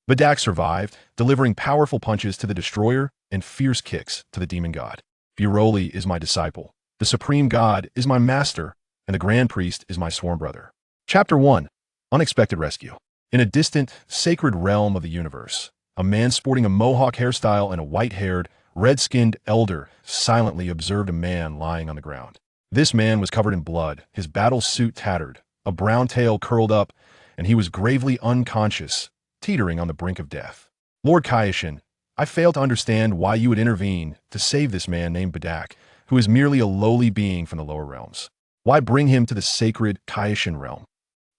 Bardock survived, delivering powerful punches to the Destroyer and fierce kicks to the Demon God. Broly is my disciple, the Supreme God is my master, and the Grand Priest is my sworn brother. Chapter 1. Unexpected Rescue. In a distant, sacred realm of the universe, a man sporting a mohawk hairstyle and a white-haired, red-skinned elder silently observed a man lying on the ground. This man was covered in blood, his battle suit tattered, a brown tail curled up, and he was gravely unconscious, teetering on the brink of death. Lord Kaioshin, I fail to understand why you would intervene to save this man named Bardock, who is merely a lowly being from the lower realms. Why bring him to the sacred Kaioshin realm?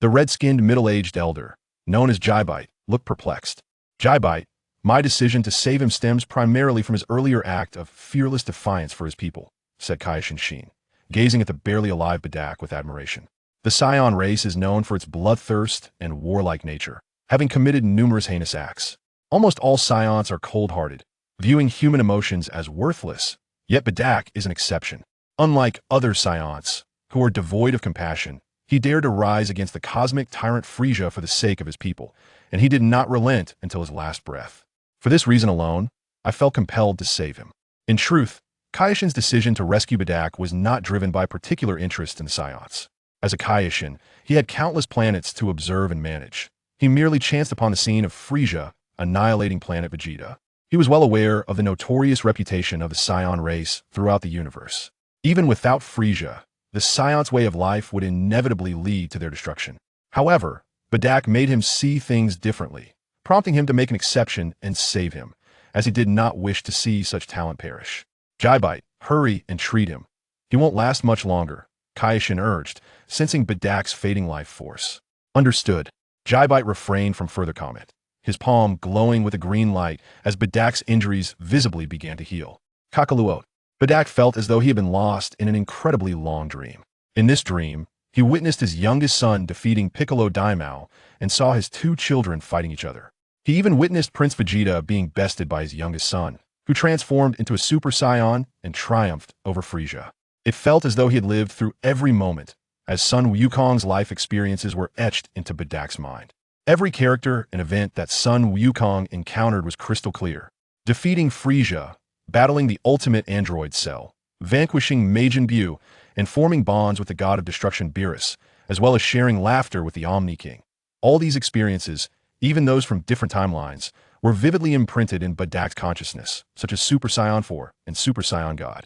The red-skinned middle-aged elder, known as Jaibite, looked perplexed. Jaibite, my decision to save him stems primarily from his earlier act of fearless defiance for his people, said Kaioshin Shin, gazing at the barely alive Bardock with admiration. The Saiyan race is known for its bloodthirst and warlike nature, having committed numerous heinous acts. Almost all Saiyans are cold-hearted, viewing human emotions as worthless, yet Bardock is an exception. Unlike other Saiyans, who are devoid of compassion, he dared to rise against the cosmic tyrant Frieza for the sake of his people, and he did not relent until his last breath. For this reason alone, I felt compelled to save him. In truth, Kaioshin's decision to rescue Bardock was not driven by particular interest in the Saiyans. As a Kaioshin, he had countless planets to observe and manage. He merely chanced upon the scene of Frieza annihilating planet Vegeta. He was well aware of the notorious reputation of the Saiyan race throughout the universe. Even without Frieza, the Saiyans' way of life would inevitably lead to their destruction. However, Bardock made him see things differently, prompting him to make an exception and save him, as he did not wish to see such talent perish. Jaibite, hurry and treat him. He won't last much longer, Kaioshin urged, sensing Bardock's fading life force. Understood. Jaibite refrained from further comment, his palm glowing with a green light as Bardock's injuries visibly began to heal. Kakaluot. Bardock felt as though he had been lost in an incredibly long dream. In this dream, he witnessed his youngest son defeating Piccolo Daimao and saw his two children fighting each other. He even witnessed Prince Vegeta being bested by his youngest son, who transformed into a Super Saiyan and triumphed over Frieza. It felt as though he had lived through every moment, as Sun Wukong's life experiences were etched into Bardock's mind. Every character and event that Sun Wukong encountered was crystal clear. Defeating Frieza, battling the ultimate android Cell, vanquishing Majin Buu, and forming bonds with the god of destruction Beerus, as well as sharing laughter with the Omni King. All these experiences, even those from different timelines, were vividly imprinted in Bardock's consciousness, such as Super Saiyan 4 and Super Saiyan God.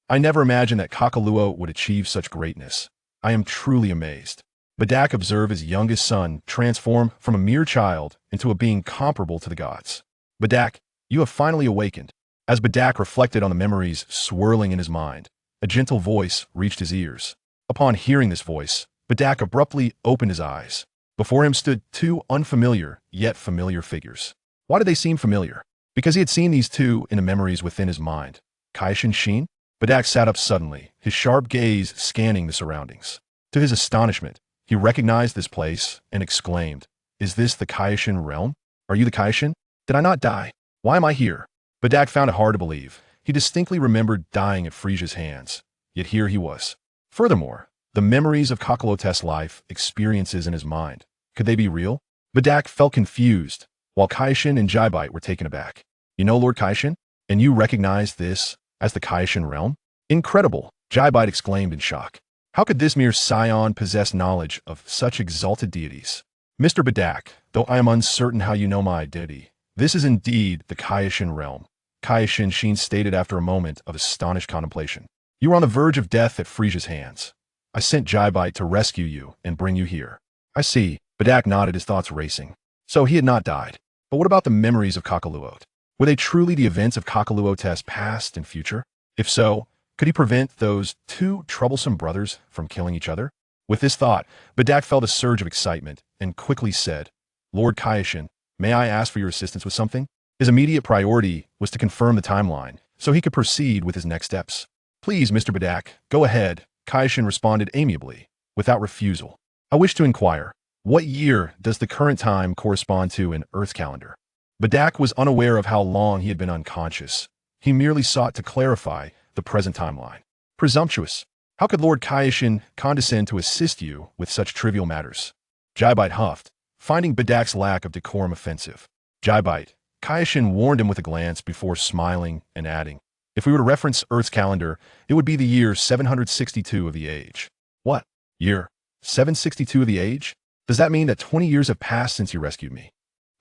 I never imagined that Kakaluo would achieve such greatness. I am truly amazed. Bardock observed his youngest son transform from a mere child into a being comparable to the gods. Bardock, you have finally awakened. As Bardock reflected on the memories swirling in his mind, a gentle voice reached his ears. Upon hearing this voice, Bardock abruptly opened his eyes. Before him stood two unfamiliar, yet familiar figures. Why did they seem familiar? Because he had seen these two in the memories within his mind. Kaioshin Shin? Bardock sat up suddenly, his sharp gaze scanning the surroundings. To his astonishment, he recognized this place and exclaimed, "Is this the Kaioshin realm? Are you the Kaioshin? Did I not die? Why am I here?" Bardock found it hard to believe. He distinctly remembered dying at Frieza's hands, yet here he was. Furthermore, the memories of Kakaluot's life experiences in his mind. Could they be real? Bardock felt confused, while Kaioshin and Jaibite were taken aback. You know Lord Kaioshin? And you recognize this as the Kaioshin realm? Incredible, Jaibite exclaimed in shock. How could this mere Saiyan possess knowledge of such exalted deities? Mr. Bardock, though I am uncertain how you know my identity, this is indeed the Kaioshin realm, Kaioshin Shin stated after a moment of astonished contemplation. You were on the verge of death at Frieza's hands. I sent Jaibite to rescue you and bring you here. I see. Bardock nodded, his thoughts racing. So he had not died. But what about the memories of Kakaluot? Were they truly the events of Kakaluot's past and future? If so, could he prevent those two troublesome brothers from killing each other? With this thought, Bardock felt a surge of excitement and quickly said, Lord Kaioshin, may I ask for your assistance with something? His immediate priority was to confirm the timeline, so he could proceed with his next steps. Please, Mr. Bardock, go ahead, Kaioshin responded amiably, without refusal. I wish to inquire, what year does the current time correspond to in Earth's calendar? Bardock was unaware of how long he had been unconscious. He merely sought to clarify the present timeline. Presumptuous. How could Lord Kaioshin condescend to assist you with such trivial matters? Jaibite huffed, finding Bardock's lack of decorum offensive. Jibite. Kaioshin warned him with a glance before smiling and adding, "If we were to reference Earth's calendar, it would be the year 762 of the age." "What? Year 762 of the age? Does that mean that 20 years have passed since you rescued me?"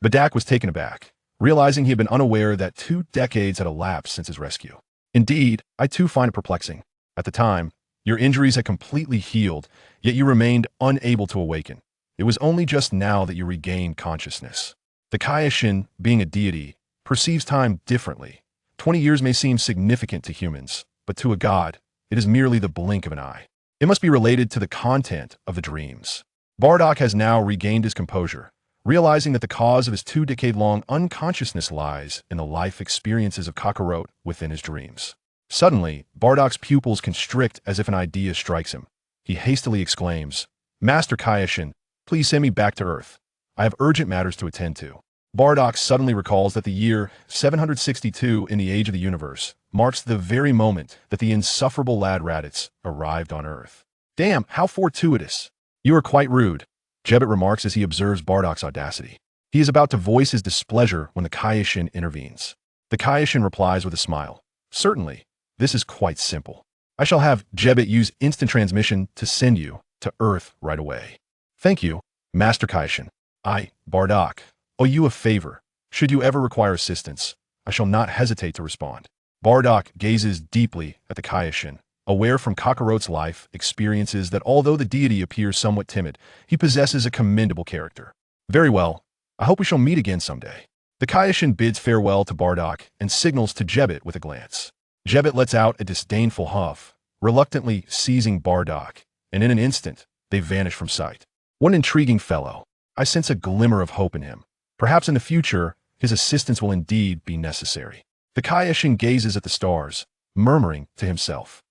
Bardock was taken aback, realizing he had been unaware that 2 decades had elapsed since his rescue. "Indeed, I too find it perplexing. At the time, your injuries had completely healed, yet you remained unable to awaken. It was only just now that you regained consciousness." The Kaioshin, being a deity, perceives time differently. 20 years may seem significant to humans, but to a god, it is merely the blink of an eye. It must be related to the content of the dreams. Bardock has now regained his composure, realizing that the cause of his 2-decade-long unconsciousness lies in the life experiences of Kakarot within his dreams. Suddenly, Bardock's pupils constrict as if an idea strikes him. He hastily exclaims, "Master Kaioshin, please send me back to Earth. I have urgent matters to attend to." Bardock suddenly recalls that the year 762 in the age of the universe marks the very moment that the insufferable lad Raditz arrived on Earth. "Damn, how fortuitous." "You are quite rude," Jebit remarks as he observes Bardock's audacity. He is about to voice his displeasure when the Kaioshin intervenes. The Kaioshin replies with a smile, "Certainly, this is quite simple. I shall have Jebit use instant transmission to send you to Earth right away." "Thank you, Master Kaioshin. I, Bardock, owe you a favor. Should you ever require assistance, I shall not hesitate to respond." Bardock gazes deeply at the Kaioshin, aware from Kakarot's life experiences that although the deity appears somewhat timid, he possesses a commendable character. "Very well. I hope we shall meet again someday." The Kaioshin bids farewell to Bardock and signals to Jebit with a glance. Jebit lets out a disdainful huff, reluctantly seizing Bardock, and in an instant, they vanish from sight. What an intriguing fellow. I sense a glimmer of hope in him. Perhaps in the future, his assistance will indeed be necessary. The Kaioshin gazes at the stars, murmuring to himself.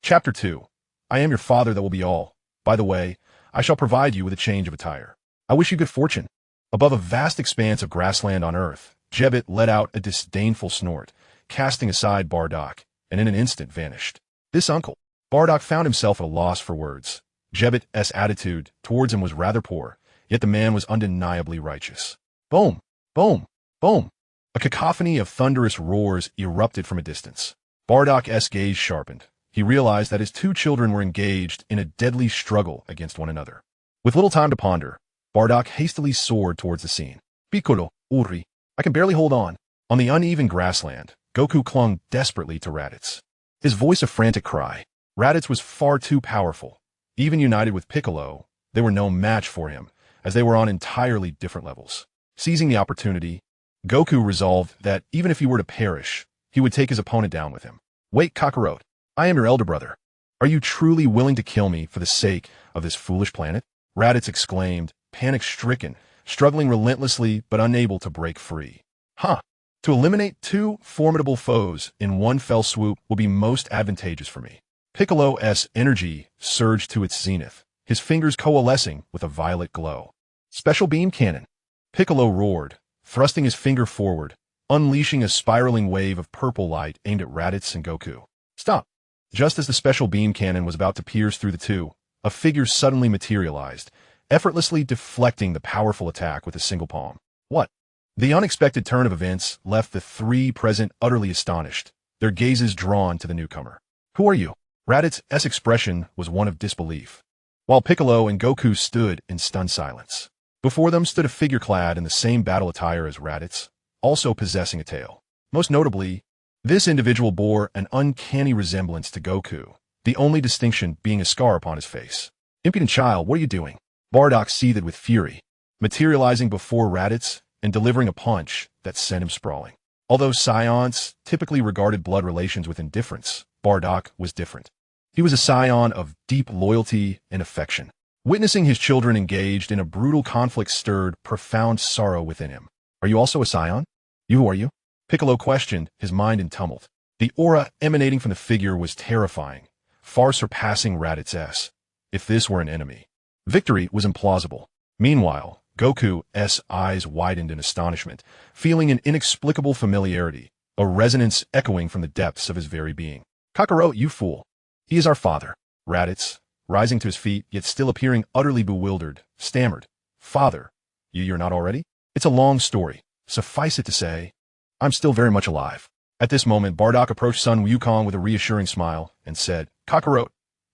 Chapter 2. I am your father that will be all. By the way, I shall provide you with a change of attire. I wish you good fortune. Above a vast expanse of grassland on Earth, Jebit let out a disdainful snort, casting aside Bardock, and in an instant vanished. This uncle. Bardock found himself at a loss for words. Jebit's attitude towards him was rather poor, yet the man was undeniably righteous. Boom! Boom! Boom! A cacophony of thunderous roars erupted from a distance. Bardock's gaze sharpened. He realized that his 2 children were engaged in a deadly struggle against one another. With little time to ponder, Bardock hastily soared towards the scene. "Piccolo, Uri, I can barely hold on." On the uneven grassland, Goku clung desperately to Raditz. His voice a frantic cry. Raditz was far too powerful. Even united with Piccolo, they were no match for him, as they were on entirely different levels. Seizing the opportunity, Goku resolved that even if he were to perish, he would take his opponent down with him. "Wait, Kakarot. I am your elder brother. Are you truly willing to kill me for the sake of this foolish planet?" Raditz exclaimed, panic-stricken, struggling relentlessly but unable to break free. "Huh. To eliminate 2 formidable foes in one fell swoop will be most advantageous for me." Piccolo's energy surged to its zenith, his fingers coalescing with a violet glow. "Special beam cannon!" Piccolo roared, thrusting his finger forward, unleashing a spiraling wave of purple light aimed at Raditz and Goku. "Stop!" Just as the special beam cannon was about to pierce through the 2, a figure suddenly materialized, effortlessly deflecting the powerful attack with a single palm. "What?" The unexpected turn of events left the 3 present utterly astonished, their gazes drawn to the newcomer. "Who are you?" Raditz's expression was one of disbelief, while Piccolo and Goku stood in stunned silence. Before them stood a figure clad in the same battle attire as Raditz, also possessing a tail. Most notably, this individual bore an uncanny resemblance to Goku, the only distinction being a scar upon his face. "Impudent child, what are you doing?" Bardock seethed with fury, materializing before Raditz and delivering a punch that sent him sprawling. Although Saiyans typically regarded blood relations with indifference, Bardock was different. He was a Saiyan of deep loyalty and affection. Witnessing his children engaged in a brutal conflict stirred profound sorrow within him. "Are you also a Saiyan?" "Who are you?" Piccolo questioned, his mind in tumult. The aura emanating from the figure was terrifying, far surpassing Raditz's, if this were an enemy. Victory was implausible. Meanwhile, Goku's eyes widened in astonishment, feeling an inexplicable familiarity, a resonance echoing from the depths of his very being. "Kakarot, you fool. He is our father." Raditz, rising to his feet, yet still appearing utterly bewildered, stammered, "Father, You're not already? It's a long story. Suffice it to say, I'm still very much alive. At this moment, Bardock approached Sun Wukong with a reassuring smile and said, Kakarot,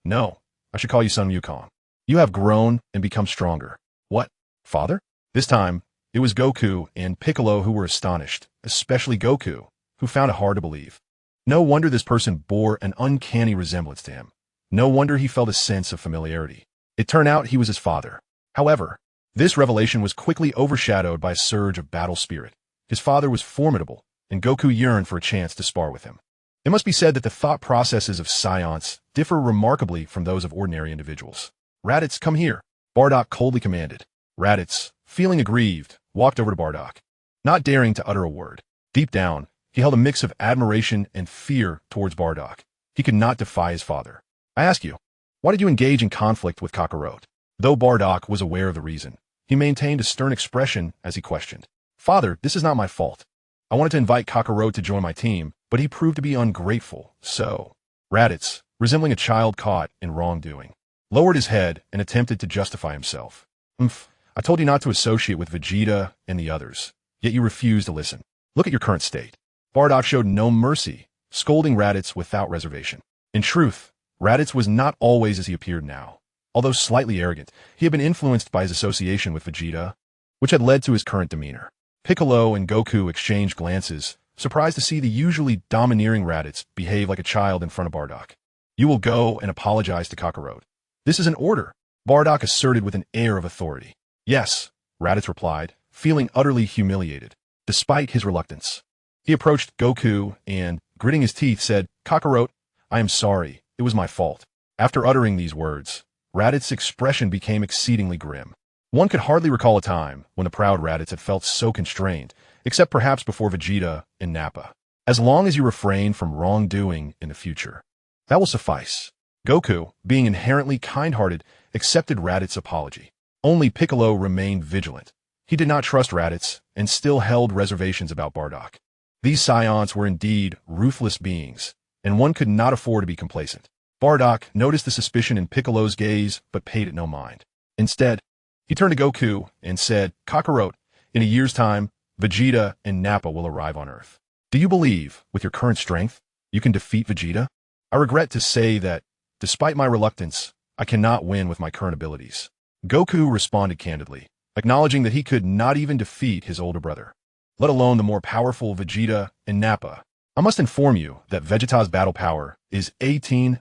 no, I should call you Sun Wukong. You have grown and become stronger. What? Father? This time, it was Goku and Piccolo who were astonished, especially Goku, who found it hard to believe. No wonder this person bore an uncanny resemblance to him. No wonder he felt a sense of familiarity. It turned out he was his father. However, this revelation was quickly overshadowed by a surge of battle spirit. His father was formidable, and Goku yearned for a chance to spar with him. It must be said that the thought processes of Saiyans differ remarkably from those of ordinary individuals. Raditz, come here, Bardock coldly commanded. Raditz, feeling aggrieved, walked over to Bardock, not daring to utter a word. Deep down, he held a mix of admiration and fear towards Bardock. He could not defy his father. I ask you, why did you engage in conflict with Kakarot? Though Bardock was aware of the reason, he maintained a stern expression as he questioned. Father, this is not my fault. I wanted to invite Kakarot to join my team, but he proved to be ungrateful, so... Raditz, resembling a child caught in wrongdoing, lowered his head and attempted to justify himself. I told you not to associate with Vegeta and the others, yet you refused to listen. Look at your current state. Bardock showed no mercy, scolding Raditz without reservation. In truth, Raditz was not always as he appeared now. Although slightly arrogant, he had been influenced by his association with Vegeta, which had led to his current demeanor. Piccolo and Goku exchanged glances, surprised to see the usually domineering Raditz behave like a child in front of Bardock. You will go and apologize to Kakarot. This is an order, Bardock asserted with an air of authority. Yes, Raditz replied, feeling utterly humiliated, despite his reluctance. He approached Goku and, gritting his teeth, said, Kakarot, I am sorry, it was my fault. After uttering these words, Raditz's expression became exceedingly grim. One could hardly recall a time when the proud Raditz had felt so constrained, except perhaps before Vegeta and Nappa. As long as you refrain from wrongdoing in the future, that will suffice. Goku, being inherently kind-hearted, accepted Raditz's apology. Only Piccolo remained vigilant. He did not trust Raditz and still held reservations about Bardock. These Saiyans were indeed ruthless beings, and one could not afford to be complacent. Bardock noticed the suspicion in Piccolo's gaze, but paid it no mind. Instead, he turned to Goku and said, Kakarot, in a year's time, Vegeta and Nappa will arrive on Earth. Do you believe, with your current strength, you can defeat Vegeta? I regret to say that, despite my reluctance, I cannot win with my current abilities. Goku responded candidly, acknowledging that he could not even defeat his older brother, let alone the more powerful Vegeta and Nappa. I must inform you that Vegeta's battle power is 18,000.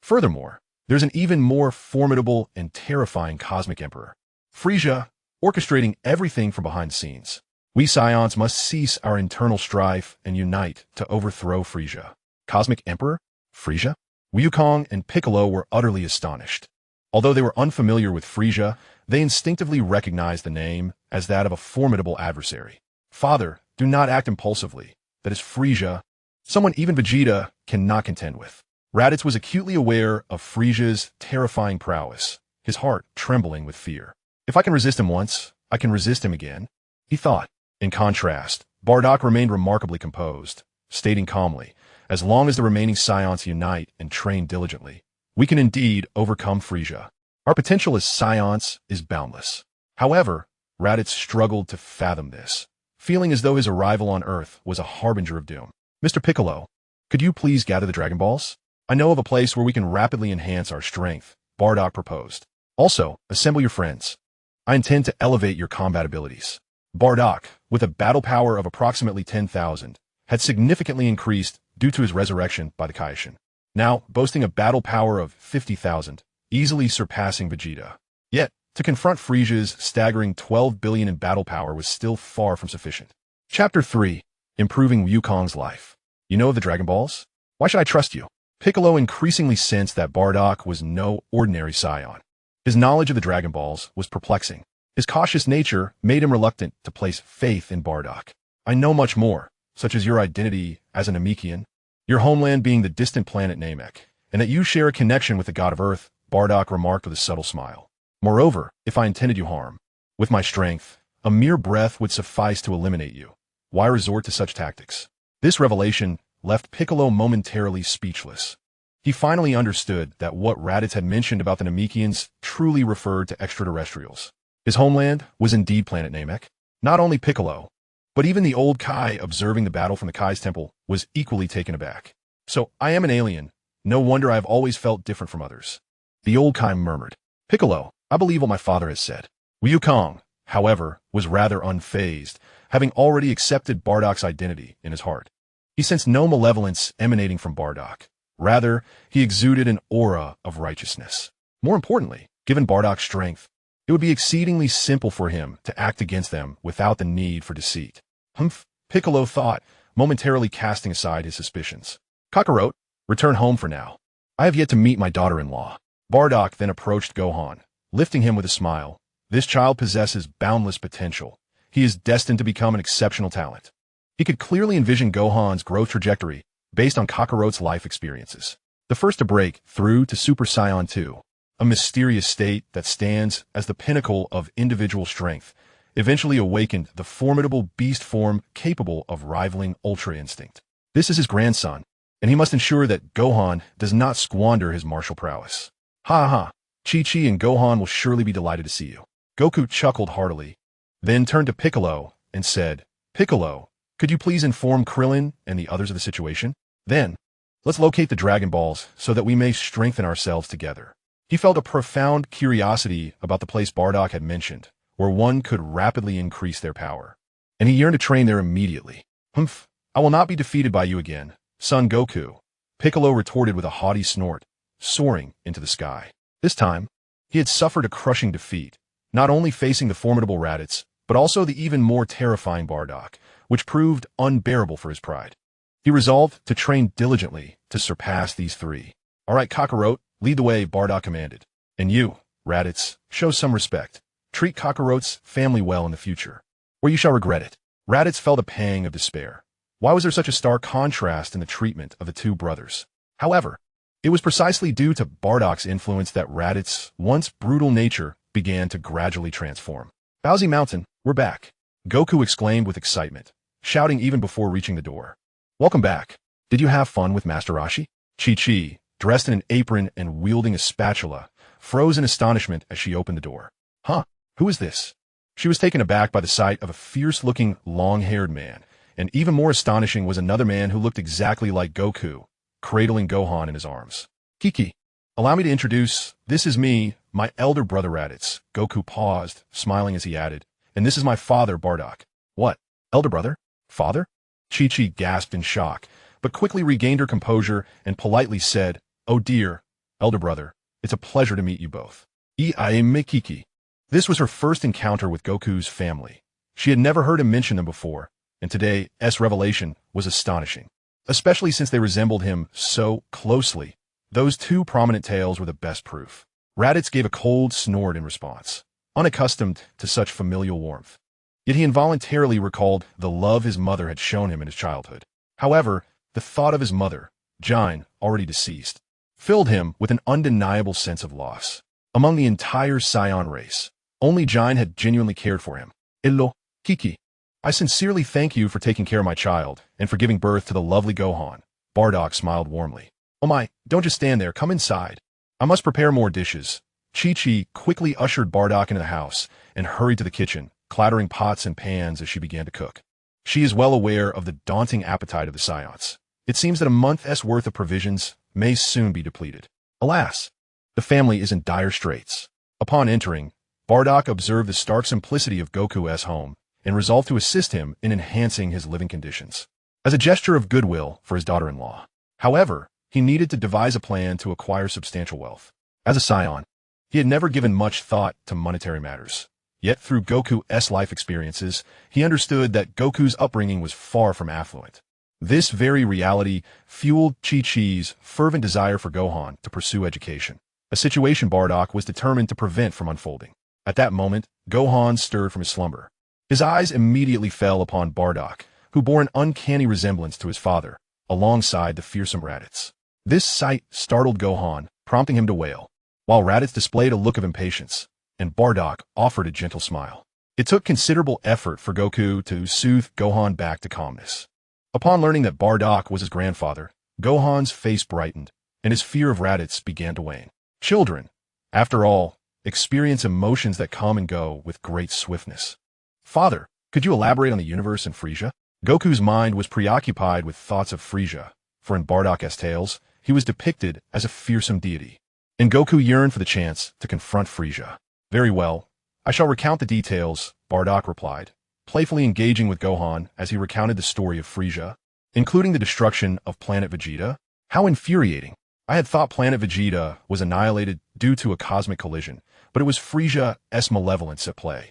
Furthermore, there's an even more formidable and terrifying Cosmic Emperor, Frieza, orchestrating everything from behind the scenes. We Saiyans must cease our internal strife and unite to overthrow Frieza. Cosmic Emperor? Frieza? Wukong and Piccolo were utterly astonished. Although they were unfamiliar with Frieza, they instinctively recognized the name as that of a formidable adversary. Father, do not act impulsively. That is Frieza, someone even Vegeta cannot contend with. Raditz was acutely aware of Frieza's terrifying prowess, his heart trembling with fear. If I can resist him once, I can resist him again, he thought. In contrast, Bardock remained remarkably composed, stating calmly, as long as the remaining Saiyans unite and train diligently, we can indeed overcome Frieza. Our potential as Saiyans is boundless. However, Raditz struggled to fathom this, feeling as though his arrival on Earth was a harbinger of doom. Mr. Piccolo, could you please gather the Dragon Balls? I know of a place where we can rapidly enhance our strength, Bardock proposed. Also, assemble your friends. I intend to elevate your combat abilities. Bardock, with a battle power of approximately 10,000, had significantly increased due to his resurrection by the Kaishin, now boasting a battle power of 50,000, easily surpassing Vegeta. Yet, to confront Frieza's staggering 12 billion in battle power was still far from sufficient. Chapter 3. Improving Wukong's life. You know of the Dragon Balls? Why should I trust you? Piccolo increasingly sensed that Bardock was no ordinary Saiyan. His knowledge of the Dragon Balls was perplexing. His cautious nature made him reluctant to place faith in Bardock. I know much more, such as your identity as an Namekian, your homeland being the distant planet Namek, and that you share a connection with the god of Earth, Bardock remarked with a subtle smile. Moreover, if I intended you harm, with my strength, a mere breath would suffice to eliminate you. Why resort to such tactics? This revelation left Piccolo momentarily speechless. He finally understood that what Raditz had mentioned about the Namekians truly referred to extraterrestrials. His homeland was indeed planet Namek. Not only Piccolo, but even the old Kai observing the battle from the Kai's temple was equally taken aback. So, I am an alien. No wonder I have always felt different from others. The old Kai murmured. Piccolo, I believe what my father has said. Wukong, however, was rather unfazed, having already accepted Bardock's identity in his heart. He sensed no malevolence emanating from Bardock. Rather, he exuded an aura of righteousness. More importantly, given Bardock's strength, it would be exceedingly simple for him to act against them without the need for deceit. Humph, Piccolo thought, momentarily casting aside his suspicions. Kakarot, return home for now. I have yet to meet my daughter-in-law. Bardock then approached Gohan, lifting him with a smile. This child possesses boundless potential. He is destined to become an exceptional talent. He could clearly envision Gohan's growth trajectory based on Kakarot's life experiences. The first to break through to Super Saiyan 2, a mysterious state that stands as the pinnacle of individual strength, eventually awakened the formidable beast form capable of rivaling Ultra Instinct. This is his grandson, and he must ensure that Gohan does not squander his martial prowess. Ha ha, Chi-Chi and Gohan will surely be delighted to see you. Goku chuckled heartily, then turned to Piccolo and said, Piccolo, could you please inform Krillin and the others of the situation? Then, let's locate the Dragon Balls so that we may strengthen ourselves together. He felt a profound curiosity about the place Bardock had mentioned, where one could rapidly increase their power. And he yearned to train there immediately. Humph, I will not be defeated by you again, son Goku, Piccolo retorted with a haughty snort, soaring into the sky. This time, he had suffered a crushing defeat, not only facing the formidable Raditz, but also the even more terrifying Bardock, which proved unbearable for his pride. He resolved to train diligently to surpass these three. All right, Kakarot, lead the way, Bardock commanded. And you, Raditz, show some respect. Treat Kakarot's family well in the future, or you shall regret it. Raditz felt a pang of despair. Why was there such a stark contrast in the treatment of the two brothers? However, it was precisely due to Bardock's influence that Raditz's once brutal nature began to gradually transform. Bowsy Mountain, we're back, Goku exclaimed with excitement, shouting even before reaching the door. Welcome back. Did you have fun with Master Roshi? Chi-Chi, dressed in an apron and wielding a spatula, froze in astonishment as she opened the door. Huh, who is this? She was taken aback by the sight of a fierce-looking, long-haired man, and even more astonishing was another man who looked exactly like Goku, cradling Gohan in his arms. Kiki, allow me to introduce, this is me, my elder brother Raditz. Goku paused, smiling as he added, and this is my father, Bardock. What? Elder brother? Father? Chi-Chi gasped in shock, but quickly regained her composure and politely said, Oh dear, elder brother, it's a pleasure to meet you both. I-am Kiki. This was her first encounter with Goku's family. She had never heard him mention them before, and today's revelation was astonishing, especially since they resembled him so closely. Those two prominent tails were the best proof. Raditz gave a cold snort in response, unaccustomed to such familial warmth. Yet he involuntarily recalled the love his mother had shown him in his childhood. However, the thought of his mother, Jine, already deceased, filled him with an undeniable sense of loss. Among the entire Saiyan race, only Jine had genuinely cared for him. Illo, Kiki, I sincerely thank you for taking care of my child and for giving birth to the lovely Gohan. Bardock smiled warmly. Oh my, don't just stand there, come inside. I must prepare more dishes. Chi-Chi quickly ushered Bardock into the house and hurried to the kitchen, clattering pots and pans as she began to cook. She is well aware of the daunting appetite of the Saiyans. It seems that a month's worth of provisions may soon be depleted. Alas, the family is in dire straits. Upon entering, Bardock observed the stark simplicity of Goku's home and resolved to assist him in enhancing his living conditions, as a gesture of goodwill for his daughter-in-law. However, he needed to devise a plan to acquire substantial wealth. As a Saiyan, he had never given much thought to monetary matters. Yet through Goku's life experiences, he understood that Goku's upbringing was far from affluent. This very reality fueled Chi-Chi's fervent desire for Gohan to pursue education, a situation Bardock was determined to prevent from unfolding. At that moment, Gohan stirred from his slumber. His eyes immediately fell upon Bardock, who bore an uncanny resemblance to his father, alongside the fearsome Raditz. This sight startled Gohan, prompting him to wail, while Raditz displayed a look of impatience, and Bardock offered a gentle smile. It took considerable effort for Goku to soothe Gohan back to calmness. Upon learning that Bardock was his grandfather, Gohan's face brightened, and his fear of Raditz began to wane. Children, after all, experience emotions that come and go with great swiftness. Father, could you elaborate on the universe in Frisia? Goku's mind was preoccupied with thoughts of Frisia, for in Bardock's tales, he was depicted as a fearsome deity. And Goku yearned for the chance to confront Frisia. Very well, I shall recount the details, Bardock replied, playfully engaging with Gohan as he recounted the story of Frisia, including the destruction of planet Vegeta. How infuriating! I had thought planet Vegeta was annihilated due to a cosmic collision, but it was Frisia's malevolence at play.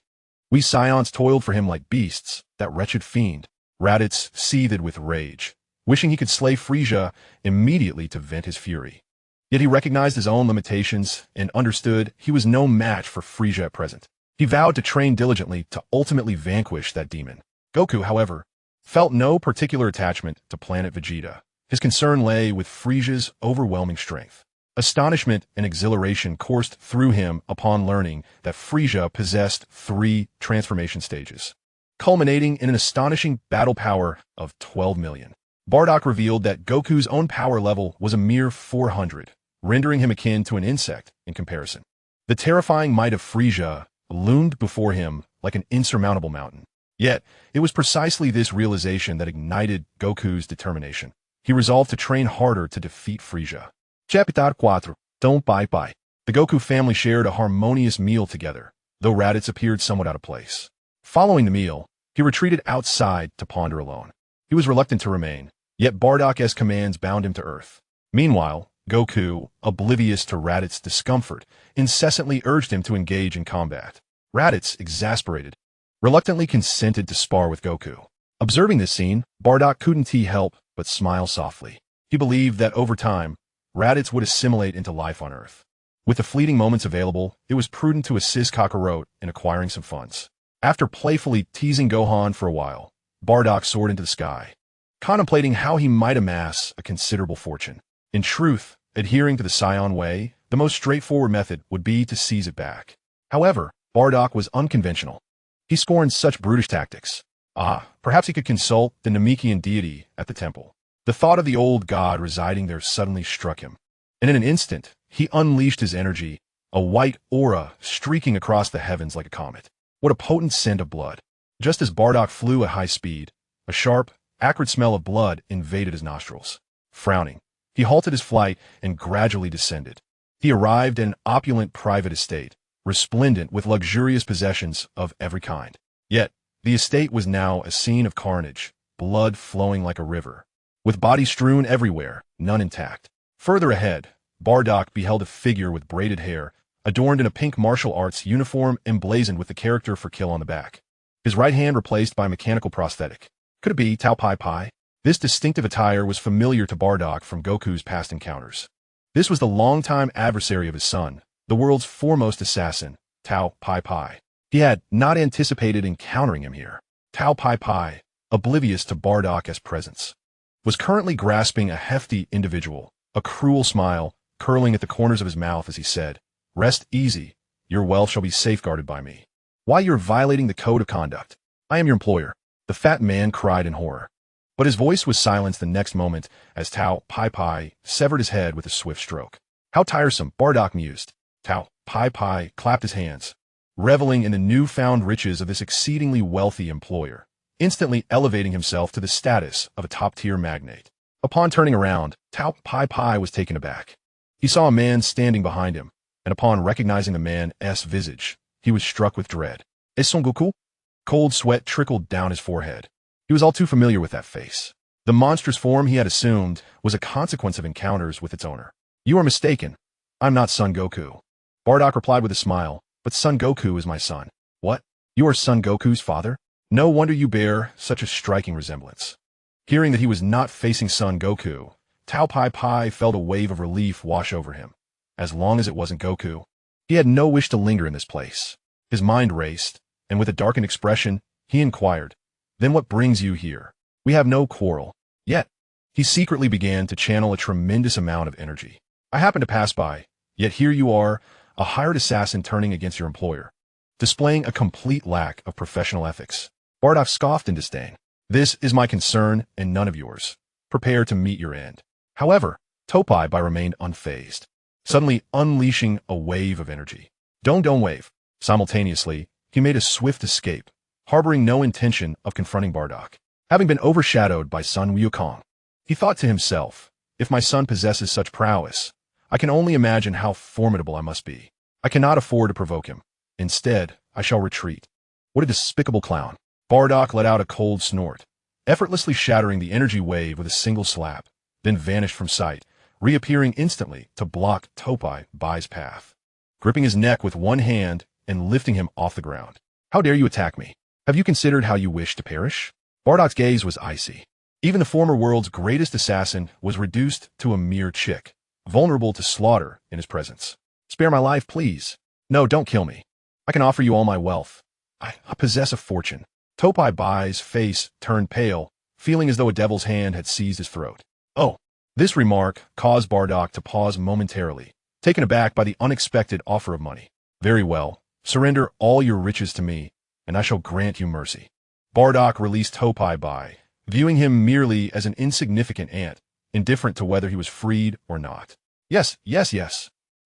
We Saiyans toiled for him like beasts, that wretched fiend. Raditz seethed with rage, wishing he could slay Frisia immediately to vent his fury. Yet he recognized his own limitations and understood he was no match for Frisia at present. He vowed to train diligently to ultimately vanquish that demon. Goku, however, felt no particular attachment to planet Vegeta. His concern lay with Frisia's overwhelming strength. Astonishment and exhilaration coursed through him upon learning that Frisia possessed 3 transformation stages, culminating in an astonishing battle power of 12 million. Bardock revealed that Goku's own power level was a mere 400, rendering him akin to an insect in comparison. The terrifying might of Frisia loomed before him like an insurmountable mountain. Yet, it was precisely this realization that ignited Goku's determination. He resolved to train harder to defeat Frisia. Chapter 4. Don't bye. The Goku family shared a harmonious meal together, though Raditz appeared somewhat out of place. Following the meal, he retreated outside to ponder alone. He was reluctant to remain, yet Bardock's commands bound him to earth. Meanwhile, Goku, oblivious to Raditz's discomfort, incessantly urged him to engage in combat. Raditz, exasperated, reluctantly consented to spar with Goku. Observing this scene, Bardock couldn't help but smile softly. He believed that over time, Raditz would assimilate into life on Earth. With the fleeting moments available, it was prudent to assist Kakarot in acquiring some funds. After playfully teasing Gohan for a while, Bardock soared into the sky, contemplating how he might amass a considerable fortune. In truth, adhering to the Saiyan way, the most straightforward method would be to seize it back. However, Bardock was unconventional. He scorned such brutish tactics. Perhaps he could consult the Namekian deity at the temple. The thought of the old god residing there suddenly struck him, and in an instant, he unleashed his energy, a white aura streaking across the heavens like a comet. What a potent scent of blood! Just as Bardock flew at high speed, a sharp, acrid smell of blood invaded his nostrils. Frowning, he halted his flight and gradually descended. He arrived at an opulent private estate, resplendent with luxurious possessions of every kind. Yet, the estate was now a scene of carnage, blood flowing like a river, with bodies strewn everywhere, none intact. Further ahead, Bardock beheld a figure with braided hair, adorned in a pink martial arts uniform emblazoned with the character for kill on the back. His right hand replaced by a mechanical prosthetic. Could it be Tao Pai Pai? This distinctive attire was familiar to Bardock from Goku's past encounters. This was the longtime adversary of his son, the world's foremost assassin, Tao Pai Pai. He had not anticipated encountering him here. Tao Pai Pai, oblivious to Bardock's presence, was currently grasping a hefty individual, a cruel smile curling at the corners of his mouth as he said, "Rest easy, your wealth shall be safeguarded by me. Why, you're violating the code of conduct. I am your employer." The fat man cried in horror. But his voice was silenced the next moment as Tao Pai Pai severed his head with a swift stroke. How tiresome, Bardock mused. Tao Pai Pai clapped his hands, reveling in the newfound riches of this exceedingly wealthy employer, instantly elevating himself to the status of a top-tier magnate. Upon turning around, Tao Pai Pai was taken aback. He saw a man standing behind him, and upon recognizing the man's visage, he was struck with dread. "Es Son Goku?" Cold sweat trickled down his forehead. He was all too familiar with that face. The monstrous form he had assumed was a consequence of encounters with its owner. "You are mistaken. I'm not Son Goku." Bardock replied with a smile, "But Son Goku is my son." "What? You are Son Goku's father? No wonder you bear such a striking resemblance." Hearing that he was not facing Son Goku, Tao Pai Pai felt a wave of relief wash over him. As long as it wasn't Goku, he had no wish to linger in this place. His mind raced, and with a darkened expression, he inquired, "Then what brings you here? We have no quarrel." Yet, he secretly began to channel a tremendous amount of energy. "I happened to pass by, yet here you are, a hired assassin turning against your employer, displaying a complete lack of professional ethics." Bardock scoffed in disdain. "This is my concern and none of yours. Prepare to meet your end." However, Topai Pai remained unfazed, suddenly unleashing a wave of energy. Don't wave. Simultaneously, he made a swift escape, harboring no intention of confronting Bardock. Having been overshadowed by son Wukong, he thought to himself, if my son possesses such prowess, I can only imagine how formidable I must be. I cannot afford to provoke him. Instead, I shall retreat. What a despicable clown. Bardock let out a cold snort, effortlessly shattering the energy wave with a single slap, then vanished from sight, reappearing instantly to block Topai Bai's path. Gripping his neck with one hand and lifting him off the ground. How dare you attack me? Have you considered how you wish to perish? Bardock's gaze was icy. Even the former world's greatest assassin was reduced to a mere chick, vulnerable to slaughter in his presence. Spare my life, please. No, don't kill me. I can offer you all my wealth. I possess a fortune. Topai Bai's face turned pale, feeling as though a devil's hand had seized his throat. Oh. This remark caused Bardock to pause momentarily, taken aback by the unexpected offer of money. Very well. Surrender all your riches to me, and I shall grant you mercy. Bardock released Topai Bai, viewing him merely as an insignificant ant, indifferent to whether he was freed or not. Yes.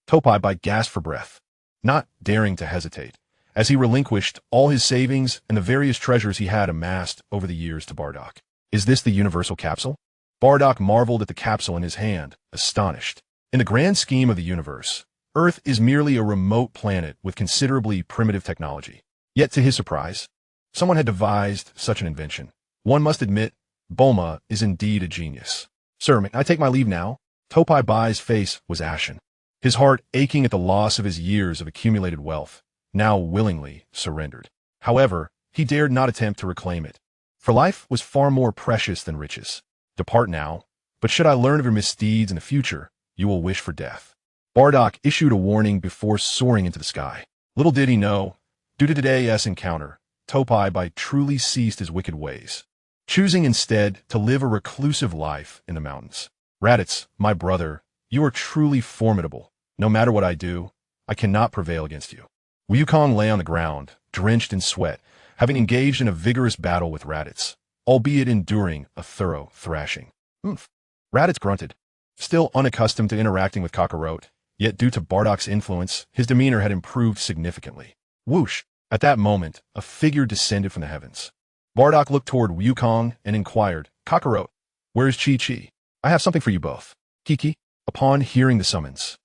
Topai Bai gasped for breath, not daring to hesitate, as he relinquished all his savings and the various treasures he had amassed over the years to Bardock. Is this the universal capsule? Bardock marveled at the capsule in his hand, astonished. In the grand scheme of the universe, Earth is merely a remote planet with considerably primitive technology. Yet to his surprise, someone had devised such an invention. One must admit, Bulma is indeed a genius. Sir, may I take my leave now? Topai Bai's face was ashen, his heart aching at the loss of his years of accumulated wealth, now willingly surrendered. However, he dared not attempt to reclaim it, for life was far more precious than riches. Depart now, but should I learn of your misdeeds in the future, you will wish for death. Bardock issued a warning before soaring into the sky. Little did he know, due to today's encounter, Topai Bai truly ceased his wicked ways, choosing instead to live a reclusive life in the mountains. Raditz, my brother, you are truly formidable. No matter what I do, I cannot prevail against you. Wukong lay on the ground, drenched in sweat, having engaged in a vigorous battle with Raditz, albeit enduring a thorough thrashing. Raditz grunted, still unaccustomed to interacting with Kakarot, yet due to Bardock's influence, his demeanor had improved significantly. Whoosh! At that moment, a figure descended from the heavens. Bardock looked toward Wukong and inquired, Kakarot, where is Chi-Chi? I have something for you both. Kiki. Upon hearing the summons,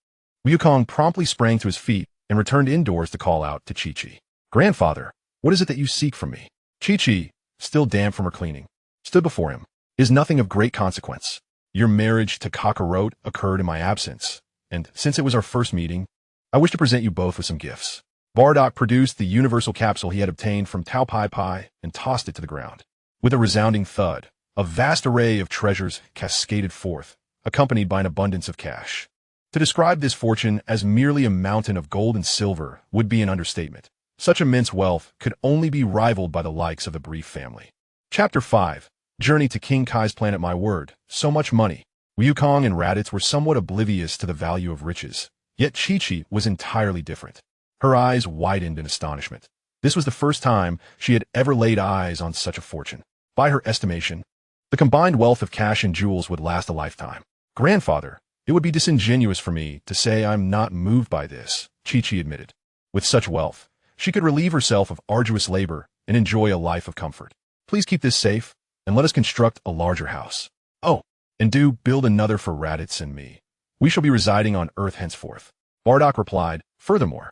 Wukong promptly sprang to his feet and returned indoors to call out to Chi-Chi. Grandfather, what is it that you seek from me? Chi-Chi, still damp from her cleaning, stood before him. Is nothing of great consequence. Your marriage to Kakarot occurred in my absence, and since it was our first meeting, I wish to present you both with some gifts. Bardock produced the universal capsule he had obtained from Topai Bai and tossed it to the ground. With a resounding thud, a vast array of treasures cascaded forth, accompanied by an abundance of cash. To describe this fortune as merely a mountain of gold and silver would be an understatement. Such immense wealth could only be rivaled by the likes of the Brief family. Chapter 5. Journey to King Kai's planet. My word, so much money. Wukong and Raditz were somewhat oblivious to the value of riches, yet Chi-Chi was entirely different. Her eyes widened in astonishment. This was the first time she had ever laid eyes on such a fortune. By her estimation, the combined wealth of cash and jewels would last a lifetime. Grandfather, it would be disingenuous for me to say I'm not moved by this, Chi-Chi admitted. With such wealth, she could relieve herself of arduous labor and enjoy a life of comfort. Please keep this safe, and let us construct a larger house. Oh, and do build another for Raditz and me. We shall be residing on Earth henceforth. Bardock replied, furthermore,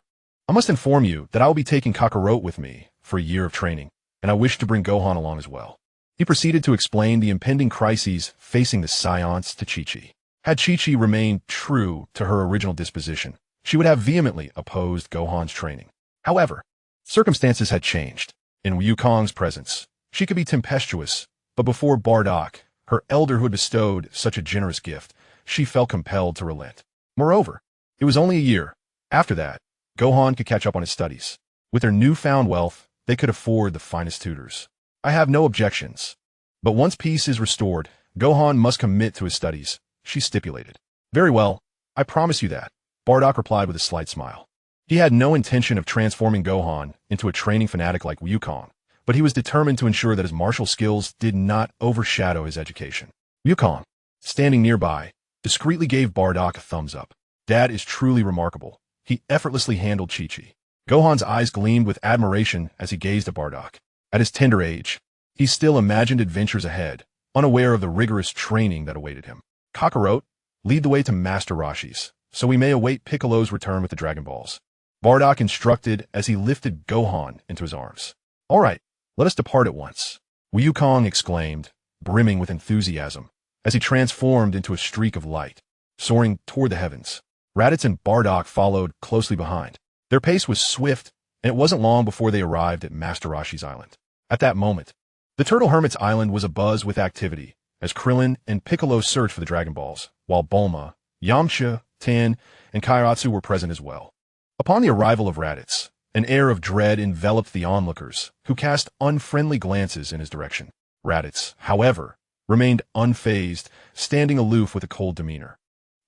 I must inform you that I will be taking Kakarot with me for a year of training, and I wish to bring Gohan along as well. He proceeded to explain the impending crises facing the Saiyans to Chi-Chi. Had Chi-Chi remained true to her original disposition, she would have vehemently opposed Gohan's training. However, circumstances had changed. In Wukong's presence, she could be tempestuous, but before Bardock, her elder who had bestowed such a generous gift, she felt compelled to relent. Moreover, it was only a year. After that, Gohan could catch up on his studies. With their newfound wealth, they could afford the finest tutors. I have no objections. But once peace is restored, Gohan must commit to his studies, she stipulated. Very well, I promise you that, Bardock replied with a slight smile. He had no intention of transforming Gohan into a training fanatic like Wukong, but he was determined to ensure that his martial skills did not overshadow his education. Wukong, standing nearby, discreetly gave Bardock a thumbs up. Dad is truly remarkable. he effortlessly handled Chi-Chi. Gohan's eyes gleamed with admiration as he gazed at Bardock. At his tender age, he still imagined adventures ahead, unaware of the rigorous training that awaited him. Kakarot, lead the way to Master Roshi's, so we may await Piccolo's return with the Dragon Balls. Bardock instructed as he lifted Gohan into his arms. All right, let us depart at once. Wukong exclaimed, brimming with enthusiasm, as he transformed into a streak of light, soaring toward the heavens. Raditz and Bardock followed closely behind. Their pace was swift, and it wasn't long before they arrived at Master Roshi's island. At that moment, the Turtle Hermit's island was abuzz with activity, as Krillin and Piccolo searched for the Dragon Balls, while Bulma, Yamcha, Tan, and Kairatsu were present as well. Upon the arrival of Raditz, an air of dread enveloped the onlookers, who cast unfriendly glances in his direction. Raditz, however, remained unfazed, standing aloof with a cold demeanor.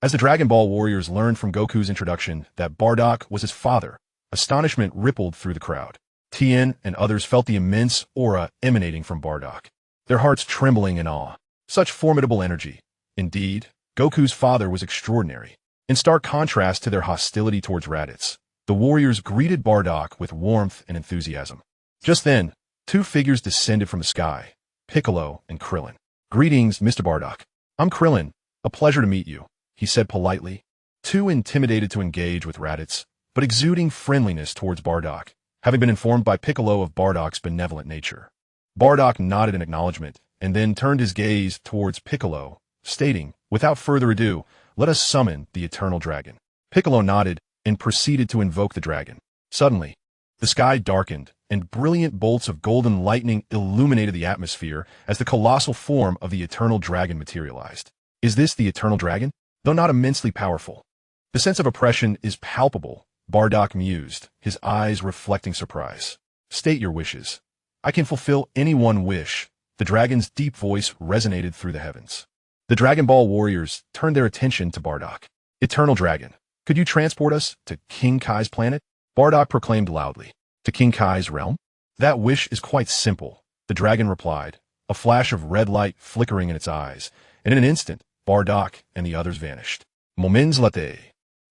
As the Dragon Ball warriors learned from Goku's introduction that Bardock was his father, astonishment rippled through the crowd. Tien and others felt the immense aura emanating from Bardock, their hearts trembling in awe. Such formidable energy. Indeed, Goku's father was extraordinary. In stark contrast to their hostility towards Raditz, the warriors greeted Bardock with warmth and enthusiasm. Just then, two figures descended from the sky, Piccolo and Krillin. Greetings, Mr. Bardock. I'm Krillin. A pleasure to meet you, he said politely, too intimidated to engage with Raditz, but exuding friendliness towards Bardock, having been informed by Piccolo of Bardock's benevolent nature. Bardock nodded in acknowledgement, and then turned his gaze towards Piccolo, stating, without further ado, let us summon the Eternal Dragon. Piccolo nodded and proceeded to invoke the dragon. Suddenly, the sky darkened, and brilliant bolts of golden lightning illuminated the atmosphere as the colossal form of the Eternal Dragon materialized. Is this the Eternal Dragon? Though not immensely powerful, the sense of oppression is palpable, Bardock mused, his eyes reflecting surprise. State your wishes. I can fulfill any one wish. The dragon's deep voice resonated through the heavens. The Dragon Ball warriors turned their attention to Bardock. Eternal Dragon, could you transport us to King Kai's planet? Bardock proclaimed loudly. To King Kai's realm? That wish is quite simple, the dragon replied, a flash of red light flickering in its eyes, and in an instant, Bardock and the others vanished. Moments later,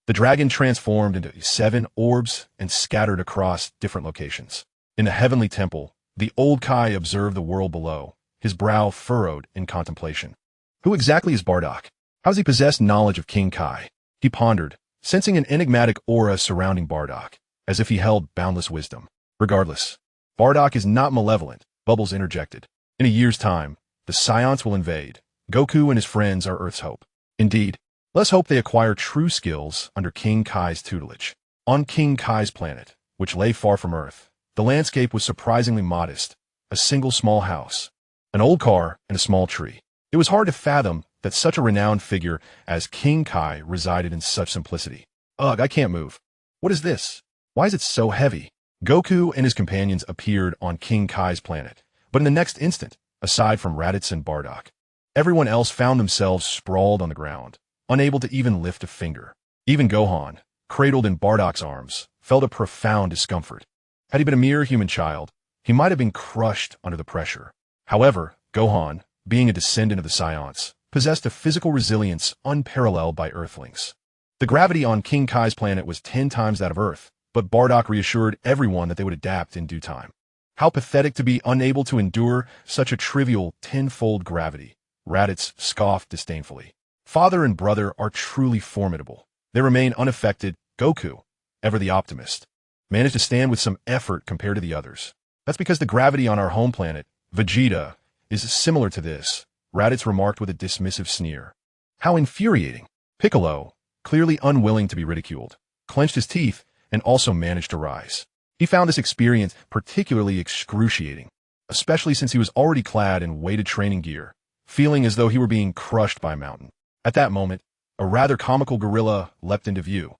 the dragon transformed into 7 orbs and scattered across different locations. In the heavenly temple, the old Kai observed the world below, his brow furrowed in contemplation. Who exactly is Bardock? How does he possess knowledge of King Kai? He pondered, sensing an enigmatic aura surrounding Bardock, as if he held boundless wisdom. Regardless, Bardock is not malevolent, Bubbles interjected. In a year's time, the Saiyans will invade. Goku and his friends are Earth's hope. Indeed, let's hope they acquire true skills under King Kai's tutelage. On King Kai's planet, which lay far from Earth, the landscape was surprisingly modest, a single small house, an old car, and a small tree. It was hard to fathom that such a renowned figure as King Kai resided in such simplicity. Ugh, I can't move. What is this? Why is it so heavy? Goku and his companions appeared on King Kai's planet, but in the next instant, aside from Raditz and Bardock, everyone else found themselves sprawled on the ground, unable to even lift a finger. Even Gohan, cradled in Bardock's arms, felt a profound discomfort. Had he been a mere human child, he might have been crushed under the pressure. However, Gohan, being a descendant of the Saiyans, possessed a physical resilience unparalleled by Earthlings. The gravity on King Kai's planet was 10 times that of Earth, but Bardock reassured everyone that they would adapt in due time. How pathetic to be unable to endure such a trivial 10-fold gravity, Raditz scoffed disdainfully. Father and brother are truly formidable. They remain unaffected. Goku, ever the optimist, managed to stand with some effort compared to the others. That's because the gravity on our home planet, Vegeta, is similar to this, Raditz remarked with a dismissive sneer. How infuriating. Piccolo, clearly unwilling to be ridiculed, clenched his teeth and also managed to rise. He found this experience particularly excruciating, especially since he was already clad in weighted training gear, feeling as though he were being crushed by a mountain. At that moment, a rather comical gorilla leapt into view,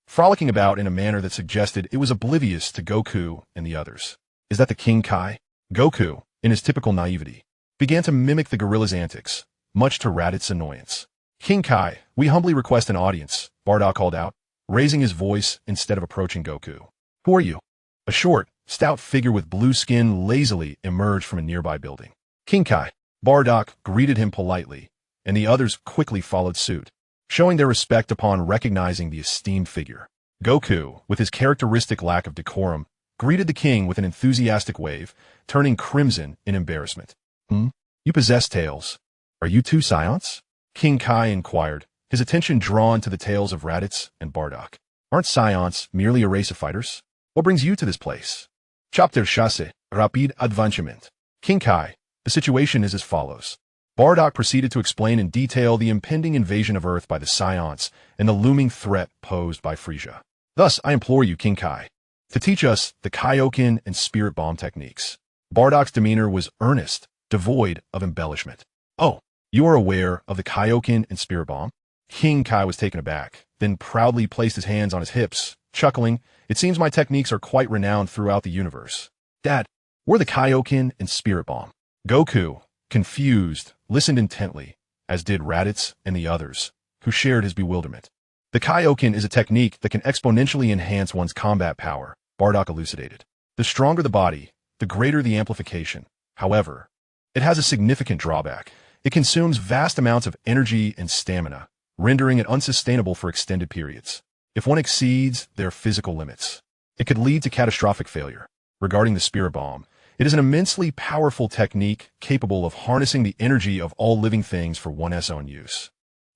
frolicking about in a manner that suggested it was oblivious to Goku and the others. Is that the King Kai? Goku, in his typical naivety, began to mimic the gorilla's antics, much to Raditz's annoyance. King Kai, we humbly request an audience, Bardock called out, raising his voice instead of approaching Goku. Who are you? A short, stout figure with blue skin lazily emerged from a nearby building. King Kai. Bardock greeted him politely, and the others quickly followed suit, showing their respect upon recognizing the esteemed figure. Goku, with his characteristic lack of decorum, greeted the king with an enthusiastic wave, turning crimson in embarrassment. You possess tails. Are you two Saiyans? King Kai inquired, his attention drawn to the tails of Raditz and Bardock. Aren't Saiyans merely a race of fighters? What brings you to this place? Chapter chasse, rapide advancement. King Kai, the situation is as follows. Bardock proceeded to explain in detail the impending invasion of Earth by the Saiyans and the looming threat posed by Frieza. Thus, I implore you, King Kai, to teach us the Kaioken and Spirit Bomb techniques. Bardock's demeanor was earnest, devoid of embellishment. Oh, you are aware of the Kaioken and Spirit Bomb? King Kai was taken aback, then proudly placed his hands on his hips, chuckling, it seems my techniques are quite renowned throughout the universe. Dad, we're the Kaioken and Spirit Bomb. Goku, confused, listened intently, as did Raditz and the others, who shared his bewilderment. The Kaioken is a technique that can exponentially enhance one's combat power, Bardock elucidated. The stronger the body, the greater the amplification. However, it has a significant drawback. It consumes vast amounts of energy and stamina, rendering it unsustainable for extended periods. If one exceeds their physical limits, it could lead to catastrophic failure. Regarding the Spirit Bomb, it is an immensely powerful technique capable of harnessing the energy of all living things for one's own use,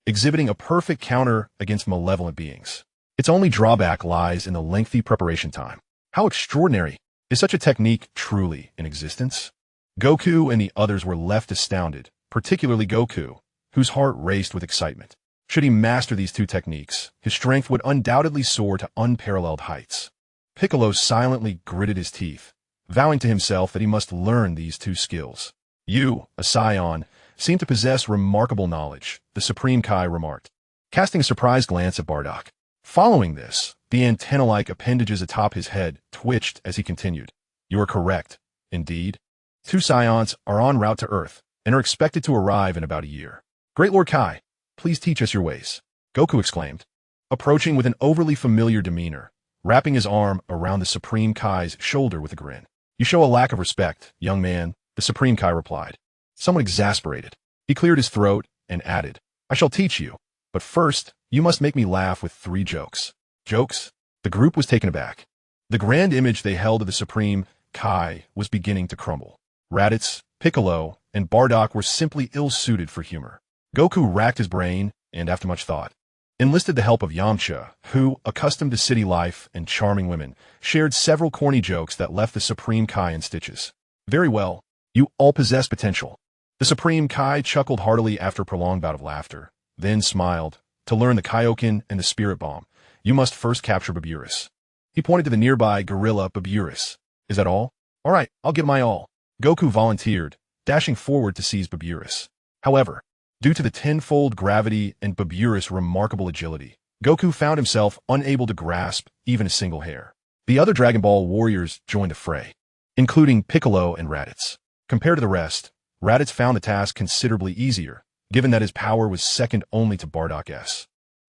exhibiting a perfect counter against malevolent beings. Its only drawback lies in the lengthy preparation time. How extraordinary! Is such a technique truly in existence? Goku and the others were left astounded, particularly Goku, whose heart raced with excitement. Should he master these two techniques, his strength would undoubtedly soar to unparalleled heights. Piccolo silently gritted his teeth, vowing to himself that he must learn these two skills. You, a Saiyan, seem to possess remarkable knowledge, the Supreme Kai remarked, casting a surprised glance at Bardock. Following this, the antenna-like appendages atop his head twitched as he continued. You are correct, indeed. Two Saiyans are en route to Earth and are expected to arrive in about a year. Great Lord Kai, please teach us your ways, Goku exclaimed, approaching with an overly familiar demeanor, wrapping his arm around the Supreme Kai's shoulder with a grin. You show a lack of respect, young man, the Supreme Kai replied, somewhat exasperated. He cleared his throat and added, I shall teach you, but first, you must make me laugh with 3 jokes. Jokes? The group was taken aback. The grand image they held of the Supreme Kai was beginning to crumble. Raditz, Piccolo, and Bardock were simply ill-suited for humor. Goku racked his brain, and after much thought, enlisted the help of Yamcha, who, accustomed to city life and charming women, shared several corny jokes that left the Supreme Kai in stitches. Very well, you all possess potential. The Supreme Kai chuckled heartily after a prolonged bout of laughter, then smiled. To learn the Kaioken and the Spirit Bomb, you must first capture Baburus. He pointed to the nearby gorilla Baburus. Is that all? All right, I'll give my all. Goku volunteered, dashing forward to seize Baburus. However, due to the tenfold gravity and Baburus' remarkable agility, Goku found himself unable to grasp even a single hair. The other Dragon Ball warriors joined the fray, including Piccolo and Raditz. Compared to the rest, Raditz found the task considerably easier, given that his power was second only to Bardock's.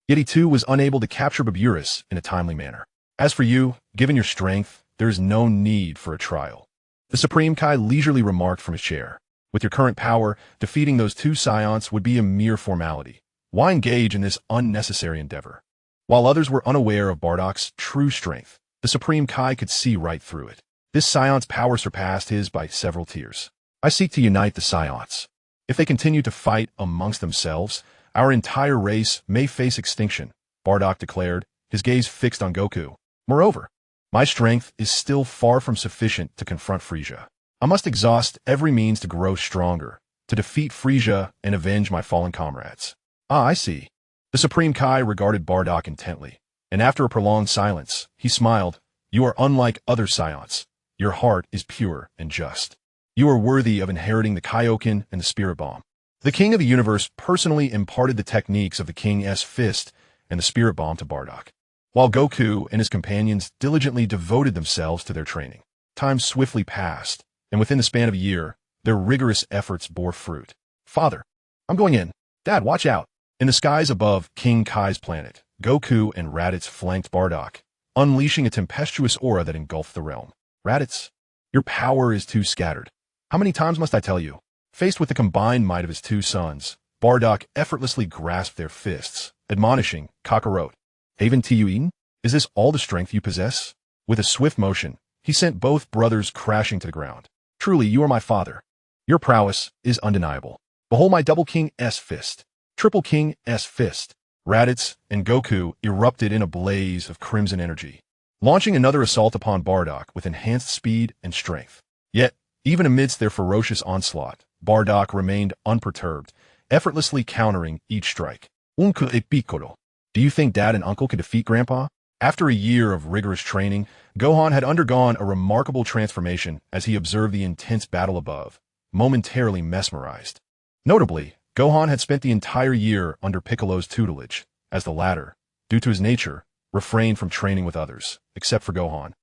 Yet he too was unable to capture Baburus in a timely manner. As for you, given your strength, there is no need for a trial. The Supreme Kai leisurely remarked from his chair. With your current power, defeating those two Saiyans would be a mere formality. Why engage in this unnecessary endeavor? While others were unaware of Bardock's true strength, the Supreme Kai could see right through it. This Saiyant's power surpassed his by several tiers. I seek to unite the Saiyans. If they continue to fight amongst themselves, our entire race may face extinction, Bardock declared, his gaze fixed on Goku. Moreover, my strength is still far from sufficient to confront Frieza. I must exhaust every means to grow stronger, to defeat Frieza and avenge my fallen comrades. Ah, I see. The Supreme Kai regarded Bardock intently, and after a prolonged silence, he smiled. You are unlike other Saiyans. Your heart is pure and just. You are worthy of inheriting the Kaioken and the Spirit Bomb. The King of the Universe personally imparted the techniques of the King's Fist and the Spirit Bomb to Bardock, while Goku and his companions diligently devoted themselves to their training. Time swiftly passed, and within the span of a year, their rigorous efforts bore fruit. Father, I'm going in. Dad, watch out. In the skies above King Kai's planet, Goku and Raditz flanked Bardock, unleashing a tempestuous aura that engulfed the realm. Raditz, your power is too scattered. How many times must I tell you? Faced with the combined might of his two sons, Bardock effortlessly grasped their fists, admonishing, Kakarot, Haven tu eaten? Is this all the strength you possess? With a swift motion, he sent both brothers crashing to the ground. Truly, you are my father. Your prowess is undeniable. Behold my double King S fist. Triple King S fist. Raditz and Goku erupted in a blaze of crimson energy, launching another assault upon Bardock with enhanced speed and strength. Yet, even amidst their ferocious onslaught, Bardock remained unperturbed, effortlessly countering each strike. Uncle e piccolo. Do you think Dad and Uncle could defeat Grandpa? After a year of rigorous training, Gohan had undergone a remarkable transformation as he observed the intense battle above, momentarily mesmerized. Notably, Gohan had spent the entire year under Piccolo's tutelage, as the latter, due to his nature, refrained from training with others, except for Gohan,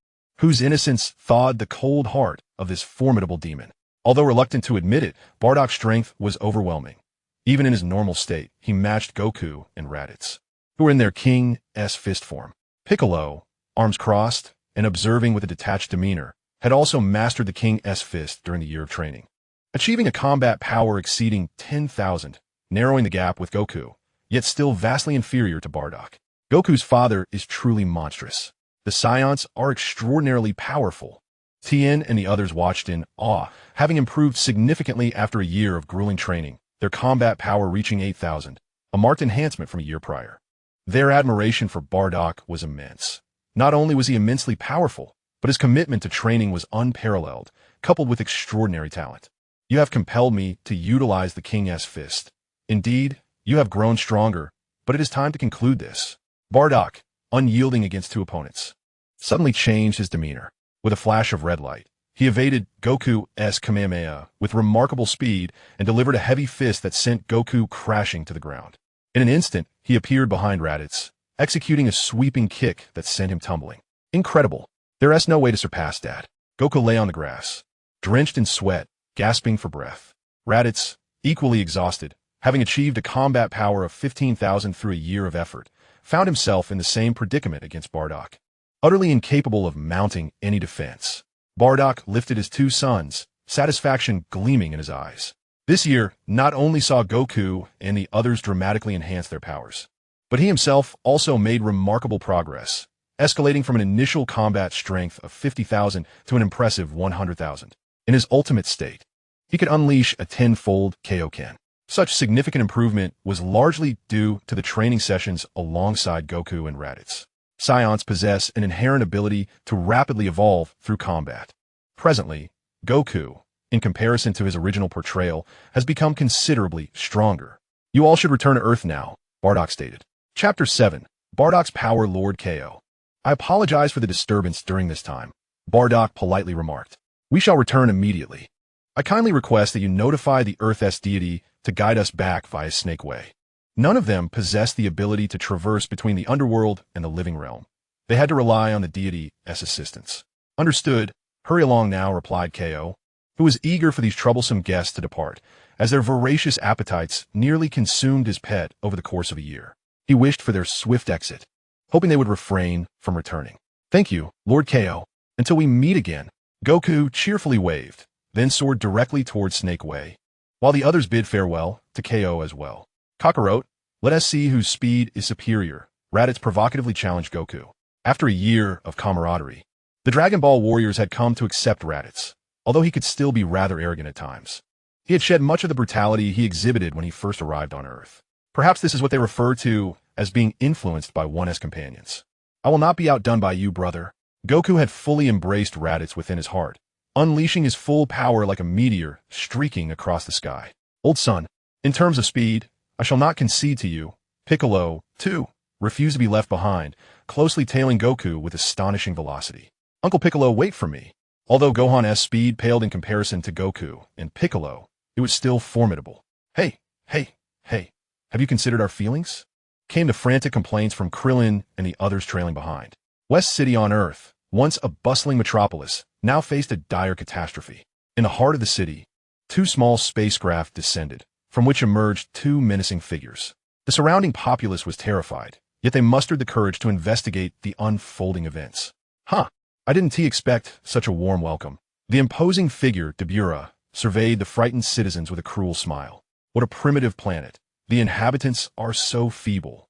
whose innocence thawed the cold heart of this formidable demon. Although reluctant to admit it, Bardock's strength was overwhelming. Even in his normal state, he matched Goku and Raditz, who were in their King S fist form. Piccolo, arms crossed and observing with a detached demeanor, had also mastered the King S fist during the year of training, achieving a combat power exceeding 10,000, narrowing the gap with Goku, yet still vastly inferior to Bardock. Goku's father is truly monstrous. The Saiyans are extraordinarily powerful. Tien and the others watched in awe, having improved significantly after a year of grueling training, their combat power reaching 8,000, a marked enhancement from a year prior. Their admiration for Bardock was immense. Not only was he immensely powerful, but his commitment to training was unparalleled, coupled with extraordinary talent. You have compelled me to utilize the King S fist. Indeed, you have grown stronger, but it is time to conclude this. Bardock, unyielding against two opponents, suddenly changed his demeanor. With a flash of red light, he evaded Goku's Kamehameha with remarkable speed and delivered a heavy fist that sent Goku crashing to the ground. In an instant, he appeared behind Raditz, executing a sweeping kick that sent him tumbling. Incredible. There is no way to surpass that. Goku lay on the grass, drenched in sweat, gasping for breath. Raditz, equally exhausted, having achieved a combat power of 15,000 through a year of effort, found himself in the same predicament against Bardock. Utterly incapable of mounting any defense, Bardock lifted his two sons, satisfaction gleaming in his eyes. This year not only saw Goku and the others dramatically enhance their powers, but he himself also made remarkable progress, escalating from an initial combat strength of 50,000 to an impressive 100,000. In his ultimate state, he could unleash a 10-fold Kaioken. Such significant improvement was largely due to the training sessions alongside Goku and Raditz. Saiyans possess an inherent ability to rapidly evolve through combat. Presently, Goku, in comparison to his original portrayal, has become considerably stronger. You all should return to Earth now, Bardock stated. Chapter 7. Bardock's Power Lord KO. I apologize for the disturbance during this time, Bardock politely remarked. We shall return immediately. I kindly request that you notify the Earth's deity to guide us back via Snake Way. None of them possessed the ability to traverse between the underworld and the living realm. They had to rely on the deity's assistance. Understood. Hurry along now, replied KO, who was eager for these troublesome guests to depart, as their voracious appetites nearly consumed his pet over the course of a year. He wished for their swift exit, hoping they would refrain from returning. Thank you, Lord KO. Until we meet again. Goku cheerfully waved, then soared directly towards Snake Way, while the others bid farewell to KO as well. Kakarot, let us see whose speed is superior, Raditz provocatively challenged Goku. After a year of camaraderie, the Dragon Ball warriors had come to accept Raditz, although he could still be rather arrogant at times. He had shed much of the brutality he exhibited when he first arrived on Earth. Perhaps this is what they refer to as being influenced by one's companions. I will not be outdone by you, brother. Goku had fully embraced Raditz within his heart, unleashing his full power like a meteor streaking across the sky. Old son, in terms of speed, I shall not concede to you. Piccolo, too, refused to be left behind, closely tailing Goku with astonishing velocity. Uncle Piccolo, wait for me. Although Gohan's speed paled in comparison to Goku and Piccolo, it was still formidable. Hey, have you considered our feelings? Came the frantic complaints from Krillin and the others trailing behind. West City on Earth, once a bustling metropolis, now faced a dire catastrophe. In the heart of the city, two small spacecraft descended, from which emerged two menacing figures. The surrounding populace was terrified, yet they mustered the courage to investigate the unfolding events. I didn't expect such a warm welcome. The imposing figure, Dabura, surveyed the frightened citizens with a cruel smile. What a primitive planet. The inhabitants are so feeble.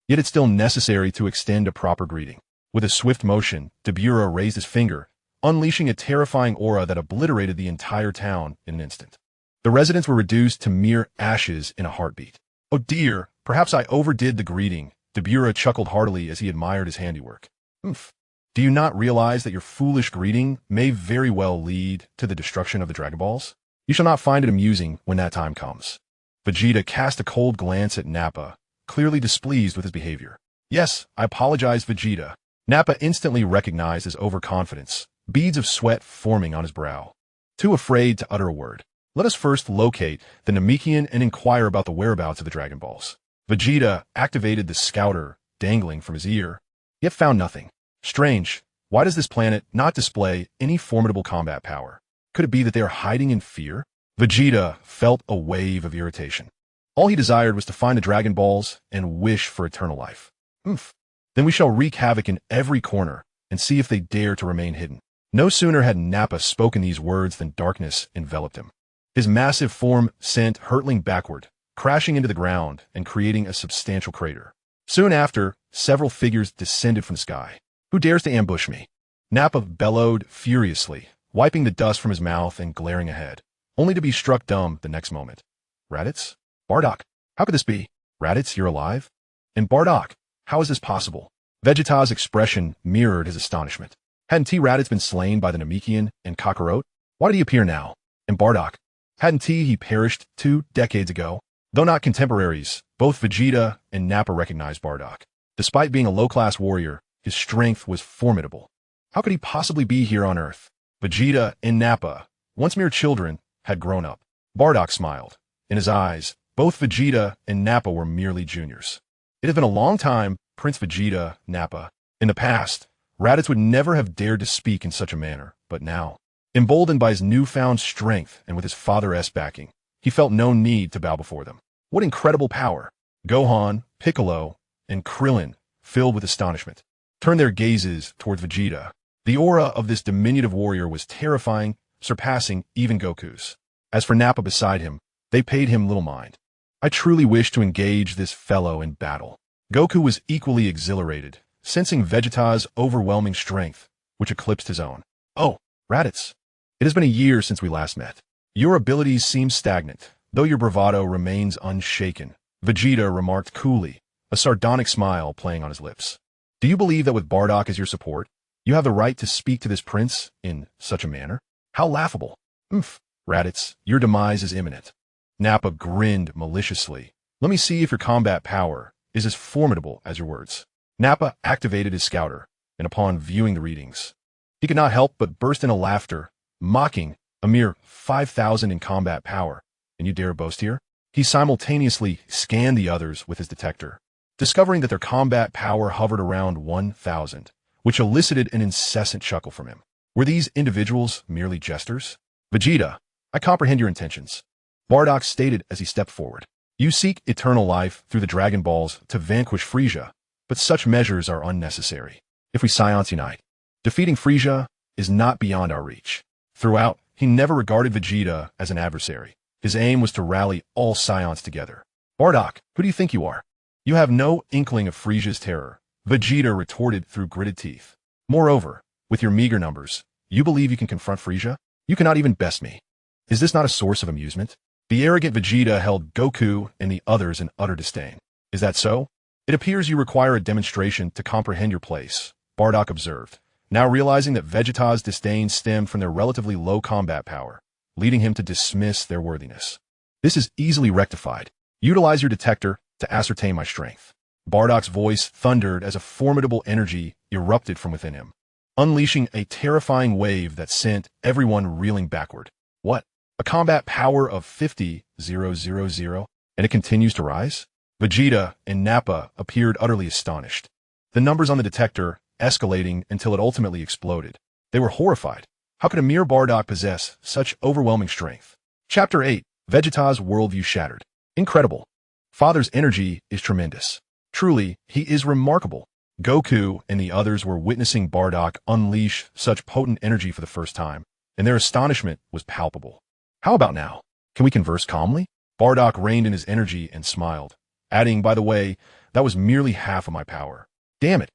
Yet it's still necessary to extend a proper greeting. With a swift motion, Dabura raised his finger, unleashing a terrifying aura that obliterated the entire town in an instant. The residents were reduced to mere ashes in a heartbeat. Oh dear, perhaps I overdid the greeting. Dabura chuckled heartily as he admired his handiwork. Oomph. Do you not realize that your foolish greeting may very well lead to the destruction of the Dragon Balls? You shall not find it amusing when that time comes. Vegeta cast a cold glance at Nappa, clearly displeased with his behavior. Yes, I apologize, Vegeta. Nappa instantly recognized his overconfidence, beads of sweat forming on his brow. Too afraid to utter a word. Let us first locate the Namekian and inquire about the whereabouts of the Dragon Balls. Vegeta activated the scouter dangling from his ear, yet found nothing. Strange, why does this planet not display any formidable combat power? Could it be that they are hiding in fear? Vegeta felt a wave of irritation. All he desired was to find the Dragon Balls and wish for eternal life. Oomph. Then we shall wreak havoc in every corner and see if they dare to remain hidden. No sooner had Nappa spoken these words than darkness enveloped him. His massive form sent hurtling backward, crashing into the ground and creating a substantial crater. Soon after, several figures descended from the sky. Who dares to ambush me? Nappa bellowed furiously, wiping the dust from his mouth and glaring ahead, only to be struck dumb the next moment. Raditz? Bardock? How could this be? Raditz, you're alive? And Bardock, how is this possible? Vegeta's expression mirrored his astonishment. Hadn't Raditz been slain by the Namekian and Kakarot? Why did he appear now? And Bardock? Hadn't he perished 2 decades ago? Though not contemporaries, both Vegeta and Nappa recognized Bardock. Despite being a low-class warrior, his strength was formidable. How could he possibly be here on Earth? Vegeta and Nappa, once mere children, had grown up. Bardock smiled. In his eyes, both Vegeta and Nappa were merely juniors. It had been a long time, Prince Vegeta, Nappa. In the past, Raditz would never have dared to speak in such a manner, but now, emboldened by his newfound strength and with his father-esque backing, he felt no need to bow before them. What incredible power! Gohan, Piccolo, and Krillin, filled with astonishment, turned their gazes toward Vegeta. The aura of this diminutive warrior was terrifying, surpassing even Goku's. As for Nappa beside him, they paid him little mind. I truly wish to engage this fellow in battle. Goku was equally exhilarated, sensing Vegeta's overwhelming strength, which eclipsed his own. Oh, Raditz. It has been a year since we last met. Your abilities seem stagnant, though your bravado remains unshaken, Vegeta remarked coolly, a sardonic smile playing on his lips. Do you believe that with Bardock as your support, you have the right to speak to this prince in such a manner? How laughable. Oomph, Raditz, your demise is imminent. Nappa grinned maliciously. Let me see if your combat power is as formidable as your words. Nappa activated his scouter, and upon viewing the readings, he could not help but burst into laughter, mocking a mere 5,000 in combat power. And you dare boast here? He simultaneously scanned the others with his detector, discovering that their combat power hovered around 1,000, which elicited an incessant chuckle from him. Were these individuals merely jesters? Vegeta, I comprehend your intentions. Bardock stated as he stepped forward. You seek eternal life through the Dragon Balls to vanquish Frieza, but such measures are unnecessary. If we Saiyans unite, defeating Frieza is not beyond our reach. Throughout, he never regarded Vegeta as an adversary. His aim was to rally all Saiyans together. Bardock, who do you think you are? You have no inkling of Frieza's terror, Vegeta retorted through gritted teeth. Moreover, with your meager numbers, you believe you can confront Frieza? You cannot even best me. Is this not a source of amusement? The arrogant Vegeta held Goku and the others in utter disdain. Is that so? It appears you require a demonstration to comprehend your place, Bardock observed, now realizing that Vegeta's disdain stemmed from their relatively low combat power, leading him to dismiss their worthiness. This is easily rectified. Utilize your detector to ascertain my strength. Bardock's voice thundered as a formidable energy erupted from within him, unleashing a terrifying wave that sent everyone reeling backward. What? A combat power of 50,000, and it continues to rise? Vegeta and Nappa appeared utterly astonished, the numbers on the detector escalating until it ultimately exploded. They were horrified. How could a mere Bardock possess such overwhelming strength? Chapter 8. Vegeta's worldview shattered. Incredible. Father's energy is tremendous. Truly, he is remarkable. Goku and the others were witnessing Bardock unleash such potent energy for the first time, and their astonishment was palpable. How about now? Can we converse calmly? Bardock reined in his energy and smiled, adding, by the way, that was merely half of my power. Damn it.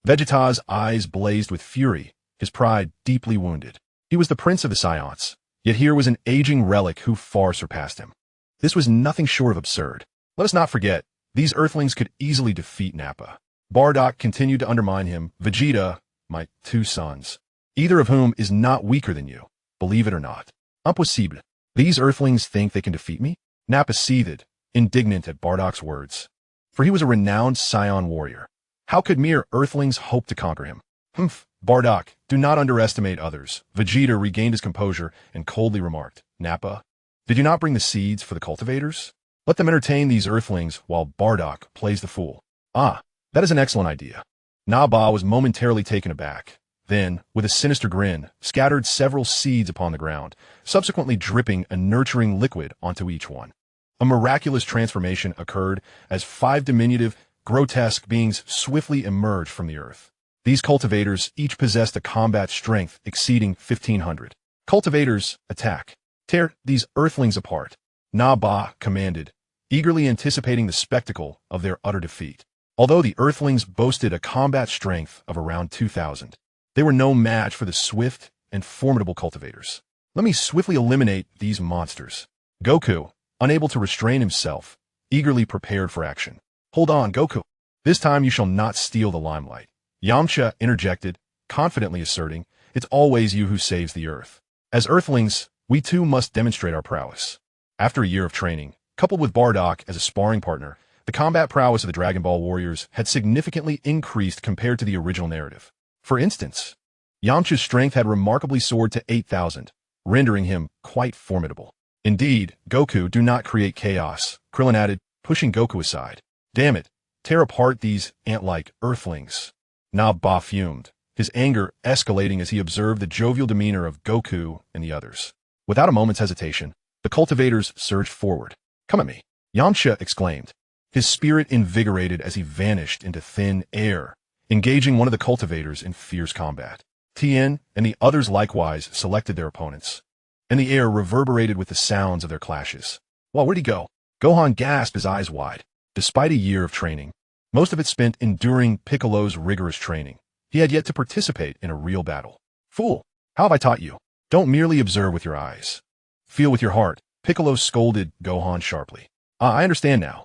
Vegeta's eyes blazed with fury, his pride deeply wounded. He was the prince of the Saiyans, yet here was an aging relic who far surpassed him. This was nothing short of absurd. Let us not forget, these Earthlings could easily defeat Nappa. Bardock continued to undermine him. Vegeta, my two sons, either of whom is not weaker than you, believe it or not. Impossible. These Earthlings think they can defeat me? Nappa seethed, indignant at Bardock's words. For he was a renowned Saiyan warrior. How could mere Earthlings hope to conquer him? Humph, Bardock, do not underestimate others. Vegeta regained his composure and coldly remarked, Nappa, did you not bring the seeds for the cultivators? Let them entertain these Earthlings while Bardock plays the fool. Ah, that is an excellent idea. Naba was momentarily taken aback, then, with a sinister grin, scattered several seeds upon the ground, subsequently dripping a nurturing liquid onto each one. A miraculous transformation occurred as 5 diminutive, grotesque beings swiftly emerged from the earth. These cultivators each possessed a combat strength exceeding 1,500. Cultivators, attack. Tear these Earthlings apart. Naba commanded, eagerly anticipating the spectacle of their utter defeat. Although the Earthlings boasted a combat strength of around 2,000, they were no match for the swift and formidable cultivators. Let me swiftly eliminate these monsters. Goku, unable to restrain himself, eagerly prepared for action. Hold on, Goku. This time you shall not steal the limelight. Yamcha interjected, confidently asserting, it's always you who saves the Earth. As Earthlings, we too must demonstrate our prowess. After a year of training, coupled with Bardock as a sparring partner, the combat prowess of the Dragon Ball warriors had significantly increased compared to the original narrative. For instance, Yamcha's strength had remarkably soared to 8,000, rendering him quite formidable. Indeed, Goku, do not create chaos, Krillin added, pushing Goku aside. Damn it, tear apart these ant-like Earthlings. Naba fumed, his anger escalating as he observed the jovial demeanor of Goku and the others. Without a moment's hesitation, the cultivators surged forward. Come at me, Yamcha exclaimed, his spirit invigorated as he vanished into thin air, engaging one of the cultivators in fierce combat. Tien and the others likewise selected their opponents, and the air reverberated with the sounds of their clashes. Well, where'd he go? Gohan gasped, his eyes wide. Despite a year of training, most of it spent enduring Piccolo's rigorous training, he had yet to participate in a real battle. Fool, how have I taught you? Don't merely observe with your eyes. Feel with your heart, Piccolo scolded Gohan sharply. Ah, I understand now.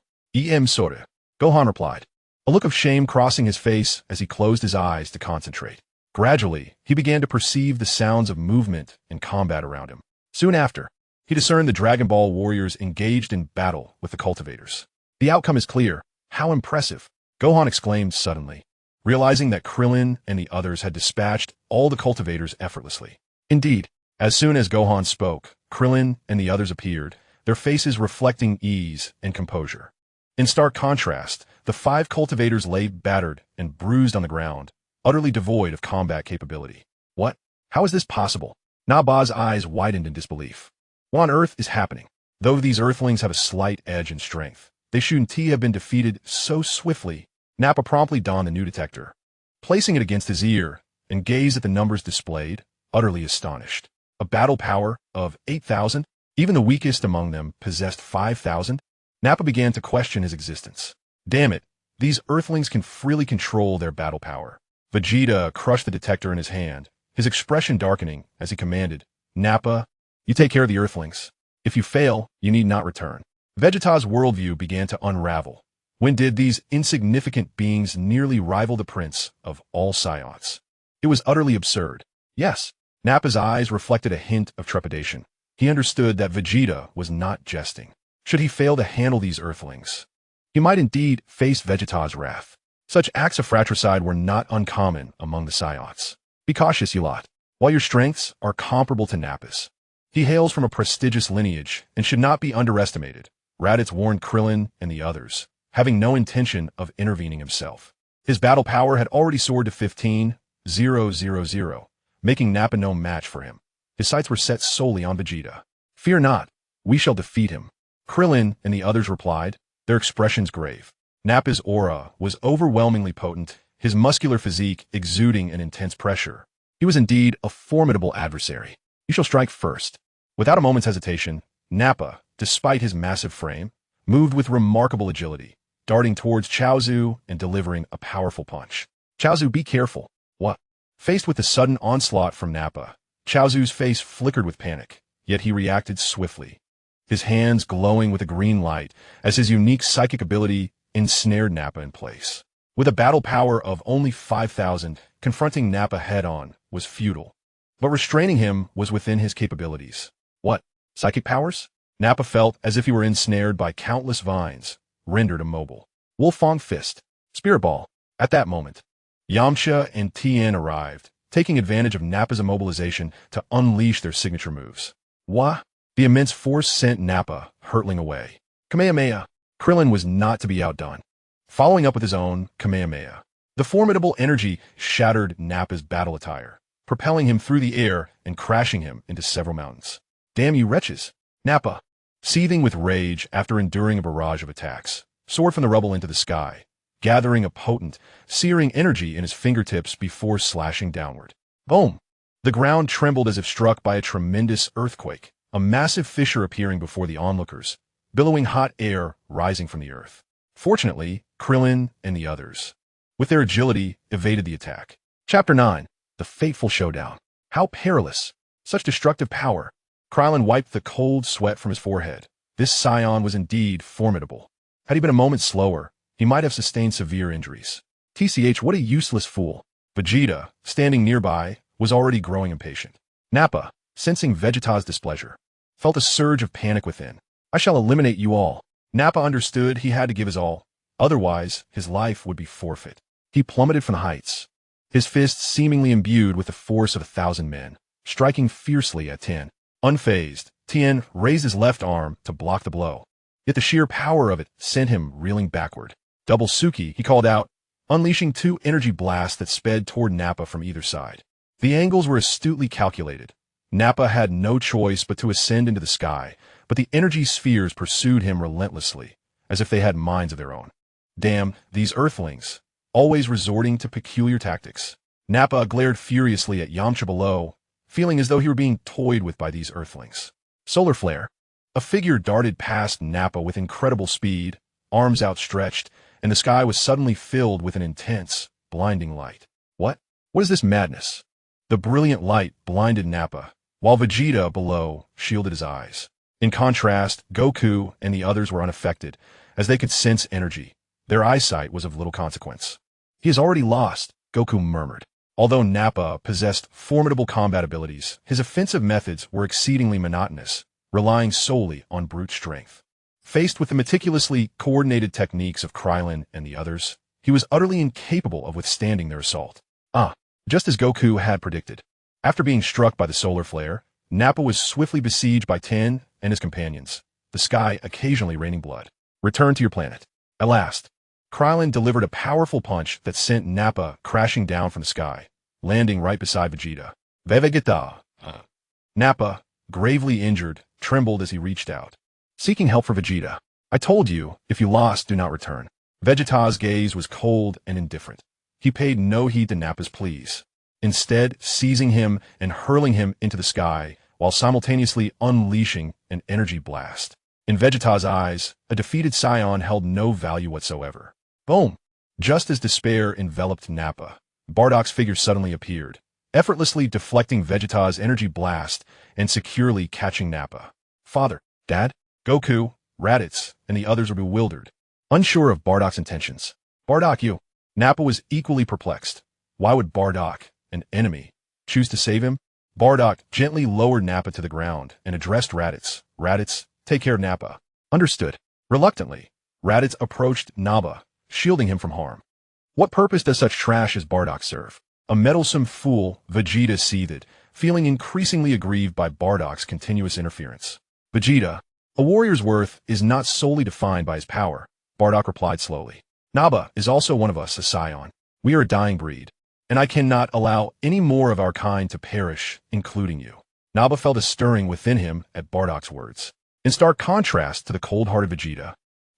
Sora. Gohan replied, a look of shame crossing his face as he closed his eyes to concentrate. Gradually, he began to perceive the sounds of movement and combat around him. Soon after, he discerned the Dragon Ball warriors engaged in battle with the cultivators. The outcome is clear. How impressive! Gohan exclaimed suddenly, realizing that Krillin and the others had dispatched all the cultivators effortlessly. Indeed, as soon as Gohan spoke, Krillin and the others appeared, their faces reflecting ease and composure. In stark contrast, the 5 cultivators lay battered and bruised on the ground, utterly devoid of combat capability. What? How is this possible? Naba's eyes widened in disbelief. What on earth is happening? Though these Earthlings have a slight edge in strength, they shouldn't have been defeated so swiftly. Nappa promptly donned the new detector, placing it against his ear, and gazed at the numbers displayed, utterly astonished. A battle power of 8,000? Even the weakest among them possessed 5,000? Nappa began to question his existence. Damn it, these Earthlings can freely control their battle power. Vegeta crushed the detector in his hand, his expression darkening as he commanded, Nappa, you take care of the Earthlings. If you fail, you need not return. Vegeta's worldview began to unravel. When did these insignificant beings nearly rival the prince of all Saiyans? It was utterly absurd. Yes, Nappa's eyes reflected a hint of trepidation. He understood that Vegeta was not jesting. Should he fail to handle these Earthlings, he might indeed face Vegeta's wrath. Such acts of fratricide were not uncommon among the Saiyans. Be cautious, you lot. While your strengths are comparable to Nappa's, he hails from a prestigious lineage and should not be underestimated. Raditz warned Krillin and the others, having no intention of intervening himself. His battle power had already soared to 15,000, making Nappa no match for him. His sights were set solely on Vegeta. Fear not, we shall defeat him. Krillin and the others replied, their expressions grave. Nappa's aura was overwhelmingly potent, his muscular physique exuding an intense pressure. He was indeed a formidable adversary. You shall strike first. Without a moment's hesitation, Nappa, despite his massive frame, moved with remarkable agility, darting towards Chaozu and delivering a powerful punch. Chaozu, be careful. What? Faced with the sudden onslaught from Nappa, Chaozu's face flickered with panic, yet he reacted swiftly. His hands glowing with a green light as his unique psychic ability ensnared Nappa in place. With a battle power of only 5,000, confronting Nappa head-on was futile. But restraining him was within his capabilities. What? Psychic powers? Nappa felt as if he were ensnared by countless vines, rendered immobile. Wolfang Fist. Spirit Ball. At that moment, Yamcha and Tien arrived, taking advantage of Nappa's immobilization to unleash their signature moves. Wah! The immense force sent Nappa hurtling away. Kamehameha. Krillin was not to be outdone. Following up with his own Kamehameha, the formidable energy shattered Nappa's battle attire, propelling him through the air and crashing him into several mountains. Damn you wretches! Nappa, seething with rage after enduring a barrage of attacks, soared from the rubble into the sky, gathering a potent, searing energy in his fingertips before slashing downward. Boom! The ground trembled as if struck by a tremendous earthquake, a massive fissure appearing before the onlookers, billowing hot air rising from the earth. Fortunately, Krillin and the others, with their agility, evaded the attack. Chapter 9. The Fateful Showdown. How perilous! Such destructive power! Krillin wiped the cold sweat from his forehead. This Saiyan was indeed formidable. Had he been a moment slower, he might have sustained severe injuries. TCH, what a useless fool. Vegeta, standing nearby, was already growing impatient. Nappa, sensing Vegeta's displeasure, felt a surge of panic within. I shall eliminate you all. Nappa understood he had to give his all, otherwise his life would be forfeit. He plummeted from the heights, his fists seemingly imbued with the force of 1,000 men, striking fiercely at Tien. Unfazed, Tien raised his left arm to block the blow, yet the sheer power of it sent him reeling backward. Double Suki, he called out, unleashing 2 energy blasts that sped toward Nappa from either side. The angles were astutely calculated. Nappa had no choice but to ascend into the sky, but the energy spheres pursued him relentlessly, as if they had minds of their own. Damn, these earthlings, always resorting to peculiar tactics. Nappa glared furiously at Yamcha below, feeling as though he were being toyed with by these earthlings. Solar Flare. A figure darted past Nappa with incredible speed, arms outstretched, and the sky was suddenly filled with an intense, blinding light. What? What is this madness? The brilliant light blinded Nappa, while Vegeta below shielded his eyes. In contrast, Goku and the others were unaffected, as they could sense energy. Their eyesight was of little consequence. He is already lost, Goku murmured. Although Nappa possessed formidable combat abilities, his offensive methods were exceedingly monotonous, relying solely on brute strength. Faced with the meticulously coordinated techniques of Krillin and the others, he was utterly incapable of withstanding their assault. Just as Goku had predicted. After being struck by the solar flare, Nappa was swiftly besieged by Tien and his companions, the sky occasionally raining blood. Return to your planet. At last, Krillin delivered a powerful punch that sent Nappa crashing down from the sky, landing right beside Vegeta. Vegeta. Nappa, gravely injured, trembled as he reached out, seeking help for Vegeta. I told you, if you lost, do not return. Vegeta's gaze was cold and indifferent. He paid no heed to Nappa's pleas, instead seizing him and hurling him into the sky while simultaneously unleashing an energy blast. In Vegeta's eyes, a defeated Saiyan held no value whatsoever. Boom! Just as despair enveloped Nappa, Bardock's figure suddenly appeared, effortlessly deflecting Vegeta's energy blast and securely catching Nappa. Father, Dad, Goku, Raditz, and the others were bewildered, unsure of Bardock's intentions. Bardock, you! Nappa was equally perplexed. Why would Bardock, an enemy, choose to save him? Bardock gently lowered Nappa to the ground and addressed Raditz. Raditz, take care of Nappa. Understood. Reluctantly, Raditz approached Nappa, shielding him from harm. What purpose does such trash as Bardock serve? A meddlesome fool, Vegeta seethed, feeling increasingly aggrieved by Bardock's continuous interference. Vegeta, a warrior's worth is not solely defined by his power, Bardock replied slowly. Nappa is also one of us, a Saiyan. We are a dying breed, and I cannot allow any more of our kind to perish, including you. Nappa felt a stirring within him at Bardock's words. In stark contrast to the cold-hearted Vegeta,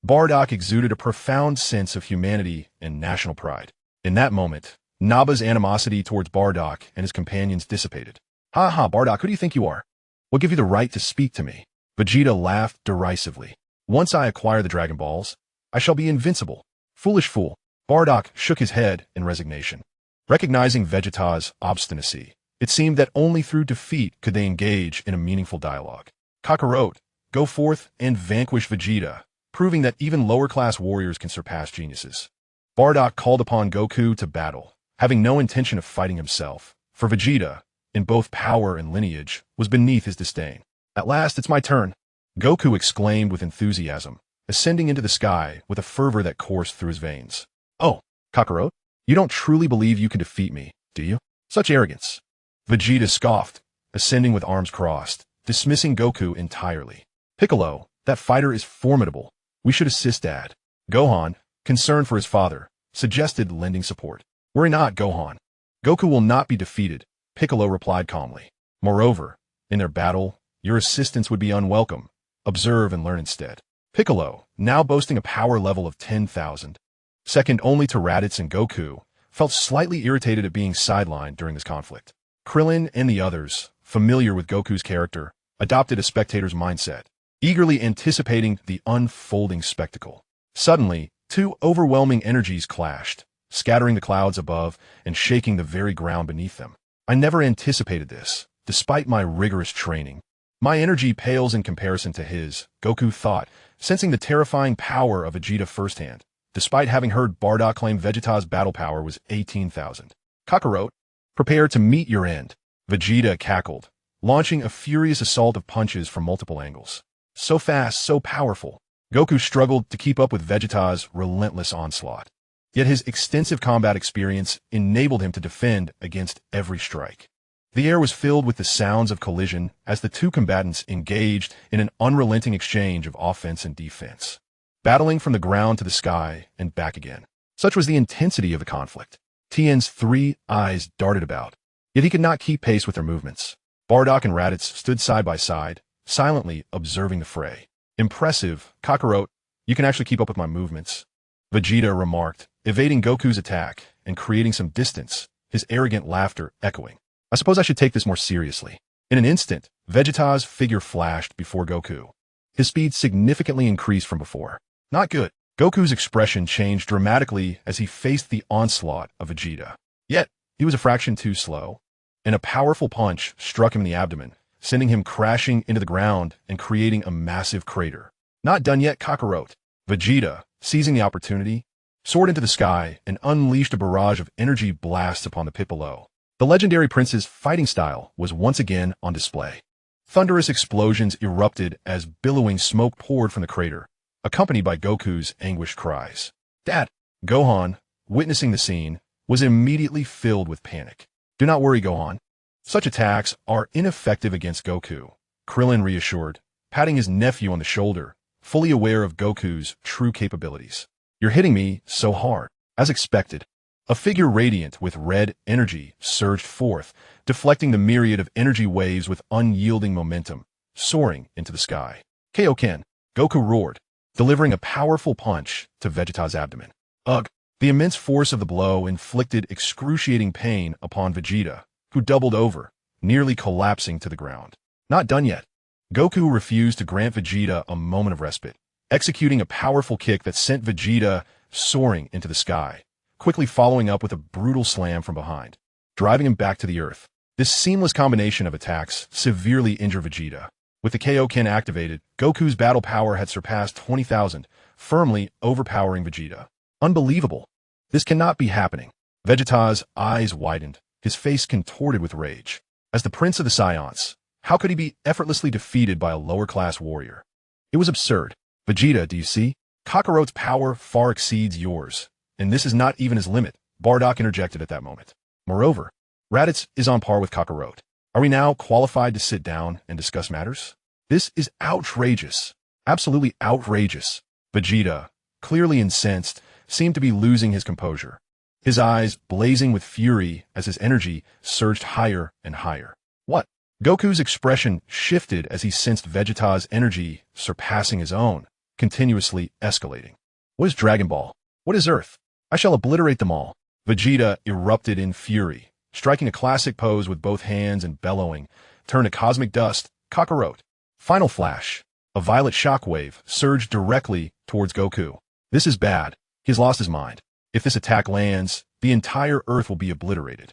Bardock exuded a profound sense of humanity and national pride. In that moment, Nappa's animosity towards Bardock and his companions dissipated. Ha ha, Bardock, who do you think you are? What gave you the right to speak to me? Vegeta laughed derisively. Once I acquire the Dragon Balls, I shall be invincible. Foolish fool. Bardock shook his head in resignation. Recognizing Vegeta's obstinacy, it seemed that only through defeat could they engage in a meaningful dialogue. Kakarot, go forth and vanquish Vegeta, proving that even lower-class warriors can surpass geniuses. Bardock called upon Goku to battle, having no intention of fighting himself, for Vegeta, in both power and lineage, was beneath his disdain. At last, it's my turn, Goku exclaimed with enthusiasm, ascending into the sky with a fervor that coursed through his veins. Oh, Kakarot, you don't truly believe you can defeat me, do you? Such arrogance. Vegeta scoffed, ascending with arms crossed, dismissing Goku entirely. Piccolo, that fighter is formidable. We should assist Dad. Gohan, concerned for his father, suggested lending support. Worry not, Gohan. Goku will not be defeated, Piccolo replied calmly. Moreover, in their battle, your assistance would be unwelcome. Observe and learn instead. Piccolo, now boasting a power level of 10,000, second only to Raditz and Goku, felt slightly irritated at being sidelined during this conflict. Krillin and the others, familiar with Goku's character, adopted a spectator's mindset, eagerly anticipating the unfolding spectacle. Suddenly, two overwhelming energies clashed, scattering the clouds above and shaking the very ground beneath them. I never anticipated this, despite my rigorous training. My energy pales in comparison to his, Goku thought, sensing the terrifying power of Vegeta firsthand, despite having heard Bardock claim Vegeta's battle power was 18,000. Kakarot, prepare to meet your end. Vegeta cackled, launching a furious assault of punches from multiple angles. So fast, so powerful. Goku struggled to keep up with Vegeta's relentless onslaught. Yet his extensive combat experience enabled him to defend against every strike. The air was filled with the sounds of collision as the two combatants engaged in an unrelenting exchange of offense and defense, battling from the ground to the sky and back again. Such was the intensity of the conflict. Tien's 3 eyes darted about, yet he could not keep pace with their movements. Bardock and Raditz stood side by side, silently observing the fray. Impressive, Kakarot, you can actually keep up with my movements, Vegeta remarked, evading Goku's attack and creating some distance, his arrogant laughter echoing. I suppose I should take this more seriously. In an instant, Vegeta's figure flashed before Goku. His speed significantly increased from before. Not good. Goku's expression changed dramatically as he faced the onslaught of Vegeta. Yet, he was a fraction too slow, and a powerful punch struck him in the abdomen, sending him crashing into the ground and creating a massive crater. Not done yet, Kakarot. Vegeta, seizing the opportunity, soared into the sky and unleashed a barrage of energy blasts upon the pit below. The legendary prince's fighting style was once again on display. Thunderous explosions erupted as billowing smoke poured from the crater, accompanied by Goku's anguished cries. Dad! Gohan, witnessing the scene, was immediately filled with panic. Do not worry, Gohan. Such attacks are ineffective against Goku, Krillin reassured, patting his nephew on the shoulder, fully aware of Goku's true capabilities. You're hitting me so hard. As expected, a figure radiant with red energy surged forth, deflecting the myriad of energy waves with unyielding momentum, soaring into the sky. Kaioken, Goku roared, delivering a powerful punch to Vegeta's abdomen. Ugh! The immense force of the blow inflicted excruciating pain upon Vegeta, who doubled over, nearly collapsing to the ground. Not done yet. Goku refused to grant Vegeta a moment of respite, executing a powerful kick that sent Vegeta soaring into the sky, quickly following up with a brutal slam from behind, driving him back to the earth. This seamless combination of attacks severely injured Vegeta. With the Kaioken activated, Goku's battle power had surpassed 20,000, firmly overpowering Vegeta. Unbelievable. This cannot be happening. Vegeta's eyes widened, his face contorted with rage. As the prince of the Saiyans, how could he be effortlessly defeated by a lower-class warrior? It was absurd. Vegeta, do you see? Kakarot's power far exceeds yours, and this is not even his limit, Bardock interjected at that moment. Moreover, Raditz is on par with Kakarot. Are we now qualified to sit down and discuss matters? This is outrageous. Absolutely outrageous. Vegeta, clearly incensed, seemed to be losing his composure, his eyes blazing with fury as his energy surged higher and higher. What? Goku's expression shifted as he sensed Vegeta's energy surpassing his own, continuously escalating. What is Dragon Ball? What is Earth? I shall obliterate them all. Vegeta erupted in fury, striking a classic pose with both hands and bellowing, "Turn to cosmic dust, Kakarot." Final flash. A violet shockwave surged directly towards Goku. This is bad. He's lost his mind. If this attack lands, the entire Earth will be obliterated.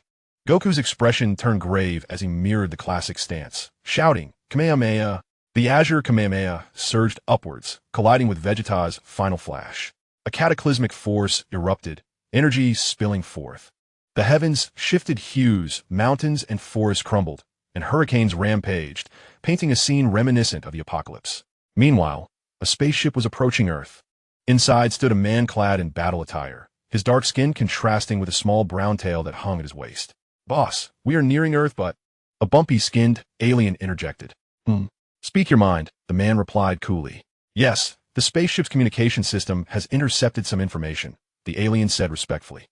Goku's expression turned grave as he mirrored the classic stance, shouting, Kamehameha! The Azure Kamehameha surged upwards, colliding with Vegeta's final flash. A cataclysmic force erupted, energy spilling forth. The heavens shifted hues, mountains and forests crumbled, and hurricanes rampaged, painting a scene reminiscent of the apocalypse. Meanwhile, a spaceship was approaching Earth. Inside stood a man clad in battle attire, his dark skin contrasting with a small brown tail that hung at his waist. Boss, we are nearing Earth, but... A bumpy-skinned alien interjected. Speak your mind, the man replied coolly. Yes, the spaceship's communication system has intercepted some information, the alien said respectfully.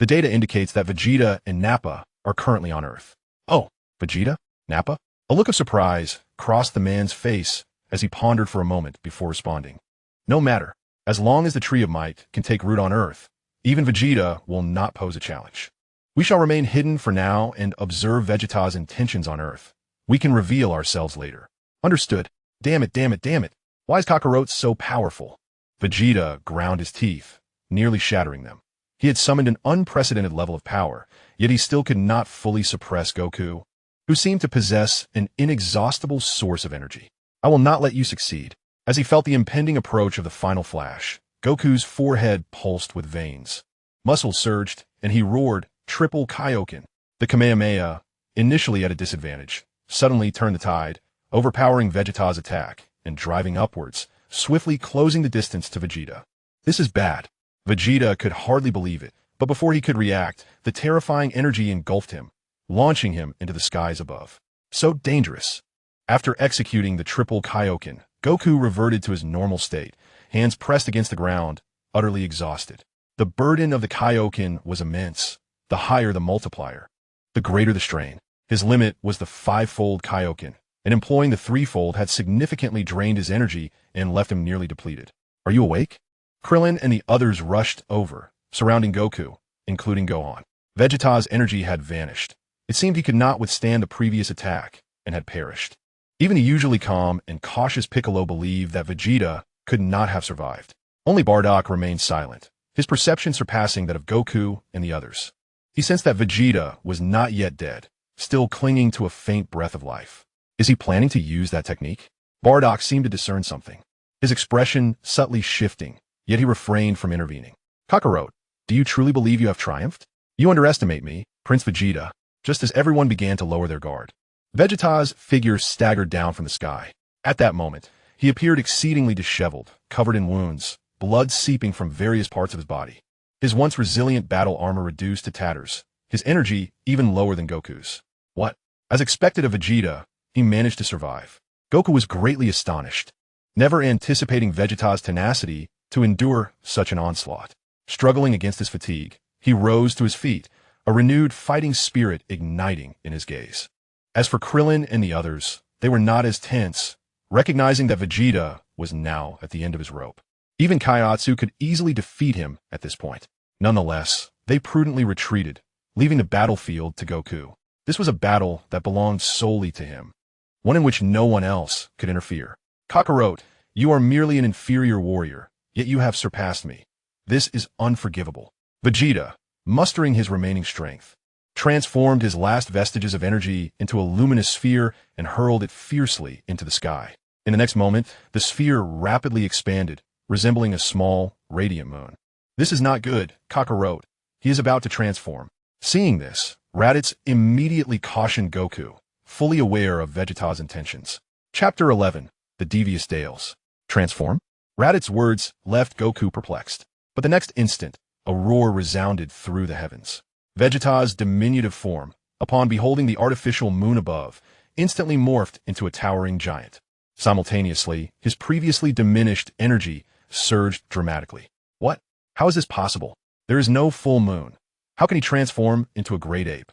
The data indicates that Vegeta and Nappa are currently on Earth. Oh, Vegeta? Nappa? A look of surprise crossed the man's face as he pondered for a moment before responding. No matter. As long as the Tree of Might can take root on Earth, even Vegeta will not pose a challenge. We shall remain hidden for now and observe Vegeta's intentions on Earth. We can reveal ourselves later. Understood. Damn it, damn it, damn it. Why is Kakarot so powerful? Vegeta ground his teeth, nearly shattering them. He had summoned an unprecedented level of power, yet he still could not fully suppress Goku, who seemed to possess an inexhaustible source of energy. I will not let you succeed. As he felt the impending approach of the final flash, Goku's forehead pulsed with veins. Muscles surged, and he roared, Triple Kaioken. The Kamehameha, initially at a disadvantage, suddenly turned the tide, overpowering Vegeta's attack and driving upwards, swiftly closing the distance to Vegeta. This is bad. Vegeta could hardly believe it, but before he could react, the terrifying energy engulfed him, launching him into the skies above. So dangerous. After executing the Triple Kaioken, Goku reverted to his normal state, hands pressed against the ground, utterly exhausted. The burden of the Kaioken was immense. The higher the multiplier, the greater the strain. His limit was the 5-fold Kaioken, and employing the 3-fold had significantly drained his energy and left him nearly depleted. Are you awake? Krillin and the others rushed over, surrounding Goku, including Gohan. Vegeta's energy had vanished. It seemed he could not withstand the previous attack and had perished. Even the usually calm and cautious Piccolo believed that Vegeta could not have survived. Only Bardock remained silent, his perception surpassing that of Goku and the others. He sensed that Vegeta was not yet dead, still clinging to a faint breath of life. Is he planning to use that technique? Bardock seemed to discern something, his expression subtly shifting, yet he refrained from intervening. Kakarot, do you truly believe you have triumphed? You underestimate me, Prince Vegeta, just as everyone began to lower their guard. Vegeta's figure staggered down from the sky. At that moment, he appeared exceedingly disheveled, covered in wounds, blood seeping from various parts of his body. His once resilient battle armor reduced to tatters, his energy even lower than Goku's. What? As expected of Vegeta, he managed to survive. Goku was greatly astonished, never anticipating Vegeta's tenacity to endure such an onslaught. Struggling against his fatigue, he rose to his feet, a renewed fighting spirit igniting in his gaze. As for Krillin and the others, they were not as tense, recognizing that Vegeta was now at the end of his rope. Even Kaiatsu could easily defeat him at this point. Nonetheless, they prudently retreated, leaving the battlefield to Goku. This was a battle that belonged solely to him, one in which no one else could interfere. Kakarot, you are merely an inferior warrior, yet you have surpassed me. This is unforgivable. Vegeta, mustering his remaining strength, transformed his last vestiges of energy into a luminous sphere and hurled it fiercely into the sky. In the next moment, the sphere rapidly expanded, resembling a small, radiant moon. This is not good, Kakarot. He is about to transform. Seeing this, Raditz immediately cautioned Goku, fully aware of Vegeta's intentions. Chapter 11, The Devious Dales. Transform? Raditz's words left Goku perplexed. But the next instant, a roar resounded through the heavens. Vegeta's diminutive form, upon beholding the artificial moon above, instantly morphed into a towering giant. Simultaneously, his previously diminished energy surged dramatically. What? How is this possible? There is no full moon. How can he transform into a great ape?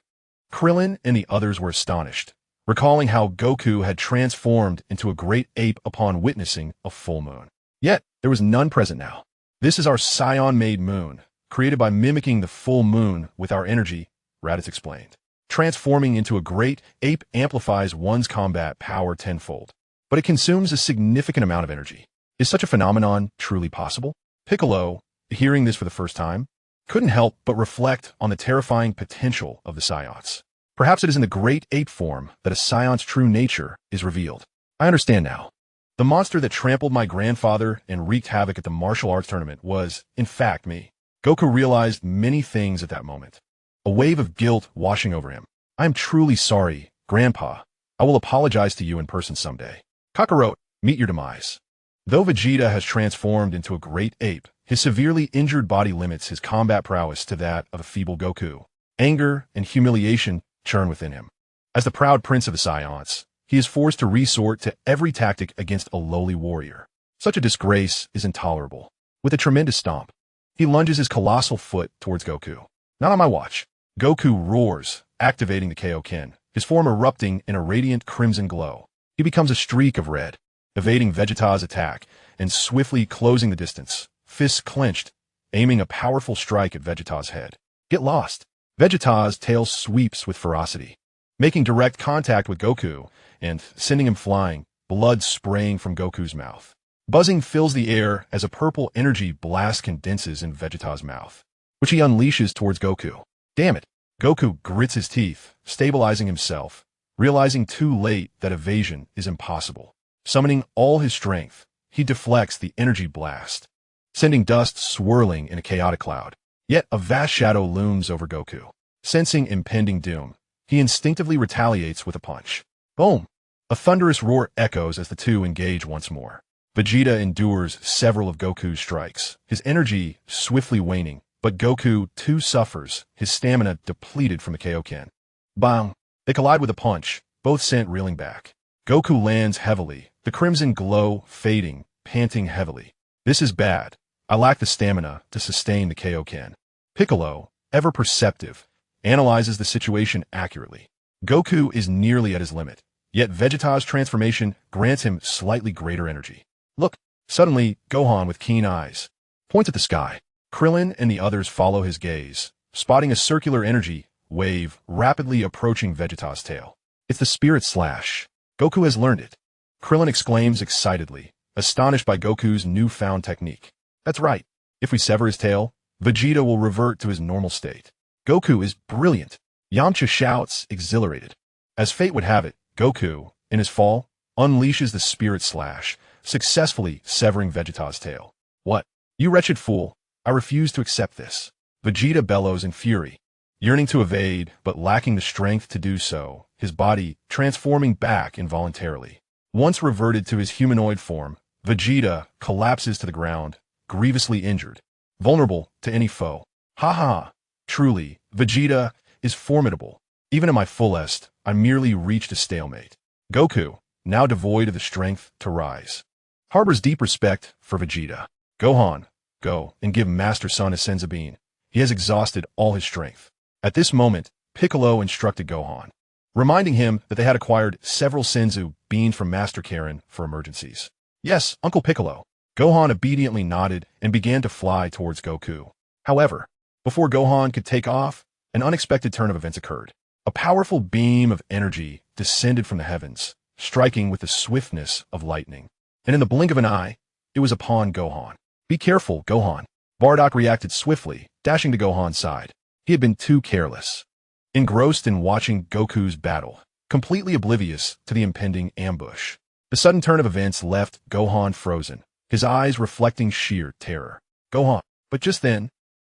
Krillin and the others were astonished, recalling how Goku had transformed into a great ape upon witnessing a full moon. Yet, there was none present now. This is our Saiyan-made moon, created by mimicking the full moon with our energy, Raditz explained. Transforming into a great ape amplifies one's combat power tenfold, but it consumes a significant amount of energy. Is such a phenomenon truly possible? Piccolo, hearing this for the first time, couldn't help but reflect on the terrifying potential of the Saiyans. Perhaps it is in the great ape form that a Saiyan's true nature is revealed. I understand now. The monster that trampled my grandfather and wreaked havoc at the martial arts tournament was, in fact, me. Goku realized many things at that moment. A wave of guilt washing over him. I am truly sorry, Grandpa. I will apologize to you in person someday. Kakarot, meet your demise. Though Vegeta has transformed into a great ape, his severely injured body limits his combat prowess to that of a feeble Goku. Anger and humiliation churn within him. As the proud prince of the Saiyans, he is forced to resort to every tactic against a lowly warrior. Such a disgrace is intolerable. With a tremendous stomp, he lunges his colossal foot towards Goku. Not on my watch. Goku roars, activating the Kaioken, his form erupting in a radiant crimson glow. He becomes a streak of red, evading Vegeta's attack and swiftly closing the distance, fists clenched, aiming a powerful strike at Vegeta's head. Get lost. Vegeta's tail sweeps with ferocity, making direct contact with Goku and sending him flying, blood spraying from Goku's mouth. Buzzing fills the air as a purple energy blast condenses in Vegeta's mouth, which he unleashes towards Goku. Damn it! Goku grits his teeth, stabilizing himself, realizing too late that evasion is impossible. Summoning all his strength, he deflects the energy blast, sending dust swirling in a chaotic cloud. Yet a vast shadow looms over Goku. Sensing impending doom, he instinctively retaliates with a punch. Boom! A thunderous roar echoes as the two engage once more. Vegeta endures several of Goku's strikes, his energy swiftly waning, but Goku too suffers, his stamina depleted from the Kaioken. Bang! They collide with a punch, both sent reeling back. Goku lands heavily, the crimson glow fading, panting heavily. This is bad. I lack the stamina to sustain the Kaioken. Piccolo, ever perceptive, analyzes the situation accurately. Goku is nearly at his limit, yet Vegeta's transformation grants him slightly greater energy. Look! Suddenly, Gohan with keen eyes points at the sky. Krillin and the others follow his gaze, spotting a circular energy wave rapidly approaching Vegeta's tail. It's the Spirit Slash. Goku has learned it. Krillin exclaims excitedly, astonished by Goku's newfound technique. That's right. If we sever his tail, Vegeta will revert to his normal state. Goku is brilliant. Yamcha shouts, exhilarated. As fate would have it, Goku, in his fall, unleashes the Spirit Slash, successfully severing Vegeta's tail. What? You wretched fool! I refuse to accept this. Vegeta bellows in fury, yearning to evade, but lacking the strength to do so, his body transforming back involuntarily. Once reverted to his humanoid form, Vegeta collapses to the ground, grievously injured, vulnerable to any foe. Ha ha! Truly, Vegeta is formidable. Even at my fullest, I merely reached a stalemate. Goku, now devoid of the strength to rise, harbors deep respect for Vegeta. Gohan, go and give Master Son a senzu bean. He has exhausted all his strength. At this moment, Piccolo instructed Gohan, reminding him that they had acquired several senzu beans from Master Karen for emergencies. Yes, Uncle Piccolo. Gohan obediently nodded and began to fly towards Goku. However, before Gohan could take off, an unexpected turn of events occurred. A powerful beam of energy descended from the heavens, striking with the swiftness of lightning. And in the blink of an eye, it was upon Gohan. Be careful, Gohan. Bardock reacted swiftly, dashing to Gohan's side. He had been too careless, engrossed in watching Goku's battle, completely oblivious to the impending ambush. The sudden turn of events left Gohan frozen, his eyes reflecting sheer terror. Gohan. But just then,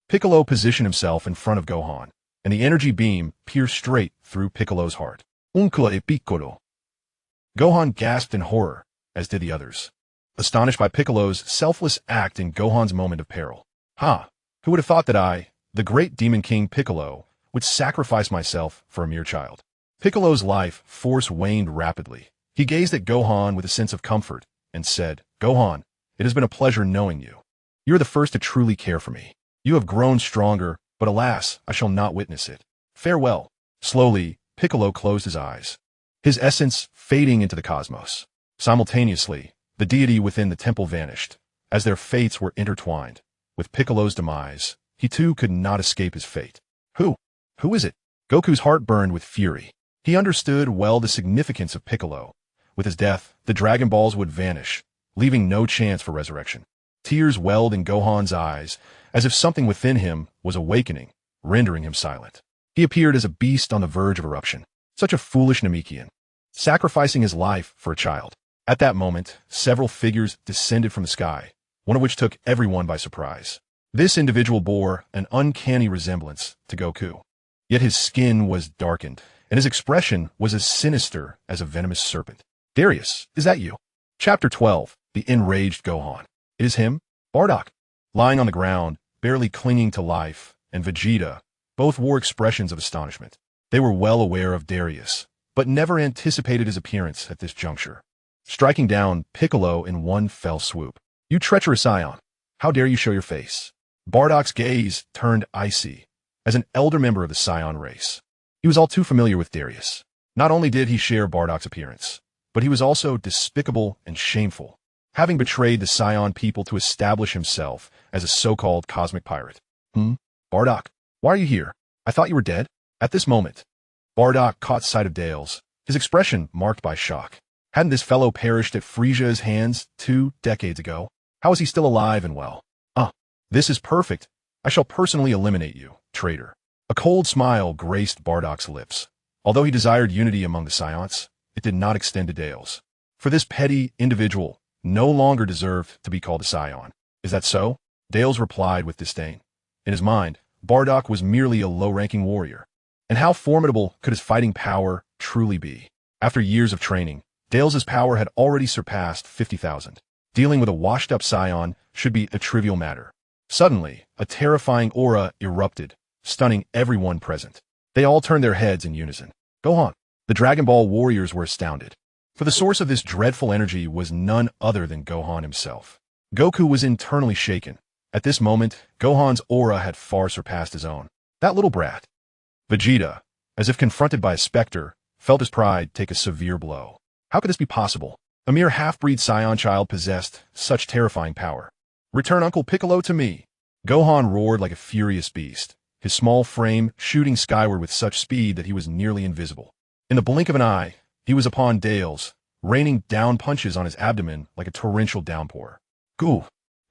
Piccolo positioned himself in front of Gohan, and the energy beam pierced straight through Piccolo's heart. Uncle e Piccolo. Gohan gasped in horror, as did the others, astonished by Piccolo's selfless act in Gohan's moment of peril. Ha! Who would have thought that I, the great Demon King Piccolo, would sacrifice myself for a mere child? Piccolo's life force waned rapidly. He gazed at Gohan with a sense of comfort and said, Gohan, it has been a pleasure knowing you. You are the first to truly care for me. You have grown stronger, but alas, I shall not witness it. Farewell. Slowly, Piccolo closed his eyes, his essence fading into the cosmos. Simultaneously, the deity within the temple vanished, as their fates were intertwined. With Piccolo's demise, he too could not escape his fate. Who? Who is it? Goku's heart burned with fury. He understood well the significance of Piccolo. With his death, the Dragon Balls would vanish, leaving no chance for resurrection. Tears welled in Gohan's eyes, as if something within him was awakening, rendering him silent. He appeared as a beast on the verge of eruption. Such a foolish Namekian, sacrificing his life for a child. At that moment, several figures descended from the sky, one of which took everyone by surprise. This individual bore an uncanny resemblance to Goku. Yet his skin was darkened, and his expression was as sinister as a venomous serpent. Darius, is that you? Chapter 12, The Enraged Gohan. It is him, Bardock. Lying on the ground, barely clinging to life, and Vegeta, both wore expressions of astonishment. They were well aware of Darius, but never anticipated his appearance at this juncture. Striking down Piccolo in one fell swoop. You treacherous Saiyan, how dare you show your face? Bardock's gaze turned icy. As an elder member of the Saiyan race, he was all too familiar with Darius. Not only did he share Bardock's appearance, but he was also despicable and shameful, having betrayed the Saiyan people to establish himself as a so-called cosmic pirate. Bardock, why are you here? I thought you were dead. At this moment, Bardock caught sight of Dales, his expression marked by shock. Hadn't this fellow perished at Frieza's hands 2 decades ago? How is he still alive and well? This is perfect. I shall personally eliminate you, traitor. A cold smile graced Bardock's lips. Although he desired unity among the Saiyans, it did not extend to Dales. For this petty individual no longer deserved to be called a Saiyan. Is that so? Dales replied with disdain. In his mind, Bardock was merely a low-ranking warrior. And how formidable could his fighting power truly be? After years of training, Dales' power had already surpassed 50,000. Dealing with a washed-up Saiyan should be a trivial matter. Suddenly, a terrifying aura erupted, stunning everyone present. They all turned their heads in unison. Gohan. The Dragon Ball warriors were astounded. For the source of this dreadful energy was none other than Gohan himself. Goku was internally shaken. At this moment, Gohan's aura had far surpassed his own. That little brat. Vegeta, as if confronted by a specter, felt his pride take a severe blow. How could this be possible? A mere half-breed Saiyan child possessed such terrifying power. Return Uncle Piccolo to me. Gohan roared like a furious beast, his small frame shooting skyward with such speed that he was nearly invisible. In the blink of an eye, he was upon Dales, raining down punches on his abdomen like a torrential downpour. Goo!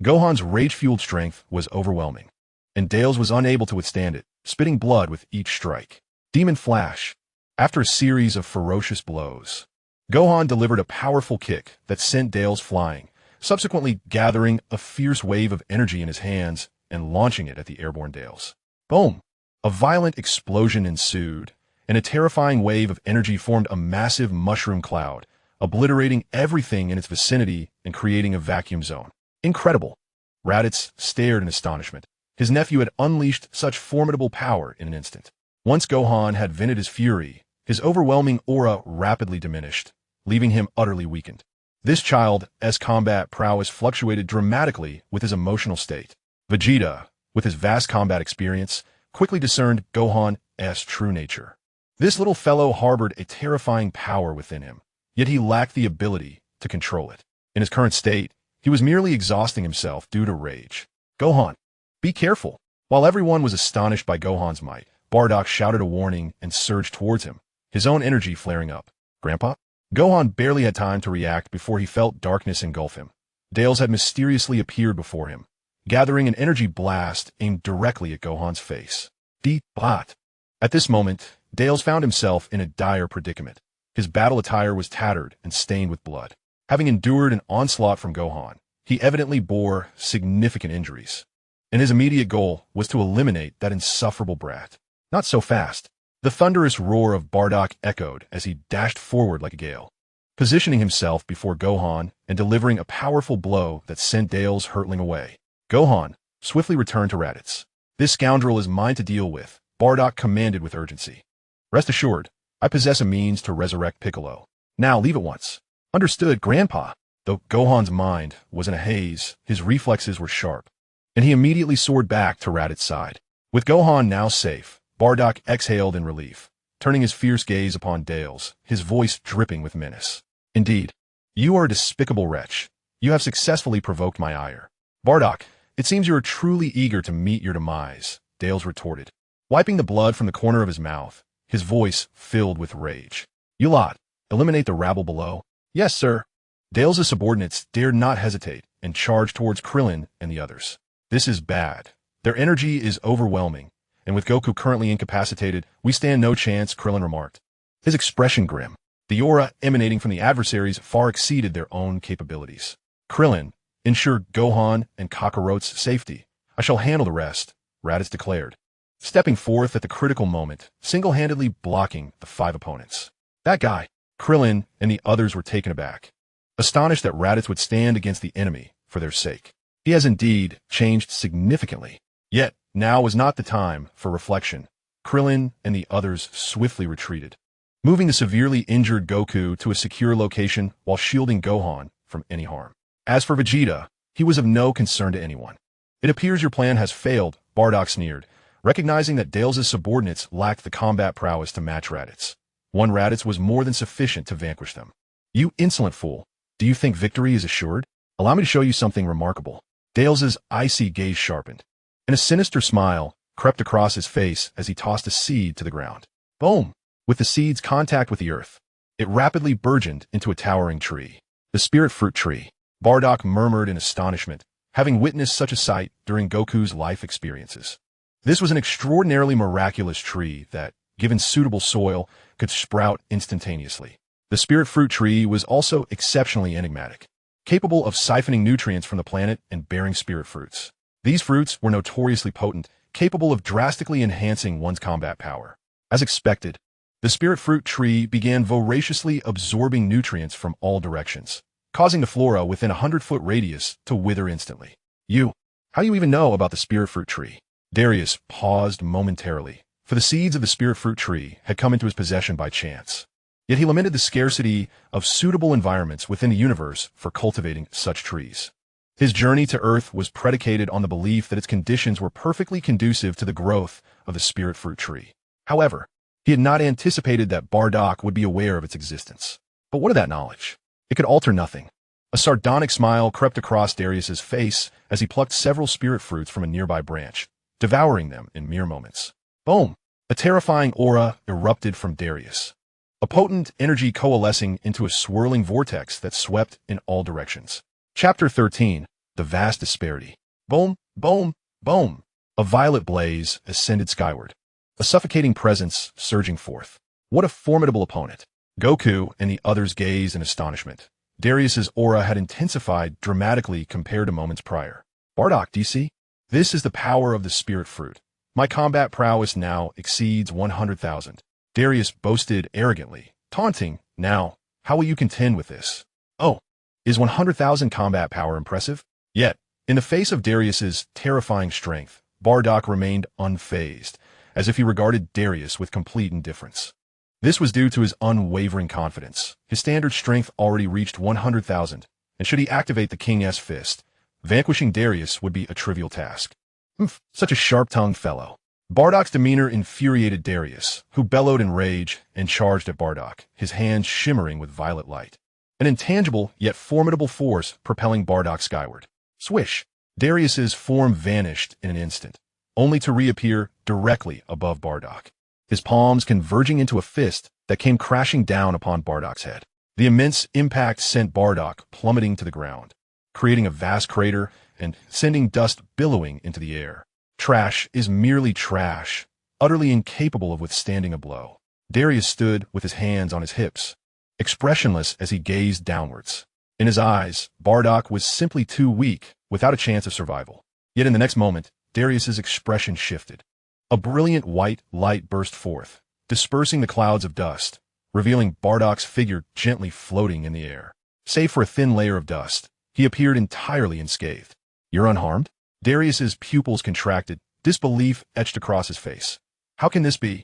Gohan's rage-fueled strength was overwhelming, and Dales was unable to withstand it, spitting blood with each strike. Demon Flash. After a series of ferocious blows, Gohan delivered a powerful kick that sent Dales flying, subsequently gathering a fierce wave of energy in his hands and launching it at the airborne Dales. Boom! A violent explosion ensued, and a terrifying wave of energy formed a massive mushroom cloud, obliterating everything in its vicinity and creating a vacuum zone. Incredible! Raditz stared in astonishment. His nephew had unleashed such formidable power in an instant. Once Gohan had vented his fury, his overwhelming aura rapidly diminished, leaving him utterly weakened. This child's combat prowess fluctuated dramatically with his emotional state. Vegeta, with his vast combat experience, quickly discerned Gohan's true nature. This little fellow harbored a terrifying power within him, yet he lacked the ability to control it. In his current state, he was merely exhausting himself due to rage. Gohan, be careful! While everyone was astonished by Gohan's might, Bardock shouted a warning and surged towards him, his own energy flaring up. Grandpa? Gohan barely had time to react before he felt darkness engulf him. Dales had mysteriously appeared before him, gathering an energy blast aimed directly at Gohan's face. Bot. At this moment, Dales found himself in a dire predicament. His battle attire was tattered and stained with blood. Having endured an onslaught from Gohan, he evidently bore significant injuries, and his immediate goal was to eliminate that insufferable brat. Not so fast. The thunderous roar of Bardock echoed as he dashed forward like a gale, positioning himself before Gohan and delivering a powerful blow that sent Dales hurtling away. Gohan swiftly returned to Raditz. This scoundrel is mine to deal with, Bardock commanded with urgency. Rest assured, I possess a means to resurrect Piccolo. Now leave at once. Understood, Grandpa. Though Gohan's mind was in a haze, his reflexes were sharp, and he immediately soared back to Raditz's side. With Gohan now safe, Bardock exhaled in relief, turning his fierce gaze upon Dales, his voice dripping with menace. Indeed, you are a despicable wretch. You have successfully provoked my ire. Bardock, it seems you are truly eager to meet your demise, Dales retorted, wiping the blood from the corner of his mouth, his voice filled with rage. You lot, eliminate the rabble below. Yes, sir. Dales' subordinates dared not hesitate and charge towards Krillin and the others. This is bad. Their energy is overwhelming, and with Goku currently incapacitated, we stand no chance, Krillin remarked. His expression grim. The aura emanating from the adversaries far exceeded their own capabilities. Krillin, ensure Gohan and Kakarot's safety. I shall handle the rest, Raditz declared, stepping forth at the critical moment, single-handedly blocking the 5 opponents. That guy, Krillin and the others were taken aback, astonished that Raditz would stand against the enemy for their sake. He has indeed changed significantly. Yet, now was not the time for reflection. Krillin and the others swiftly retreated, moving the severely injured Goku to a secure location while shielding Gohan from any harm. As for Vegeta, he was of no concern to anyone. It appears your plan has failed, Bardock sneered, recognizing that Dales' subordinates lacked the combat prowess to match Raditz. One Raditz was more than sufficient to vanquish them. You insolent fool, do you think victory is assured? Allow me to show you something remarkable. Dales' icy gaze sharpened, and a sinister smile crept across his face as he tossed a seed to the ground. Boom! With the seed's contact with the earth, it rapidly burgeoned into a towering tree. The spirit fruit tree. Bardock murmured in astonishment, having witnessed such a sight during Goku's life experiences. This was an extraordinarily miraculous tree that, given suitable soil, could sprout instantaneously. The spirit fruit tree was also exceptionally enigmatic, capable of siphoning nutrients from the planet and bearing spirit fruits. These fruits were notoriously potent, capable of drastically enhancing one's combat power. As expected, the spirit fruit tree began voraciously absorbing nutrients from all directions, causing the flora within a 100-foot radius to wither instantly. How do you even know about the spirit fruit tree? Darius paused momentarily, for the seeds of the spirit fruit tree had come into his possession by chance. Yet he lamented the scarcity of suitable environments within the universe for cultivating such trees. His journey to Earth was predicated on the belief that its conditions were perfectly conducive to the growth of the spirit fruit tree. However, he had not anticipated that Bardock would be aware of its existence. But what of that knowledge? It could alter nothing. A sardonic smile crept across Darius's face as he plucked several spirit fruits from a nearby branch, devouring them in mere moments. Boom! A terrifying aura erupted from Darius, a potent energy coalescing into a swirling vortex that swept in all directions. Chapter 13. The Vast Disparity. Boom, boom, boom. A violet blaze ascended skyward, a suffocating presence surging forth. What a formidable opponent. Goku and the others gazed in astonishment. Darius's aura had intensified dramatically compared to moments prior. Bardock, do you see? This is the power of the spirit fruit. My combat prowess now exceeds 100,000. Darius boasted arrogantly, taunting, now, how will you contend with this? Oh, is 100,000 combat power impressive? Yet, in the face of Darius's terrifying strength, Bardock remained unfazed, as if he regarded Darius with complete indifference. This was due to his unwavering confidence. His standard strength already reached 100,000, and should he activate the King-S fist, vanquishing Darius would be a trivial task. Such a sharp-tongued fellow. Bardock's demeanor infuriated Darius, who bellowed in rage and charged at Bardock, his hands shimmering with violet light. An intangible yet formidable force propelling Bardock skyward. Swish! Darius's form vanished in an instant, only to reappear directly above Bardock, his palms converging into a fist that came crashing down upon Bardock's head. The immense impact sent Bardock plummeting to the ground, creating a vast crater and sending dust billowing into the air. Trash is merely trash, utterly incapable of withstanding a blow. Darius stood with his hands on his hips, expressionless as he gazed downwards. In his eyes, Bardock was simply too weak, without a chance of survival. Yet in the next moment, Darius's expression shifted. A brilliant white light burst forth, dispersing the clouds of dust, revealing Bardock's figure gently floating in the air. Save for a thin layer of dust, he appeared entirely unscathed. You're unharmed? Darius's pupils contracted, disbelief etched across his face. How can this be?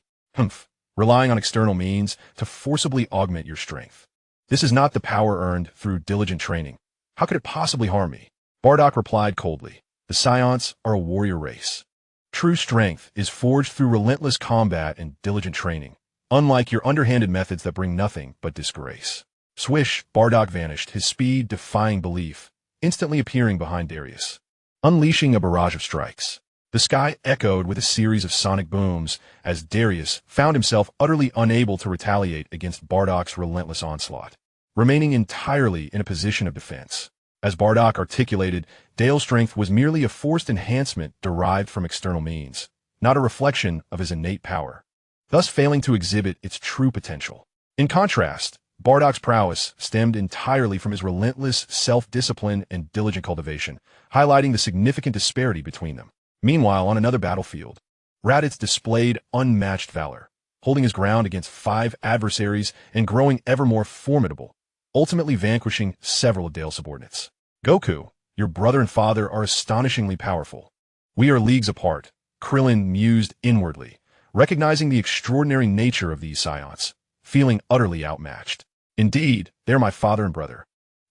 Relying on external means to forcibly augment your strength. This is not the power earned through diligent training. How could it possibly harm me? Bardock replied coldly. The Saiyans are a warrior race. True strength is forged through relentless combat and diligent training, unlike your underhanded methods that bring nothing but disgrace. Swish, Bardock vanished, his speed defying belief, instantly appearing behind Darius, unleashing a barrage of strikes. The sky echoed with a series of sonic booms as Darius found himself utterly unable to retaliate against Bardock's relentless onslaught, remaining entirely in a position of defense. As Bardock articulated, Dale's strength was merely a forced enhancement derived from external means, not a reflection of his innate power, thus failing to exhibit its true potential. In contrast, Bardock's prowess stemmed entirely from his relentless self-discipline and diligent cultivation, highlighting the significant disparity between them. Meanwhile, on another battlefield, Raditz displayed unmatched valor, holding his ground against 5 adversaries and growing ever more formidable, ultimately vanquishing several of Dale's subordinates. Goku, your brother and father are astonishingly powerful. We are leagues apart, Krillin mused inwardly, recognizing the extraordinary nature of these Saiyans, feeling utterly outmatched. Indeed, they are my father and brother.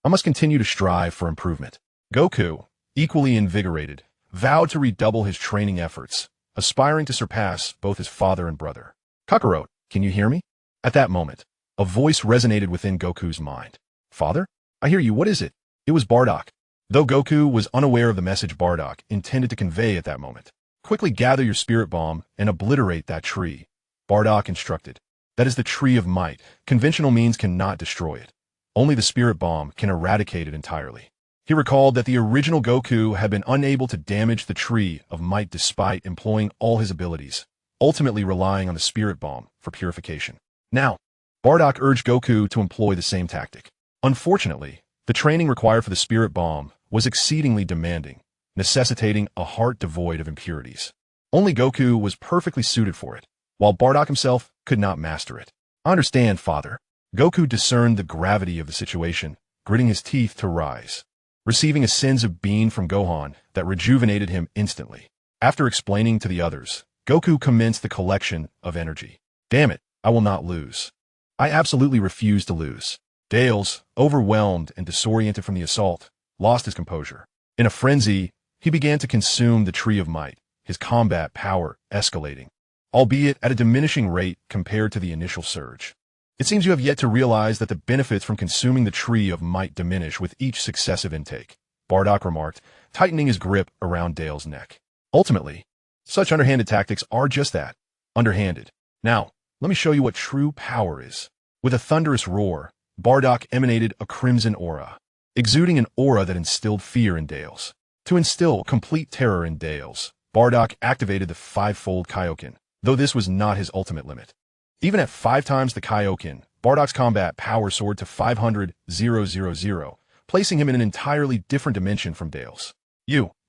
I must continue to strive for improvement. Goku, equally invigorated, vowed to redouble his training efforts, aspiring to surpass both his father and brother. Kakarot, can you hear me? At that moment, a voice resonated within Goku's mind. Father? I hear you, what is it? It was Bardock. Though Goku was unaware of the message Bardock intended to convey at that moment. Quickly gather your spirit bomb and obliterate that tree, Bardock instructed. That is the tree of might. Conventional means cannot destroy it. Only the spirit bomb can eradicate it entirely. He recalled that the original Goku had been unable to damage the tree of might despite employing all his abilities, ultimately relying on the spirit bomb for purification. Now, Bardock urged Goku to employ the same tactic. Unfortunately, the training required for the spirit bomb was exceedingly demanding, necessitating a heart devoid of impurities. Only Goku was perfectly suited for it, while Bardock himself could not master it. I understand, father. Goku discerned the gravity of the situation, gritting his teeth to rise, receiving a sense of being from Gohan that rejuvenated him instantly. After explaining to the others, Goku commenced the collection of energy. Damn it, I will not lose. I absolutely refuse to lose. Dales, overwhelmed and disoriented from the assault, lost his composure. In a frenzy, he began to consume the Tree of Might, his combat power escalating, albeit at a diminishing rate compared to the initial surge. It seems you have yet to realize that the benefits from consuming the Tree of Might diminish with each successive intake, Bardock remarked, tightening his grip around Dale's neck. Ultimately, such underhanded tactics are just that, underhanded. Now, let me show you what true power is. With a thunderous roar, Bardock emanated a crimson aura, exuding an aura that instilled fear in Dales. To instill complete terror in Dales, Bardock activated the 5-fold Kaioken, though this was not his ultimate limit. Even at 5 times the Kaioken, Bardock's combat power soared to 500,000, placing him in an entirely different dimension from Dale's.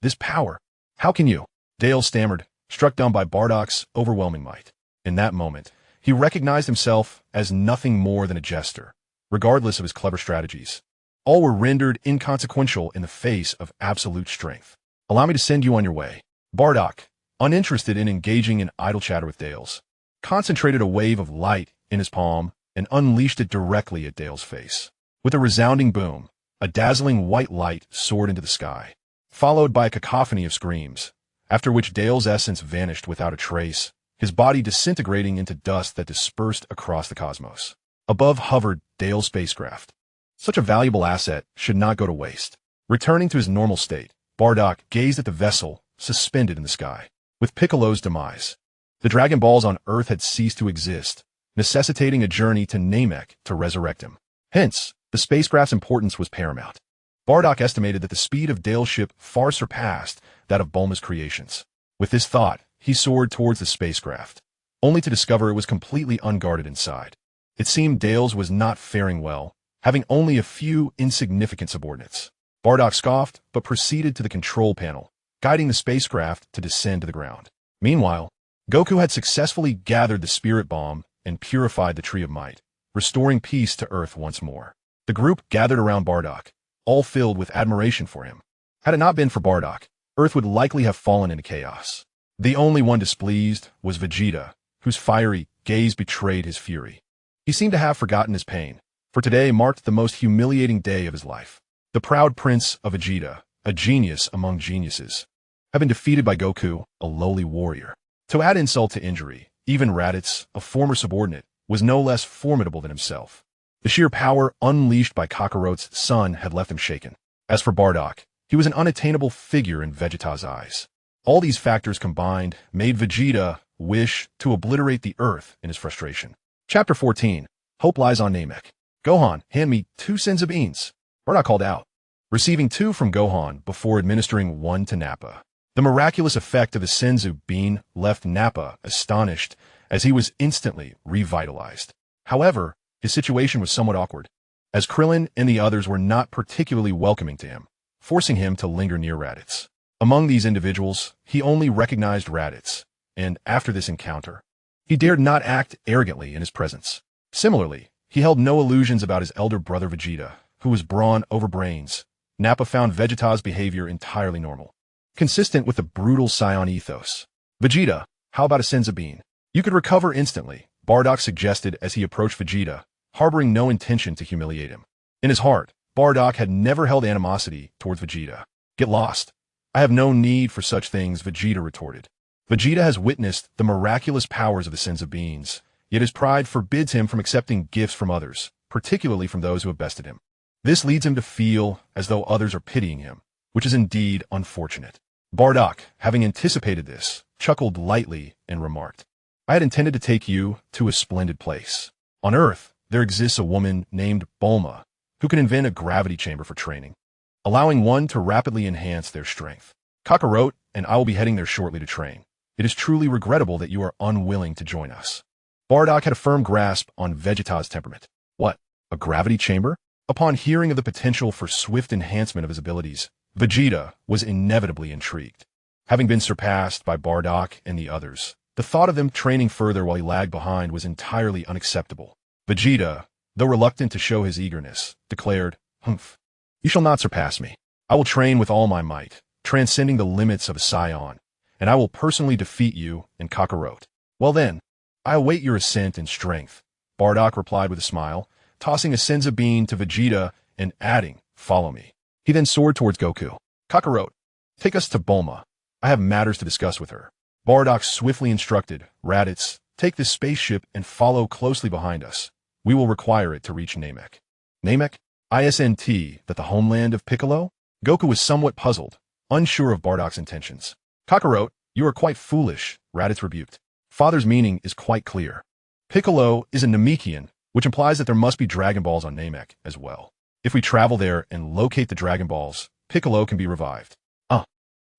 This power, how can you? Dale stammered, struck dumb by Bardock's overwhelming might. In that moment, he recognized himself as nothing more than a jester, regardless of his clever strategies. All were rendered inconsequential in the face of absolute strength. Allow me to send you on your way. Bardock, uninterested in engaging in idle chatter with Dales, concentrated a wave of light in his palm and unleashed it directly at Dale's face. With a resounding boom, a dazzling white light soared into the sky, followed by a cacophony of screams, after which Dale's essence vanished without a trace, his body disintegrating into dust that dispersed across the cosmos. Above hovered Dale's spacecraft. Such a valuable asset should not go to waste. Returning to his normal state, Bardock gazed at the vessel suspended in the sky. With Piccolo's demise, the Dragon Balls on Earth had ceased to exist, necessitating a journey to Namek to resurrect him. Hence, the spacecraft's importance was paramount. Bardock estimated that the speed of Dale's ship far surpassed that of Bulma's creations. With this thought, he soared towards the spacecraft, only to discover it was completely unguarded inside. It seemed Dale's was not faring well, having only a few insignificant subordinates. Bardock scoffed, but proceeded to the control panel, guiding the spacecraft to descend to the ground. Meanwhile, Goku had successfully gathered the spirit bomb and purified the Tree of Might, restoring peace to Earth once more. The group gathered around Bardock, all filled with admiration for him. Had it not been for Bardock, Earth would likely have fallen into chaos. The only one displeased was Vegeta, whose fiery gaze betrayed his fury. He seemed to have forgotten his pain, for today marked the most humiliating day of his life. The proud prince of Vegeta, a genius among geniuses, had been defeated by Goku, a lowly warrior. To add insult to injury, even Raditz, a former subordinate, was no less formidable than himself. The sheer power unleashed by Kakarot's son had left him shaken. As for Bardock, he was an unattainable figure in Vegeta's eyes. All these factors combined made Vegeta wish to obliterate the Earth in his frustration. Chapter 14. Hope lies on Namek. Gohan, hand me 2 Senzu beans. Bardock called out. receiving 2 from Gohan before administering 1 to Nappa. The miraculous effect of the Senzu bean left Nappa astonished, as he was instantly revitalized. However, his situation was somewhat awkward, as Krillin and the others were not particularly welcoming to him, forcing him to linger near Raditz. Among these individuals, he only recognized Raditz, and after this encounter, he dared not act arrogantly in his presence. Similarly, he held no illusions about his elder brother Vegeta, who was brawn over brains. Nappa found Vegeta's behavior entirely normal, consistent with the brutal Saiyan ethos. Vegeta, how about a Senzu bean? You could recover instantly, Bardock suggested as he approached Vegeta, harboring no intention to humiliate him. In his heart, Bardock had never held animosity towards Vegeta. Get lost. I have no need for such things, Vegeta retorted. Vegeta has witnessed the miraculous powers of the Senzu beans, yet his pride forbids him from accepting gifts from others, particularly from those who have bested him. This leads him to feel as though others are pitying him, which is indeed unfortunate. Bardock, having anticipated this, chuckled lightly and remarked, I had intended to take you to a splendid place. On Earth, there exists a woman named Bulma, who can invent a gravity chamber for training, allowing one to rapidly enhance their strength. Kakarot and I will be heading there shortly to train. It is truly regrettable that you are unwilling to join us. Bardock had a firm grasp on Vegeta's temperament. What? A gravity chamber? Upon hearing of the potential for swift enhancement of his abilities, Vegeta was inevitably intrigued. Having been surpassed by Bardock and the others, the thought of them training further while he lagged behind was entirely unacceptable. Vegeta, though reluctant to show his eagerness, declared, Humph, you shall not surpass me. I will train with all my might, transcending the limits of a Saiyan, and I will personally defeat you and Kakarot. Well then, I await your ascent in strength, Bardock replied with a smile, tossing a Senzu bean to Vegeta and adding, follow me. He then soared towards Goku. Kakarot, take us to Bulma. I have matters to discuss with her. Bardock swiftly instructed, Raditz, take this spaceship and follow closely behind us. We will require it to reach Namek. Namek? ISNT, that the homeland of Piccolo? Goku was somewhat puzzled, unsure of Bardock's intentions. Kakarot, you are quite foolish, Raditz rebuked. Father's meaning is quite clear. Piccolo is a Namekian, which implies that there must be Dragon Balls on Namek as well. If we travel there and locate the Dragon Balls, Piccolo can be revived.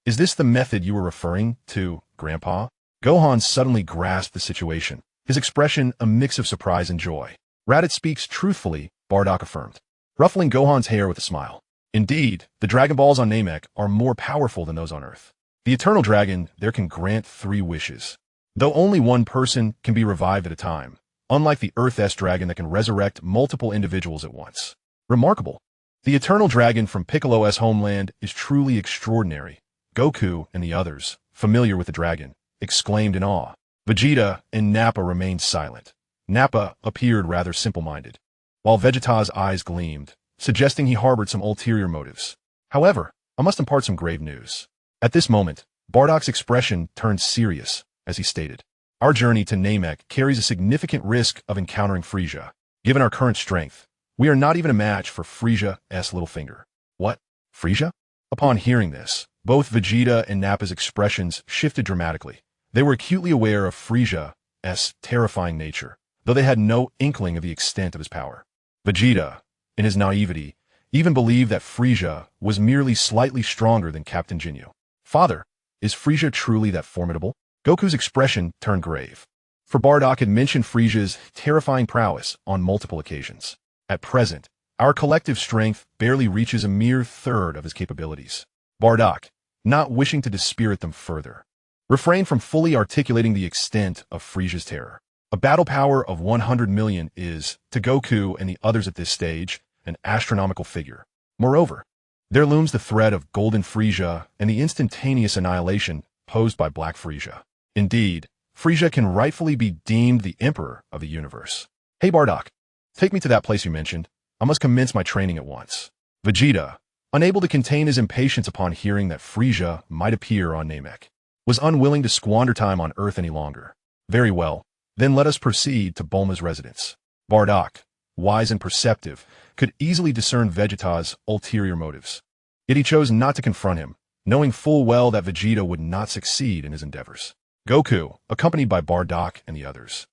Is this the method you were referring to, Grandpa? Gohan suddenly grasped the situation, his expression a mix of surprise and joy. Raditz speaks truthfully, Bardock affirmed, ruffling Gohan's hair with a smile. Indeed, the Dragon Balls on Namek are more powerful than those on Earth. The Eternal Dragon there can grant 3 wishes, though only one person can be revived at a time, unlike the Earth-S Dragon that can resurrect multiple individuals at once. Remarkable. The Eternal Dragon from Piccolo's homeland is truly extraordinary. Goku and the others, familiar with the dragon, exclaimed in awe. Vegeta and Nappa remained silent. Nappa appeared rather simple-minded, while Vegeta's eyes gleamed, suggesting he harbored some ulterior motives. However, I must impart some grave news. At this moment, Bardock's expression turned serious, as he stated, our journey to Namek carries a significant risk of encountering Frieza. Given our current strength, we are not even a match for Frieza's little finger. What? Frieza? Upon hearing this, both Vegeta and Nappa's expressions shifted dramatically. They were acutely aware of Frieza's terrifying nature, though they had no inkling of the extent of his power. Vegeta, in his naivety, even believed that Frieza was merely slightly stronger than Captain Ginyu. Father, is Frieza truly that formidable? Goku's expression turned grave, for Bardock had mentioned Frieza's terrifying prowess on multiple occasions. At present, our collective strength barely reaches a mere third of his capabilities. Bardock, not wishing to dispirit them further, refrained from fully articulating the extent of Frieza's terror. A battle power of 100 million is, to Goku and the others at this stage, an astronomical figure. Moreover, there looms the threat of Golden Frieza and the instantaneous annihilation posed by Black Frieza. Indeed, Frieza can rightfully be deemed the emperor of the universe. Hey Bardock, take me to that place you mentioned. I must commence my training at once. Vegeta, unable to contain his impatience upon hearing that Frieza might appear on Namek, was unwilling to squander time on Earth any longer. Very well, then let us proceed to Bulma's residence. Bardock, wise and perceptive, could easily discern Vegeta's ulterior motives. Yet he chose not to confront him, knowing full well that Vegeta would not succeed in his endeavors. Goku, accompanied by Bardock and the others,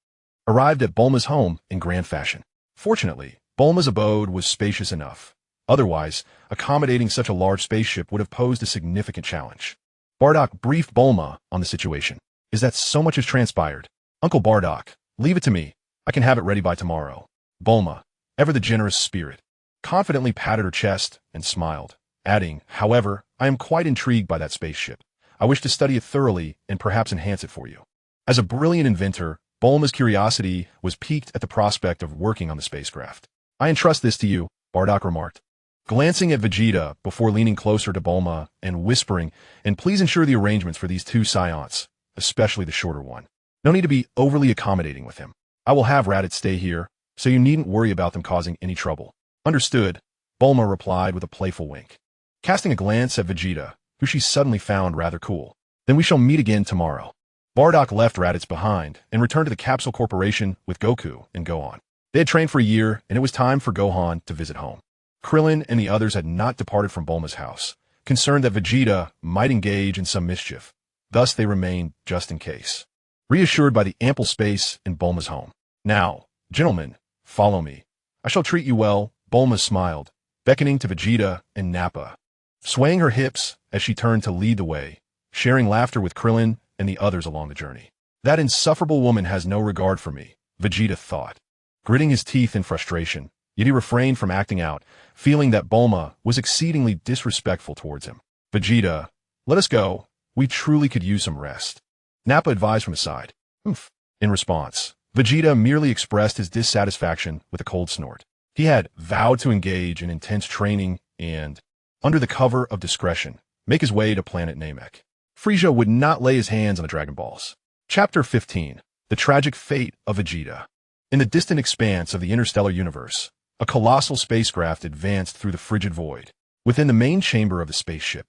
arrived at Bulma's home in grand fashion. Fortunately, Bulma's abode was spacious enough, Otherwise, accommodating such a large spaceship would have posed a significant challenge. Bardock briefed Bulma on the situation. Is that so much has transpired? Uncle Bardock, leave it to me. I can have it ready by tomorrow. Bulma, ever the generous spirit, confidently patted her chest and smiled, adding, however, I am quite intrigued by that spaceship. I wish to study it thoroughly and perhaps enhance it for you. As a brilliant inventor, Bulma's curiosity was piqued at the prospect of working on the spacecraft. I entrust this to you, Bardock remarked, glancing at Vegeta before leaning closer to Bulma and whispering, and please ensure the arrangements for these two Saiyans, especially the shorter one. No need to be overly accommodating with him. I will have Raditz stay here, so you needn't worry about them causing any trouble. Understood, Bulma replied with a playful wink, casting a glance at Vegeta, who she suddenly found rather cool. Then we shall meet again tomorrow. Bardock left Raditz behind and returned to the Capsule Corporation with Goku and Gohan. They had trained for a year, and it was time for Gohan to visit home. Krillin and the others had not departed from Bulma's house, concerned that Vegeta might engage in some mischief. Thus they remained just in case, reassured by the ample space in Bulma's home. Now, gentlemen, follow me. I shall treat you well, Bulma smiled, beckoning to Vegeta and Nappa, swaying her hips as she turned to lead the way, sharing laughter with Krillin and the others along the journey. That insufferable woman has no regard for me, Vegeta thought, gritting his teeth in frustration, yet he refrained from acting out, feeling that Bulma was exceedingly disrespectful towards him. Vegeta, let us go. We truly could use some rest, Nappa advised from his side. Oof. In response, Vegeta merely expressed his dissatisfaction with a cold snort. He had vowed to engage in intense training and, under the cover of discretion, make his way to planet Namek. Frieza would not lay his hands on the Dragon Balls. Chapter 15. The Tragic Fate of Vegeta. In the distant expanse of the interstellar universe, a colossal spacecraft advanced through the frigid void. Within the main chamber of the spaceship,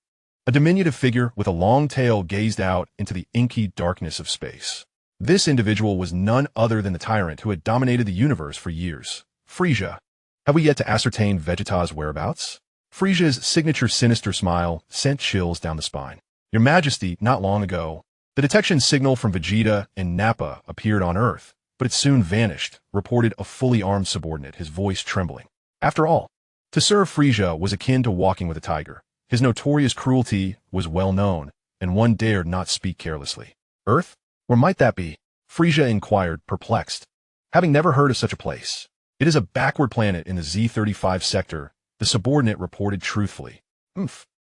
a diminutive figure with a long tail gazed out into the inky darkness of space. This individual was none other than the tyrant who had dominated the universe for years. Frieza. Have we yet to ascertain Vegeta's whereabouts? Frieza's signature sinister smile sent chills down the spine. Your Majesty, not long ago, the detection signal from Vegeta and Nappa appeared on Earth, but it soon vanished, reported a fully armed subordinate, his voice trembling. After all, to serve Frieza was akin to walking with a tiger. His notorious cruelty was well known, and one dared not speak carelessly. Earth? Where might that be? Frieza inquired, perplexed, having never heard of such a place. It is a backward planet in the Z35 sector, the subordinate reported truthfully.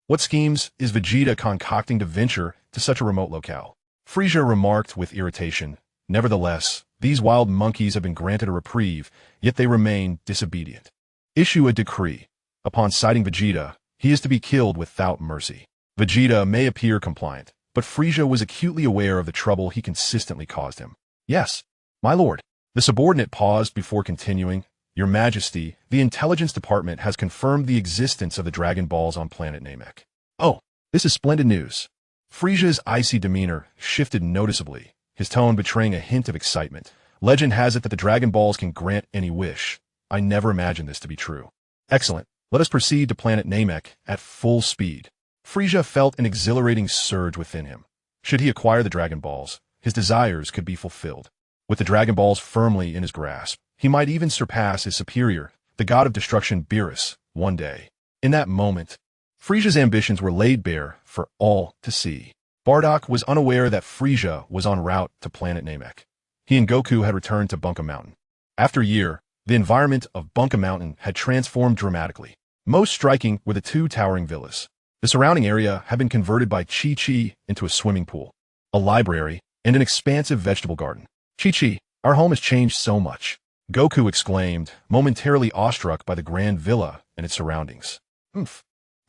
What schemes is Vegeta concocting to venture to such a remote locale? Frieza remarked with irritation. Nevertheless, these wild monkeys have been granted a reprieve, yet they remain disobedient. Issue a decree. Upon sighting Vegeta, he is to be killed without mercy. Vegeta may appear compliant, but Frieza was acutely aware of the trouble he consistently caused him. Yes, my lord. The subordinate paused before continuing. Your Majesty, the Intelligence Department has confirmed the existence of the Dragon Balls on planet Namek. Oh, this is splendid news. Frieza's icy demeanor shifted noticeably, his tone betraying a hint of excitement. Legend has it that the Dragon Balls can grant any wish. I never imagined this to be true. Excellent. Let us proceed to planet Namek at full speed. Frieza felt an exhilarating surge within him. Should he acquire the Dragon Balls, his desires could be fulfilled. With the Dragon Balls firmly in his grasp, he might even surpass his superior, the god of destruction Beerus, one day. In that moment, Frieza's ambitions were laid bare for all to see. Bardock was unaware that Frieza was en route to planet Namek. He and Goku had returned to Bunka Mountain. After a year, the environment of Bunka Mountain had transformed dramatically. Most striking were the two towering villas. The surrounding area had been converted by Chi-Chi into a swimming pool, a library, and an expansive vegetable garden. Chi-Chi, our home has changed so much, Goku exclaimed, momentarily awestruck by the grand villa and its surroundings.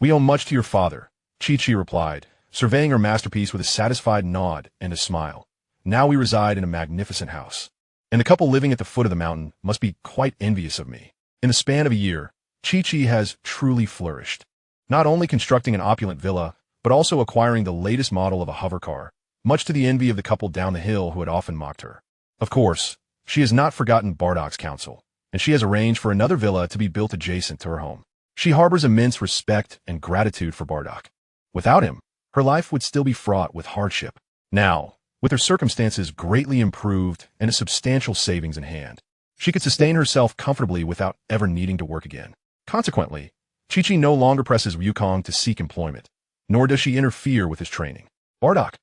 We owe much to your father, Chi-Chi replied, surveying her masterpiece with a satisfied nod and a smile. Now we reside in a magnificent house, and the couple living at the foot of the mountain must be quite envious of me. In the span of a year, Chi-Chi has truly flourished, not only constructing an opulent villa, but also acquiring the latest model of a hover car, much to the envy of the couple down the hill who had often mocked her. Of course, she has not forgotten Bardock's counsel, and she has arranged for another villa to be built adjacent to her home. She harbors immense respect and gratitude for Bardock. Without him, her life would still be fraught with hardship. Now, with her circumstances greatly improved and a substantial savings in hand, she could sustain herself comfortably without ever needing to work again. Consequently, Chi-Chi no longer presses Wukong to seek employment, nor does she interfere with his training. Bardock,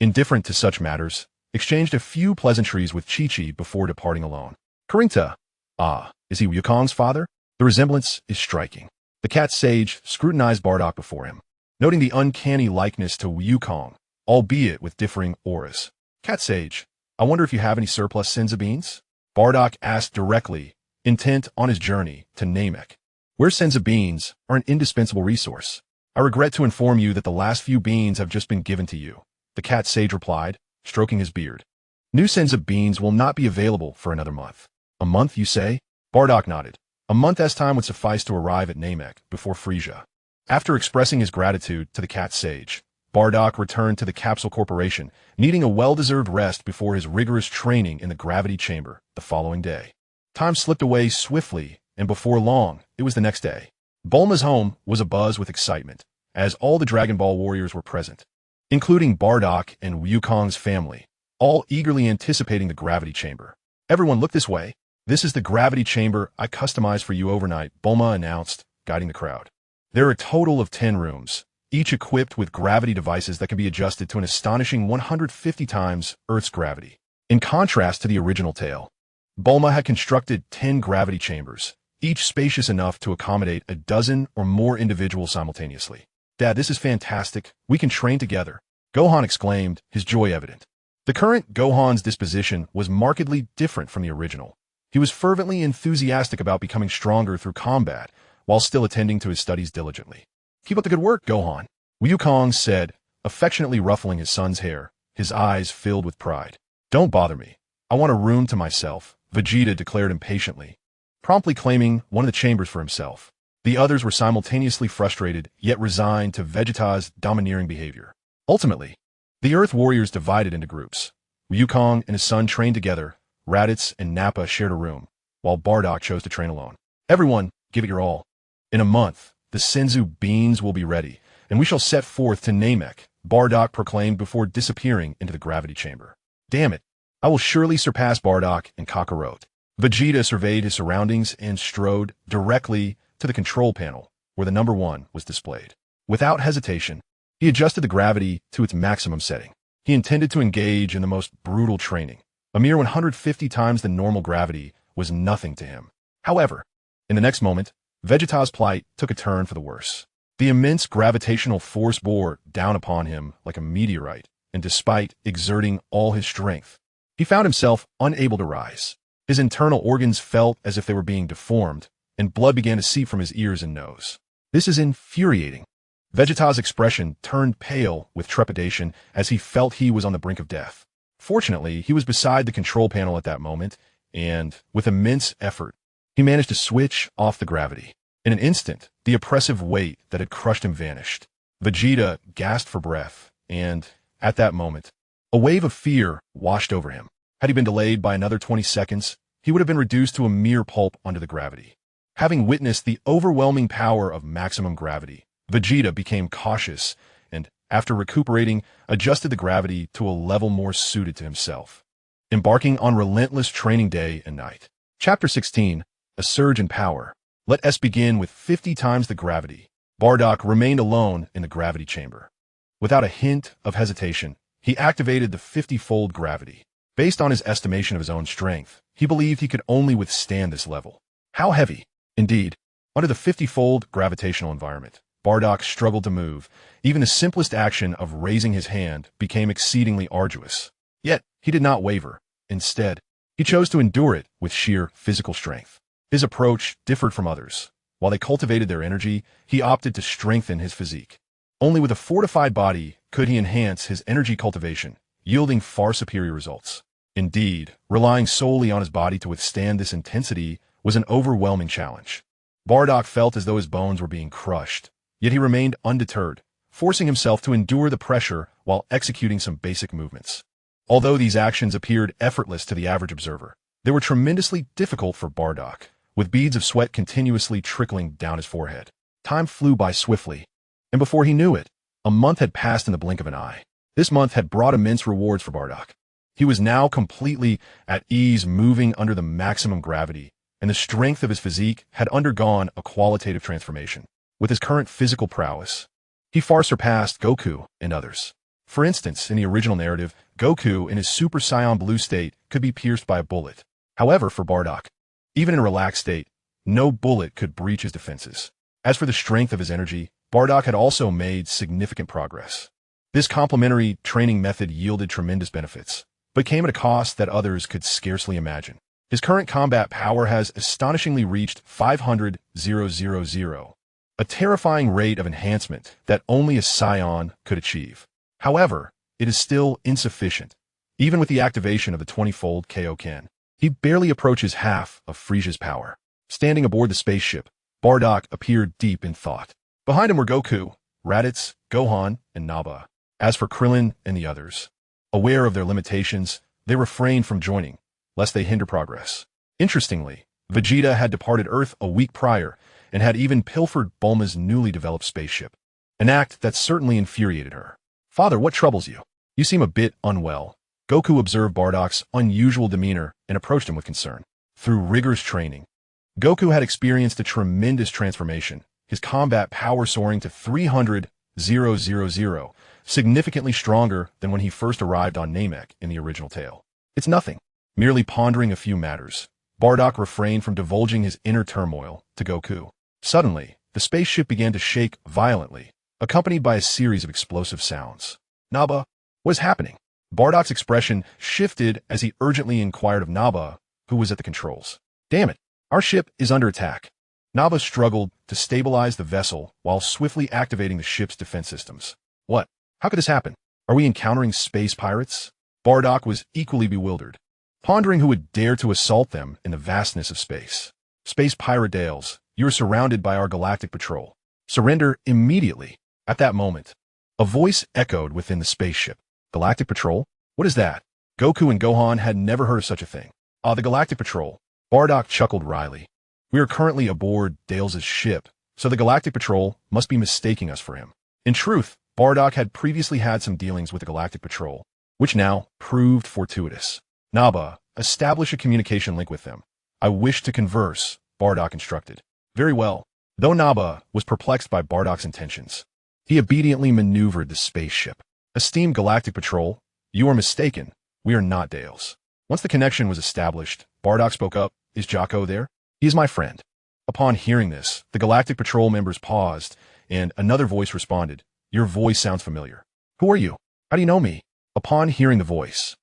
indifferent to such matters, exchanged a few pleasantries with Chi-Chi before departing alone. Karingta, is he Wukong's father? The resemblance is striking. The cat sage scrutinized Bardock before him, noting the uncanny likeness to Wukong, albeit with differing auras. Cat sage, I wonder if you have any surplus Senza beans? Bardock asked directly, intent on his journey to Namek, where Senza beans are an indispensable resource. I regret to inform you that the last few beans have just been given to you, the cat sage replied, stroking his beard. New Senza beans will not be available for another month. A month, you say? Bardock nodded. A month as time would suffice to arrive at Namek before Frisia. After expressing his gratitude to the cat sage, Bardock returned to the Capsule Corporation, needing a well-deserved rest before his rigorous training in the gravity chamber the following day. Time slipped away swiftly, and before long, it was the next day. Bulma's home was abuzz with excitement, as all the Dragon Ball warriors were present, including Bardock and Wukong's family, all eagerly anticipating the gravity chamber. Everyone look this way. This is the gravity chamber I customized for you overnight, Bulma announced, guiding the crowd. There are a total of 10 rooms, each equipped with gravity devices that can be adjusted to an astonishing 150 times Earth's gravity. In contrast to the original tale, Bulma had constructed 10 gravity chambers, each spacious enough to accommodate a dozen or more individuals simultaneously. Dad, this is fantastic. We can train together, Gohan exclaimed, his joy evident. The current Gohan's disposition was markedly different from the original. He was fervently enthusiastic about becoming stronger through combat, while still attending to his studies diligently. Keep up the good work, Gohan, Wukong said, affectionately ruffling his son's hair, his eyes filled with pride. Don't bother me. I want a room to myself, Vegeta declared impatiently, promptly claiming one of the chambers for himself. The others were simultaneously frustrated, yet resigned to Vegeta's domineering behavior. Ultimately, the Earth warriors divided into groups. Wukong and his son trained together. Raditz and Nappa shared a room, while Bardock chose to train alone. Everyone, give it your all. In a month, the Senzu beans will be ready, and we shall set forth to Namek, Bardock proclaimed before disappearing into the gravity chamber. Damn it, I will surely surpass Bardock and Kakarot. Vegeta surveyed his surroundings and strode directly to the control panel, where the number 1 was displayed. Without hesitation, he adjusted the gravity to its maximum setting. He intended to engage in the most brutal training. A mere 150 times the normal gravity was nothing to him. However, in the next moment, Vegeta's plight took a turn for the worse. The immense gravitational force bore down upon him like a meteorite, and despite exerting all his strength, he found himself unable to rise. His internal organs felt as if they were being deformed, and blood began to seep from his ears and nose. This is infuriating. Vegeta's expression turned pale with trepidation as he felt he was on the brink of death. Fortunately, he was beside the control panel at that moment, and, with immense effort, he managed to switch off the gravity. In an instant, the oppressive weight that had crushed him vanished. Vegeta gasped for breath, and, at that moment, a wave of fear washed over him. Had he been delayed by another 20 seconds, he would have been reduced to a mere pulp under the gravity. Having witnessed the overwhelming power of maximum gravity, Vegeta became cautious and, after recuperating, adjusted the gravity to a level more suited to himself, embarking on relentless training day and night. Chapter 16, A Surge in Power. Let us begin with 50 times the gravity. Bardock remained alone in the gravity chamber. Without a hint of hesitation, he activated the 50-fold gravity. Based on his estimation of his own strength, he believed he could only withstand this level. How heavy? Indeed, under the 50-fold gravitational environment, Bardock struggled to move. Even the simplest action of raising his hand became exceedingly arduous. Yet, he did not waver. Instead, he chose to endure it with sheer physical strength. His approach differed from others. While they cultivated their energy, he opted to strengthen his physique. Only with a fortified body could he enhance his energy cultivation, yielding far superior results. Indeed, relying solely on his body to withstand this intensity was an overwhelming challenge. Bardock felt as though his bones were being crushed, yet he remained undeterred, forcing himself to endure the pressure while executing some basic movements. Although these actions appeared effortless to the average observer, they were tremendously difficult for Bardock, with beads of sweat continuously trickling down his forehead. Time flew by swiftly, and before he knew it, a month had passed in the blink of an eye. This month had brought immense rewards for Bardock. He was now completely at ease moving under the maximum gravity, and the strength of his physique had undergone a qualitative transformation. with his current physical prowess, he far surpassed Goku and others. For instance, in the original narrative, Goku in his Super Saiyan Blue state could be pierced by a bullet. However, for Bardock, even in a relaxed state, no bullet could breach his defenses. As for the strength of his energy, Bardock had also made significant progress. This complementary training method yielded tremendous benefits, but came at a cost that others could scarcely imagine. His current combat power has astonishingly reached 500,000, a terrifying rate of enhancement that only a Saiyan could achieve. However, it is still insufficient. Even with the activation of the 20-fold Kaioken, he barely approaches half of Frieza's power. Standing aboard the spaceship, Bardock appeared deep in thought. Behind him were Goku, Raditz, Gohan, and Nappa. As for Krillin and the others, aware of their limitations, they refrained from joining, lest they hinder progress. Interestingly, Vegeta had departed Earth a week prior and had even pilfered Bulma's newly developed spaceship, an act that certainly infuriated her. "Father, what troubles you? You seem a bit unwell." Goku observed Bardock's unusual demeanor and approached him with concern. Through rigorous training, Goku had experienced a tremendous transformation, his combat power soaring to 300,000, significantly stronger than when he first arrived on Namek in the original tale. "It's nothing." Merely pondering a few matters, Bardock refrained from divulging his inner turmoil to Goku. Suddenly, the spaceship began to shake violently, accompanied by a series of explosive sounds. "Nappa, what is happening?" Bardock's expression shifted as he urgently inquired of Nappa, who was at the controls. "Damn it, our ship is under attack." Nappa struggled to stabilize the vessel while swiftly activating the ship's defense systems. "What? How could this happen? Are we encountering space pirates?" Bardock was equally bewildered, pondering who would dare to assault them in the vastness of space. "Space pirate Dales, you are surrounded by our galactic patrol. Surrender immediately." At that moment, a voice echoed within the spaceship. "Galactic Patrol? What is that?" Goku and Gohan had never heard of such a thing. The Galactic Patrol." Bardock chuckled wryly. "We are currently aboard Dales' ship, so the Galactic Patrol must be mistaking us for him." In truth, Bardock had previously had some dealings with the Galactic Patrol, which now proved fortuitous. "Nappa, establish a communication link with them. I wish to converse," Bardock instructed. "Very well." Though Nappa was perplexed by Bardock's intentions, he obediently maneuvered the spaceship. "Esteemed Galactic Patrol, you are mistaken. We are not Dales." Once the connection was established, Bardock spoke up. "Is Jocko there?" "He is my friend." Upon hearing this, the Galactic Patrol members paused, and another voice responded. "Your voice sounds familiar." "Who are you? How do you know me?" Upon hearing the voice,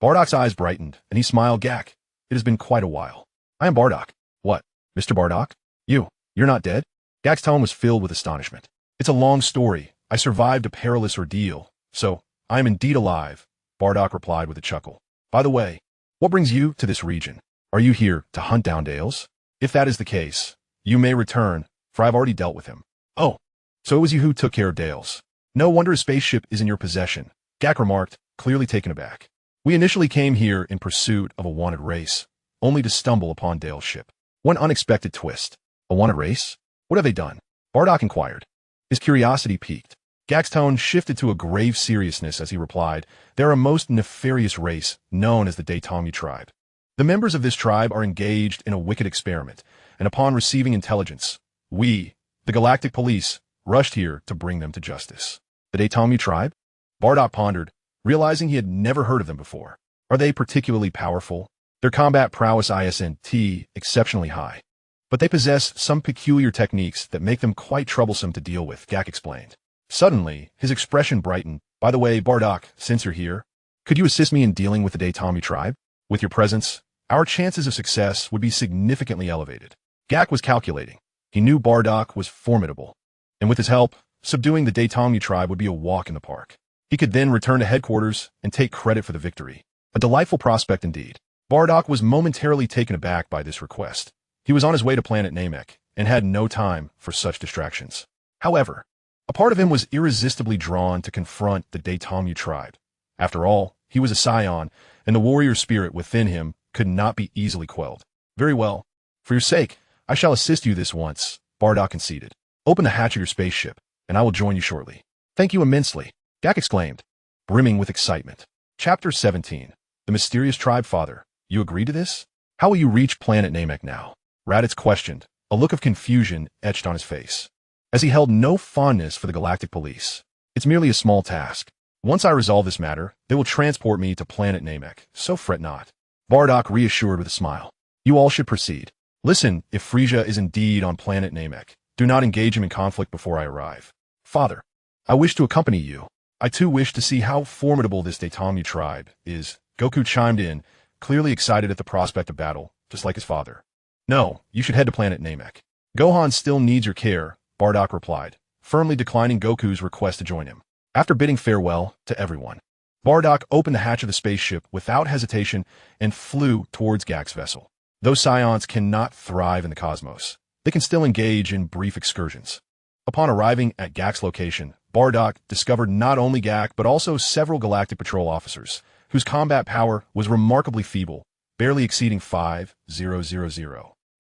Bardock's eyes brightened, and he smiled. "Gak, it has been quite a while. I am Bardock." "What, Mr. Bardock? You're not dead?" Gak's tone was filled with astonishment. "It's a long story. I survived a perilous ordeal, so I am indeed alive," Bardock replied with a chuckle. "By the way, what brings you to this region? Are you here to hunt down Dales? If that is the case, you may return, for I've already dealt with him." "Oh, so it was you who took care of Dales. No wonder his spaceship is in your possession," Gak remarked, clearly taken aback. "We initially came here in pursuit of a wanted race, only to stumble upon Dale's ship. One unexpected twist." "A wanted race? What have they done?" Bardock inquired. His curiosity piqued. Gak's tone shifted to a grave seriousness as he replied, "They're a most nefarious race known as the Datomu tribe. The members of this tribe are engaged in a wicked experiment, and upon receiving intelligence, we, the Galactic Police, rushed here to bring them to justice." "The Datomu tribe?" Bardock pondered, realizing he had never heard of them before. "Are they particularly powerful?" "Their combat prowess isn't exceptionally high, but they possess some peculiar techniques that make them quite troublesome to deal with," Gak explained. Suddenly, his expression brightened. "By the way, Bardock, since you're here, could you assist me in dealing with the Datomu tribe? With your presence, our chances of success would be significantly elevated." Gak was calculating. He knew Bardock was formidable, and with his help, subduing the Datomu tribe would be a walk in the park. He could then return to headquarters and take credit for the victory. A delightful prospect indeed. Bardock was momentarily taken aback by this request. He was on his way to planet Namek, and had no time for such distractions. However, a part of him was irresistibly drawn to confront the Datomu tribe. After all, he was a Saiyan, and the warrior spirit within him could not be easily quelled. "Very well. For your sake, I shall assist you this once," Bardock conceded. "Open the hatch of your spaceship, and I will join you shortly." "Thank you immensely," Gak exclaimed, brimming with excitement. Chapter 17. The Mysterious Tribe Father. "You agree to this? How will you reach planet Namek now?" Raditz questioned, a look of confusion etched on his face. as he held no fondness for the Galactic Police. It's merely a small task. Once I resolve this matter, they will transport me to planet Namek, so fret not. Bardock reassured with a smile. You all should proceed. Listen, if Frisia is indeed on planet Namek, do not engage him in conflict before I arrive. Father, I wish to accompany you. I too wish to see how formidable this Datomu tribe is. Goku chimed in, clearly excited at the prospect of battle, just like his father. No, you should head to planet Namek. Gohan still needs your care, Bardock replied, firmly declining Goku's request to join him. After bidding farewell to everyone, Bardock opened the hatch of the spaceship without hesitation and flew towards Gak's vessel. Though Saiyans cannot thrive in the cosmos, they can still engage in brief excursions. Upon arriving at Gak's location, Bardock discovered not only Gak but also several Galactic Patrol officers, whose combat power was remarkably feeble, barely exceeding 5,000.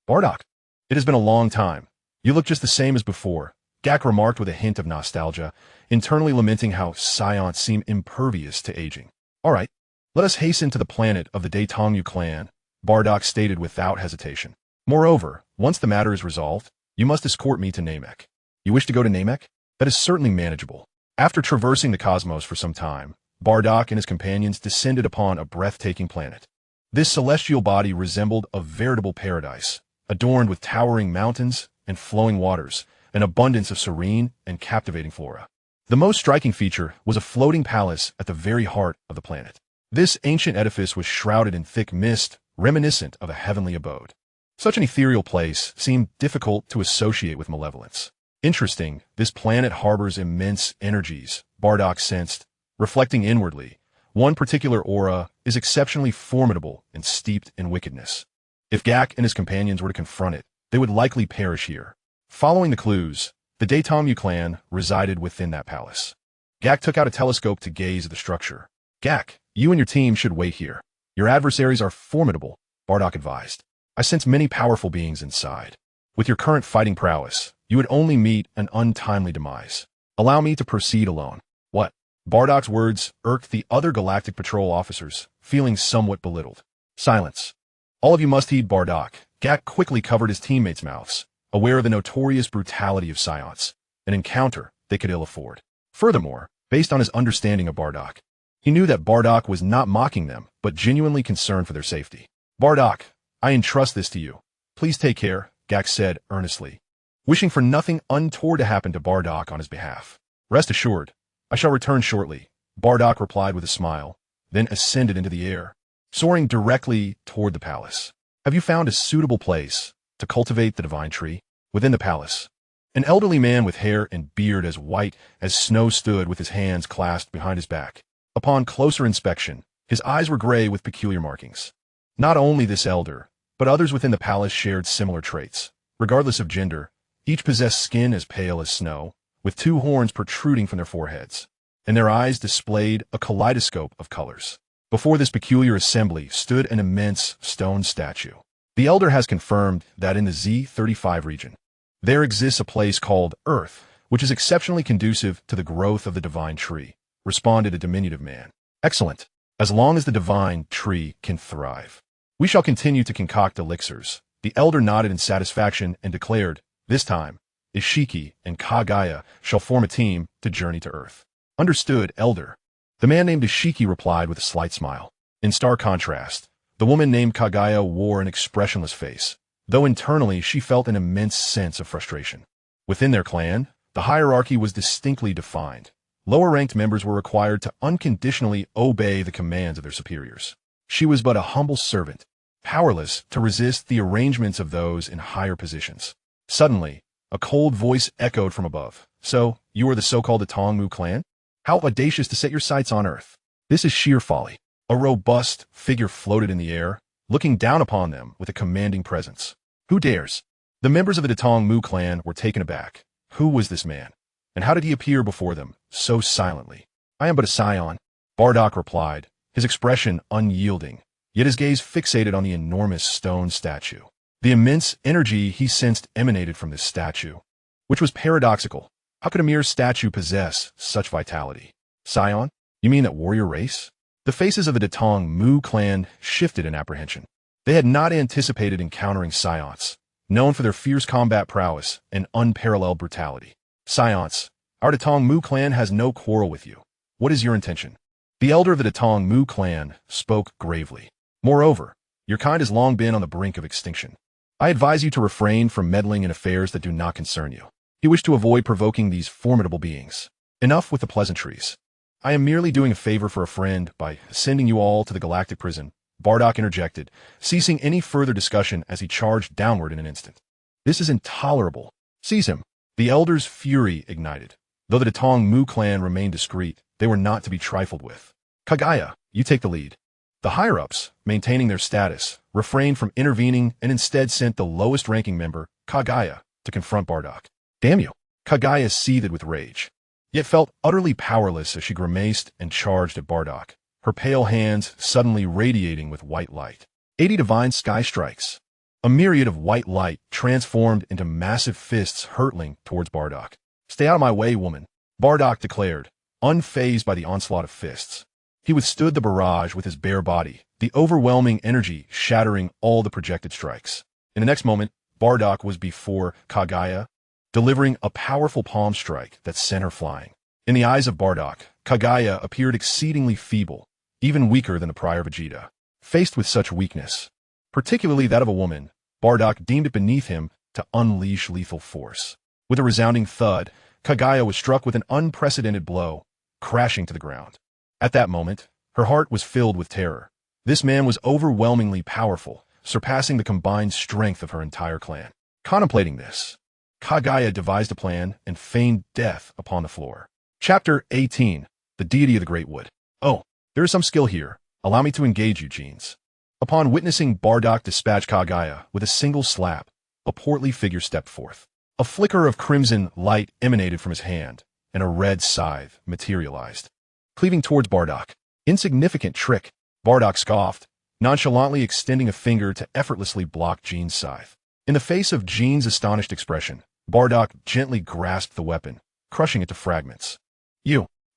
Bardock, it has been a long time. You look just the same as before, Gak remarked with a hint of nostalgia, internally lamenting how Saiyans seem impervious to aging. All right, let us hasten to the planet of the Datomu clan, Bardock stated without hesitation. Moreover, once the matter is resolved, you must escort me to Namek. You wish to go to Namek? That is certainly manageable. After traversing the cosmos for some time, Bardock and his companions descended upon a breathtaking planet. This celestial body resembled a veritable paradise, adorned with towering mountains and flowing waters, an abundance of serene and captivating flora. The most striking feature was a floating palace at the very heart of the planet. This ancient edifice was shrouded in thick mist, reminiscent of a heavenly abode. Such an ethereal place seemed difficult to associate with malevolence. Interesting, this planet harbors immense energies, Bardock sensed. Reflecting inwardly, one particular aura is exceptionally formidable and steeped in wickedness. If Gak and his companions were to confront it, they would likely perish here. Following the clues, the Datomu clan resided within that palace. Gak took out a telescope to gaze at the structure. Gak, you and your team should wait here. Your adversaries are formidable, Bardock advised. I sense many powerful beings inside. With your current fighting prowess, you would only meet an untimely demise. Allow me to proceed alone. What? Bardock's words irked the other Galactic Patrol officers, feeling somewhat belittled. Silence. All of you must heed Bardock. Gak quickly covered his teammates' mouths, aware of the notorious brutality of Saiyans, an encounter they could ill afford. Furthermore, based on his understanding of Bardock, he knew that Bardock was not mocking them, but genuinely concerned for their safety. Bardock, I entrust this to you. Please take care, Gak said earnestly, wishing for nothing untoward to happen to Bardock on his behalf. Rest assured, I shall return shortly, Bardock replied with a smile, then ascended into the air, soaring directly toward the palace. Have you found a suitable place to cultivate the divine tree? Within the palace, an elderly man with hair and beard as white as snow stood with his hands clasped behind his back. Upon closer inspection, his eyes were gray with peculiar markings. Not only this elder, but others within the palace shared similar traits. Regardless of gender, each possessed skin as pale as snow, with two horns protruding from their foreheads, and their eyes displayed a kaleidoscope of colors. Before this peculiar assembly stood an immense stone statue. The elder has confirmed that in the Z35 region, there exists a place called Earth, which is exceptionally conducive to the growth of the divine tree, responded a diminutive man. Excellent. As long as the divine tree can thrive, we shall continue to concoct elixirs. The elder nodded in satisfaction and declared, this time, Ishiki and Kagaya shall form a team to journey to Earth. Understood, elder. The man named Ishiki replied with a slight smile. In stark contrast, the woman named Kagaya wore an expressionless face, though internally she felt an immense sense of frustration. Within their clan, the hierarchy was distinctly defined. Lower-ranked members were required to unconditionally obey the commands of their superiors. She was but a humble servant, powerless to resist the arrangements of those in higher positions. Suddenly, a cold voice echoed from above. So, you are the so-called Datomu clan? How audacious to set your sights on Earth. This is sheer folly. A robust figure floated in the air, looking down upon them with a commanding presence. Who dares? The members of the Datomu clan were taken aback. Who was this man? And how did he appear before them, so silently? I am but a Saiyan, Bardock replied, his expression unyielding, yet his gaze fixated on the enormous stone statue. The immense energy he sensed emanated from this statue, which was paradoxical. How could a mere statue possess such vitality? Saiyan? You mean that warrior race? The faces of the Datomu clan shifted in apprehension. They had not anticipated encountering Saiyans, known for their fierce combat prowess and unparalleled brutality. Science, our Datong Mu clan has no quarrel with you. What is your intention? The elder of the Datong Mu clan spoke gravely. Moreover, your kind has long been on the brink of extinction. I advise you to refrain from meddling in affairs that do not concern you. You wish to avoid provoking these formidable beings. Enough with the pleasantries. I am merely doing a favor for a friend by sending you all to the galactic prison, Bardock interjected, ceasing any further discussion as he charged downward in an instant. This is intolerable. Seize him. The elder's fury ignited. Though the Datong Mu clan remained discreet, they were not to be trifled with. Kagaya, you take the lead. The higher-ups, maintaining their status, refrained from intervening and instead sent the lowest-ranking member, Kagaya, to confront Bardock. Damn you! Kagaya seethed with rage, yet felt utterly powerless as she grimaced and charged at Bardock, her pale hands suddenly radiating with white light. 80 divine sky strikes. A myriad of white light transformed into massive fists hurtling towards Bardock. Stay out of my way, woman, Bardock declared, unfazed by the onslaught of fists. He withstood the barrage with his bare body, the overwhelming energy shattering all the projected strikes. In the next moment, Bardock was before Kagaya, delivering a powerful palm strike that sent her flying. In the eyes of Bardock, Kagaya appeared exceedingly feeble, even weaker than the prior Vegeta. Faced with such weakness, particularly that of a woman, Bardock deemed it beneath him to unleash lethal force. With a resounding thud, Kagaya was struck with an unprecedented blow, crashing to the ground. At that moment, her heart was filled with terror. This man was overwhelmingly powerful, surpassing the combined strength of her entire clan. Contemplating this, Kagaya devised a plan and feigned death upon the floor. Chapter 18. The Deity of the Great Wood. Oh, there is some skill here. Allow me to engage you, Genes. Upon witnessing Bardock dispatch Kagaya with a single slap, a portly figure stepped forth. A flicker of crimson light emanated from his hand, and a red scythe materialized, cleaving towards Bardock. Insignificant trick, Bardock scoffed, nonchalantly extending a finger to effortlessly block Gene's scythe. In the face of Gene's astonished expression, Bardock gently grasped the weapon, crushing it to fragments.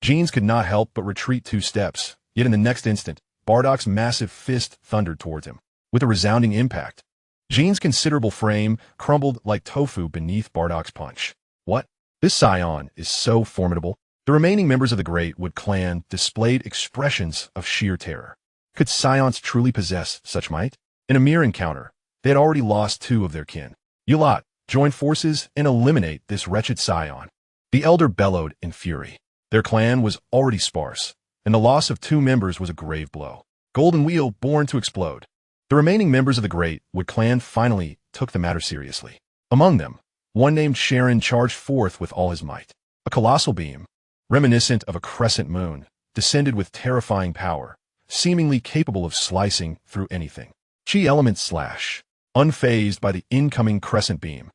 Genes could not help but retreat 2 steps, yet in the next instant, Bardock's massive fist thundered towards him. With a resounding impact, Gene's considerable frame crumbled like tofu beneath Bardock's punch. What? This Saiyan is so formidable. The remaining members of the Great Wood clan displayed expressions of sheer terror. Could Saiyans truly possess such might? In a mere encounter, they had already lost 2 of their kin. You lot, join forces and eliminate this wretched Saiyan. The elder bellowed in fury. Their clan was already sparse, and the loss of 2 members was a grave blow. Golden Wheel born to explode. The remaining members of the Great Wood clan finally took the matter seriously. Among them, one named Sharon charged forth with all his might. A colossal beam, reminiscent of a crescent moon, descended with terrifying power, seemingly capable of slicing through anything. Chi element slash. Unfazed by the incoming crescent beam,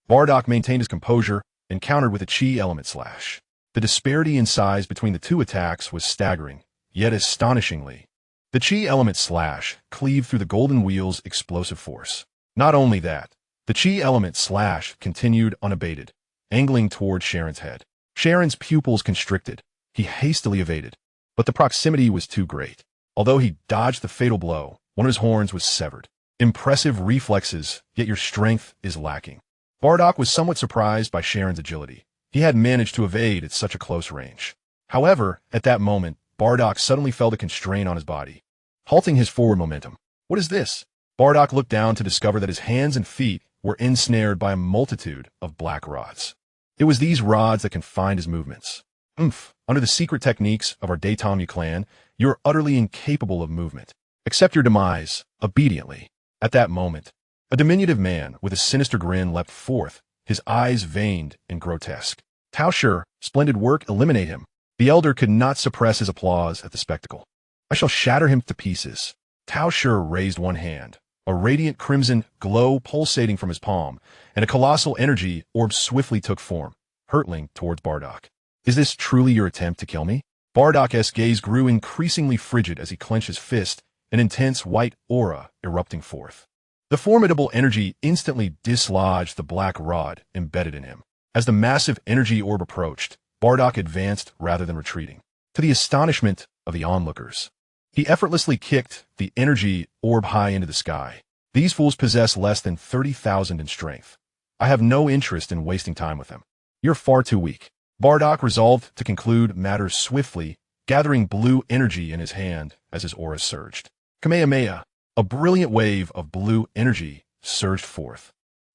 Bardock maintained his composure and countered with a Chi element slash. The disparity in size between the 2 attacks was staggering, yet astonishingly. The Chi element slash cleaved through the Golden Wheel's explosive force. Not only that, the Chi element slash continued unabated, angling toward Sharon's head. Sharon's pupils constricted. He hastily evaded, but the proximity was too great. Although he dodged the fatal blow, one of his horns was severed. Impressive reflexes, yet your strength is lacking. Bardock was somewhat surprised by Sharon's agility. He had managed to evade at such a close range. However, at that moment, Bardock suddenly felt a constraint on his body, halting his forward momentum. What is this? Bardock looked down to discover that his hands and feet were ensnared by a multitude of black rods. It was these rods that confined his movements. Under the secret techniques of our Datong Mu clan, you are utterly incapable of movement. Accept your demise, obediently. At that moment, a diminutive man with a sinister grin leapt forth, his eyes veined and grotesque. Tao Shi, splendid work, eliminate him. The elder could not suppress his applause at the spectacle. I shall shatter him to pieces. Tao Shi raised one hand, a radiant crimson glow pulsating from his palm, and a colossal energy orb swiftly took form, hurtling towards Bardock. Is this truly your attempt to kill me? Bardock's gaze grew increasingly frigid as he clenched his fist, an intense white aura erupting forth. The formidable energy instantly dislodged the black rod embedded in him. As the massive energy orb approached, Bardock advanced rather than retreating. To the astonishment of the onlookers, he effortlessly kicked the energy orb high into the sky. These fools possess less than 30,000 in strength. I have no interest in wasting time with them. You're far too weak. Bardock resolved to conclude matters swiftly, gathering blue energy in his hand as his aura surged. Kamehameha, a brilliant wave of blue energy, surged forth,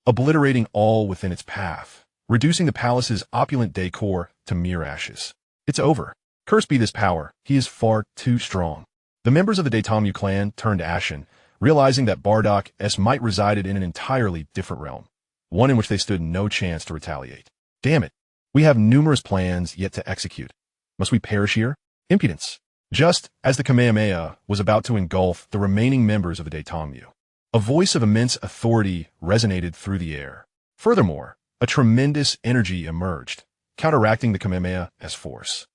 obliterating all within its path, reducing the palace's opulent decor to mere ashes. It's over. Cursed be this power. He is far too strong. The members of the Datomu clan turned ashen, realizing that Bardock's might resided in an entirely different realm, one in which they stood no chance to retaliate. Damn it. We have numerous plans yet to execute. Must we perish here? Impudence. Just as the Kamehameha was about to engulf the remaining members of the Datomu, a voice of immense authority resonated through the air. Furthermore, a tremendous energy emerged, counteracting the Kamehameha's force.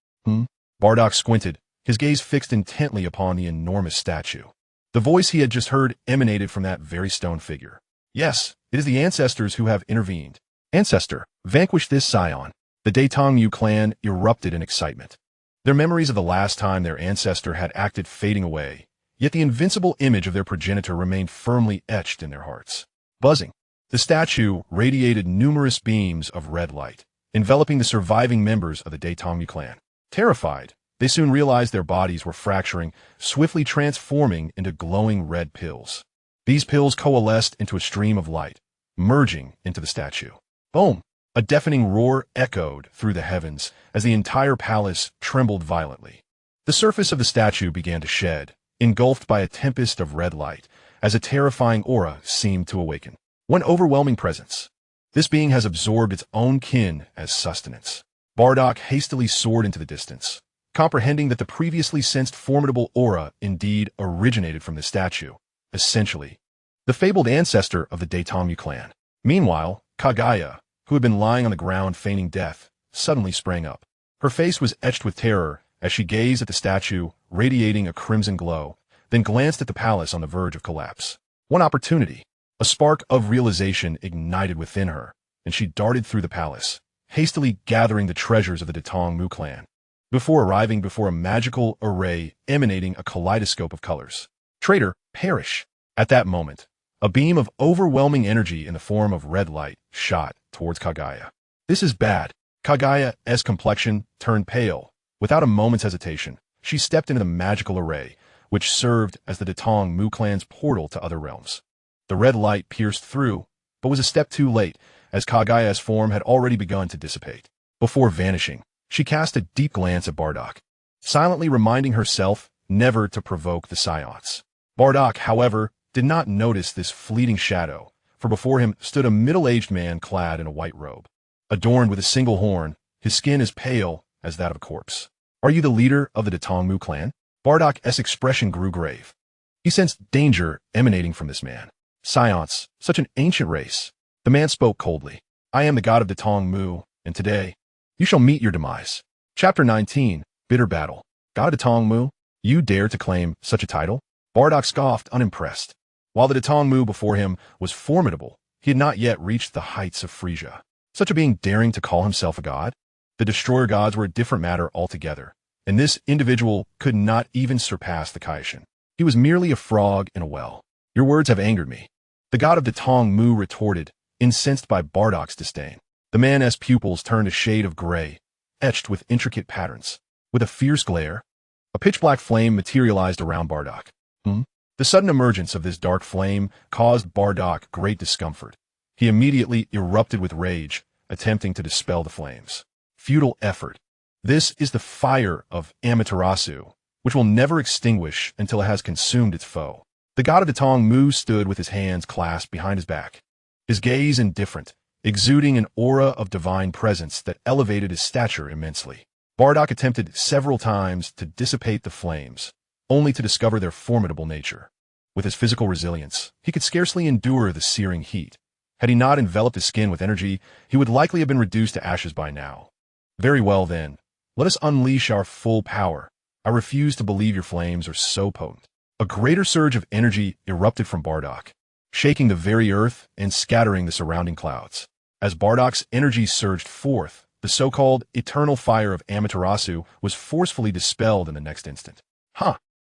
Bardock squinted, his gaze fixed intently upon the enormous statue. The voice he had just heard emanated from that very stone figure. Yes, it is the ancestors who have intervened. Ancestor, vanquish this Saiyan. The Datomu clan erupted in excitement. Their memories of the last time their ancestor had acted fading away, yet the invincible image of their progenitor remained firmly etched in their hearts. Buzzing, the statue radiated numerous beams of red light, enveloping the surviving members of the Datomu clan. Terrified, they soon realized their bodies were fracturing, swiftly transforming into glowing red pills. These pills coalesced into a stream of light, merging into the statue. Boom! A deafening roar echoed through the heavens as the entire palace trembled violently. The surface of the statue began to shed, engulfed by a tempest of red light, as a terrifying aura seemed to awaken. One overwhelming presence. This being has absorbed its own kin as sustenance. Bardock hastily soared into the distance, comprehending that the previously sensed formidable aura indeed originated from the statue, essentially the fabled ancestor of the Datomu clan. Meanwhile, Kaguya, who had been lying on the ground feigning death, suddenly sprang up. Her face was etched with terror as she gazed at the statue, radiating a crimson glow, then glanced at the palace on the verge of collapse. One opportunity. A spark of realization ignited within her, and she darted through the palace, hastily gathering the treasures of the Datomu clan, before arriving before a magical array emanating a kaleidoscope of colors. Traitor, perish! At that moment, a beam of overwhelming energy in the form of red light shot towards Kaguya. This is bad. Kaguya's complexion turned pale. Without a moment's hesitation, she stepped into the magical array, which served as the Datomu clan's portal to other realms. The red light pierced through, but was a step too late, as Kaguya's form had already begun to dissipate. Before vanishing, she cast a deep glance at Bardock, silently reminding herself never to provoke the Saiyans. Bardock, however, did not notice this fleeting shadow, for before him stood a middle-aged man clad in a white robe. Adorned with a single horn, his skin as pale as that of a corpse. Are you the leader of the Datomu clan? Bardock's expression grew grave. He sensed danger emanating from this man. Saiyans, such an ancient race. The man spoke coldly. I am the god of Datomu, and today, you shall meet your demise. Chapter 19, Bitter Battle. God of Datomu, you dare to claim such a title? Bardock scoffed, unimpressed. While the Datomu before him was formidable, he had not yet reached the heights of Frisia. Such a being daring to call himself a god? The destroyer gods were a different matter altogether, and this individual could not even surpass the Kaishin. He was merely a frog in a well. Your words have angered me. The god of Datomu retorted, incensed by Bardock's disdain. The man's pupils turned a shade of gray, etched with intricate patterns. With a fierce glare, a pitch-black flame materialized around Bardock. The sudden emergence of this dark flame caused Bardock great discomfort. He immediately erupted with rage, attempting to dispel the flames. Futile effort. This is the fire of Amaterasu, which will never extinguish until it has consumed its foe. The god of Datomu stood with his hands clasped behind his back, his gaze indifferent, exuding an aura of divine presence that elevated his stature immensely. Bardock attempted several times to dissipate the flames, only to discover their formidable nature. With his physical resilience, he could scarcely endure the searing heat. Had he not enveloped his skin with energy, he would likely have been reduced to ashes by now. Very well then, let us unleash our full power. I refuse to believe your flames are so potent. A greater surge of energy erupted from Bardock, shaking the very earth and scattering the surrounding clouds. As Bardock's energy surged forth, the so-called eternal fire of Amaterasu was forcefully dispelled in the next instant.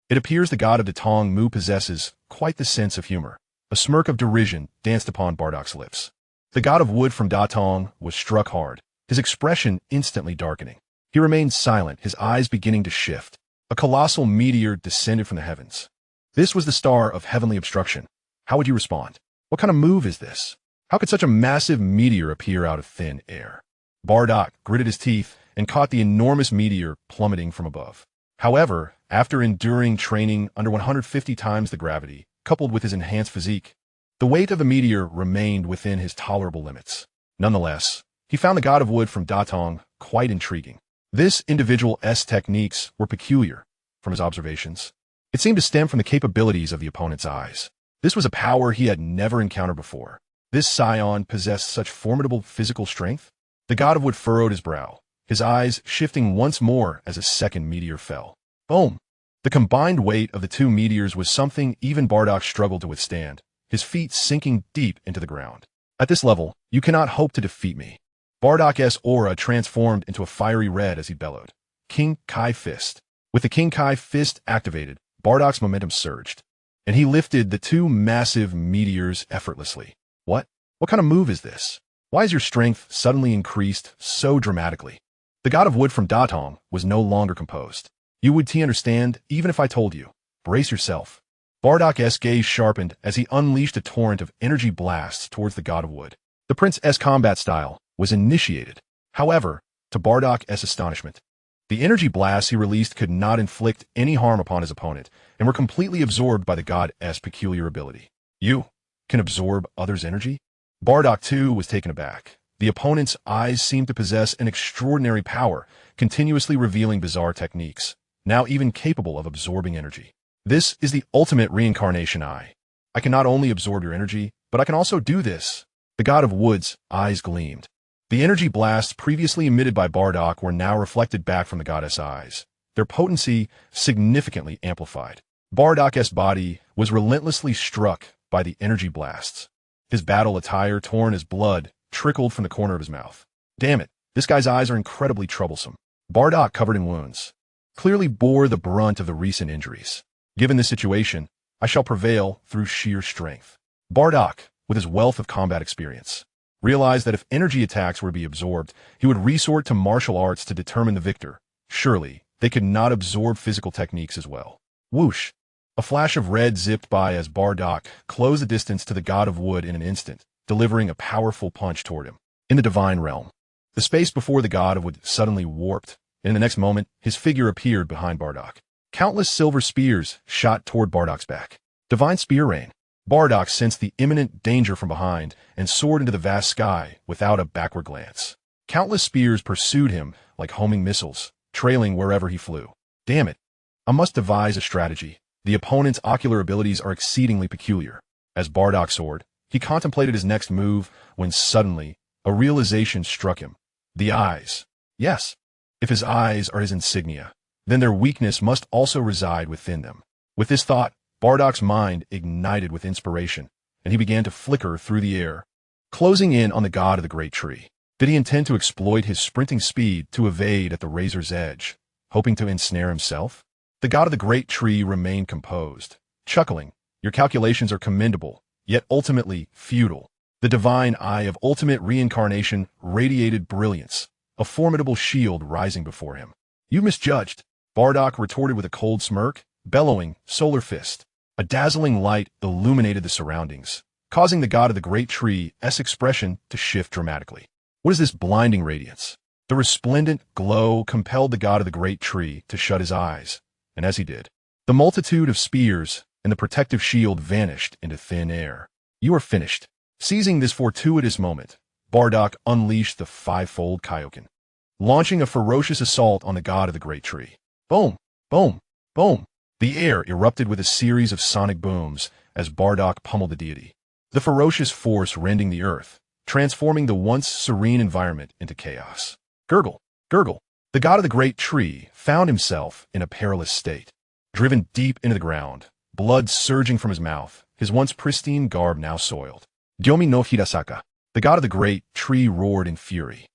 It appears the god of Datomu possesses quite the sense of humor. A smirk of derision danced upon Bardock's lips. The god of wood from Datong was struck hard, his expression instantly darkening. He remained silent, his eyes beginning to shift. A colossal meteor descended from the heavens. This was the star of heavenly obstruction. How would you respond? What kind of move is this? How could such a massive meteor appear out of thin air? Bardock gritted his teeth and caught the enormous meteor plummeting from above. However, after enduring training under 150 times the gravity, coupled with his enhanced physique, the weight of the meteor remained within his tolerable limits. Nonetheless, he found the god of wood from Datong quite intriguing. This individual's techniques were peculiar. From his observations, it seemed to stem from the capabilities of the opponent's eyes. This was a power he had never encountered before. This Saiyan possessed such formidable physical strength? The god of wood furrowed his brow, his eyes shifting once more as a second meteor fell. Boom! The combined weight of the two meteors was something even Bardock struggled to withstand, his feet sinking deep into the ground. At this level, you cannot hope to defeat me. Bardock's aura transformed into a fiery red as he bellowed. King Kai Fist. With the King Kai Fist activated, Bardock's momentum surged, and he lifted the two massive meteors effortlessly. What? What kind of move is this? Why is your strength suddenly increased so dramatically? The god of wood from Datong was no longer composed. You would understand even if I told you. Brace yourself. Bardock's gaze sharpened as he unleashed a torrent of energy blasts towards the god of wood. The prince's combat style was initiated. However, to Bardock's astonishment, the energy blasts he released could not inflict any harm upon his opponent and were completely absorbed by the god's peculiar ability. You can absorb others' energy? Bardock, too, was taken aback. The opponent's eyes seemed to possess an extraordinary power, continuously revealing bizarre techniques, now even capable of absorbing energy. This is the ultimate reincarnation eye. I can not only absorb your energy, but I can also do this. The god of wood's eyes gleamed. The energy blasts previously emitted by Bardock were now reflected back from the goddess' eyes, their potency significantly amplified. Bardock's body was relentlessly struck by the energy blasts. His battle attire torn as blood trickled from the corner of his mouth. Damn it, this guy's eyes are incredibly troublesome. Bardock, covered in wounds, clearly bore the brunt of the recent injuries. Given this situation, I shall prevail through sheer strength. Bardock, with his wealth of combat experience, realized that if energy attacks were to be absorbed, he would resort to martial arts to determine the victor. Surely, they could not absorb physical techniques as well. Whoosh! A flash of red zipped by as Bardock closed the distance to the god of wood in an instant, delivering a powerful punch toward him. In the divine realm, the space before the god of wood suddenly warped, and in the next moment, his figure appeared behind Bardock. Countless silver spears shot toward Bardock's back. Divine spear rain. Bardock sensed the imminent danger from behind and soared into the vast sky without a backward glance. Countless spears pursued him like homing missiles, trailing wherever he flew. Damn it! I must devise a strategy. The opponent's ocular abilities are exceedingly peculiar. As Bardock soared, he contemplated his next move when suddenly a realization struck him. The eyes. Yes, if his eyes are his insignia, then their weakness must also reside within them. With this thought, Bardock's mind ignited with inspiration, and he began to flicker through the air, closing in on the god of the great tree. Did he intend to exploit his sprinting speed to evade at the razor's edge, hoping to ensnare himself? The god of the great tree remained composed, chuckling. Your calculations are commendable, yet ultimately futile. The divine eye of ultimate reincarnation radiated brilliance, a formidable shield rising before him. You misjudged, Bardock retorted with a cold smirk, bellowing, solar fist. A dazzling light illuminated the surroundings, causing the god of the great tree's expression to shift dramatically. What is this blinding radiance? The resplendent glow compelled the god of the great tree to shut his eyes, and as he did, the multitude of spears and the protective shield vanished into thin air. You are finished. Seizing this fortuitous moment, Bardock unleashed the five-fold Kaioken, launching a ferocious assault on the god of the great tree. Boom! Boom! Boom! The air erupted with a series of sonic booms as Bardock pummeled the deity, the ferocious force rending the earth, transforming the once serene environment into chaos. Gurgle! Gurgle! The god of the great tree found himself in a perilous state. Driven deep into the ground, blood surging from his mouth, his once pristine garb now soiled. Dyomi no Hirasaka, the god of the great tree, roared in fury.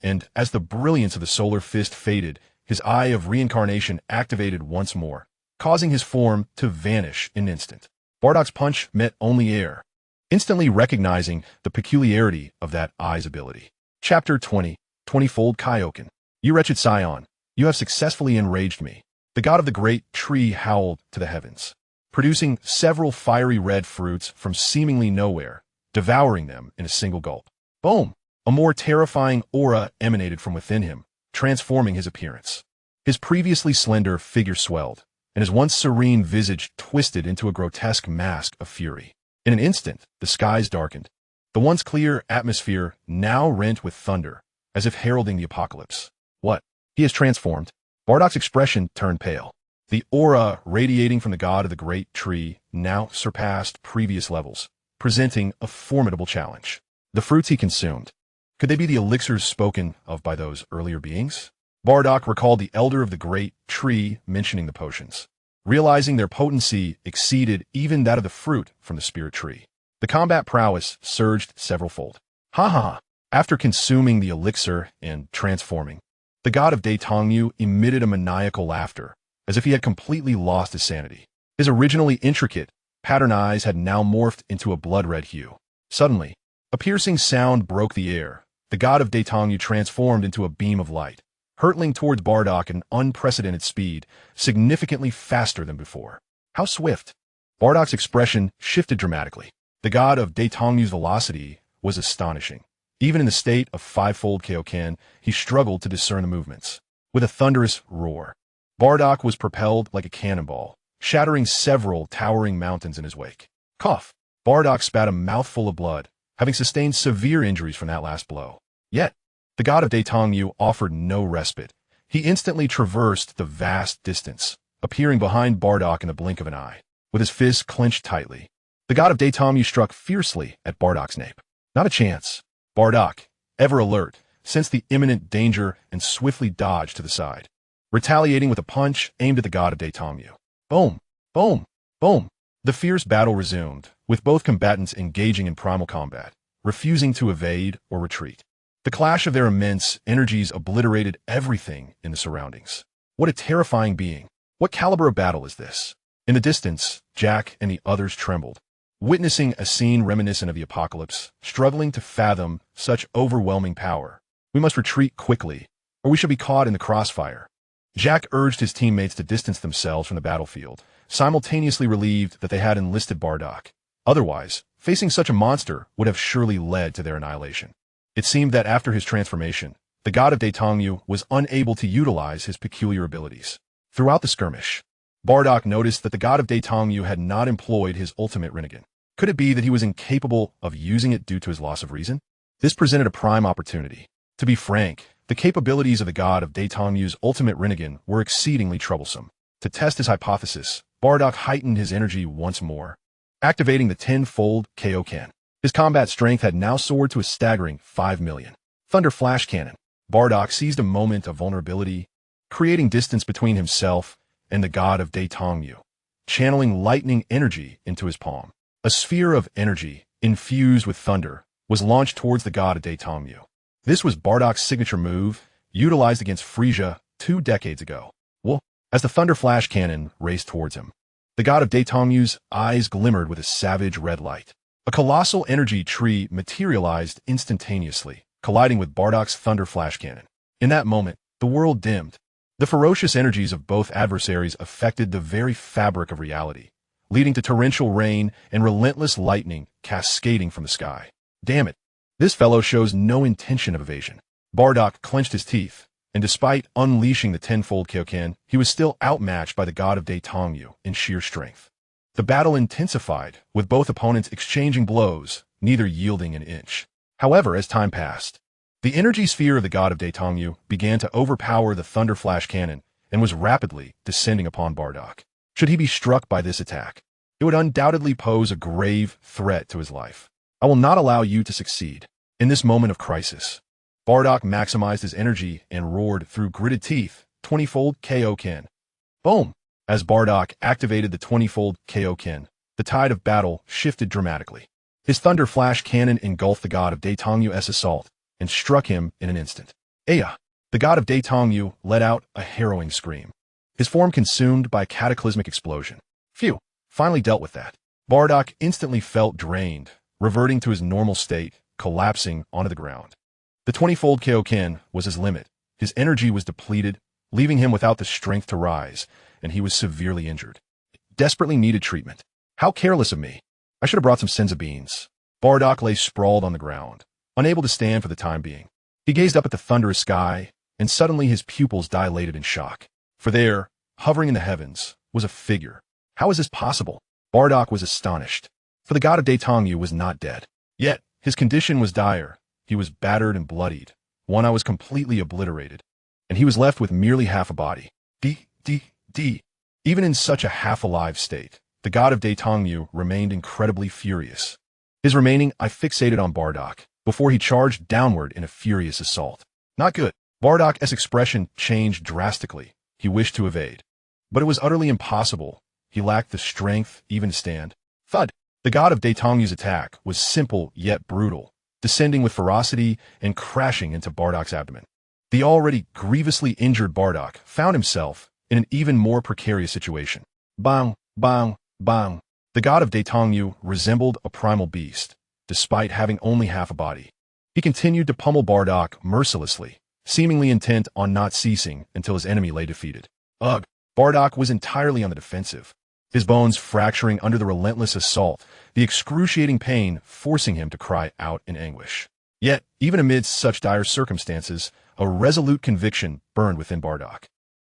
And as the brilliance of the solar fist faded, his eye of reincarnation activated once more, causing his form to vanish in an instant. Bardock's punch met only air, instantly recognizing the peculiarity of that eye's ability. Chapter 20. 20-fold Kaioken. You wretched Saiyan, you have successfully enraged me. The god of the great tree howled to the heavens, producing several fiery red fruits from seemingly nowhere, devouring them in a single gulp. Boom! A more terrifying aura emanated from within him, transforming his appearance. His previously slender figure swelled, and his once serene visage twisted into a grotesque mask of fury. In an instant, the skies darkened, the once clear atmosphere now rent with thunder, as if heralding the apocalypse. What? He has transformed. Bardock's expression turned pale. The aura radiating from the god of the great tree now surpassed previous levels, presenting a formidable challenge. The fruits he consumed, could they be the elixirs spoken of by those earlier beings? Bardock recalled the elder of the great tree mentioning the potions, realizing their potency exceeded even that of the fruit from the spirit tree. The combat prowess surged several-fold. Ha ha! After consuming the elixir and transforming, the god of Daitongmu emitted a maniacal laughter, as if he had completely lost his sanity. His originally intricate, pattern eyes had now morphed into a blood-red hue. Suddenly, a piercing sound broke the air. The god of Daitongmu transformed into a beam of light, hurtling towards Bardock at an unprecedented speed, significantly faster than before. How swift! Bardock's expression shifted dramatically. The god of Daitongmu's velocity was astonishing. Even in the state of five-fold Kaioken, he struggled to discern the movements. With a thunderous roar, Bardock was propelled like a cannonball, shattering several towering mountains in his wake. Cough! Bardock spat a mouthful of blood, having sustained severe injuries from that last blow. Yet, the god of Daitongmu offered no respite. He instantly traversed the vast distance, appearing behind Bardock in the blink of an eye. With his fists clenched tightly, the god of Daitongmu struck fiercely at Bardock's nape. Not a chance. Bardock, ever alert, sensed the imminent danger and swiftly dodged to the side, retaliating with a punch aimed at the god of Daitongmu. Boom! Boom! Boom! The fierce battle resumed, with both combatants engaging in primal combat, refusing to evade or retreat. The clash of their immense energies obliterated everything in the surroundings. What a terrifying being! What caliber of battle is this? In the distance, Jack and the others trembled, witnessing a scene reminiscent of the apocalypse, struggling to fathom such overwhelming power. We must retreat quickly, or we shall be caught in the crossfire. Jack urged his teammates to distance themselves from the battlefield, simultaneously relieved that they had enlisted Bardock. Otherwise, facing such a monster would have surely led to their annihilation. It seemed that after his transformation, the god of Daitongmu was unable to utilize his peculiar abilities. Throughout the skirmish, Bardock noticed that the god of Daitongmu had not employed his ultimate Rinnegan. Could it be that he was incapable of using it due to his loss of reason? This presented a prime opportunity. To be frank, the capabilities of the god of Daitongmu's ultimate Rinnegan were exceedingly troublesome. To test his hypothesis, Bardock heightened his energy once more, activating the 10-fold Kaioken. His combat strength had now soared to a staggering 5 million. Thunder Flash Cannon. Bardock seized a moment of vulnerability, creating distance between himself and the god of Daitongmu, channeling lightning energy into his palm. A sphere of energy, infused with thunder, was launched towards the god of Daitongmu. This was Bardock's signature move, utilized against Frisia 2 decades ago. Well, as the Thunder Flash Cannon raced towards him, the god of Daitongmu's eyes glimmered with a savage red light. A colossal energy tree materialized instantaneously, colliding with Bardock's Thunder Flash Cannon. In that moment, the world dimmed. The ferocious energies of both adversaries affected the very fabric of reality, leading to torrential rain and relentless lightning cascading from the sky. Damn it! This fellow shows no intention of evasion. Bardock clenched his teeth, and despite unleashing the 10-fold Kaioken, he was still outmatched by the god of Daitongmu in sheer strength. The battle intensified, with both opponents exchanging blows, neither yielding an inch. However, as time passed, the energy sphere of the god of Daitongmu began to overpower the Thunder Flash Cannon and was rapidly descending upon Bardock. Should he be struck by this attack, it would undoubtedly pose a grave threat to his life. I will not allow you to succeed. In this moment of crisis, Bardock maximized his energy and roared through gritted teeth, 20-fold Kaioken. Boom! As Bardock activated the 20-fold Kaioken, the tide of battle shifted dramatically. His Thunder Flash Cannon engulfed the god of Daitongmu's assault and struck him in an instant. Aya! The god of Daitongmu let out a harrowing scream, his form consumed by a cataclysmic explosion. Phew! Finally dealt with that. Bardock instantly felt drained, reverting to his normal state, collapsing onto the ground. The 20-fold Kaioken was his limit. His energy was depleted, leaving him without the strength to rise, and he was severely injured. Desperately needed treatment. How careless of me. I should have brought some senza beans. Bardock lay sprawled on the ground, unable to stand for the time being. He gazed up at the thunderous sky, and suddenly his pupils dilated in shock. For there, hovering in the heavens, was a figure. How is this possible? Bardock was astonished, for the god of Daetongyu was not dead. Yet, his condition was dire. He was battered and bloodied. One eye was completely obliterated, and he was left with merely half a body. Even in such a half-alive state, the god of Daetongyu remained incredibly furious. His remaining eye fixated on Bardock, before he charged downward in a furious assault. Not good. Bardock's expression changed drastically. He wished to evade, but it was utterly impossible. He lacked the strength even to stand. Thud! The god of Daetongyu's attack was simple yet brutal, descending with ferocity and crashing into Bardock's abdomen. The already grievously injured Bardock found himself in an even more precarious situation. Bang, bang, bang. The god of Daetongyu resembled a primal beast, despite having only half a body. He continued to pummel Bardock mercilessly, seemingly intent on not ceasing until his enemy lay defeated. Ugh! Bardock was entirely on the defensive, his bones fracturing under the relentless assault, the excruciating pain forcing him to cry out in anguish. Yet, even amidst such dire circumstances, a resolute conviction burned within Bardock.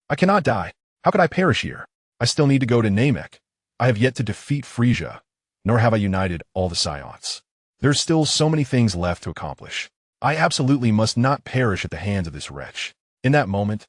I cannot die. How could I perish here? I still need to go to Namek. I have yet to defeat Frisia, nor have I united all the Saiyans. There's still so many things left to accomplish. I absolutely must not perish at the hands of this wretch. In that moment,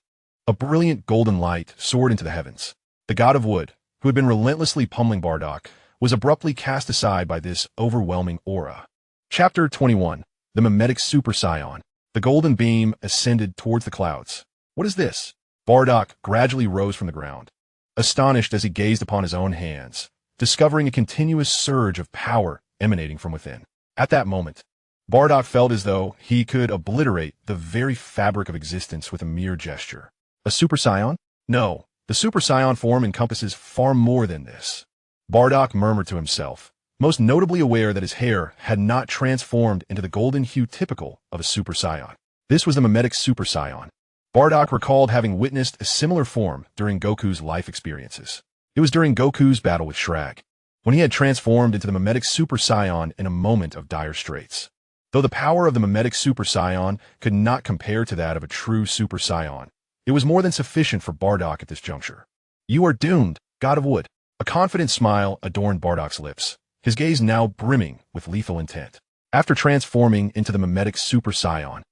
a brilliant golden light soared into the heavens. The god of wood, who had been relentlessly pummeling Bardock, was abruptly cast aside by this overwhelming aura. Chapter 21. The Mimetic Super Saiyan. The golden beam ascended towards the clouds. What is this? Bardock gradually rose from the ground, astonished as he gazed upon his own hands, discovering a continuous surge of power emanating from within. At that moment, Bardock felt as though he could obliterate the very fabric of existence with a mere gesture. A Super Saiyan? No, the Super Saiyan form encompasses far more than this. Bardock murmured to himself, most notably aware that his hair had not transformed into the golden hue typical of a Super Saiyan. This was the Mimetic Super Saiyan. Bardock recalled having witnessed a similar form during Goku's life experiences. It was during Goku's battle with Shrag, when he had transformed into the Mimetic Super Saiyan in a moment of dire straits. Though the power of the Mimetic Super Saiyan could not compare to that of a true Super Saiyan, it was more than sufficient for Bardock at this juncture. You are doomed, god of wood. A confident smile adorned Bardock's lips, his gaze now brimming with lethal intent. After transforming into the Mimetic Super Saiyan,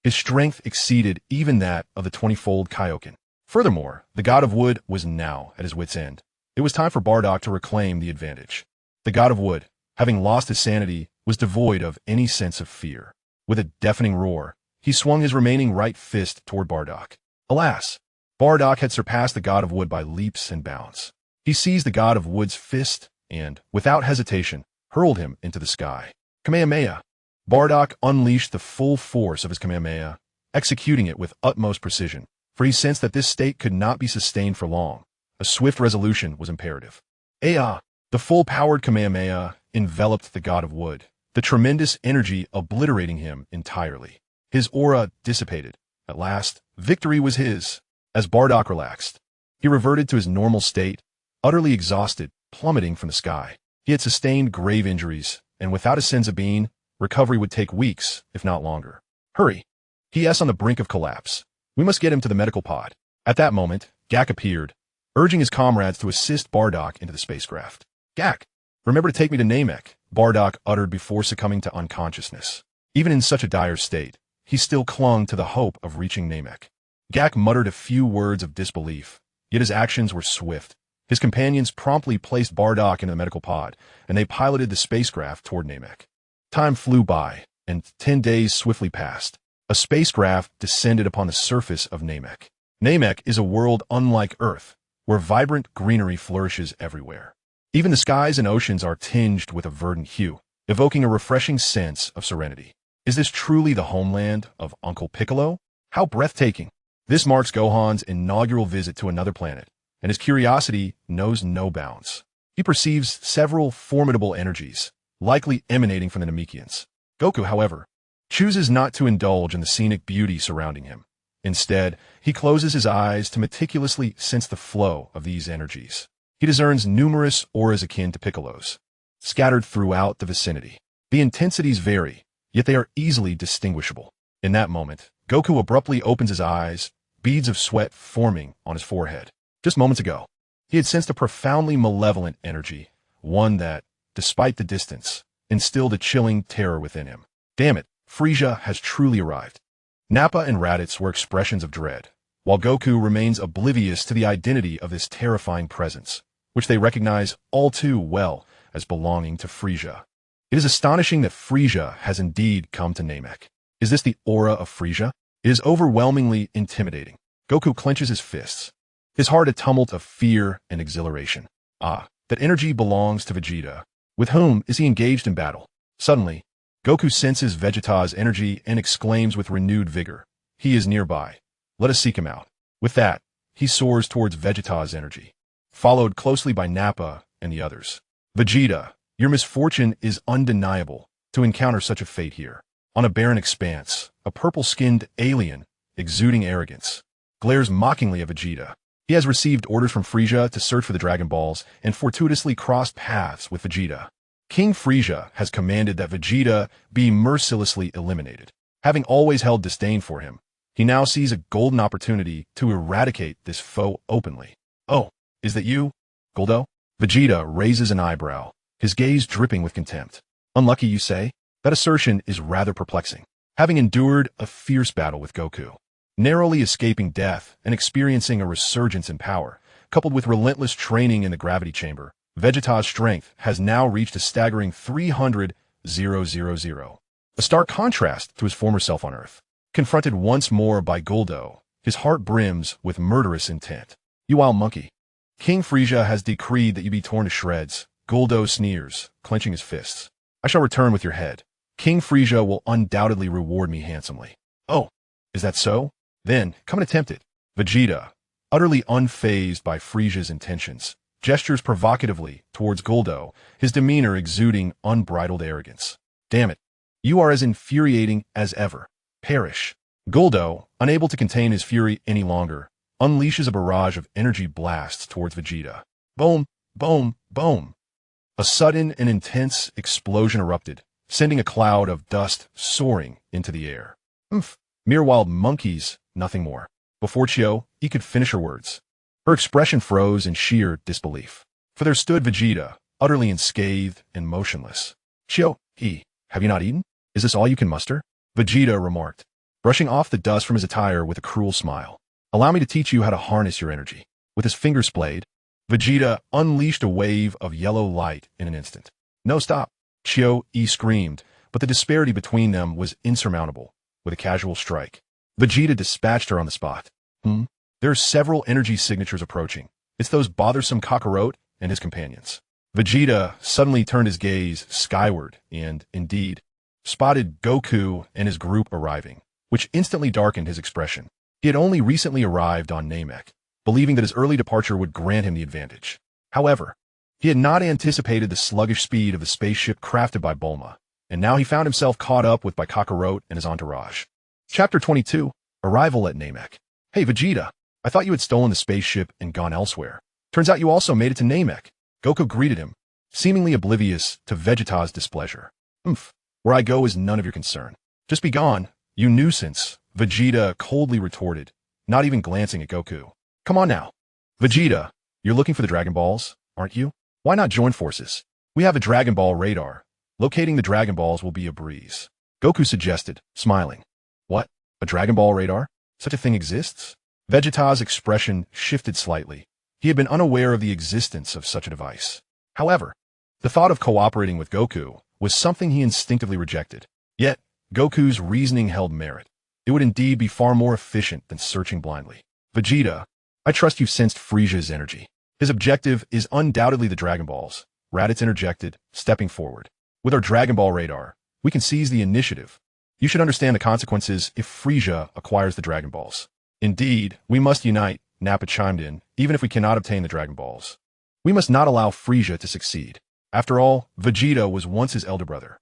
his strength exceeded even that of the 20-fold Kaioken. Furthermore, the god of wood was now at his wit's end. It was time for Bardock to reclaim the advantage. The god of wood, having lost his sanity, was devoid of any sense of fear. With a deafening roar, he swung his remaining right fist toward Bardock. Alas, Bardock had surpassed the god of wood by leaps and bounds. He seized the god of wood's fist and, without hesitation, hurled him into the sky. Kamehameha! Bardock unleashed the full force of his Kamehameha, executing it with utmost precision, for he sensed that this state could not be sustained for long. A swift resolution was imperative. Aya! The full-powered Kamehameha enveloped the god of wood, the tremendous energy obliterating him entirely. His aura dissipated. At last, victory was his. As Bardock relaxed, he reverted to his normal state, utterly exhausted, plummeting from the sky. He had sustained grave injuries, and without a senza bean, recovery would take weeks, if not longer. Hurry! He is on the brink of collapse. We must get him to the medical pod. At that moment, Gak appeared, urging his comrades to assist Bardock into the spacecraft. Gak! Remember to take me to Namek, Bardock uttered before succumbing to unconsciousness. Even in such a dire state, he still clung to the hope of reaching Namek. Gak muttered a few words of disbelief, yet his actions were swift. His companions promptly placed Bardock into the medical pod, and they piloted the spacecraft toward Namek. Time flew by, and 10 days swiftly passed. A spacecraft descended upon the surface of Namek. Namek is a world unlike Earth, where vibrant greenery flourishes everywhere. Even the skies and oceans are tinged with a verdant hue, evoking a refreshing sense of serenity. Is this truly the homeland of Uncle Piccolo? How breathtaking! This marks Gohan's inaugural visit to another planet, and his curiosity knows no bounds. He perceives several formidable energies, likely emanating from the Namekians. Goku, however, chooses not to indulge in the scenic beauty surrounding him. Instead, he closes his eyes to meticulously sense the flow of these energies. He discerns numerous auras akin to Piccolo's, scattered throughout the vicinity. The intensities vary, yet they are easily distinguishable. In that moment, Goku abruptly opens his eyes, beads of sweat forming on his forehead. Just moments ago, he had sensed a profoundly malevolent energy, one that, despite the distance, instilled a chilling terror within him. Damn it, Frieza has truly arrived. Nappa and Raditz were expressions of dread, while Goku remains oblivious to the identity of this terrifying presence, which they recognize all too well as belonging to Frieza. It is astonishing that Frieza has indeed come to Namek. Is this the aura of Frieza? It is overwhelmingly intimidating. Goku clenches his fists, his heart a tumult of fear and exhilaration. Ah, that energy belongs to Vegeta. With whom is he engaged in battle? Suddenly, Goku senses Vegeta's energy and exclaims with renewed vigor, "He is nearby. Let us seek him out." With that, he soars towards Vegeta's energy, followed closely by Nappa and the others. Vegeta, your misfortune is undeniable to encounter such a fate here. On a barren expanse, a purple-skinned alien, exuding arrogance, glares mockingly at Vegeta. He has received orders from Frieza to search for the Dragon Balls and fortuitously crossed paths with Vegeta. King Frieza has commanded that Vegeta be mercilessly eliminated. Having always held disdain for him, he now sees a golden opportunity to eradicate this foe openly. "Oh, is that you, Guldo?" Vegeta raises an eyebrow, his gaze dripping with contempt. "Unlucky, you say?" That assertion is rather perplexing. Having endured a fierce battle with Goku, narrowly escaping death and experiencing a resurgence in power, coupled with relentless training in the gravity chamber, Vegeta's strength has now reached a staggering 300,000. A stark contrast to his former self on Earth. Confronted once more by Guldo, his heart brims with murderous intent. "You wild monkey. King Frieza has decreed that you be torn to shreds." Guldo sneers, clenching his fists. "I shall return with your head. King Frieza will undoubtedly reward me handsomely." "Oh, is that so? Then, come and attempt it." Vegeta, utterly unfazed by Frieza's intentions, gestures provocatively towards Guldo, his demeanor exuding unbridled arrogance. "Damn it. You are as infuriating as ever. Perish." Guldo, unable to contain his fury any longer, unleashes a barrage of energy blasts towards Vegeta. Boom, boom, boom. A sudden and intense explosion erupted, sending a cloud of dust soaring into the air. Mere wild monkeys, nothing more. Before Chio-E could finish her words, her expression froze in sheer disbelief. For there stood Vegeta, utterly unscathed and motionless. "Chio-E, have you not eaten? Is this all you can muster?" Vegeta remarked, brushing off the dust from his attire with a cruel smile. "Allow me to teach you how to harness your energy." With his fingers splayed, Vegeta unleashed a wave of yellow light in an instant. "No, stop!" Chio-E screamed, but the disparity between them was insurmountable. With a casual strike, Vegeta dispatched her on the spot. There are several energy signatures approaching. It's those bothersome Kakarot and his companions. Vegeta suddenly turned his gaze skyward and, indeed, spotted Goku and his group arriving, which instantly darkened his expression. He had only recently arrived on Namek, believing that his early departure would grant him the advantage. However, he had not anticipated the sluggish speed of the spaceship crafted by Bulma, and now he found himself caught up with by Kakarot and his entourage. Chapter 22, Arrival at Namek. "Hey, Vegeta, I thought you had stolen the spaceship and gone elsewhere. Turns out you also made it to Namek." Goku greeted him, seemingly oblivious to Vegeta's displeasure. "Where I go is none of your concern. Just be gone, you nuisance," Vegeta coldly retorted, not even glancing at Goku. "Come on now. Vegeta, you're looking for the Dragon Balls, aren't you? Why not join forces? We have a Dragon Ball radar. Locating the Dragon Balls will be a breeze." Goku suggested, smiling. "What? A Dragon Ball radar? Such a thing exists?" Vegeta's expression shifted slightly. He had been unaware of the existence of such a device. However, the thought of cooperating with Goku was something he instinctively rejected. Yet, Goku's reasoning held merit. It would indeed be far more efficient than searching blindly. "Vegeta, I trust you've sensed Frieza's energy. His objective is undoubtedly the Dragon Balls," Raditz interjected, stepping forward. "With our Dragon Ball radar, we can seize the initiative. You should understand the consequences if Frieza acquires the Dragon Balls." "Indeed, we must unite," Nappa chimed in, "even if we cannot obtain the Dragon Balls. We must not allow Frieza to succeed. After all, Vegeta was once his elder brother."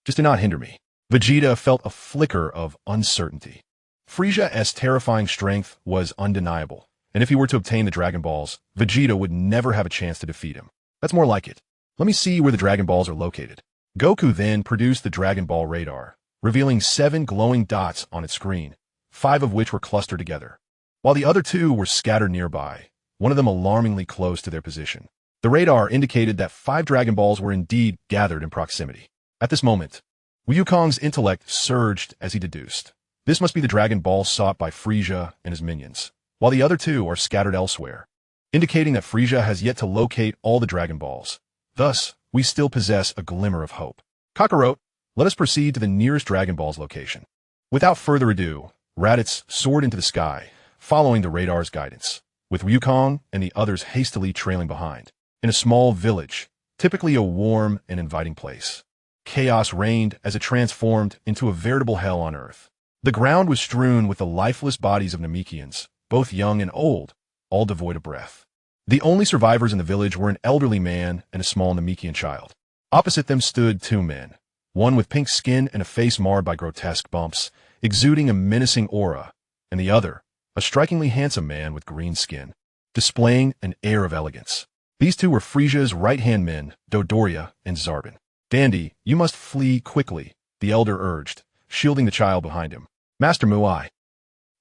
Just do not hinder me." Vegeta felt a flicker of uncertainty. Frieza's terrifying strength was undeniable, and if he were to obtain the Dragon Balls, Vegeta would never have a chance to defeat him. That's more like it. Let me see where the Dragon Balls are located. Goku then produced the Dragon Ball radar, revealing 7 glowing dots on its screen, 5 of which were clustered together, while the other 2 were scattered nearby, one of them alarmingly close to their position. The radar indicated that 5 Dragon Balls were indeed gathered in proximity. At this moment, Wukong's intellect surged as he deduced. This must be the Dragon Ball sought by Frieza and his minions, while the other 2 are scattered elsewhere, indicating that Frieza has yet to locate all the Dragon Balls. Thus, we still possess a glimmer of hope. Kakarot, let us proceed to the nearest Dragon Ball's location. Without further ado, Raditz soared into the sky, following the radar's guidance, with Wukong and the others hastily trailing behind. In a small village, typically a warm and inviting place, chaos reigned as it transformed into a veritable hell on Earth. The ground was strewn with the lifeless bodies of Namekians, both young and old, all devoid of breath. The only survivors in the village were an elderly man and a small Namekian child. Opposite them stood 2 men, one with pink skin and a face marred by grotesque bumps, exuding a menacing aura, and the other, a strikingly handsome man with green skin, displaying an air of elegance. These 2 were Frieza's right-hand men, Dodoria and Zarbon. Dandy, you must flee quickly, the elder urged, shielding the child behind him. Master Mu, I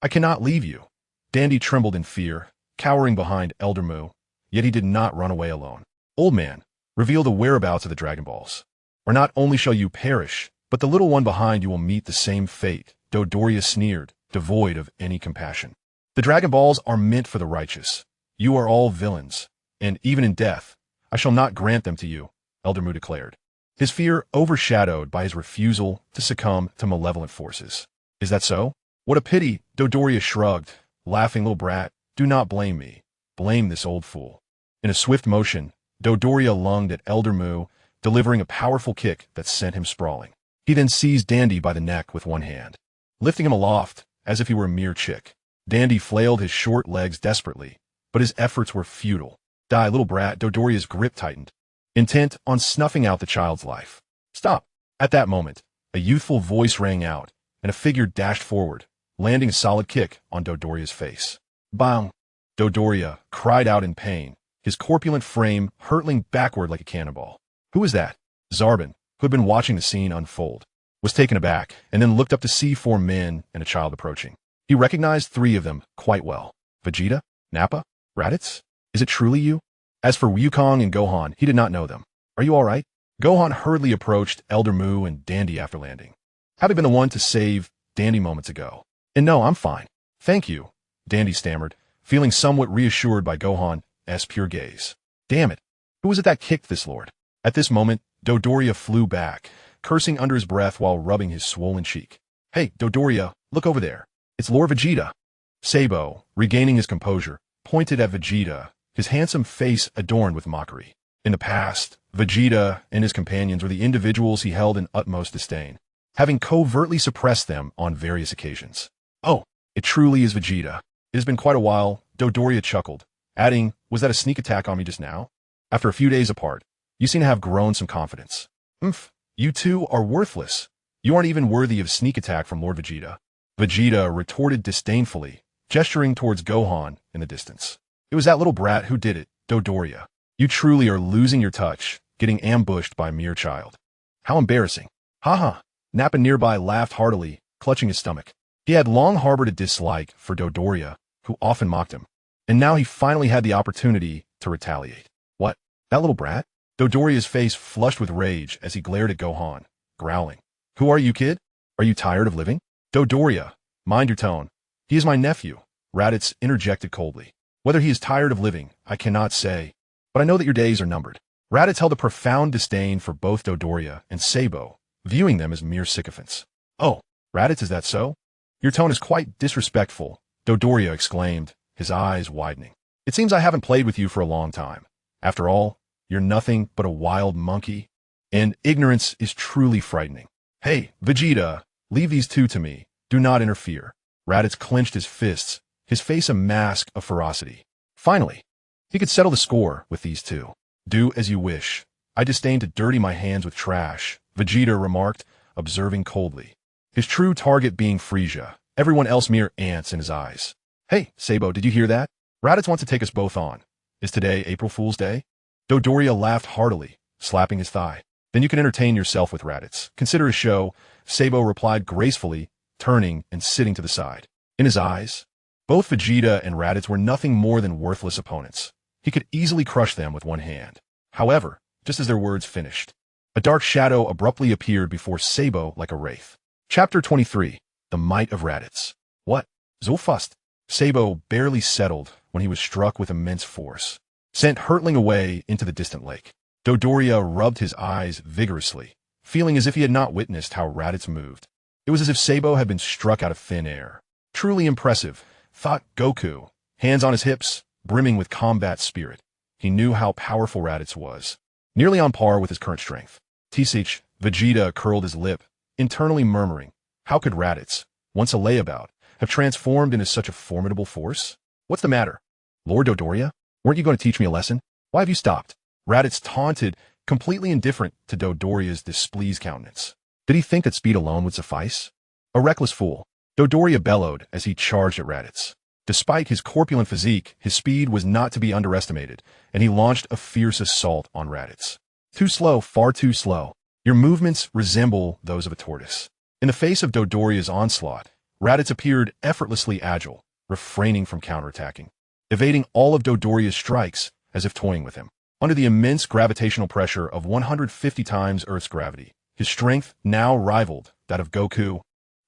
cannot leave you. Dandy trembled in fear, cowering behind Elder Mu, yet he did not run away alone. Old man, reveal the whereabouts of the Dragon Balls, or not only shall you perish, but the little one behind you will meet the same fate, Dodoria sneered, devoid of any compassion. The Dragon Balls are meant for the righteous. You are all villains, and even in death, I shall not grant them to you, Elder Mu declared, his fear overshadowed by his refusal to succumb to malevolent forces. Is that so? What a pity, Dodoria shrugged, laughing. Little brat, do not blame me. Blame this old fool. In a swift motion, Dodoria lunged at Elder Mu, delivering a powerful kick that sent him sprawling. He then seized Dandy by the neck with one hand, lifting him aloft as if he were a mere chick. Dandy flailed his short legs desperately, but his efforts were futile. Die, little brat, Dodoria's grip tightened, intent on snuffing out the child's life. Stop! At that moment, a youthful voice rang out, and a figure dashed forward, landing a solid kick on Dodoria's face. Bang! Dodoria cried out in pain, his corpulent frame hurtling backward like a cannonball. Who was that? Zarbon, who had been watching the scene unfold, was taken aback and then looked up to see 4 men and a child approaching. He recognized 3 of them quite well. Vegeta? Nappa? Raditz? Is it truly you? As for Wukong and Gohan, he did not know them. Are you all right? Gohan hurriedly approached Elder Mu and Dandy after landing, having been the one to save Dandy moments ago. And no, I'm fine. Thank you, Dandy stammered, feeling somewhat reassured by Gohan's pure gaze. Damn it. Who was it that kicked this lord? At this moment, Dodoria flew back, cursing under his breath while rubbing his swollen cheek. Hey, Dodoria, look over there. It's Lord Vegeta. Sabo, regaining his composure, pointed at Vegeta, his handsome face adorned with mockery. In the past, Vegeta and his companions were the individuals he held in utmost disdain, having covertly suppressed them on various occasions. Oh, it truly is Vegeta. It has been quite a while, Dodoria chuckled, adding, was that a sneak attack on me just now? After a few days apart, you seem to have grown some confidence. You 2 are worthless. You aren't even worthy of sneak attack from Lord Vegeta. Vegeta retorted disdainfully, gesturing towards Gohan in the distance. It was that little brat who did it, Dodoria. You truly are losing your touch, getting ambushed by a mere child. How embarrassing. Haha. Nappa nearby laughed heartily, clutching his stomach. He had long harbored a dislike for Dodoria, who often mocked him, and now he finally had the opportunity to retaliate. What? That little brat? Dodoria's face flushed with rage as he glared at Gohan, growling. Who are you, kid? Are you tired of living? Dodoria, mind your tone. He is my nephew, Raditz interjected coldly. Whether he is tired of living, I cannot say, but I know that your days are numbered. Raditz held a profound disdain for both Dodoria and Sabo, viewing them as mere sycophants. Oh, Raditz, is that so? Your tone is quite disrespectful, Dodoria exclaimed, his eyes widening. It seems I haven't played with you for a long time. After all, you're nothing but a wild monkey, and ignorance is truly frightening. Hey, Vegeta, leave these 2 to me. Do not interfere. Raditz clenched his fists, his face a mask of ferocity. Finally, he could settle the score with these 2. Do as you wish. I disdain to dirty my hands with trash, Vegeta remarked, observing coldly. His true target being Frisia, everyone else mere ants in his eyes. "Hey, Sabo, did you hear that? Raditz wants to take us both on. Is today April Fool's Day?" Dodoria laughed heartily, slapping his thigh. "Then you can entertain yourself with Raditz. Consider a show," Sabo replied gracefully, turning and sitting to the side. In his eyes, both Vegeta and Raditz were nothing more than worthless opponents. He could easily crush them with one hand. However, just as their words finished, a dark shadow abruptly appeared before Sabo like a wraith. Chapter 23. The Might of Raditz. "What? Zulfust?" Sabo barely settled when he was struck with immense force, sent hurtling away into the distant lake. Dodoria rubbed his eyes vigorously, feeling as if he had not witnessed how Raditz moved. It was as if Sabo had been struck out of thin air. Truly impressive, thought Goku, hands on his hips, brimming with combat spirit. He knew how powerful Raditz was, nearly on par with his current strength. Tisich, Vegeta curled his lip, internally murmuring, how could Raditz, once a layabout, have transformed into such a formidable force? "What's the matter? Lord Dodoria? Weren't you going to teach me a lesson? Why have you stopped?" Raditz taunted, completely indifferent to Dodoria's displeased countenance. Did he think that speed alone would suffice? A reckless fool, Dodoria bellowed as he charged at Raditz. Despite his corpulent physique, his speed was not to be underestimated, and he launched a fierce assault on Raditz. "Too slow, far too slow. Your movements resemble those of a tortoise." In the face of Dodoria's onslaught, Raditz appeared effortlessly agile, refraining from counterattacking, evading all of Dodoria's strikes as if toying with him. Under the immense gravitational pressure of 150 times Earth's gravity, his strength now rivaled that of Goku,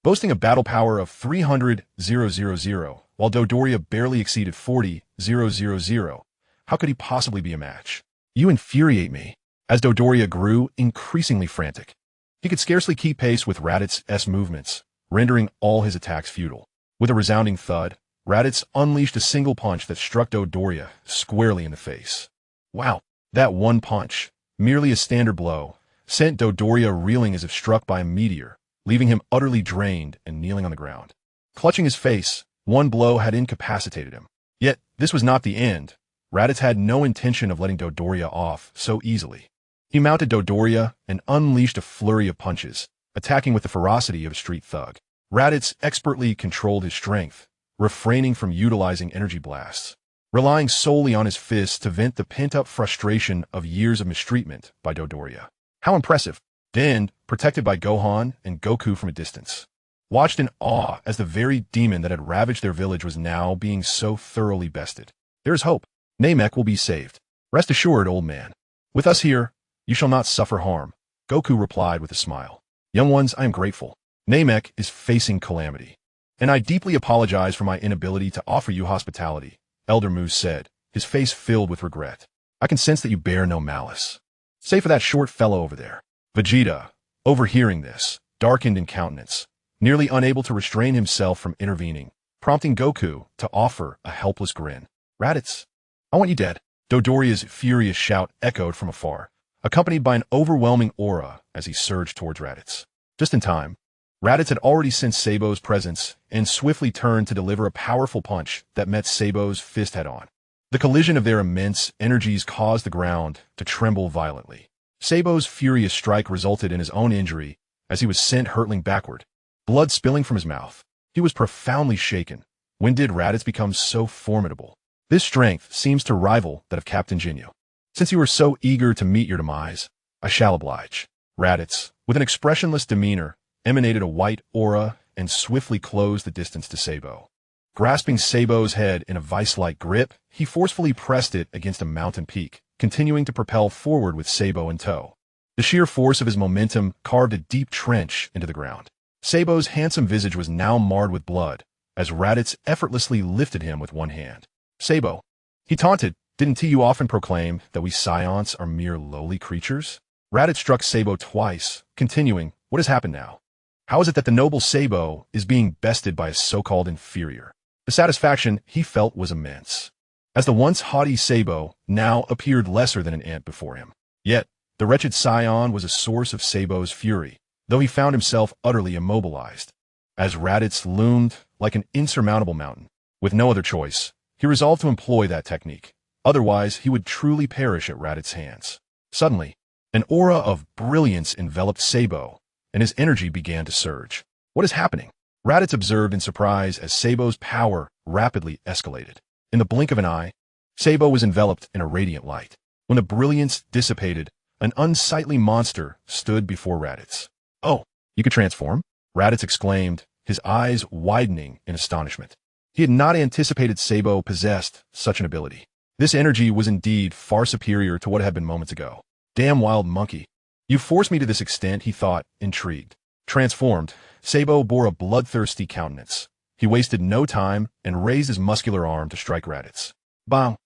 boasting a battle power of 300,000, while Dodoria barely exceeded 40,000. How could he possibly be a match? "You infuriate me." As Dodoria grew increasingly frantic, he could scarcely keep pace with Raditz's movements, rendering all his attacks futile. With a resounding thud, Raditz unleashed a single punch that struck Dodoria squarely in the face. Wow, that one punch, merely a standard blow, sent Dodoria reeling as if struck by a meteor, leaving him utterly drained and kneeling on the ground. Clutching his face, one blow had incapacitated him. Yet, this was not the end. Raditz had no intention of letting Dodoria off so easily. He mounted Dodoria and unleashed a flurry of punches, attacking with the ferocity of a street thug. Raditz expertly controlled his strength, refraining from utilizing energy blasts, relying solely on his fists to vent the pent-up frustration of years of mistreatment by Dodoria. How impressive! Then, protected by Gohan and Goku from a distance, watched in awe as the very demon that had ravaged their village was now being so thoroughly bested. "There is hope. Namek will be saved. Rest assured, old man. With us here, you shall not suffer harm," Goku replied with a smile. "Young ones, I am grateful. Namek is facing calamity, and I deeply apologize for my inability to offer you hospitality," Elder Moose said, his face filled with regret. "I can sense that you bear no malice. Save for that short fellow over there." Vegeta, overhearing this, darkened in countenance, nearly unable to restrain himself from intervening, prompting Goku to offer a helpless grin. "Raditz, I want you dead." Dodoria's furious shout echoed from afar, accompanied by an overwhelming aura as he surged towards Raditz. Just in time, Raditz had already sensed Sabo's presence and swiftly turned to deliver a powerful punch that met Sabo's fist head-on. The collision of their immense energies caused the ground to tremble violently. Sabo's furious strike resulted in his own injury as he was sent hurtling backward, blood spilling from his mouth. He was profoundly shaken. When did Raditz become so formidable? This strength seems to rival that of Captain Ginyu. "Since you were so eager to meet your demise, I shall oblige." Raditz, with an expressionless demeanor, emanated a white aura and swiftly closed the distance to Sabo. Grasping Sabo's head in a vice-like grip, he forcefully pressed it against a mountain peak, continuing to propel forward with Sabo in tow. The sheer force of his momentum carved a deep trench into the ground. Sabo's handsome visage was now marred with blood, as Raditz effortlessly lifted him with one hand. "Sabo," he taunted, "didn't you often proclaim that we Saiyans are mere lowly creatures?" Raditz struck Sabo twice, continuing, "What has happened now? How is it that the noble Sabo is being bested by a so-called inferior?" The satisfaction he felt was immense, as the once haughty Sabo now appeared lesser than an ant before him. Yet, the wretched Saiyan was a source of Sabo's fury, though he found himself utterly immobilized. As Raditz loomed like an insurmountable mountain, with no other choice, he resolved to employ that technique. Otherwise, he would truly perish at Raditz's hands. Suddenly, an aura of brilliance enveloped Sabo, and his energy began to surge. What is happening? Raditz observed in surprise as Sabo's power rapidly escalated. In the blink of an eye, Sabo was enveloped in a radiant light. When the brilliance dissipated, an unsightly monster stood before Raditz. "Oh, you could transform?" Raditz exclaimed, his eyes widening in astonishment. He had not anticipated Sabo possessed such an ability. This energy was indeed far superior to what had been moments ago. "Damn wild monkey. You forced me to this extent," he thought, intrigued. Transformed, Sabo bore a bloodthirsty countenance. He wasted no time and raised his muscular arm to strike Raditz. Bang!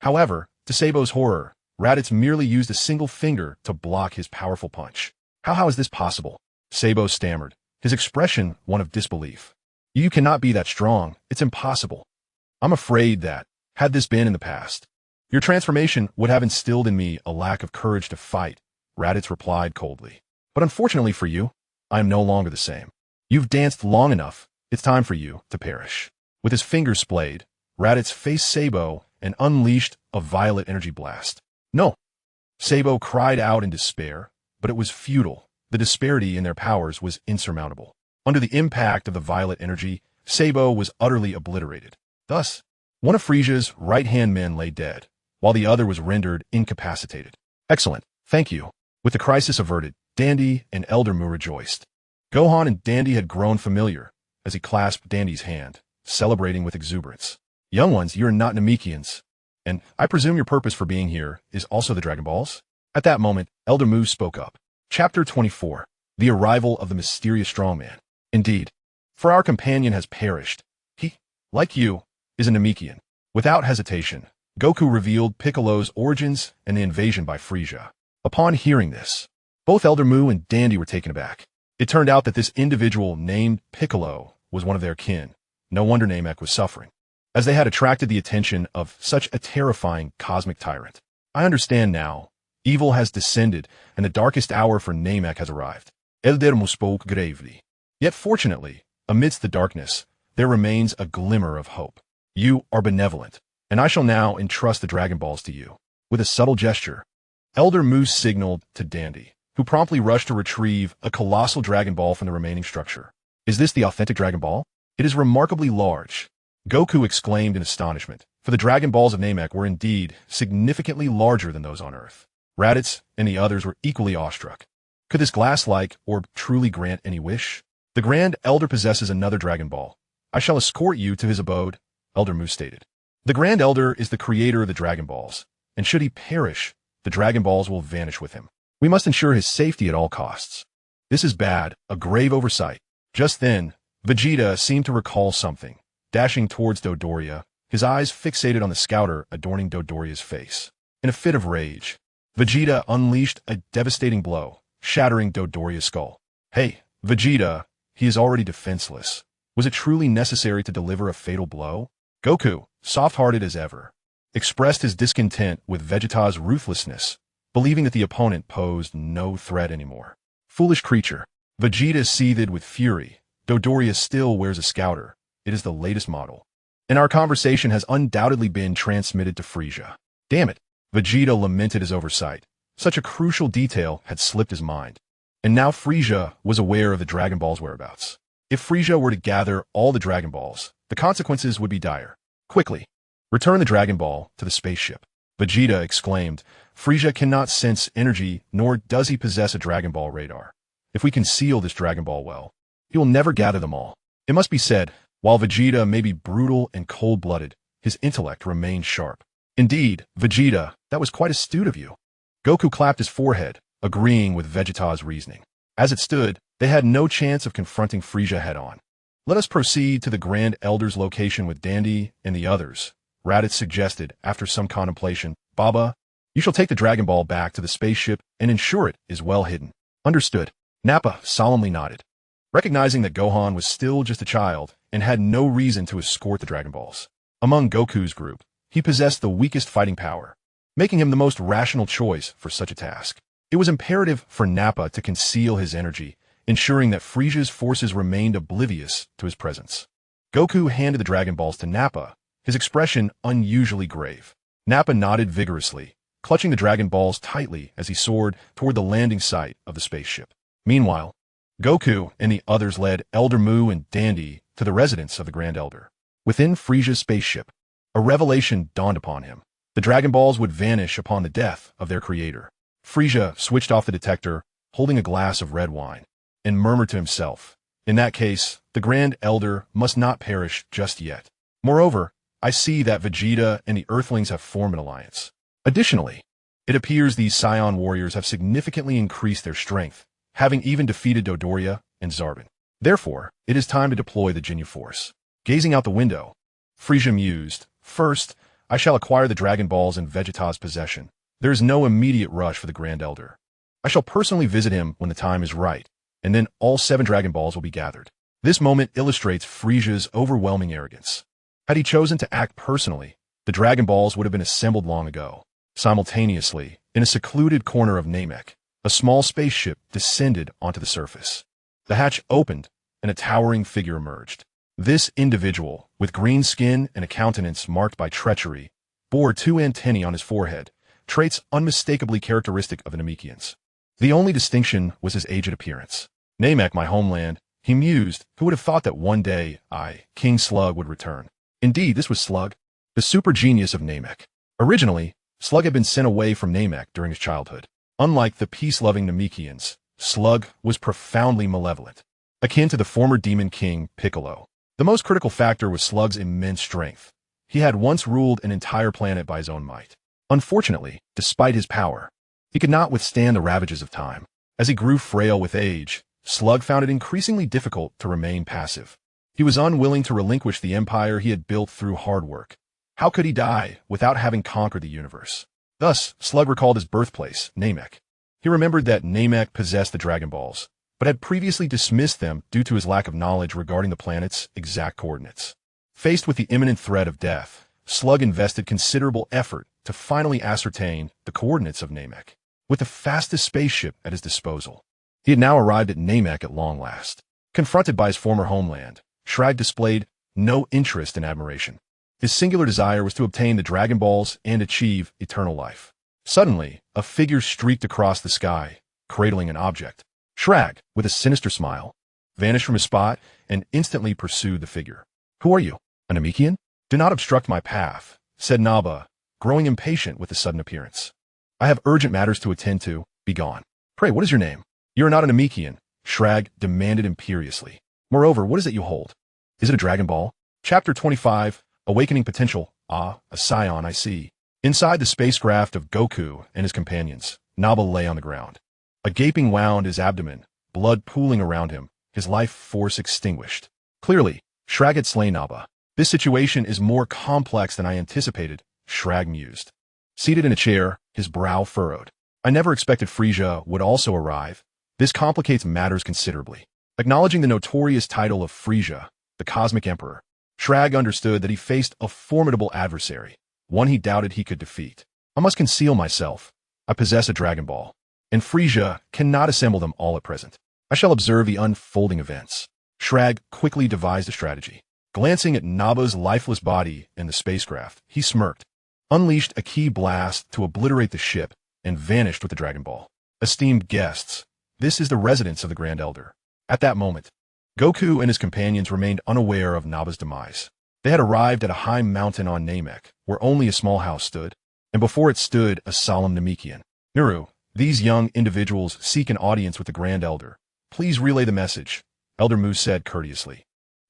However, to Sabo's horror, Raditz merely used a single finger to block his powerful punch. How is this possible?" Sabo stammered, his expression one of disbelief. "You cannot be that strong. It's impossible." "I'm afraid that, had this been in the past, your transformation would have instilled in me a lack of courage to fight," Raditz replied coldly. "But unfortunately for you, I am no longer the same. You've danced long enough. It's time for you to perish." With his fingers splayed, Raditz faced Sabo and unleashed a violet energy blast. "No!" Sabo cried out in despair, but it was futile. The disparity in their powers was insurmountable. Under the impact of the violet energy, Sabo was utterly obliterated. Thus, one of Frisia's right-hand men lay dead, while the other was rendered incapacitated. "Excellent, thank you." With the crisis averted, Dandy and Elder Mu rejoiced. Gohan and Dandy had grown familiar as he clasped Dandy's hand, celebrating with exuberance. "Young ones, you're not Namekians, and I presume your purpose for being here is also the Dragon Balls?" At that moment, Elder Mu spoke up. Chapter 24. The Arrival of the Mysterious Strongman. "Indeed, for our companion has perished. He, like you, is a Namekian." Without hesitation, Goku revealed Piccolo's origins and the invasion by Frieza. Upon hearing this, both Elder Mu and Dandy were taken aback. It turned out that this individual named Piccolo was one of their kin. No wonder Namek was suffering, as they had attracted the attention of such a terrifying cosmic tyrant. "I understand now. Evil has descended, and the darkest hour for Namek has arrived." Elder Mu spoke gravely. Yet fortunately, amidst the darkness, there remains a glimmer of hope. "You are benevolent, and I shall now entrust the Dragon Balls to you." With a subtle gesture, Elder Mu signaled to Dandy, who promptly rushed to retrieve a colossal Dragon Ball from the remaining structure. "Is this the authentic Dragon Ball? It is remarkably large," Goku exclaimed in astonishment, for the Dragon Balls of Namek were indeed significantly larger than those on Earth. Raditz and the others were equally awestruck. Could this glass-like orb truly grant any wish? "The Grand Elder possesses another Dragon Ball. I shall escort you to his abode," Elder Mu stated. "The Grand Elder is the creator of the Dragon Balls, and should he perish, the Dragon Balls will vanish with him. We must ensure his safety at all costs." "This is bad, a grave oversight." Just then, Vegeta seemed to recall something, dashing towards Dodoria, his eyes fixated on the scouter adorning Dodoria's face. In a fit of rage, Vegeta unleashed a devastating blow, shattering Dodoria's skull. "Hey, Vegeta, he is already defenseless. Was it truly necessary to deliver a fatal blow?" Goku, soft-hearted as ever, expressed his discontent with Vegeta's ruthlessness, believing that the opponent posed no threat anymore. "Foolish creature." Vegeta seethed with fury. "Dodoria still wears a scouter. It is the latest model, and our conversation has undoubtedly been transmitted to Frieza." "Damn it." Vegeta lamented his oversight. Such a crucial detail had slipped his mind. And now Frieza was aware of the Dragon Ball's whereabouts. If Frieza were to gather all the Dragon Balls, the consequences would be dire. "Quickly, return the Dragon Ball to the spaceship," Vegeta exclaimed. "Frieza cannot sense energy, nor does he possess a Dragon Ball radar. If we conceal this Dragon Ball well, he will never gather them all." It must be said, while Vegeta may be brutal and cold-blooded, his intellect remained sharp. "Indeed, Vegeta, that was quite astute of you." Goku clapped his forehead, agreeing with Vegeta's reasoning. As it stood, they had no chance of confronting Frieza head-on. "Let us proceed to the Grand Elder's location with Dandy and the others," Raditz suggested after some contemplation. "Baba, you shall take the Dragon Ball back to the spaceship and ensure it is well hidden." "Understood." Nappa solemnly nodded, recognizing that Gohan was still just a child and had no reason to escort the Dragon Balls. Among Goku's group, he possessed the weakest fighting power, making him the most rational choice for such a task. It was imperative for Nappa to conceal his energy, ensuring that Frieza's forces remained oblivious to his presence. Goku handed the Dragon Balls to Nappa, his expression unusually grave. Nappa nodded vigorously, clutching the Dragon Balls tightly as he soared toward the landing site of the spaceship. Meanwhile, Goku and the others led Elder Mu and Dandy to the residence of the Grand Elder. Within Frisia's spaceship, a revelation dawned upon him. The Dragon Balls would vanish upon the death of their creator. Frisia switched off the detector, holding a glass of red wine, and murmured to himself, "In that case, the Grand Elder must not perish just yet. Moreover, I see that Vegeta and the Earthlings have formed an alliance. Additionally, it appears these Saiyan warriors have significantly increased their strength, having even defeated Dodoria and Zarbon. Therefore, it is time to deploy the Ginyu Force." Gazing out the window, Frisia mused, "First, I shall acquire the Dragon Balls in Vegeta's possession. There is no immediate rush for the Grand Elder. I shall personally visit him when the time is right, and then all 7 Dragon Balls will be gathered." This moment illustrates Frisia's overwhelming arrogance. Had he chosen to act personally, the Dragon Balls would have been assembled long ago. Simultaneously, in a secluded corner of Namek, a small spaceship descended onto the surface. The hatch opened, and a towering figure emerged. This individual, with green skin and a countenance marked by treachery, bore 2 antennae on his forehead, traits unmistakably characteristic of the Namekians. The only distinction was his aged appearance. "Namek, my homeland," he mused. Who would have thought that one day I, King Slug, would return? Indeed, this was Slug, the super genius of Namek. Originally, Slug had been sent away from Namek during his childhood. Unlike the peace-loving Namekians, Slug was profoundly malevolent, akin to the former Demon King Piccolo. The most critical factor was Slug's immense strength. He had once ruled an entire planet by his own might. Unfortunately, despite his power, he could not withstand the ravages of time. As he grew frail with age, Slug found it increasingly difficult to remain passive. He was unwilling to relinquish the empire he had built through hard work. How could he die without having conquered the universe? Thus, Slug recalled his birthplace, Namek. He remembered that Namek possessed the Dragon Balls, but had previously dismissed them due to his lack of knowledge regarding the planet's exact coordinates. Faced with the imminent threat of death, Slug invested considerable effort to finally ascertain the coordinates of Namek. With the fastest spaceship at his disposal, he had now arrived at Namek at long last. Confronted by his former homeland, Shrag displayed no interest in admiration. His singular desire was to obtain the Dragon Balls and achieve eternal life. Suddenly, a figure streaked across the sky, cradling an object. Shrag, with a sinister smile, vanished from his spot and instantly pursued the figure. "Who are you? A Namekian?" "Do not obstruct my path," said Naba, growing impatient with the sudden appearance. "I have urgent matters to attend to. Be gone." "Pray, what is your name?" "You are not a Namekian," Shrag demanded imperiously. "Moreover, what is it you hold? Is it a Dragon Ball?" Chapter 25, Awakening Potential. "Ah, a Saiyan, I see." Inside the spacecraft of Goku and his companions, Naba lay on the ground. A gaping wound his abdomen, blood pooling around him, his life force extinguished. Clearly, Shrag had slain Naba. "This situation is more complex than I anticipated," Shrag mused. Seated in a chair, his brow furrowed. "I never expected Frisia would also arrive. This complicates matters considerably." Acknowledging the notorious title of Frisia, the Cosmic Emperor, Shrag understood that he faced a formidable adversary, one he doubted he could defeat. "I must conceal myself. I possess a Dragon Ball, and Frisia cannot assemble them all at present. I shall observe the unfolding events." Shrag quickly devised a strategy. Glancing at Naba's lifeless body in the spacecraft, he smirked, unleashed a ki blast to obliterate the ship, and vanished with the Dragon Ball. "Esteemed guests, this is the residence of the Grand Elder." At that moment, Goku and his companions remained unaware of Naba's demise. They had arrived at a high mountain on Namek, where only a small house stood, and before it stood a solemn Namekian. "Nuru, these young individuals seek an audience with the Grand Elder. Please relay the message," Elder Mu said courteously.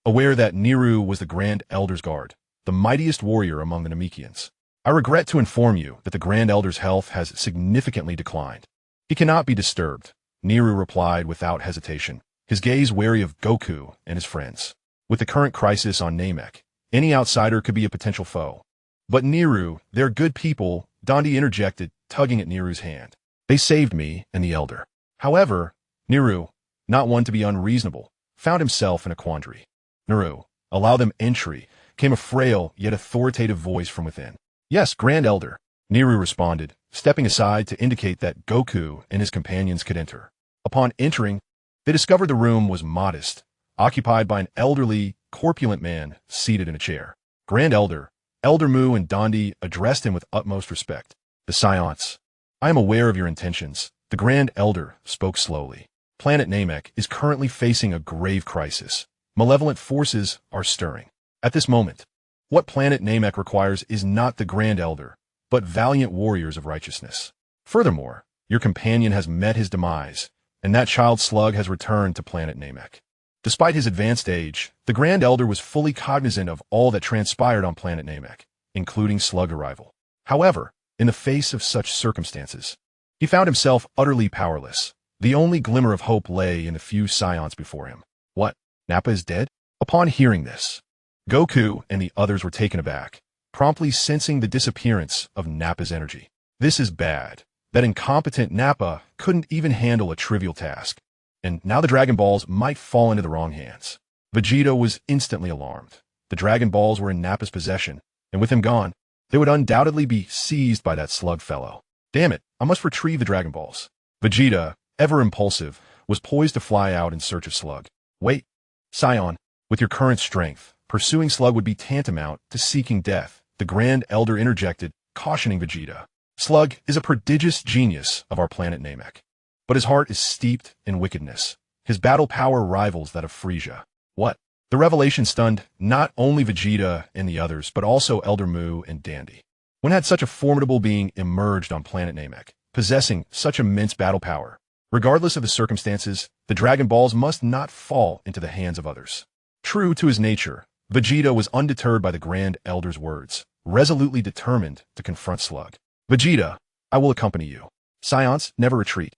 Aware that Niru was the Grand Elder's guard, the mightiest warrior among the Namekians, "I regret to inform you that the Grand Elder's health has significantly declined. He cannot be disturbed," Niru replied without hesitation, his gaze wary of Goku and his friends. With the current crisis on Namek, any outsider could be a potential foe. "But Niru, they're good people," Dondi interjected, tugging at Niru's hand. "They saved me and the Elder." However, Niru, not one to be unreasonable, found himself in a quandary. "Niru, allow them entry," came a frail yet authoritative voice from within. "Yes, Grand Elder," Niru responded, stepping aside to indicate that Goku and his companions could enter. Upon entering, they discovered the room was modest, occupied by an elderly, corpulent man seated in a chair. Grand Elder, Elder Mu and Dondi addressed him with utmost respect. "The Science, I am aware of your intentions," the Grand Elder spoke slowly. Planet Namek is currently facing a grave crisis. Malevolent forces are stirring. At this moment, what Planet Namek requires is not the Grand Elder, but valiant warriors of righteousness. Furthermore, your companion has met his demise, and that child slug has returned to Planet Namek. Despite his advanced age, the Grand Elder was fully cognizant of all that transpired on Planet Namek, including slug arrival. However, in the face of such circumstances, he found himself utterly powerless. The only glimmer of hope lay in the few Saiyans before him. What? Nappa is dead? Upon hearing this, Goku and the others were taken aback, promptly sensing the disappearance of Nappa's energy. This is bad. That incompetent Nappa couldn't even handle a trivial task. And now the Dragon Balls might fall into the wrong hands. Vegeta was instantly alarmed. The Dragon Balls were in Nappa's possession, and with him gone, they would undoubtedly be seized by that slug fellow. Damn it, I must retrieve the Dragon Balls. Vegeta, ever impulsive, was poised to fly out in search of Slug. Wait, Saiyan, with your current strength, pursuing Slug would be tantamount to seeking death, the Grand Elder interjected, cautioning Vegeta. Slug is a prodigious genius of our planet Namek, but his heart is steeped in wickedness. His battle power rivals that of Frieza. What? The revelation stunned not only Vegeta and the others, but also Elder Mu and Dandy. When had such a formidable being emerged on planet Namek, possessing such immense battle power? Regardless of the circumstances, the Dragon Balls must not fall into the hands of others. True to his nature, Vegeta was undeterred by the Grand Elder's words, resolutely determined to confront Slug. Vegeta, I will accompany you. Saiyans never retreat.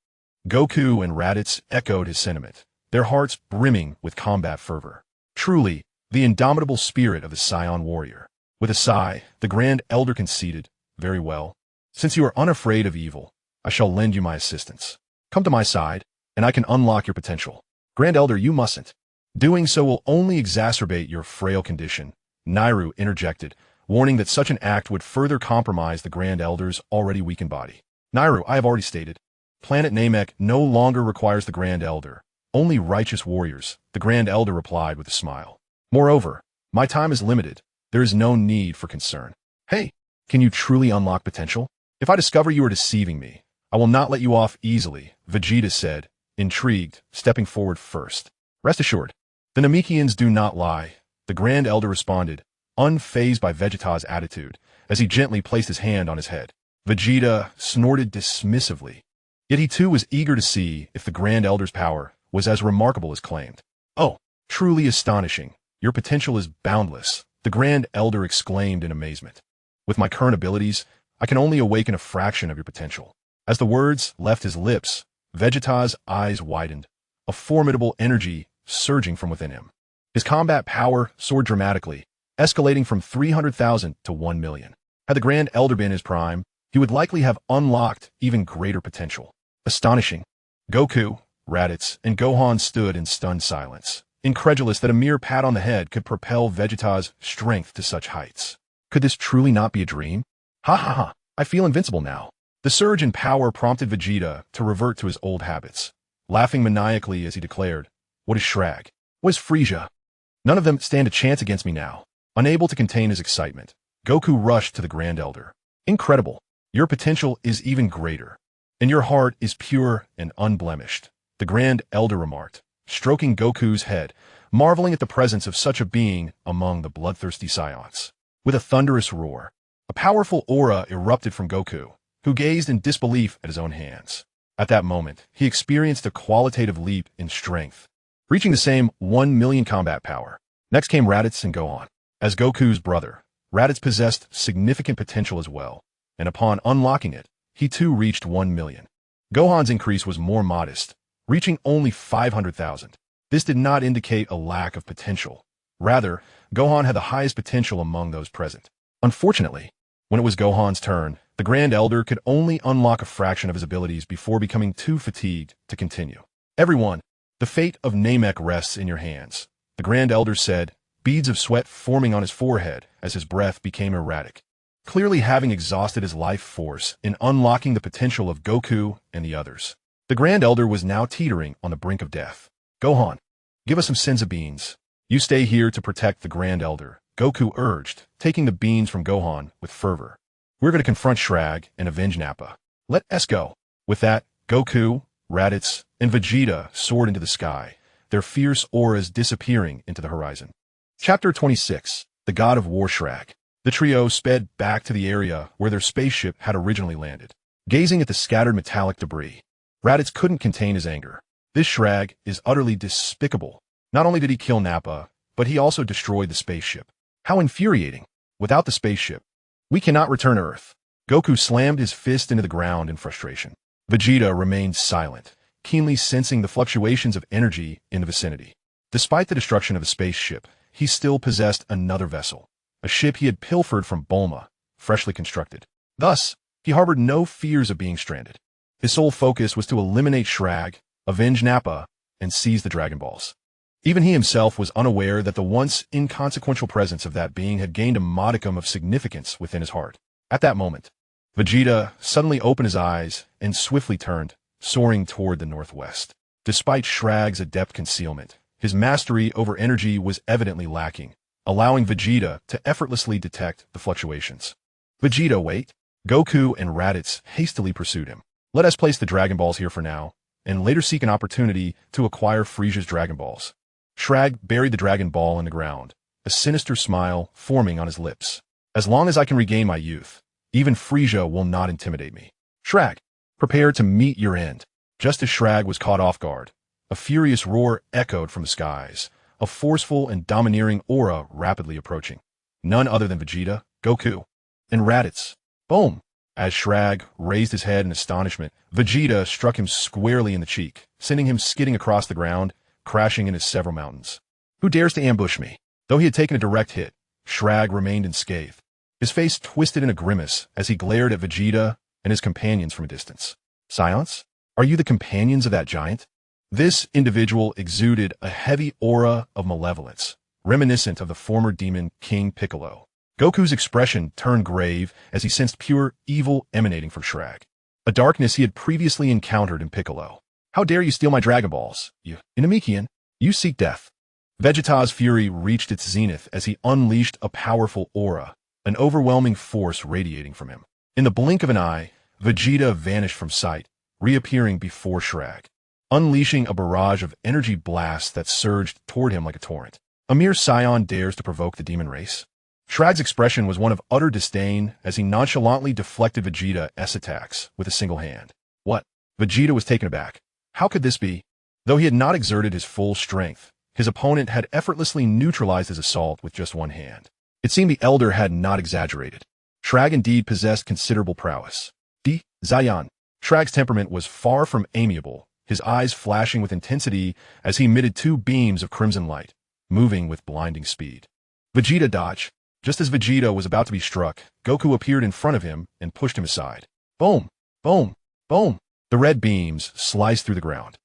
Goku and Raditz echoed his sentiment, their hearts brimming with combat fervor. Truly, the indomitable spirit of the Saiyan warrior. With a sigh, the Grand Elder conceded, very well. Since you are unafraid of evil, I shall lend you my assistance. Come to my side, and I can unlock your potential. Grand Elder, you mustn't. Doing so will only exacerbate your frail condition, Nairu interjected, warning that such an act would further compromise the Grand Elder's already weakened body. Nairu, I have already stated, Planet Namek no longer requires the Grand Elder, only righteous warriors, the Grand Elder replied with a smile. Moreover, my time is limited. There is no need for concern. Hey, can you truly unlock potential? If I discover you are deceiving me, I will not let you off easily, Vegeta said, intrigued, stepping forward first. Rest assured, the Namekians do not lie, the Grand Elder responded, unfazed by Vegeta's attitude, as he gently placed his hand on his head. Vegeta snorted dismissively, yet he too was eager to see if the Grand Elder's power was as remarkable as claimed. Oh, truly astonishing. Your potential is boundless, the Grand Elder exclaimed in amazement. With my current abilities, I can only awaken a fraction of your potential. As the words left his lips, Vegeta's eyes widened, a formidable energy surging from within him. His combat power soared dramatically, escalating from 300,000 to 1 million. Had the Grand Elder been his prime, he would likely have unlocked even greater potential. Astonishing. Goku, Raditz, and Gohan stood in stunned silence, incredulous that a mere pat on the head could propel Vegeta's strength to such heights. Could this truly not be a dream? Ha ha ha, I feel invincible now. The surge in power prompted Vegeta to revert to his old habits, laughing maniacally as he declared, What is Shrag? What is Frieza? None of them stand a chance against me now. Unable to contain his excitement, Goku rushed to the Grand Elder. Incredible. Your potential is even greater, and your heart is pure and unblemished, the Grand Elder remarked, stroking Goku's head, marveling at the presence of such a being among the bloodthirsty Saiyans. With a thunderous roar, a powerful aura erupted from Goku, who gazed in disbelief at his own hands. At that moment, he experienced a qualitative leap in strength, reaching the same 1 million combat power. Next came Raditz and Gohan. As Goku's brother, Raditz possessed significant potential as well, and upon unlocking it, he too reached 1 million. Gohan's increase was more modest, reaching only 500,000. This did not indicate a lack of potential. Rather, Gohan had the highest potential among those present. Unfortunately, when it was Gohan's turn, the Grand Elder could only unlock a fraction of his abilities before becoming too fatigued to continue. Everyone, the fate of Namek rests in your hands, the Grand Elder said, beads of sweat forming on his forehead as his breath became erratic. Clearly having exhausted his life force in unlocking the potential of Goku and the others, the Grand Elder was now teetering on the brink of death. Gohan, give us some senzu beans. You stay here to protect the Grand Elder, Goku urged, taking the beans from Gohan with fervor. We're going to confront Shrag and avenge Nappa. Let us go. With that, Goku, Raditz, and Vegeta soared into the sky, their fierce auras disappearing into the horizon. Chapter 26. The God of War Shrag. The trio sped back to the area where their spaceship had originally landed. Gazing at the scattered metallic debris, Raditz couldn't contain his anger. This Shrag is utterly despicable. Not only did he kill Nappa, but he also destroyed the spaceship. How infuriating. Without the spaceship, we cannot return to Earth. Goku slammed his fist into the ground in frustration. Vegeta remained silent, keenly sensing the fluctuations of energy in the vicinity. Despite the destruction of the spaceship, he still possessed another vessel, a ship he had pilfered from Bulma, freshly constructed. Thus, he harbored no fears of being stranded. His sole focus was to eliminate Shrag, avenge Nappa, and seize the Dragon Balls. Even he himself was unaware that the once inconsequential presence of that being had gained a modicum of significance within his heart. At that moment, Vegeta suddenly opened his eyes and swiftly turned, soaring toward the northwest. Despite Shrag's adept concealment, his mastery over energy was evidently lacking, allowing Vegeta to effortlessly detect the fluctuations. Vegeta, wait! Goku and Raditz hastily pursued him. Let us place the Dragon Balls here for now, and later seek an opportunity to acquire Frieza's Dragon Balls. Shrag buried the Dragon Ball in the ground, a sinister smile forming on his lips. As long as I can regain my youth, even Frieza will not intimidate me. Shrag, prepare to meet your end. Just as Shrag was caught off guard, a furious roar echoed from the skies, a forceful and domineering aura rapidly approaching. None other than Vegeta, Goku, and Raditz. Boom! As Shrag raised his head in astonishment, Vegeta struck him squarely in the cheek, sending him skidding across the ground, crashing into several mountains. Who dares to ambush me? Though he had taken a direct hit, Shrag remained unscathed. His face twisted in a grimace as he glared at Vegeta and his companions from a distance. Science? Are you the companions of that giant? This individual exuded a heavy aura of malevolence, reminiscent of the former demon King Piccolo. Goku's expression turned grave as he sensed pure evil emanating from Shrag, a darkness he had previously encountered in Piccolo. How dare you steal my Dragon Balls, you Namekian? You seek death. Vegeta's fury reached its zenith as he unleashed a powerful aura, an overwhelming force radiating from him. In the blink of an eye, Vegeta vanished from sight, reappearing before Shrag, unleashing a barrage of energy blasts that surged toward him like a torrent. A mere Saiyan dares to provoke the demon race? Shrag's expression was one of utter disdain as he nonchalantly deflected Vegeta's attacks with a single hand. What? Vegeta was taken aback. How could this be? Though he had not exerted his full strength, his opponent had effortlessly neutralized his assault with just one hand. It seemed the elder had not exaggerated. Shrag indeed possessed considerable prowess. Saiyan. Shrag's temperament was far from amiable, his eyes flashing with intensity as he emitted two beams of crimson light, moving with blinding speed. Vegeta dodged. Just as Vegeta was about to be struck, Goku appeared in front of him and pushed him aside. Boom! Boom! Boom! The red beams sliced through the ground,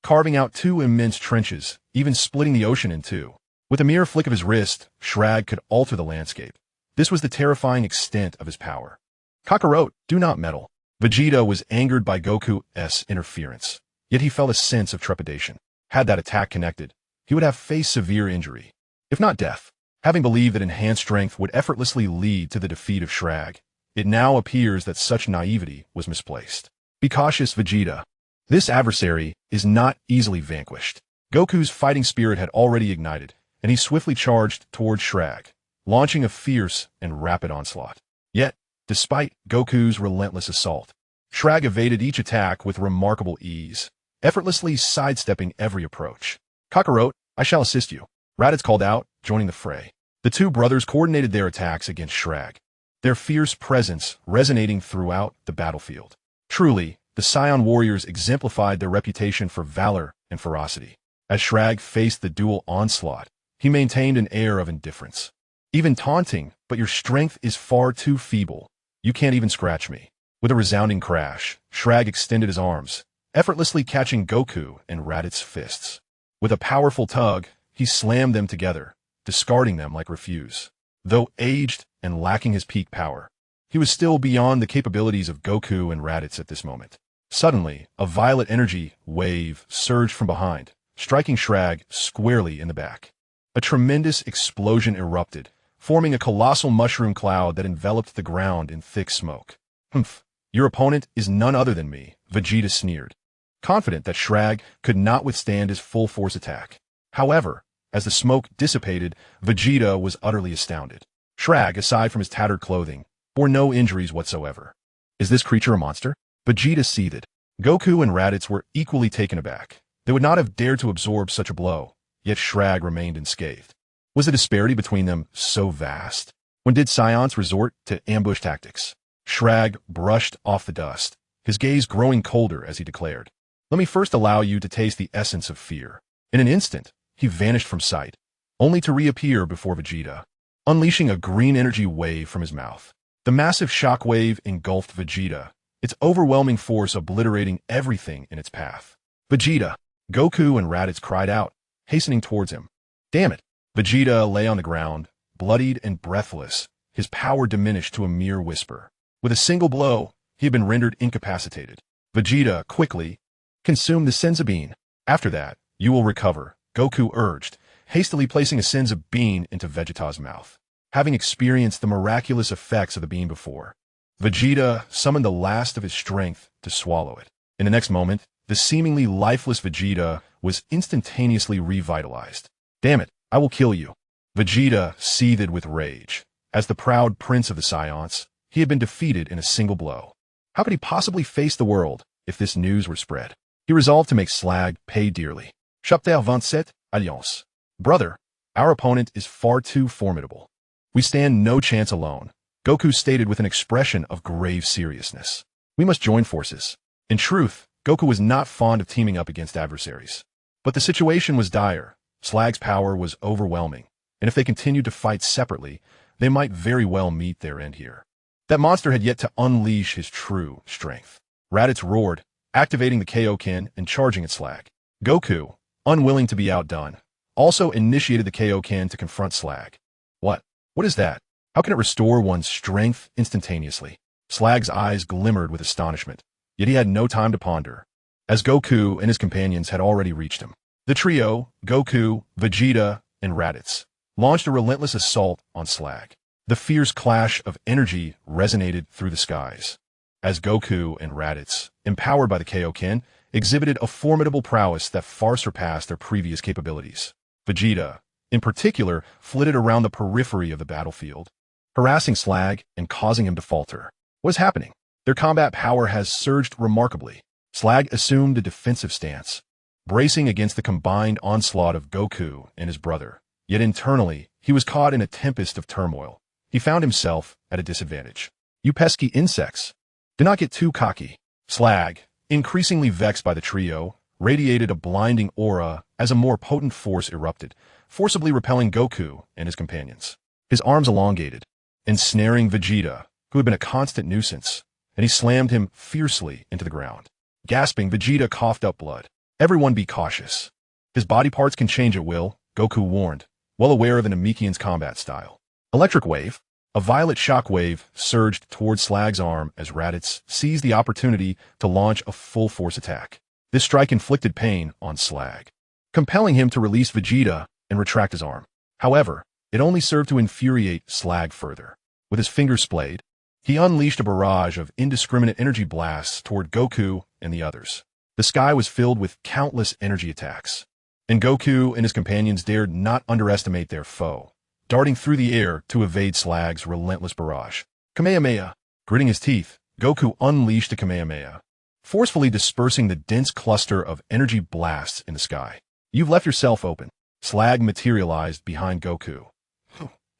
carving out two immense trenches, even splitting the ocean in two. With a mere flick of his wrist, Shrag could alter the landscape. This was the terrifying extent of his power. Kakarot, do not meddle. Vegeta was angered by Goku's interference, yet he felt a sense of trepidation. Had that attack connected, he would have faced severe injury, if not death. Having believed that enhanced strength would effortlessly lead to the defeat of Shrag, it now appears that such naivety was misplaced. Be cautious, Vegeta. This adversary is not easily vanquished. Goku's fighting spirit had already ignited, and he swiftly charged towards Shrag, launching a fierce and rapid onslaught. Yet, despite Goku's relentless assault, Shrag evaded each attack with remarkable ease, effortlessly sidestepping every approach. Kakarot, I shall assist you. Raditz called out, joining the fray. The two brothers coordinated their attacks against Shrag, their fierce presence resonating throughout the battlefield. Truly, the Saiyan warriors exemplified their reputation for valor and ferocity. As Shrag faced the dual onslaught, he maintained an air of indifference. Even taunting, but your strength is far too feeble. You can't even scratch me. With a resounding crash, Shrag extended his arms, effortlessly catching Goku and Raditz's fists. With a powerful tug, he slammed them together, discarding them like refuse. Though aged and lacking his peak power, he was still beyond the capabilities of Goku and Raditz at this moment. Suddenly, a violet energy wave surged from behind, striking Shrag squarely in the back. A tremendous explosion erupted, forming a colossal mushroom cloud that enveloped the ground in thick smoke. Humph, your opponent is none other than me, Vegeta sneered. confident that Shrag could not withstand his full force attack. However, as the smoke dissipated, Vegeta was utterly astounded. Shrag, aside from his tattered clothing, bore no injuries whatsoever. Is this creature a monster? Vegeta seethed. Goku and Raditz were equally taken aback. They would not have dared to absorb such a blow, yet Shrag remained unscathed. Was the disparity between them so vast? When did Saiyans resort to ambush tactics? Shrag brushed off the dust, his gaze growing colder as he declared, "Let me first allow you to taste the essence of fear." In an instant, he vanished from sight, only to reappear before Vegeta, unleashing a green energy wave from his mouth. The massive shock wave engulfed Vegeta, its overwhelming force obliterating everything in its path. "Vegeta!" Goku and Raditz cried out, hastening towards him. Damn it! Vegeta lay on the ground, bloodied and breathless, his power diminished to a mere whisper. With a single blow, he had been rendered incapacitated. Vegeta, quickly, consume the Senzu Bean. After that, you will recover, Goku urged, hastily placing a Senzu Bean into Vegeta's mouth. Having experienced the miraculous effects of the bean before, Vegeta summoned the last of his strength to swallow it. In the next moment, the seemingly lifeless Vegeta was instantaneously revitalized. Damn it, I will kill you. Vegeta seethed with rage. As the proud prince of the Saiyans, he had been defeated in a single blow. How could he possibly face the world if this news were spread? He resolved to make Slag pay dearly. Chapter 27, Alliance. Brother, our opponent is far too formidable. We stand no chance alone, Goku stated with an expression of grave seriousness. We must join forces. In truth, Goku was not fond of teaming up against adversaries. But the situation was dire. Slag's power was overwhelming, and if they continued to fight separately, they might very well meet their end here. That monster had yet to unleash his true strength. Raditz roared, activating the Kaioken and charging at Slag. Goku, unwilling to be outdone, also initiated the Kaioken to confront Slag. What is that? How can it restore one's strength instantaneously? Slag's eyes glimmered with astonishment, yet he had no time to ponder, as Goku and his companions had already reached him. The trio, Goku, Vegeta, and Raditz, launched a relentless assault on Slag. The fierce clash of energy resonated through the skies, as Goku and Raditz, empowered by the Kaioken, exhibited a formidable prowess that far surpassed their previous capabilities. Vegeta, in particular, flitted around the periphery of the battlefield, harassing Slag and causing him to falter. What is happening? Their combat power has surged remarkably. Slag assumed a defensive stance, bracing against the combined onslaught of Goku and his brother. Yet internally, he was caught in a tempest of turmoil. He found himself at a disadvantage. You pesky insects! Do not get too cocky. Slag, increasingly vexed by the trio, radiated a blinding aura as a more potent force erupted, forcibly repelling Goku and his companions. His arms elongated, ensnaring Vegeta, who had been a constant nuisance, and he slammed him fiercely into the ground. Gasping, Vegeta coughed up blood. Everyone be cautious. His body parts can change at will, Goku warned, well aware of the Namekian's combat style. Electric wave. A violet shock wave surged towards Slag's arm as Raditz seized the opportunity to launch a full-force attack. This strike inflicted pain on Slag, compelling him to release Vegeta and retract his arm. However, it only served to infuriate Slag further. With his fingers splayed, he unleashed a barrage of indiscriminate energy blasts toward Goku and the others. The sky was filled with countless energy attacks, and Goku and his companions dared not underestimate their foe, darting through the air to evade Slag's relentless barrage. Kamehameha! Gritting his teeth, Goku unleashed a Kamehameha, forcefully dispersing the dense cluster of energy blasts in the sky. You've left yourself open. Slag materialized behind Goku,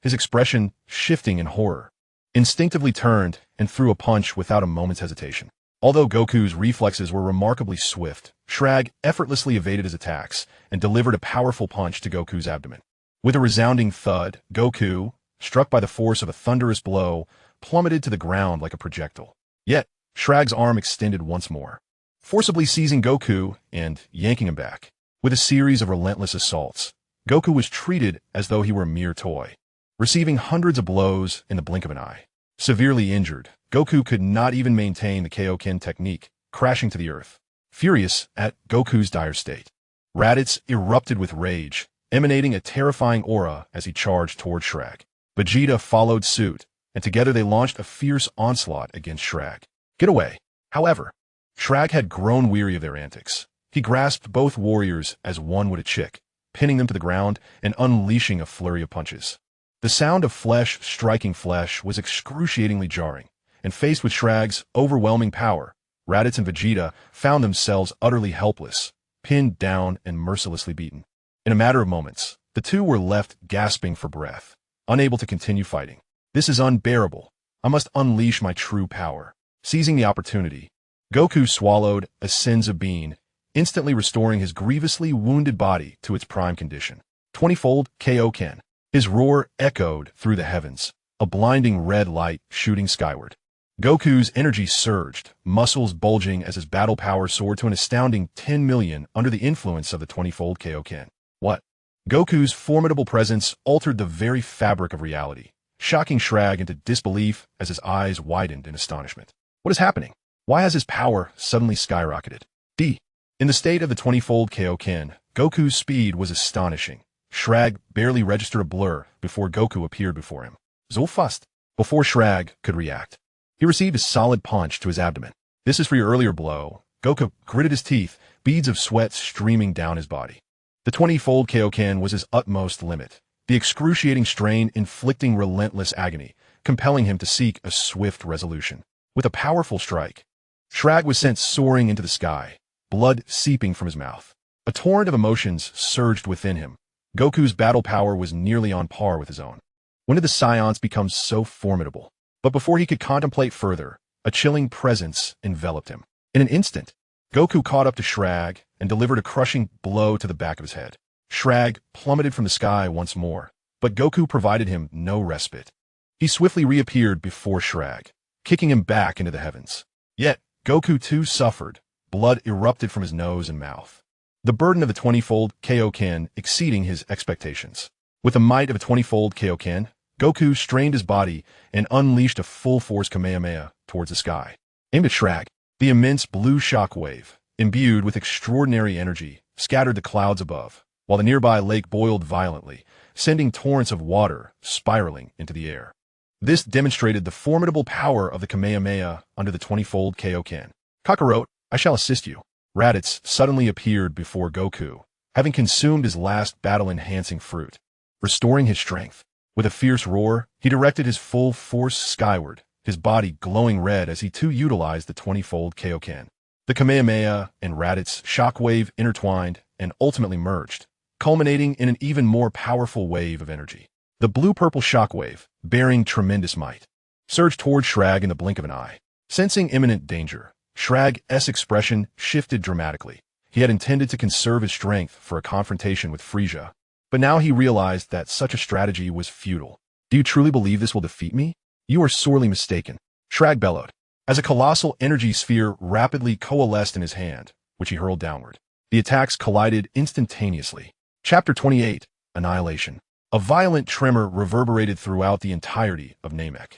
his expression shifting in horror. Instinctively turned and threw a punch without a moment's hesitation. Although Goku's reflexes were remarkably swift, Shrag effortlessly evaded his attacks and delivered a powerful punch to Goku's abdomen. With a resounding thud, Goku, struck by the force of a thunderous blow, plummeted to the ground like a projectile. Yet, Shrag's arm extended once more, forcibly seizing Goku and yanking him back. With a series of relentless assaults, Goku was treated as though he were a mere toy, receiving hundreds of blows in the blink of an eye. Severely injured, Goku could not even maintain the Kaioken technique, crashing to the earth. Furious at Goku's dire state, Raditz erupted with rage, emanating a terrifying aura as he charged toward Shrag. Vegeta followed suit, and together they launched a fierce onslaught against Shrag. Get away! However, Shrag had grown weary of their antics. He grasped both warriors as one would a chick, pinning them to the ground and unleashing a flurry of punches. The sound of flesh striking flesh was excruciatingly jarring, and faced with Shrag's overwhelming power, Raditz and Vegeta found themselves utterly helpless, pinned down and mercilessly beaten. In a matter of moments, the two were left gasping for breath, unable to continue fighting. This is unbearable. I must unleash my true power. Seizing the opportunity, Goku swallowed a Senzu bean, instantly restoring his grievously wounded body to its prime condition. 20-fold Kaioken. His roar echoed through the heavens, a blinding red light shooting skyward. Goku's energy surged, muscles bulging as his battle power soared to an astounding 10 million under the influence of the 20-fold Kaioken. What? Goku's formidable presence altered the very fabric of reality, shocking Shrag into disbelief as his eyes widened in astonishment. What is happening? Why has his power suddenly skyrocketed? In the state of the 20-fold Kaioken, Goku's speed was astonishing. Shrag barely registered a blur before Goku appeared before him. So fast. Before Shrag could react, he received a solid punch to his abdomen. This is for your earlier blow. Goku gritted his teeth, beads of sweat streaming down his body. The 20-fold Kaioken was his utmost limit, the excruciating strain inflicting relentless agony, compelling him to seek a swift resolution. With a powerful strike, Shrag was sent soaring into the sky, blood seeping from his mouth. A torrent of emotions surged within him. Goku's battle power was nearly on par with his own. When did the Saiyans become so formidable? But before he could contemplate further, a chilling presence enveloped him. In an instant, Goku caught up to Shrag and delivered a crushing blow to the back of his head. Shrag plummeted from the sky once more, but Goku provided him no respite. He swiftly reappeared before Shrag, kicking him back into the heavens. Yet, Goku too suffered. Blood erupted from his nose and mouth. The burden of the 20-fold Kaioken exceeding his expectations. With the might of a 20-fold Kaioken, Goku strained his body and unleashed a full-force Kamehameha towards the sky. Aimed at Shrag, the immense blue shockwave, imbued with extraordinary energy, scattered the clouds above, while the nearby lake boiled violently, sending torrents of water spiraling into the air. This demonstrated the formidable power of the Kamehameha under the 20-fold Kaioken. Kakarot, I shall assist you. Raditz suddenly appeared before Goku, having consumed his last battle-enhancing fruit. Restoring his strength, with a fierce roar, he directed his full force skyward, his body glowing red as he too utilized the 20-fold Kaioken. The Kamehameha and Raditz's shockwave intertwined and ultimately merged, culminating in an even more powerful wave of energy. The blue-purple shockwave, bearing tremendous might, surged toward Shrag in the blink of an eye. Sensing imminent danger, Shrag's expression shifted dramatically. He had intended to conserve his strength for a confrontation with Frieza, but now he realized that such a strategy was futile. Do you truly believe this will defeat me? You are sorely mistaken, Shrag bellowed, as a colossal energy sphere rapidly coalesced in his hand, which he hurled downward. The attacks collided instantaneously. Chapter 28, Annihilation. A violent tremor reverberated throughout the entirety of Namek.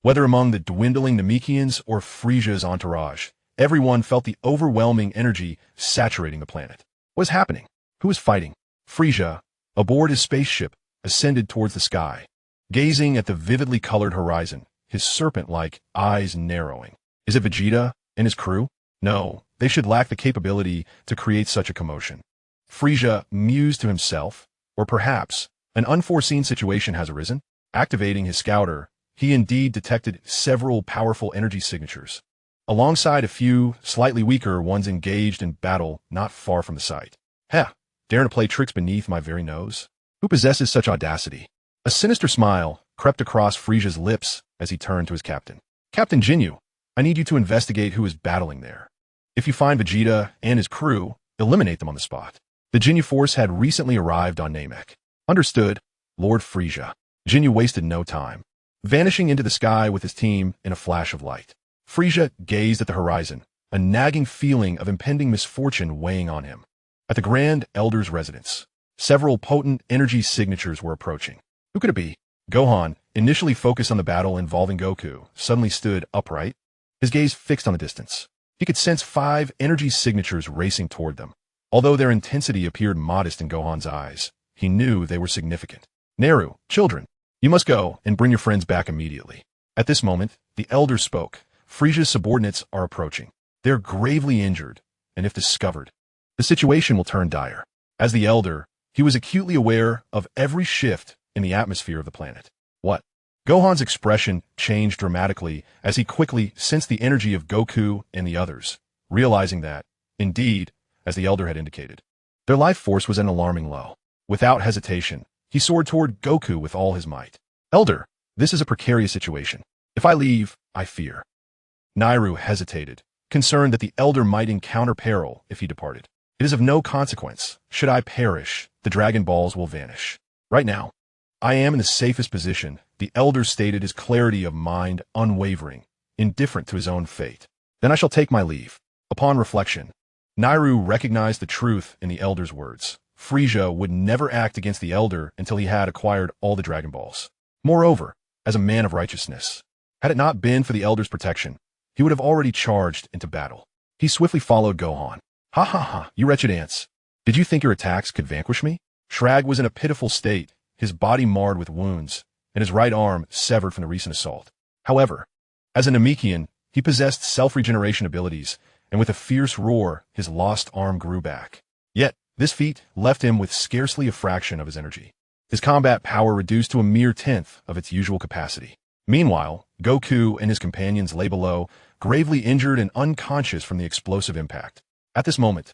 Whether among the dwindling Namekians or Frieza's entourage, everyone felt the overwhelming energy saturating the planet. What was happening? Who was fighting? Frieza, aboard his spaceship, ascended towards the sky, gazing at the vividly colored horizon, his serpent-like eyes narrowing. Is it Vegeta and his crew? No, they should lack the capability to create such a commotion. Frieza mused to himself, or perhaps an unforeseen situation has arisen. Activating his scouter, he indeed detected several powerful energy signatures, alongside a few slightly weaker ones engaged in battle not far from the site. Daring to play tricks beneath my very nose? Who possesses such audacity? A sinister smile crept across Frieza's lips as he turned to his captain. Captain Ginyu, I need you to investigate who is battling there. If you find Vegeta and his crew, eliminate them on the spot. The Ginyu force had recently arrived on Namek. Understood, Lord Frieza. Ginyu wasted no time, vanishing into the sky with his team in a flash of light. Frieza gazed at the horizon, a nagging feeling of impending misfortune weighing on him. At the Grand Elder's residence, several potent energy signatures were approaching. Who could it be? Gohan, initially focused on the battle involving Goku, suddenly stood upright, his gaze fixed on the distance. He could sense 5 energy signatures racing toward them. Although their intensity appeared modest in Gohan's eyes, he knew they were significant. Naru, children, you must go and bring your friends back immediately. At this moment, the elder spoke. Frieza's subordinates are approaching. They're gravely injured, and if discovered, the situation will turn dire. As the Elder, he was acutely aware of every shift in the atmosphere of the planet. What? Gohan's expression changed dramatically as he quickly sensed the energy of Goku and the others, realizing that, indeed, as the Elder had indicated, their life force was at an alarming low. Without hesitation, he soared toward Goku with all his might. Elder, this is a precarious situation. If I leave, I fear. Nairu hesitated, concerned that the Elder might encounter peril if he departed. It is of no consequence. Should I perish, the Dragon Balls will vanish. Right now, I am in the safest position, the Elder stated, his clarity of mind unwavering, indifferent to his own fate. Then I shall take my leave. Upon reflection, Nairu recognized the truth in the Elder's words. Frieza would never act against the Elder until he had acquired all the Dragon Balls. Moreover, as a man of righteousness, had it not been for the Elder's protection, he would have already charged into battle. He swiftly followed Gohan. Ha ha ha, you wretched ants. Did you think your attacks could vanquish me? Shrag was in a pitiful state, his body marred with wounds, and his right arm severed from the recent assault. However, as a Namekian, he possessed self-regeneration abilities, and with a fierce roar, his lost arm grew back. Yet, this feat left him with scarcely a fraction of his energy. His combat power reduced to a mere tenth of its usual capacity. Meanwhile, Goku and his companions lay below, gravely injured and unconscious from the explosive impact. At this moment,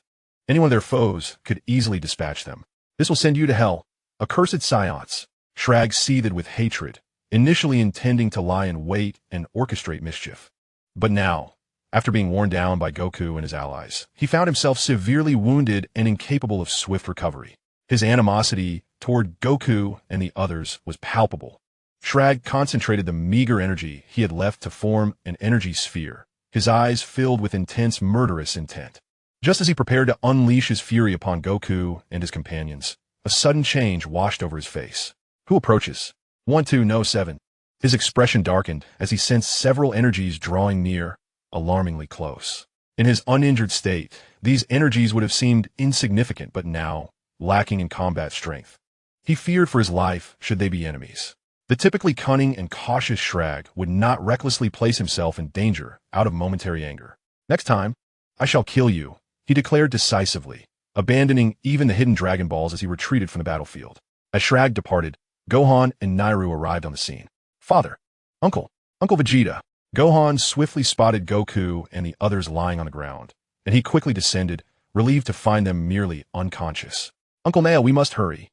any one of their foes could easily dispatch them. This will send you to hell, accursed Saiyans. Shrag seethed with hatred, initially intending to lie in wait and orchestrate mischief. But now, after being worn down by Goku and his allies, he found himself severely wounded and incapable of swift recovery. His animosity toward Goku and the others was palpable. Shrag concentrated the meager energy he had left to form an energy sphere, his eyes filled with intense murderous intent. Just as he prepared to unleash his fury upon Goku and his companions, a sudden change washed over his face. Who approaches? 1207. His expression darkened as he sensed several energies drawing near, alarmingly close. In his uninjured state, these energies would have seemed insignificant, but now, lacking in combat strength. He feared for his life should they be enemies. The typically cunning and cautious Shrag would not recklessly place himself in danger out of momentary anger. Next time, I shall kill you, he declared decisively, abandoning even the hidden Dragon Balls as he retreated from the battlefield. As Shrag departed, Gohan and Nairu arrived on the scene. Father, Uncle Vegeta. Gohan swiftly spotted Goku and the others lying on the ground, and he quickly descended, relieved to find them merely unconscious. Uncle Nail, we must hurry,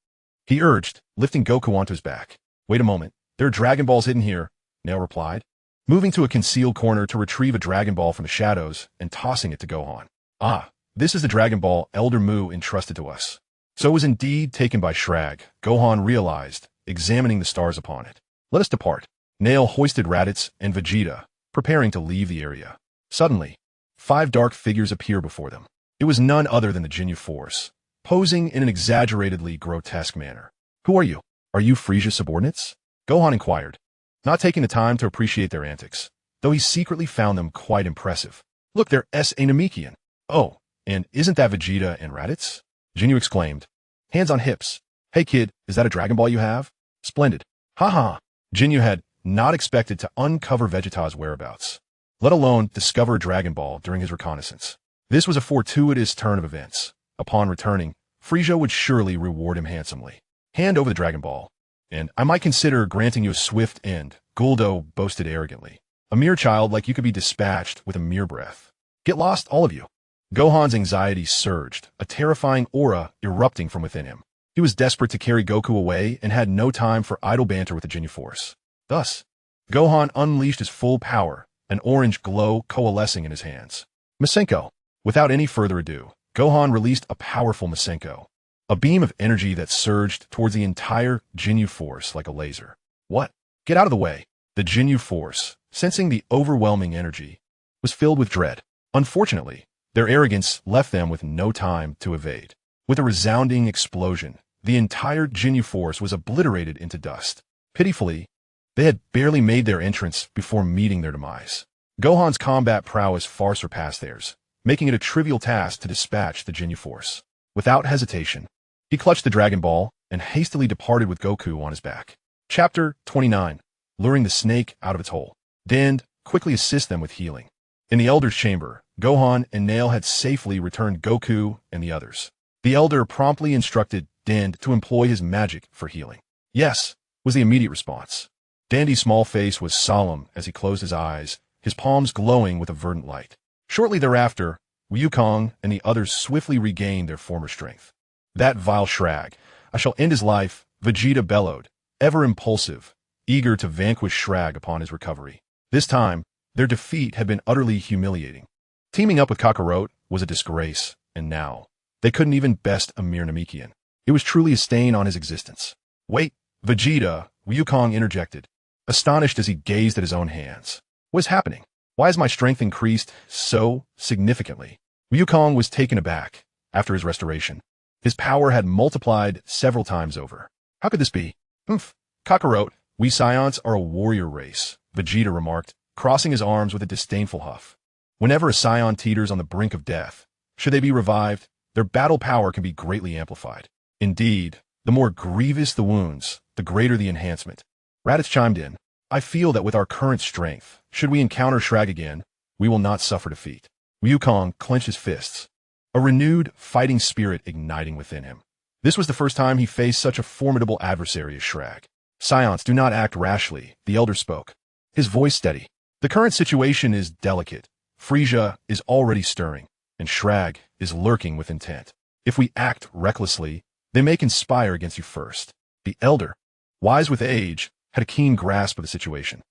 he urged, lifting Goku onto his back. Wait a moment, there are Dragon Balls hidden here, Nail replied, moving to a concealed corner to retrieve a Dragon Ball from the shadows and tossing it to Gohan. Ah, this is the Dragon Ball Elder Mu entrusted to us. So it was indeed taken by Shrag, Gohan realized, examining the stars upon it. Let us depart. Nail hoisted Raditz and Vegeta, preparing to leave the area. Suddenly, 5 dark figures appear before them. It was none other than the Ginyu Force, posing in an exaggeratedly grotesque manner. Who are you? Are you Frieza's subordinates? Gohan inquired, not taking the time to appreciate their antics, though he secretly found them quite impressive. Look, they're a Namekian. Oh, and isn't that Vegeta and Raditz? Ginyu exclaimed, hands on hips. Hey kid, is that a Dragon Ball you have? Splendid. Ha. Ginyu had not expected to uncover Vegeta's whereabouts, let alone discover a Dragon Ball during his reconnaissance. This was a fortuitous turn of events. Upon returning, Frieza would surely reward him handsomely. Hand over the Dragon Ball, and I might consider granting you a swift end, Guldo boasted arrogantly. A mere child like you could be dispatched with a mere breath. Get lost, all of you. Gohan's anxiety surged, a terrifying aura erupting from within him. He was desperate to carry Goku away and had no time for idle banter with the Ginyu Force. Thus, Gohan unleashed his full power, an orange glow coalescing in his hands. Masenko. Without any further ado, Gohan released a powerful Masenko, a beam of energy that surged towards the entire Ginyu Force like a laser. What? Get out of the way. The Ginyu Force, sensing the overwhelming energy, was filled with dread. Unfortunately, their arrogance left them with no time to evade. With a resounding explosion, the entire Ginyu Force was obliterated into dust. Pitifully, they had barely made their entrance before meeting their demise. Gohan's combat prowess far surpassed theirs, making it a trivial task to dispatch the Ginyu Force. Without hesitation, he clutched the Dragon Ball and hastily departed with Goku on his back. Chapter 29. Luring the snake out of its hole. Dend quickly assist them with healing. In the Elder's chamber, Gohan and Nail had safely returned Goku and the others. The Elder promptly instructed Dand to employ his magic for healing. Yes, was the immediate response. Dandy's small face was solemn as he closed his eyes, his palms glowing with a verdant light. Shortly thereafter, Wukong and the others swiftly regained their former strength. That vile Shrag, I shall end his life, Vegeta bellowed, ever impulsive, eager to vanquish Shrag upon his recovery. This time, their defeat had been utterly humiliating. Teaming up with Kakarot was a disgrace, and now, they couldn't even best a mere Namekian. It was truly a stain on his existence. Wait, Vegeta, Wukong interjected, astonished as he gazed at his own hands. What is happening? Why has my strength increased so significantly? Wukong was taken aback after his restoration. His power had multiplied several times over. How could this be? Kakarot, we Saiyans are a warrior race, Vegeta remarked, crossing his arms with a disdainful huff. Whenever a Saiyan teeters on the brink of death, should they be revived, their battle power can be greatly amplified. Indeed, the more grievous the wounds, the greater the enhancement. Raditz chimed in. I feel that with our current strength, should we encounter Shrag again, we will not suffer defeat. Wukong clenched his fists, a renewed fighting spirit igniting within him. This was the first time he faced such a formidable adversary as Shrag. Saiyans, do not act rashly, the Elder spoke, his voice steady. The current situation is delicate. Frieza is already stirring, and Shrag is lurking with intent. If we act recklessly, they may conspire against you first. The Elder, wise with age, had a keen grasp of the situation.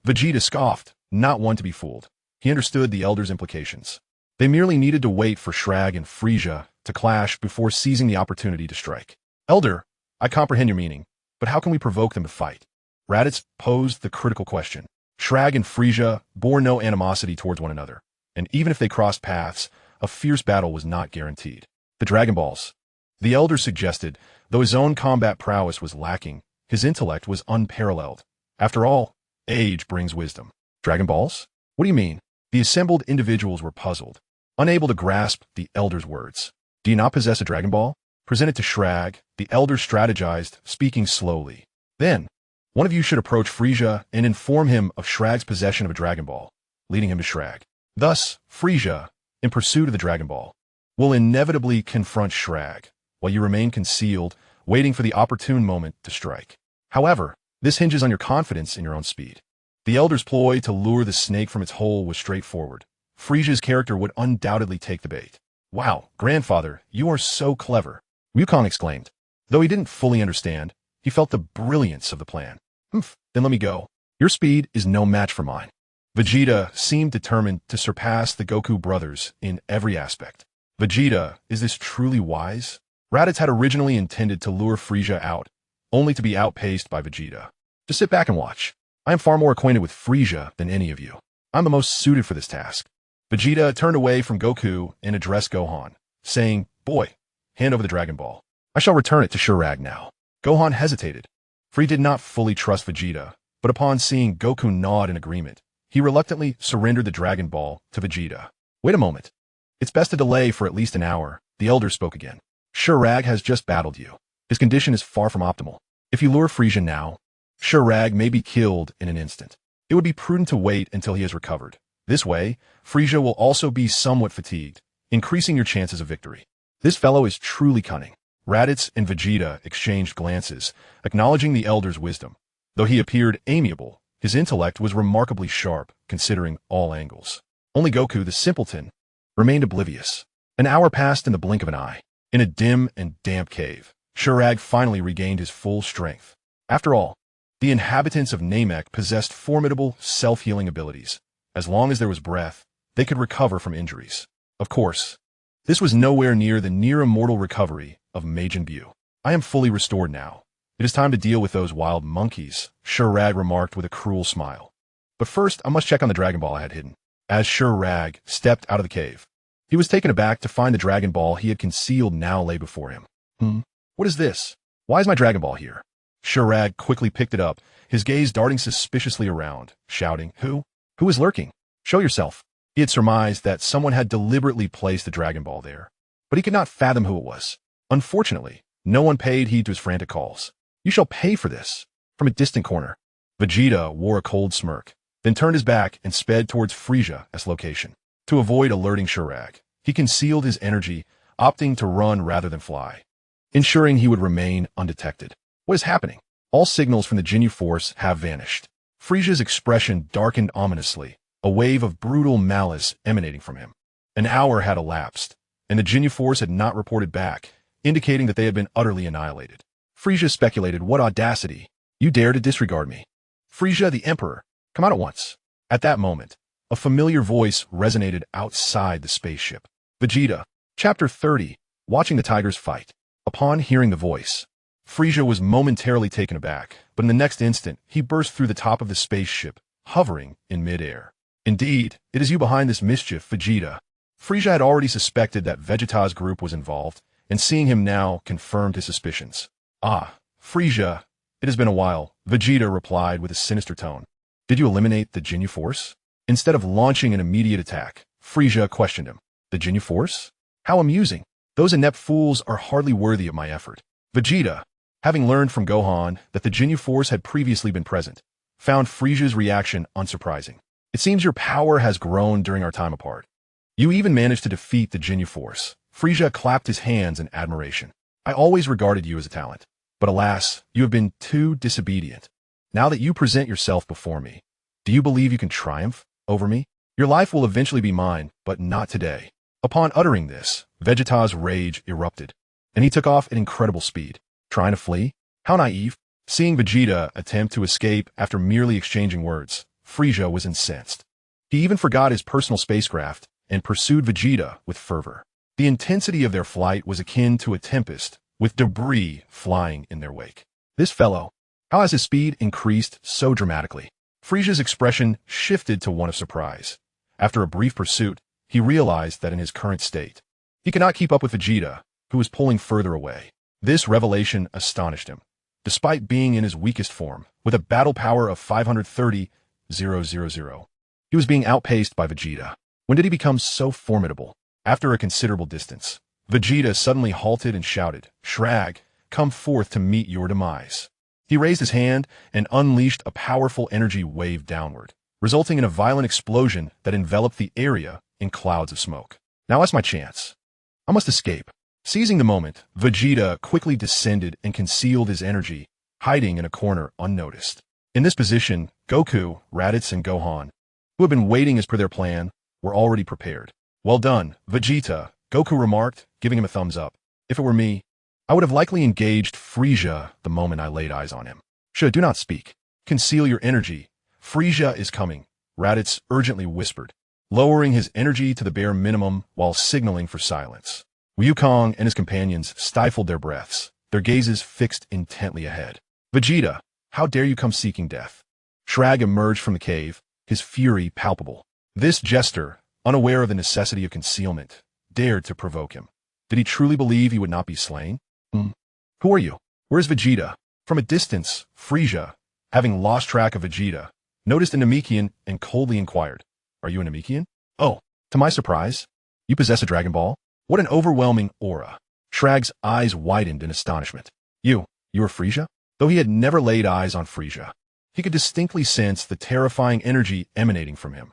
Vegeta scoffed, not one to be fooled. He understood the Elder's implications. They merely needed to wait for Shrag and Frieza to clash before seizing the opportunity to strike. Elder, I comprehend your meaning, but how can we provoke them to fight? Raditz posed the critical question. Shrag and Frieza bore no animosity towards one another, and even if they crossed paths, a fierce battle was not guaranteed. The Dragon Balls. The Elder suggested, though his own combat prowess was lacking, his intellect was unparalleled. After all, age brings wisdom. Dragon Balls? What do you mean? The assembled individuals were puzzled, unable to grasp the Elder's words. Do you not possess a Dragon Ball? Present it to Shrag, the Elder strategized, speaking slowly. Then, one of you should approach Frieza and inform him of Shrag's possession of a Dragon Ball, leading him to Shrag. Thus, Frieza, in pursuit of the Dragon Ball, will inevitably confront Shrag, while you remain concealed, waiting for the opportune moment to strike. However, this hinges on your confidence in your own speed. The Elder's ploy to lure the snake from its hole was straightforward. Frieza's character would undoubtedly take the bait. Wow, grandfather, you are so clever, Wukong exclaimed. Though he didn't fully understand, he felt the brilliance of the plan. Then let me go. Your speed is no match for mine. Vegeta seemed determined to surpass the Goku brothers in every aspect. Vegeta, is this truly wise? Raditz had originally intended to lure Frieza out, only to be outpaced by Vegeta. Just sit back and watch. I am far more acquainted with Frieza than any of you. I'm the most suited for this task. Vegeta turned away from Goku and addressed Gohan, saying, Boy, hand over the Dragon Ball. I shall return it to Shrag now. Gohan hesitated, for he did not fully trust Vegeta, but upon seeing Goku nod in agreement, he reluctantly surrendered the Dragon Ball to Vegeta. Wait a moment. It's best to delay for at least an hour, the Elder spoke again. Shrag has just battled you. His condition is far from optimal. If you lure Frieza now, Shrag may be killed in an instant. It would be prudent to wait until he has recovered. This way, Frieza will also be somewhat fatigued, increasing your chances of victory. This fellow is truly cunning. Raditz and Vegeta exchanged glances, acknowledging the Elder's wisdom. Though he appeared amiable, his intellect was remarkably sharp, considering all angles. Only Goku, the simpleton, remained oblivious. An hour passed in the blink of an eye. In a dim and damp cave, Shrag finally regained his full strength. After all, the inhabitants of Namek possessed formidable self-healing abilities. As long as there was breath, they could recover from injuries. Of course, this was nowhere near the near-immortal recovery of Majin Buu. I am fully restored now. It is time to deal with those wild monkeys, Shrag remarked with a cruel smile. But first, I must check on the Dragon Ball I had hidden. As Shrag stepped out of the cave, he was taken aback to find the Dragon Ball he had concealed now lay before him. What is this? Why is my Dragon Ball here? Shrag quickly picked it up, his gaze darting suspiciously around, shouting, Who is lurking? Show yourself. He had surmised that someone had deliberately placed the Dragon Ball there, but he could not fathom who it was. Unfortunately, no one paid heed to his frantic calls. You shall pay for this. From a distant corner, Vegeta wore a cold smirk. then turned his back and sped towards Frisia's location. To avoid alerting Shrag, he concealed his energy, opting to run rather than fly, ensuring he would remain undetected. What is happening? All signals from the Ginyu Force have vanished. Frisia's expression darkened ominously, a wave of brutal malice emanating from him. An hour had elapsed, and the Ginyu Force had not reported back, indicating that they had been utterly annihilated. Frisia speculated, "What audacity! You dare to disregard me! Frisia the Emperor, come out at once!" At that moment, a familiar voice resonated outside the spaceship. Vegeta, Chapter 30, Watching the Tigers Fight. Upon hearing the voice, Frisia was momentarily taken aback, but in the next instant, he burst through the top of the spaceship, hovering in midair. "Indeed, it is you behind this mischief, Vegeta." Frisia had already suspected that Vegeta's group was involved, and seeing him now confirmed his suspicions. "Ah, Frisia, it has been a while," Vegeta replied with a sinister tone. "Did you eliminate the Ginyu Force?" Instead of launching an immediate attack, Frisia questioned him. "The Ginyu Force? How amusing. Those inept fools are hardly worthy of my effort." Vegeta, having learned from Gohan that the Ginyu Force had previously been present, found Frisia's reaction unsurprising. "It seems your power has grown during our time apart. You even managed to defeat the Ginyu Force." Frisia clapped his hands in admiration. "I always regarded you as a talent, but alas, you have been too disobedient. Now that you present yourself before me, do you believe you can triumph over me? Your life will eventually be mine, but not today." Upon uttering this, Vegeta's rage erupted, and he took off at incredible speed. Trying to flee? How naive. Seeing Vegeta attempt to escape after merely exchanging words, Frisia was incensed. He even forgot his personal spacecraft and pursued Vegeta with fervor. The intensity of their flight was akin to a tempest, with debris flying in their wake. "This fellow, how has his speed increased so dramatically?" Frisia's expression shifted to one of surprise. After a brief pursuit, he realized that in his current state, he could not keep up with Vegeta, who was pulling further away. This revelation astonished him. Despite being in his weakest form, with a battle power of 530,000, he was being outpaced by Vegeta. When did he become so formidable? After a considerable distance, Vegeta suddenly halted and shouted, "Shrag, come forth to meet your demise." He raised his hand and unleashed a powerful energy wave downward, resulting in a violent explosion that enveloped the area in clouds of smoke. "Now that's my chance. I must escape." Seizing the moment, Vegeta quickly descended and concealed his energy, hiding in a corner unnoticed. In this position, Goku, Raditz, and Gohan, who had been waiting as per their plan, were already prepared. "Well done, Vegeta," Goku remarked, giving him a thumbs up. "If it were me, I would have likely engaged Frisia the moment I laid eyes on him." "Do not speak. Conceal your energy. Frisia is coming," Raditz urgently whispered, lowering his energy to the bare minimum while signaling for silence. Wukong and his companions stifled their breaths, their gazes fixed intently ahead. "Vegeta, how dare you come seeking death?" Shrag emerged from the cave, his fury palpable. This jester, unaware of the necessity of concealment, dared to provoke him. Did he truly believe he would not be slain? "Who are you? Where's Vegeta?" From a distance, Frisia, having lost track of Vegeta, noticed a Namekian and coldly inquired, "Are you a Namekian?" "Oh, to my surprise, you possess a Dragon Ball? What an overwhelming aura." Shrag's eyes widened in astonishment. You are Frisia?" Though he had never laid eyes on Frisia, he could distinctly sense the terrifying energy emanating from him.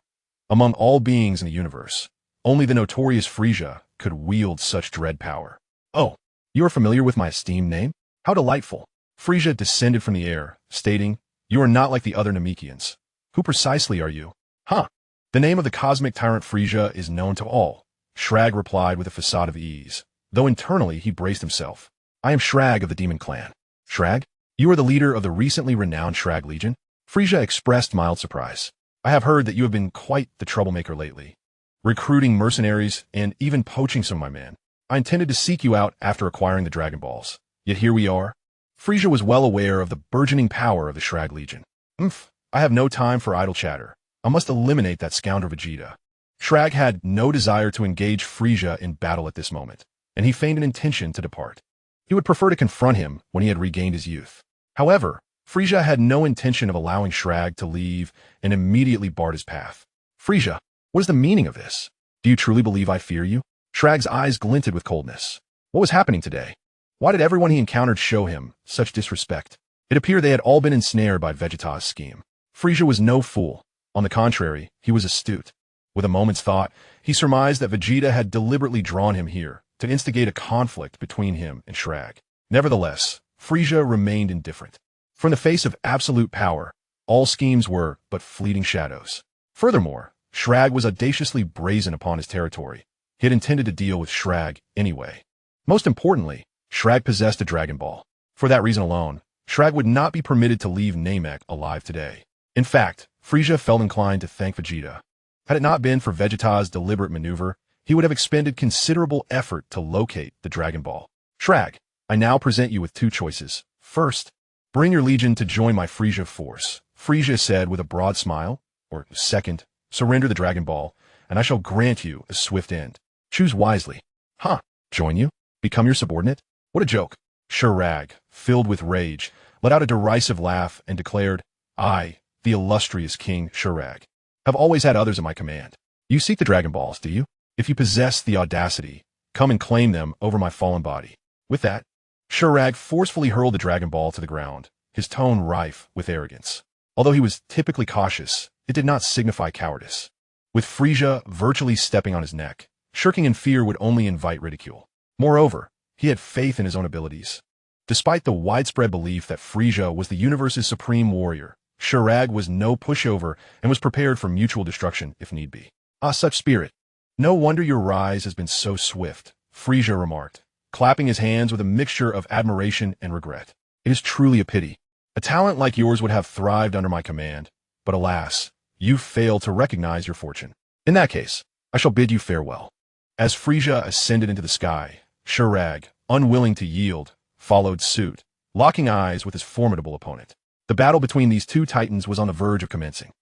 Among all beings in the universe, only the notorious Frisia could wield such dread power. "Oh, you are familiar with my esteemed name? How delightful." Frisia descended from the air, stating, "You are not like the other Namekians. Who precisely are you?" "Huh. The name of the cosmic tyrant Frisia is known to all," Shrag replied with a facade of ease, though internally he braced himself. "I am Shrag of the Demon Clan." "Shrag? You are the leader of the recently renowned Shrag Legion?" Frisia expressed mild surprise. "I have heard that you have been quite the troublemaker lately, recruiting mercenaries and even poaching some of my men. I intended to seek you out after acquiring the Dragon Balls, yet here we are." Frisia was well aware of the burgeoning power of the Shrag Legion. I have no time for idle chatter. I must eliminate that scoundrel Vegeta." Shrag had no desire to engage Frisia in battle at this moment, and he feigned an intention to depart. He would prefer to confront him when he had regained his youth. However, Frisia had no intention of allowing Shrag to leave and immediately barred his path. "Frisia, what is the meaning of this? Do you truly believe I fear you?" Shrag's eyes glinted with coldness. What was happening today? Why did everyone he encountered show him such disrespect? It appeared they had all been ensnared by Vegeta's scheme. Frisia was no fool. On the contrary, he was astute. With a moment's thought, he surmised that Vegeta had deliberately drawn him here to instigate a conflict between him and Shrag. Nevertheless, Frieza remained indifferent. From the face of absolute power, all schemes were but fleeting shadows. Furthermore, Shrag was audaciously brazen upon his territory. He had intended to deal with Shrag anyway. Most importantly, Shrag possessed a Dragon Ball. For that reason alone, Shrag would not be permitted to leave Namek alive today. In fact, Frieza felt inclined to thank Vegeta. Had it not been for Vegeta's deliberate maneuver, he would have expended considerable effort to locate the Dragon Ball. Shrag, I now present you with two choices. First, bring your legion to join my Frieza force, Frieza said with a broad smile. Or second, surrender the Dragon Ball, and I shall grant you a swift end. Choose wisely. Huh? Join you? Become your subordinate? What a joke. Shrag, filled with rage, let out a derisive laugh and declared, I, the illustrious King Shrag, have always had others at my command. You seek the Dragon Balls, do you? If you possess the audacity, come and claim them over my fallen body. With that, Shrag forcefully hurled the Dragon Ball to the ground, his tone rife with arrogance. Although he was typically cautious, it did not signify cowardice. With Frieza virtually stepping on his neck, shirking in fear would only invite ridicule. Moreover, he had faith in his own abilities. Despite the widespread belief that Frieza was the universe's supreme warrior, Shrag was no pushover and was prepared for mutual destruction if need be. Ah, such spirit. No wonder your rise has been so swift, Frieza remarked, clapping his hands with a mixture of admiration and regret. It is truly a pity. A talent like yours would have thrived under my command, but alas, you failed to recognize your fortune. In that case, I shall bid you farewell. As Frieza ascended into the sky, Shrag, unwilling to yield, followed suit, locking eyes with his formidable opponent. The battle between these two titans was on the verge of commencing.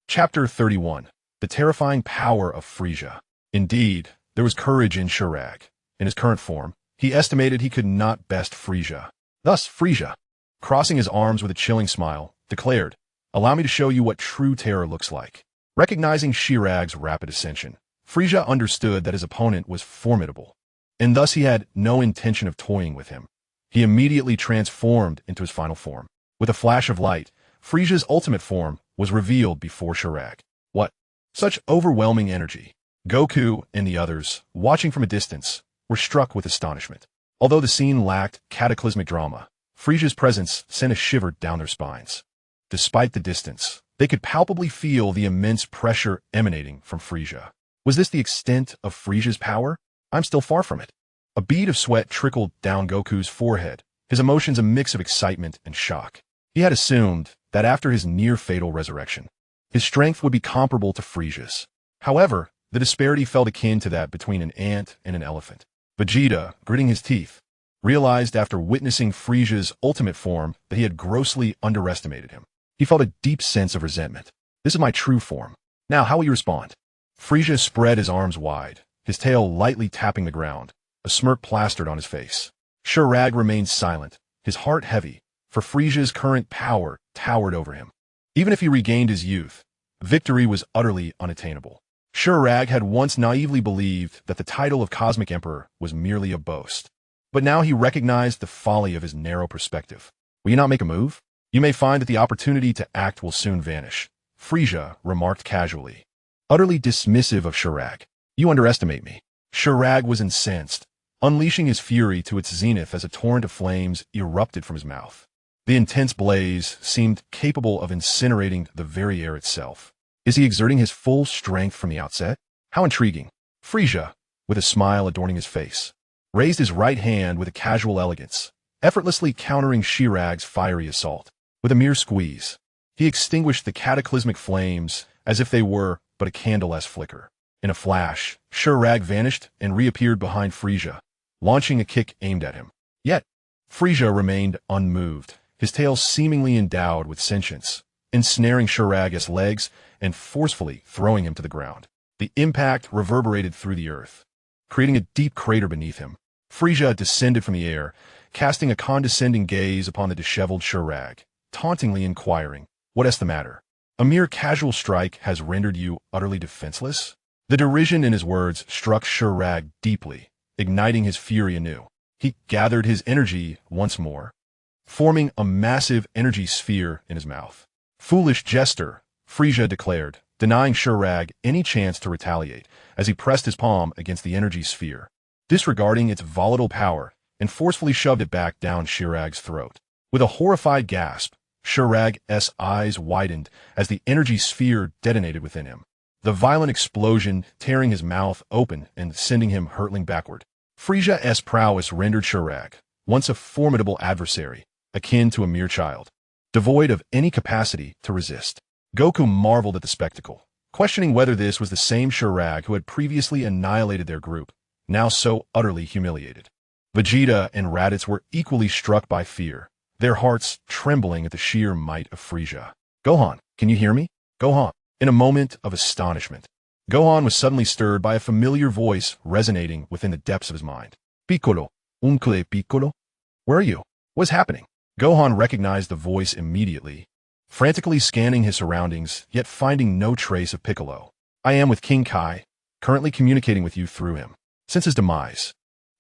Chapter 31. The terrifying power of Frieza. Indeed, there was courage in Shrag. In his current form, he estimated he could not best Frieza. Thus, Frieza, crossing his arms with a chilling smile, declared, Allow me to show you what true terror looks like. Recognizing Shrag's rapid ascension, Frieza understood that his opponent was formidable, and thus he had no intention of toying with him. He immediately transformed into his final form. With a flash of light, Frieza's ultimate form was revealed before Shrag. What? Such overwhelming energy! Goku and the others, watching from a distance, were struck with astonishment. Although the scene lacked cataclysmic drama, Frieza's presence sent a shiver down their spines. Despite the distance, they could palpably feel the immense pressure emanating from Frieza. Was this the extent of Frieza's power? I'm still far from it. A bead of sweat trickled down Goku's forehead, his emotions a mix of excitement and shock. He had assumed that after his near-fatal resurrection, his strength would be comparable to Frieza's. However, the disparity felt akin to that between an ant and an elephant. Vegeta, gritting his teeth, realized after witnessing Frieza's ultimate form that he had grossly underestimated him. He felt a deep sense of resentment. This is my true form. Now, how will you respond? Frieza spread his arms wide, his tail lightly tapping the ground, a smirk plastered on his face. Shrag remained silent, his heart heavy, for Frieza's current power towered over him. Even if he regained his youth, victory was utterly unattainable. Shrag had once naively believed that the title of Cosmic Emperor was merely a boast. But now he recognized the folly of his narrow perspective. Will you not make a move? You may find that the opportunity to act will soon vanish, Frieza remarked casually, utterly dismissive of Shrag. You underestimate me. Shrag was incensed, unleashing his fury to its zenith as a torrent of flames erupted from his mouth. The intense blaze seemed capable of incinerating the very air itself. Is he exerting his full strength from the outset? How intriguing. Frieza, with a smile adorning his face, raised his right hand with a casual elegance, effortlessly countering Shrag's fiery assault. With a mere squeeze, he extinguished the cataclysmic flames as if they were but a candle-less flicker. In a flash, Shrag vanished and reappeared behind Frieza, launching a kick aimed at him. Yet, Frieza remained unmoved, his tail seemingly endowed with sentience, ensnaring Shrag's legs and forcefully throwing him to the ground. The impact reverberated through the earth, creating a deep crater beneath him. Frieza descended from the air, casting a condescending gaze upon the disheveled Shrag, tauntingly inquiring, "What is the matter? A mere casual strike has rendered you utterly defenseless?" The derision in his words struck Shrag deeply, igniting his fury anew. He gathered his energy once more, forming a massive energy sphere in his mouth. "Foolish jester," Frieza declared, denying Shurag any chance to retaliate as he pressed his palm against the energy sphere, disregarding its volatile power and forcefully shoved it back down Shurag's throat. With a horrified gasp, Shurag's eyes widened as the energy sphere detonated within him, the violent explosion tearing his mouth open and sending him hurtling backward. Frisia's prowess rendered Shurag, once a formidable adversary, akin to a mere child, devoid of any capacity to resist. Goku marveled at the spectacle, questioning whether this was the same Shurag who had previously annihilated their group, now so utterly humiliated. Vegeta and Raditz were equally struck by fear, their hearts trembling at the sheer might of Frieza. Gohan, can you hear me? Gohan. In a moment of astonishment, Gohan was suddenly stirred by a familiar voice resonating within the depths of his mind. Piccolo, Uncle Piccolo? Where are you? What's happening? Gohan recognized the voice immediately, frantically scanning his surroundings, yet finding no trace of Piccolo. I am with King Kai, currently communicating with you through him. Since his demise,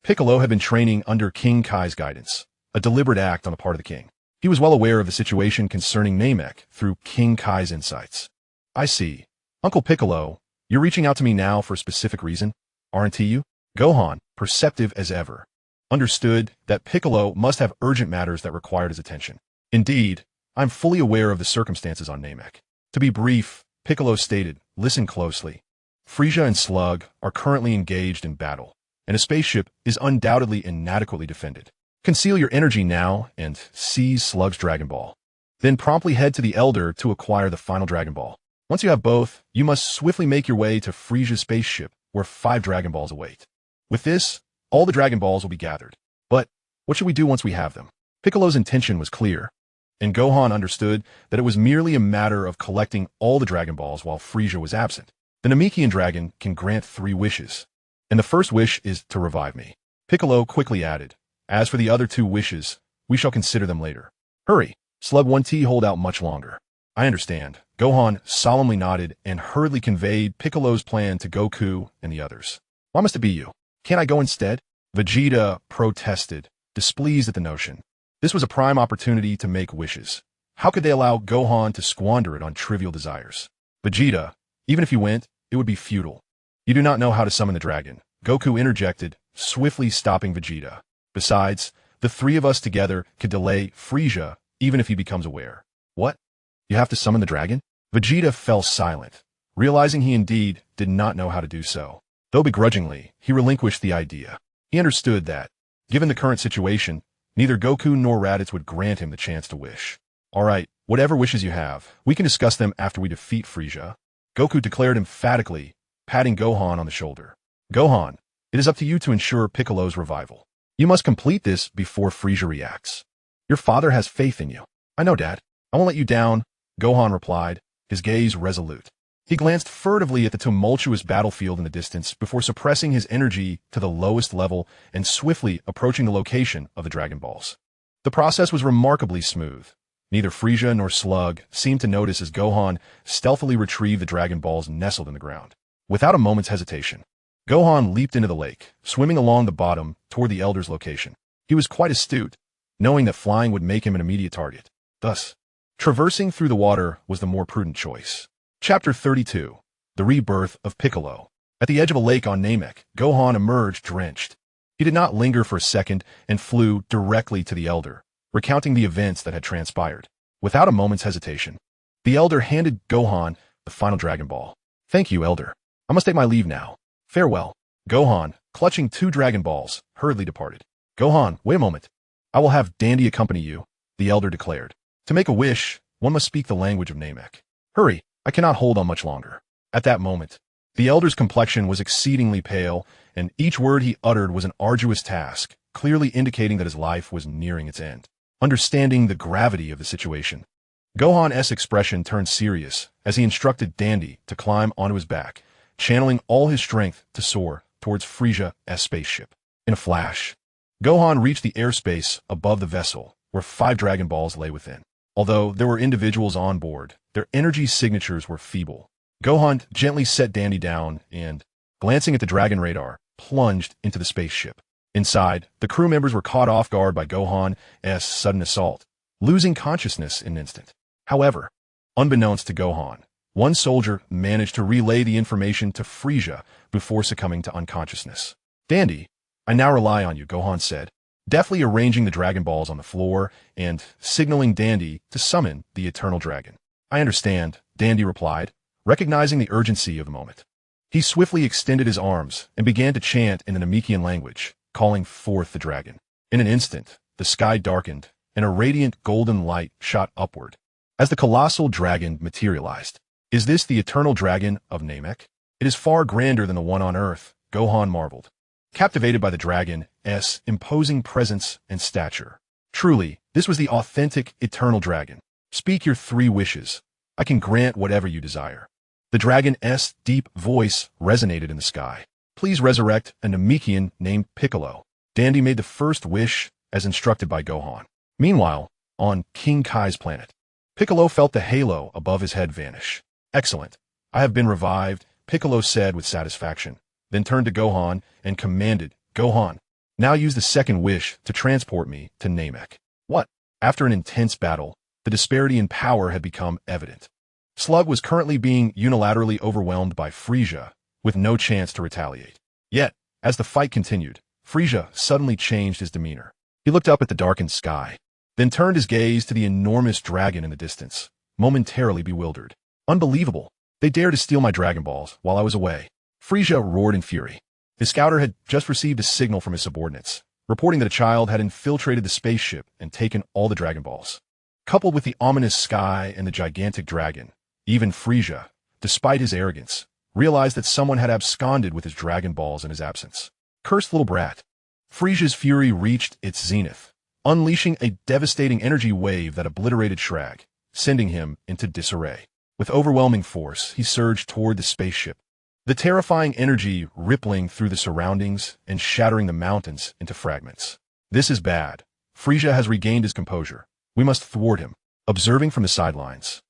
Piccolo had been training under King Kai's guidance, a deliberate act on the part of the king. He was well aware of the situation concerning Namek through King Kai's insights. I see. Uncle Piccolo, you're reaching out to me now for a specific reason, aren't you? Gohan, perceptive as ever, understood that Piccolo must have urgent matters that required his attention. Indeed, I'm fully aware of the circumstances on Namek. To be brief, Piccolo stated, listen closely. Frieza and Slug are currently engaged in battle, and a spaceship is undoubtedly inadequately defended. Conceal your energy now and seize Slug's Dragon Ball. Then promptly head to the Elder to acquire the final Dragon Ball. Once you have both, you must swiftly make your way to Frieza's spaceship, where 5 Dragon Balls await. With this, all the Dragon Balls will be gathered. But what should we do once we have them? Piccolo's intention was clear, and Gohan understood that it was merely a matter of collecting all the Dragon Balls while Frieza was absent. The Namekian dragon can grant 3 wishes, and the first wish is to revive me. Piccolo quickly added, as for the other 2 wishes, we shall consider them later. Hurry, Slug 1T hold out much longer. I understand. Gohan solemnly nodded and hurriedly conveyed Piccolo's plan to Goku and the others. Why must it be you? Can't I go instead? Vegeta protested, displeased at the notion. This was a prime opportunity to make wishes. How could they allow Gohan to squander it on trivial desires? Vegeta, even if you went, it would be futile. You do not know how to summon the dragon. Goku interjected, swiftly stopping Vegeta. Besides, the 3 of us together could delay Frieza even if he becomes aware. What? You have to summon the dragon? Vegeta fell silent, realizing he indeed did not know how to do so. Though begrudgingly, he relinquished the idea. He understood that, given the current situation, neither Goku nor Raditz would grant him the chance to wish. All right, whatever wishes you have, we can discuss them after we defeat Frieza. Goku declared emphatically, patting Gohan on the shoulder. Gohan, it is up to you to ensure Piccolo's revival. You must complete this before Frieza reacts. Your father has faith in you. I know, Dad. I won't let you down, Gohan replied, his gaze resolute. He glanced furtively at the tumultuous battlefield in the distance before suppressing his energy to the lowest level and swiftly approaching the location of the Dragon Balls. The process was remarkably smooth. Neither Frieza nor Slug seemed to notice as Gohan stealthily retrieved the Dragon Balls nestled in the ground. Without a moment's hesitation, Gohan leaped into the lake, swimming along the bottom toward the Elder's location. He was quite astute, knowing that flying would make him an immediate target. Thus, traversing through the water was the more prudent choice. Chapter 32. The Rebirth of Piccolo. At the edge of a lake on Namek, Gohan emerged drenched. He did not linger for a second and flew directly to the Elder, recounting the events that had transpired. Without a moment's hesitation, the Elder handed Gohan the final Dragon Ball. Thank you, Elder. I must take my leave now. Farewell. Gohan, clutching 2 Dragon Balls, hurriedly departed. Gohan, wait a moment. I will have Dandy accompany you, the Elder declared. To make a wish, one must speak the language of Namek. Hurry, I cannot hold on much longer. At that moment, the Elder's complexion was exceedingly pale, and each word he uttered was an arduous task, clearly indicating that his life was nearing its end. Understanding the gravity of the situation, Gohan's expression turned serious as he instructed Dandy to climb onto his back, channeling all his strength to soar towards Frieza's spaceship. In a flash, Gohan reached the airspace above the vessel, where 5 Dragon Balls lay within. Although there were individuals on board, their energy signatures were feeble. Gohan gently set Dandy down and, glancing at the Dragon radar, plunged into the spaceship. Inside, the crew members were caught off guard by Gohan's sudden assault, losing consciousness in an instant. However, unbeknownst to Gohan, One soldier managed to relay the information to Frieza before succumbing to unconsciousness. "Dandy, I now rely on you," Gohan said, deftly arranging the Dragon Balls on the floor and signaling Dandy to summon the Eternal Dragon. "I understand," Dandy replied, recognizing the urgency of the moment. He swiftly extended his arms and began to chant in the Namekian language, calling forth the dragon. In an instant, the sky darkened, and a radiant golden light shot upward as the colossal dragon materialized. "Is this the Eternal Dragon of Namek? It is far grander than the one on Earth," Gohan marveled, captivated by the dragon's imposing presence and stature. Truly, this was the authentic Eternal Dragon. "Speak your 3 wishes. I can grant whatever you desire." The dragon's deep voice resonated in the sky. "Please resurrect a Namekian named Piccolo." Dandy made the first wish as instructed by Gohan. Meanwhile, on King Kai's planet, Piccolo felt the halo above his head vanish. "Excellent. I have been revived," Piccolo said with satisfaction, then turned to Gohan and commanded, "Gohan, now use the second wish to transport me to Namek." "What?" After an intense battle, the disparity in power had become evident. Slug was currently being unilaterally overwhelmed by Frieza, with no chance to retaliate. Yet, as the fight continued, Frieza suddenly changed his demeanor. He looked up at the darkened sky, then turned his gaze to the enormous dragon in the distance, momentarily bewildered. "Unbelievable! They dare to steal my Dragon Balls while I was away." Frieza roared in fury. His scouter had just received a signal from his subordinates, reporting that a child had infiltrated the spaceship and taken all the Dragon Balls. Coupled with the ominous sky and the gigantic dragon, even Frieza, despite his arrogance, realized that someone had absconded with his Dragon Balls in his absence. Cursed little brat. Frieza's fury reached its zenith, unleashing a devastating energy wave that obliterated Shrag, sending him into disarray. With overwhelming force, he surged toward the spaceship, the terrifying energy rippling through the surroundings and shattering the mountains into fragments. "This is bad. Frieza has regained his composure. We must thwart him." Observing from the sidelines,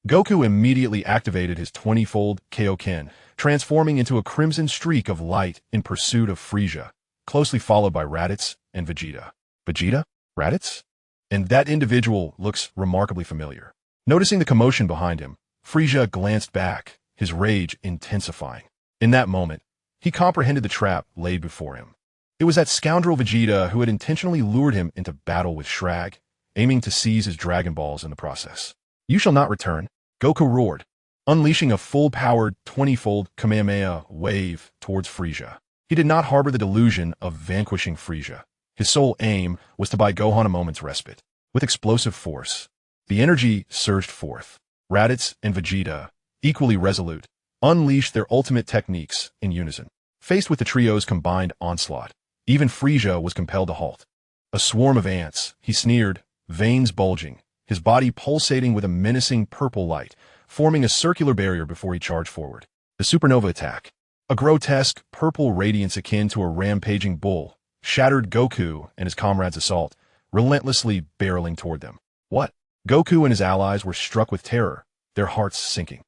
Goku immediately activated his 20-fold Kaioken, transforming into a crimson streak of light in pursuit of Frieza, closely followed by Raditz and Vegeta. "Vegeta? Raditz? And that individual looks remarkably familiar." Noticing the commotion behind him, Frieza glanced back, his rage intensifying. In that moment, he comprehended the trap laid before him. It was that scoundrel Vegeta who had intentionally lured him into battle with Shrag, aiming to seize his Dragon Balls in the process. "You shall not return," Goku roared, unleashing a full-powered 20-fold Kamehameha wave towards Frieza. He did not harbor the delusion of vanquishing Frieza. His sole aim was to buy Gohan a moment's respite. With explosive force, the energy surged forth. Raditz and Vegeta, equally resolute, unleashed their ultimate techniques in unison. Faced with the trio's combined onslaught, even Frieza was compelled to halt. A swarm of ants, he sneered, veins bulging, his body pulsating with a menacing purple light, forming a circular barrier before he charged forward. The supernova attack, a grotesque purple radiance akin to a rampaging bull, shattered Goku and his comrades' assault, relentlessly barreling toward them. What? Goku and his allies were struck with terror, their hearts sinking.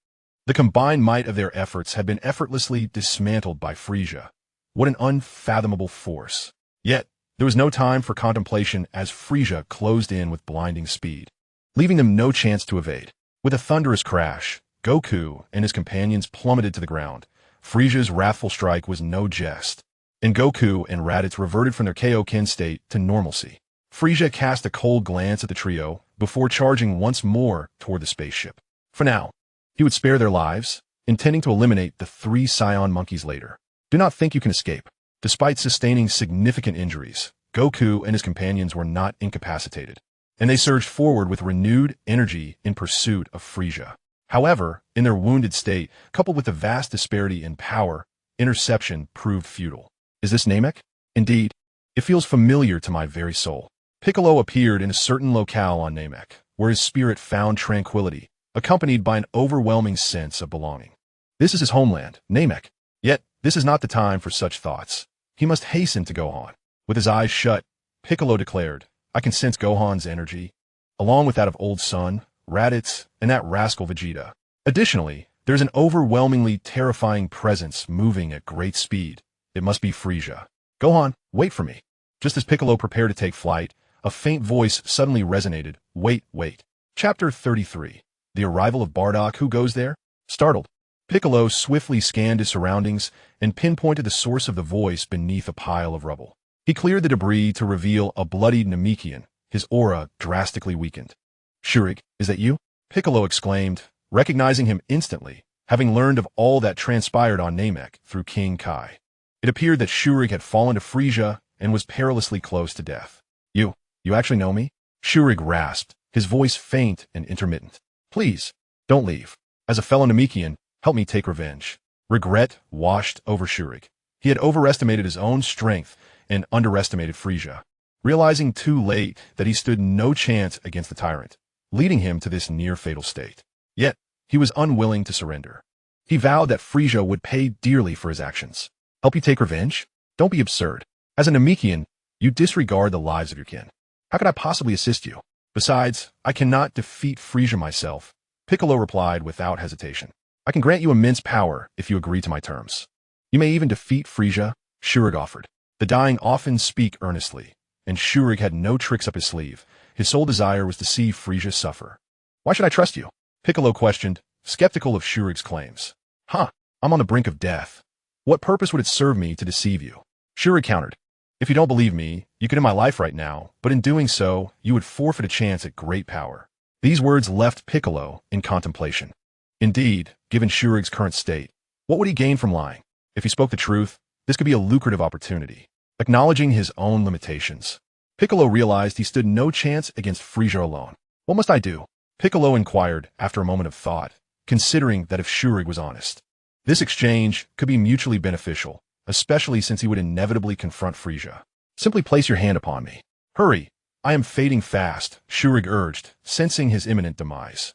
The combined might of their efforts had been effortlessly dismantled by Frieza. What an unfathomable force. Yet, there was no time for contemplation as Frieza closed in with blinding speed, leaving them no chance to evade. With a thunderous crash, Goku and his companions plummeted to the ground. Frieza's wrathful strike was no jest, and Goku and Raditz reverted from their Kaioken state to normalcy. Frieza cast a cold glance at the trio before charging once more toward the spaceship. For now, he would spare their lives, intending to eliminate the 3 Saiyan monkeys later. Do not think you can escape. Despite sustaining significant injuries, Goku and his companions were not incapacitated, and they surged forward with renewed energy in pursuit of Frieza. However, in their wounded state, coupled with the vast disparity in power, interception proved futile. Is this Namek? Indeed, it feels familiar to my very soul. Piccolo appeared in a certain locale on Namek, where his spirit found tranquility, accompanied by an overwhelming sense of belonging. This is his homeland, Namek. Yet, this is not the time for such thoughts. He must hasten to Gohan. With his eyes shut, Piccolo declared, "I can sense Gohan's energy, along with that of Old Sun, Raditz, and that rascal Vegeta. Additionally, there's an overwhelmingly terrifying presence moving at great speed. It must be Frieza. Gohan, wait for me." Just as Piccolo prepared to take flight, a faint voice suddenly resonated. Wait. Chapter 33. The arrival of Bardock. Who goes there? Startled, Piccolo swiftly scanned his surroundings and pinpointed the source of the voice beneath a pile of rubble. He cleared the debris to reveal a bloodied Namekian, his aura drastically weakened. "Shurig, is that you?" Piccolo exclaimed, recognizing him instantly, having learned of all that transpired on Namek through King Kai. It appeared that Shurig had fallen to Frisia and was perilously close to death. You actually know me?" Shurig rasped, his voice faint and intermittent. "Please, don't leave. As a fellow Namekian, help me take revenge." Regret washed over Shurig. He had overestimated his own strength and underestimated Frisia, realizing too late that he stood no chance against the tyrant, leading him to this near-fatal state. Yet, he was unwilling to surrender. He vowed that Frisia would pay dearly for his actions. "Help you take revenge? Don't be absurd. As a Namekian, you disregard the lives of your kin. How could I possibly assist you? Besides, I cannot defeat Frisia myself," Piccolo replied without hesitation. "I can grant you immense power if you agree to my terms. You may even defeat Frisia," Shurig offered. The dying often speak earnestly, and Shurig had no tricks up his sleeve. His sole desire was to see Frisia suffer. "Why should I trust you?" Piccolo questioned, skeptical of Shurig's claims. I'm on the brink of death. What purpose would it serve me to deceive you?" Shurig countered. "If you don't believe me, you could end my life right now, but in doing so, you would forfeit a chance at great power." These words left Piccolo in contemplation. Indeed, given Shurig's current state, what would he gain from lying? If he spoke the truth, this could be a lucrative opportunity. Acknowledging his own limitations, Piccolo realized he stood no chance against Frisia alone. "What must I do?" Piccolo inquired after a moment of thought, considering that if Shurig was honest, this exchange could be mutually beneficial, especially since he would inevitably confront Frisia. "Simply place your hand upon me." "Hurry, I am fading fast," Shurig urged, sensing his imminent demise.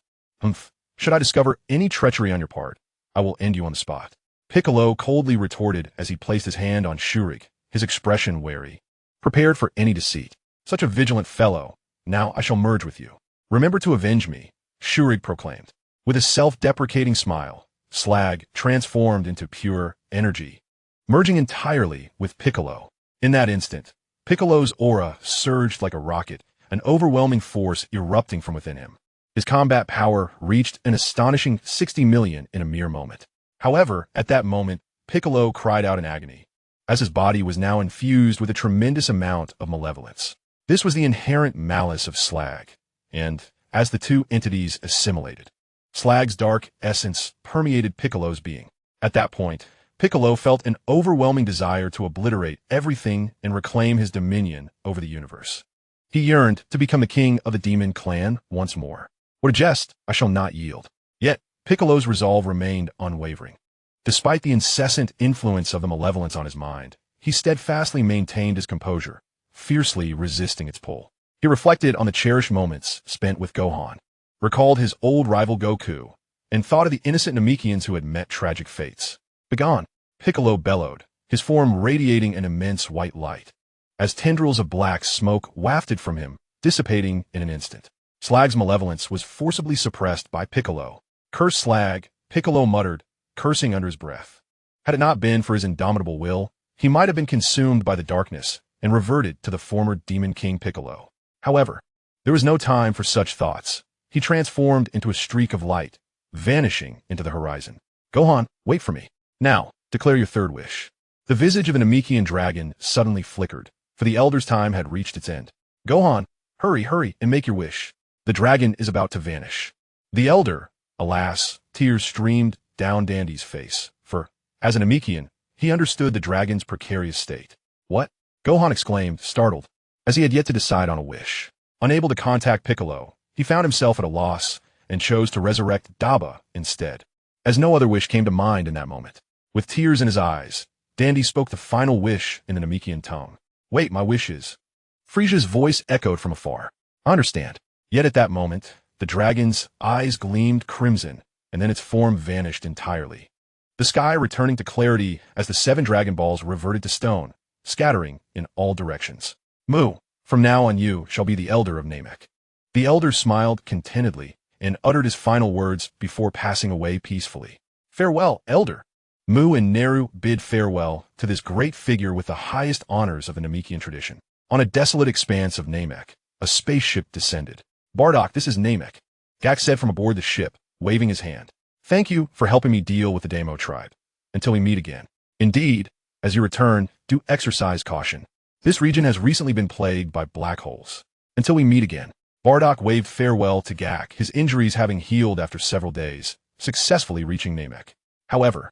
Should I discover any treachery on your part, I will end you on the spot," Piccolo coldly retorted as he placed his hand on Shurig, his expression wary. "Prepared for any deceit. Such a vigilant fellow. Now I shall merge with you." "Remember to avenge me," Shurig proclaimed. With a self-deprecating smile, Slag transformed into pure energy, merging entirely with Piccolo. In that instant, Piccolo's aura surged like a rocket, an overwhelming force erupting from within him. His combat power reached an astonishing 60 million in a mere moment. However, at that moment, Piccolo cried out in agony, as his body was now infused with a tremendous amount of malevolence. This was the inherent malice of Slag, and, as the two entities assimilated, Slag's dark essence permeated Piccolo's being. At that point, Piccolo felt an overwhelming desire to obliterate everything and reclaim his dominion over the universe. He yearned to become the king of the demon clan once more. "What a jest! I shall not yield." Yet, Piccolo's resolve remained unwavering. Despite the incessant influence of the malevolence on his mind, he steadfastly maintained his composure, fiercely resisting its pull. He reflected on the cherished moments spent with Gohan, recalled his old rival Goku, and thought of the innocent Namekians who had met tragic fates. "Begone!" Piccolo bellowed, his form radiating an immense white light, as tendrils of black smoke wafted from him, dissipating in an instant. Slag's malevolence was forcibly suppressed by Piccolo. "Curse Slag," Piccolo muttered, cursing under his breath. Had it not been for his indomitable will, he might have been consumed by the darkness and reverted to the former Demon King Piccolo. However, there was no time for such thoughts. He transformed into a streak of light, vanishing into the horizon. "Gohan, wait for me. Now, declare your third wish." The visage of the Namekian dragon suddenly flickered, for the Elder's time had reached its end. "Gohan, hurry, and make your wish. The dragon is about to vanish." The Elder, alas, tears streamed down Dandy's face, for, as an Namekian, he understood the dragon's precarious state. "What?" Gohan exclaimed, startled, as he had yet to decide on a wish. Unable to contact Piccolo, he found himself at a loss and chose to resurrect Daba instead, as no other wish came to mind in that moment. With tears in his eyes, Dandy spoke the final wish in the Namekian tongue. "Wait, my wishes." Frisia's voice echoed from afar. "I understand." Yet at that moment, the dragon's eyes gleamed crimson, and then its form vanished entirely, the sky returning to clarity as the 7 Dragon Balls reverted to stone, scattering in all directions. "Mu, from now on you shall be the Elder of Namek." The Elder smiled contentedly and uttered his final words before passing away peacefully. "Farewell, Elder." Mu and Neru bid farewell to this great figure with the highest honors of the Namekian tradition. On a desolate expanse of Namek, a spaceship descended. "Bardock, this is Namek," Gak said from aboard the ship, waving his hand. Thank you for helping me deal with the Demo tribe. Until we meet again. Indeed, as you return, do exercise caution. This region has recently been plagued by black holes. Until we meet again. Bardock waved farewell to Gak, his injuries having healed after several days, successfully reaching Namek. However,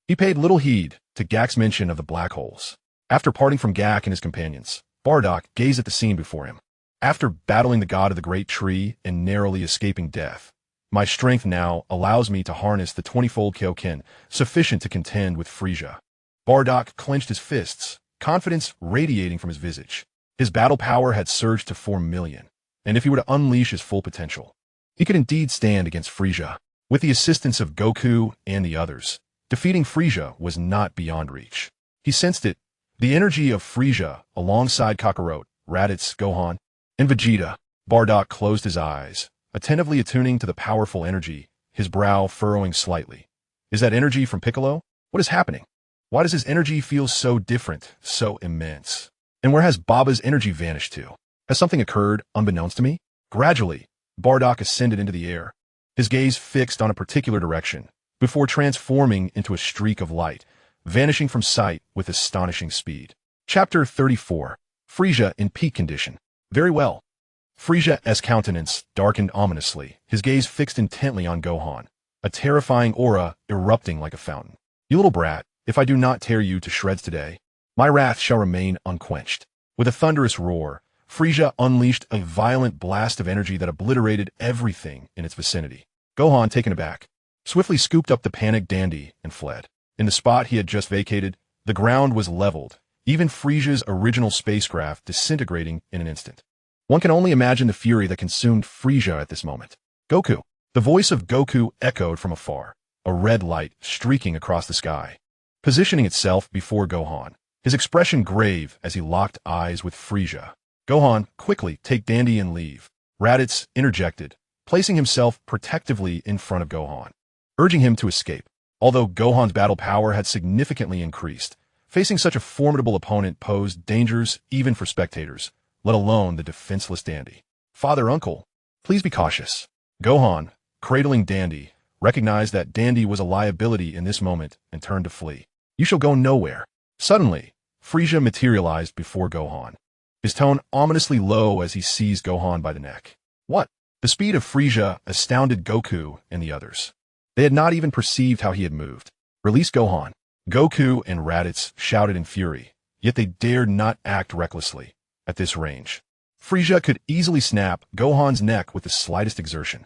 he paid little heed to Gak's mention of the black holes. After parting from Gak and his companions, Bardock gazed at the scene before him. After battling the god of the great tree and narrowly escaping death, my strength now allows me to harness the 20-fold Kyoken, sufficient to contend with Frisia. Bardock clenched his fists, confidence radiating from his visage. His battle power had surged to 4 million, and if he were to unleash his full potential, he could indeed stand against Frisia. With the assistance of Goku and the others, defeating Frisia was not beyond reach. He sensed it, the energy of Frisia alongside Kakarot, Raditz, Gohan, and Vegeta. Bardock closed his eyes, attentively attuning to the powerful energy, his brow furrowing slightly. Is that energy from Piccolo? What is happening? Why does his energy feel so different, so immense? And where has Baba's energy vanished to? Has something occurred unbeknownst to me? Gradually, Bardock ascended into the air, his gaze fixed on a particular direction, before transforming into a streak of light, vanishing from sight with astonishing speed. Chapter 34. Frisia in peak condition. Very well. Frisia's countenance darkened ominously, his gaze fixed intently on Gohan, a terrifying aura erupting like a fountain. You little brat, if I do not tear you to shreds today, my wrath shall remain unquenched. With a thunderous roar, Frisia unleashed a violent blast of energy that obliterated everything in its vicinity. Gohan, taken aback, swiftly scooped up the panicked dandy and fled. In the spot he had just vacated, the ground was leveled, even Frisia's original spacecraft disintegrating in an instant. One can only imagine the fury that consumed Frisia at this moment. Goku. The voice of Goku echoed from afar, a red light streaking across the sky, positioning itself before Gohan, his expression grave as he locked eyes with Frisia. Gohan, quickly take Dandy and leave. Raditz interjected, placing himself protectively in front of Gohan, urging him to escape. Although Gohan's battle power had significantly increased, facing such a formidable opponent posed dangers even for spectators, let alone the defenseless Dandy. Father, uncle, please be cautious. Gohan, cradling Dandy, recognized that Dandy was a liability in this moment and turned to flee. You shall go nowhere. Suddenly, Frisia materialized before Gohan, his tone ominously low as he seized Gohan by the neck. What? The speed of Frisia astounded Goku and the others. They had not even perceived how he had moved. Release Gohan. Goku and Raditz shouted in fury, yet they dared not act recklessly. At this range, Frisia could easily snap Gohan's neck with the slightest exertion.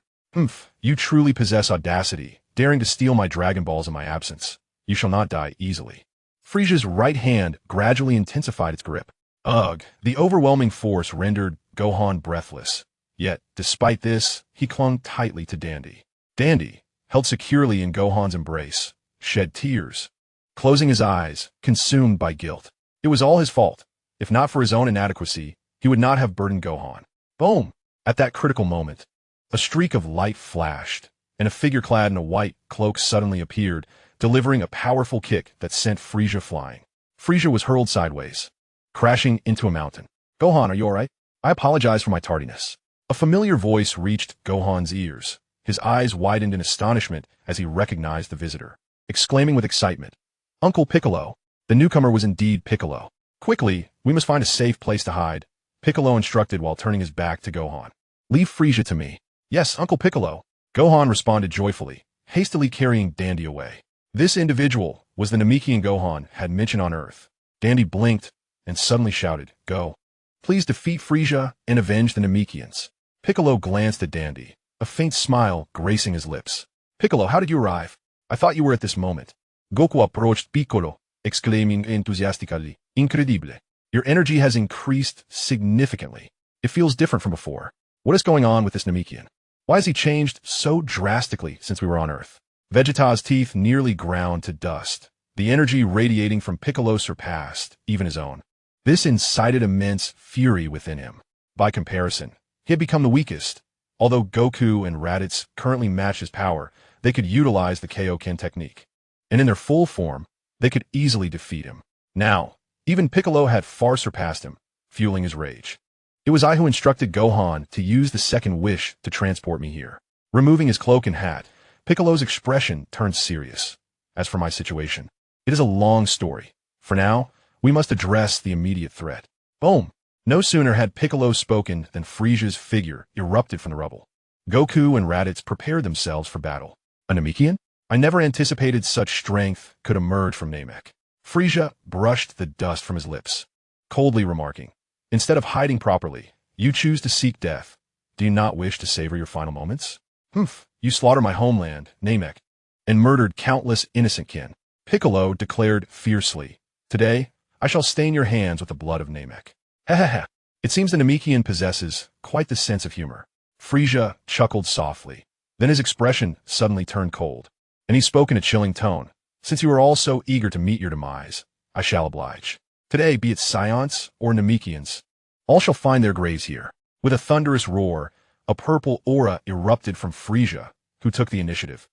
You truly possess audacity, daring to steal my Dragon Balls in my absence. You shall not die easily. Frisia's right hand gradually intensified its grip. Ugh, the overwhelming force rendered Gohan breathless. Yet, despite this, he clung tightly to Dandy. Dandy, held securely in Gohan's embrace, shed tears, closing his eyes, consumed by guilt. It was all his fault. If not for his own inadequacy, he would not have burdened Gohan. Boom! At that critical moment, a streak of light flashed, and a figure clad in a white cloak suddenly appeared, delivering a powerful kick that sent Frisia flying. Frisia was hurled sideways, crashing into a mountain. Gohan, are you alright? I apologize for my tardiness. A familiar voice reached Gohan's ears. His eyes widened in astonishment as he recognized the visitor, exclaiming with excitement, Uncle Piccolo. The newcomer was indeed Piccolo. Quickly, we must find a safe place to hide, Piccolo instructed while turning his back to Gohan. Leave Frisia to me. Yes, Uncle Piccolo. Gohan responded joyfully, hastily carrying Dandy away. This individual was the Namekian Gohan had mentioned on Earth. Dandy blinked and suddenly shouted, Go. Please defeat Frisia and avenge the Namekians. Piccolo glanced at Dandy, a faint smile gracing his lips. Piccolo, how did you arrive? I thought you were at this moment. Goku approached Piccolo, exclaiming enthusiastically, Incredibile. Your energy has increased significantly. It feels different from before. What is going on with this Namekian? Why has he changed so drastically since we were on Earth? Vegeta's teeth nearly ground to dust. The energy radiating from Piccolo surpassed even his own. This incited immense fury within him. By comparison, he had become the weakest. Although Goku and Raditz currently matched his power, they could utilize the Kaioken technique. And in their full form, they could easily defeat him. Now, even Piccolo had far surpassed him, fueling his rage. It was I who instructed Gohan to use the second wish to transport me here. Removing his cloak and hat, Piccolo's expression turned serious. As for my situation, it is a long story. For now, we must address the immediate threat. Boom! No sooner had Piccolo spoken than Frisia's figure erupted from the rubble. Goku and Raditz prepared themselves for battle. A Namekian? I never anticipated such strength could emerge from Namek. Frisia brushed the dust from his lips, coldly remarking, "Instead of hiding properly, you choose to seek death. Do you not wish to savor your final moments? Humph, you slaughtered my homeland, Namek, and murdered countless innocent kin." Piccolo declared fiercely, "Today, I shall stain your hands with the blood of Namek." Hehehe. It seems the Namekian possesses quite the sense of humor. Frisia chuckled softly. Then his expression suddenly turned cold, and he spoke in a chilling tone. "Since you are all so eager to meet your demise, I shall oblige. Today, be it Saiyans or Namekians, all shall find their graves here." With a thunderous roar, a purple aura erupted from Frisia, who took the initiative,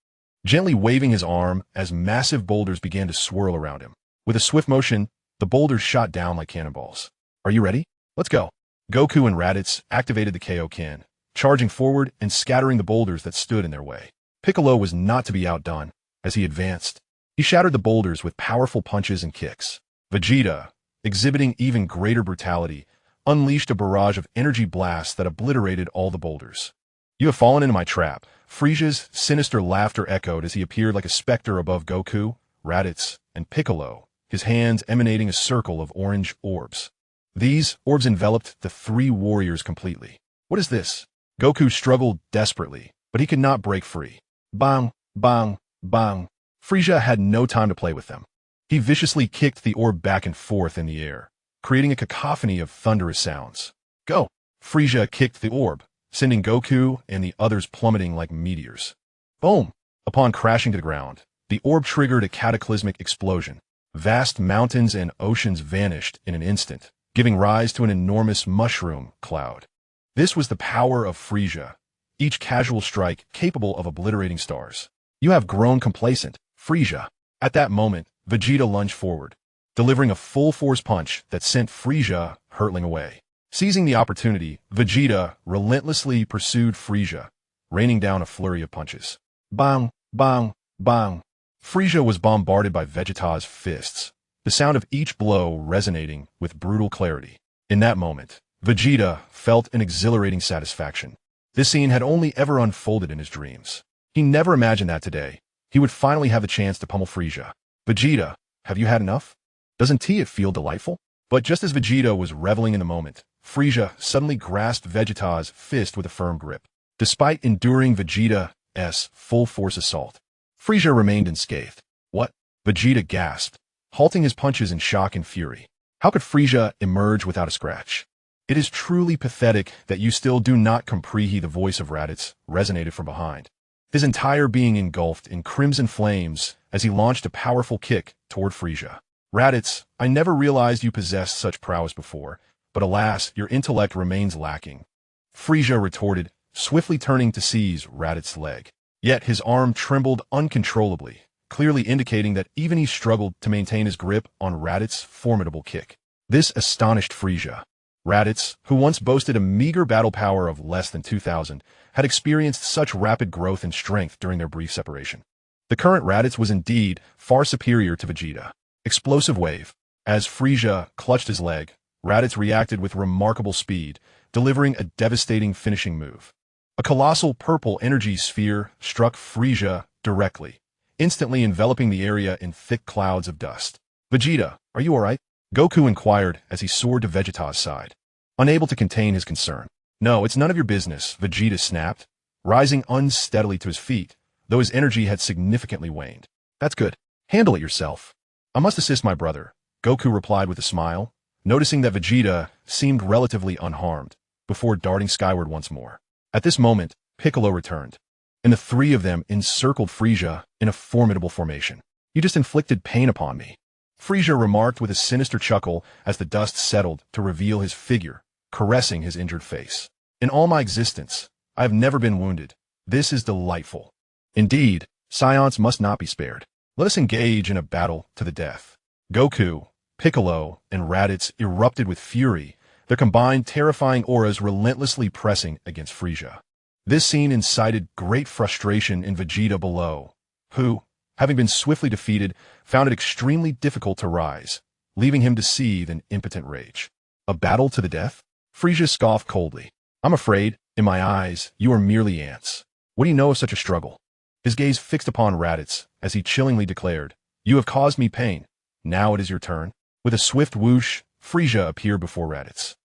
gently waving his arm as massive boulders began to swirl around him. With a swift motion, the boulders shot down like cannonballs. "Are you ready? Let's go." Goku and Raditz activated the Kaioken, charging forward and scattering the boulders that stood in their way. Piccolo was not to be outdone. As he advanced, he shattered the boulders with powerful punches and kicks. Vegeta, exhibiting even greater brutality, unleashed a barrage of energy blasts that obliterated all the boulders. "You have fallen into my trap." Frisia's sinister laughter echoed as he appeared like a specter above Goku, Raditz, and Piccolo, his hands emanating a circle of orange orbs. These orbs enveloped the three warriors completely. "What is this?" Goku struggled desperately, but he could not break free. Bang, bang, bang. Frisia had no time to play with them. He viciously kicked the orb back and forth in the air, creating a cacophony of thunderous sounds. "Go!" Frisia kicked the orb, sending Goku and the others plummeting like meteors. Boom! Upon crashing to the ground, the orb triggered a cataclysmic explosion. Vast mountains and oceans vanished in an instant, giving rise to an enormous mushroom cloud. This was the power of Frisia, each casual strike capable of obliterating stars. "You have grown complacent, Frisia." At that moment, Vegeta lunged forward, delivering a full-force punch that sent Frisia hurtling away. Seizing the opportunity, Vegeta relentlessly pursued Frisia, raining down a flurry of punches. Bang, bang, bang. Frisia was bombarded by Vegeta's fists, the sound of each blow resonating with brutal clarity. In that moment, Vegeta felt an exhilarating satisfaction. This scene had only ever unfolded in his dreams. He never imagined that today, he would finally have the chance to pummel Frisia. "Vegeta, have you had enough? Doesn't it feel delightful?" But just as Vegeta was reveling in the moment, Frisia suddenly grasped Vegeta's fist with a firm grip. Despite enduring Vegeta's full-force assault, Frisia remained unscathed. "What?" Vegeta gasped, halting his punches in shock and fury. How could Frisia emerge without a scratch? "It is truly pathetic that you still do not comprehend." The voice of Raditz resonated from behind, his entire being engulfed in crimson flames as he launched a powerful kick toward Frisia. "Raditz, I never realized you possessed such prowess before, but alas, your intellect remains lacking." Frisia retorted, swiftly turning to seize Raditz's leg. Yet his arm trembled uncontrollably, clearly indicating that even he struggled to maintain his grip on Raditz's formidable kick. This astonished Frisia. Raditz, who once boasted a meager battle power of less than 2,000, had experienced such rapid growth and strength during their brief separation. The current Raditz was indeed far superior to Vegeta. Explosive wave. As Frisia clutched his leg, Raditz reacted with remarkable speed, delivering a devastating finishing move. A colossal purple energy sphere struck Frisia directly, instantly enveloping the area in thick clouds of dust. "Vegeta, are you alright?" Goku inquired as he soared to Vegeta's side, unable to contain his concern. "No, it's none of your business," Vegeta snapped, rising unsteadily to his feet, though his energy had significantly waned. "That's good. Handle it yourself. I must assist my brother," Goku replied with a smile, noticing that Vegeta seemed relatively unharmed, before darting skyward once more. At this moment, Piccolo returned, and the three of them encircled Frisia in a formidable formation. "You just inflicted pain upon me," Frisia remarked with a sinister chuckle as the dust settled to reveal his figure, caressing his injured face. "In all my existence, I have never been wounded. This is delightful. Indeed, Saiyans must not be spared. Let us engage in a battle to the death." Goku, Piccolo, and Raditz erupted with fury, their combined terrifying auras relentlessly pressing against Frisia. This scene incited great frustration in Vegeta below, who, having been swiftly defeated, found it extremely difficult to rise, leaving him to seethe in impotent rage. A battle to the death? Frieza scoffed coldly. I'm afraid, in my eyes, you are merely ants. What do you know of such a struggle? His gaze fixed upon Raditz, as he chillingly declared, You have caused me pain. Now it is your turn. With a swift whoosh, Frieza appeared before Raditz,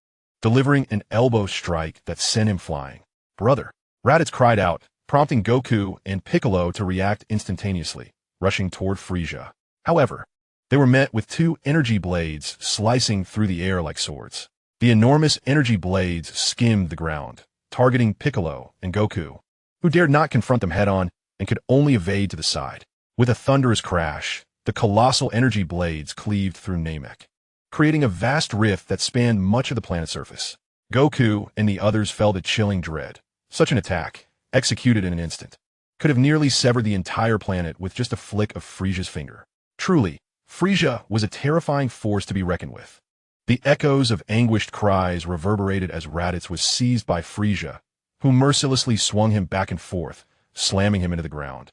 delivering an elbow strike that sent him flying. Brother! Raditz cried out, prompting Goku and Piccolo to react instantaneously, rushing toward Frieza. However, they were met with two energy blades slicing through the air like swords. The enormous energy blades skimmed the ground, targeting Piccolo and Goku, who dared not confront them head-on and could only evade to the side. With a thunderous crash, the colossal energy blades cleaved through Namek, creating a vast rift that spanned much of the planet's surface. Goku and the others felt a chilling dread. Such an attack, executed in an instant, could have nearly severed the entire planet with just a flick of Frieza's finger. Truly, Frieza was a terrifying force to be reckoned with. The echoes of anguished cries reverberated as Raditz was seized by Frieza, who mercilessly swung him back and forth, slamming him into the ground,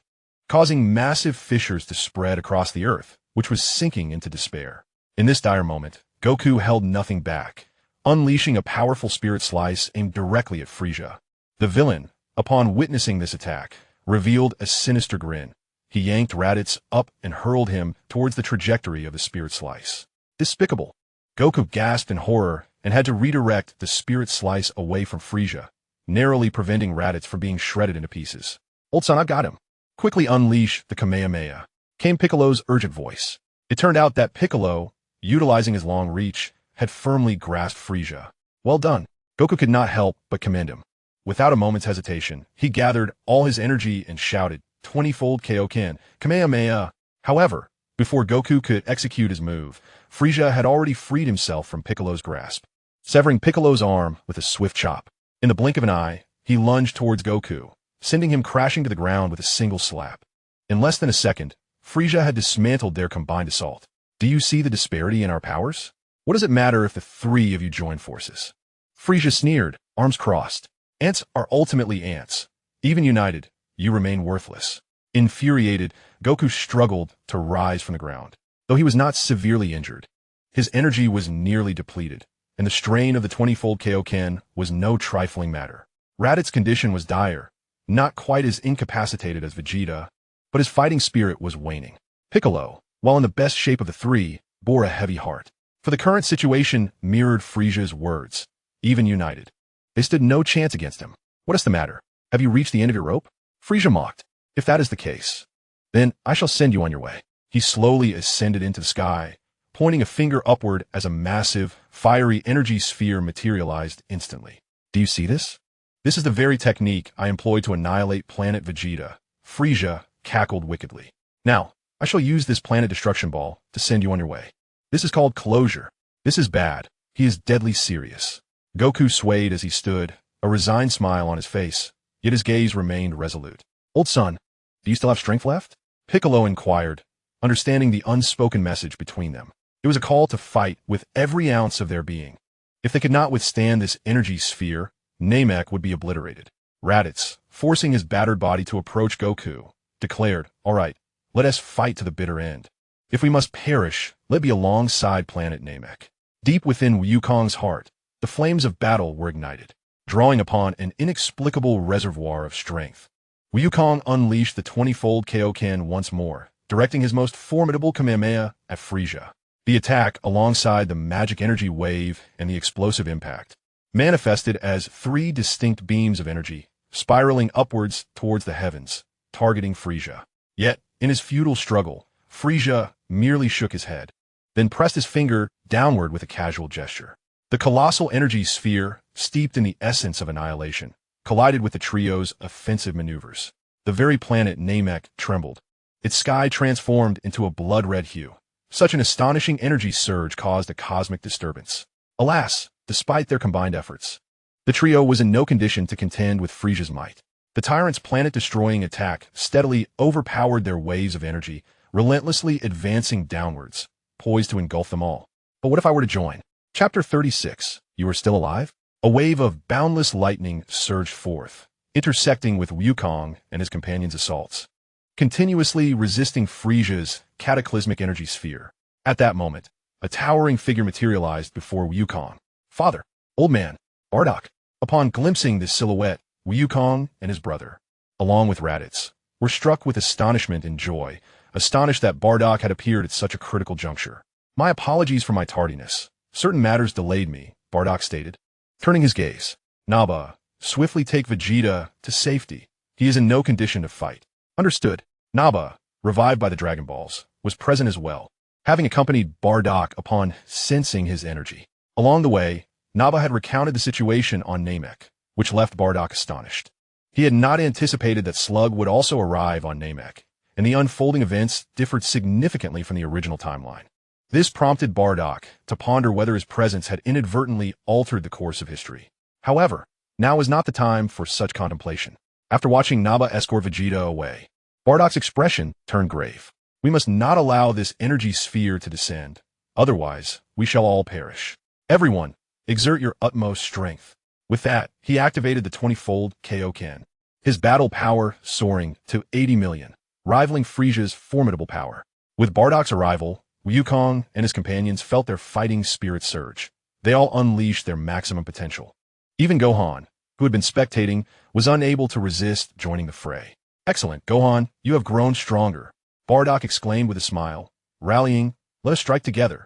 causing massive fissures to spread across the earth, which was sinking into despair. In this dire moment, Goku held nothing back, unleashing a powerful spirit slice aimed directly at Frieza. The villain, upon witnessing this attack, revealed a sinister grin. He yanked Raditz up and hurled him towards the trajectory of the spirit slice. Despicable! Goku gasped in horror and had to redirect the spirit slice away from Frieza, narrowly preventing Raditz from being shredded into pieces. Old son, I've got him. Quickly unleash the Kamehameha, came Piccolo's urgent voice. It turned out that Piccolo, utilizing his long reach, had firmly grasped Frieza. Well done. Goku could not help but commend him. Without a moment's hesitation, he gathered all his energy and shouted, 20-fold Kaioken, Kamehameha. However, before Goku could execute his move, Frieza had already freed himself from Piccolo's grasp, severing Piccolo's arm with a swift chop. In the blink of an eye, he lunged towards Goku, sending him crashing to the ground with a single slap. In less than a second, Frieza had dismantled their combined assault. Do you see the disparity in our powers? What does it matter if the three of you join forces? Frieza sneered, arms crossed. Ants are ultimately ants. Even united, you remain worthless. Infuriated, Goku struggled to rise from the ground. Though he was not severely injured, his energy was nearly depleted, and the strain of the 20-fold Kaioken was no trifling matter. Raditz's condition was dire, not quite as incapacitated as Vegeta, but his fighting spirit was waning. Piccolo, while in the best shape of the three, bore a heavy heart. For the current situation mirrored Frieza's words. Even united, they stood no chance against him. What is the matter? Have you reached the end of your rope? Frieza mocked. If that is the case, then I shall send you on your way. He slowly ascended into the sky, pointing a finger upward as a massive, fiery energy sphere materialized instantly. Do you see this? This is the very technique I employed to annihilate planet Vegeta. Frieza cackled wickedly. Now, I shall use this planet destruction ball to send you on your way. This is called closure. This is bad. He is deadly serious. Goku swayed as he stood, a resigned smile on his face, yet his gaze remained resolute. Old son, do you still have strength left? Piccolo inquired, understanding the unspoken message between them. It was a call to fight with every ounce of their being. If they could not withstand this energy sphere, Namek would be obliterated. Raditz, forcing his battered body to approach Goku, declared, All right, let us fight to the bitter end. If we must perish, let be alongside planet Namek. Deep within Wukong's heart, the flames of battle were ignited, drawing upon an inexplicable reservoir of strength. Wukong unleashed the 20-fold Kaioken once more, directing his most formidable Kamehameha at Frieza. The attack, alongside the magic energy wave and the explosive impact, manifested as three distinct beams of energy, spiraling upwards towards the heavens, targeting Frieza. Yet, in his futile struggle, Frieza merely shook his head, then pressed his finger downward with a casual gesture. The colossal energy sphere, steeped in the essence of annihilation, collided with the trio's offensive maneuvers. The very planet Namek trembled. Its sky transformed into a blood-red hue. Such an astonishing energy surge caused a cosmic disturbance. Alas, despite their combined efforts, the trio was in no condition to contend with Frieza's might. The tyrant's planet-destroying attack steadily overpowered their waves of energy, relentlessly advancing downwards, poised to engulf them all. But what if I were to join? Chapter 36. You are still alive? A wave of boundless lightning surged forth, intersecting with Wukong and his companions' assaults, continuously resisting Frisia's cataclysmic energy sphere. At that moment, a towering figure materialized before Wukong. Father, old man, Bardock. Upon glimpsing this silhouette, Wukong and his brother, along with Raditz, were struck with astonishment and joy, astonished that Bardock had appeared at such a critical juncture. My apologies for my tardiness. Certain matters delayed me, Bardock stated, turning his gaze. Naba, swiftly take Vegeta to safety. He is in no condition to fight. Understood. Naba, revived by the Dragon Balls, was present as well, having accompanied Bardock upon sensing his energy. Along the way, Naba had recounted the situation on Namek, which left Bardock astonished. He had not anticipated that Slug would also arrive on Namek, and the unfolding events differed significantly from the original timeline. This prompted Bardock to ponder whether his presence had inadvertently altered the course of history. However, now was not the time for such contemplation. After watching Naba escort Vegeta away, Bardock's expression turned grave. We must not allow this energy sphere to descend, otherwise we shall all perish. Everyone, exert your utmost strength. With that, he activated the 20-fold Kaioken, his battle power soaring to 80 million, rivaling Frisia's formidable power. With Bardock's arrival, Wukong and his companions felt their fighting spirit surge. They all unleashed their maximum potential. Even Gohan, who had been spectating, was unable to resist joining the fray. Excellent, Gohan, you have grown stronger, Bardock exclaimed with a smile. Rallying, let us strike together.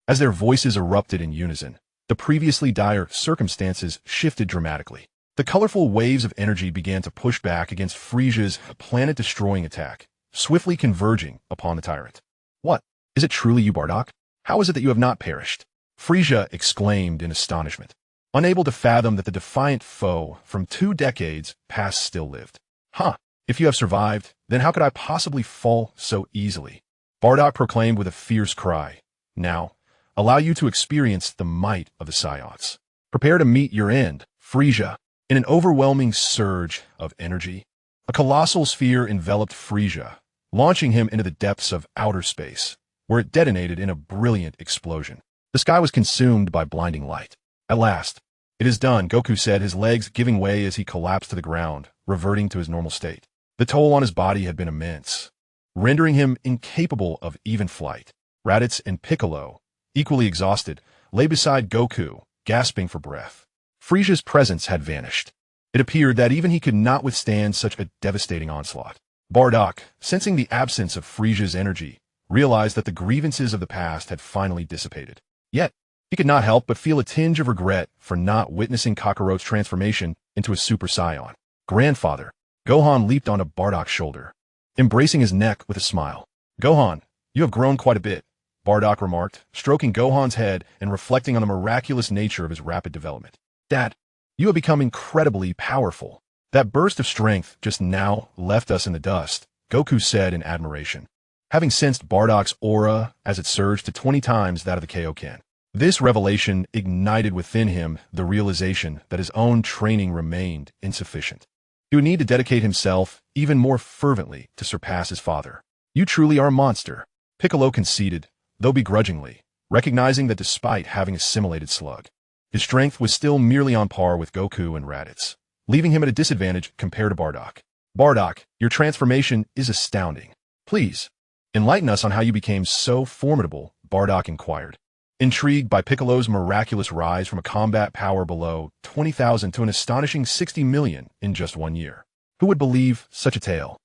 As their voices erupted in unison, the previously dire circumstances shifted dramatically. The colorful waves of energy began to push back against Frisia's planet-destroying attack, swiftly converging upon the tyrant. What? Is it truly you, Bardock? How is it that you have not perished? Frisia exclaimed in astonishment, unable to fathom that the defiant foe from 2 decades past still lived. Huh, if you have survived, then how could I possibly fall so easily? Bardock proclaimed with a fierce cry. Now, allow you to experience the might of the Saiyans. Prepare to meet your end, Frisia. In an overwhelming surge of energy, a colossal sphere enveloped Frisia, launching him into the depths of outer space, where it detonated in a brilliant explosion. The sky was consumed by blinding light. At last, it is done, Goku said, his legs giving way as he collapsed to the ground, reverting to his normal state. The toll on his body had been immense, rendering him incapable of even flight. Raditz and Piccolo, equally exhausted, lay beside Goku, gasping for breath. Frisia's presence had vanished. It appeared that even he could not withstand such a devastating onslaught. Bardock, sensing the absence of Frisia's energy, realized that the grievances of the past had finally dissipated. Yet, he could not help but feel a tinge of regret for not witnessing Kakarot's transformation into a Super Saiyan. Grandfather, Gohan leaped onto Bardock's shoulder, embracing his neck with a smile. Gohan, you have grown quite a bit, Bardock remarked, stroking Gohan's head and reflecting on the miraculous nature of his rapid development. Dad, you have become incredibly powerful. That burst of strength just now left us in the dust, Goku said in admiration, having sensed Bardock's aura as it surged to 20 times that of the Kaioken. This revelation ignited within him the realization that his own training remained insufficient. He would need to dedicate himself even more fervently to surpass his father. You truly are a monster, Piccolo conceded, though begrudgingly, recognizing that despite having assimilated Slug, his strength was still merely on par with Goku and Raditz, leaving him at a disadvantage compared to Bardock. Bardock, your transformation is astounding. Please, enlighten us on how you became so formidable, Bardock inquired, intrigued by Piccolo's miraculous rise from a combat power below 20,000 to an astonishing 60 million in just 1 year. Who would believe such a tale?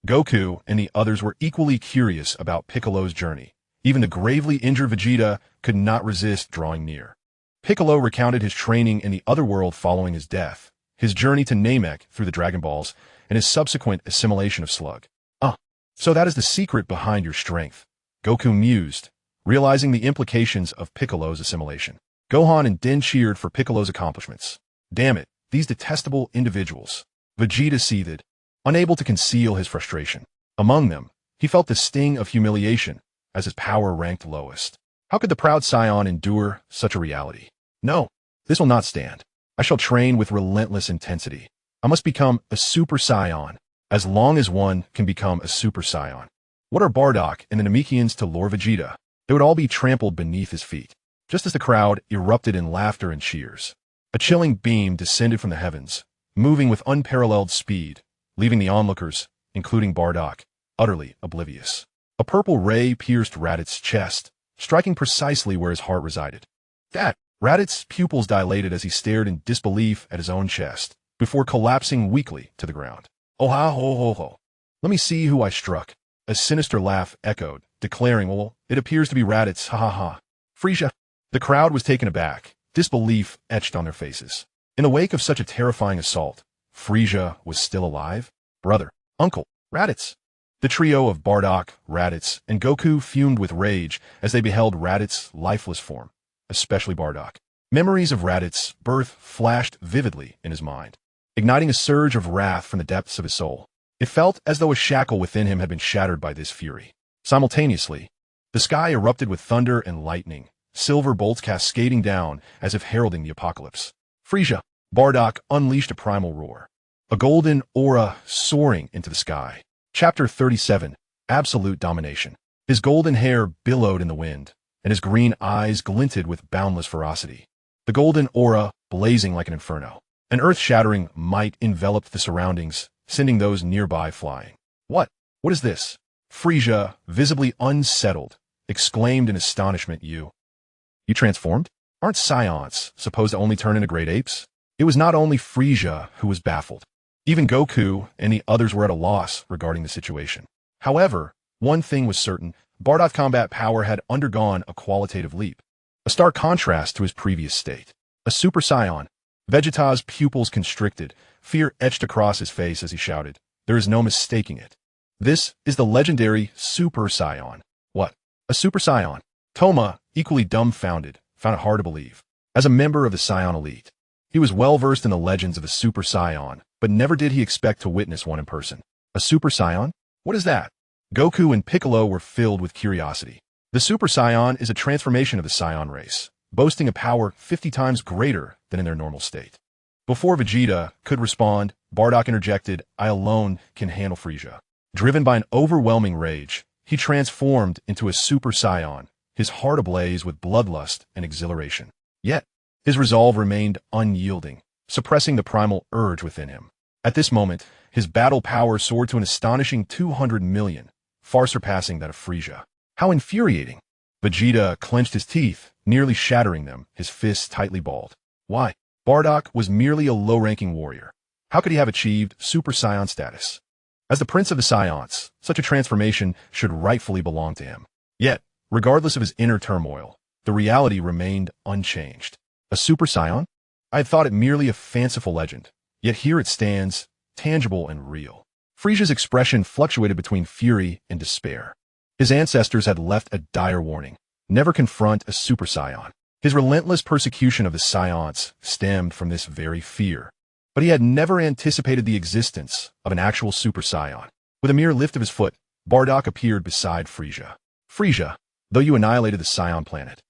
Goku and the others were equally curious about Piccolo's journey. Even the gravely injured Vegeta could not resist drawing near. Piccolo recounted his training in the other world following his death, his journey to Namek through the Dragon Balls, and his subsequent assimilation of Slug. So that is the secret behind your strength, Goku mused, realizing the implications of Piccolo's assimilation. Gohan and Din cheered for Piccolo's accomplishments. Damn it, these detestable individuals. Vegeta seethed, unable to conceal his frustration. Among them, he felt the sting of humiliation as his power ranked lowest. How could the proud Saiyan endure such a reality? No, this will not stand. I shall train with relentless intensity. I must become a Super Saiyan, as long as one can become a Super Saiyan. What are Bardock and the Namekians to Lord Vegeta? They would all be trampled beneath his feet. Just as the crowd erupted in laughter and cheers, a chilling beam descended from the heavens, moving with unparalleled speed, leaving the onlookers, including Bardock, utterly oblivious. A purple ray pierced Raditz's chest, striking precisely where his heart resided. Raditz's pupils dilated as he stared in disbelief at his own chest, before collapsing weakly to the ground. Oh ha ho ho ho. Let me see who I struck. A sinister laugh echoed, declaring, well, it appears to be Raditz, ha ha ha. Frisia. The crowd was taken aback, disbelief etched on their faces. In the wake of such a terrifying assault, Frisia was still alive? Brother, uncle, Raditz. The trio of Bardock, Raditz, and Goku fumed with rage as they beheld Raditz's lifeless form, especially Bardock. Memories of Raditz's birth flashed vividly in his mind, igniting a surge of wrath from the depths of his soul. It felt as though a shackle within him had been shattered by this fury. Simultaneously, the sky erupted with thunder and lightning, silver bolts cascading down as if heralding the apocalypse. Frisia. Bardock unleashed a primal roar, a golden aura soaring into the sky. Chapter 37. Absolute Domination. His golden hair billowed in the wind, and his green eyes glinted with boundless ferocity. The golden aura blazing like an inferno. An earth-shattering might enveloped the surroundings, sending those nearby flying. What is this? Frisia, visibly unsettled, exclaimed in astonishment. You transformed? Aren't Saiyans supposed to only turn into great apes? It was not only Frisia who was baffled. Even Goku and the others were at a loss regarding the situation. However, one thing was certain: Bardock's combat power had undergone a qualitative leap, a stark contrast to his previous state. A Super Saiyan. Vegeta's pupils constricted, fear etched across his face as he shouted, "There is no mistaking it. This is the legendary Super Saiyan." What? A Super Saiyan? Toma, equally dumbfounded, found it hard to believe. As a member of the Saiyan elite, he was well versed in the legends of the Super Saiyan, but never did he expect to witness one in person. A Super Saiyan? What is that? Goku and Piccolo were filled with curiosity. The Super Saiyan is a transformation of the Saiyan race, boasting a power 50 times greater than in their normal state. Before Vegeta could respond, Bardock interjected, "I alone can handle Frisia." Driven by an overwhelming rage, he transformed into a Super Saiyan, his heart ablaze with bloodlust and exhilaration. Yet, his resolve remained unyielding, suppressing the primal urge within him. At this moment, his battle power soared to an astonishing 200 million, far surpassing that of Frisia. How infuriating! Vegeta clenched his teeth, nearly shattering them, his fists tightly balled. Why? Bardock was merely a low-ranking warrior. How could he have achieved Super Saiyan status? As the Prince of the Saiyans, such a transformation should rightfully belong to him. Yet, regardless of his inner turmoil, the reality remained unchanged. A Super Saiyan? I had thought it merely a fanciful legend, yet here it stands, tangible and real. Frisia's expression fluctuated between fury and despair. His ancestors had left a dire warning: never confront a Super Saiyan. His relentless persecution of the Saiyans stemmed from this very fear. But he had never anticipated the existence of an actual Super Saiyan. With a mere lift of his foot, Bardock appeared beside Frisia. Frisia, though you annihilated the Saiyan planet,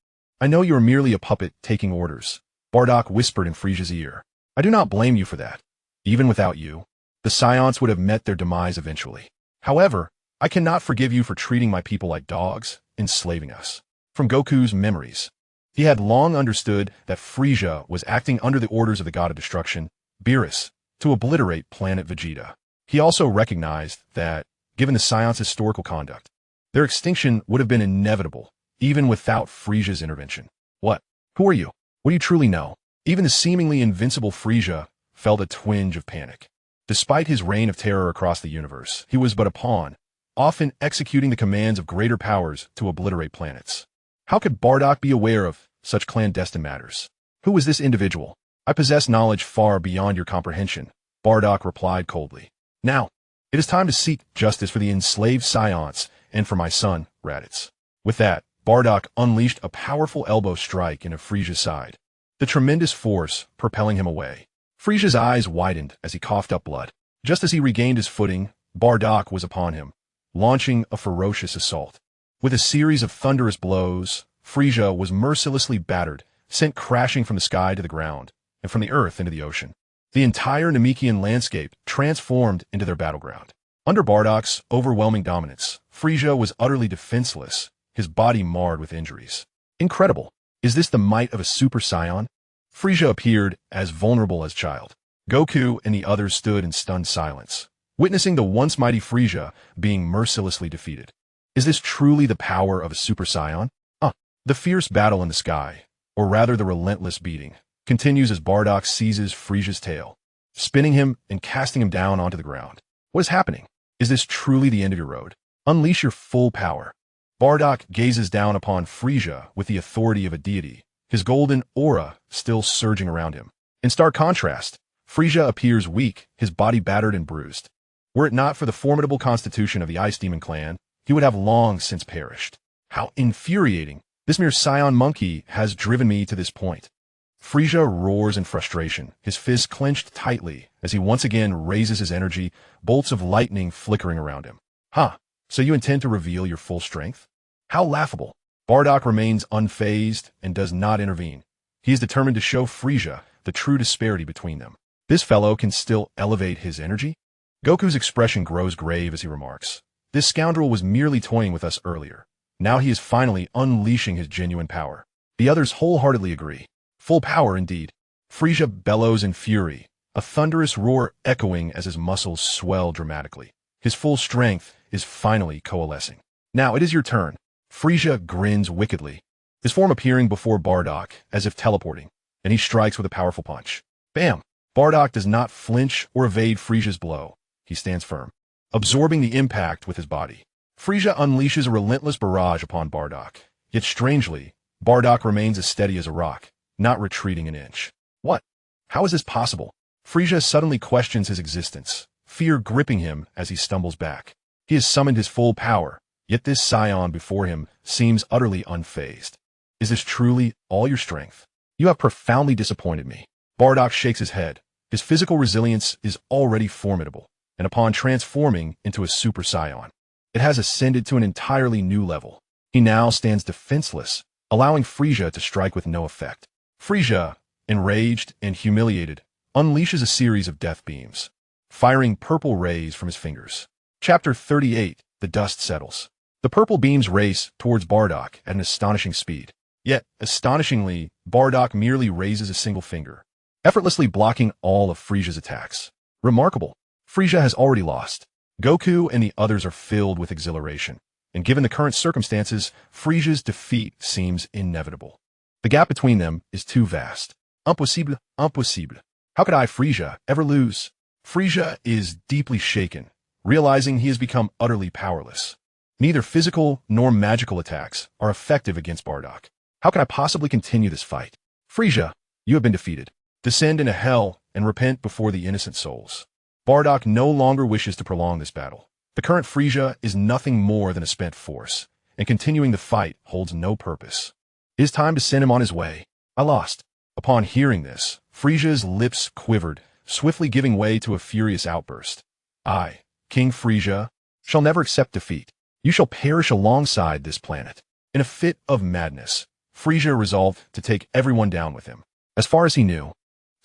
I know you are merely a puppet taking orders. Bardock whispered in Frisia's ear. I do not blame you for that. Even without you, the Saiyans would have met their demise eventually. However, I cannot forgive you for treating my people like dogs, enslaving us. From Goku's memories, he had long understood that Frisia was acting under the orders of the god of destruction, Beerus, to obliterate planet Vegeta. He also recognized that, given the Saiyans' historical conduct, their extinction would have been inevitable, even without Frisia's intervention. What? Who are you? What do you truly know? Even the seemingly invincible Frisia felt a twinge of panic. Despite his reign of terror across the universe, he was but a pawn, often executing the commands of greater powers to obliterate planets. How could Bardock be aware of such clandestine matters? Who was this individual? I possess knowledge far beyond your comprehension, Bardock replied coldly. Now, it is time to seek justice for the enslaved Saiyans and for my son, Raditz. With that, Bardock unleashed a powerful elbow strike into Frisia's side, the tremendous force propelling him away. Frisia's eyes widened as he coughed up blood. Just as he regained his footing, Bardock was upon him, launching a ferocious assault. With a series of thunderous blows, Frisia was mercilessly battered, sent crashing from the sky to the ground, and from the earth into the ocean. The entire Namekian landscape transformed into their battleground. Under Bardock's overwhelming dominance, Frisia was utterly defenseless, his body marred with injuries. Incredible! Is this the might of a Super Saiyan? Frisia appeared as vulnerable as a child. Goku and the others stood in stunned silence, witnessing the once mighty Frieza being mercilessly defeated. Is this truly the power of a Super Saiyan? The fierce battle in the sky, or rather the relentless beating, continues as Bardock seizes Frieza's tail, spinning him and casting him down onto the ground. What is happening? Is this truly the end of your road? Unleash your full power. Bardock gazes down upon Frieza with the authority of a deity, his golden aura still surging around him. In stark contrast, Frieza appears weak, his body battered and bruised. Were it not for the formidable constitution of the Ice Demon clan, he would have long since perished. How infuriating! This mere Saiyan monkey has driven me to this point. Frieza roars in frustration, his fists clenched tightly as he once again raises his energy, bolts of lightning flickering around him. So you intend to reveal your full strength? How laughable. Bardock remains unfazed and does not intervene. He is determined to show Frieza the true disparity between them. This fellow can still elevate his energy? Goku's expression grows grave as he remarks, "This scoundrel was merely toying with us earlier. Now he is finally unleashing his genuine power." The others wholeheartedly agree. Full power indeed. Frieza bellows in fury, a thunderous roar echoing as his muscles swell dramatically. His full strength is finally coalescing. Now it is your turn. Frieza grins wickedly, his form appearing before Bardock as if teleporting, and he strikes with a powerful punch. Bam! Bardock does not flinch or evade Frieza's blow. He stands firm, absorbing the impact with his body. Frieza unleashes a relentless barrage upon Bardock. Yet strangely, Bardock remains as steady as a rock, not retreating an inch. What? How is this possible? Frieza suddenly questions his existence, fear gripping him as he stumbles back. He has summoned his full power, yet this Saiyan before him seems utterly unfazed. Is this truly all your strength? You have profoundly disappointed me. Bardock shakes his head. His physical resilience is already formidable, and upon transforming into a Super Saiyan, it has ascended to an entirely new level. He now stands defenseless, allowing Frieza to strike with no effect. Frieza, enraged and humiliated, unleashes a series of death beams, firing purple rays from his fingers. Chapter 38, The Dust Settles. The purple beams race towards Bardock at an astonishing speed. Yet, astonishingly, Bardock merely raises a single finger, effortlessly blocking all of Frieza's attacks. Remarkable. Frieza has already lost. Goku and the others are filled with exhilaration, and given the current circumstances, Frieza's defeat seems inevitable. The gap between them is too vast. Impossible, impossible. How could I, Frieza, ever lose? Frieza is deeply shaken, realizing he has become utterly powerless. Neither physical nor magical attacks are effective against Bardock. How can I possibly continue this fight? Frieza, you have been defeated. Descend into hell and repent before the innocent souls. Bardock no longer wishes to prolong this battle. The current Frieza is nothing more than a spent force, and continuing the fight holds no purpose. It is time to send him on his way. I lost. Upon hearing this, Frieza's lips quivered, swiftly giving way to a furious outburst. I, King Frieza, shall never accept defeat. You shall perish alongside this planet. In a fit of madness, Frieza resolved to take everyone down with him. As far as he knew,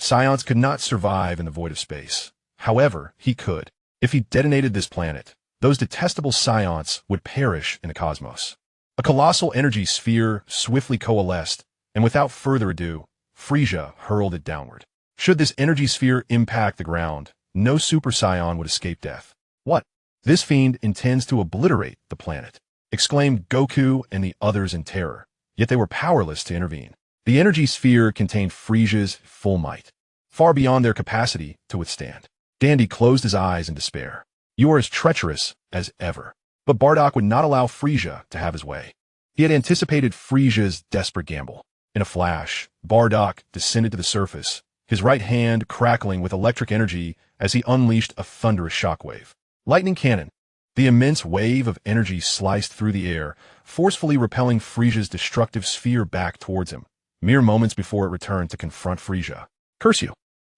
Saiyans could not survive in the void of space. However, he could. If he detonated this planet, those detestable Saiyans would perish in the cosmos. A colossal energy sphere swiftly coalesced, and without further ado, Frieza hurled it downward. Should this energy sphere impact the ground, no Super Saiyan would escape death. What? This fiend intends to obliterate the planet, exclaimed Goku and the others in terror, yet they were powerless to intervene. The energy sphere contained Frieza's full might, far beyond their capacity to withstand. Dandy closed his eyes in despair. You are as treacherous as ever. But Bardock would not allow Frieza to have his way. He had anticipated Frieza's desperate gamble. In a flash, Bardock descended to the surface, his right hand crackling with electric energy as he unleashed a thunderous shockwave. Lightning cannon. The immense wave of energy sliced through the air, forcefully repelling Frieza's destructive sphere back towards him, mere moments before it returned to confront Frieza. Curse you!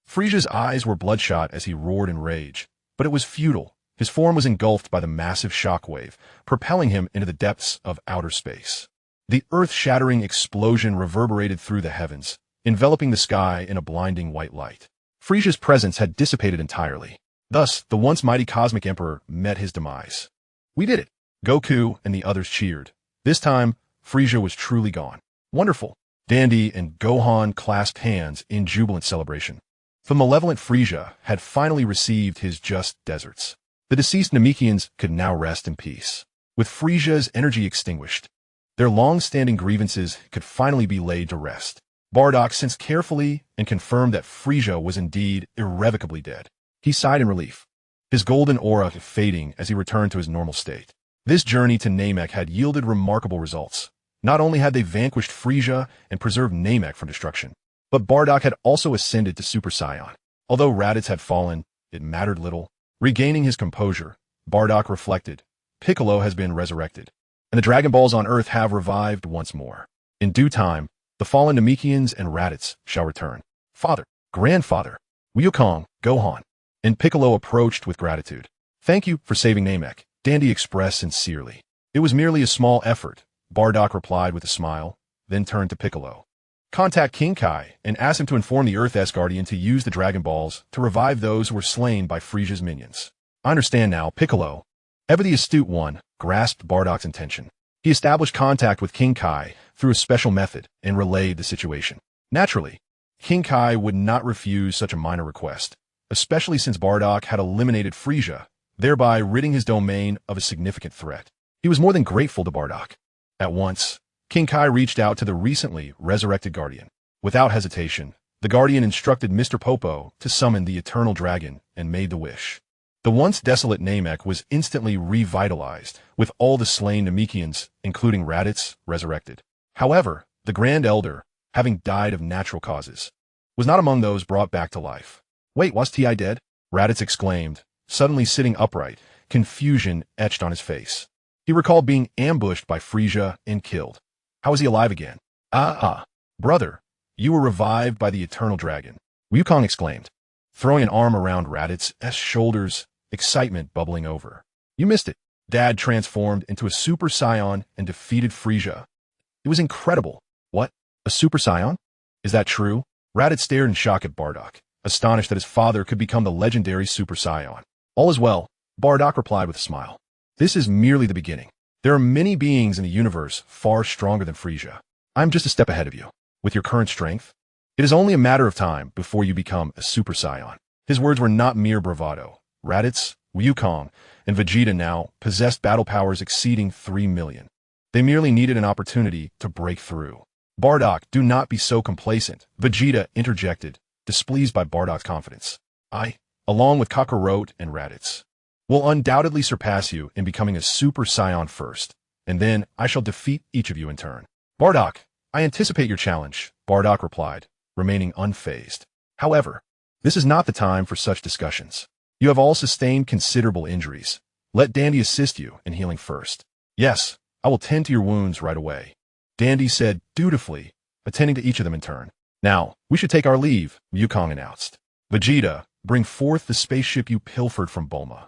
Frieza's eyes were bloodshot as he roared in rage, but it was futile. His form was engulfed by the massive shockwave, propelling him into the depths of outer space. The earth-shattering explosion reverberated through the heavens, enveloping the sky in a blinding white light. Frieza's presence had dissipated entirely. Thus, the once mighty Cosmic Emperor met his demise. We did it! Goku and the others cheered. This time, Frieza was truly gone. Wonderful! Dandy and Gohan clasped hands in jubilant celebration. The malevolent Frisia had finally received his just deserts. The deceased Namekians could now rest in peace. With Frisia's energy extinguished, their long-standing grievances could finally be laid to rest. Bardock sensed carefully and confirmed that Frisia was indeed irrevocably dead. He sighed in relief, his golden aura fading as he returned to his normal state. This journey to Namek had yielded remarkable results. Not only had they vanquished Frisia and preserved Namek from destruction, but Bardock had also ascended to Super Saiyan. Although Raditz had fallen, it mattered little. Regaining his composure, Bardock reflected, Piccolo has been resurrected, and the Dragon Balls on Earth have revived once more. In due time, the fallen Namekians and Raditz shall return. Father, grandfather, Wukong, Gohan, and Piccolo approached with gratitude. Thank you for saving Namek, Dandy expressed sincerely. It was merely a small effort, Bardock replied with a smile, then turned to Piccolo. Contact King Kai and ask him to inform the Earth S-Guardian to use the Dragon Balls to revive those who were slain by Frisia's minions. I understand now, Piccolo. Ever the astute one grasped Bardock's intention. He established contact with King Kai through a special method and relayed the situation. Naturally, King Kai would not refuse such a minor request, especially since Bardock had eliminated Frisia, thereby ridding his domain of a significant threat. He was more than grateful to Bardock. At once, King Kai reached out to the recently resurrected Guardian. Without hesitation, the Guardian instructed Mr. Popo to summon the Eternal Dragon and made the wish. The once desolate Namek was instantly revitalized, with all the slain Namekians, including Raditz, resurrected. However, the Grand Elder, having died of natural causes, was not among those brought back to life. Wait, was T.I. dead? Raditz exclaimed, suddenly sitting upright, confusion etched on his face. He recalled being ambushed by Frisia and killed. How is he alive again? Brother, you were revived by the Eternal Dragon, Wukong exclaimed, throwing an arm around Raditz's shoulders, excitement bubbling over. You missed it. Dad transformed into a Super Saiyan and defeated Frisia. It was incredible. What? A Super Saiyan? Is that true? Raditz stared in shock at Bardock, astonished that his father could become the legendary Super Saiyan. All is well, Bardock replied with a smile. This is merely the beginning. There are many beings in the universe far stronger than Frisia. I'm just a step ahead of you. With your current strength, it is only a matter of time before you become a Super Saiyan. His words were not mere bravado. Raditz, Wukong, and Vegeta now possessed battle powers exceeding 3 million. They merely needed an opportunity to break through. Bardock, do not be so complacent, Vegeta interjected, displeased by Bardock's confidence. I, along with Kakarot and Raditz, will undoubtedly surpass you in becoming a Super Saiyan first, and then I shall defeat each of you in turn. Bardock, I anticipate your challenge, Bardock replied, remaining unfazed. However, this is not the time for such discussions. You have all sustained considerable injuries. Let Dandy assist you in healing first. Yes, I will tend to your wounds right away, Dandy said dutifully, attending to each of them in turn. Now, we should take our leave, Wukong announced. Vegeta, bring forth the spaceship you pilfered from Bulma.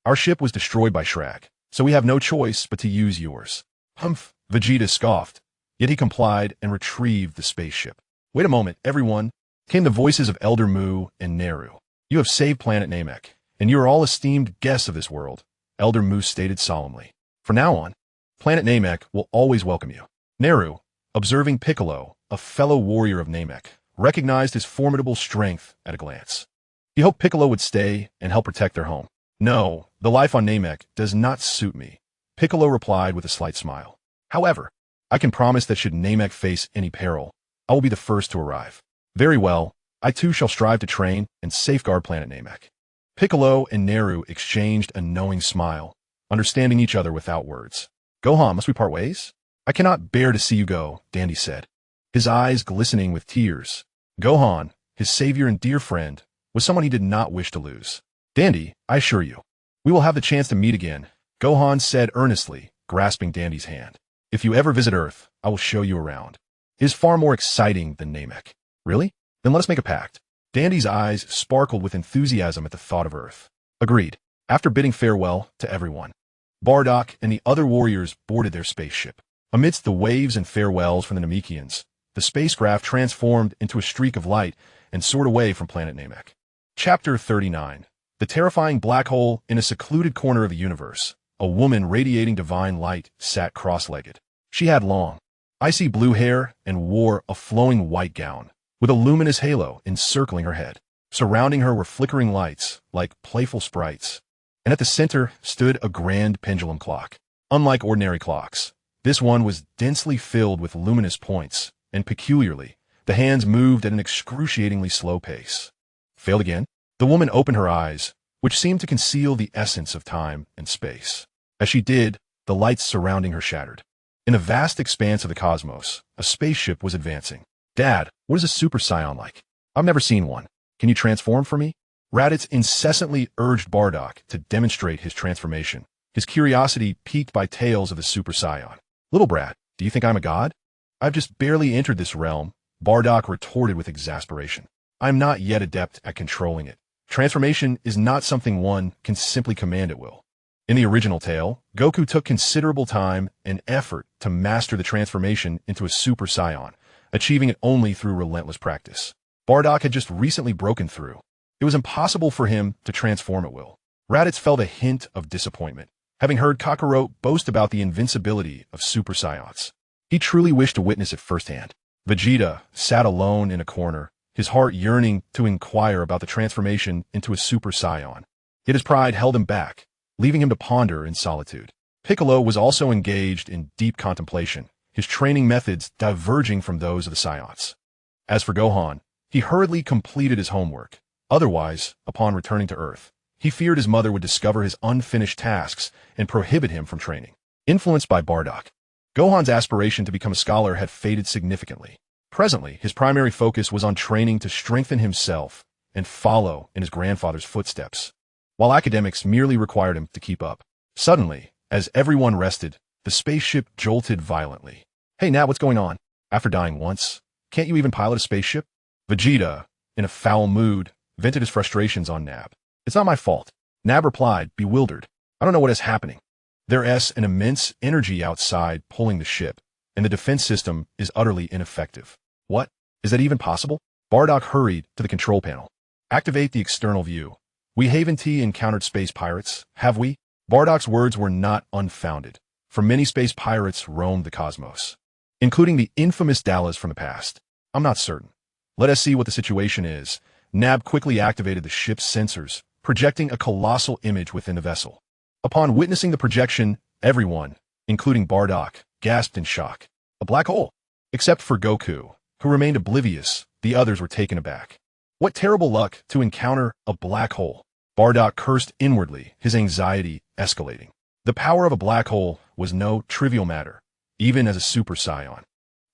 Our ship was destroyed by Shrek, so we have no choice but to use yours. Humph, Vegeta scoffed, yet he complied and retrieved the spaceship. Wait a moment, everyone, came the voices of Elder Mu and Neru. You have saved planet Namek, and you are all esteemed guests of this world, Elder Mu stated solemnly. From now on, planet Namek will always welcome you. Neru, observing Piccolo, a fellow warrior of Namek, recognized his formidable strength at a glance. He hoped Piccolo would stay and help protect their home. No, the life on Namek does not suit me, Piccolo replied with a slight smile. However, I can promise that should Namek face any peril, I will be the first to arrive. Very well, I too shall strive to train and safeguard planet Namek. Piccolo and Neru exchanged a knowing smile, understanding each other without words. Gohan, must we part ways? I cannot bear to see you go, Dandy said, his eyes glistening with tears. Gohan, his savior and dear friend, was someone he did not wish to lose. Dandy, I assure you, we will have the chance to meet again, Gohan said earnestly, grasping Dandy's hand. If you ever visit Earth, I will show you around. It is far more exciting than Namek. Really? Then let us make a pact. Dandy's eyes sparkled with enthusiasm at the thought of Earth. Agreed. After bidding farewell to everyone, Bardock and the other warriors boarded their spaceship. Amidst the waves and farewells from the Namekians, the spacecraft transformed into a streak of light and soared away from planet Namek. Chapter 39. The terrifying black hole in a secluded corner of the universe. A woman radiating divine light sat cross-legged. She had long, icy blue hair and wore a flowing white gown, with a luminous halo encircling her head. Surrounding her were flickering lights, like playful sprites. And at the center stood a grand pendulum clock. Unlike ordinary clocks, this one was densely filled with luminous points, and peculiarly, the hands moved at an excruciatingly slow pace. Failed again? The woman opened her eyes, which seemed to conceal the essence of time and space. As she did, the lights surrounding her shattered. In the vast expanse of the cosmos, a spaceship was advancing. Dad, what is a Super Saiyan like? I've never seen one. Can you transform for me? Raditz incessantly urged Bardock to demonstrate his transformation, his curiosity piqued by tales of the Super Saiyan. Little brat, do you think I'm a god? I've just barely entered this realm, Bardock retorted with exasperation. I'm not yet adept at controlling it. Transformation is not something one can simply command at will. In the original tale, Goku took considerable time and effort to master the transformation into a Super Saiyan, achieving it only through relentless practice. Bardock had just recently broken through. It was impossible for him to transform at will. Raditz felt a hint of disappointment, having heard Kakarot boast about the invincibility of Super Saiyans. He truly wished to witness it firsthand. Vegeta sat alone in a corner, his heart yearning to inquire about the transformation into a Super Saiyan. Yet his pride held him back, leaving him to ponder in solitude. Piccolo was also engaged in deep contemplation, his training methods diverging from those of the Saiyans. As for Gohan, he hurriedly completed his homework. Otherwise, upon returning to Earth, he feared his mother would discover his unfinished tasks and prohibit him from training. Influenced by Bardock, Gohan's aspiration to become a scholar had faded significantly. Presently, his primary focus was on training to strengthen himself and follow in his grandfather's footsteps, while academics merely required him to keep up. Suddenly, as everyone rested, the spaceship jolted violently. Hey Nat, what's going on? After dying once, can't you even pilot a spaceship? Vegeta, in a foul mood, vented his frustrations on Nab. It's not my fault. Nab replied, bewildered. I don't know what is happening. There's an immense energy outside pulling the ship, and the defense system is utterly ineffective. What? Is that even possible? Bardock hurried to the control panel. Activate the external view. We haven't encountered space pirates, have we? Bardock's words were not unfounded, for many space pirates roamed the cosmos, including the infamous Dallas from the past. I'm not certain. Let us see what the situation is. Nab quickly activated the ship's sensors, projecting a colossal image within the vessel. Upon witnessing the projection, everyone, including Bardock, gasped in shock. A black hole. Except for Goku, who remained oblivious, the others were taken aback. What terrible luck to encounter a black hole. Bardock cursed inwardly, his anxiety escalating. The power of a black hole was no trivial matter, even as a Super Saiyan.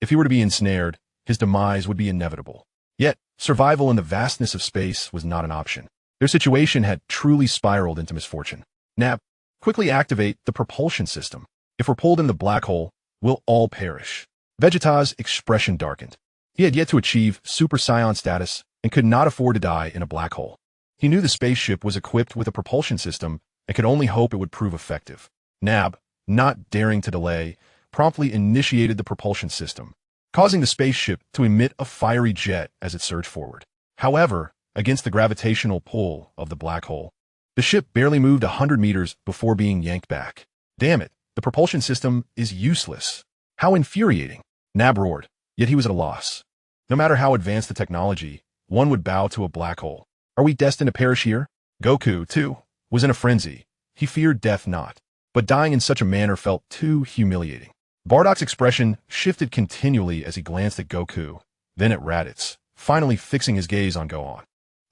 If he were to be ensnared, his demise would be inevitable. Yet, survival in the vastness of space was not an option. Their situation had truly spiraled into misfortune. Nab, quickly activate the propulsion system. If we're pulled in the black hole, we'll all perish. Vegeta's expression darkened. He had yet to achieve Super Saiyan status and could not afford to die in a black hole. He knew the spaceship was equipped with a propulsion system and could only hope it would prove effective. Nab, not daring to delay, promptly initiated the propulsion system, causing the spaceship to emit a fiery jet as it surged forward. However, against the gravitational pull of the black hole, the ship barely moved 100 meters before being yanked back. Damn it, the propulsion system is useless. How infuriating. Nab roared, yet he was at a loss. No matter how advanced the technology, one would bow to a black hole. Are we destined to perish here? Goku, too, was in a frenzy. He feared death not, but dying in such a manner felt too humiliating. Bardock's expression shifted continually as he glanced at Goku, then at Raditz, finally fixing his gaze on Gohan.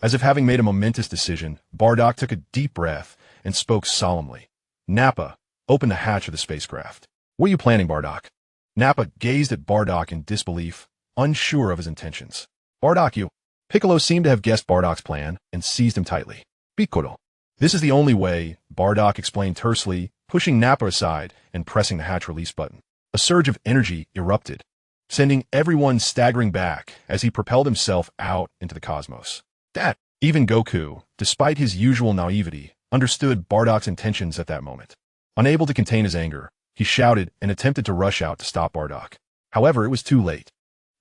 As if having made a momentous decision, Bardock took a deep breath and spoke solemnly. Nappa, open the hatch of the spacecraft. What are you planning, Bardock? Nappa gazed at Bardock in disbelief, unsure of his intentions. Bardock, you. Piccolo seemed to have guessed Bardock's plan and seized him tightly. Piccolo. This is the only way, Bardock explained tersely, pushing Nappa aside and pressing the hatch release button. A surge of energy erupted, sending everyone staggering back as he propelled himself out into the cosmos. That, even Goku, despite his usual naivety, understood Bardock's intentions at that moment. Unable to contain his anger, he shouted and attempted to rush out to stop Bardock. However, it was too late.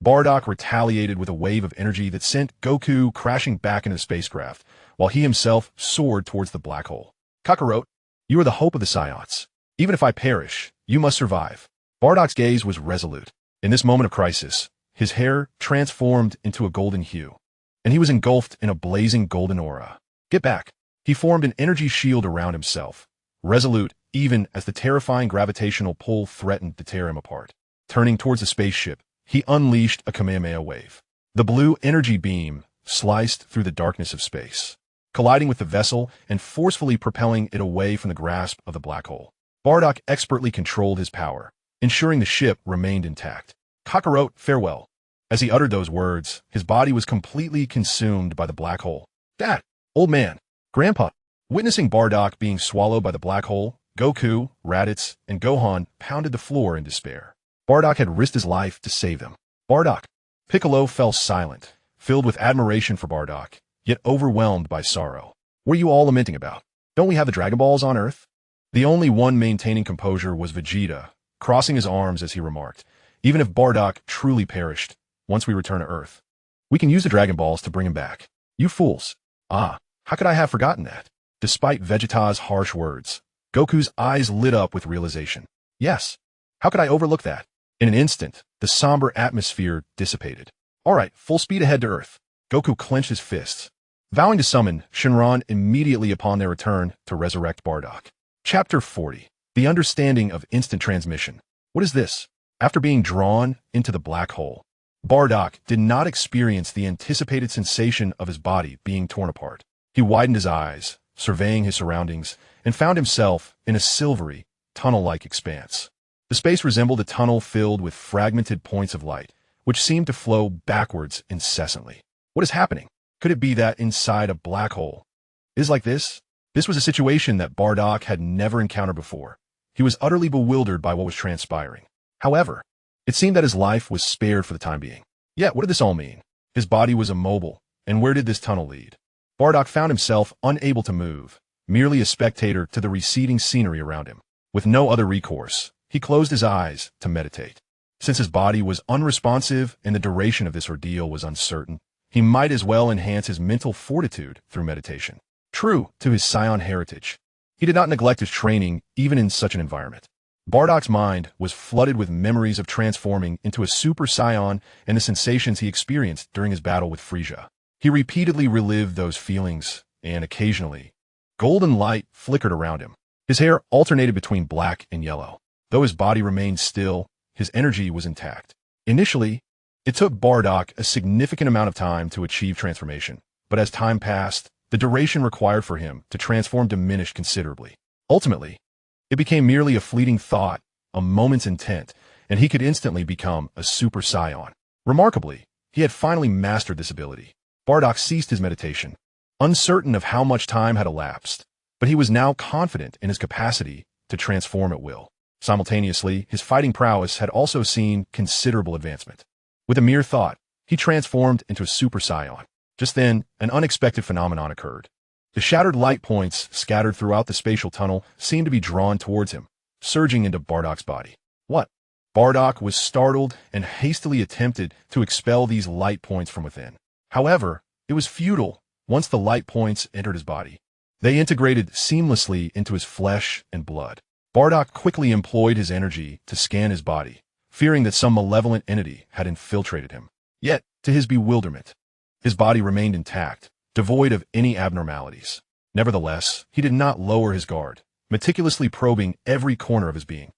Bardock retaliated with a wave of energy that sent Goku crashing back into the spacecraft, while he himself soared towards the black hole. Kakarot, you are the hope of the Saiyans. Even if I perish, you must survive. Bardock's gaze was resolute. In this moment of crisis, his hair transformed into a golden hue, and he was engulfed in a blazing golden aura. Get back! He formed an energy shield around himself, resolute even as the terrifying gravitational pull threatened to tear him apart. Turning towards the spaceship, he unleashed a Kamehameha wave. The blue energy beam sliced through the darkness of space, colliding with the vessel and forcefully propelling it away from the grasp of the black hole. Bardock expertly controlled his power, ensuring the ship remained intact. Kakarot, farewell. As he uttered those words, his body was completely consumed by the black hole. Dad! Old man! Grandpa! Witnessing Bardock being swallowed by the black hole, Goku, Raditz, and Gohan pounded the floor in despair. Bardock had risked his life to save them. Bardock! Piccolo fell silent, filled with admiration for Bardock, yet overwhelmed by sorrow. What are you all lamenting about? Don't we have the Dragon Balls on Earth? The only one maintaining composure was Vegeta, crossing his arms as he remarked, even if Bardock truly perished, once we return to Earth, we can use the Dragon Balls to bring him back. You fools. Ah, how could I have forgotten that? Despite Vegeta's harsh words, Goku's eyes lit up with realization. Yes, how could I overlook that? In an instant, the somber atmosphere dissipated. All right, full speed ahead to Earth. Goku clenched his fists, vowing to summon Shenron immediately upon their return to resurrect Bardock. Chapter 40. The Understanding of Instant Transmission. What is this? After being drawn into the black hole, Bardock did not experience the anticipated sensation of his body being torn apart. He widened his eyes, surveying his surroundings, and found himself in a silvery, tunnel-like expanse. The space resembled a tunnel filled with fragmented points of light, which seemed to flow backwards incessantly. What is happening? Could it be that inside a black hole is like this? This was a situation that Bardock had never encountered before. He was utterly bewildered by what was transpiring. However, it seemed that his life was spared for the time being. Yet, what did this all mean? His body was immobile, and where did this tunnel lead? Bardock found himself unable to move, merely a spectator to the receding scenery around him. With no other recourse, he closed his eyes to meditate. Since his body was unresponsive and the duration of this ordeal was uncertain, he might as well enhance his mental fortitude through meditation. True to his Saiyan heritage, he did not neglect his training even in such an environment. Bardock's mind was flooded with memories of transforming into a Super Saiyan and the sensations he experienced during his battle with Frieza. He repeatedly relived those feelings, and occasionally, golden light flickered around him. His hair alternated between black and yellow. Though his body remained still, his energy was intact. Initially, it took Bardock a significant amount of time to achieve transformation, but as time passed, the duration required for him to transform diminished considerably. Ultimately, it became merely a fleeting thought, a moment's intent, and he could instantly become a Super Saiyan. Remarkably, he had finally mastered this ability. Bardock ceased his meditation, uncertain of how much time had elapsed, but he was now confident in his capacity to transform at will. Simultaneously, his fighting prowess had also seen considerable advancement. With a mere thought, he transformed into a Super Saiyan. Just then, an unexpected phenomenon occurred. The shattered light points scattered throughout the spatial tunnel seemed to be drawn towards him, surging into Bardock's body. What? Bardock was startled and hastily attempted to expel these light points from within. However, it was futile once the light points entered his body. They integrated seamlessly into his flesh and blood. Bardock quickly employed his energy to scan his body, fearing that some malevolent entity had infiltrated him. Yet, to his bewilderment, his body remained intact, devoid of any abnormalities. Nevertheless, he did not lower his guard, meticulously probing every corner of his being.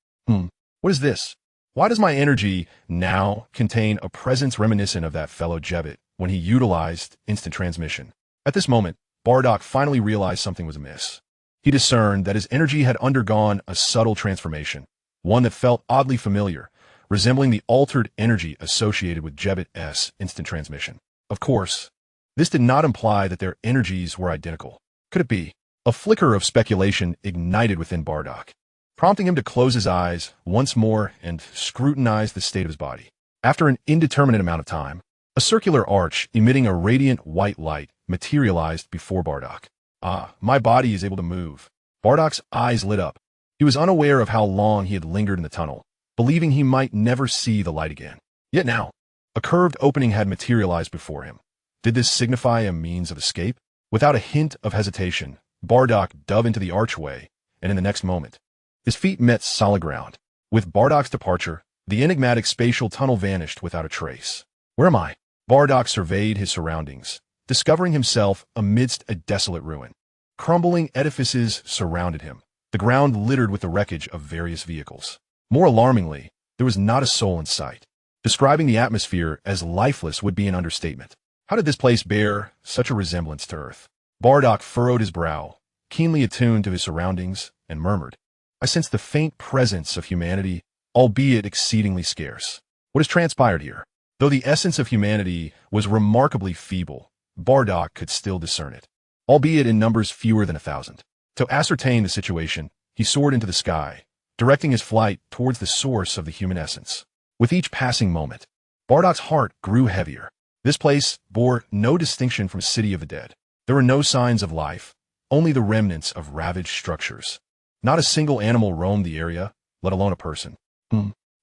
What is this? Why does my energy now contain a presence reminiscent of that fellow Jebbit when he utilized instant transmission? At this moment, Bardock finally realized something was amiss. He discerned that his energy had undergone a subtle transformation, one that felt oddly familiar, resembling the altered energy associated with Jebbit's instant transmission. Of course, this did not imply that their energies were identical. Could it be? A flicker of speculation ignited within Bardock, prompting him to close his eyes once more and scrutinize the state of his body. After an indeterminate amount of time, a circular arch emitting a radiant white light materialized before Bardock. Ah, my body is able to move. Bardock's eyes lit up. He was unaware of how long he had lingered in the tunnel, believing he might never see the light again. Yet now, a curved opening had materialized before him. Did this signify a means of escape? Without a hint of hesitation, Bardock dove into the archway, and in the next moment, his feet met solid ground. With Bardock's departure, the enigmatic spatial tunnel vanished without a trace. Where am I? Bardock surveyed his surroundings, discovering himself amidst a desolate ruin. Crumbling edifices surrounded him, the ground littered with the wreckage of various vehicles. More alarmingly, there was not a soul in sight. Describing the atmosphere as lifeless would be an understatement. How did this place bear such a resemblance to Earth? Bardock furrowed his brow, keenly attuned to his surroundings, and murmured, "I sense the faint presence of humanity, albeit exceedingly scarce. What has transpired here?" Though the essence of humanity was remarkably feeble, Bardock could still discern it, albeit in numbers fewer than 1,000. To ascertain the situation, he soared into the sky, directing his flight towards the source of the human essence. With each passing moment, Bardock's heart grew heavier. This place bore no distinction from a city of the dead. There were no signs of life, only the remnants of ravaged structures. Not a single animal roamed the area, let alone a person.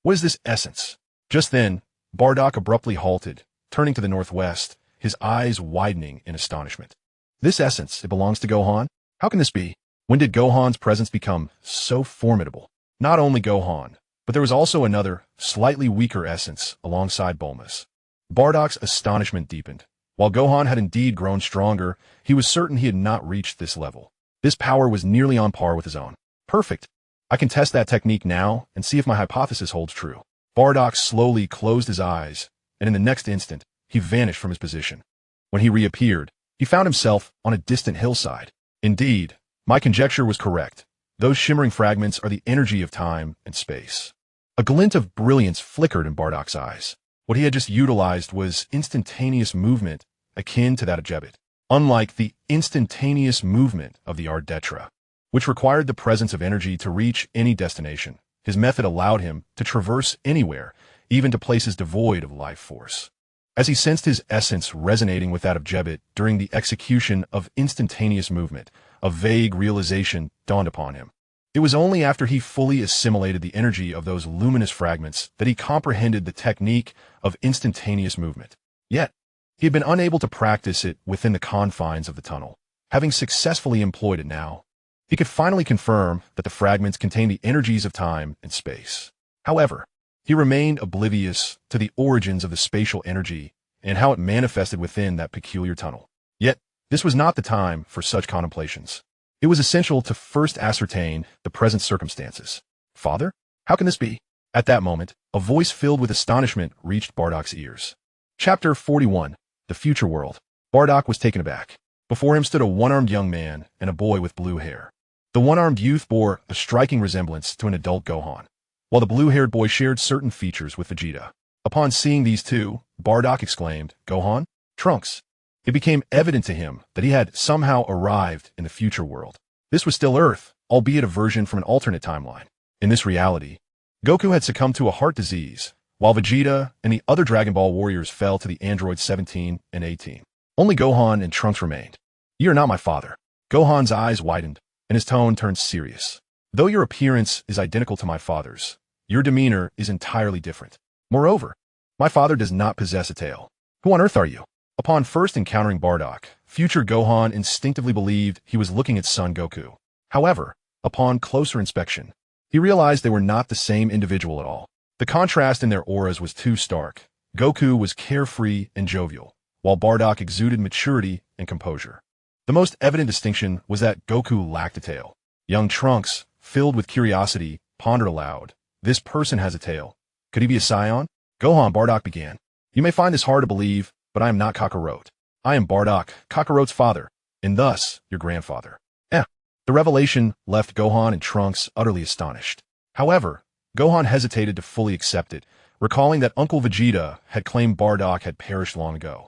What is this essence? Just then, Bardock abruptly halted, turning to the northwest, his eyes widening in astonishment. This essence, it belongs to Gohan? How can this be? When did Gohan's presence become so formidable? Not only Gohan, but there was also another, slightly weaker essence alongside Bulma's. Bardock's astonishment deepened. While Gohan had indeed grown stronger, he was certain he had not reached this level. This power was nearly on par with his own. Perfect. I can test that technique now and see if my hypothesis holds true. Bardock slowly closed his eyes, and in the next instant, he vanished from his position. When he reappeared, he found himself on a distant hillside. Indeed, my conjecture was correct. Those shimmering fragments are the energy of time and space. A glint of brilliance flickered in Bardock's eyes. What he had just utilized was instantaneous movement akin to that of Jebit, unlike the instantaneous movement of the Ardetra, which required the presence of energy to reach any destination. His method allowed him to traverse anywhere, even to places devoid of life force. As he sensed his essence resonating with that of Jebit during the execution of instantaneous movement, a vague realization dawned upon him. It was only after he fully assimilated the energy of those luminous fragments that he comprehended the technique of instantaneous movement. Yet, he had been unable to practice it within the confines of the tunnel. Having successfully employed it now, he could finally confirm that the fragments contained the energies of time and space. However, he remained oblivious to the origins of the spatial energy and how it manifested within that peculiar tunnel. Yet, this was not the time for such contemplations. It was essential to first ascertain the present circumstances. Father? How can this be? At that moment, a voice filled with astonishment reached Bardock's ears. Chapter 41. The Future World. Bardock was taken aback. Before him stood a one-armed young man and a boy with blue hair. The one-armed youth bore a striking resemblance to an adult Gohan, while the blue-haired boy shared certain features with Vegeta. Upon seeing these two, Bardock exclaimed, "Gohan? Trunks!" It became evident to him that he had somehow arrived in the future world. This was still Earth, albeit a version from an alternate timeline. In this reality, Goku had succumbed to a heart disease, while Vegeta and the other Dragon Ball warriors fell to the androids 17 and 18. Only Gohan and Trunks remained. "You are not my father." Gohan's eyes widened, and his tone turned serious. "Though your appearance is identical to my father's, your demeanor is entirely different. Moreover, my father does not possess a tail. Who on earth are you?" Upon first encountering Bardock, future Gohan instinctively believed he was looking at Son Goku. However, upon closer inspection, he realized they were not the same individual at all. The contrast in their auras was too stark. Goku was carefree and jovial, while Bardock exuded maturity and composure. The most evident distinction was that Goku lacked a tail. Young Trunks, filled with curiosity, pondered aloud. This person has a tail. Could he be a Saiyan? "Gohan," Bardock began, "you may find this hard to believe, but I am not Kakarot. I am Bardock, Kakarot's father, and thus your grandfather." The revelation left Gohan and Trunks utterly astonished. However, Gohan hesitated to fully accept it, recalling that Uncle Vegeta had claimed Bardock had perished long ago,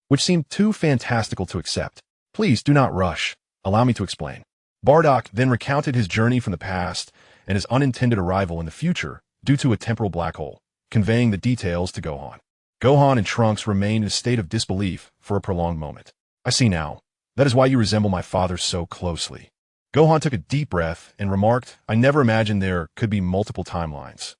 which seemed too fantastical to accept. "Please do not rush. Allow me to explain." Bardock then recounted his journey from the past and his unintended arrival in the future due to a temporal black hole, conveying the details to Gohan. Gohan and Trunks remained in a state of disbelief for a prolonged moment. "I see now. That is why you resemble my father so closely." Gohan took a deep breath and remarked, "I never imagined there could be multiple timelines,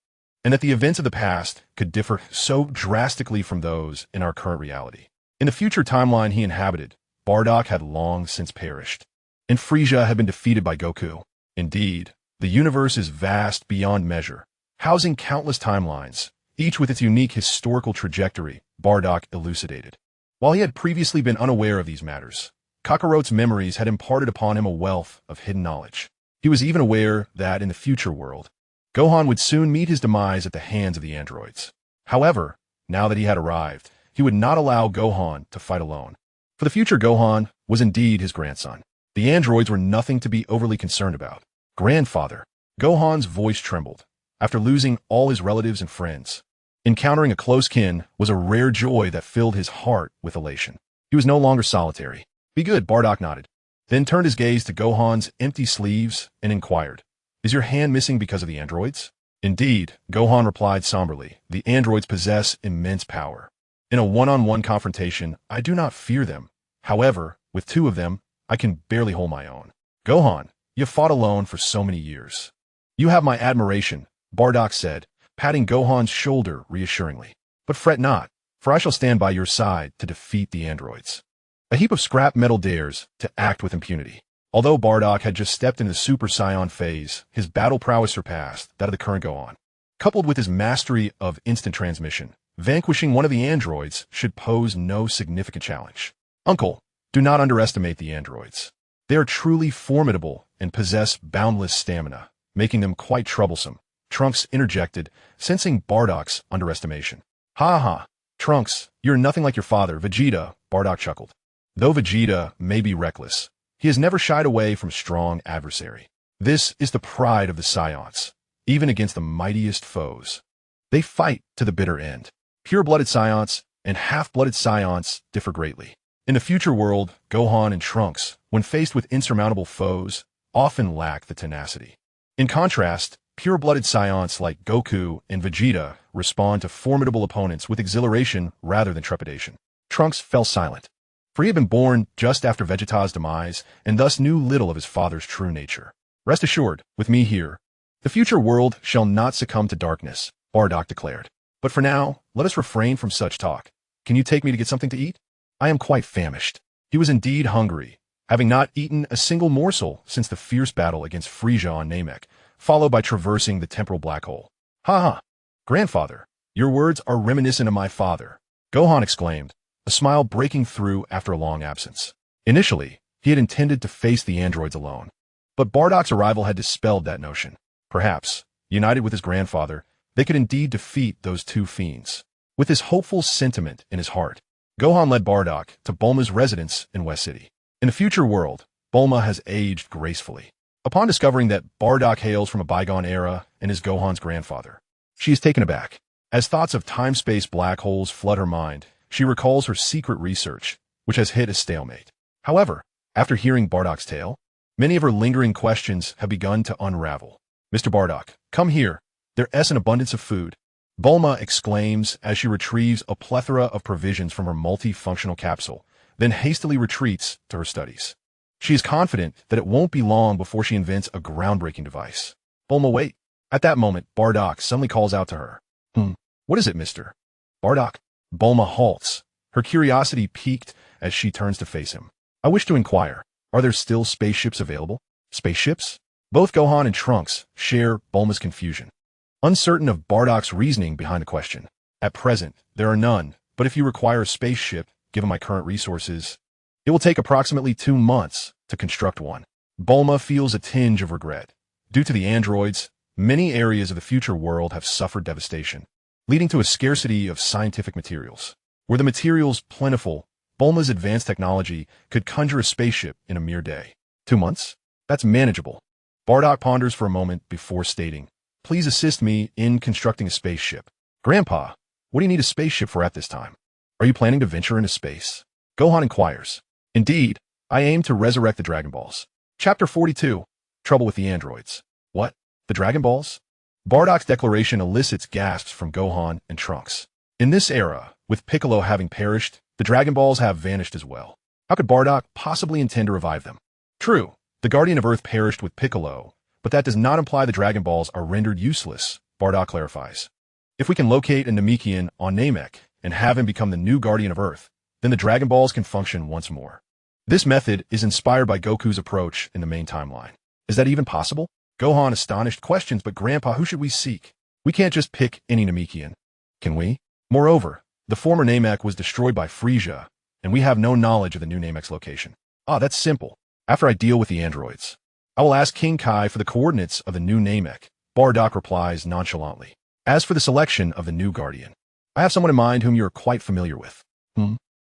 and that the events of the past could differ so drastically from those in our current reality." In the future timeline he inhabited, Bardock had long since perished, and Frieza had been defeated by Goku. Indeed, the universe is vast beyond measure, housing countless timelines, each with its unique historical trajectory, Bardock elucidated. While he had previously been unaware of these matters, Kakarot's memories had imparted upon him a wealth of hidden knowledge. He was even aware that in the future world, Gohan would soon meet his demise at the hands of the androids. However, now that he had arrived, he would not allow Gohan to fight alone. For the future Gohan was indeed his grandson. The androids were nothing to be overly concerned about. Grandfather. Gohan's voice trembled. After losing all his relatives and friends, encountering a close kin was a rare joy that filled his heart with elation. He was no longer solitary. Be good, Bardock nodded, then turned his gaze to Gohan's empty sleeves and inquired, "Is your hand missing because of the androids?" "Indeed," Gohan replied somberly, "the androids possess immense power. In a one-on-one confrontation, I do not fear them. However, with two of them, I can barely hold my own." "Gohan, you fought alone for so many years. You have my admiration," Bardock said, patting Gohan's shoulder reassuringly. "But fret not, for I shall stand by your side to defeat the androids." A heap of scrap metal dares to act with impunity. Although Bardock had just stepped into the Super Saiyan phase, his battle prowess surpassed that of the current Gohan. Coupled with his mastery of instant transmission, vanquishing one of the androids should pose no significant challenge. "Uncle, do not underestimate the androids. They are truly formidable and possess boundless stamina, making them quite troublesome," Trunks interjected, sensing Bardock's underestimation. "Ha ha, Trunks, you're nothing like your father, Vegeta," Bardock chuckled. Though Vegeta may be reckless, he has never shied away from a strong adversary. This is the pride of the Saiyans, even against the mightiest foes. They fight to the bitter end. Pure-blooded Saiyans and half-blooded Saiyans differ greatly. In the future world, Gohan and Trunks, when faced with insurmountable foes, often lack the tenacity. In contrast, pure-blooded Saiyans like Goku and Vegeta respond to formidable opponents with exhilaration rather than trepidation. Trunks fell silent, for he had been born just after Vegeta's demise and thus knew little of his father's true nature. "Rest assured, with me here, the future world shall not succumb to darkness," Bardock declared. "But for now, let us refrain from such talk. Can you take me to get something to eat? I am quite famished." He was indeed hungry, having not eaten a single morsel since the fierce battle against Frieza on Namek, followed by traversing the temporal black hole. "Ha ha! Grandfather, your words are reminiscent of my father," Gohan exclaimed, a smile breaking through after a long absence. Initially, he had intended to face the androids alone, but Bardock's arrival had dispelled that notion. Perhaps, united with his grandfather, they could indeed defeat those two fiends. With this hopeful sentiment in his heart, Gohan led Bardock to Bulma's residence in West City. In the future world, Bulma has aged gracefully. Upon discovering that Bardock hails from a bygone era and is Gohan's grandfather, she is taken aback. As thoughts of time-space black holes flood her mind, she recalls her secret research, which has hit a stalemate. However, after hearing Bardock's tale, many of her lingering questions have begun to unravel. "Mr. Bardock, come here. There is an abundance of food," Bulma exclaims as she retrieves a plethora of provisions from her multifunctional capsule, then hastily retreats to her studies. She is confident that it won't be long before she invents a groundbreaking device. "Bulma, wait." At that moment, Bardock suddenly calls out to her. What is it, Mr. Bardock?" Bulma halts, her curiosity piqued as she turns to face him. "I wish to inquire, are there still spaceships available?" "Spaceships?" Both Gohan and Trunks share Bulma's confusion, uncertain of Bardock's reasoning behind the question. "At present, there are none, but if you require a spaceship, given my current resources, it will take approximately 2 months to construct one." Bulma feels a tinge of regret. Due to the androids, many areas of the future world have suffered devastation, leading to a scarcity of scientific materials. Were the materials plentiful, Bulma's advanced technology could conjure a spaceship in a mere day. 2 months? That's manageable. Bardock ponders for a moment before stating, "Please assist me in constructing a spaceship." "Grandpa, what do you need a spaceship for at this time? Are you planning to venture into space?" Gohan inquires. "Indeed, I aim to resurrect the Dragon Balls." Chapter 42, Trouble with the Androids. "What? The Dragon Balls?" Bardock's declaration elicits gasps from Gohan and Trunks. In this era, with Piccolo having perished, the Dragon Balls have vanished as well. How could Bardock possibly intend to revive them? True, the Guardian of Earth perished with Piccolo, but that does not imply the Dragon Balls are rendered useless, Bardock clarifies. If we can locate a Namekian on Namek and have him become the new Guardian of Earth, then the Dragon Balls can function once more. This method is inspired by Goku's approach in the main timeline. Is that even possible? Gohan astonished questions, "But Grandpa, who should we seek? We can't just pick any Namekian. Can we?" Moreover, the former Namek was destroyed by Frieza, and we have no knowledge of the new Namek's location. Ah, that's simple. After I deal with the androids, I will ask King Kai for the coordinates of the new Namek. Bardock replies nonchalantly. As for the selection of the new guardian, I have someone in mind whom you are quite familiar with.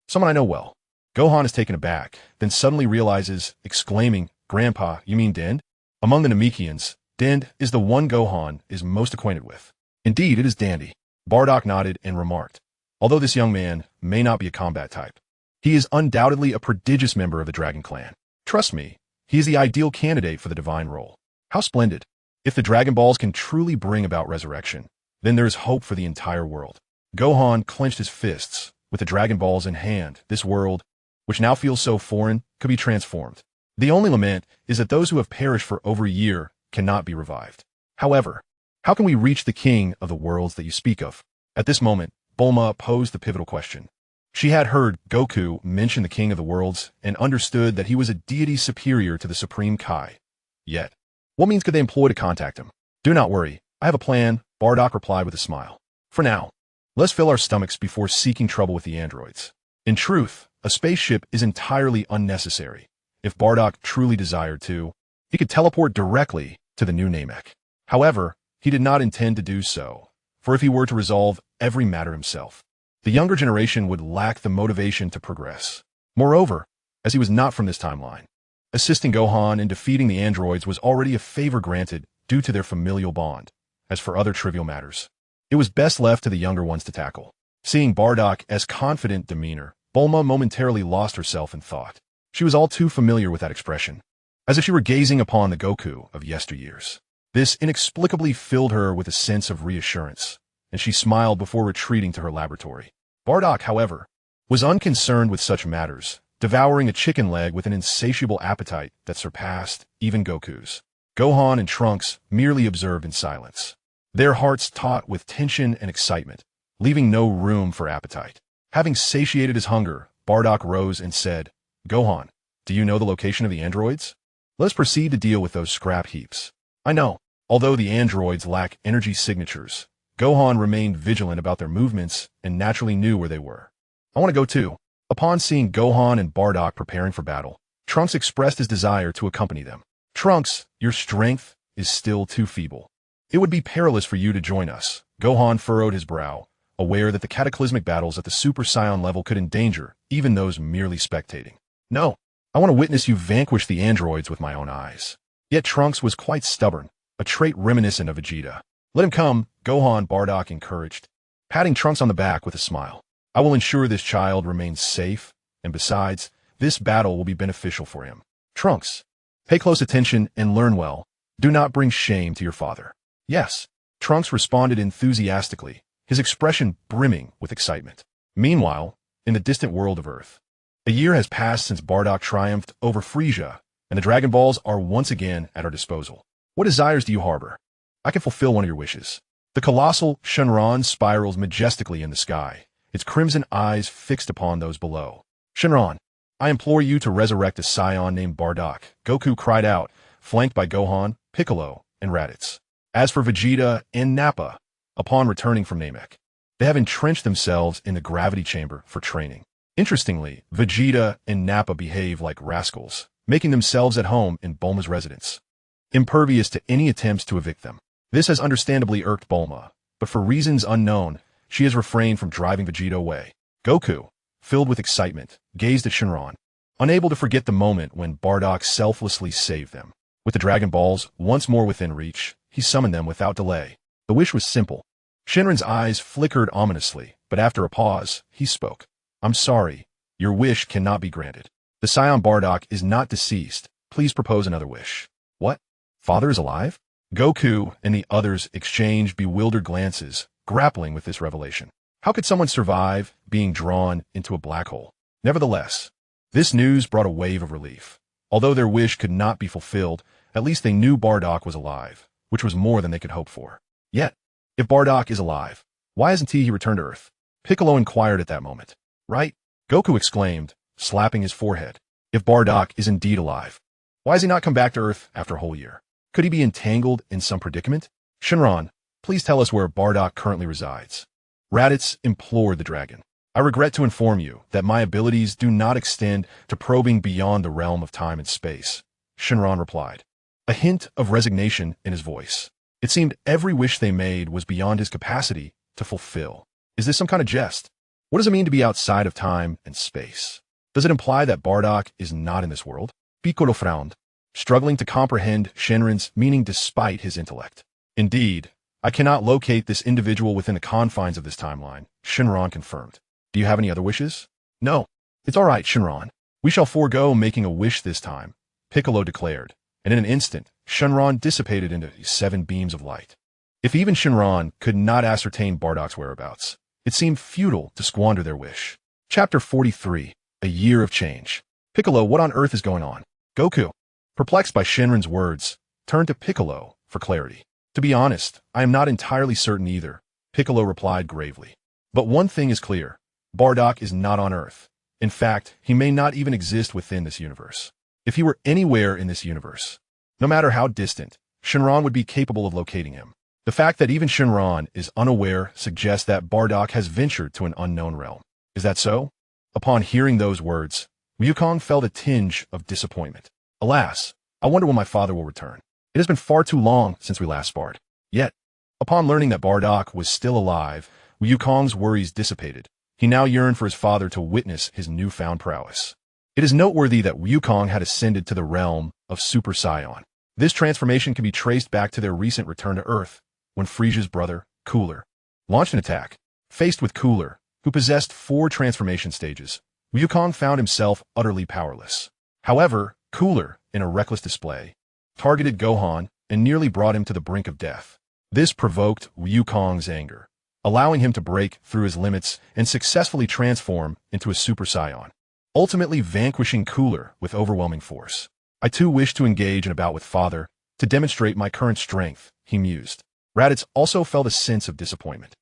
Someone I know well. Gohan is taken aback, then suddenly realizes, exclaiming, Grandpa, you mean Dend? Among the Namekians, Dend is the one Gohan is most acquainted with. Indeed, it is Dandy. Bardock nodded and remarked, although this young man may not be a combat type, he is undoubtedly a prodigious member of the Dragon Clan. Trust me, he is the ideal candidate for the divine role. How splendid. If the Dragon Balls can truly bring about resurrection, then there is hope for the entire world. Gohan clenched his fists. With the Dragon Balls in hand, this world, which now feels so foreign, could be transformed. The only lament is that those who have perished for over a year cannot be revived. However, how can we reach the king of the worlds that you speak of? At this moment, Bulma posed the pivotal question. She had heard Goku mention the king of the worlds and understood that he was a deity superior to the Supreme Kai. Yet, what means could they employ to contact him? Do not worry, I have a plan, Bardock replied with a smile. For now, let's fill our stomachs before seeking trouble with the androids. In truth, a spaceship is entirely unnecessary. If Bardock truly desired to, he could teleport directly to the new Namek. However, he did not intend to do so, for if he were to resolve every matter himself, the younger generation would lack the motivation to progress. Moreover, as he was not from this timeline, assisting Gohan in defeating the androids was already a favor granted due to their familial bond. As for other trivial matters, it was best left to the younger ones to tackle. Seeing Bardock as confident demeanor, Bulma momentarily lost herself in thought. She was all too familiar with that expression, as if she were gazing upon the Goku of yesteryears. This inexplicably filled her with a sense of reassurance, and she smiled before retreating to her laboratory. Bardock, however, was unconcerned with such matters, devouring a chicken leg with an insatiable appetite that surpassed even Goku's. Gohan and Trunks merely observed in silence, their hearts taut with tension and excitement, leaving no room for appetite. Having satiated his hunger, Bardock rose and said, Gohan, do you know the location of the androids? Let's proceed to deal with those scrap heaps. I know. Although the androids lack energy signatures, Gohan remained vigilant about their movements and naturally knew where they were. I want to go too. Upon seeing Gohan and Bardock preparing for battle, Trunks expressed his desire to accompany them. Trunks, your strength is still too feeble. It would be perilous for you to join us. Gohan furrowed his brow, aware that the cataclysmic battles at the Super Saiyan level could endanger even those merely spectating. No, I want to witness you vanquish the androids with my own eyes. Yet Trunks was quite stubborn, a trait reminiscent of Vegeta. Let him come, Gohan, Bardock encouraged, patting Trunks on the back with a smile. I will ensure this child remains safe, and besides, this battle will be beneficial for him. Trunks, pay close attention and learn well. Do not bring shame to your father. Yes, Trunks responded enthusiastically, his expression brimming with excitement. Meanwhile, in the distant world of Earth, a year has passed since Bardock triumphed over Frieza, and the Dragon Balls are once again at our disposal. What desires do you harbor? I can fulfill one of your wishes. The colossal Shenron spirals majestically in the sky, its crimson eyes fixed upon those below. Shenron, I implore you to resurrect a Saiyan named Bardock, Goku cried out, flanked by Gohan, Piccolo, and Raditz. As for Vegeta and Nappa, upon returning from Namek, they have entrenched themselves in the gravity chamber for training. Interestingly, Vegeta and Nappa behave like rascals, making themselves at home in Bulma's residence, impervious to any attempts to evict them. This has understandably irked Bulma, but for reasons unknown, she has refrained from driving Vegeta away. Goku, filled with excitement, gazed at Shenron, unable to forget the moment when Bardock selflessly saved them. With the Dragon Balls once more within reach, he summoned them without delay. The wish was simple. Shenron's eyes flickered ominously, but after a pause, he spoke. I'm sorry, your wish cannot be granted. The Saiyan Bardock is not deceased. Please propose another wish. What? Father is alive? Goku and the others exchanged bewildered glances, grappling with this revelation. How could someone survive being drawn into a black hole? Nevertheless, this news brought a wave of relief. Although their wish could not be fulfilled, at least they knew Bardock was alive, which was more than they could hope for. Yet, if Bardock is alive, why hasn't he returned to Earth? Piccolo inquired at that moment. Right? Goku exclaimed, slapping his forehead. If Bardock is indeed alive, why has he not come back to Earth after a whole year? Could he be entangled in some predicament? Shenron, please tell us where Bardock currently resides. Raditz implored the dragon. I regret to inform you that my abilities do not extend to probing beyond the realm of time and space, Shinran replied, a hint of resignation in his voice. It seemed every wish they made was beyond his capacity to fulfill. Is this some kind of jest? What does it mean to be outside of time and space? Does it imply that Bardock is not in this world? Piccolo frowned, struggling to comprehend Shinran's meaning despite his intellect. Indeed, I cannot locate this individual within the confines of this timeline, Shinran confirmed. Do you have any other wishes? No. It's all right, Shinran. We shall forego making a wish this time, Piccolo declared, and in an instant, Shinran dissipated into 7 beams of light. If even Shinran could not ascertain Bardock's whereabouts, it seemed futile to squander their wish. Chapter 43, A Year of Change. Piccolo, what on earth is going on? Goku, perplexed by Shinran's words, turned to Piccolo for clarity. To be honest, I am not entirely certain either, Piccolo replied gravely. But one thing is clear. Bardock is not on Earth. In fact, he may not even exist within this universe. If he were anywhere in this universe, no matter how distant, Shinran would be capable of locating him. The fact that even Shinran is unaware suggests that Bardock has ventured to an unknown realm. Is that so? Upon hearing those words, Wukong felt a tinge of disappointment. Alas, I wonder when my father will return. It has been far too long since we last sparred. Yet, upon learning that Bardock was still alive, Wukong's worries dissipated. He now yearned for his father to witness his newfound prowess. It is noteworthy that Wukong had ascended to the realm of Super Saiyan. This transformation can be traced back to their recent return to Earth, when Frisia's brother, Cooler, launched an attack. Faced with Cooler, who possessed 4 transformation stages, Wukong found himself utterly powerless. However, Cooler, in a reckless display, targeted Gohan and nearly brought him to the brink of death. This provoked Wukong's anger, allowing him to break through his limits and successfully transform into a Super Saiyan, ultimately vanquishing Cooler with overwhelming force. I too wish to engage in a bout with Father to demonstrate my current strength, he mused. Raditz also felt a sense of disappointment.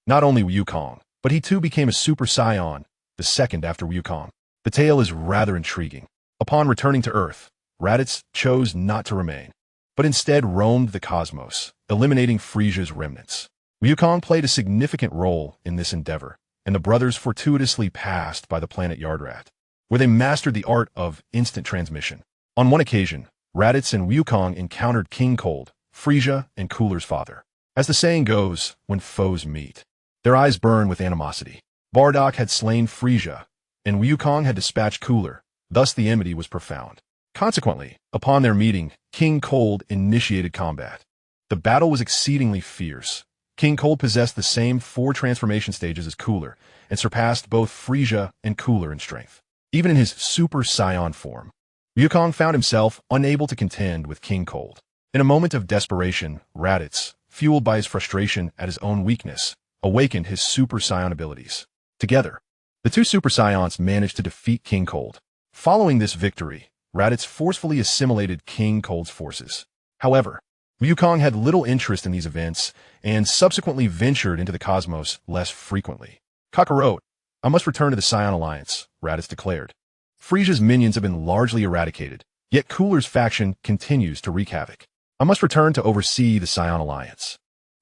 Not only Wukong, but he too became a Super Saiyan, the second after Wukong. The tale is rather intriguing. Upon returning to Earth, Raditz chose not to remain, but instead roamed the cosmos, eliminating Frisia's remnants. Wukong played a significant role in this endeavor, and the brothers fortuitously passed by the planet Yardrat, where they mastered the art of instant transmission. On one occasion, Raditz and Wukong encountered King Cold, Frisia, and Cooler's father. As the saying goes, when foes meet, their eyes burn with animosity. Bardock had slain Frisia, and Wukong had dispatched Cooler, thus the enmity was profound. Consequently, upon their meeting, King Cold initiated combat. The battle was exceedingly fierce. King Cold possessed the same 4 transformation stages as Cooler, and surpassed both Frisia and Cooler in strength. Even in his Super Saiyan form, Wukong found himself unable to contend with King Cold. In a moment of desperation, Raditz, fueled by his frustration at his own weakness, awakened his Super Saiyan abilities. Together, the 2 Super Saiyans managed to defeat King Cold. Following this victory, Raditz forcefully assimilated King Cold's forces. However, Wukong had little interest in these events and subsequently ventured into the cosmos less frequently. Kakarot, I must return to the Saiyan Alliance, Raditz declared. Frisia's minions have been largely eradicated, yet Cooler's faction continues to wreak havoc. I must return to oversee the Saiyan Alliance.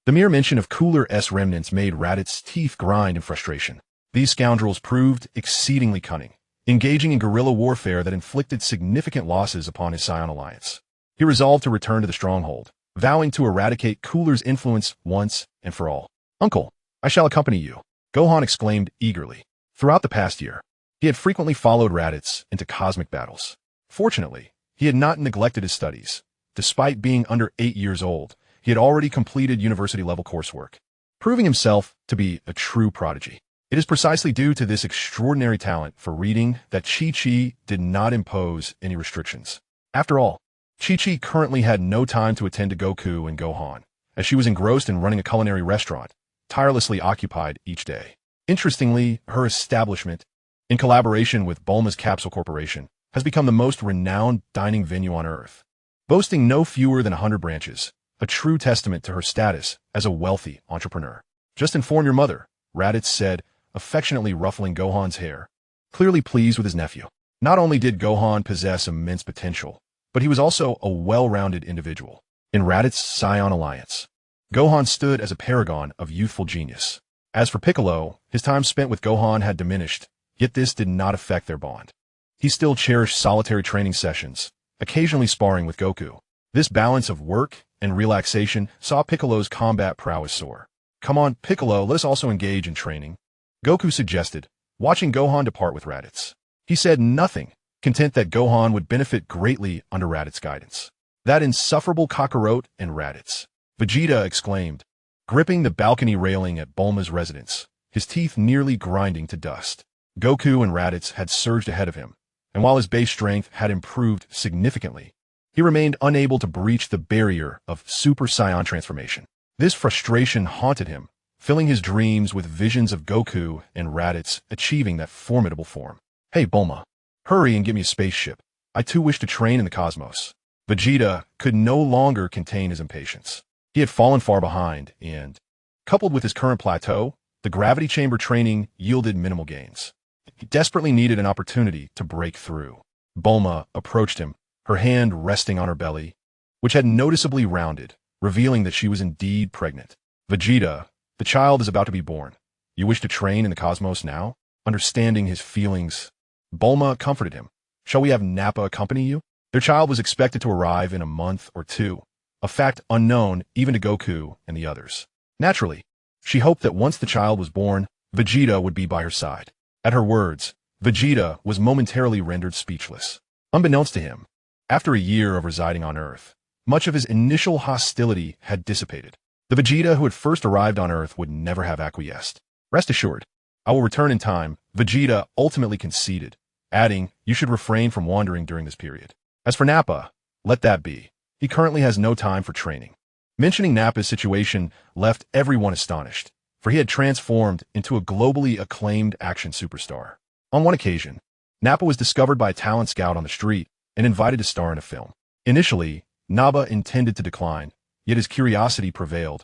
The mere mention of Cooler's remnants made Raditz's teeth grind in frustration. These scoundrels proved exceedingly cunning, engaging in guerrilla warfare that inflicted significant losses upon his Saiyan Alliance. He resolved to return to the stronghold, vowing to eradicate Cooler's influence once and for all. Uncle, I shall accompany you, Gohan exclaimed eagerly. Throughout the past year, he had frequently followed Raditz into cosmic battles. Fortunately, he had not neglected his studies. Despite being under 8 years old, he had already completed university-level coursework, proving himself to be a true prodigy. It is precisely due to this extraordinary talent for reading that Chi-Chi did not impose any restrictions. After all, Chi-Chi currently had no time to attend to Goku and Gohan, as she was engrossed in running a culinary restaurant, tirelessly occupied each day. Interestingly, her establishment, in collaboration with Bulma's Capsule Corporation, has become the most renowned dining venue on Earth, boasting no fewer than 100 branches, a true testament to her status as a wealthy entrepreneur. Just inform your mother, Raditz said, affectionately ruffling Gohan's hair, clearly pleased with his nephew. Not only did Gohan possess immense potential, but he was also a well-rounded individual. In Raditz's Saiyan Alliance, Gohan stood as a paragon of youthful genius. As for Piccolo, his time spent with Gohan had diminished, yet this did not affect their bond. He still cherished solitary training sessions, occasionally sparring with Goku. This balance of work and relaxation saw Piccolo's combat prowess soar. Come on, Piccolo, let us also engage in training, Goku suggested, watching Gohan depart with Raditz. He said nothing, content that Gohan would benefit greatly under Raditz's guidance. That insufferable Kakarot and Raditz, Vegeta exclaimed, gripping the balcony railing at Bulma's residence, his teeth nearly grinding to dust. Goku and Raditz had surged ahead of him, and while his base strength had improved significantly, he remained unable to breach the barrier of Super Saiyan transformation. This frustration haunted him, filling his dreams with visions of Goku and Raditz achieving that formidable form. Hey Bulma, hurry and get me a spaceship. I too wish to train in the cosmos. Vegeta could no longer contain his impatience. He had fallen far behind, and, coupled with his current plateau, the gravity chamber training yielded minimal gains. He desperately needed an opportunity to break through. Bulma approached him, her hand resting on her belly, which had noticeably rounded, revealing that she was indeed pregnant. Vegeta, the child is about to be born. You wish to train in the cosmos now? Understanding his feelings, Bulma comforted him. Shall we have Nappa accompany you? Their child was expected to arrive in a month or two, a fact unknown even to Goku and the others. Naturally, she hoped that once the child was born, Vegeta would be by her side. At her words, Vegeta was momentarily rendered speechless. Unbeknownst to him, after a year of residing on Earth, much of his initial hostility had dissipated. The Vegeta who had first arrived on Earth would never have acquiesced. Rest assured, I will return in time, Vegeta ultimately conceded, adding, you should refrain from wandering during this period. As for Nappa, let that be. He currently has no time for training. Mentioning Nappa's situation left everyone astonished, for he had transformed into a globally acclaimed action superstar. On one occasion, Nappa was discovered by a talent scout on the street and invited to star in a film. Initially, Nappa intended to decline, yet his curiosity prevailed,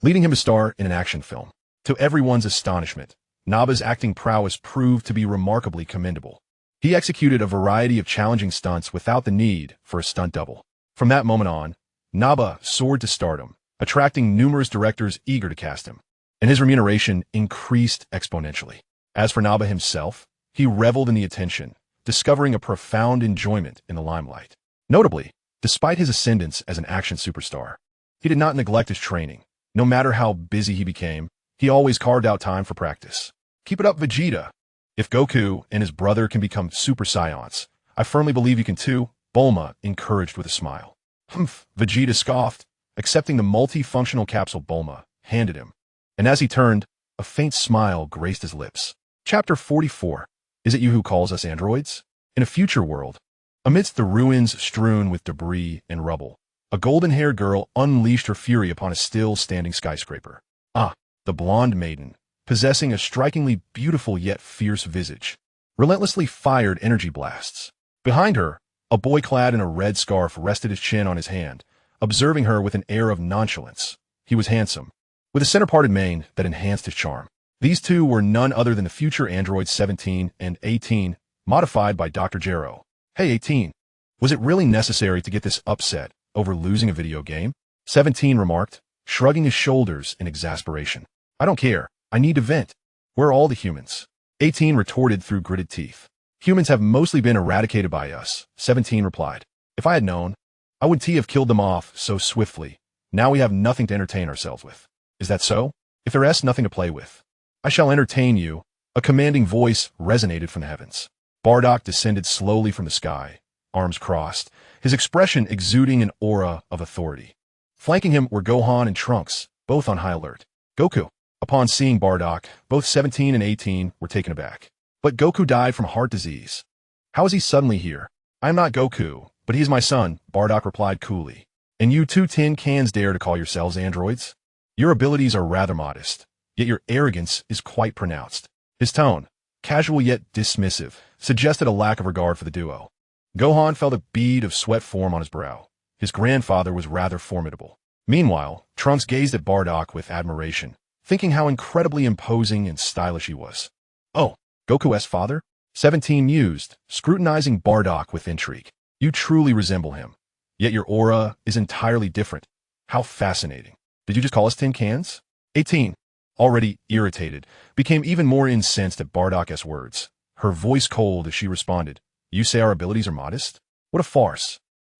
leading him to star in an action film. To everyone's astonishment, Nappa's acting prowess proved to be remarkably commendable. He executed a variety of challenging stunts without the need for a stunt double. From that moment on, Nappa soared to stardom, attracting numerous directors eager to cast him, and his remuneration increased exponentially. As for Nappa himself, he reveled in the attention, discovering a profound enjoyment in the limelight. Notably, despite his ascendance as an action superstar, he did not neglect his training. No matter how busy he became, he always carved out time for practice. Keep it up, Vegeta. If Goku and his brother can become Super Saiyans, I firmly believe you can too, Bulma encouraged with a smile. Humph, Vegeta scoffed, accepting the multifunctional capsule Bulma handed him. And as he turned, a faint smile graced his lips. Chapter 44. Is it you who calls us androids? In a future world, amidst the ruins strewn with debris and rubble, a golden-haired girl unleashed her fury upon a still-standing skyscraper. Ah, the blonde maiden, possessing a strikingly beautiful yet fierce visage, relentlessly fired energy blasts. Behind her, a boy clad in a red scarf rested his chin on his hand, observing her with an air of nonchalance. He was handsome, with a center-parted mane that enhanced his charm. These two were none other than the future androids 17 and 18, modified by Dr. Gero. Hey 18, was it really necessary to get this upset over losing a video game? 17 remarked, shrugging his shoulders in exasperation. I don't care. I need to vent. Where are all the humans? 18 retorted through gritted teeth. Humans have mostly been eradicated by us, 17 replied. If I had known, I would have killed them off so swiftly. Now we have nothing to entertain ourselves with. Is that so? If there is nothing to play with, I shall entertain you. A commanding voice resonated from the heavens. Bardock descended slowly from the sky, arms crossed, his expression exuding an aura of authority. Flanking him were Gohan and Trunks, both on high alert. Goku. Upon seeing Bardock, both 17 and 18 were taken aback. But Goku died from heart disease. How is he suddenly here? I am not Goku, but he is my son, Bardock replied coolly. And you two tin cans dare to call yourselves androids? Your abilities are rather modest, yet your arrogance is quite pronounced. His tone, casual yet dismissive, suggested a lack of regard for the duo. Gohan felt a bead of sweat form on his brow. His grandfather was rather formidable. Meanwhile, Trunks gazed at Bardock with admiration, thinking how incredibly imposing and stylish he was. Oh, Goku's father? 17 mused, scrutinizing Bardock with intrigue. You truly resemble him. Yet your aura is entirely different. How fascinating. Did you just call us tin cans? 18. already irritated, became even more incensed at Bardock's words, her voice cold as she responded, "You say our abilities are modest? What a farce.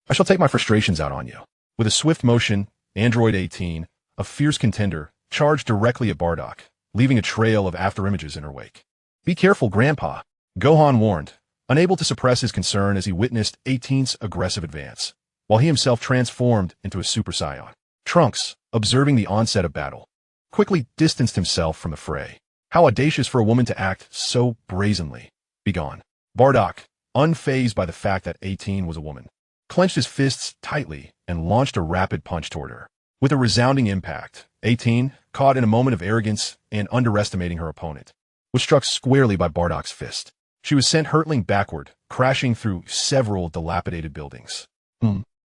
I shall take my frustrations out on you." With a swift motion, Android 18, a fierce contender, charged directly at Bardock, leaving a trail of afterimages in her wake. "Be careful, Grandpa," Gohan warned, unable to suppress his concern as he witnessed 18's aggressive advance, while he himself transformed into a Super Saiyan. Trunks, observing the onset of battle, quickly distanced himself from the fray. How audacious for a woman to act so brazenly. Begone. Bardock, unfazed by the fact that 18 was a woman, clenched his fists tightly and launched a rapid punch toward her. With a resounding impact, 18, caught in a moment of arrogance and underestimating her opponent, was struck squarely by Bardock's fist. She was sent hurtling backward, crashing through several dilapidated buildings.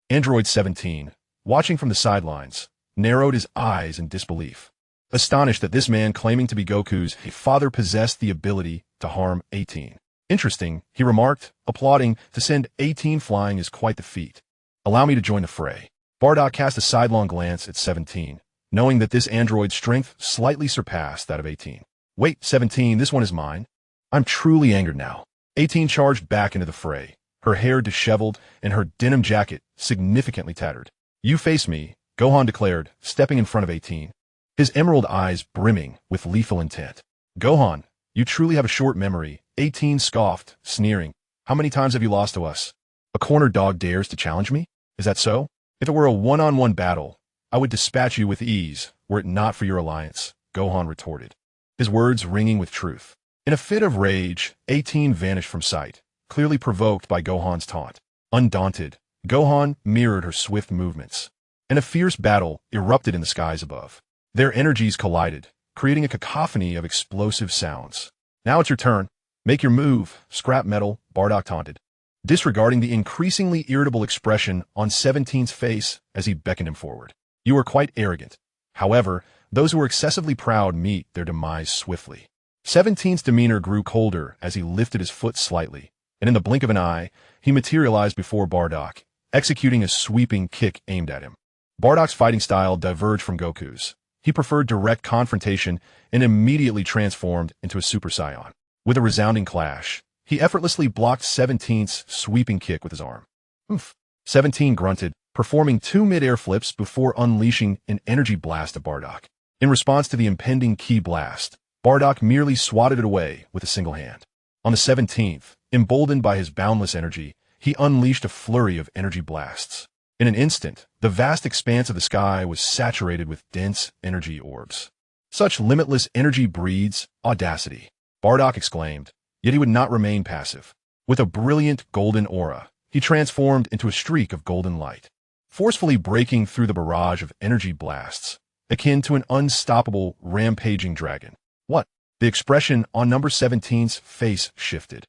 Android 17, watching from the sidelines, narrowed his eyes in disbelief, astonished that this man claiming to be Goku's father possessed the ability to harm 18. "Interesting," he remarked, applauding. "To send 18 flying is quite the feat. Allow me to join the fray." Bardock cast a sidelong glance at 17, knowing that this android's strength slightly surpassed that of 18. "Wait, 17, this one is mine." I'm truly angered now. 18 charged back into the fray, her hair disheveled and her denim jacket significantly tattered. "You face me," Gohan declared, stepping in front of 18, his emerald eyes brimming with lethal intent. "Gohan, you truly have a short memory," 18 scoffed, sneering. "How many times have you lost to us? A corner dog dares to challenge me? Is that so? If it were a one-on-one battle, I would dispatch you with ease, were it not for your alliance," Gohan retorted, his words ringing with truth. In a fit of rage, 18 vanished from sight, clearly provoked by Gohan's taunt. Undaunted, Gohan mirrored her swift movements, and a fierce battle erupted in the skies above. Their energies collided, creating a cacophony of explosive sounds. "Now it's your turn. Make your move, scrap metal," Bardock taunted, disregarding the increasingly irritable expression on 17's face as he beckoned him forward. "You are quite arrogant. However, those who are excessively proud meet their demise swiftly." 17's demeanor grew colder as he lifted his foot slightly, and in the blink of an eye, he materialized before Bardock, executing a sweeping kick aimed at him. Bardock's fighting style diverged from Goku's. He preferred direct confrontation and immediately transformed into a Super Saiyan. With a resounding clash, he effortlessly blocked 17's sweeping kick with his arm. "Oof." 17 grunted, performing 2 mid-air flips before unleashing an energy blast at Bardock. In response to the impending ki blast, Bardock merely swatted it away with a single hand. On the 17th, emboldened by his boundless energy, he unleashed a flurry of energy blasts. In an instant, the vast expanse of the sky was saturated with dense energy orbs. "Such limitless energy breeds audacity," Bardock exclaimed, yet he would not remain passive. With a brilliant golden aura, he transformed into a streak of golden light, forcefully breaking through the barrage of energy blasts, akin to an unstoppable, rampaging dragon. "What?" The expression on number 17's face shifted.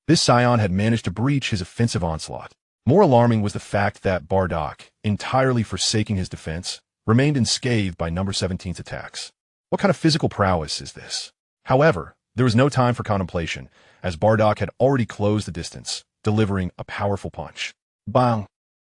This Saiyan had managed to breach his offensive onslaught. More alarming was the fact that Bardock, entirely forsaking his defense, remained unscathed by number 17's attacks. What kind of physical prowess is this? However, there was no time for contemplation, as Bardock had already closed the distance, delivering a powerful punch. Bang!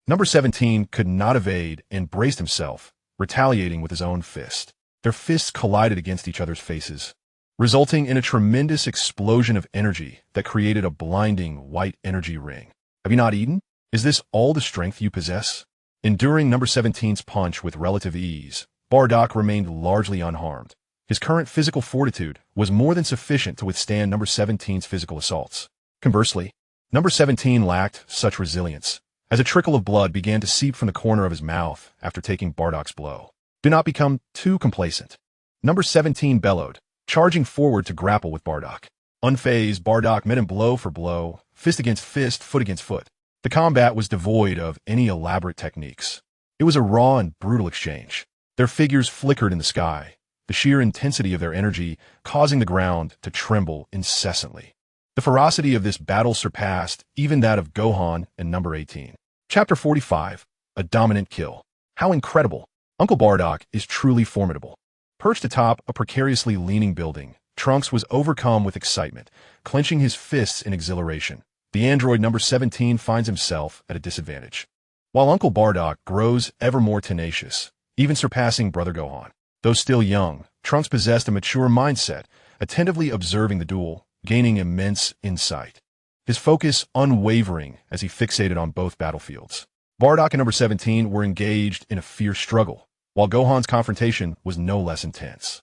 Number 17 could not evade and braced himself, retaliating with his own fist. Their fists collided against each other's faces, resulting in a tremendous explosion of energy that created a blinding white energy ring. "Have you not eaten? Is this all the strength you possess?" Enduring number 17's punch with relative ease, Bardock remained largely unharmed. His current physical fortitude was more than sufficient to withstand number 17's physical assaults. Conversely, number 17 lacked such resilience, as a trickle of blood began to seep from the corner of his mouth after taking Bardock's blow. "Do not become too complacent," number 17 bellowed, charging forward to grapple with Bardock. Unfazed, Bardock met him blow for blow, fist against fist, foot against foot. The combat was devoid of any elaborate techniques. It was a raw and brutal exchange. Their figures flickered in the sky, the sheer intensity of their energy causing the ground to tremble incessantly. The ferocity of this battle surpassed even that of Gohan and number 18. Chapter 45, A Dominant Kill. How incredible! Uncle Bardock is truly formidable. Perched atop a precariously leaning building, Trunks was overcome with excitement, clenching his fists in exhilaration. The android number 17 finds himself at a disadvantage, while Uncle Bardock grows ever more tenacious, even surpassing Brother Gohan. Though still young, Trunks possessed a mature mindset, attentively observing the duel, gaining immense insight. His focus unwavering as he fixated on both battlefields. Bardock and number 17 were engaged in a fierce struggle, while Gohan's confrontation was no less intense.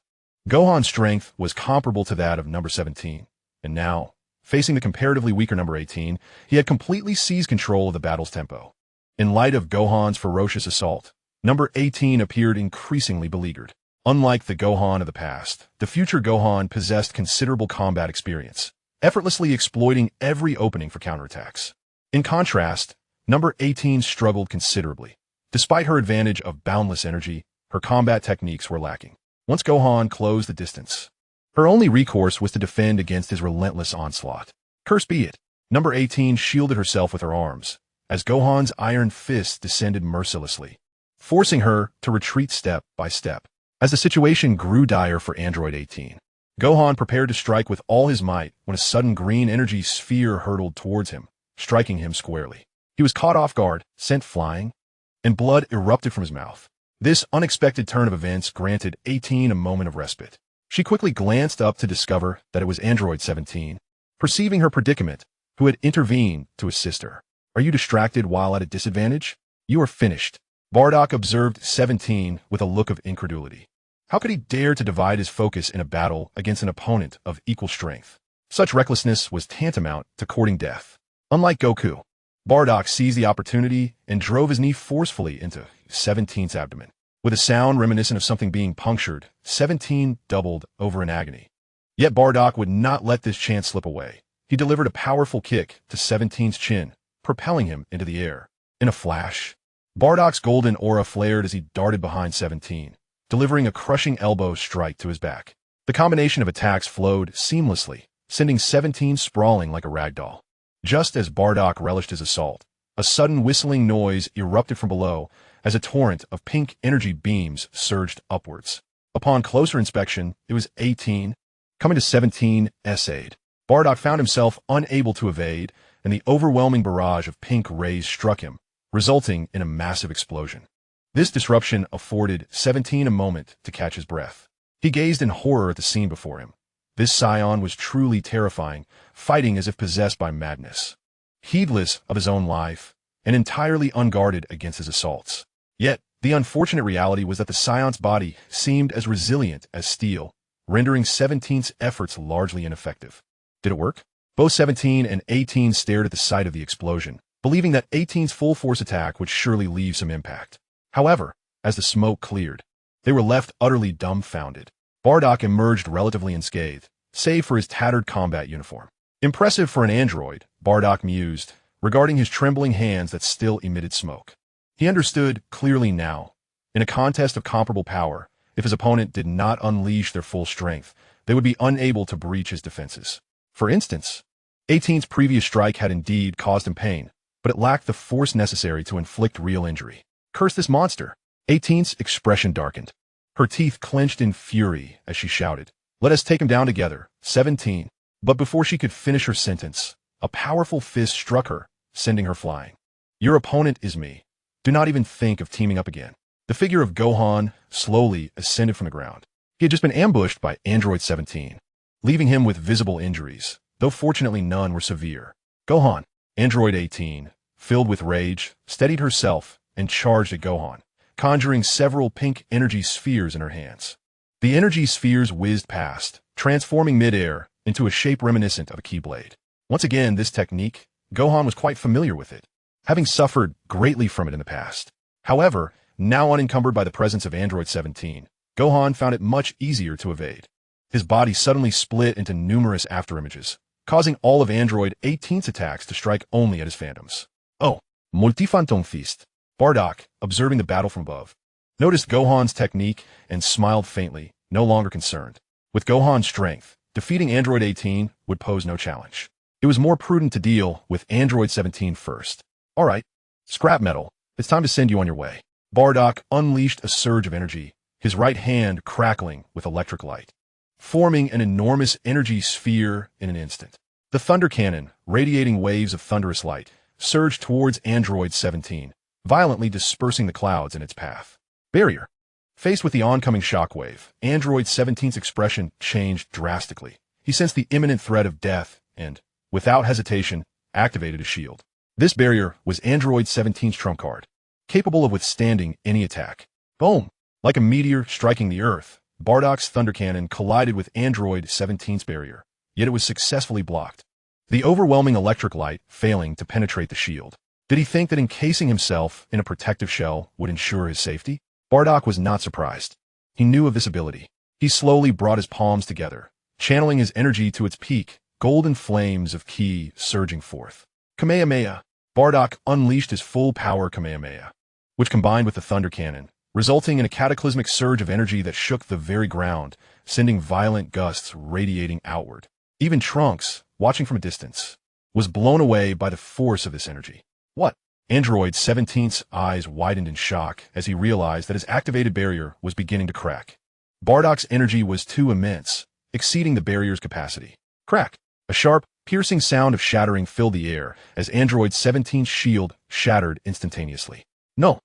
Gohan's strength was comparable to that of number 17, and now, facing the comparatively weaker number 18, he had completely seized control of the battle's tempo. In light of Gohan's ferocious assault, number 18 appeared increasingly beleaguered. Unlike the Gohan of the past, the future Gohan possessed considerable combat experience, effortlessly exploiting every opening for counterattacks. In contrast, number 18 struggled considerably. Despite her advantage of boundless energy, her combat techniques were lacking. Once Gohan closed the distance, her only recourse was to defend against his relentless onslaught. Curse be it, number 18 shielded herself with her arms, as Gohan's iron fists descended mercilessly, forcing her to retreat step by step. As the situation grew dire for Android 18, Gohan prepared to strike with all his might when a sudden green energy sphere hurtled towards him, striking him squarely. He was caught off guard, sent flying, and blood erupted from his mouth. This unexpected turn of events granted 18 a moment of respite. She quickly glanced up to discover that it was Android 17, perceiving her predicament, who had intervened to assist her. Are you distracted while at a disadvantage? You are finished. Bardock observed 17 with a look of incredulity. How could he dare to divide his focus in a battle against an opponent of equal strength? Such recklessness was tantamount to courting death. Unlike Goku, Bardock seized the opportunity and drove his knee forcefully into 17's abdomen. With a sound reminiscent of something being punctured, 17 doubled over in agony. Yet Bardock would not let this chance slip away. He delivered a powerful kick to 17's chin, propelling him into the air. In a flash, Bardock's golden aura flared as he darted behind 17, delivering a crushing elbow strike to his back. The combination of attacks flowed seamlessly, sending 17 sprawling like a rag doll. Just as Bardock relished his assault, a sudden whistling noise erupted from below as a torrent of pink energy beams surged upwards. Upon closer inspection, it was 18, coming to 17's aid. Bardock found himself unable to evade, and the overwhelming barrage of pink rays struck him, resulting in a massive explosion. This disruption afforded 17 a moment to catch his breath. He gazed in horror at the scene before him. This Saiyan was truly terrifying, fighting as if possessed by madness. Heedless of his own life, and entirely unguarded against his assaults. Yet, the unfortunate reality was that the Saiyan's body seemed as resilient as steel, rendering 17's efforts largely ineffective. Did it work? Both 17 and 18 stared at the sight of the explosion, believing that 18's full-force attack would surely leave some impact. However, as the smoke cleared, they were left utterly dumbfounded. Bardock emerged relatively unscathed, save for his tattered combat uniform. Impressive for an android, Bardock mused, regarding his trembling hands that still emitted smoke. He understood clearly now. In a contest of comparable power, if his opponent did not unleash their full strength, they would be unable to breach his defenses. For instance, 18's previous strike had indeed caused him pain, but it lacked the force necessary to inflict real injury. Curse this monster! 18's expression darkened. Her teeth clenched in fury as she shouted, "Let us take him down together, 17. But before she could finish her sentence, a powerful fist struck her, sending her flying. Your opponent is me. Do not even think of teaming up again. The figure of Gohan slowly ascended from the ground. He had just been ambushed by Android 17, leaving him with visible injuries, though fortunately none were severe. Gohan, Android 18, filled with rage, steadied herself and charged at Gohan, conjuring several pink energy spheres in her hands. The energy spheres whizzed past, transforming midair into a shape reminiscent of a keyblade. Once again, this technique, Gohan was quite familiar with it, having suffered greatly from it in the past. However, now unencumbered by the presence of Android 17, Gohan found it much easier to evade. His body suddenly split into numerous afterimages, causing all of Android 18's attacks to strike only at his phantoms. Oh, Multi-Phantom Feast. Bardock, observing the battle from above, noticed Gohan's technique and smiled faintly, no longer concerned. With Gohan's strength, defeating Android 18 would pose no challenge. It was more prudent to deal with Android 17 first. All right, scrap metal, it's time to send you on your way. Bardock unleashed a surge of energy, his right hand crackling with electric light, forming an enormous energy sphere in an instant. The thunder cannon, radiating waves of thunderous light, surged towards Android 17, violently dispersing the clouds in its path. Barrier. Faced with the oncoming shockwave, Android 17's expression changed drastically. He sensed the imminent threat of death and, without hesitation, activated his shield. This barrier was Android 17's trump card, capable of withstanding any attack. Boom! Like a meteor striking the Earth, Bardock's thunder cannon collided with Android 17's barrier, yet it was successfully blocked, the overwhelming electric light failing to penetrate the shield. Did he think that encasing himself in a protective shell would ensure his safety? Bardock was not surprised. He knew of this ability. He slowly brought his palms together, channeling his energy to its peak, golden flames of ki surging forth. Kamehameha. Bardock unleashed his full-power Kamehameha, which combined with the thunder cannon, resulting in a cataclysmic surge of energy that shook the very ground, sending violent gusts radiating outward. Even Trunks, watching from a distance, was blown away by the force of this energy. What? Android 17's eyes widened in shock as he realized that his activated barrier was beginning to crack. Bardock's energy was too immense, exceeding the barrier's capacity. Crack! A sharp, piercing sound of shattering filled the air as Android 17's shield shattered instantaneously. No!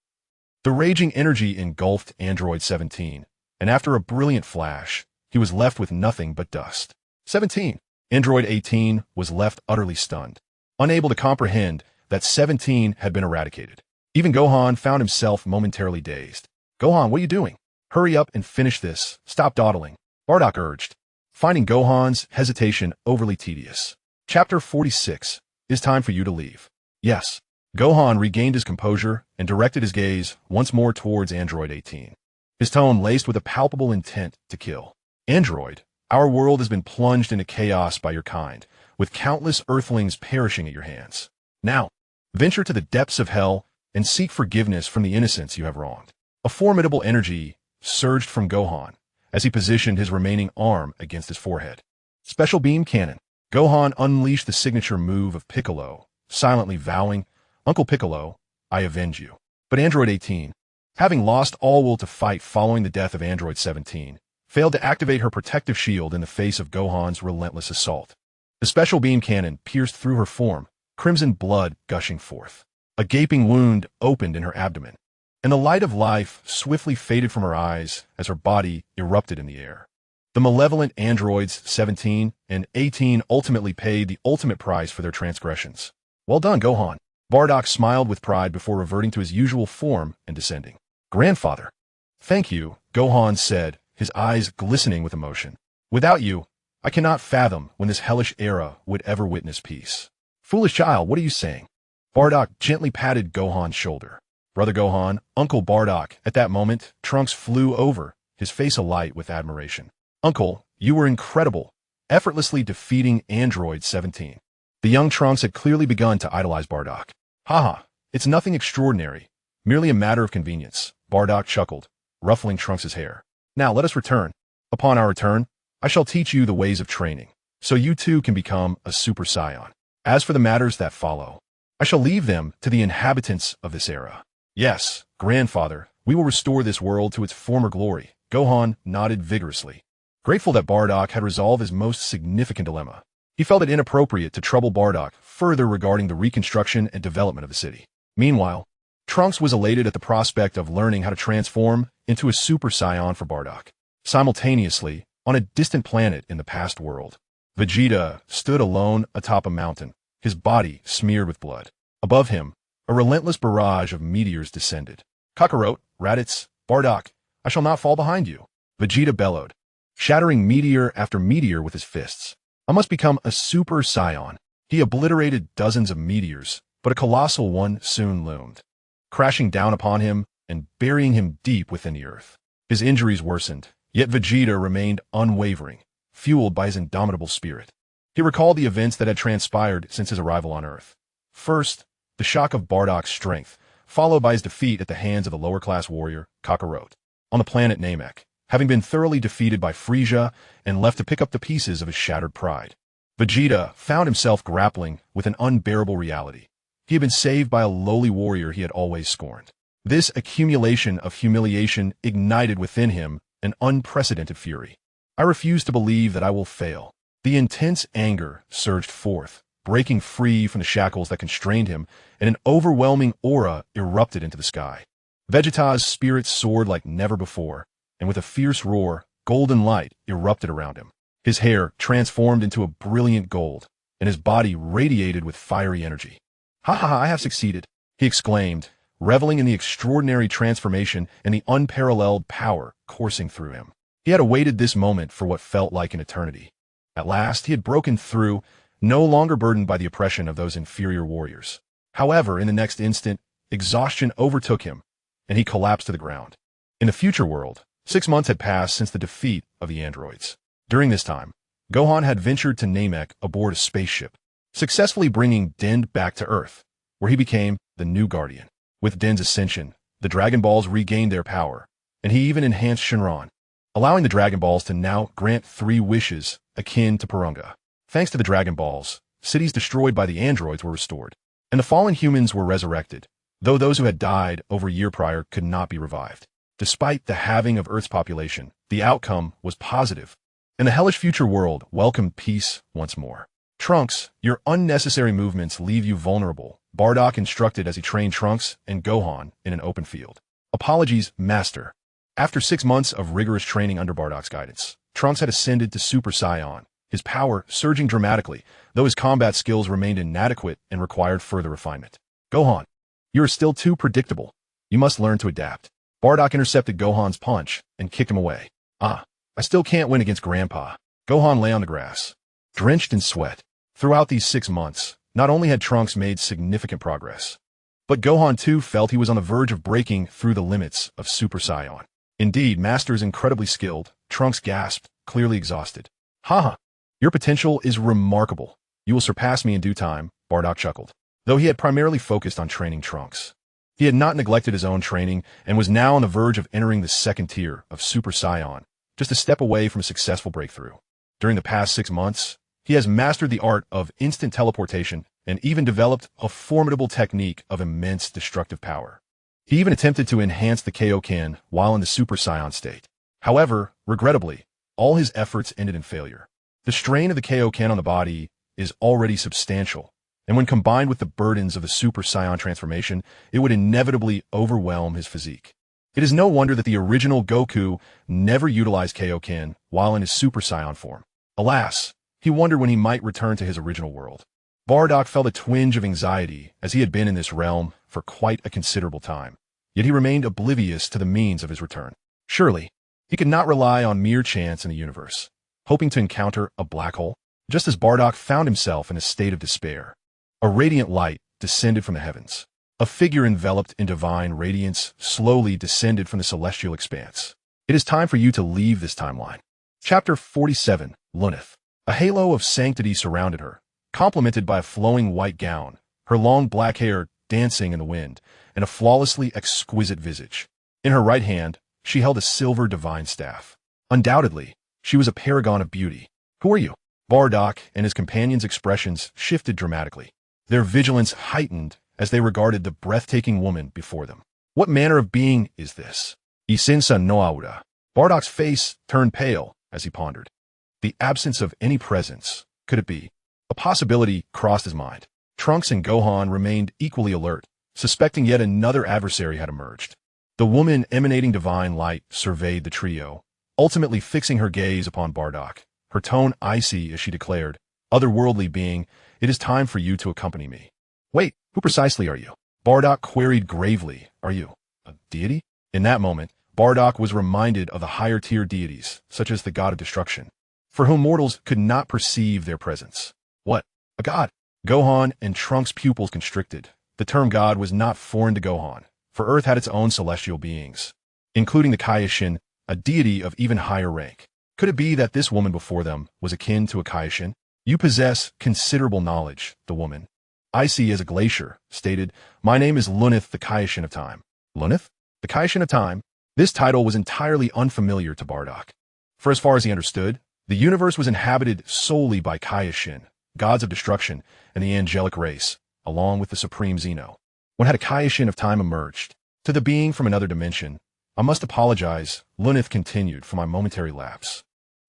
The raging energy engulfed Android 17, and after a brilliant flash, he was left with nothing but dust. 17. Android 18 was left utterly stunned, unable to comprehend that 17 had been eradicated. Even Gohan found himself momentarily dazed. Gohan, what are you doing? Hurry up and finish this. Stop dawdling, Bardock urged, finding Gohan's hesitation overly tedious. Chapter 46. It's time for you to leave. Yes. Gohan regained his composure and directed his gaze once more towards Android 18. His tone laced with a palpable intent to kill. Android, our world has been plunged into chaos by your kind, with countless Earthlings perishing at your hands. Now, venture to the depths of hell and seek forgiveness from the innocents you have wronged. A formidable energy surged from Gohan as he positioned his remaining arm against his forehead. Special Beam Cannon. Gohan unleashed the signature move of Piccolo, silently vowing, Uncle Piccolo, I avenge you. But Android 18, having lost all will to fight following the death of Android 17, failed to activate her protective shield in the face of Gohan's relentless assault. The Special Beam Cannon pierced through her form, crimson blood gushing forth. A gaping wound opened in her abdomen, and the light of life swiftly faded from her eyes as her body erupted in the air. The malevolent androids 17 and 18 ultimately paid the ultimate price for their transgressions. Well done, Gohan. Bardock smiled with pride before reverting to his usual form and descending. Grandfather. Thank you, Gohan said, his eyes glistening with emotion. Without you, I cannot fathom when this hellish era would ever witness peace. Foolish child, what are you saying? Bardock gently patted Gohan's shoulder. Brother Gohan, Uncle Bardock. At that moment, Trunks flew over, his face alight with admiration. Uncle, you were incredible, effortlessly defeating Android 17. The young Trunks had clearly begun to idolize Bardock. Haha, it's nothing extraordinary, merely a matter of convenience, Bardock chuckled, ruffling Trunks' hair. Now let us return. Upon our return, I shall teach you the ways of training, so you too can become a Super Saiyan. As for the matters that follow, I shall leave them to the inhabitants of this era. Yes, grandfather, we will restore this world to its former glory. Gohan nodded vigorously, grateful that Bardock had resolved his most significant dilemma. He felt it inappropriate to trouble Bardock further regarding the reconstruction and development of the city. Meanwhile, Trunks was elated at the prospect of learning how to transform into a Super Saiyan for Bardock. Simultaneously, on a distant planet in the past world, Vegeta stood alone atop a mountain, his body smeared with blood. Above him, a relentless barrage of meteors descended. Kakarot, Raditz, Bardock, I shall not fall behind you, Vegeta bellowed, shattering meteor after meteor with his fists. I must become a Super Saiyan. He obliterated dozens of meteors, but a colossal one soon loomed, crashing down upon him and burying him deep within the earth. His injuries worsened, yet Vegeta remained unwavering, fueled by his indomitable spirit. He recalled the events that had transpired since his arrival on Earth. First, the shock of Bardock's strength, followed by his defeat at the hands of the lower-class warrior, Kakarot, on the planet Namek, having been thoroughly defeated by Frieza and left to pick up the pieces of his shattered pride. Vegeta found himself grappling with an unbearable reality. He had been saved by a lowly warrior he had always scorned. This accumulation of humiliation ignited within him an unprecedented fury. I refuse to believe that I will fail. The intense anger surged forth, breaking free from the shackles that constrained him, and an overwhelming aura erupted into the sky. Vegeta's spirit soared like never before, and with a fierce roar, golden light erupted around him. His hair transformed into a brilliant gold, and his body radiated with fiery energy. "Ha ha ha, I have succeeded," he exclaimed, reveling in the extraordinary transformation and the unparalleled power coursing through him. He had awaited this moment for what felt like an eternity. At last, he had broken through, no longer burdened by the oppression of those inferior warriors. However, in the next instant, exhaustion overtook him, and he collapsed to the ground. In the future world, 6 months had passed since the defeat of the androids. During this time, Gohan had ventured to Namek aboard a spaceship, successfully bringing Din back to Earth, where he became the new Guardian. With Din's ascension, the Dragon Balls regained their power, and he even enhanced Shenron, allowing the Dragon Balls to now grant 3 wishes akin to Purunga. Thanks to the Dragon Balls, cities destroyed by the androids were restored, and the fallen humans were resurrected, though those who had died over a year prior could not be revived. Despite the halving of Earth's population, the outcome was positive, and the hellish future world welcomed peace once more. "Trunks, your unnecessary movements leave you vulnerable," Bardock instructed as he trained Trunks and Gohan in an open field. "Apologies, Master." After 6 months of rigorous training under Bardock's guidance, Trunks had ascended to Super Saiyan, his power surging dramatically, though his combat skills remained inadequate and required further refinement. "Gohan, you are still too predictable. You must learn to adapt." Bardock intercepted Gohan's punch and kicked him away. I still can't win against Grandpa." Gohan lay on the grass, drenched in sweat. Throughout these 6 months, not only had Trunks made significant progress, but Gohan too felt he was on the verge of breaking through the limits of Super Saiyan. "Indeed, Master is incredibly skilled," Trunks gasped, clearly exhausted. "Haha, your potential is remarkable. You will surpass me in due time," Bardock chuckled. Though he had primarily focused on training Trunks, he had not neglected his own training and was now on the verge of entering the 2nd tier of Super Saiyan, just a step away from a successful breakthrough. During the past 6 months, he has mastered the art of instant teleportation and even developed a formidable technique of immense destructive power. He even attempted to enhance the Kaioken while in the Super Saiyan state. However, regrettably, all his efforts ended in failure. The strain of the Kaioken on the body is already substantial, and when combined with the burdens of the Super Saiyan transformation, it would inevitably overwhelm his physique. It is no wonder that the original Goku never utilized Kaioken while in his Super Saiyan form. Alas, he wondered when he might return to his original world. Bardock felt a twinge of anxiety as he had been in this realm for quite a considerable time, yet he remained oblivious to the means of his return. Surely, he could not rely on mere chance in the universe, hoping to encounter a black hole. Just as Bardock found himself in a state of despair, a radiant light descended from the heavens. A figure enveloped in divine radiance slowly descended from the celestial expanse. "It is time for you to leave this timeline." Chapter 47, Lunith. A halo of sanctity surrounded her, complemented by a flowing white gown, her long black hair dancing in the wind, and a flawlessly exquisite visage. In her right hand, she held a silver divine staff. Undoubtedly, she was a paragon of beauty. "Who are you?" Bardock and his companions' expressions shifted dramatically, their vigilance heightened as they regarded the breathtaking woman before them. "What manner of being is this?" "Isensa no aura." Bardock's face turned pale as he pondered. The absence of any presence. Could it be? A possibility crossed his mind. Trunks and Gohan remained equally alert, suspecting yet another adversary had emerged. The woman emanating divine light surveyed the trio, ultimately fixing her gaze upon Bardock, her tone icy as she declared, "Otherworldly being, it is time for you to accompany me." "Wait, who precisely are you?" Bardock queried gravely. "Are you a deity?" In that moment, Bardock was reminded of the higher-tier deities, such as the god of destruction, for whom mortals could not perceive their presence. "What? A god?" Gohan and Trunks' pupils constricted. The term god was not foreign to Gohan, for Earth had its own celestial beings, including the Kaioshin, a deity of even higher rank. Could it be that this woman before them was akin to a Kaioshin? "You possess considerable knowledge," the woman, icy as a glacier, stated. "My name is Lunith, the Kaioshin of Time." Lunith? The Kaioshin of Time? This title was entirely unfamiliar to Bardock. For as far as he understood, the universe was inhabited solely by Kaioshin, gods of destruction, and the angelic race, along with the Supreme Zeno. When had a Kaioshin of Time emerged? To the being from another dimension, "I must apologize," Lunith continued, "for my momentary lapse.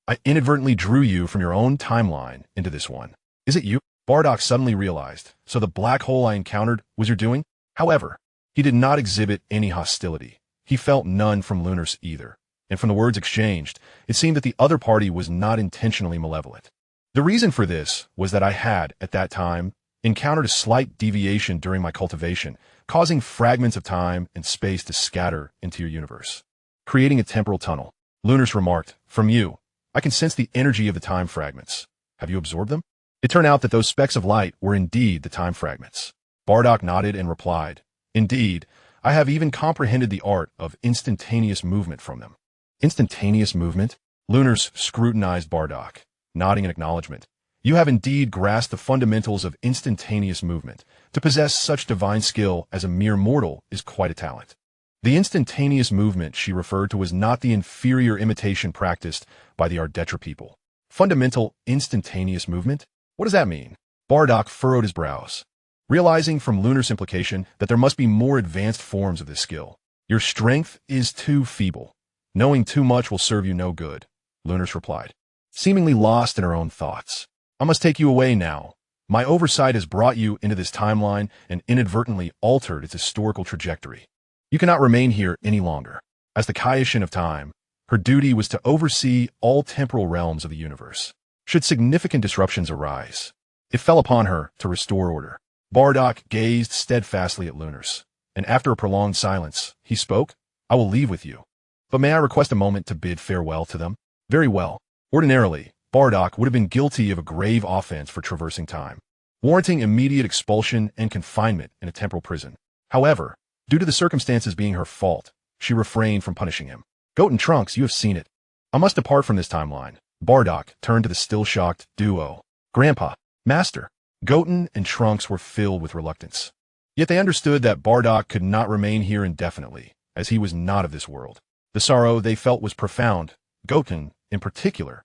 I inadvertently drew you from your own timeline into this one." "Is it you?" Bardock suddenly realized. "So the black hole I encountered was your doing?" However, He did not exhibit any hostility. He felt none from Lunars either, and from the words exchanged, it seemed that the other party was not intentionally malevolent. The reason for this was that I had, at that time, encountered a slight deviation during my cultivation, causing fragments of time and space to scatter into your universe, creating a temporal tunnel. Lunars remarked, "From you, I can sense the energy of the time fragments. Have you absorbed them?" It turned out that those specks of light were indeed the time fragments. Bardock nodded and replied, "Indeed, I have even comprehended the art of instantaneous movement from them." Instantaneous movement? Lunars scrutinized Bardock, nodding in acknowledgement. "You have indeed grasped the fundamentals of instantaneous movement. To possess such divine skill as a mere mortal is quite a talent." The instantaneous movement she referred to was not the inferior imitation practiced by the Ardetra people. Fundamental instantaneous movement? What does that mean? Bardock furrowed his brows, realizing from Lunar's implication that there must be more advanced forms of this skill. "Your strength is too feeble. Knowing too much will serve you no good," Lunars replied, seemingly lost in her own thoughts. "I must take you away now. My oversight has brought you into this timeline and inadvertently altered its historical trajectory. You cannot remain here any longer." As the Kaioshin of time, her duty was to oversee all temporal realms of the universe. Should significant disruptions arise, it fell upon her to restore order. Bardock gazed steadfastly at Lunars, and after a prolonged silence, he spoke, "I will leave with you. But may I request a moment to bid farewell to them?" "Very well." Ordinarily, Bardock would have been guilty of a grave offense for traversing time, warranting immediate expulsion and confinement in a temporal prison. However, due to the circumstances being her fault, she refrained from punishing him. "Goat and Trunks, you have seen it. I must depart from this timeline." Bardock turned to the still-shocked duo. "Grandpa, Master." Goten and Trunks were filled with reluctance. Yet they understood that Bardock could not remain here indefinitely, as he was not of this world. The sorrow they felt was profound. Goten, in particular,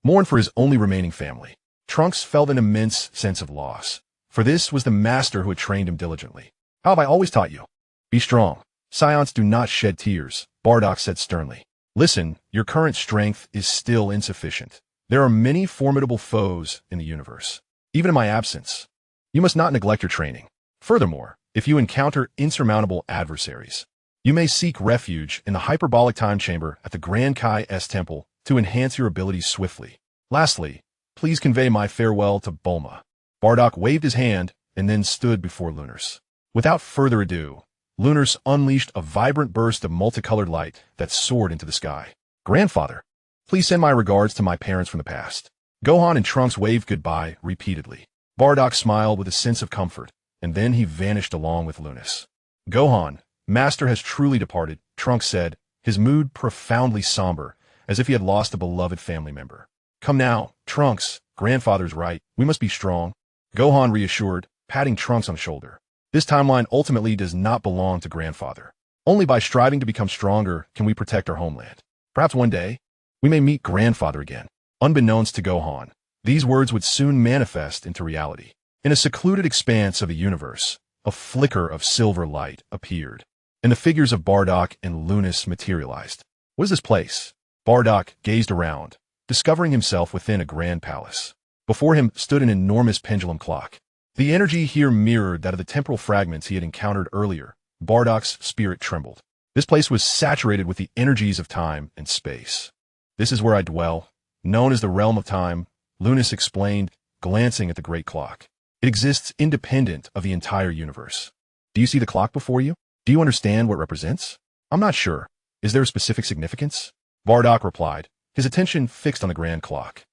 mourned for his only remaining family. Trunks felt an immense sense of loss, for this was the master who had trained him diligently. "How have I always taught you? Be strong. Scions do not shed tears," Bardock said sternly. "Listen, your current strength is still insufficient. There are many formidable foes in the universe, even in my absence. You must not neglect your training. Furthermore, if you encounter insurmountable adversaries, you may seek refuge in the hyperbolic time chamber at the Grand Kai S Temple to enhance your abilities swiftly. Lastly, please convey my farewell to Bulma." Bardock waved his hand and then stood before Lunars. Without further ado, Lunars unleashed a vibrant burst of multicolored light that soared into the sky. "Grandfather, please send my regards to my parents from the past." Gohan and Trunks waved goodbye repeatedly. Bardock smiled with a sense of comfort, and then he vanished along with Lunars. "Gohan, Master has truly departed," Trunks said, his mood profoundly somber, as if he had lost a beloved family member. "Come now, Trunks, Grandfather's right. We must be strong," Gohan reassured, patting Trunks on the shoulder. "This timeline ultimately does not belong to Grandfather. Only by striving to become stronger can we protect our homeland. Perhaps one day, we may meet Grandfather again." Unbeknownst to Gohan, these words would soon manifest into reality. In a secluded expanse of the universe, a flicker of silver light appeared, and the figures of Bardock and Lunars materialized. "What is this place?" Bardock gazed around, discovering himself within a grand palace. Before him stood an enormous pendulum clock. The energy here mirrored that of the temporal fragments he had encountered earlier. Bardock's spirit trembled. This place was saturated with the energies of time and space. "This is where I dwell, known as the realm of time," Lunars explained, glancing at the great clock. "It exists independent of the entire universe. Do you see the clock before you? Do you understand what it represents?" "I'm not sure. Is there a specific significance?" Bardock replied, his attention fixed on the grand clock.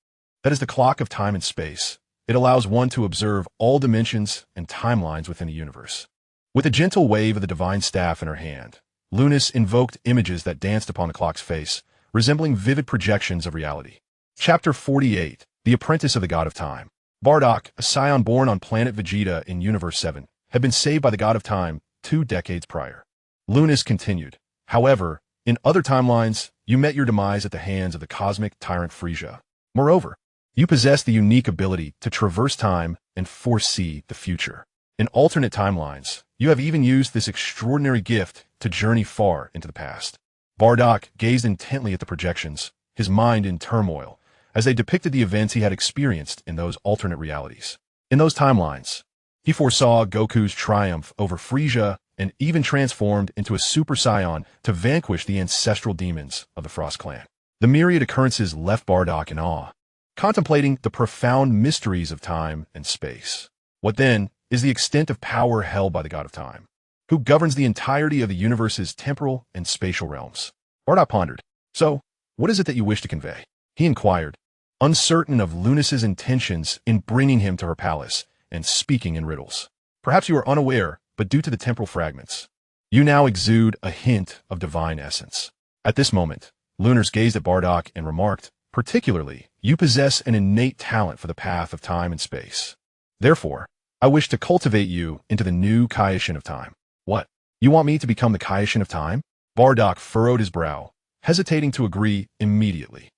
"That is the clock of time and space. It allows one to observe all dimensions and timelines within the universe." With a gentle wave of the divine staff in her hand, Lunars invoked images that danced upon the clock's face, resembling vivid projections of reality. Chapter 48, The Apprentice of the God of Time. Bardock, a scion born on planet Vegeta in Universe 7, had been saved by the God of Time 2 decades prior. Lunars continued, "However, in other timelines, you met your demise at the hands of the cosmic tyrant Frieza. Moreover, you possess the unique ability to traverse time and foresee the future. In alternate timelines, you have even used this extraordinary gift to journey far into the past." Bardock gazed intently at the projections, his mind in turmoil, as they depicted the events he had experienced in those alternate realities. In those timelines, he foresaw Goku's triumph over Frieza and even transformed into a Super Saiyan to vanquish the ancestral demons of the Frost clan. The myriad occurrences left Bardock in awe, contemplating the profound mysteries of time and space. What then is the extent of power held by the god of time, who governs the entirety of the universe's temporal and spatial realms? Bardock pondered. So, what is it that you wish to convey? He inquired, uncertain of Lunas's intentions in bringing him to her palace and speaking in riddles. Perhaps you are unaware, but due to the temporal fragments, you now exude a hint of divine essence. At this moment, Lunars gazed at Bardock and remarked, particularly, you possess an innate talent for the path of time and space. Therefore, I wish to cultivate you into the new Kaioshin of time. What? You want me to become the Kaioshin of time? Bardock furrowed his brow, hesitating to agree immediately.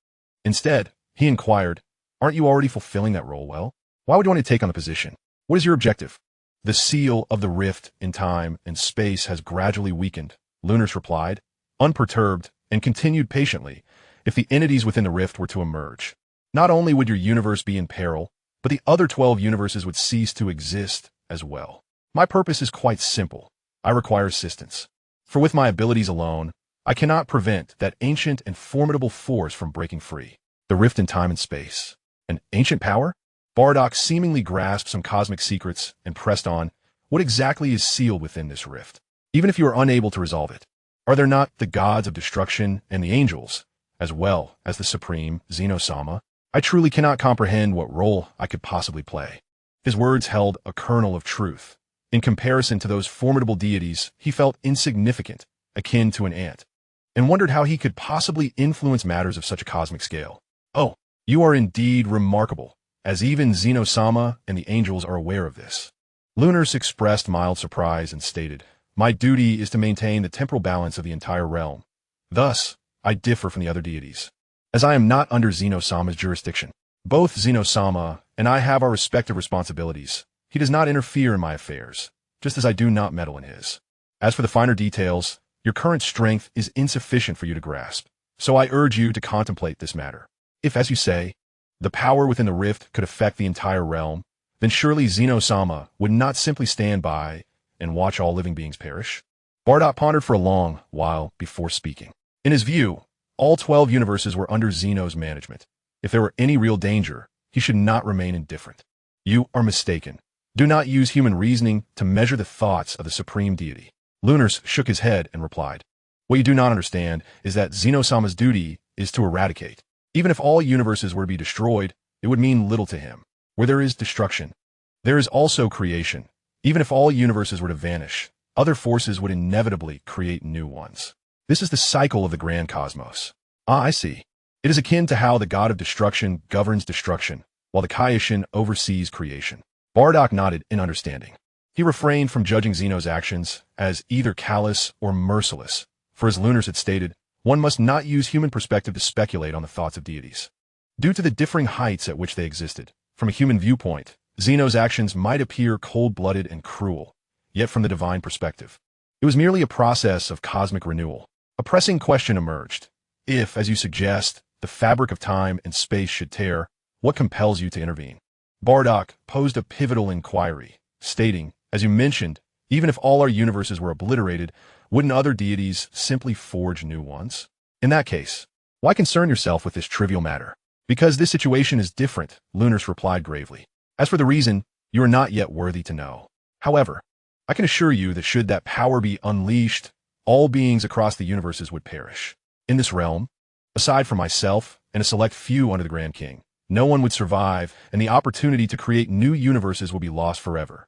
Instead, he inquired, aren't you already fulfilling that role well? Why would you want to take on the position? What is your objective? The seal of the rift in time and space has gradually weakened, Lunars replied, unperturbed, and continued patiently. If the entities within the rift were to emerge, not only would your universe be in peril, but the other 12 universes would cease to exist as well. My purpose is quite simple. I require assistance. For with my abilities alone, I cannot prevent that ancient and formidable force from breaking free. The rift in time and space. An ancient power? Bardock seemingly grasped some cosmic secrets and pressed on, what exactly is sealed within this rift? Even if you are unable to resolve it, are there not the gods of destruction and the angels, as well as the supreme Xeno-sama? I truly cannot comprehend what role I could possibly play. His words held a kernel of truth. In comparison to those formidable deities, he felt insignificant, akin to an ant, and wondered how he could possibly influence matters of such a cosmic scale. Oh, you are indeed remarkable, as even Xeno-sama and the angels are aware of this. Lunars expressed mild surprise and stated, my duty is to maintain the temporal balance of the entire realm. Thus, I differ from the other deities, as I am not under Xeno-sama's jurisdiction. Both Xeno-sama and I have our respective responsibilities. He does not interfere in my affairs, just as I do not meddle in his. As for the finer details, your current strength is insufficient for you to grasp, so I urge you to contemplate this matter. If, as you say, the power within the rift could affect the entire realm, then surely Xeno-sama would not simply stand by and watch all living beings perish. Bardock pondered for a long while before speaking. In his view, all 12 universes were under Xeno's management. If there were any real danger, he should not remain indifferent. You are mistaken. Do not use human reasoning to measure the thoughts of the supreme deity. Lunars shook his head and replied, what you do not understand is that Xeno-sama's duty is to eradicate. Even if all universes were to be destroyed, it would mean little to him. Where there is destruction, there is also creation. Even if all universes were to vanish, other forces would inevitably create new ones. This is the cycle of the grand cosmos. Ah, I see. It is akin to how the god of destruction governs destruction, while the Kaioshin oversees creation. Bardock nodded in understanding. He refrained from judging Xeno's actions as either callous or merciless, for as Lunars had stated, one must not use human perspective to speculate on the thoughts of deities. Due to the differing heights at which they existed, from a human viewpoint, Xeno's actions might appear cold-blooded and cruel, yet from the divine perspective, it was merely a process of cosmic renewal. A pressing question emerged. If, as you suggest, the fabric of time and space should tear, what compels you to intervene? Bardock posed a pivotal inquiry, stating, as you mentioned, even if all our universes were obliterated, wouldn't other deities simply forge new ones? In that case, why concern yourself with this trivial matter? Because this situation is different, Lunars replied gravely. As for the reason, you are not yet worthy to know. However, I can assure you that should that power be unleashed, all beings across the universes would perish. In this realm, aside from myself and a select few under the Grand King, no one would survive, and the opportunity to create new universes will be lost forever.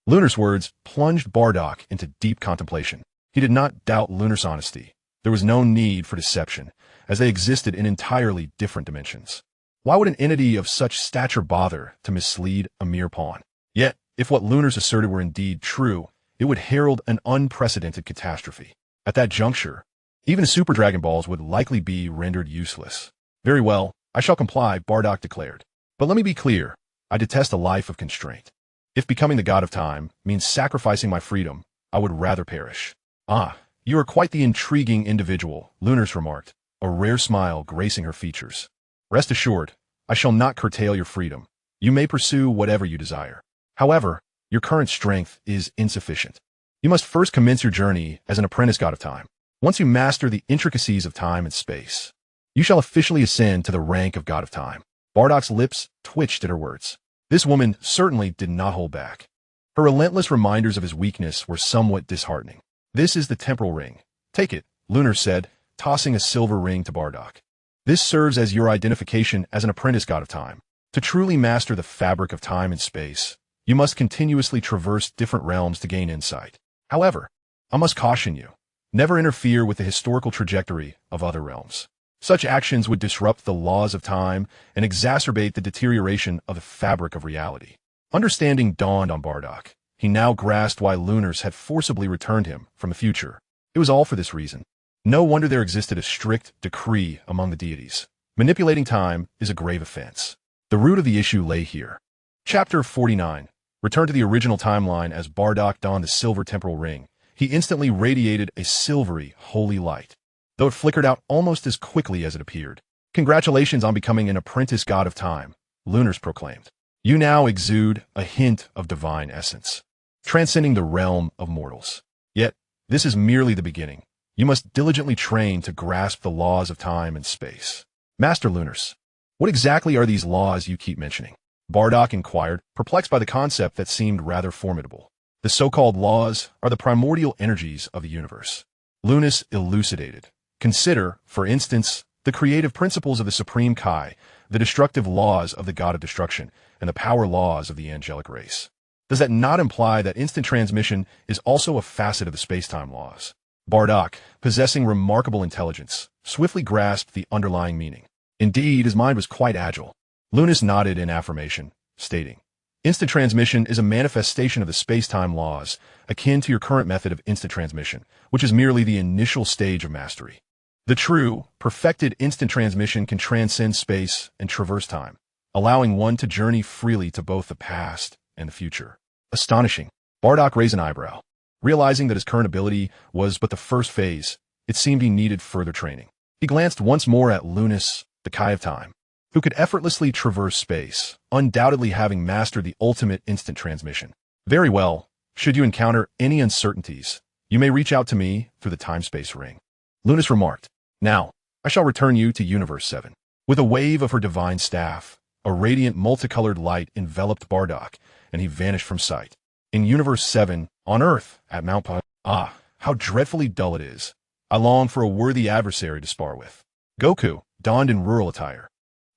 Lunar's words plunged Bardock into deep contemplation. He did not doubt Lunar's honesty. There was no need for deception, as they existed in entirely different dimensions. Why would an entity of such stature bother to mislead a mere pawn? Yet, if what Lunars asserted were indeed true, it would herald an unprecedented catastrophe. At that juncture, even Super Dragon Balls would likely be rendered useless. Very well, I shall comply, Bardock declared. But let me be clear, I detest a life of constraint. If becoming the god of time means sacrificing my freedom, I would rather perish. Ah, you are quite the intriguing individual, Lunars remarked, a rare smile gracing her features. Rest assured, I shall not curtail your freedom. You may pursue whatever you desire. However, your current strength is insufficient. You must first commence your journey as an apprentice god of time. Once you master the intricacies of time and space, you shall officially ascend to the rank of god of time. Bardock's lips twitched at her words. This woman certainly did not hold back. Her relentless reminders of his weakness were somewhat disheartening. This is the temporal ring. Take it, Lunar said, tossing a silver ring to Bardock. This serves as your identification as an apprentice god of time. To truly master the fabric of time and space, you must continuously traverse different realms to gain insight. However, I must caution you, never interfere with the historical trajectory of other realms. Such actions would disrupt the laws of time and exacerbate the deterioration of the fabric of reality. Understanding dawned on Bardock. He now grasped why Lunars had forcibly returned him from the future. It was all for this reason. No wonder there existed a strict decree among the deities. Manipulating time is a grave offense. The root of the issue lay here. Chapter 49. Return to the original timeline. As Bardock donned the silver temporal ring, he instantly radiated a silvery, holy light, though it flickered out almost as quickly as it appeared. Congratulations on becoming an apprentice god of time, Lunars proclaimed. You now exude a hint of divine essence, transcending the realm of mortals. Yet, this is merely the beginning. You must diligently train to grasp the laws of time and space. Master Lunars, what exactly are these laws you keep mentioning? Bardock inquired, perplexed by the concept that seemed rather formidable. The so-called laws are the primordial energies of the universe. Lunas elucidated. Consider, for instance, the creative principles of the Supreme Kai, the destructive laws of the God of Destruction, and the power laws of the angelic race. Does that not imply that instant transmission is also a facet of the space-time laws? Bardock, possessing remarkable intelligence, swiftly grasped the underlying meaning. Indeed, his mind was quite agile. Lunas nodded in affirmation, stating, Instant transmission is a manifestation of the space-time laws, akin to your current method of instant transmission, which is merely the initial stage of mastery. The true, perfected instant transmission can transcend space and traverse time, allowing one to journey freely to both the past and the future. Astonishing. Bardock raised an eyebrow. Realizing that his current ability was but the first phase, it seemed he needed further training. He glanced once more at Lunas, the Kai of Time, who could effortlessly traverse space, undoubtedly having mastered the ultimate instant transmission. Very well, should you encounter any uncertainties, you may reach out to me through the time-space ring. Lunas remarked, Now, I shall return you to Universe 7. With a wave of her divine staff, a radiant multicolored light enveloped Bardock, and he vanished from sight. In Universe 7, on Earth, at Mount Ah, how dreadfully dull it is. I long for a worthy adversary to spar with. Goku, donned in rural attire,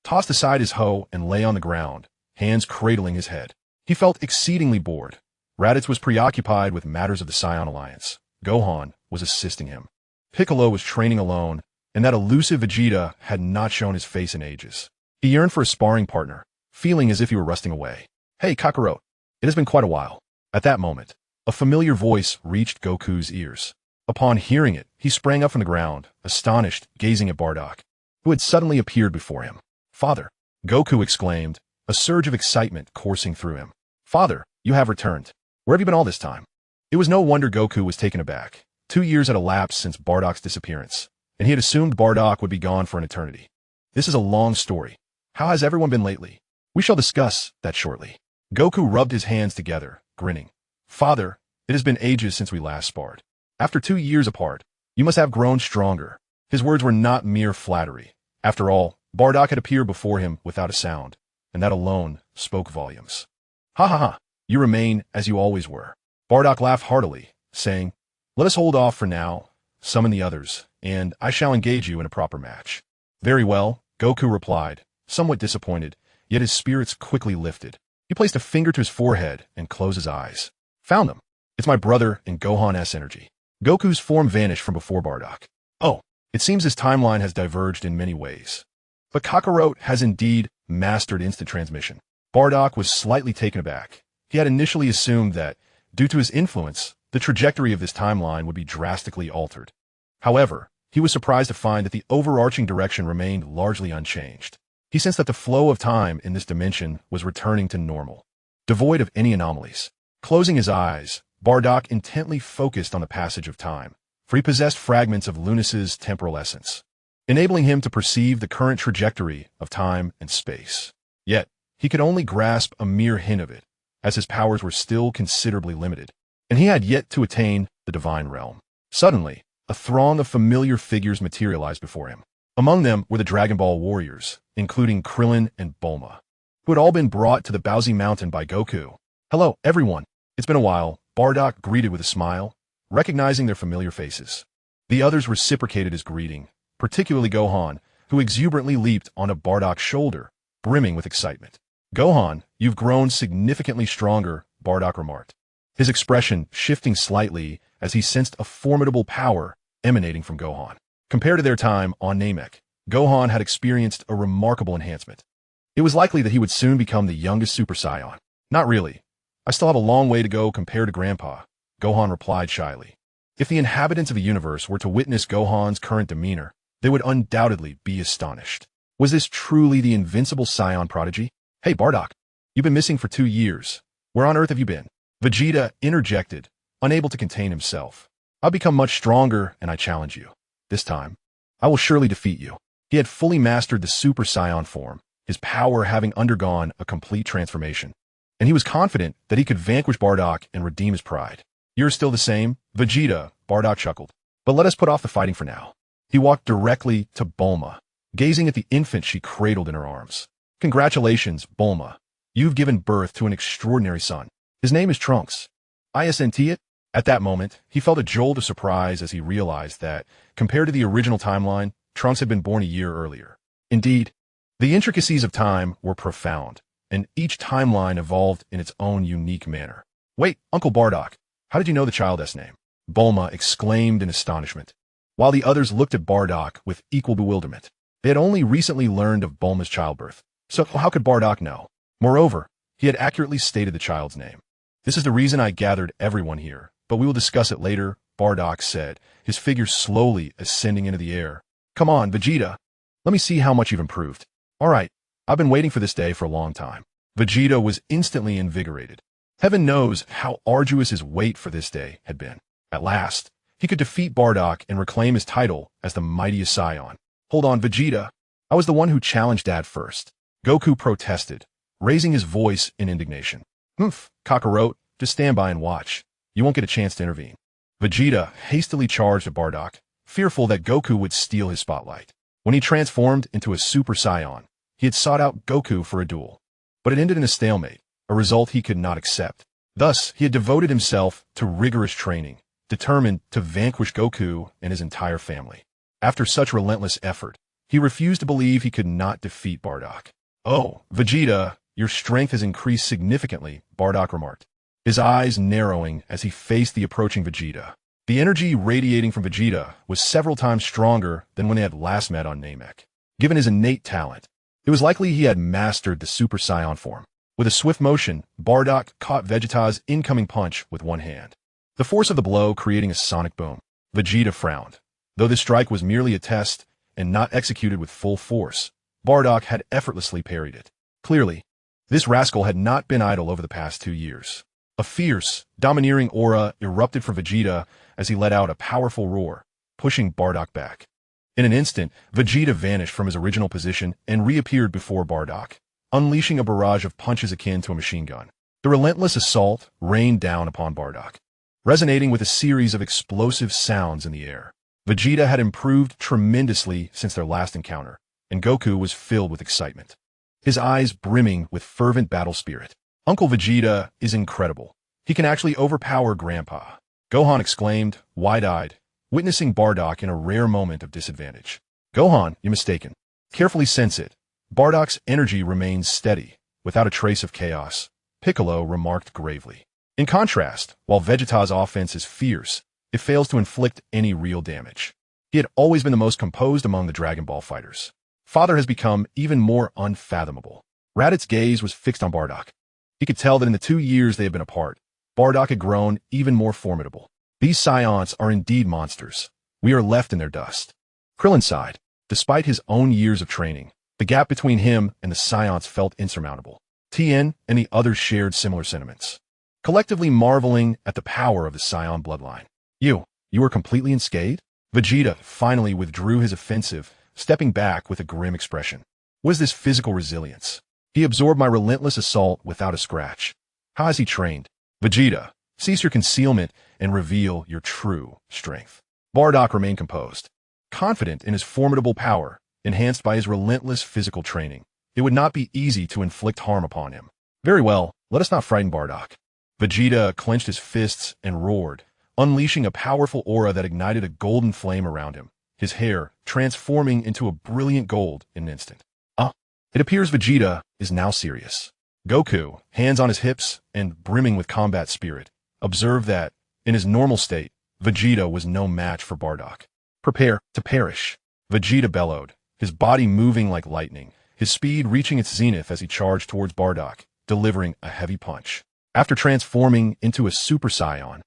tossed aside his hoe and lay on the ground, hands cradling his head. He felt exceedingly bored. Raditz was preoccupied with matters of the Saiyan Alliance. Gohan was assisting him. Piccolo was training alone, and that elusive Vegeta had not shown his face in ages. He yearned for a sparring partner, feeling as if he were rusting away. Hey, Kakarot, it has been quite a while. At that moment, a familiar voice reached Goku's ears. Upon hearing it, he sprang up from the ground, astonished, gazing at Bardock, who had suddenly appeared before him. Father, Goku exclaimed, a surge of excitement coursing through him. Father, you have returned. Where have you been all this time? It was no wonder Goku was taken aback. 2 years had elapsed since Bardock's disappearance, and he had assumed Bardock would be gone for an eternity. This is a long story. How has everyone been lately? We shall discuss that shortly. Goku rubbed his hands together, grinning. Father, it has been ages since we last sparred. After 2 years apart, you must have grown stronger. His words were not mere flattery. After all, Bardock had appeared before him without a sound, and that alone spoke volumes. Ha ha ha, you remain as you always were. Bardock laughed heartily, saying, Let us hold off for now, summon the others, and I shall engage you in a proper match. Very well, Goku replied, somewhat disappointed, yet his spirits quickly lifted. He placed a finger to his forehead and closed his eyes. Found them. It's my brother and Gohan S energy. Goku's form vanished from before Bardock. Oh, it seems his timeline has diverged in many ways. But Kakarot has indeed mastered instant transmission. Bardock was slightly taken aback. He had initially assumed that, due to his influence, the trajectory of this timeline would be drastically altered. However, he was surprised to find that the overarching direction remained largely unchanged. He sensed that the flow of time in this dimension was returning to normal, devoid of any anomalies. Closing his eyes, Bardock intently focused on the passage of time, for he possessed fragments of Lunas's temporal essence, enabling him to perceive the current trajectory of time and space. Yet, he could only grasp a mere hint of it, as his powers were still considerably limited. and he had yet to attain the divine realm. Suddenly, a throng of familiar figures materialized before him. Among them were the Dragon Ball warriors, including Krillin and Bulma, who had all been brought to the Bowsy Mountain by Goku. "Hello, everyone. It's been a while," Bardock greeted with a smile, recognizing their familiar faces. The others reciprocated his greeting, particularly Gohan, who exuberantly leaped onto Bardock's shoulder, brimming with excitement. "Gohan, you've grown significantly stronger," Bardock remarked, his expression shifting slightly as he sensed a formidable power emanating from Gohan. Compared to their time on Namek, Gohan had experienced a remarkable enhancement. It was likely that he would soon become the youngest Super Saiyan. "Not really. I still have a long way to go compared to Grandpa," Gohan replied shyly. If the inhabitants of the universe were to witness Gohan's current demeanor, they would undoubtedly be astonished. Was this truly the invincible Saiyan prodigy? "Hey, Bardock, you've been missing for 2 years. Where on earth have you been?" Vegeta interjected, unable to contain himself. "I've become much stronger, and I challenge you. This time, I will surely defeat you." He had fully mastered the Super Saiyan form, his power having undergone a complete transformation, and he was confident that he could vanquish Bardock and redeem his pride. "You're still the same, Vegeta," Bardock chuckled. "But let us put off the fighting for now." He walked directly to Bulma, gazing at the infant she cradled in her arms. "Congratulations, Bulma. You've given birth to an extraordinary son. His name is Trunks. Isn't it?" At that moment, he felt a jolt of surprise as he realized that, compared to the original timeline, Trunks had been born a year earlier. Indeed, the intricacies of time were profound, and each timeline evolved in its own unique manner. "Wait, Uncle Bardock, how did you know the child's name?" Bulma exclaimed in astonishment, while the others looked at Bardock with equal bewilderment. They had only recently learned of Bulma's childbirth, so how could Bardock know? Moreover, he had accurately stated the child's name. "This is the reason I gathered everyone here, but we will discuss it later," Bardock said, his figure slowly ascending into the air. "Come on, Vegeta. Let me see how much you've improved." "All right, I've been waiting for this day for a long time." Vegeta was instantly invigorated. Heaven knows how arduous his wait for this day had been. At last, he could defeat Bardock and reclaim his title as the mightiest Saiyan. "Hold on, Vegeta. I was the one who challenged Dad first." Goku protested, raising his voice in indignation. "Humph, Kakarot, just stand by and watch. You won't get a chance to intervene." Vegeta hastily charged at Bardock, fearful that Goku would steal his spotlight. When he transformed into a Super Saiyan, he had sought out Goku for a duel, but it ended in a stalemate, a result he could not accept. Thus, he had devoted himself to rigorous training, determined to vanquish Goku and his entire family. After such relentless effort, he refused to believe he could not defeat Bardock. "Oh, Vegeta, your strength has increased significantly," Bardock remarked, his eyes narrowing as he faced the approaching Vegeta. The energy radiating from Vegeta was several times stronger than when they had last met on Namek. Given his innate talent, it was likely he had mastered the Super Saiyan form. With a swift motion, Bardock caught Vegeta's incoming punch with one hand, the force of the blow creating a sonic boom. Vegeta frowned. Though this strike was merely a test and not executed with full force, Bardock had effortlessly parried it. Clearly, this rascal had not been idle over the past 2 years. A fierce, domineering aura erupted from Vegeta as he let out a powerful roar, pushing Bardock back. In an instant, Vegeta vanished from his original position and reappeared before Bardock, unleashing a barrage of punches akin to a machine gun. The relentless assault rained down upon Bardock, resonating with a series of explosive sounds in the air. Vegeta had improved tremendously since their last encounter, and Goku was filled with excitement, his eyes brimming with fervent battle spirit. "Uncle Vegeta is incredible. He can actually overpower Grandpa," Gohan exclaimed, wide-eyed, witnessing Bardock in a rare moment of disadvantage. "Gohan, you're mistaken. Carefully sense it. Bardock's energy remains steady, without a trace of chaos," Piccolo remarked gravely. In contrast, while Vegeta's offense is fierce, it fails to inflict any real damage. He had always been the most composed among the Dragon Ball fighters. Father has become even more unfathomable. Raditz' gaze was fixed on Bardock. He could tell that in the 2 years they had been apart, Bardock had grown even more formidable. "These Saiyans are indeed monsters. We are left in their dust." Krillin sighed. Despite his own years of training, the gap between him and the Saiyans felt insurmountable. Tien and the others shared similar sentiments, collectively marveling at the power of the Saiyan bloodline. You were completely unscathed?" Vegeta finally withdrew his offensive, stepping back with a grim expression. "Was this physical resilience? He absorbed my relentless assault without a scratch. How has he trained?" Vegeta, Cease your concealment and reveal your true strength. Bardock remained composed, confident in his formidable power, enhanced by his relentless physical training. It would not be easy to inflict harm upon him. Very well, let us not frighten Bardock. Vegeta clenched his fists and roared, unleashing a powerful aura that ignited a golden flame around him, his hair transforming into a brilliant gold in an instant. It appears Vegeta is now serious. Goku, hands on his hips and brimming with combat spirit, observed that, in his normal state, Vegeta was no match for Bardock. Prepare to perish. Vegeta bellowed, his body moving like lightning, his speed reaching its zenith as he charged towards Bardock, delivering a heavy punch. After transforming into a Super Saiyan,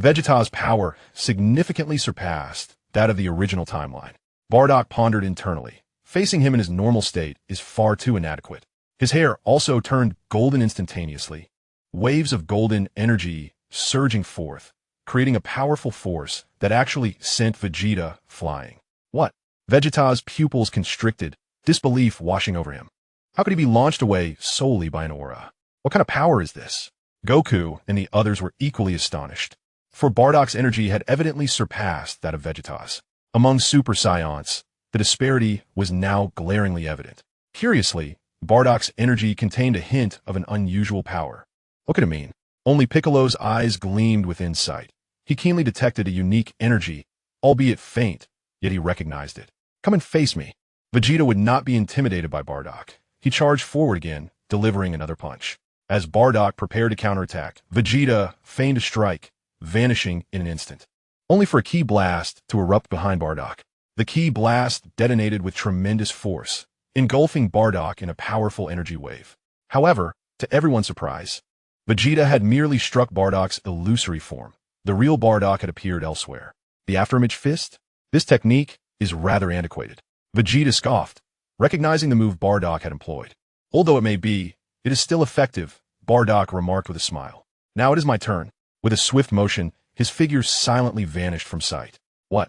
Vegeta's power significantly surpassed that of the original timeline. Bardock pondered internally. Facing him in his normal state is far too inadequate. His hair also turned golden instantaneously, waves of golden energy surging forth, creating a powerful force that actually sent Vegeta flying. What? Vegeta's pupils constricted, disbelief washing over him. How could he be launched away solely by an aura? What kind of power is this? Goku and the others were equally astonished, for Bardock's energy had evidently surpassed that of Vegeta's. Among Super Saiyans, the disparity was now glaringly evident. Curiously, Bardock's energy contained a hint of an unusual power. What could it mean? Only Piccolo's eyes gleamed with insight. He keenly detected a unique energy, albeit faint, yet he recognized it. Come and face me. Vegeta would not be intimidated by Bardock. He charged forward again, delivering another punch. As Bardock prepared to counterattack, Vegeta feigned a strike, vanishing in an instant, only for a ki blast to erupt behind Bardock. The ki blast detonated with tremendous force, engulfing Bardock in a powerful energy wave. However, to everyone's surprise, Vegeta had merely struck Bardock's illusory form. The real Bardock had appeared elsewhere. The afterimage fist? This technique is rather antiquated. Vegeta scoffed, recognizing the move Bardock had employed. Although it may be, it is still effective, Bardock remarked with a smile. Now it is my turn. With a swift motion, his figure silently vanished from sight. What?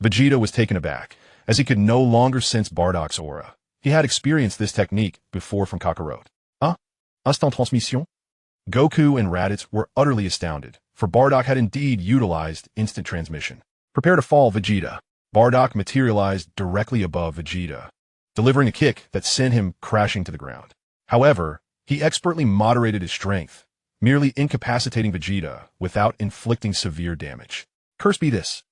Vegeta was taken aback, as he could no longer sense Bardock's aura. He had experienced this technique before from Kakarot. Instant transmission? Goku and Raditz were utterly astounded, for Bardock had indeed utilized instant transmission. Prepare to fall, Vegeta. Bardock materialized directly above Vegeta, delivering a kick that sent him crashing to the ground. However, he expertly moderated his strength, merely incapacitating Vegeta without inflicting severe damage. Curse be this.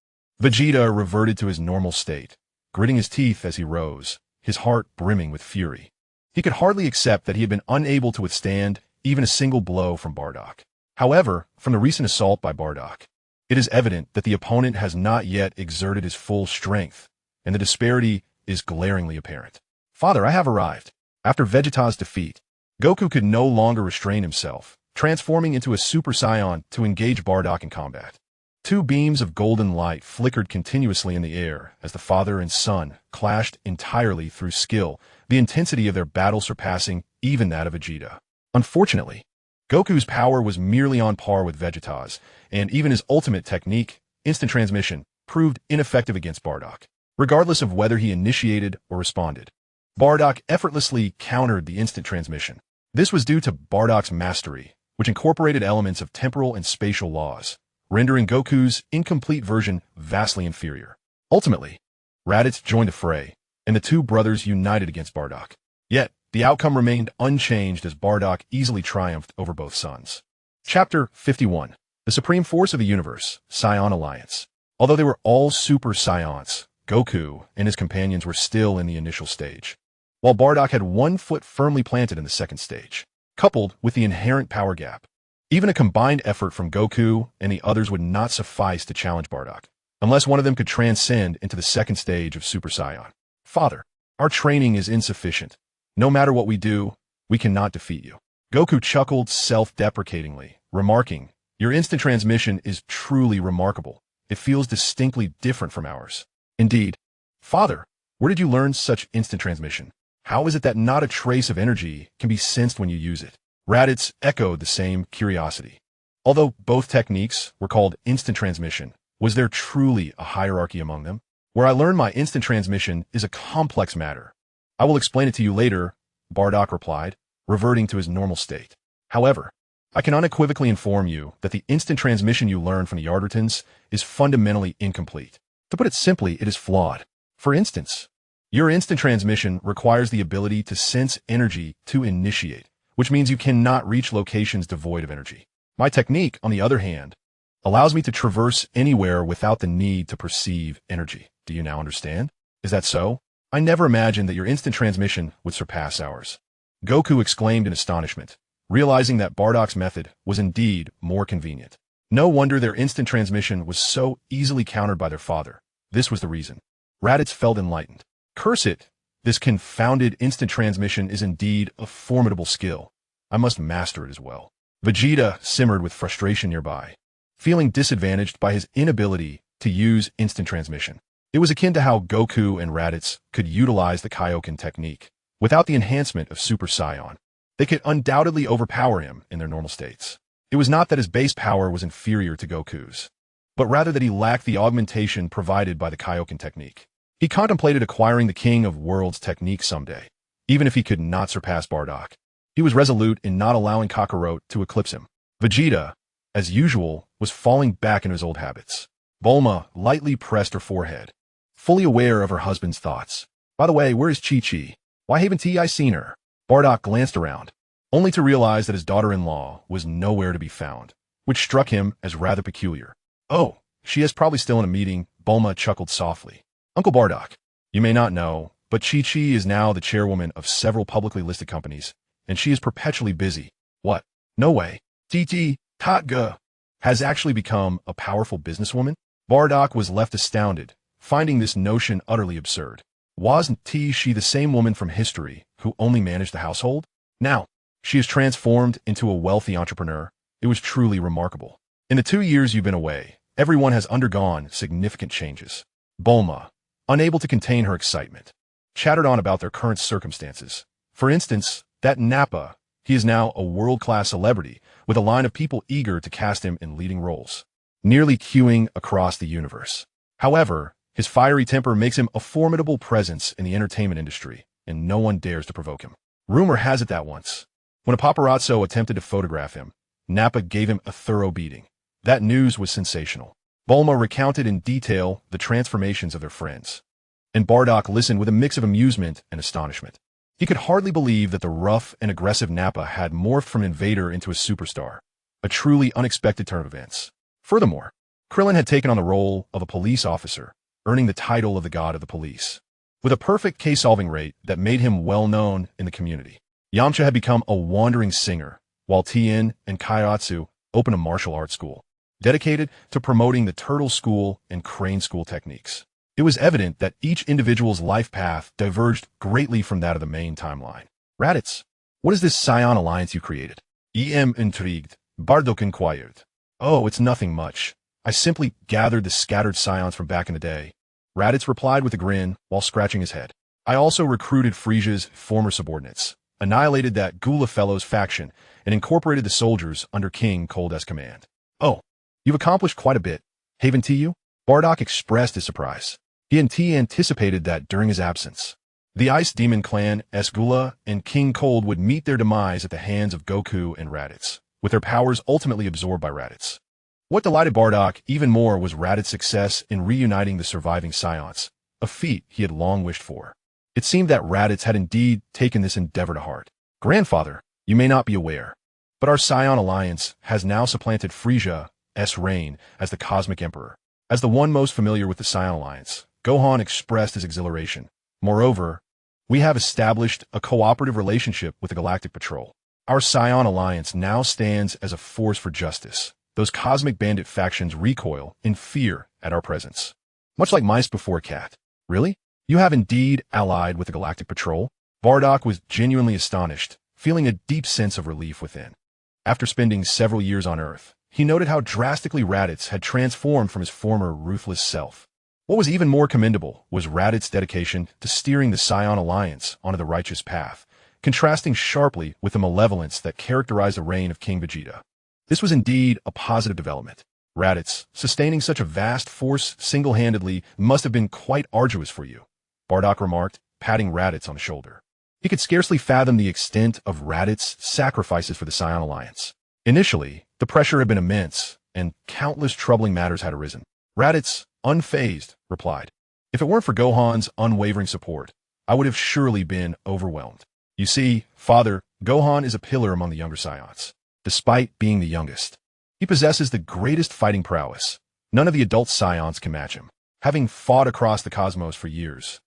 Vegeta reverted to his normal state, gritting his teeth as he rose, his heart brimming with fury. He could hardly accept that he had been unable to withstand even a single blow from Bardock. However, from the recent assault by Bardock, it is evident that the opponent has not yet exerted his full strength, and the disparity is glaringly apparent. Father, I have arrived. After Vegeta's defeat, Goku could no longer restrain himself, transforming into a Super Saiyan to engage Bardock in combat. Two beams of golden light flickered continuously in the air as the father and son clashed entirely through skill, the intensity of their battle surpassing even that of Vegeta. Unfortunately, Goku's power was merely on par with Vegeta's, and even his ultimate technique, instant transmission, proved ineffective against Bardock, regardless of whether he initiated or responded. Bardock effortlessly countered the instant transmission. This was due to Bardock's mastery, which incorporated elements of temporal and spatial laws, rendering Goku's incomplete version vastly inferior. Ultimately, Raditz joined the fray, and the two brothers united against Bardock. Yet, the outcome remained unchanged as Bardock easily triumphed over both sons. Chapter 51. The Supreme Force of the Universe, Saiyan Alliance. Although they were all Super Saiyans, Goku and his companions were still in the initial stage, while Bardock had one foot firmly planted in the second stage. Coupled with the inherent power gap, even a combined effort from Goku and the others would not suffice to challenge Bardock, unless one of them could transcend into the second stage of Super Saiyan. Father, our training is insufficient. No matter what we do, we cannot defeat you. Goku chuckled self-deprecatingly, remarking, Your instant transmission is truly remarkable. It feels distinctly different from ours. Indeed. Father, where did you learn such instant transmission? How is it that not a trace of energy can be sensed when you use it? Raditz echoed the same curiosity. Although both techniques were called instant transmission, was there truly a hierarchy among them? Where I learned my instant transmission is a complex matter. I will explain it to you later, Bardock replied, reverting to his normal state. However, I can unequivocally inform you that the instant transmission you learn from the Yardertons is fundamentally incomplete. To put it simply, it is flawed. For instance, your instant transmission requires the ability to sense energy to initiate, which means you cannot reach locations devoid of energy. My technique, on the other hand, allows me to traverse anywhere without the need to perceive energy. Do you now understand? Is that so? I never imagined that your instant transmission would surpass ours. Goku exclaimed in astonishment, realizing that Bardock's method was indeed more convenient. No wonder their instant transmission was so easily countered by their father. This was the reason. Raditz felt enlightened. Curse it! This confounded instant transmission is indeed a formidable skill. I must master it as well. Vegeta simmered with frustration nearby, feeling disadvantaged by his inability to use instant transmission. It was akin to how Goku and Raditz could utilize the Kaioken technique. Without the enhancement of Super Saiyan, they could undoubtedly overpower him in their normal states. It was not that his base power was inferior to Goku's, but rather that he lacked the augmentation provided by the Kaioken technique. He contemplated acquiring the King of Worlds technique someday, even if he could not surpass Bardock. He was resolute in not allowing Kakarot to eclipse him. Vegeta, as usual, was falling back into his old habits. Bulma lightly pressed her forehead, fully aware of her husband's thoughts. By the way, where is Chi-Chi? Why haven't I seen her? Bardock glanced around, only to realize that his daughter-in-law was nowhere to be found, which struck him as rather peculiar. Oh, she is probably still in a meeting, Bulma chuckled softly. Uncle Bardock, you may not know, but Chi-Chi is now the chairwoman of several publicly listed companies, and she is perpetually busy. What? No way. Titi, Tatga, has actually become a powerful businesswoman? Bardock was left astounded, finding this notion utterly absurd. Wasn't she the same woman from history who only managed the household? Now, she is transformed into a wealthy entrepreneur. It was truly remarkable. In the 2 years you've been away, everyone has undergone significant changes. Bulma, unable to contain her excitement, chattered on about their current circumstances. For instance, that Nappa, he is now a world-class celebrity with a line of people eager to cast him in leading roles, nearly queuing across the universe. However, his fiery temper makes him a formidable presence in the entertainment industry, and no one dares to provoke him. Rumor has it that once, when a paparazzo attempted to photograph him, Nappa gave him a thorough beating. That news was sensational. Bulma recounted in detail the transformations of their friends, and Bardock listened with a mix of amusement and astonishment. He could hardly believe that the rough and aggressive Nappa had morphed from invader into a superstar, a truly unexpected turn of events. Furthermore, Krillin had taken on the role of a police officer, earning the title of the God of the Police, with a perfect case-solving rate that made him well-known in the community. Yamcha had become a wandering singer, while Tien and Kairatsu opened a martial arts school, dedicated to promoting the Turtle School and Crane School techniques. It was evident that each individual's life path diverged greatly from that of the main timeline. Raditz, what is this Saiyan alliance you created? E.M. intrigued, Bardock inquired. Oh, it's nothing much. I simply gathered the scattered Scions from back in the day. Raditz replied with a grin while scratching his head. I also recruited Frisia's former subordinates, annihilated that Gula Fellows faction, and incorporated the soldiers under King Cold's command. Oh, you've accomplished quite a bit, haven't you? Bardock expressed his surprise. He anticipated that during his absence, the Ice Demon clan, Esgula, and King Cold would meet their demise at the hands of Goku and Raditz, with their powers ultimately absorbed by Raditz. What delighted Bardock even more was Raditz's success in reuniting the surviving Scions, a feat he had long wished for. It seemed that Raditz had indeed taken this endeavor to heart. Grandfather, you may not be aware, but our Scion alliance has now supplanted Frisia's reign as the Cosmic Emperor. As the one most familiar with the Scion alliance, Gohan expressed his exhilaration. Moreover, we have established a cooperative relationship with the Galactic Patrol. Our Scion alliance now stands as a force for justice. Those cosmic bandit factions recoil in fear at our presence. Much like mice before a cat. Really? You have indeed allied with the Galactic Patrol? Bardock was genuinely astonished, feeling a deep sense of relief within. After spending several years on Earth, he noted how drastically Raditz had transformed from his former ruthless self. What was even more commendable was Raditz's dedication to steering the Scion alliance onto the righteous path, contrasting sharply with the malevolence that characterized the reign of King Vegeta. This was indeed a positive development. Raditz, sustaining such a vast force single-handedly must have been quite arduous for you, Bardock remarked, patting Raditz on the shoulder. He could scarcely fathom the extent of Raditz's sacrifices for the Scion alliance. Initially, the pressure had been immense, and countless troubling matters had arisen. Raditz, unfazed, replied, "If it weren't for Gohan's unwavering support, I would have surely been overwhelmed. You see, Father, Gohan is a pillar among the younger Saiyans. Despite being the youngest, he possesses the greatest fighting prowess. None of the adult Saiyans can match him, having fought across the cosmos for years.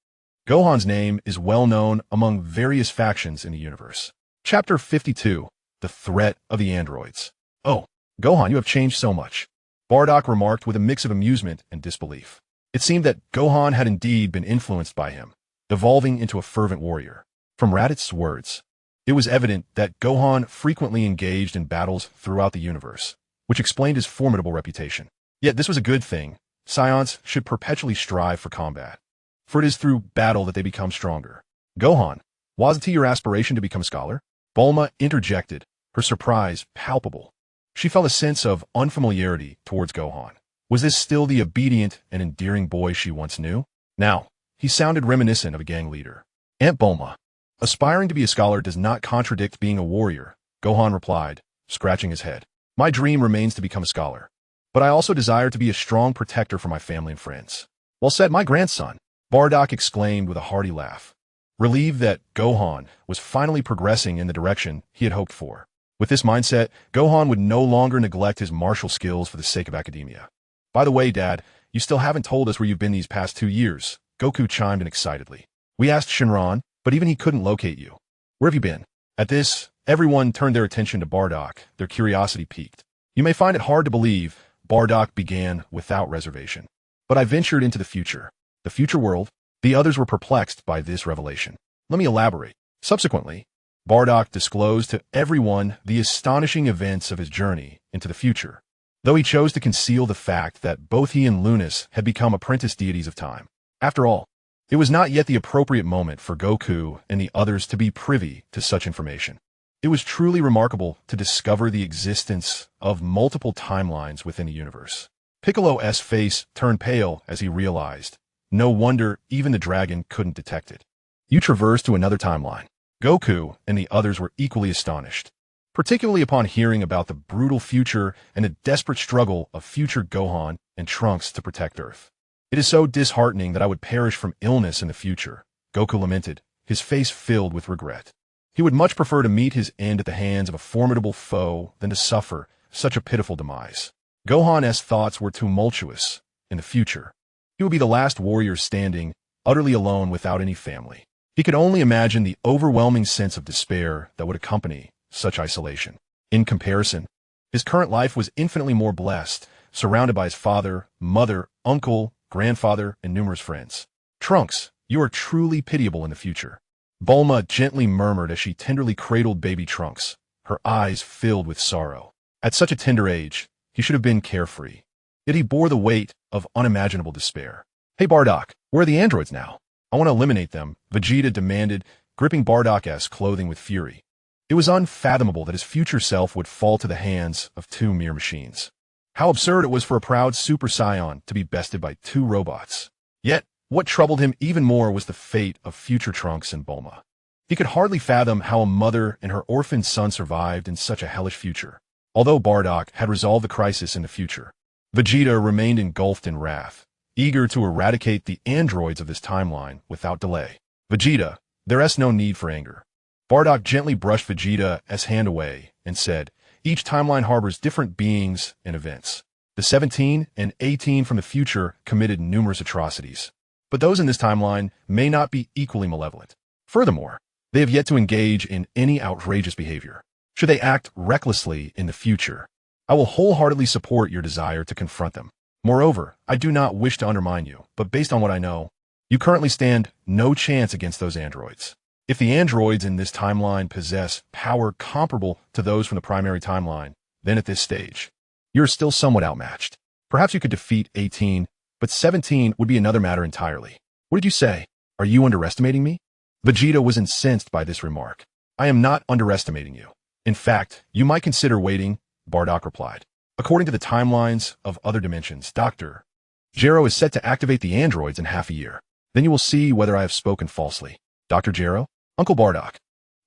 Gohan's name is well known among various factions in the universe." Chapter 52, The Threat of the Androids. "Oh, Gohan, you have changed so much," Bardock remarked with a mix of amusement and disbelief. It seemed that Gohan had indeed been influenced by him, evolving into a fervent warrior. From Raditz's words, it was evident that Gohan frequently engaged in battles throughout the universe, which explained his formidable reputation. Yet this was a good thing. Saiyans should perpetually strive for combat, for it is through battle that they become stronger. "Gohan, wasn't it your aspiration to become a scholar?" Bulma interjected, her surprise palpable. She felt a sense of unfamiliarity towards Gohan. Was this still the obedient and endearing boy she once knew? Now, he sounded reminiscent of a gang leader. "Aunt Bulma, aspiring to be a scholar does not contradict being a warrior," Gohan replied, scratching his head. "My dream remains to become a scholar, but I also desire to be a strong protector for my family and friends." "Well said, my grandson," Bardock exclaimed with a hearty laugh, relieved that Gohan was finally progressing in the direction he had hoped for. With this mindset, Gohan would no longer neglect his martial skills for the sake of academia. "By the way, Dad, you still haven't told us where you've been these past 2 years," Goku chimed in excitedly. "We asked Shinron, but even he couldn't locate you. Where have you been?" At this, everyone turned their attention to Bardock, their curiosity piqued. "You may find it hard to believe," Bardock began without reservation, "but I ventured into the future. The future world?" The others were perplexed by this revelation. "Let me elaborate." Subsequently, Bardock disclosed to everyone the astonishing events of his journey into the future, though he chose to conceal the fact that both he and Lunas had become apprentice deities of time. After all, it was not yet the appropriate moment for Goku and the others to be privy to such information. It was truly remarkable to discover the existence of multiple timelines within the universe. Piccolo's face turned pale as he realized. No wonder even the dragon couldn't detect it. "You traversed to another timeline." Goku and the others were equally astonished, particularly upon hearing about the brutal future and the desperate struggle of future Gohan and Trunks to protect Earth. "It is so disheartening that I would perish from illness in the future," Goku lamented, his face filled with regret. He would much prefer to meet his end at the hands of a formidable foe than to suffer such a pitiful demise. Gohan's thoughts were tumultuous. In the future, he would be the last warrior standing, utterly alone without any family. He could only imagine the overwhelming sense of despair that would accompany such isolation. In comparison, his current life was infinitely more blessed, surrounded by his father, mother, uncle, grandfather, and numerous friends. "Trunks, you are truly pitiable in the future," Bulma gently murmured as she tenderly cradled baby Trunks, her eyes filled with sorrow. At such a tender age, he should have been carefree. Yet he bore the weight of unimaginable despair. "Hey Bardock, where are the androids now? I want to eliminate them," Vegeta demanded, gripping Bardock's clothing with fury. It was unfathomable that his future self would fall to the hands of 2 mere machines. How absurd it was for a proud Super Saiyan to be bested by 2 robots. Yet, what troubled him even more was the fate of future Trunks and Bulma. He could hardly fathom how a mother and her orphaned son survived in such a hellish future. Although Bardock had resolved the crisis in the future, Vegeta remained engulfed in wrath, eager to eradicate the androids of this timeline without delay. "Vegeta, there is no need for anger." Bardock gently brushed Vegeta's hand away and said, "Each timeline harbors different beings and events. The 17 and 18 from the future committed numerous atrocities, but those in this timeline may not be equally malevolent. Furthermore, they have yet to engage in any outrageous behavior. Should they act recklessly in the future, I will wholeheartedly support your desire to confront them. Moreover, I do not wish to undermine you, but based on what I know, you currently stand no chance against those androids. If the androids in this timeline possess power comparable to those from the primary timeline, then at this stage, you're still somewhat outmatched. Perhaps you could defeat 18, but 17 would be another matter entirely. What did you say? Are you underestimating me?" Vegeta was incensed by this remark. "I am not underestimating you. In fact, you might consider waiting," Bardock replied. "According to the timelines of other dimensions, Dr. Gero is set to activate the androids in half a year. Then you will see whether I have spoken falsely." "Dr. Gero? Uncle Bardock,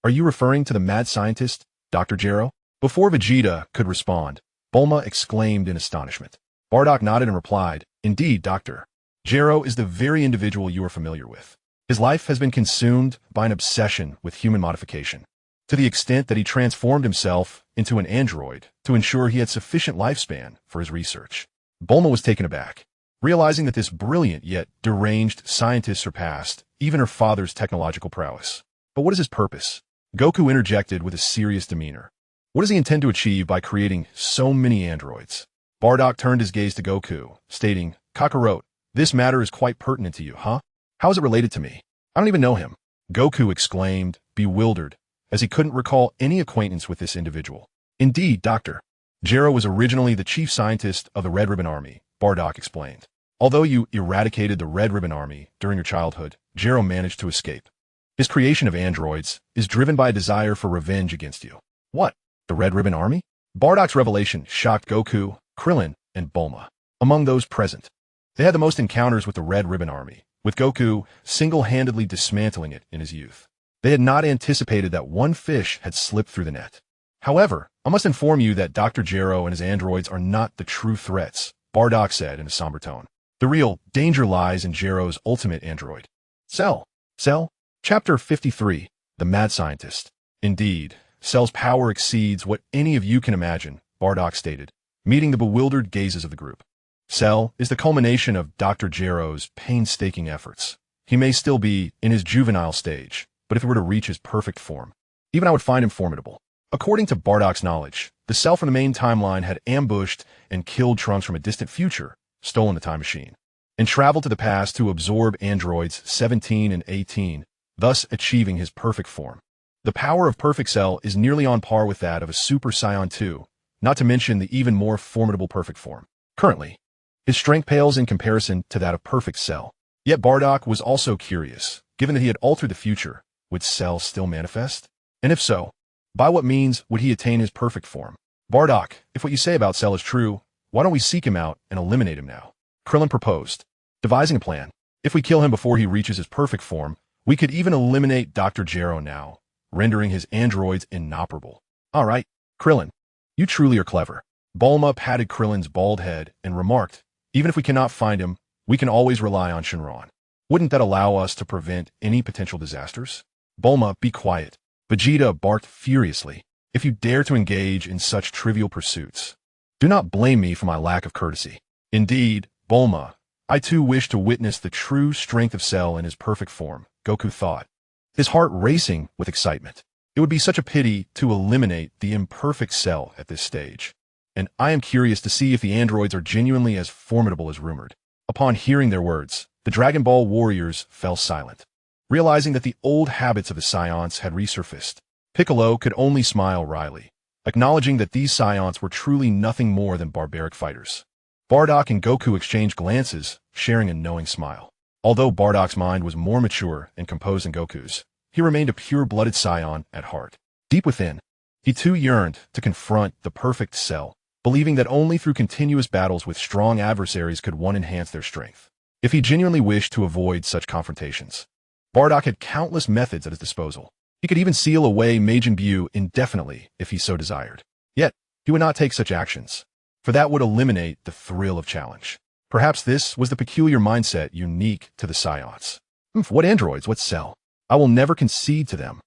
are you referring to the mad scientist, Dr. Gero?" Before Vegeta could respond, Bulma exclaimed in astonishment. Bardock nodded and replied, "Indeed, Doctor. Gero is the very individual you are familiar with. His life has been consumed by an obsession with human modification, to the extent that he transformed himself into an android to ensure he had sufficient lifespan for his research." Bulma was taken aback, realizing that this brilliant yet deranged scientist surpassed even her father's technological prowess. But what is his purpose? Goku interjected with a serious demeanor. What does he intend to achieve by creating so many androids? Bardock turned his gaze to Goku, stating, "Kakarot, this matter is quite pertinent to you, huh? How is it related to me? I don't even know him." Goku exclaimed, bewildered, as he couldn't recall any acquaintance with this individual. "Indeed, Doctor. Gero was originally the chief scientist of the Red Ribbon Army," Bardock explained. "Although you eradicated the Red Ribbon Army during your childhood, Gero managed to escape. His creation of androids is driven by a desire for revenge against you." "What? The Red Ribbon Army?" Bardock's revelation shocked Goku, Krillin, and Bulma. Among those present, they had the most encounters with the Red Ribbon Army, with Goku single-handedly dismantling it in his youth. They had not anticipated that one fish had slipped through the net. "However, I must inform you that Dr. Gero and his androids are not the true threats," Bardock said in a somber tone. "The real danger lies in Gero's ultimate android, Cell." Cell? Chapter 53, The Mad Scientist. "Indeed, Cell's power exceeds what any of you can imagine," Bardock stated, meeting the bewildered gazes of the group. "Cell is the culmination of Dr. Gero's painstaking efforts. He may still be in his juvenile stage, but if he were to reach his perfect form, even I would find him formidable." According to Bardock's knowledge, the Cell from the main timeline had ambushed and killed Trunks from a distant future, stolen the time machine, and traveled to the past to absorb androids 17 and 18, thus achieving his perfect form. The power of Perfect Cell is nearly on par with that of a Super Saiyan 2, not to mention the even more formidable Perfect Form. Currently, his strength pales in comparison to that of Perfect Cell. Yet Bardock was also curious, given that he had altered the future, would Cell still manifest? And if so, by what means would he attain his perfect form? "Bardock, if what you say about Cell is true, why don't we seek him out and eliminate him now?" Krillin proposed, devising a plan. "If we kill him before he reaches his perfect form, we could even eliminate Dr. Gero now, rendering his androids inoperable." "All right, Krillin, you truly are clever." Bulma patted Krillin's bald head and remarked, "Even if we cannot find him, we can always rely on Shenron. Wouldn't that allow us to prevent any potential disasters?" "Bulma, be quiet." Vegeta barked furiously. "If you dare to engage in such trivial pursuits, do not blame me for my lack of courtesy." "Indeed, Bulma, I too wish to witness the true strength of Cell in his perfect form," Goku thought, his heart racing with excitement. "It would be such a pity to eliminate the imperfect Cell at this stage, and I am curious to see if the androids are genuinely as formidable as rumored." Upon hearing their words, the Dragon Ball warriors fell silent, realizing that the old habits of the Saiyans had resurfaced. Piccolo could only smile wryly, acknowledging that these Saiyans were truly nothing more than barbaric fighters. Bardock and Goku exchanged glances, sharing a knowing smile. Although Bardock's mind was more mature and composed than Goku's, he remained a pure-blooded Saiyan at heart. Deep within, he too yearned to confront the perfect Cell, believing that only through continuous battles with strong adversaries could one enhance their strength. If he genuinely wished to avoid such confrontations, Bardock had countless methods at his disposal. He could even seal away Majin Buu indefinitely if he so desired. Yet, he would not take such actions, for that would eliminate the thrill of challenge. Perhaps this was the peculiar mindset unique to the Saiyans. What androids? What Cell? I will never concede to them."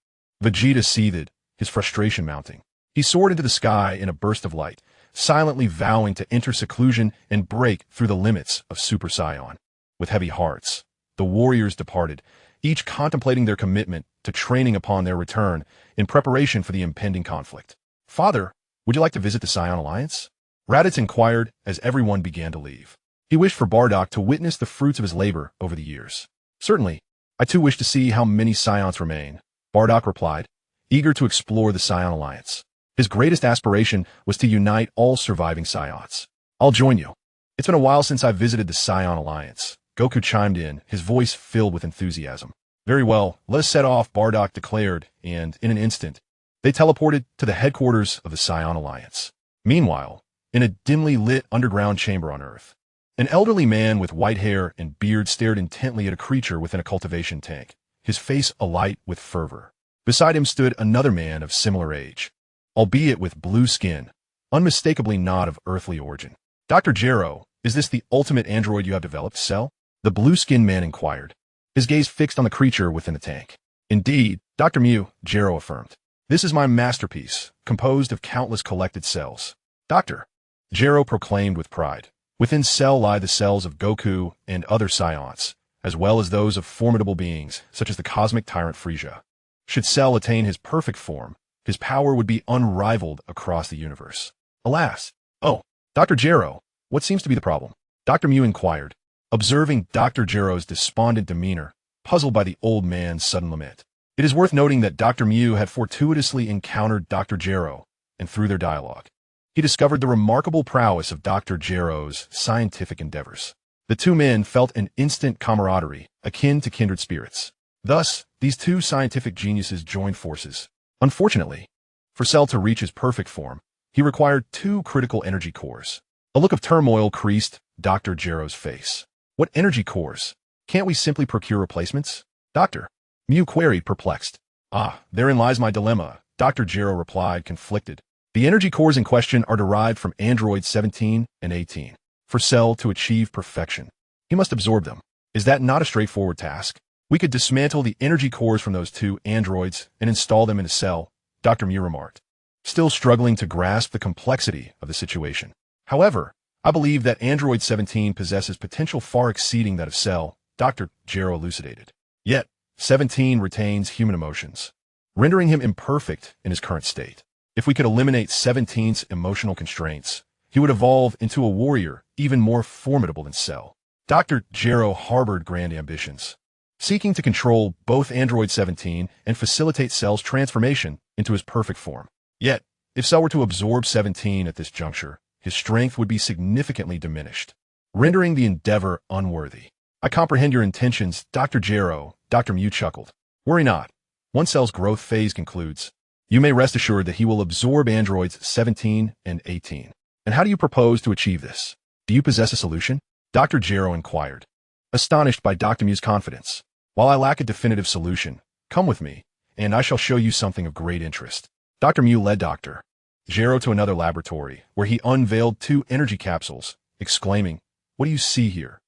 Vegeta seethed, his frustration mounting. He soared into the sky in a burst of light, silently vowing to enter seclusion and break through the limits of Super Saiyan. With heavy hearts, the warriors departed, each contemplating their commitment to training upon their return in preparation for the impending conflict. "Father, would you like to visit the Saiyan Alliance?" Raditz inquired as everyone began to leave. He wished for Bardock to witness the fruits of his labor over the years. "Certainly, I too wish to see how many Saiyans remain," Bardock replied, eager to explore the Saiyan Alliance. His greatest aspiration was to unite all surviving Saiyans. "I'll join you. It's been a while since I visited the Saiyan Alliance," Goku chimed in, his voice filled with enthusiasm. "Very well, let us set off," Bardock declared, and in an instant, they teleported to the headquarters of the Saiyan Alliance. Meanwhile, in a dimly lit underground chamber on Earth, an elderly man with white hair and beard stared intently at a creature within a cultivation tank, his face alight with fervor. Beside him stood another man of similar age, albeit with blue skin, unmistakably not of earthly origin. Dr. Gero, is this the ultimate android you have developed, Cell? The blue-skinned man inquired, his gaze fixed on the creature within the tank. Indeed, Dr. Mew, Gero affirmed. This is my masterpiece, composed of countless collected cells. Doctor, Gero proclaimed with pride. Within Cell lie the cells of Goku and other Saiyans, as well as those of formidable beings, such as the cosmic tyrant Frieza. Should Cell attain his perfect form, his power would be unrivaled across the universe. Alas! Oh, Dr. Gero, what seems to be the problem? Dr. Mew inquired, observing Dr. Gero's despondent demeanor, puzzled by the old man's sudden lament. It is worth noting that Dr. Mew had fortuitously encountered Dr. Gero, and through their dialogue, he discovered the remarkable prowess of Dr. Gero's scientific endeavors. The two men felt an instant camaraderie, akin to kindred spirits. Thus, these two scientific geniuses joined forces. Unfortunately, for Cell to reach his perfect form, he required two critical energy cores. A look of turmoil creased Dr. Gero's face. What energy cores? Can't we simply procure replacements? Dr. Mew queried, perplexed. Ah, therein lies my dilemma, Dr. Gero replied, conflicted. The energy cores in question are derived from androids 17 and 18. For Cell to achieve perfection, he must absorb them. Is that not a straightforward task? We could dismantle the energy cores from those two androids and install them into Cell, Dr. Mew remarked, still struggling to grasp the complexity of the situation. However, I believe that Android 17 possesses potential far exceeding that of Cell, Dr. Gero elucidated. Yet, 17 retains human emotions, rendering him imperfect in his current state. If we could eliminate 17's emotional constraints, he would evolve into a warrior even more formidable than Cell. Dr. Gero harbored grand ambitions, seeking to control both Android 17 and facilitate Cell's transformation into his perfect form. Yet, if Cell were to absorb 17 at this juncture, his strength would be significantly diminished, rendering the endeavor unworthy. I comprehend your intentions, Dr. Gero, Dr. Mew chuckled. Worry not. Once Cell's growth phase concludes, you may rest assured that he will absorb androids 17 and 18. And how do you propose to achieve this? Do you possess a solution? Dr. Gero inquired, astonished by Dr. Mew's confidence. While I lack a definitive solution, come with me, and I shall show you something of great interest. Dr. Mew led Dr. Gero to another laboratory, where he unveiled two energy capsules, exclaiming, What do you see here?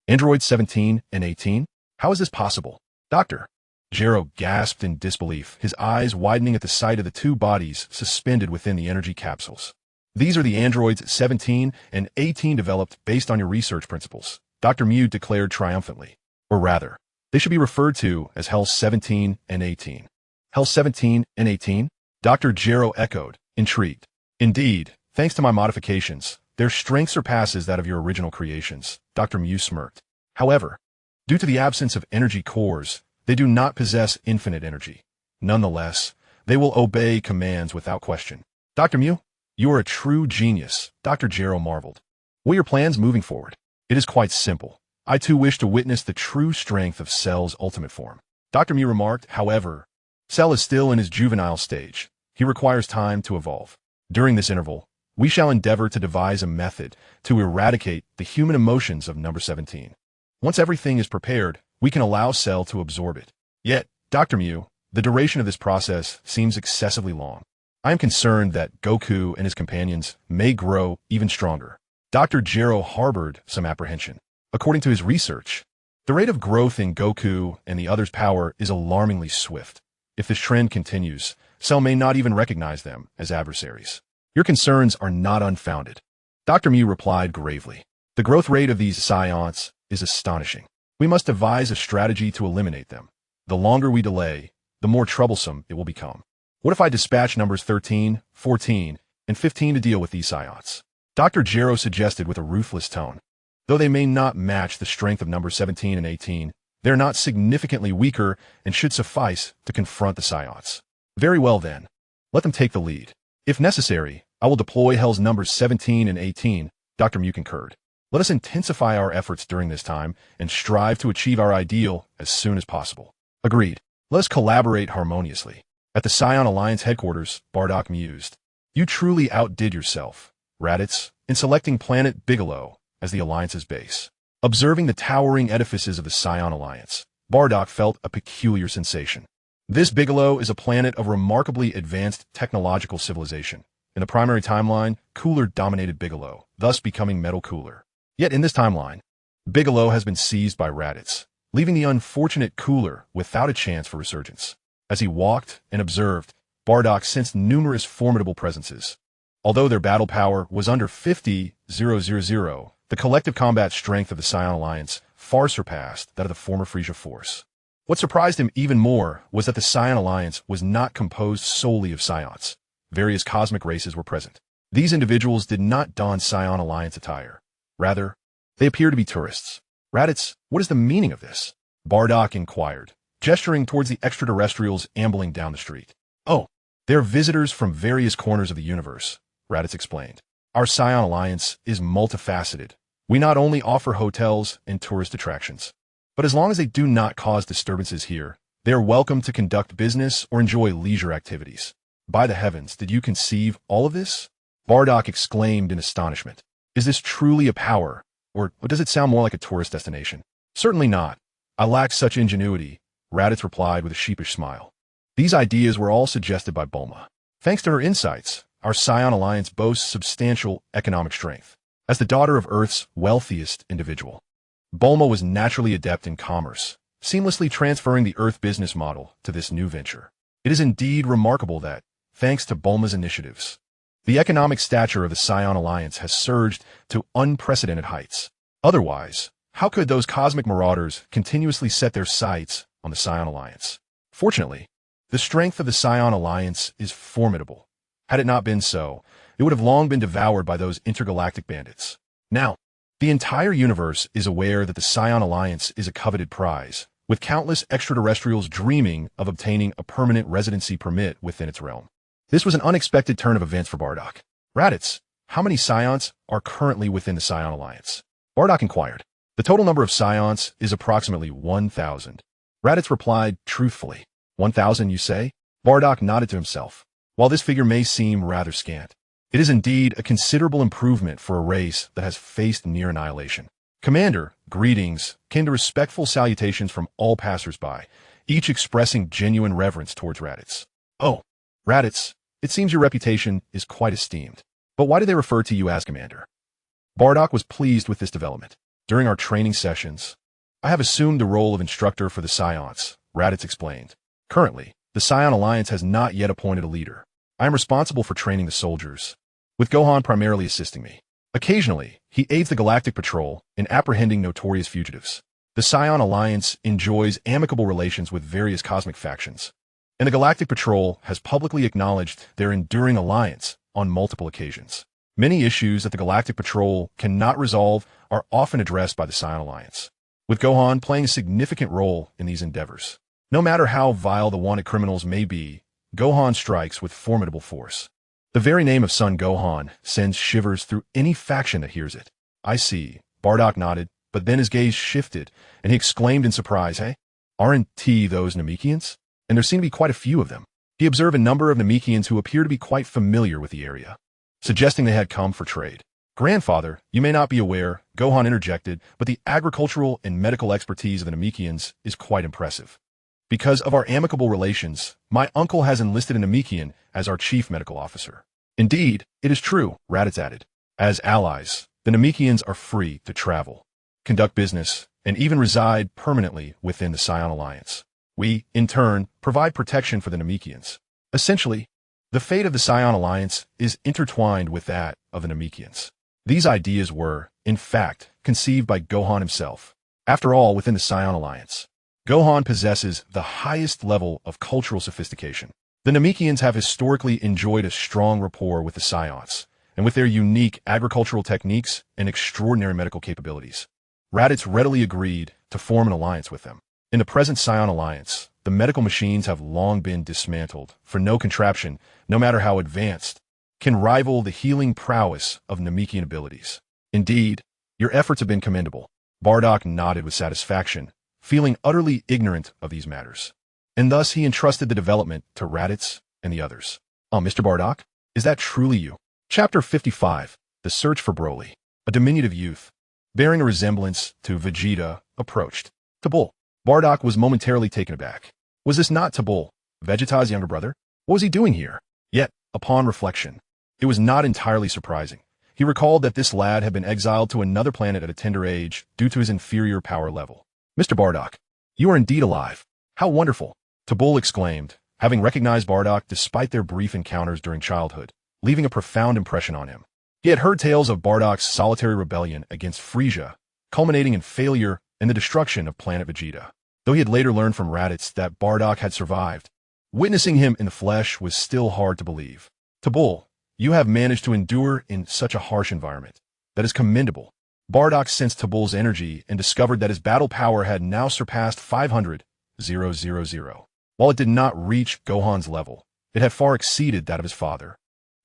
Androids 17 and 18? How is this possible? Dr. Gero gasped in disbelief, his eyes widening at the sight of the two bodies suspended within the energy capsules. These are the androids 17 and 18 developed based on your research principles, Dr. Mew declared triumphantly. Or rather, they should be referred to as Hell 17 and 18. Hell 17 and 18? Dr. Gero echoed, intrigued. Indeed, thanks to my modifications, their strength surpasses that of your original creations, Dr. Mew smirked. However, due to the absence of energy cores, they do not possess infinite energy. Nonetheless, they will obey commands without question. Dr. Mew, you are a true genius, Dr. Gero marveled. What are your plans moving forward? It is quite simple. I too wish to witness the true strength of Cell's ultimate form. Dr. Mew remarked, however, Cell is still in his juvenile stage. He requires time to evolve. During this interval, we shall endeavor to devise a method to eradicate the human emotions of number 17. Once everything is prepared, we can allow Cell to absorb it. Yet, Dr. Mew, the duration of this process seems excessively long. I am concerned that Goku and his companions may grow even stronger. Dr. Gero harbored some apprehension. According to his research, the rate of growth in Goku and the others' power is alarmingly swift. If this trend continues, Cell may not even recognize them as adversaries. Your concerns are not unfounded. Dr. Mew replied gravely. The growth rate of these Saiyans is astonishing. We must devise a strategy to eliminate them. The longer we delay, the more troublesome it will become. What if I dispatch numbers 13, 14, and 15 to deal with these Saiyans? Dr. Gero suggested with a ruthless tone. Though they may not match the strength of numbers 17 and 18, they are not significantly weaker and should suffice to confront the Saiyans. Very well then. Let them take the lead. If necessary, I will deploy Hell's numbers 17 and 18, Dr. Mew concurred. Let us intensify our efforts during this time and strive to achieve our ideal as soon as possible. Agreed. Let us collaborate harmoniously. At the Saiyan Alliance headquarters, Bardock mused. You truly outdid yourself, Raditz, in selecting planet Bigelow as the Alliance's base. Observing the towering edifices of the Saiyan Alliance, Bardock felt a peculiar sensation. This Bigelow is a planet of remarkably advanced technological civilization. In the primary timeline, Cooler dominated Bigelow, thus becoming Metal Cooler. Yet in this timeline, Bigelow has been seized by Raditz, leaving the unfortunate Cooler without a chance for resurgence. As he walked and observed, Bardock sensed numerous formidable presences. Although their battle power was under 50,000, the collective combat strength of the Saiyan Alliance far surpassed that of the former Frisia force. What surprised him even more was that the Saiyan Alliance was not composed solely of Scions. Various cosmic races were present. These individuals did not don Saiyan Alliance attire. Rather, they appeared to be tourists. Raditz, what is the meaning of this? Bardock inquired, gesturing towards the extraterrestrials ambling down the street. Oh, they're visitors from various corners of the universe, Raditz explained. Our Saiyan Alliance is multifaceted. We not only offer hotels and tourist attractions, but as long as they do not cause disturbances here, they are welcome to conduct business or enjoy leisure activities. By the heavens, did you conceive all of this? Bardock exclaimed in astonishment. Is this truly a power, or does it sound more like a tourist destination? Certainly not. I lack such ingenuity, Raditz replied with a sheepish smile. These ideas were all suggested by Bulma. Thanks to her insights, our Saiyan Alliance boasts substantial economic strength. As the daughter of Earth's wealthiest individual, Bulma was naturally adept in commerce, seamlessly transferring the Earth business model to this new venture. It is indeed remarkable that, thanks to Bulma's initiatives, the economic stature of the Saiyan Alliance has surged to unprecedented heights. Otherwise, how could those cosmic marauders continuously set their sights on the Saiyan Alliance? Fortunately, the strength of the Saiyan Alliance is formidable. Had it not been so, it would have long been devoured by those intergalactic bandits. Now, the entire universe is aware that the Saiyan Alliance is a coveted prize, with countless extraterrestrials dreaming of obtaining a permanent residency permit within its realm. This was an unexpected turn of events for Bardock. Raditz, how many Scions are currently within the Saiyan Alliance? Bardock inquired. The total number of Scions is approximately 1,000. Raditz replied truthfully. 1,000, you say? Bardock nodded to himself. While this figure may seem rather scant, it is indeed a considerable improvement for a race that has faced near annihilation. Commander, greetings, came the respectful salutations from all passers-by, each expressing genuine reverence towards Raditz. Oh, Raditz, it seems your reputation is quite esteemed. But why do they refer to you as Commander? Bardock was pleased with this development. During our training sessions, I have assumed the role of instructor for the Scions, Raditz explained. Currently, the Saiyan Alliance has not yet appointed a leader. I am responsible for training the soldiers, with Gohan primarily assisting me. Occasionally, he aids the Galactic Patrol in apprehending notorious fugitives. The Saiyan Alliance enjoys amicable relations with various cosmic factions, and the Galactic Patrol has publicly acknowledged their enduring alliance on multiple occasions. Many issues that the Galactic Patrol cannot resolve are often addressed by the Saiyan Alliance, with Gohan playing a significant role in these endeavors. No matter how vile the wanted criminals may be, Gohan strikes with formidable force. The very name of Son Gohan sends shivers through any faction that hears it. I see. Bardock nodded, but then his gaze shifted, and he exclaimed in surprise, Hey, aren't those Namekians? And there seem to be quite a few of them. He observed a number of Namekians who appear to be quite familiar with the area, suggesting they had come for trade. Grandfather, you may not be aware, Gohan interjected, but the agricultural and medical expertise of the Namekians is quite impressive. Because of our amicable relations, my uncle has enlisted a Namekian as our chief medical officer. Indeed, it is true, Raditz added. As allies, the Namekians are free to travel, conduct business, and even reside permanently within the Saiyan Alliance. We, in turn, provide protection for the Namekians. Essentially, the fate of the Saiyan Alliance is intertwined with that of the Namekians. These ideas were, in fact, conceived by Gohan himself. After all, within the Saiyan Alliance, Gohan possesses the highest level of cultural sophistication. The Namekians have historically enjoyed a strong rapport with the Scions, and with their unique agricultural techniques and extraordinary medical capabilities, Raditz readily agreed to form an alliance with them. In the present Saiyan Alliance, the medical machines have long been dismantled, for no contraption, no matter how advanced, can rival the healing prowess of Namekian abilities. Indeed, your efforts have been commendable. Bardock nodded with satisfaction, feeling utterly ignorant of these matters. And thus he entrusted the development to Raditz and the others. Oh, Mr. Bardock, is that truly you? Chapter 55, The Search for Broly. A diminutive youth, bearing a resemblance to Vegeta, approached. Tabul. Bardock was momentarily taken aback. Was this not Tabul, Vegeta's younger brother? What was he doing here? Yet, upon reflection, it was not entirely surprising. He recalled that this lad had been exiled to another planet at a tender age due to his inferior power level. Mr. Bardock, you are indeed alive. How wonderful! Tabul exclaimed, having recognized Bardock despite their brief encounters during childhood, leaving a profound impression on him. He had heard tales of Bardock's solitary rebellion against Frisia, culminating in failure and the destruction of planet Vegeta. Though he had later learned from Raditz that Bardock had survived, witnessing him in the flesh was still hard to believe. Tabul, you have managed to endure in such a harsh environment. That is commendable. Bardock sensed Tabul's energy and discovered that his battle power had now surpassed 500,000. While it did not reach Gohan's level, it had far exceeded that of his father.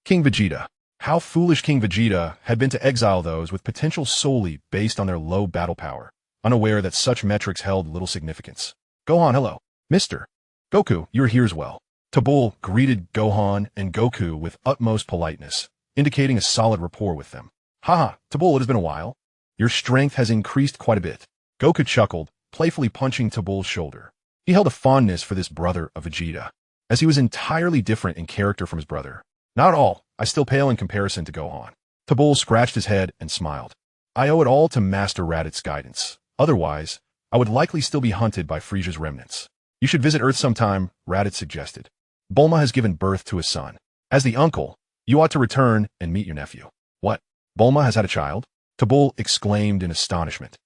King Vegeta. How foolish King Vegeta had been to exile those with potential solely based on their low battle power, unaware that such metrics held little significance. Gohan, hello. Mr. Goku, you're here as well. Tabul greeted Gohan and Goku with utmost politeness, indicating a solid rapport with them. Haha, Tabul, it has been a while. Your strength has increased quite a bit. Goku chuckled, playfully punching Tabul's shoulder. He held a fondness for this brother of Vegeta, as he was entirely different in character from his brother. Not at all, I still pale in comparison to Gohan. Tabul scratched his head and smiled. I owe it all to Master Raditz's guidance. Otherwise, I would likely still be hunted by Frisia's remnants. You should visit Earth sometime, Raditz suggested. Bulma has given birth to a son. As the uncle, you ought to return and meet your nephew. What? Bulma has had a child? Tabul exclaimed in astonishment.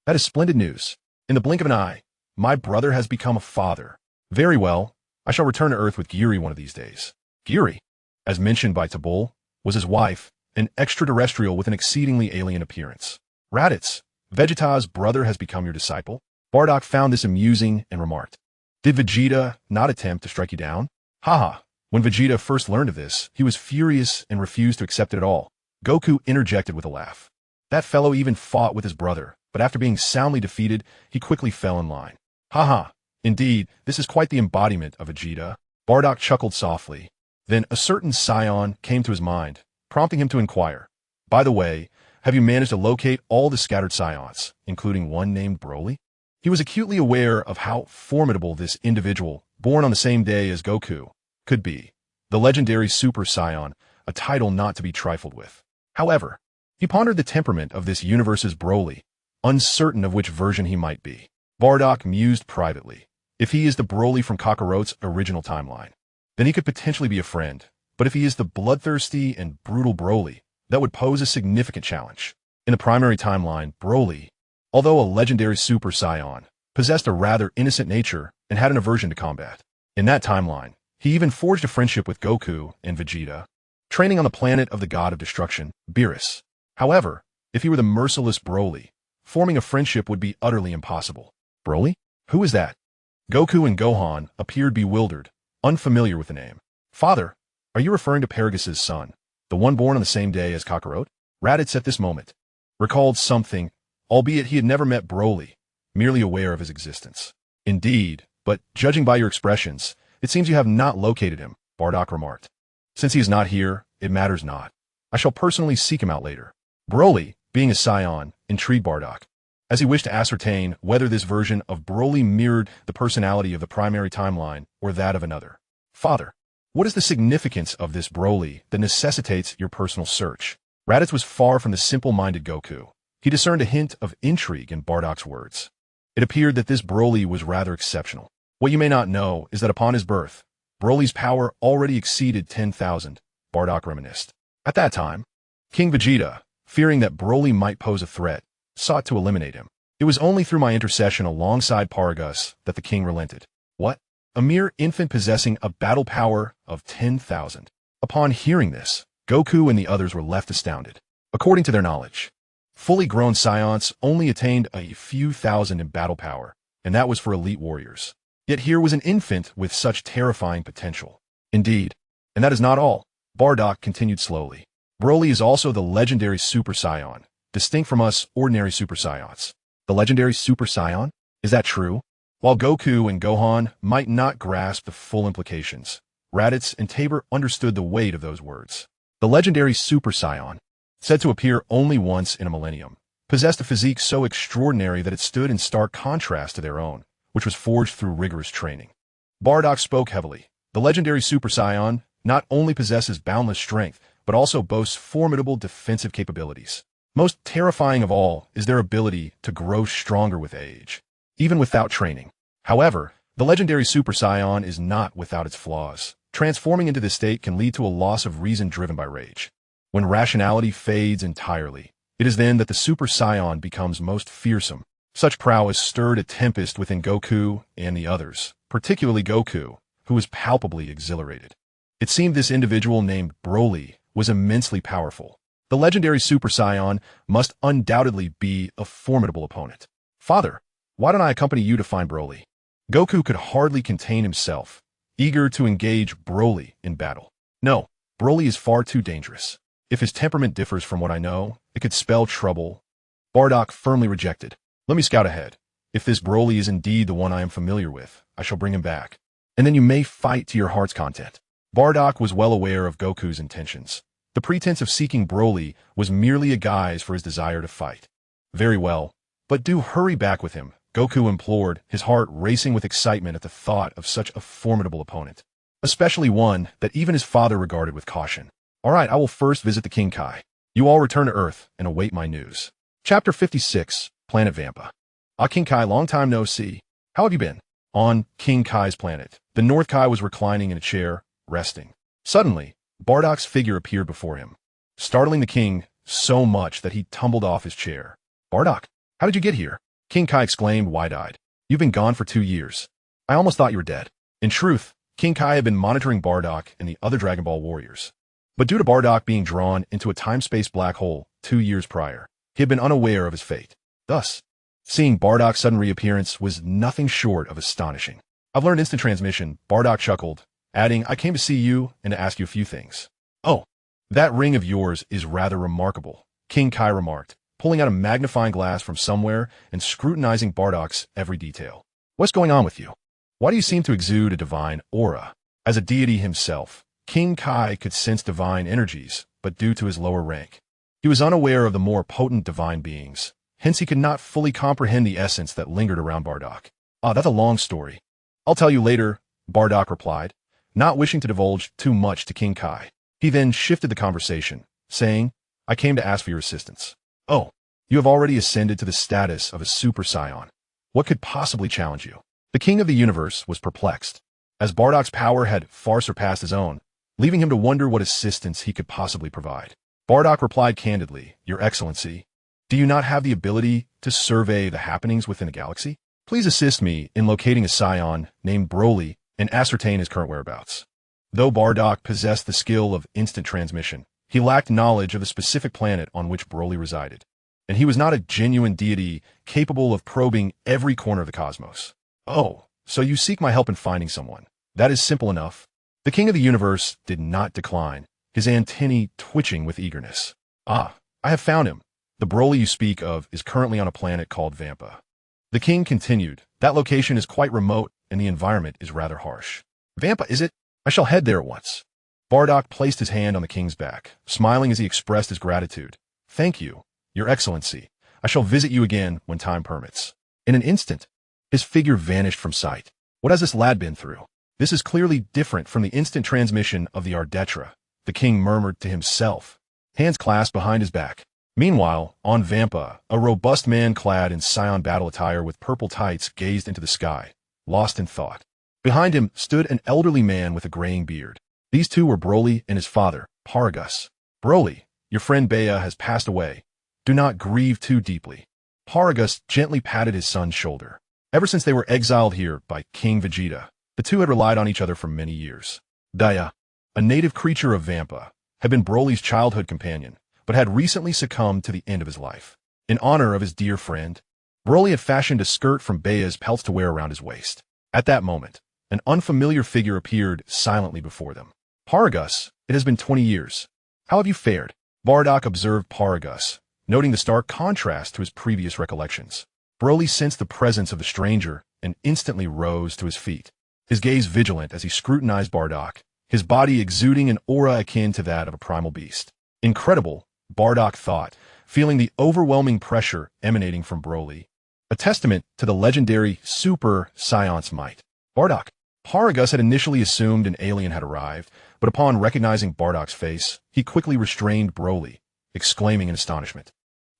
That is splendid news. In the blink of an eye, my brother has become a father. Very well, I shall return to Earth with Giri one of these days. Giri, as mentioned by Tabul, was his wife, an extraterrestrial with an exceedingly alien appearance. Raditz, Vegeta's brother has become your disciple? Bardock found this amusing and remarked. Did Vegeta not attempt to strike you down? Haha, when Vegeta first learned of this, he was furious and refused to accept it at all. Goku interjected with a laugh. That fellow even fought with his brother, but after being soundly defeated, he quickly fell in line. Haha, indeed, this is quite the embodiment of Vegeta. Bardock chuckled softly. Then a certain Saiyan came to his mind, prompting him to inquire. By the way, have you managed to locate all the scattered Saiyans, including one named Broly? He was acutely aware of how formidable this individual, born on the same day as Goku, could be. The legendary Super Saiyan, a title not to be trifled with. However, he pondered the temperament of this universe's Broly, uncertain of which version he might be. Bardock mused privately. If he is the Broly from Kakarot's original timeline, then he could potentially be a friend. But if he is the bloodthirsty and brutal Broly, that would pose a significant challenge. In the primary timeline, Broly, although a legendary Super Saiyan, possessed a rather innocent nature and had an aversion to combat. In that timeline, he even forged a friendship with Goku and Vegeta, training on the planet of the god of destruction, Beerus. However, if he were the merciless Broly, forming a friendship would be utterly impossible. Broly? Who is that? Goku and Gohan appeared bewildered, unfamiliar with the name. Father, are you referring to Paragus' son, the one born on the same day as Kakarot? Raditz at this moment recalled something, albeit he had never met Broly, merely aware of his existence. Indeed, but judging by your expressions, it seems you have not located him, Bardock remarked. Since he is not here, it matters not. I shall personally seek him out later. Broly, being a Saiyan, intrigued Bardock, as he wished to ascertain whether this version of Broly mirrored the personality of the primary timeline or that of another. Father, what is the significance of this Broly that necessitates your personal search? Raditz was far from the simple-minded Goku. He discerned a hint of intrigue in Bardock's words. It appeared that this Broly was rather exceptional. What you may not know is that upon his birth, Broly's power already exceeded 10,000, Bardock reminisced. At that time, King Vegeta, fearing that Broly might pose a threat, sought to eliminate him. It was only through my intercession alongside Paragus that the king relented. What? A mere infant possessing a battle power of 10,000. Upon hearing this, Goku and the others were left astounded. According to their knowledge, fully grown Saiyans only attained a few thousand in battle power, and that was for elite warriors. Yet here was an infant with such terrifying potential. Indeed, and that is not all. Bardock continued slowly. Broly is also the legendary Super Saiyan, distinct from us ordinary Super Saiyans. The legendary Super Saiyan? Is that true? While Goku and Gohan might not grasp the full implications, Raditz and Tabor understood the weight of those words. The legendary Super Saiyan, said to appear only once in a millennium, possessed a physique so extraordinary that it stood in stark contrast to their own, which was forged through rigorous training. Bardock spoke heavily. The legendary Super Saiyan not only possesses boundless strength, but also boasts formidable defensive capabilities. Most terrifying of all is their ability to grow stronger with age, even without training. However, the legendary Super Saiyan is not without its flaws. Transforming into this state can lead to a loss of reason driven by rage. When rationality fades entirely, it is then that the Super Saiyan becomes most fearsome. Such prowess stirred a tempest within Goku and the others, particularly Goku, who was palpably exhilarated. It seemed this individual named Broly was immensely powerful. The legendary Super Saiyan must undoubtedly be a formidable opponent. Father, why don't I accompany you to find Broly? Goku could hardly contain himself, eager to engage Broly in battle. No, Broly is far too dangerous. If his temperament differs from what I know, it could spell trouble. Bardock firmly rejected. Let me scout ahead. If this Broly is indeed the one I am familiar with, I shall bring him back. And then you may fight to your heart's content. Bardock was well aware of Goku's intentions. The pretense of seeking Broly was merely a guise for his desire to fight. Very well, but do hurry back with him, Goku implored, his heart racing with excitement at the thought of such a formidable opponent, especially one that even his father regarded with caution. All right, I will first visit the King Kai. You all return to Earth and await my news. Chapter 56, Planet Vampa. King Kai, long time no see. How have you been? On King Kai's planet, the North Kai was reclining in a chair, resting. Suddenly, Bardock's figure appeared before him, startling the king so much that he tumbled off his chair. Bardock, how did you get here? King Kai exclaimed wide-eyed. You've been gone for 2 years. I almost thought you were dead. In truth, King Kai had been monitoring Bardock and the other Dragon Ball warriors. But due to Bardock being drawn into a time-space black hole 2 years prior, he had been unaware of his fate. Thus, seeing Bardock's sudden reappearance was nothing short of astonishing. I've learned instant transmission, Bardock chuckled, adding, I came to see you and to ask you a few things. Oh, that ring of yours is rather remarkable, King Kai remarked, pulling out a magnifying glass from somewhere and scrutinizing Bardock's every detail. What's going on with you? Why do you seem to exude a divine aura? As a deity himself, King Kai could sense divine energies, but due to his lower rank, he was unaware of the more potent divine beings. Hence he could not fully comprehend the essence that lingered around Bardock. That's a long story. I'll tell you later, Bardock replied, not wishing to divulge too much to King Kai. He then shifted the conversation, saying, I came to ask for your assistance. Oh, you have already ascended to the status of a Super Saiyan. What could possibly challenge you? The King of the Universe was perplexed, as Bardock's power had far surpassed his own, leaving him to wonder what assistance he could possibly provide. Bardock replied candidly, Your Excellency, do you not have the ability to survey the happenings within a galaxy? Please assist me in locating a Saiyan named Broly and ascertain his current whereabouts. Though Bardock possessed the skill of instant transmission, he lacked knowledge of the specific planet on which Broly resided, and he was not a genuine deity capable of probing every corner of the cosmos. Oh, so you seek my help in finding someone. That is simple enough. The King of the Universe did not decline, his antennae twitching with eagerness. I have found him. The Broly you speak of is currently on a planet called Vampa. The king continued, that location is quite remote and the environment is rather harsh. Vampa, is it? I shall head there at once. Bardock placed his hand on the king's back, smiling as he expressed his gratitude. Thank you, Your Excellency. I shall visit you again when time permits. In an instant, his figure vanished from sight. What has this lad been through? This is clearly different from the instant transmission of the Ardetra, the king murmured to himself, hands clasped behind his back. Meanwhile, on Vampa, a robust man clad in Saiyan battle attire with purple tights gazed into the sky, lost in thought. Behind him stood an elderly man with a graying beard. These two were Broly and his father, Paragus. Broly, your friend Bea has passed away. Do not grieve too deeply. Paragus gently patted his son's shoulder. Ever since they were exiled here by King Vegeta, the two had relied on each other for many years. Daya, a native creature of Vampa, had been Broly's childhood companion, but had recently succumbed to the end of his life. In honor of his dear friend, Broly had fashioned a skirt from Bea's pelts to wear around his waist. At that moment, an unfamiliar figure appeared silently before them. Paragus, it has been 20 years. How have you fared? Bardock observed Paragus, noting the stark contrast to his previous recollections. Broly sensed the presence of the stranger and instantly rose to his feet, his gaze vigilant as he scrutinized Bardock, his body exuding an aura akin to that of a primal beast. Incredible, Bardock thought, feeling the overwhelming pressure emanating from Broly, a testament to the legendary Super Saiyan's might. Bardock, Paragus had initially assumed an alien had arrived, but upon recognizing Bardock's face, he quickly restrained Broly, exclaiming in astonishment,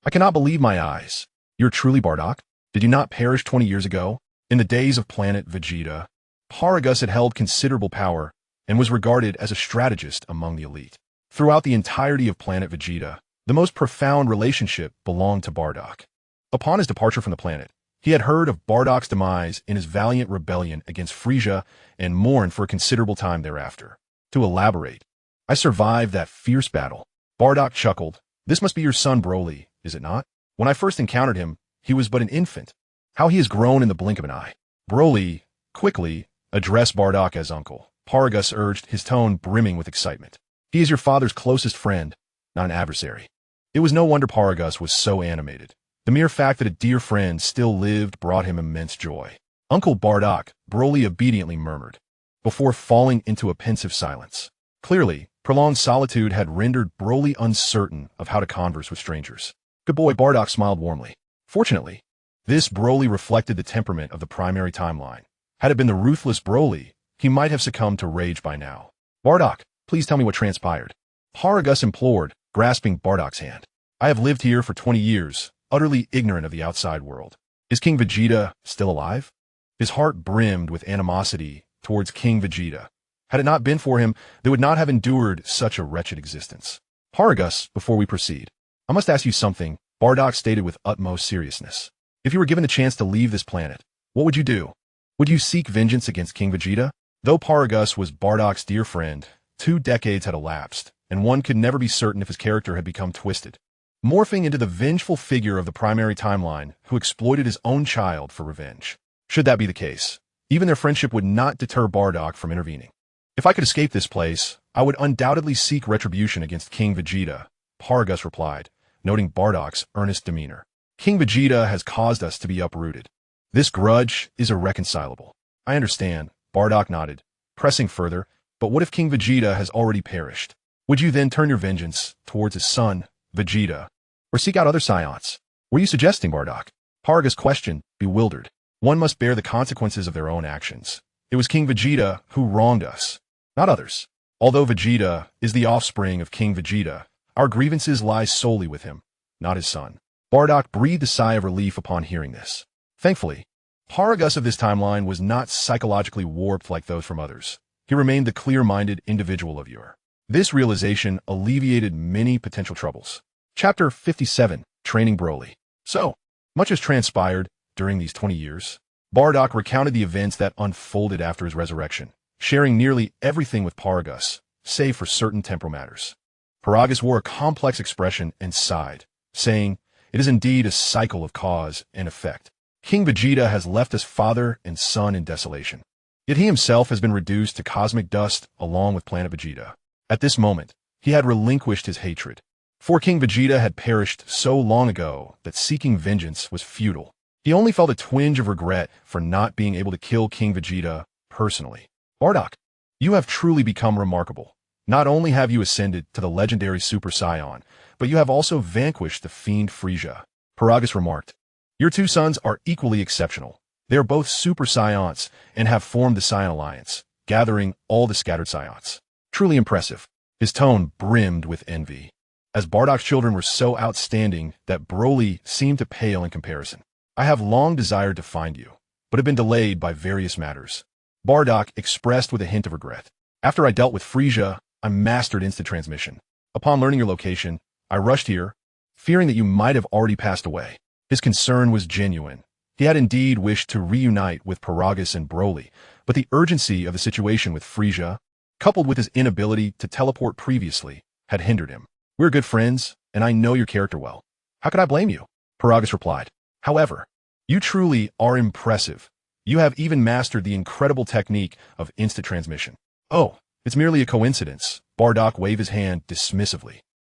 "I cannot believe my eyes. You're truly Bardock? Did you not perish 20 years ago? In the days of planet Vegeta, Paragus had held considerable power and was regarded as a strategist among the elite. Throughout the entirety of planet Vegeta, the most profound relationship belonged to Bardock. Upon his departure from the planet, he had heard of Bardock's demise in his valiant rebellion against Frieza and mourned for a considerable time thereafter. To elaborate, I survived that fierce battle." Bardock chuckled. "This must be your son Broly, is it not? When I first encountered him, he was but an infant. How he has grown in the blink of an eye." Broly quickly addressed Bardock as uncle. Paragus urged, his tone brimming with excitement. "He is your father's closest friend, not an adversary." It was no wonder Paragus was so animated. The mere fact that a dear friend still lived brought him immense joy. "Uncle Bardock," Broly obediently murmured, before falling into a pensive silence. Clearly, prolonged solitude had rendered Broly uncertain of how to converse with strangers. "Good boy," Bardock smiled warmly. Fortunately, this Broly reflected the temperament of the primary timeline. Had it been the ruthless Broly, he might have succumbed to rage by now. "Bardock, please tell me what transpired," Paragus implored, grasping Bardock's hand. "I have lived here for 20 years, utterly ignorant of the outside world. Is King Vegeta still alive?" His heart brimmed with animosity towards King Vegeta. Had it not been for him, they would not have endured such a wretched existence. "Paragus, before we proceed, I must ask you something," Bardock stated with utmost seriousness. "If you were given the chance to leave this planet, what would you do? Would you seek vengeance against King Vegeta?" Though Paragus was Bardock's dear friend, 2 decades had elapsed, and one could never be certain if his character had become twisted, morphing into the vengeful figure of the primary timeline who exploited his own child for revenge. Should that be the case, even their friendship would not deter Bardock from intervening. "If I could escape this place, I would undoubtedly seek retribution against King Vegeta," Paragus replied, noting Bardock's earnest demeanor. "King Vegeta has caused us to be uprooted. This grudge is irreconcilable." "I understand," Bardock nodded, pressing further, "but what if King Vegeta has already perished? Would you then turn your vengeance towards his son, Vegeta, or seek out other Saiyans?" "Were you suggesting, Bardock?" Paragus questioned, bewildered. "One must bear the consequences of their own actions. It was King Vegeta who wronged us, not others. Although Vegeta is the offspring of King Vegeta, our grievances lie solely with him, not his son." Bardock breathed a sigh of relief upon hearing this. Thankfully, Paragus of this timeline was not psychologically warped like those from others. He remained the clear-minded individual of yore. This realization alleviated many potential troubles. Chapter 57, Training Broly. So, much has transpired during these 20 years. Bardock recounted the events that unfolded after his resurrection, sharing nearly everything with Paragus, save for certain temporal matters. Paragus wore a complex expression and sighed, saying, "It is indeed a cycle of cause and effect. King Vegeta has left us father and son in desolation. Yet he himself has been reduced to cosmic dust along with planet Vegeta. At this moment, he had relinquished his hatred. For King Vegeta had perished so long ago that seeking vengeance was futile. He only felt a twinge of regret for not being able to kill King Vegeta personally. Bardock, you have truly become remarkable. Not only have you ascended to the legendary Super Saiyan, but you have also vanquished the fiend Frieza." Paragus remarked, "Your 2 sons are equally exceptional. They are both Super Saiyans and have formed the Saiyan Alliance, gathering all the scattered Saiyans. Truly impressive." His tone brimmed with envy, as Bardock's children were so outstanding that Broly seemed to pale in comparison. "I have long desired to find you, but have been delayed by various matters," Bardock expressed with a hint of regret. "After I dealt with Frieza, I mastered instant transmission. Upon learning your location, I rushed here, fearing that you might have already passed away." His concern was genuine. He had indeed wished to reunite with Paragus and Broly, but the urgency of the situation with Frieza, coupled with his inability to teleport previously, had hindered him. "We're good friends, and I know your character well. How could I blame you?" Paragus replied. "However, you truly are impressive. You have even mastered the incredible technique of instant transmission." "Oh, it's merely a coincidence," Bardock waved his hand dismissively.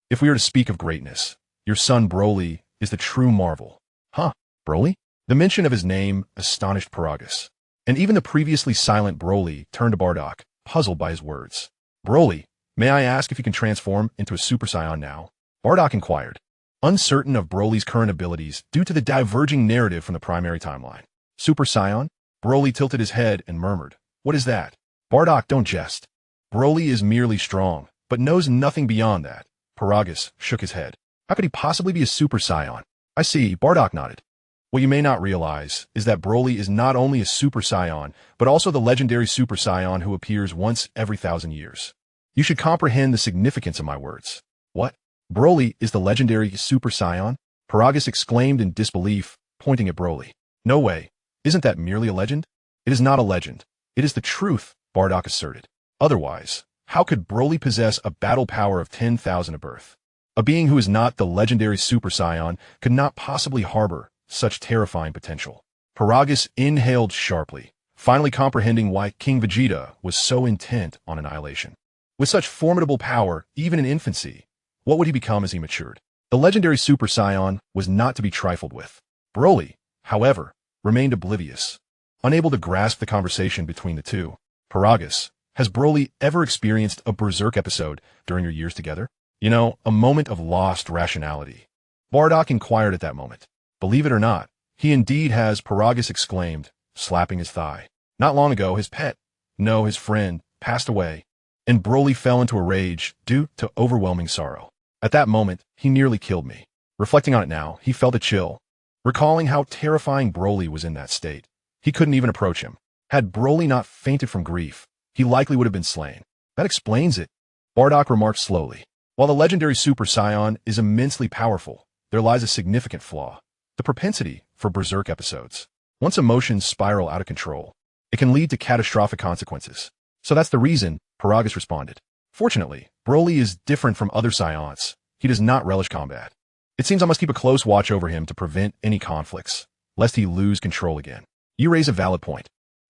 "If we are to speak of greatness, your son Broly is the true marvel." "Huh, Broly?" The mention of his name astonished Paragus, and even the previously silent Broly turned to Bardock, puzzled by his words. "Broly, may I ask if you can transform into a Super Saiyan now?" Bardock inquired, uncertain of Broly's current abilities due to the diverging narrative from the primary timeline. "Super Saiyan?" Broly tilted his head and murmured, What is that? Bardock, don't jest. Broly is merely strong, but knows nothing beyond that. Paragus shook his head. How could he possibly be a Super Saiyan? I see, Bardock nodded. What you may not realize is that Broly is not only a Super Saiyan, but also the legendary Super Saiyan who appears once every 1,000 years. You should comprehend the significance of my words. What? Broly is the legendary Super Saiyan? Paragus exclaimed in disbelief, pointing at Broly. No way. Isn't that merely a legend? It is not a legend. It is the truth, Bardock asserted. Otherwise, how could Broly possess a battle power of 10,000 of birth? A being who is not the legendary Super Saiyan could not possibly harbor such terrifying potential. Paragus inhaled sharply, finally comprehending why King Vegeta was so intent on annihilation. With such formidable power, even in infancy, what would he become as he matured? The legendary Super Saiyan was not to be trifled with. Broly, however, remained oblivious, unable to grasp the conversation between the two. Paragus, has Broly ever experienced a berserk episode during your years together? You know, a moment of lost rationality. Bardock inquired at that moment. Believe it or not, he indeed has, Paragus exclaimed, slapping his thigh. Not long ago, his pet, no, his friend, passed away, and Broly fell into a rage due to overwhelming sorrow. At that moment, he nearly killed me. Reflecting on it now, he felt a chill. Recalling how terrifying Broly was in that state, he couldn't even approach him. Had Broly not fainted from grief, he likely would have been slain. That explains it, Bardock remarked slowly. While the legendary Super Saiyan is immensely powerful, there lies a significant flaw. The propensity for berserk episodes. Once emotions spiral out of control, it can lead to catastrophic consequences. So that's the reason, Paragus responded. Fortunately, Broly is different from other Saiyans. He does not relish combat. It seems I must keep a close watch over him to prevent any conflicts, lest he lose control again. You raise a valid point.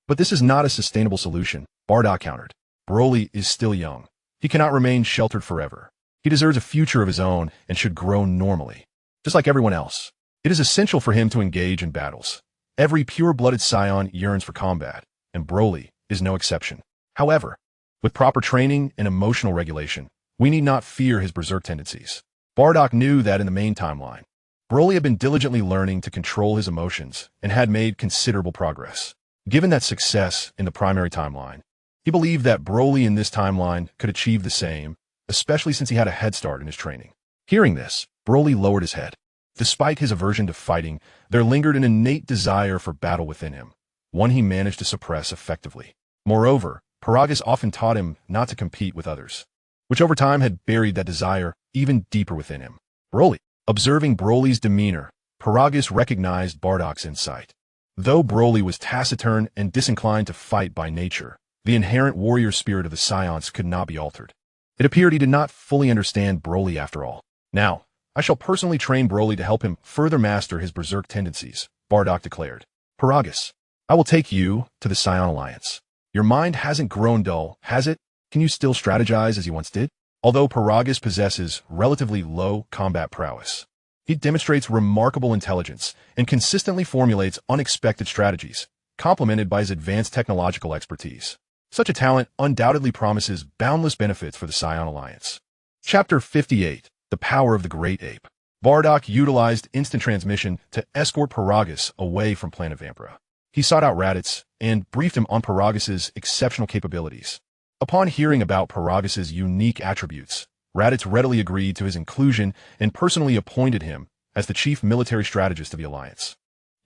But this is not a sustainable solution, Bardock countered. Broly is still young. He cannot remain sheltered forever. He deserves a future of his own and should grow normally, just like everyone else. It is essential for him to engage in battles. Every pure-blooded Saiyan yearns for combat, and Broly is no exception. However, with proper training and emotional regulation, we need not fear his berserk tendencies. Bardock knew that in the main timeline, Broly had been diligently learning to control his emotions and had made considerable progress. Given that success in the primary timeline, he believed that Broly in this timeline could achieve the same, especially since he had a head start in his training. Hearing this, Broly lowered his head. Despite his aversion to fighting, there lingered an innate desire for battle within him, one he managed to suppress effectively. Moreover, Paragus often taught him not to compete with others, which over time had buried that desire even deeper within him. Broly. Observing Broly's demeanor, Paragus recognized Bardock's insight. Though Broly was taciturn and disinclined to fight by nature, the inherent warrior spirit of the Saiyans could not be altered. It appeared he did not fully understand Broly after all. Now, I shall personally train Broly to help him further master his berserk tendencies, Bardock declared. Paragus, I will take you to the Saiyan Alliance. Your mind hasn't grown dull, has it? Can you still strategize as you once did? Although Paragus possesses relatively low combat prowess, he demonstrates remarkable intelligence and consistently formulates unexpected strategies, complemented by his advanced technological expertise. Such a talent undoubtedly promises boundless benefits for the Saiyan Alliance. Chapter 58, The Power of the Great Ape. Bardock utilized instant transmission to escort Paragus away from Planet Vampira. He sought out Raditz and briefed him on Paragus's exceptional capabilities. Upon hearing about Paragus's unique attributes, Raditz readily agreed to his inclusion and personally appointed him as the chief military strategist of the Alliance.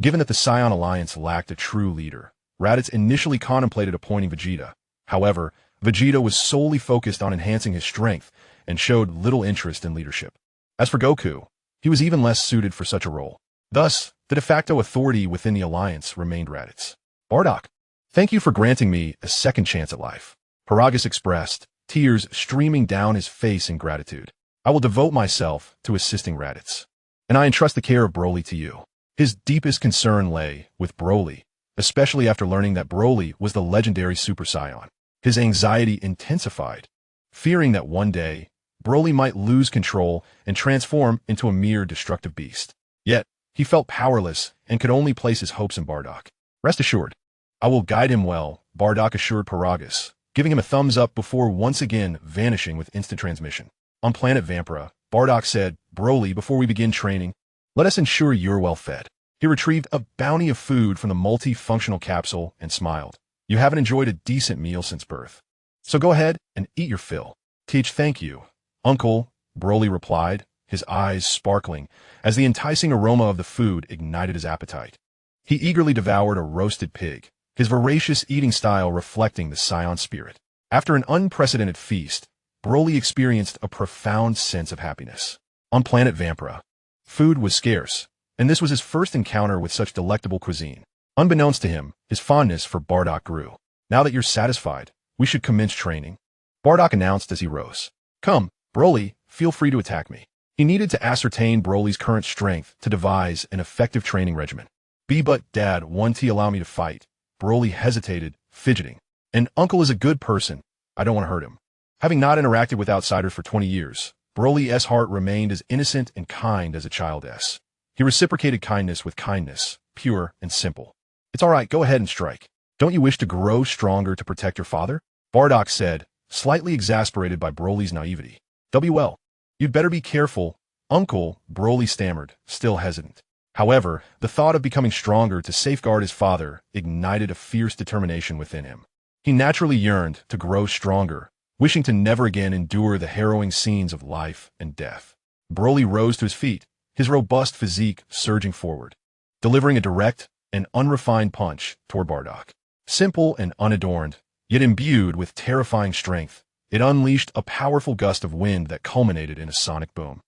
Given that the Saiyan Alliance lacked a true leader, Raditz initially contemplated appointing Vegeta. However, Vegeta was solely focused on enhancing his strength and showed little interest in leadership. As for Goku, he was even less suited for such a role. Thus, the de facto authority within the Alliance remained Raditz. Bardock, thank you for granting me a second chance at life. Paragus expressed, tears streaming down his face in gratitude. I will devote myself to assisting Raditz, and I entrust the care of Broly to you. His deepest concern lay with Broly, especially after learning that Broly was the legendary Super Saiyan. His anxiety intensified, fearing that one day, Broly might lose control and transform into a mere destructive beast. Yet, he felt powerless and could only place his hopes in Bardock. Rest assured, I will guide him well, Bardock assured Paragus, giving him a thumbs up before once again vanishing with instant transmission. On Planet Vampira, Bardock said, Broly, before we begin training, let us ensure you're well fed. He retrieved a bounty of food from the multifunctional capsule and smiled. You haven't enjoyed a decent meal since birth. So go ahead and eat your fill. Thank you, Uncle, Broly replied, his eyes sparkling, as the enticing aroma of the food ignited his appetite. He eagerly devoured a roasted pig, his voracious eating style reflecting the Saiyan spirit. After an unprecedented feast, Broly experienced a profound sense of happiness. On planet Vampira, food was scarce, and this was his first encounter with such delectable cuisine. Unbeknownst to him, his fondness for Bardock grew. Now that you're satisfied, we should commence training, Bardock announced as he rose. Come, Broly, feel free to attack me. He needed to ascertain Broly's current strength to devise an effective training regimen. But Dad, won't he allow me to fight? Broly hesitated, fidgeting. And Uncle is a good person. I don't want to hurt him. Having not interacted with outsiders for 20 years, Broly's heart remained as innocent and kind as a child's. He reciprocated kindness with kindness, pure and simple. It's all right, go ahead and strike. Don't you wish to grow stronger to protect your father? Bardock said, slightly exasperated by Broly's naivety. Well, you'd better be careful, Uncle, Broly stammered, still hesitant. However, the thought of becoming stronger to safeguard his father ignited a fierce determination within him. He naturally yearned to grow stronger, wishing to never again endure the harrowing scenes of life and death. Broly rose to his feet, his robust physique surging forward, delivering a direct and unrefined punch toward Bardock. Simple and unadorned, yet imbued with terrifying strength, it unleashed a powerful gust of wind that culminated in a sonic boom.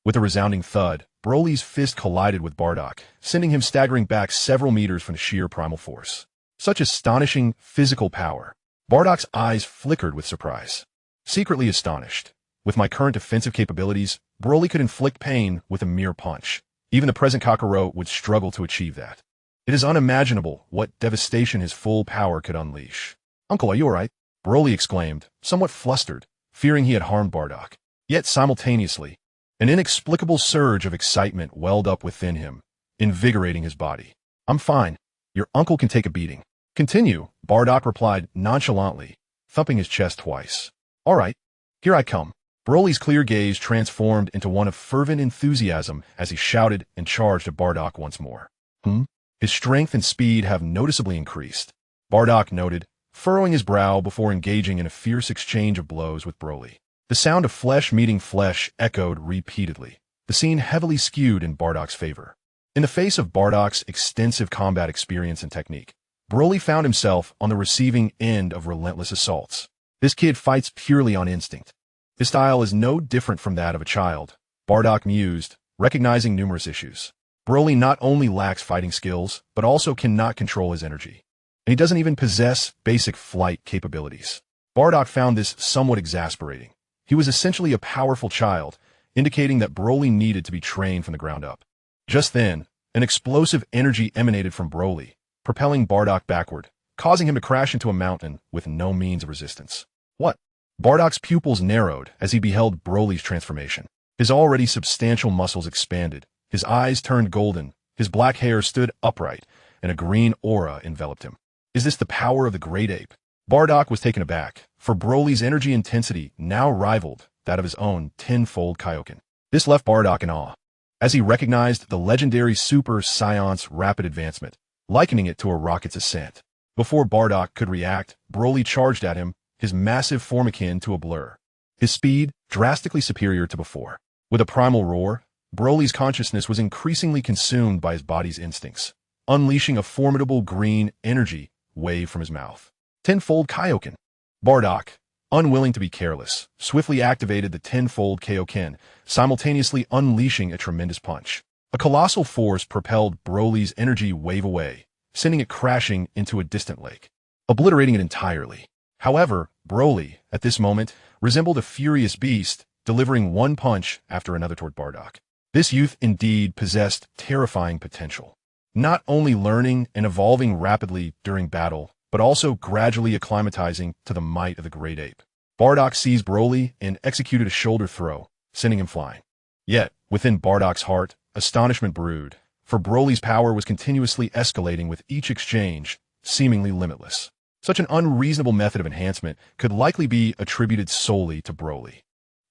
With a resounding thud, Broly's fist collided with Bardock, sending him staggering back several meters from the sheer primal force. Such astonishing physical power. Bardock's eyes flickered with surprise. Secretly astonished. With my current defensive capabilities, Broly could inflict pain with a mere punch. Even the present Kakarot would struggle to achieve that. It is unimaginable what devastation his full power could unleash. Uncle, are you all right? Broly exclaimed, somewhat flustered, fearing he had harmed Bardock. Yet simultaneously, an inexplicable surge of excitement welled up within him, invigorating his body. I'm fine. Your uncle can take a beating. Continue, Bardock replied nonchalantly, thumping his chest twice. All right, here I come. Broly's clear gaze transformed into one of fervent enthusiasm as he shouted and charged at Bardock once more. His strength and speed have noticeably increased, Bardock noted, furrowing his brow before engaging in a fierce exchange of blows with Broly. The sound of flesh meeting flesh echoed repeatedly, the scene heavily skewed in Bardock's favor. In the face of Bardock's extensive combat experience and technique, Broly found himself on the receiving end of relentless assaults. This kid fights purely on instinct. His style is no different from that of a child, Bardock mused, recognizing numerous issues. Broly not only lacks fighting skills, but also cannot control his energy. And he doesn't even possess basic flight capabilities. Bardock found this somewhat exasperating. He was essentially a powerful child, indicating that Broly needed to be trained from the ground up. Just then, an explosive energy emanated from Broly, propelling Bardock backward, causing him to crash into a mountain with no means of resistance. What? Bardock's pupils narrowed as he beheld Broly's transformation. His already substantial muscles expanded, his eyes turned golden, his black hair stood upright, and a green aura enveloped him. Is this the power of the great ape? Bardock was taken aback, for Broly's energy intensity now rivaled that of his own tenfold Kaioken. This left Bardock in awe, as he recognized the legendary Super Saiyan's rapid advancement, likening it to a rocket's ascent. Before Bardock could react, Broly charged at him, his massive form akin to a blur. His speed, drastically superior to before. With a primal roar, Broly's consciousness was increasingly consumed by his body's instincts, unleashing a formidable green energy wave from his mouth. Tenfold Kaioken. Bardock, unwilling to be careless, swiftly activated the tenfold Kaioken, simultaneously unleashing a tremendous punch. A colossal force propelled Broly's energy wave away, sending it crashing into a distant lake, obliterating it entirely. However, Broly, at this moment, resembled a furious beast, delivering one punch after another toward Bardock. This youth indeed possessed terrifying potential, not only learning and evolving rapidly during battle, but also gradually acclimatizing to the might of the great ape. Bardock seized Broly and executed a shoulder throw, sending him flying. Yet, within Bardock's heart, astonishment brewed, for Broly's power was continuously escalating with each exchange, seemingly limitless. Such an unreasonable method of enhancement could likely be attributed solely to Broly.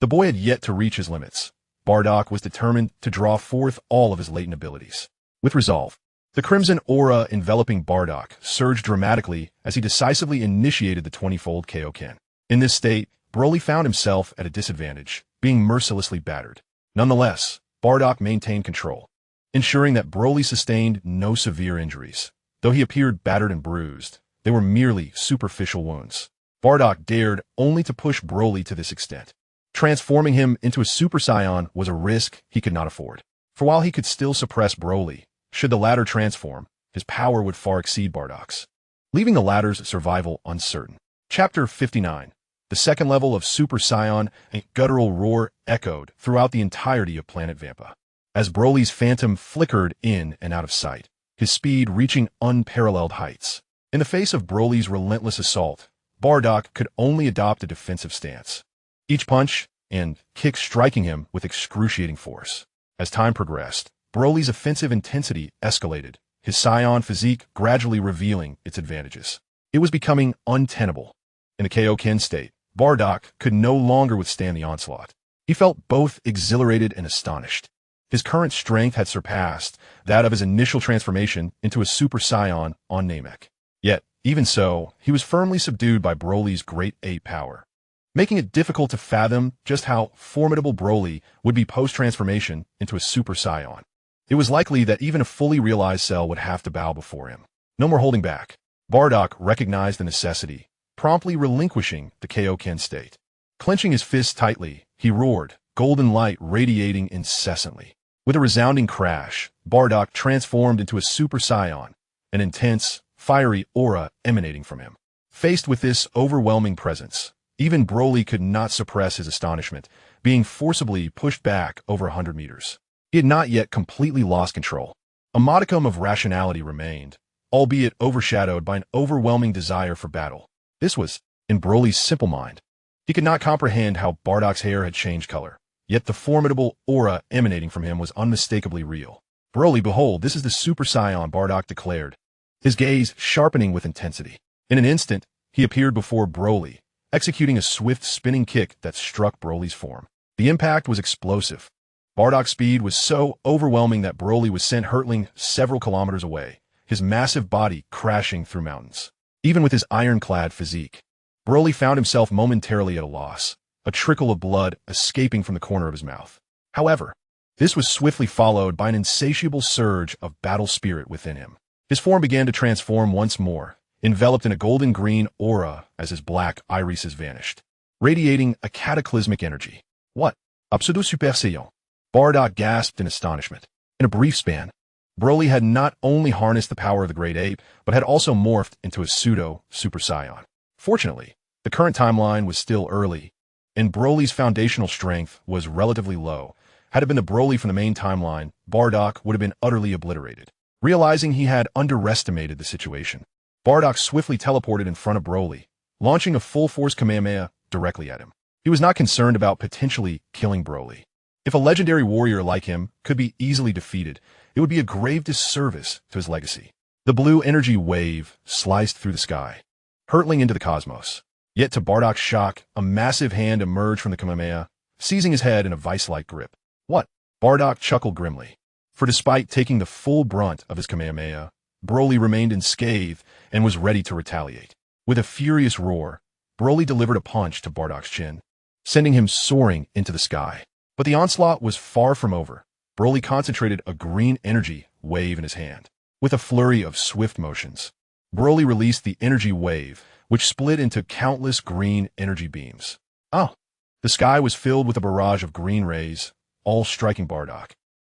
The boy had yet to reach his limits. Bardock was determined to draw forth all of his latent abilities. With resolve, The crimson aura enveloping Bardock surged dramatically as he decisively initiated the 20-fold Kaioken. In this state, Broly found himself at a disadvantage, being mercilessly battered. Nonetheless, Bardock maintained control, ensuring that Broly sustained no severe injuries. Though he appeared battered and bruised, they were merely superficial wounds. Bardock dared only to push Broly to this extent. Transforming him into a Super Saiyan was a risk he could not afford. For while he could still suppress Broly, should the latter transform, his power would far exceed Bardock's, leaving the latter's survival uncertain. Chapter 59. The second level of Super Saiyan, a guttural roar echoed throughout the entirety of Planet Vampa. As Broly's phantom flickered in and out of sight, his speed reaching unparalleled heights. In the face of Broly's relentless assault, Bardock could only adopt a defensive stance, each punch and kick striking him with excruciating force. As time progressed, Broly's offensive intensity escalated, his Saiyan physique gradually revealing its advantages. It was becoming untenable. In the Kaioken state, Bardock could no longer withstand the onslaught. He felt both exhilarated and astonished. His current strength had surpassed that of his initial transformation into a Super Saiyan on Namek. Yet, even so, he was firmly subdued by Broly's great ape power, making it difficult to fathom just how formidable Broly would be post-transformation into a Super Saiyan. It was likely that even a fully realized Cell would have to bow before him. No more holding back. Bardock recognized the necessity, promptly relinquishing the Kaioken state. Clenching his fists tightly, he roared, golden light radiating incessantly. With a resounding crash, Bardock transformed into a Super Saiyan, an intense, fiery aura emanating from him. Faced with this overwhelming presence, even Broly could not suppress his astonishment, being forcibly pushed back over 100 meters. He had not yet completely lost control. A modicum of rationality remained, albeit overshadowed by an overwhelming desire for battle. This was in Broly's simple mind. He could not comprehend how Bardock's hair had changed color, yet the formidable aura emanating from him was unmistakably real. Broly, behold, this is the Super Saiyan, Bardock declared, his gaze sharpening with intensity. In an instant, he appeared before Broly, executing a swift spinning kick that struck Broly's form. The impact was explosive. Bardock's speed was so overwhelming that Broly was sent hurtling several kilometers away, his massive body crashing through mountains. Even with his ironclad physique, Broly found himself momentarily at a loss, a trickle of blood escaping from the corner of his mouth. However, this was swiftly followed by an insatiable surge of battle spirit within him. His form began to transform once more, enveloped in a golden-green aura as his black irises vanished, radiating a cataclysmic energy. What? Pseudo Super Saiyan? Bardock gasped in astonishment. In a brief span, Broly had not only harnessed the power of the great ape, but had also morphed into a pseudo-Super Saiyan. Fortunately, the current timeline was still early, and Broly's foundational strength was relatively low. Had it been the Broly from the main timeline, Bardock would have been utterly obliterated. Realizing he had underestimated the situation, Bardock swiftly teleported in front of Broly, launching a full-force Kamehameha directly at him. He was not concerned about potentially killing Broly. If a legendary warrior like him could be easily defeated, it would be a grave disservice to his legacy. The blue energy wave sliced through the sky, hurtling into the cosmos. Yet to Bardock's shock, a massive hand emerged from the Kamehameha, seizing his head in a vice-like grip. What? Bardock chuckled grimly. For despite taking the full brunt of his Kamehameha, Broly remained unscathed and was ready to retaliate. With a furious roar, Broly delivered a punch to Bardock's chin, sending him soaring into the sky. But the onslaught was far from over. Broly concentrated a green energy wave in his hand. With a flurry of swift motions, Broly released the energy wave, which split into countless green energy beams. Oh! The sky was filled with a barrage of green rays, all striking Bardock,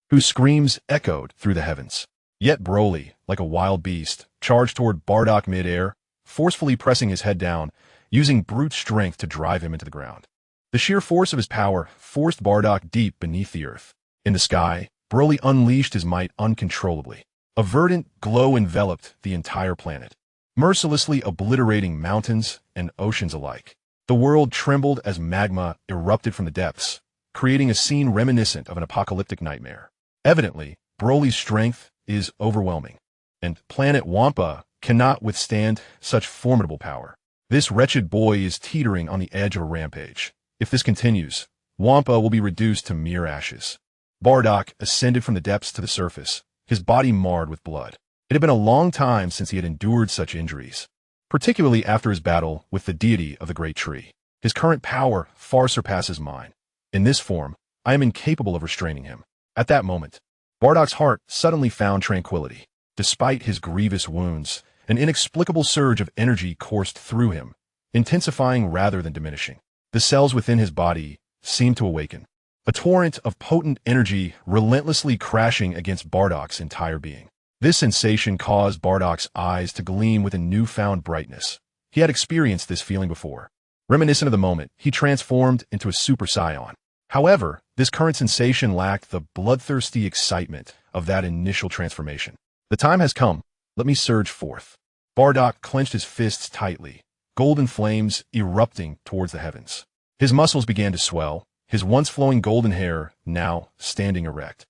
whose screams echoed through the heavens. Yet Broly, like a wild beast, charged toward Bardock mid-air, forcefully pressing his head down, using brute strength to drive him into the ground. The sheer force of his power forced Bardock deep beneath the earth. In the sky, Broly unleashed his might uncontrollably. A verdant glow enveloped the entire planet, mercilessly obliterating mountains and oceans alike. The world trembled as magma erupted from the depths, creating a scene reminiscent of an apocalyptic nightmare. Evidently, Broly's strength is overwhelming, and Planet Wampa cannot withstand such formidable power. This wretched boy is teetering on the edge of a rampage. If this continues, Wampa will be reduced to mere ashes. Bardock ascended from the depths to the surface, his body marred with blood. It had been a long time since he had endured such injuries, particularly after his battle with the deity of the Great Tree. His current power far surpasses mine. In this form, I am incapable of restraining him. At that moment, Bardock's heart suddenly found tranquility. Despite his grievous wounds, an inexplicable surge of energy coursed through him, intensifying rather than diminishing. The cells within his body seemed to awaken. A torrent of potent energy relentlessly crashing against Bardock's entire being. This sensation caused Bardock's eyes to gleam with a newfound brightness. He had experienced this feeling before. Reminiscent of the moment, he transformed into a Super Saiyan. However, this current sensation lacked the bloodthirsty excitement of that initial transformation. The time has come. Let me surge forth. Bardock clenched his fists tightly, golden flames erupting towards the heavens. His muscles began to swell, his once flowing golden hair now standing erect,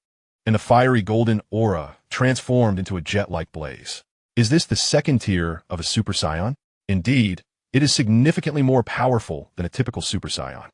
and the fiery golden aura transformed into a jet-like blaze. Is this the second tier of a Super Saiyan? Indeed, it is significantly more powerful than a typical Super Saiyan.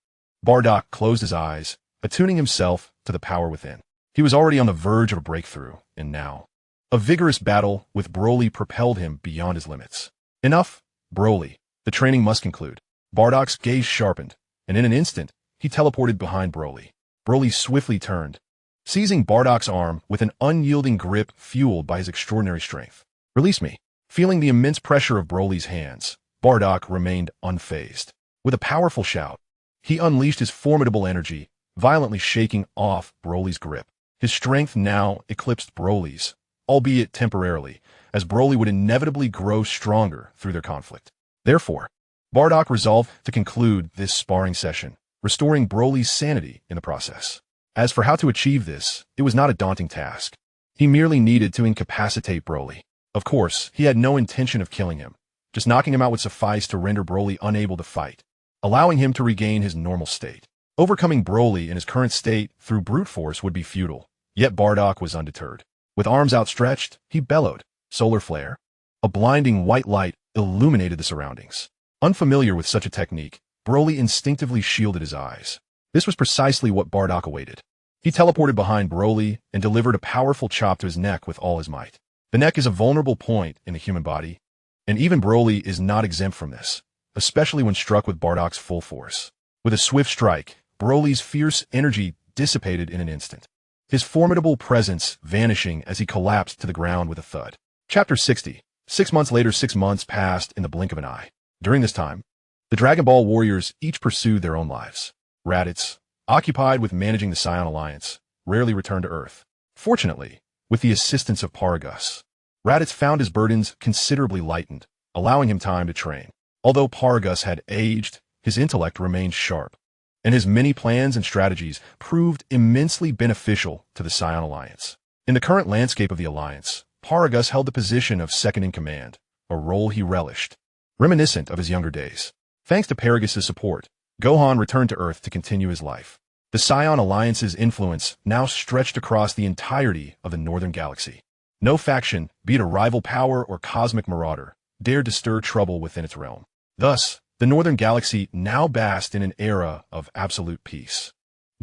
Bardock closed his eyes, attuning himself to the power within. He was already on the verge of a breakthrough, and now, a vigorous battle with Broly propelled him beyond his limits. Enough, Broly. The training must conclude. Bardock's gaze sharpened, and in an instant, he teleported behind Broly. Broly swiftly turned, seizing Bardock's arm with an unyielding grip fueled by his extraordinary strength. Release me. Feeling the immense pressure of Broly's hands, Bardock remained unfazed. With a powerful shout, he unleashed his formidable energy, violently shaking off Broly's grip. His strength now eclipsed Broly's, albeit temporarily, as Broly would inevitably grow stronger through their conflict. Therefore, Bardock resolved to conclude this sparring session, restoring Broly's sanity in the process. As for how to achieve this, it was not a daunting task. He merely needed to incapacitate Broly. Of course, he had no intention of killing him. Just knocking him out would suffice to render Broly unable to fight, allowing him to regain his normal state. Overcoming Broly in his current state through brute force would be futile, yet Bardock was undeterred. With arms outstretched, he bellowed. Solar flare. A blinding white light illuminated the surroundings. Unfamiliar with such a technique, Broly instinctively shielded his eyes. This was precisely what Bardock awaited. He teleported behind Broly and delivered a powerful chop to his neck with all his might. The neck is a vulnerable point in the human body, and even Broly is not exempt from this, especially when struck with Bardock's full force. With a swift strike, Broly's fierce energy dissipated in an instant, his formidable presence vanishing as he collapsed to the ground with a thud. Chapter 60. 6 months later, 6 months passed in the blink of an eye. During this time, the Dragon Ball warriors each pursued their own lives. Raditz, occupied with managing the Saiyan Alliance, rarely returned to Earth. Fortunately, with the assistance of Paragus, Raditz found his burdens considerably lightened, allowing him time to train. Although Paragus had aged, his intellect remained sharp, and his many plans and strategies proved immensely beneficial to the Saiyan Alliance. In the current landscape of the Alliance, Paragus held the position of second-in-command, a role he relished, reminiscent of his younger days. Thanks to Paragus's support, Gohan returned to Earth to continue his life. The Saiyan Alliance's influence now stretched across the entirety of the Northern Galaxy. No faction, be it a rival power or cosmic marauder, dared to stir trouble within its realm. Thus, the Northern Galaxy now basked in an era of absolute peace.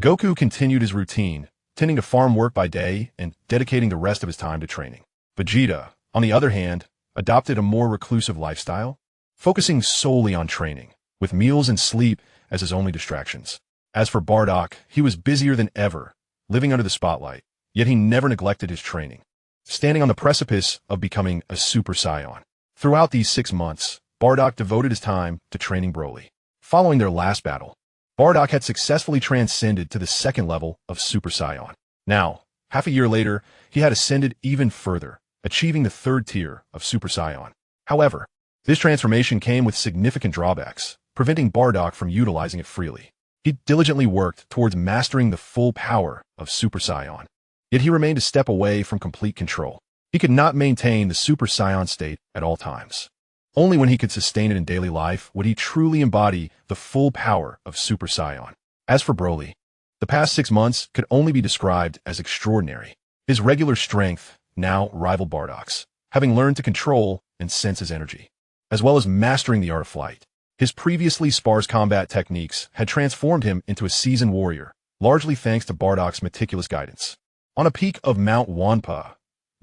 Goku continued his routine, tending to farm work by day and dedicating the rest of his time to training. Vegeta, on the other hand, adopted a more reclusive lifestyle, focusing solely on training, with meals and sleep as his only distractions. As for Bardock, he was busier than ever, living under the spotlight, yet he never neglected his training, standing on the precipice of becoming a Super Saiyan. Throughout these 6 months, Bardock devoted his time to training Broly. Following their last battle, Bardock had successfully transcended to the second level of Super Saiyan. Now, half a year later, he had ascended even further, achieving the third tier of Super Saiyan. However, this transformation came with significant drawbacks, preventing Bardock from utilizing it freely. He diligently worked towards mastering the full power of Super Saiyan, yet he remained a step away from complete control. He could not maintain the Super Saiyan state at all times. Only when he could sustain it in daily life would he truly embody the full power of Super Saiyan. As for Broly, the past 6 months could only be described as extraordinary. His regular strength now rivaled Bardock's, having learned to control and sense his energy, as well as mastering the art of flight. His previously sparse combat techniques had transformed him into a seasoned warrior, largely thanks to Bardock's meticulous guidance. On a peak of Mount Wanpa,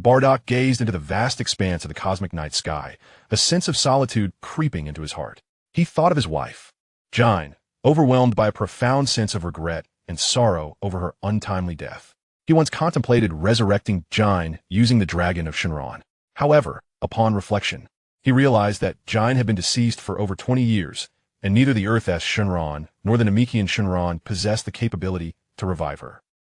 Bardock gazed into the vast expanse of the cosmic night sky, a sense of solitude creeping into his heart. He thought of his wife, Jine, overwhelmed by a profound sense of regret and sorrow over her untimely death. He once contemplated resurrecting Jine using the dragon of Shinran. However, upon reflection, he realized that Jine had been deceased for over 20 years, and neither the Earth-S Shinran nor the Namekian Shinran possessed the capability to revive her.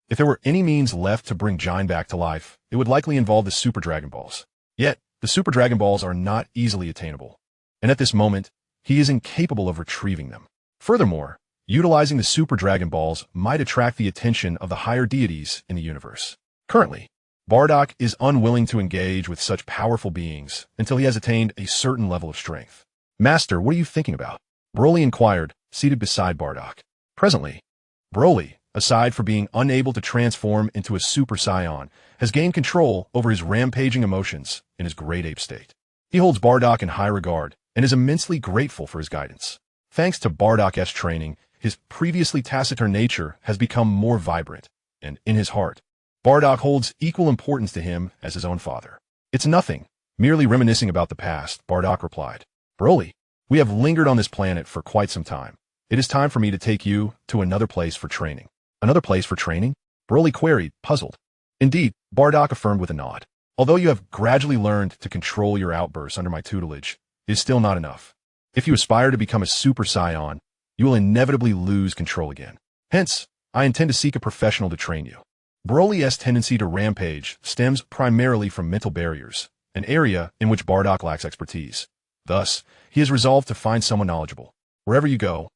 If there were any means left to bring Jine back to life, it would likely involve the Super Dragon Balls. Yet, the Super Dragon Balls are not easily attainable, and at this moment, he is incapable of retrieving them. Furthermore, utilizing the Super Dragon Balls might attract the attention of the higher deities in the universe. Currently, Bardock is unwilling to engage with such powerful beings until he has attained a certain level of strength. Master, what are you thinking about? Broly inquired, seated beside Bardock. Presently, Broly, aside from being unable to transform into a Super Saiyan, has gained control over his rampaging emotions in his great ape state. He holds Bardock in high regard and is immensely grateful for his guidance. Thanks to Bardock's training, his previously taciturn nature has become more vibrant, and in his heart, Bardock holds equal importance to him as his own father. It's nothing, merely reminiscing about the past, Bardock replied. Broly, we have lingered on this planet for quite some time. It is time for me to take you to another place for training. Another place for training? Broly queried, puzzled. Indeed, Bardock affirmed with a nod. Although you have gradually learned to control your outbursts under my tutelage, it is still not enough. If you aspire to become a Super Saiyan, you will inevitably lose control again. Hence, I intend to seek a professional to train you. Broly's tendency to rampage stems primarily from mental barriers, an area in which Bardock lacks expertise. Thus, he has resolved to find someone knowledgeable. Wherever you go,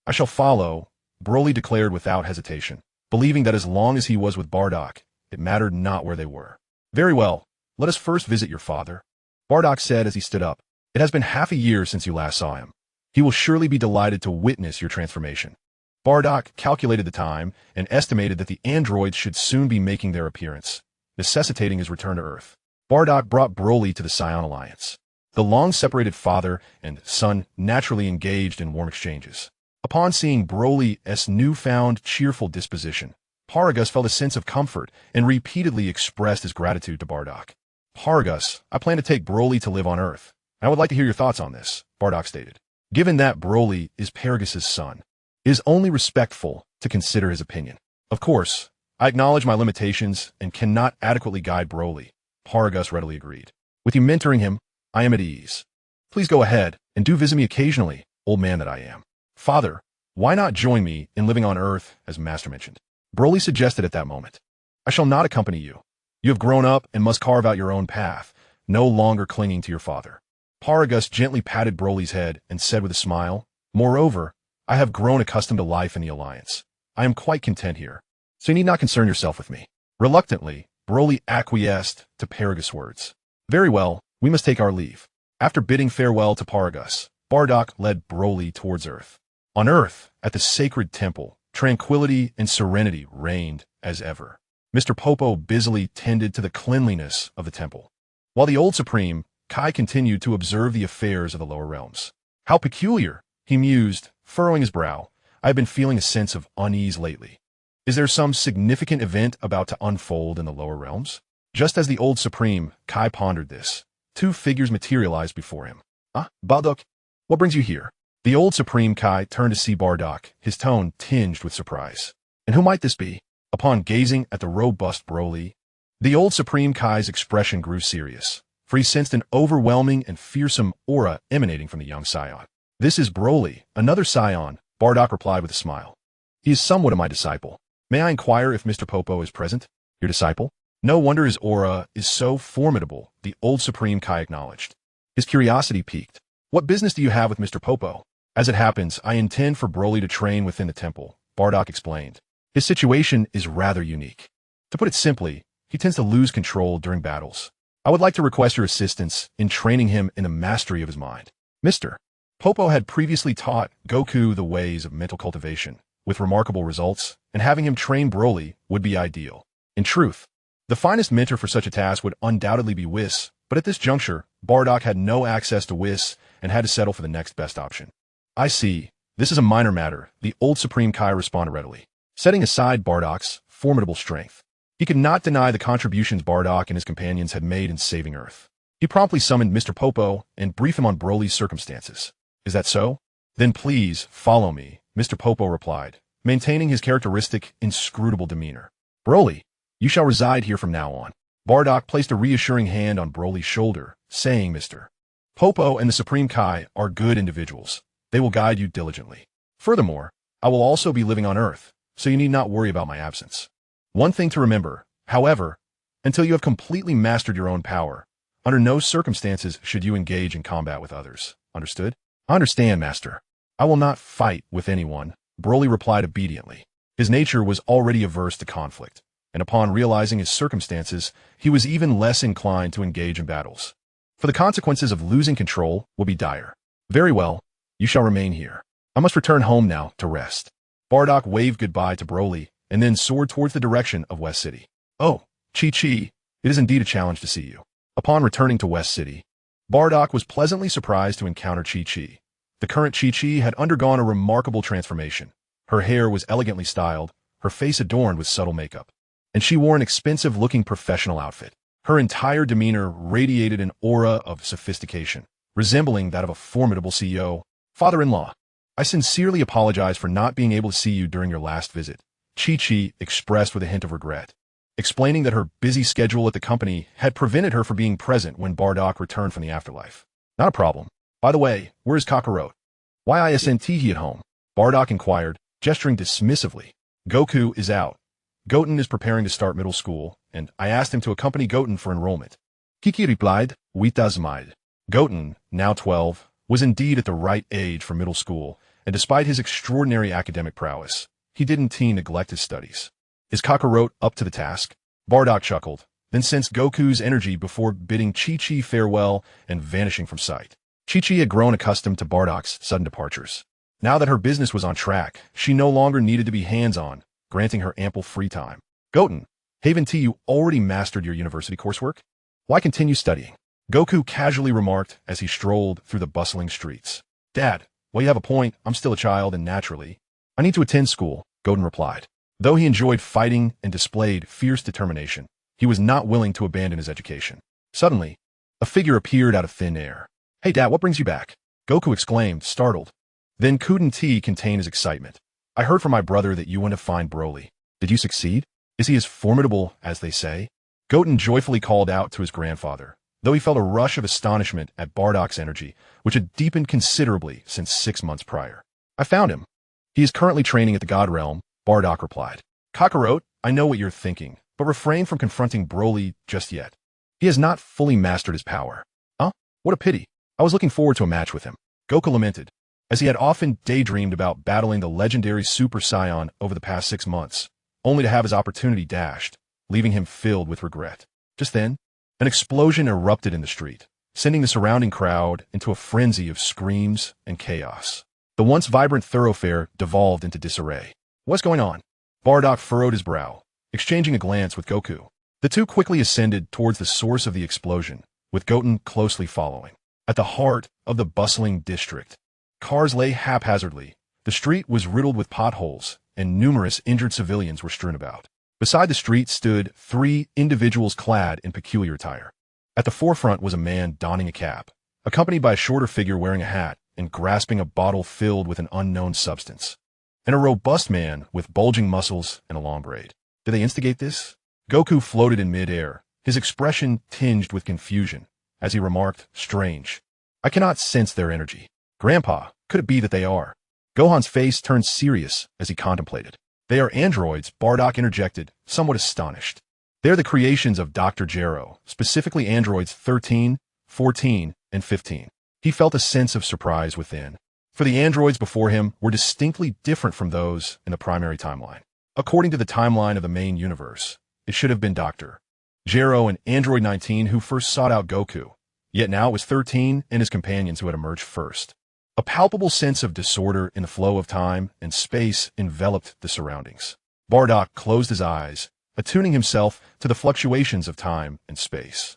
I shall follow, Broly declared without hesitation, believing that as long as he was with Bardock, it mattered not where they were. Very well, let us first visit your father, Bardock said as he stood up. It has been half a year since you last saw him. He will surely be delighted to witness your transformation. Bardock calculated the time and estimated that the androids should soon be making their appearance, necessitating his return to Earth. Bardock brought Broly to the Saiyan Alliance. The long-separated father and son naturally engaged in warm exchanges. Upon seeing Broly's newfound cheerful disposition, Paragus felt a sense of comfort and repeatedly expressed his gratitude to Bardock. Paragus, I plan to take Broly to live on Earth. I would like to hear your thoughts on this, Bardock stated. Given that Broly is Paragus's son, it is only respectful to consider his opinion. Of course, I acknowledge my limitations and cannot adequately guide Broly, Paragus readily agreed. With you mentoring him, I am at ease. Please go ahead and do visit me occasionally, old man that I am. Father, why not join me in living on Earth, as Master mentioned? Broly suggested at that moment. I shall not accompany you. You have grown up and must carve out your own path, no longer clinging to your father. Paragus gently patted Broly's head and said with a smile, Moreover, I have grown accustomed to life in the Alliance. I am quite content here, so you need not concern yourself with me. Reluctantly, Broly acquiesced to Paragus' words. Very well, we must take our leave. After bidding farewell to Paragus, Bardock led Broly towards Earth. On Earth, at the sacred temple, tranquility and serenity reigned as ever. Mr. Popo busily tended to the cleanliness of the temple, while the old Supreme, Kai, continued to observe the affairs of the lower realms. How peculiar, he mused, furrowing his brow. I have been feeling a sense of unease lately. Is there some significant event about to unfold in the lower realms? Just as the old Supreme, Kai, pondered this, two figures materialized before him. Bardock, what brings you here? The old Supreme Kai turned to see Bardock, his tone tinged with surprise. And who might this be? Upon gazing at the robust Broly, the old Supreme Kai's expression grew serious, for he sensed an overwhelming and fearsome aura emanating from the young Saiyan. This is Broly, another Saiyan, Bardock replied with a smile. He is somewhat of my disciple. May I inquire if Mr. Popo is present? Your disciple? No wonder his aura is so formidable, the old Supreme Kai acknowledged. His curiosity piqued. What business do you have with Mr. Popo? As it happens, I intend for Broly to train within the temple, Bardock explained. His situation is rather unique. To put it simply, he tends to lose control during battles. I would like to request your assistance in training him in the mastery of his mind. Mr. Popo had previously taught Goku the ways of mental cultivation, with remarkable results, and having him train Broly would be ideal. In truth, the finest mentor for such a task would undoubtedly be Whis, but at this juncture, Bardock had no access to Whis and had to settle for the next best option. I see. This is a minor matter, the old Supreme Kai responded readily, setting aside Bardock's formidable strength. He could not deny the contributions Bardock and his companions had made in saving Earth. He promptly summoned Mr. Popo and briefed him on Broly's circumstances. Is that so? Then please follow me, Mr. Popo replied, maintaining his characteristic, inscrutable demeanor. Broly, you shall reside here from now on. Bardock placed a reassuring hand on Broly's shoulder, saying, Mr. Popo and the Supreme Kai are good individuals. They will guide you diligently. Furthermore, I will also be living on Earth, so you need not worry about my absence. One thing to remember, however, until you have completely mastered your own power, under no circumstances should you engage in combat with others. Understood? I understand, Master. I will not fight with anyone, Broly replied obediently. His nature was already averse to conflict, and upon realizing his circumstances, he was even less inclined to engage in battles. For the consequences of losing control will be dire. Very well, you shall remain here. I must return home now to rest. Bardock waved goodbye to Broly, and then soared towards the direction of West City. Oh, Chi-Chi, it is indeed a challenge to see you. Upon returning to West City, Bardock was pleasantly surprised to encounter Chi-Chi. The current Chi-Chi had undergone a remarkable transformation. Her hair was elegantly styled, her face adorned with subtle makeup, and she wore an expensive-looking professional outfit. Her entire demeanor radiated an aura of sophistication, resembling that of a formidable CEO. Father-in-law, I sincerely apologize for not being able to see you during your last visit, Chi-Chi expressed with a hint of regret, explaining that her busy schedule at the company had prevented her from being present when Bardock returned from the afterlife. Not a problem. By the way, where is Kakarot? Why isn't he at home? Bardock inquired, gesturing dismissively. Goku is out. Goten is preparing to start middle school, and I asked him to accompany Goten for enrollment. Kiki replied, Witazmaid. Goten, now 12, was indeed at the right age for middle school, and despite his extraordinary academic prowess, he didn't neglect his studies. Is Kakarot up to the task? Bardock chuckled, then sensed Goku's energy before bidding Chi-Chi farewell and vanishing from sight. Chi-Chi had grown accustomed to Bardock's sudden departures. Now that her business was on track, she no longer needed to be hands-on, granting her ample free time. Goten, haven't you already mastered your university coursework? Why continue studying? Goku casually remarked as he strolled through the bustling streets. Dad, well, you have a point. I'm still a child, and naturally, I need to attend school, Goten replied. Though he enjoyed fighting and displayed fierce determination, he was not willing to abandon his education. Suddenly, a figure appeared out of thin air. Hey, Dad, what brings you back? Goku exclaimed, startled. Then couldn't contain his excitement. I heard from my brother that you went to find Broly. Did you succeed? Is he as formidable as they say? Goten joyfully called out to his grandfather, though he felt a rush of astonishment at Bardock's energy, which had deepened considerably since 6 months prior. I found him. He is currently training at the God Realm, Bardock replied. Kakarot, I know what you're thinking, but refrain from confronting Broly just yet. He has not fully mastered his power. Huh? What a pity. I was looking forward to a match with him. Goku lamented, as he had often daydreamed about battling the legendary Super Saiyan over the past 6 months, only to have his opportunity dashed, leaving him filled with regret. Just then, an explosion erupted in the street, sending the surrounding crowd into a frenzy of screams and chaos. The once vibrant thoroughfare devolved into disarray. What's going on? Bardock furrowed his brow, exchanging a glance with Goku. The two quickly ascended towards the source of the explosion, with Goten closely following. At the heart of the bustling district, cars lay haphazardly, the street was riddled with potholes, and numerous injured civilians were strewn about. Beside the street stood 3 individuals clad in peculiar attire. At the forefront was a man donning a cap, accompanied by a shorter figure wearing a hat and grasping a bottle filled with an unknown substance, and a robust man with bulging muscles and a long braid. Did they instigate this? Goku floated in mid-air, his expression tinged with confusion, as he remarked, strange. I cannot sense their energy. Grandpa, could it be that they are? Gohan's face turned serious as he contemplated. They are androids, Bardock interjected, somewhat astonished. They're the creations of Dr. Gero, specifically androids 13, 14, and 15. He felt a sense of surprise within, for the androids before him were distinctly different from those in the primary timeline. According to the timeline of the main universe, it should have been Dr. Gero and Android 19 who first sought out Goku, yet now it was 13 and his companions who had emerged first. A palpable sense of disorder in the flow of time and space enveloped the surroundings. Bardock closed his eyes, attuning himself to the fluctuations of time and space.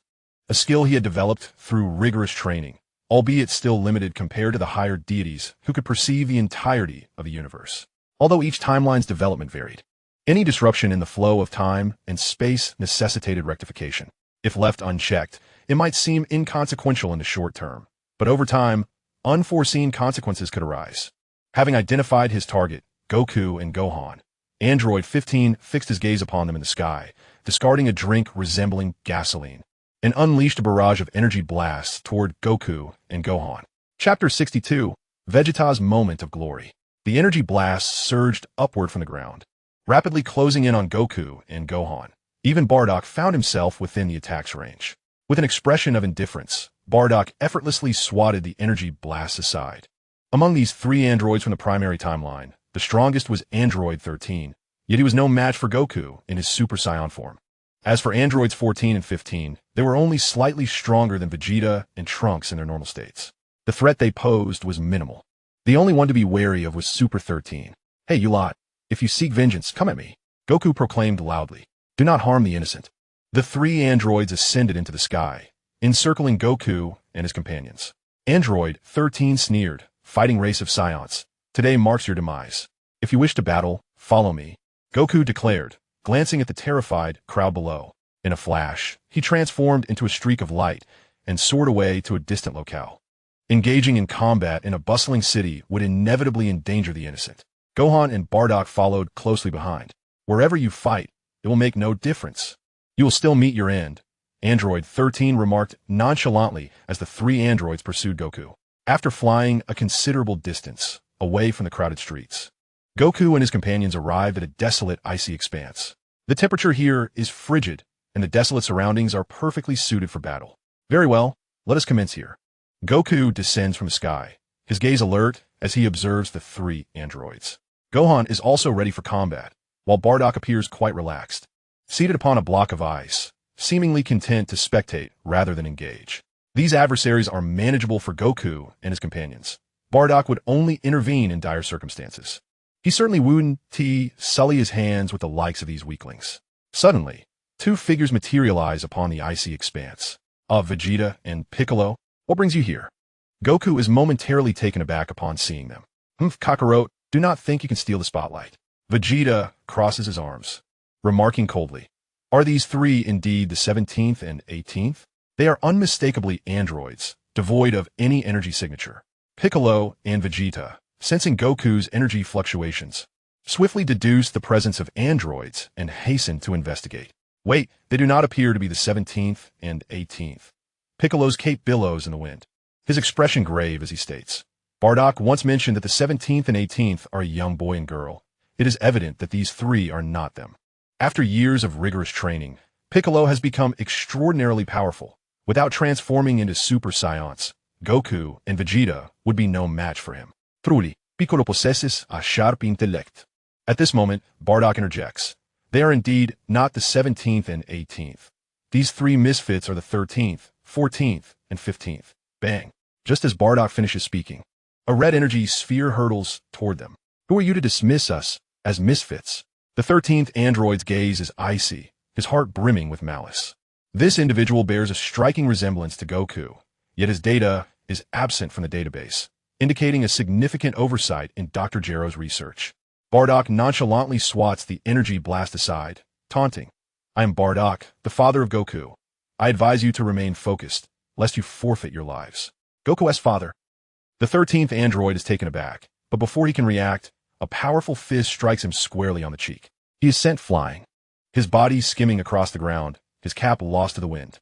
A skill he had developed through rigorous training, albeit still limited compared to the higher deities who could perceive the entirety of the universe. Although each timeline's development varied, Any disruption in the flow of time and space necessitated rectification. If left unchecked, it might seem inconsequential in the short term, but over time, unforeseen consequences could arise. Having identified his target, Goku and Gohan, Android 15 fixed his gaze upon them in the sky, discarding a drink resembling gasoline, and unleashed a barrage of energy blasts toward Goku and Gohan. Chapter 62, Vegeta's Moment of Glory. The energy blasts surged upward from the ground, rapidly closing in on Goku and Gohan. Even Bardock found himself within the attack's range. With an expression of indifference, Bardock effortlessly swatted the energy blasts aside. Among these three androids from the primary timeline, the strongest was Android 13, yet he was no match for Goku in his Super Saiyan form. As for androids 14 and 15, they were only slightly stronger than Vegeta and Trunks in their normal states. The threat they posed was minimal. The only one to be wary of was Super 13. "Hey, you lot, if you seek vengeance, come at me," Goku proclaimed loudly. "Do not harm the innocent." The three androids ascended into the sky, encircling Goku and his companions. Android 13 sneered, "Fighting race of Saiyans, today marks your demise. If you wish to battle, follow me," Goku declared, glancing at the terrified crowd below. In a flash, he transformed into a streak of light and soared away to a distant locale. Engaging in combat in a bustling city would inevitably endanger the innocent. Gohan and Bardock followed closely behind. "Wherever you fight, it will make no difference. You will still meet your end," Android 13 remarked nonchalantly as the three androids pursued Goku. After flying a considerable distance away from the crowded streets, Goku and his companions arrived at a desolate, icy expanse. The temperature here is frigid, and the desolate surroundings are perfectly suited for battle. "Very well, let us commence here." Goku descends from the sky, his gaze alert as he observes the three androids. Gohan is also ready for combat, while Bardock appears quite relaxed, seated upon a block of ice, seemingly content to spectate rather than engage. These adversaries are manageable for Goku and his companions. Bardock would only intervene in dire circumstances. He certainly wouldn't sully his hands with the likes of these weaklings. Suddenly, two figures materialize upon the icy expanse. Vegeta and Piccolo. "What brings you here?" Goku is momentarily taken aback upon seeing them. Kakarot, do not think you can steal the spotlight." Vegeta crosses his arms, remarking coldly, "Are these three indeed the 17th and 18th? They are unmistakably androids, devoid of any energy signature." Piccolo and Vegeta, sensing Goku's energy fluctuations, swiftly deduced the presence of androids and hastened to investigate. "Wait, they do not appear to be the 17th and 18th. Piccolo's cape billows in the wind, his expression grave as he states, "Bardock once mentioned that the 17th and 18th are a young boy and girl. It is evident that these three are not them." After years of rigorous training, Piccolo has become extraordinarily powerful. Without transforming into Super Saiyans, Goku and Vegeta would be no match for him. "Truly, Piccolo possesses a sharp intellect." At this moment, Bardock interjects. "They are indeed not the 17th and 18th. These three misfits are the 13th, 14th, and 15th. Bang. Just as Bardock finishes speaking, a red energy sphere hurtles toward them. "Who are you to dismiss us as misfits?" The 13th android's gaze is icy, his heart brimming with malice. This individual bears a striking resemblance to Goku, yet his data is absent from the database, indicating a significant oversight in Dr. Gero's research. Bardock nonchalantly swats the energy blast aside, taunting, "I am Bardock, the father of Goku. I advise you to remain focused, lest you forfeit your lives." "Goku's father." The 13th android is taken aback, but before he can react, a powerful fist strikes him squarely on the cheek. He is sent flying, his body skimming across the ground, his cap lost to the wind.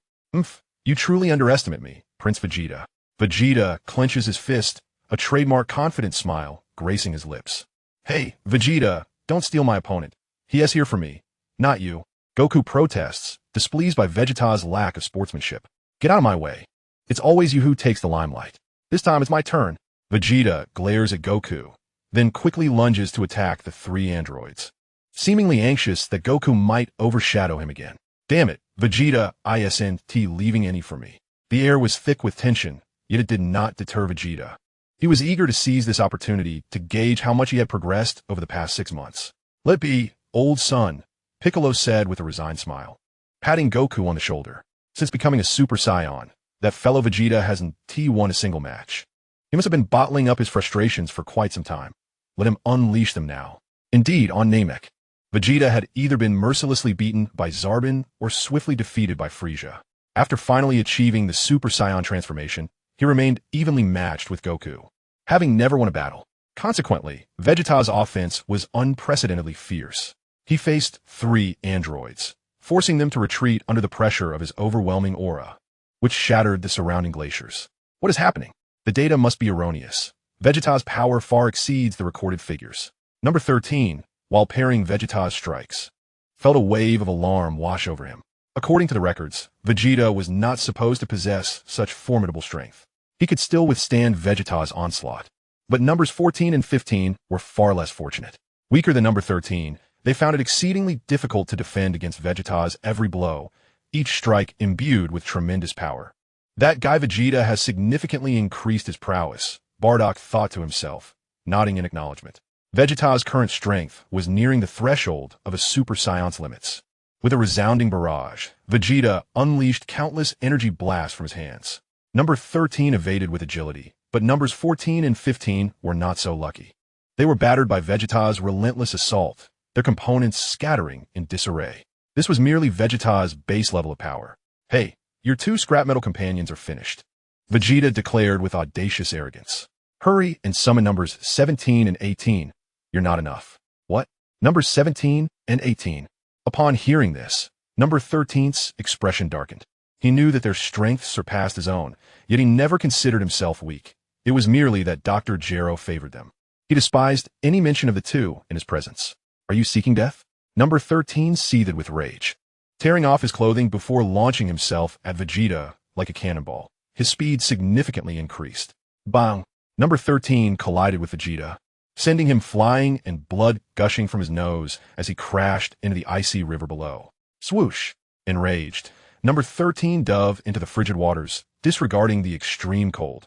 You truly underestimate me, Prince Vegeta." Vegeta clenches his fist, a trademark confident smile gracing his lips. "Hey, Vegeta, don't steal my opponent. He is here for me, not you." Goku protests, displeased by Vegeta's lack of sportsmanship. "Get out of my way. It's always you who takes the limelight. This time it's my turn." Vegeta glares at Goku, then quickly lunges to attack the three androids, seemingly anxious that Goku might overshadow him again. "Damn it, Vegeta isn't leaving any for me." The air was thick with tension, yet it did not deter Vegeta. He was eager to seize this opportunity to gauge how much he had progressed over the past 6 months. "Let be, old son," Piccolo said with a resigned smile, patting Goku on the shoulder. Since becoming a Super Saiyan, that fellow Vegeta hasn't won a single match. He must have been bottling up his frustrations for quite some time. Let him unleash them now. Indeed, on Namek. Vegeta had either been mercilessly beaten by Zarbin or swiftly defeated by Frieza. After finally achieving the Super Saiyan transformation, he remained evenly matched with Goku, having never won a battle. Consequently, Vegeta's offense was unprecedentedly fierce. He faced 3 androids, forcing them to retreat under the pressure of his overwhelming aura, which shattered the surrounding glaciers. What is happening? The data must be erroneous. Vegeta's power far exceeds the recorded figures. Number 13, while parrying Vegeta's strikes, felt a wave of alarm wash over him. According to the records, Vegeta was not supposed to possess such formidable strength. He could still withstand Vegeta's onslaught. But numbers 14 and 15 were far less fortunate. Weaker than number 13, they found it exceedingly difficult to defend against Vegeta's every blow, each strike imbued with tremendous power. That guy Vegeta has significantly increased his prowess, Bardock thought to himself, nodding in acknowledgement. Vegeta's current strength was nearing the threshold of a Super Saiyan's limits. With a resounding barrage, Vegeta unleashed countless energy blasts from his hands. Number 13 evaded with agility, but numbers 14 and 15 were not so lucky. They were battered by Vegeta's relentless assault, their components scattering in disarray. This was merely Vegeta's base level of power. Hey, your 2 scrap metal companions are finished, Vegeta declared with audacious arrogance. Hurry and summon numbers 17 and 18. You're not enough. What? Numbers 17 and 18. Upon hearing this, number 13's expression darkened. He knew that their strength surpassed his own, yet he never considered himself weak. It was merely that Dr. Gero favored them. He despised any mention of the 2 in his presence. Are you seeking death? Number 13 seethed with rage, tearing off his clothing before launching himself at Vegeta like a cannonball. His speed significantly increased. Bang! Number 13 collided with Vegeta, sending him flying and blood gushing from his nose as he crashed into the icy river below. Swoosh! Enraged, number 13 dove into the frigid waters, disregarding the extreme cold.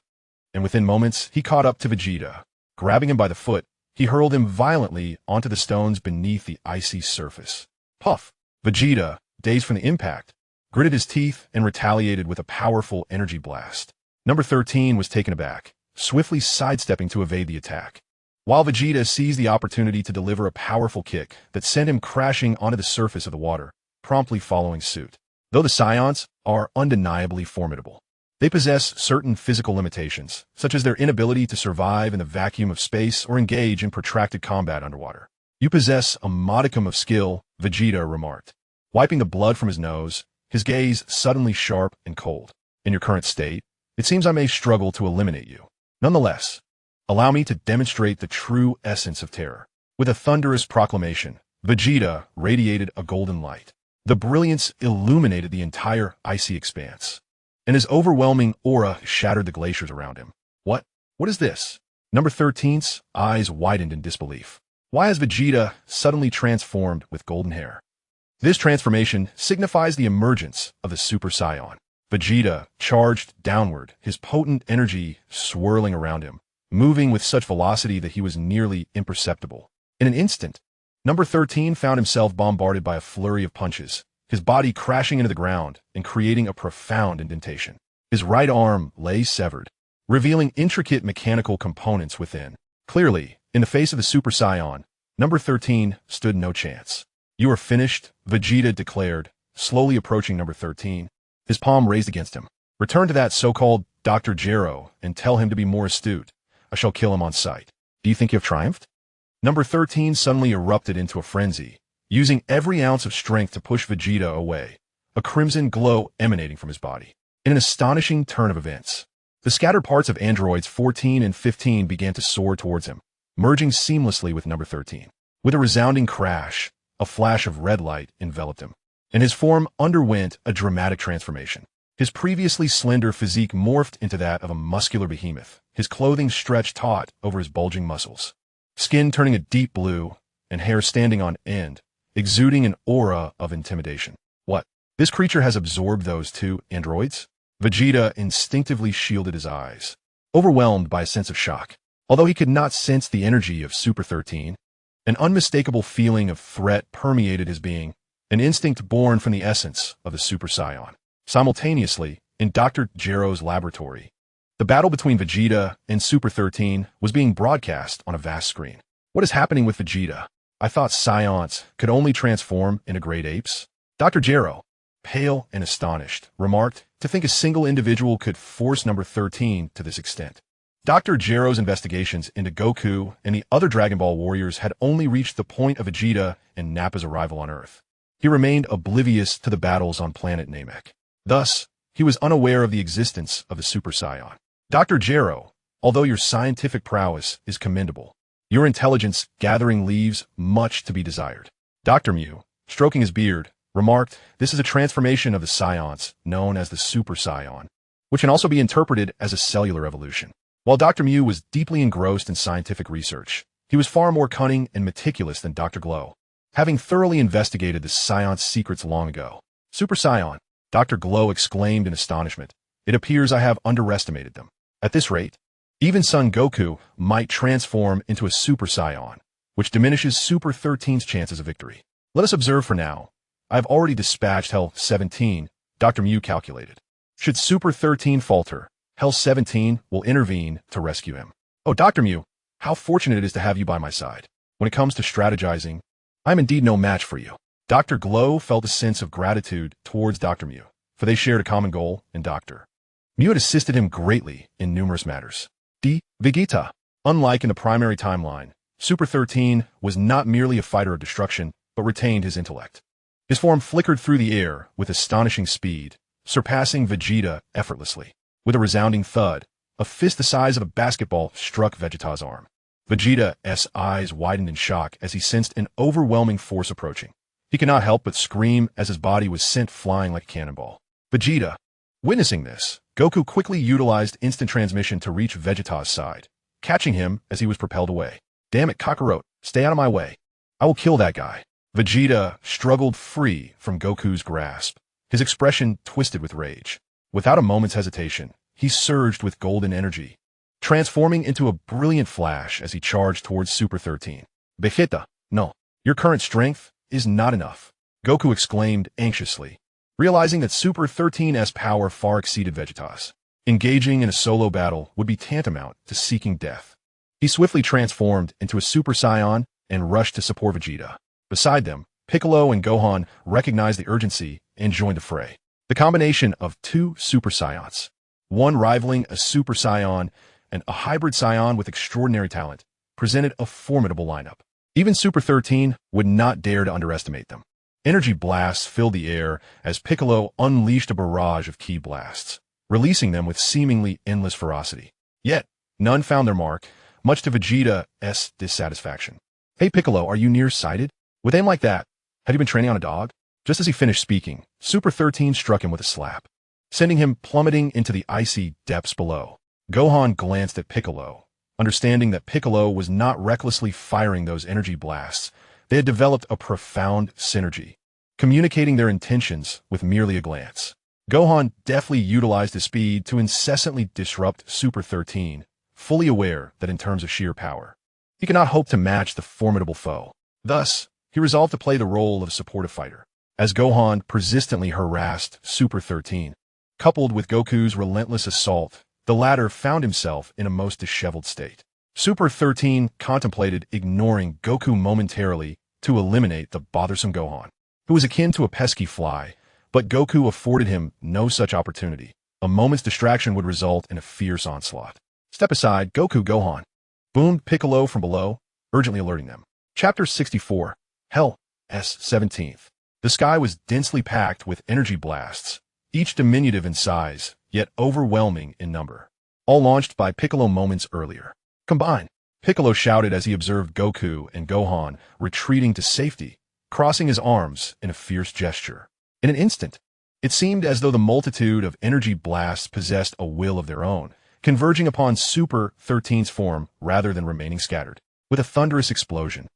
And within moments, he caught up to Vegeta. Grabbing him by the foot, he hurled him violently onto the stones beneath the icy surface. Puff! Vegeta, dazed from the impact, gritted his teeth and retaliated with a powerful energy blast. Number 13 was taken aback, swiftly sidestepping to evade the attack, while Vegeta seized the opportunity to deliver a powerful kick that sent him crashing onto the surface of the water, promptly following suit. Though the Saiyans are undeniably formidable, they possess certain physical limitations, such as their inability to survive in the vacuum of space or engage in protracted combat underwater. You possess a modicum of skill, Vegeta remarked, wiping the blood from his nose, his gaze suddenly sharp and cold. In your current state, it seems I may struggle to eliminate you. Nonetheless, allow me to demonstrate the true essence of terror. With a thunderous proclamation, Vegeta radiated a golden light. The brilliance illuminated the entire icy expanse, and his overwhelming aura shattered the glaciers around him. What? What is this? Number 13's eyes widened in disbelief. Why has Vegeta suddenly transformed with golden hair? This transformation signifies the emergence of the Super Saiyan. Vegeta charged downward, his potent energy swirling around him, moving with such velocity that he was nearly imperceptible. In an instant, number 13 found himself bombarded by a flurry of punches, his body crashing into the ground and creating a profound indentation. His right arm lay severed, revealing intricate mechanical components within. Clearly, in the face of the Super Saiyan, number 13 stood no chance. You are finished, Vegeta declared, slowly approaching number 13, his palm raised against him. Return to that so-called Dr. Gero and tell him to be more astute. I shall kill him on sight. Do you think you have triumphed? Number 13 suddenly erupted into a frenzy, using every ounce of strength to push Vegeta away, a crimson glow emanating from his body. In an astonishing turn of events, the scattered parts of androids 14 and 15 began to soar towards him, merging seamlessly with number 13. With a resounding crash, a flash of red light enveloped him, and his form underwent a dramatic transformation. His previously slender physique morphed into that of a muscular behemoth, his clothing stretched taut over his bulging muscles, skin turning a deep blue, and hair standing on end, exuding an aura of intimidation. What? This creature has absorbed those 2 androids? Vegeta instinctively shielded his eyes, overwhelmed by a sense of shock. Although he could not sense the energy of Super 13, an unmistakable feeling of threat permeated his being, an instinct born from the essence of the Super Saiyan. Simultaneously, in Dr. Gero's laboratory, the battle between Vegeta and Super 13 was being broadcast on a vast screen. What is happening with Vegeta? I thought Saiyans could only transform into great apes? Dr. Gero, pale and astonished, remarked, to think a single individual could force number 13 to this extent. Dr. Gero's investigations into Goku and the other Dragon Ball warriors had only reached the point of Vegeta and Nappa's arrival on Earth. He remained oblivious to the battles on planet Namek. Thus, he was unaware of the existence of the Super Saiyan. Dr. Gero, although your scientific prowess is commendable, your intelligence gathering leaves much to be desired. Dr. Mew, stroking his beard, remarked, this is a transformation of the Saiyans known as the Super Saiyan, which can also be interpreted as a cellular evolution. While Dr. Mew was deeply engrossed in scientific research, he was far more cunning and meticulous than Dr. Glow, having thoroughly investigated the Saiyan's secrets long ago. Super Saiyan, Dr. Glow exclaimed in astonishment. It appears I have underestimated them. At this rate, even Son Goku might transform into a Super Saiyan, which diminishes Super 13's chances of victory. Let us observe for now. I have already dispatched Hell 17, Dr. Mew calculated. Should Super 13 falter, Hell 17 will intervene to rescue him. Oh, Dr. Mew, how fortunate it is to have you by my side. When it comes to strategizing, I am indeed no match for you. Dr. Glow felt a sense of gratitude towards Dr. Mew, for they shared a common goal in Dr. Mew had assisted him greatly in numerous matters. Vegeta. Unlike in the primary timeline, Super 13 was not merely a fighter of destruction, but retained his intellect. His form flickered through the air with astonishing speed, surpassing Vegeta effortlessly. With a resounding thud, a fist the size of a basketball struck Vegeta's arm. Vegeta's eyes widened in shock as he sensed an overwhelming force approaching. He could not help but scream as his body was sent flying like a cannonball. Vegeta. Witnessing this, Goku quickly utilized instant transmission to reach Vegeta's side, catching him as he was propelled away. Damn it, Kakarot, stay out of my way. I will kill that guy. Vegeta struggled free from Goku's grasp, his expression twisted with rage. Without a moment's hesitation, he surged with golden energy, transforming into a brilliant flash as he charged towards Super 13. Vegeta, no, your current strength is not enough, Goku exclaimed anxiously, realizing that Super 13's power far exceeded Vegeta's. Engaging in a solo battle would be tantamount to seeking death. He swiftly transformed into a Super Saiyan and rushed to support Vegeta. Beside them, Piccolo and Gohan recognized the urgency and joined the fray. The combination of two Super Saiyans, one rivaling a Super Saiyan and a hybrid Saiyan with extraordinary talent, presented a formidable lineup. Even Super 13 would not dare to underestimate them. Energy blasts filled the air as Piccolo unleashed a barrage of ki blasts, releasing them with seemingly endless ferocity. Yet, none found their mark, much to Vegeta's dissatisfaction. Hey Piccolo, are you nearsighted? With aim like that, have you been training on a dog? Just as he finished speaking, Super 13 struck him with a slap, sending him plummeting into the icy depths below. Gohan glanced at Piccolo, understanding that Piccolo was not recklessly firing those energy blasts. They had developed a profound synergy, communicating their intentions with merely a glance. Gohan deftly utilized his speed to incessantly disrupt Super 13, fully aware that in terms of sheer power, he could not hope to match the formidable foe. Thus, he resolved to play the role of a supportive fighter. As Gohan persistently harassed Super 13, coupled with Goku's relentless assault, the latter found himself in a most disheveled state. Super 13 contemplated ignoring Goku momentarily to eliminate the bothersome Gohan, who was akin to a pesky fly, but Goku afforded him no such opportunity. A moment's distraction would result in a fierce onslaught. Step aside, Goku Gohan, boomed Piccolo from below, urgently alerting them. Chapter 64, Hell S-17th. The sky was densely packed with energy blasts, each diminutive in size, yet overwhelming in number, all launched by Piccolo moments earlier. Combine! Piccolo shouted as he observed Goku and Gohan retreating to safety, crossing his arms in a fierce gesture. In an instant, it seemed as though the multitude of energy blasts possessed a will of their own, converging upon Super 13's form rather than remaining scattered. With a thunderous explosion,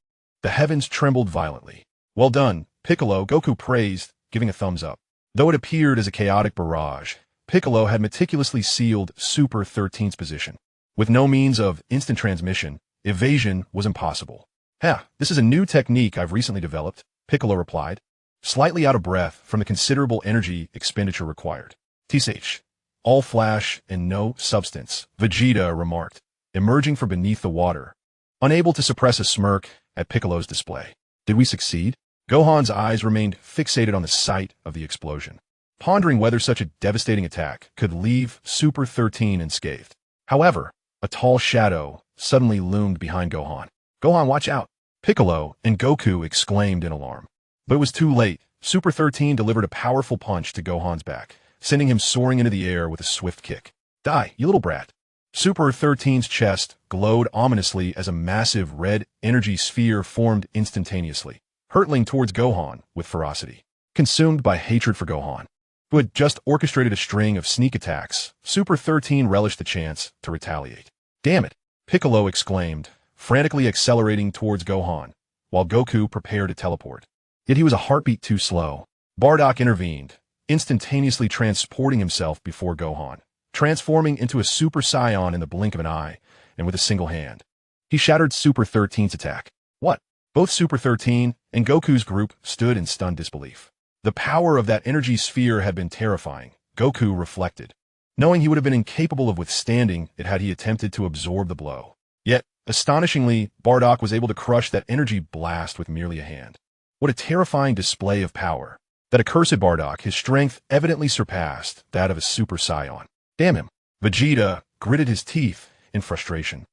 the heavens trembled violently. Well done, Piccolo, Goku praised, giving a thumbs up. Though it appeared as a chaotic barrage, Piccolo had meticulously sealed Super 13's position. With no means of instant transmission, evasion was impossible. This is a new technique I've recently developed, Piccolo replied, slightly out of breath from the considerable energy expenditure required. TSH. All flash and no substance, Vegeta remarked, emerging from beneath the water, unable to suppress a smirk at Piccolo's display. Did we succeed? Gohan's eyes remained fixated on the sight of the explosion, pondering whether such a devastating attack could leave Super 13 unscathed. However, a tall shadow suddenly loomed behind Gohan. "Gohan, watch out!" Piccolo and Goku exclaimed in alarm. But it was too late. Super 13 delivered a powerful punch to Gohan's back, sending him soaring into the air with a swift kick. "Die, you little brat." Super 13's chest glowed ominously as a massive red energy sphere formed instantaneously, hurtling towards Gohan with ferocity. Consumed by hatred for Gohan, who had just orchestrated a string of sneak attacks, Super 13 relished the chance to retaliate. "Damn it!" Piccolo exclaimed, frantically accelerating towards Gohan, while Goku prepared to teleport. Yet he was a heartbeat too slow. Bardock intervened, instantaneously transporting himself before Gohan, transforming into a Super Saiyan in the blink of an eye, and with a single hand. He shattered Super 13's attack. What? Both Super 13 and Goku's group stood in stunned disbelief. The power of that energy sphere had been terrifying, Goku reflected, knowing he would have been incapable of withstanding it had he attempted to absorb the blow. Yet, astonishingly, Bardock was able to crush that energy blast with merely a hand. What a terrifying display of power. That accursed Bardock, his strength evidently surpassed that of a Super Saiyan. Damn him. Vegeta gritted his teeth in frustration.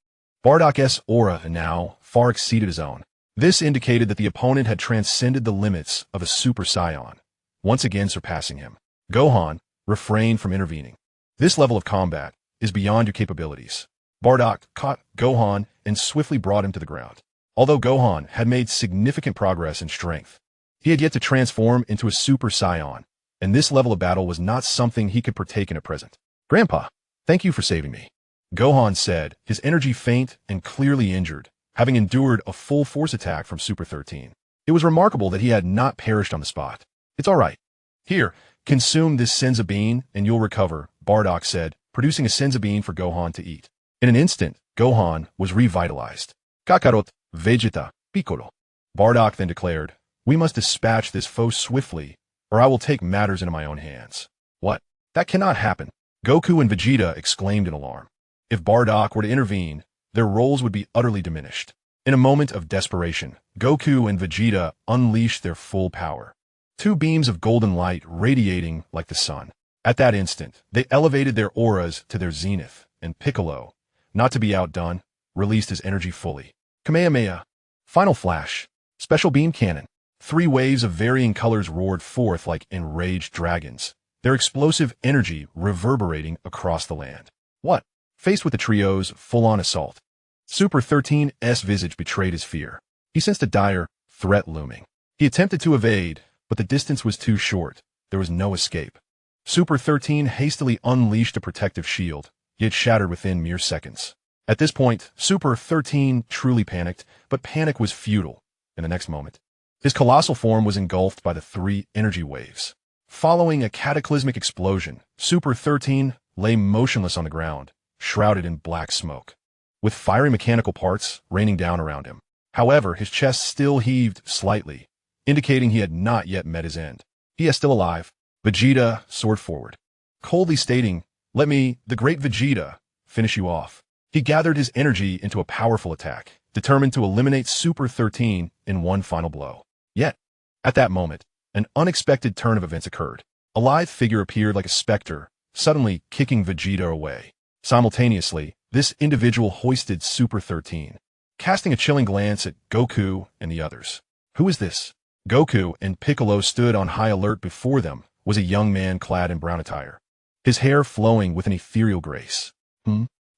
Bardock's aura now far exceeded his own. This indicated that the opponent had transcended the limits of a Super Saiyan, once again surpassing him. Gohan refrained from intervening. "This level of combat is beyond your capabilities." Bardock caught Gohan and swiftly brought him to the ground. Although Gohan had made significant progress in strength, he had yet to transform into a Super Saiyan, and this level of battle was not something he could partake in at present. "Grandpa, thank you for saving me," Gohan said, his energy faint and clearly injured, having endured a full force attack from Super 13. It was remarkable that he had not perished on the spot. "It's all right. Here, consume this Senza bean and you'll recover," Bardock said, producing a Senza bean for Gohan to eat. In an instant, Gohan was revitalized. "Kakarot, Vegeta, Piccolo." Bardock then declared, "We must dispatch this foe swiftly, or I will take matters into my own hands." "What? That cannot happen," Goku and Vegeta exclaimed in alarm. If Bardock were to intervene, their roles would be utterly diminished. In a moment of desperation, Goku and Vegeta unleashed their full power. Two beams of golden light radiating like the sun. At that instant, they elevated their auras to their zenith, and Piccolo, not to be outdone, released his energy fully. Kamehameha. Final flash. Special beam cannon. 3 waves of varying colors roared forth like enraged dragons, their explosive energy reverberating across the land. What? Faced with the trio's full-on assault, Super 13's visage betrayed his fear. He sensed a dire threat looming. He attempted to evade, but the distance was too short. There was no escape. Super 13 hastily unleashed a protective shield, yet shattered within mere seconds. At this point, Super 13 truly panicked, but panic was futile. In the next moment, his colossal form was engulfed by the 3 energy waves. Following a cataclysmic explosion, Super 13 lay motionless on the ground, shrouded in black smoke, with fiery mechanical parts raining down around him. However, his chest still heaved slightly, indicating he had not yet met his end. "He is still alive." Vegeta soared forward, coldly stating, "Let me, the great Vegeta, finish you off." He gathered his energy into a powerful attack, determined to eliminate Super 13 in one final blow. Yet, at that moment, an unexpected turn of events occurred. A lithe figure appeared like a specter, suddenly kicking Vegeta away. Simultaneously, this individual hoisted Super 13, casting a chilling glance at Goku and the others. Who is this? Goku and Piccolo stood on high alert. Before them was a young man clad in brown attire, his hair flowing with an ethereal grace.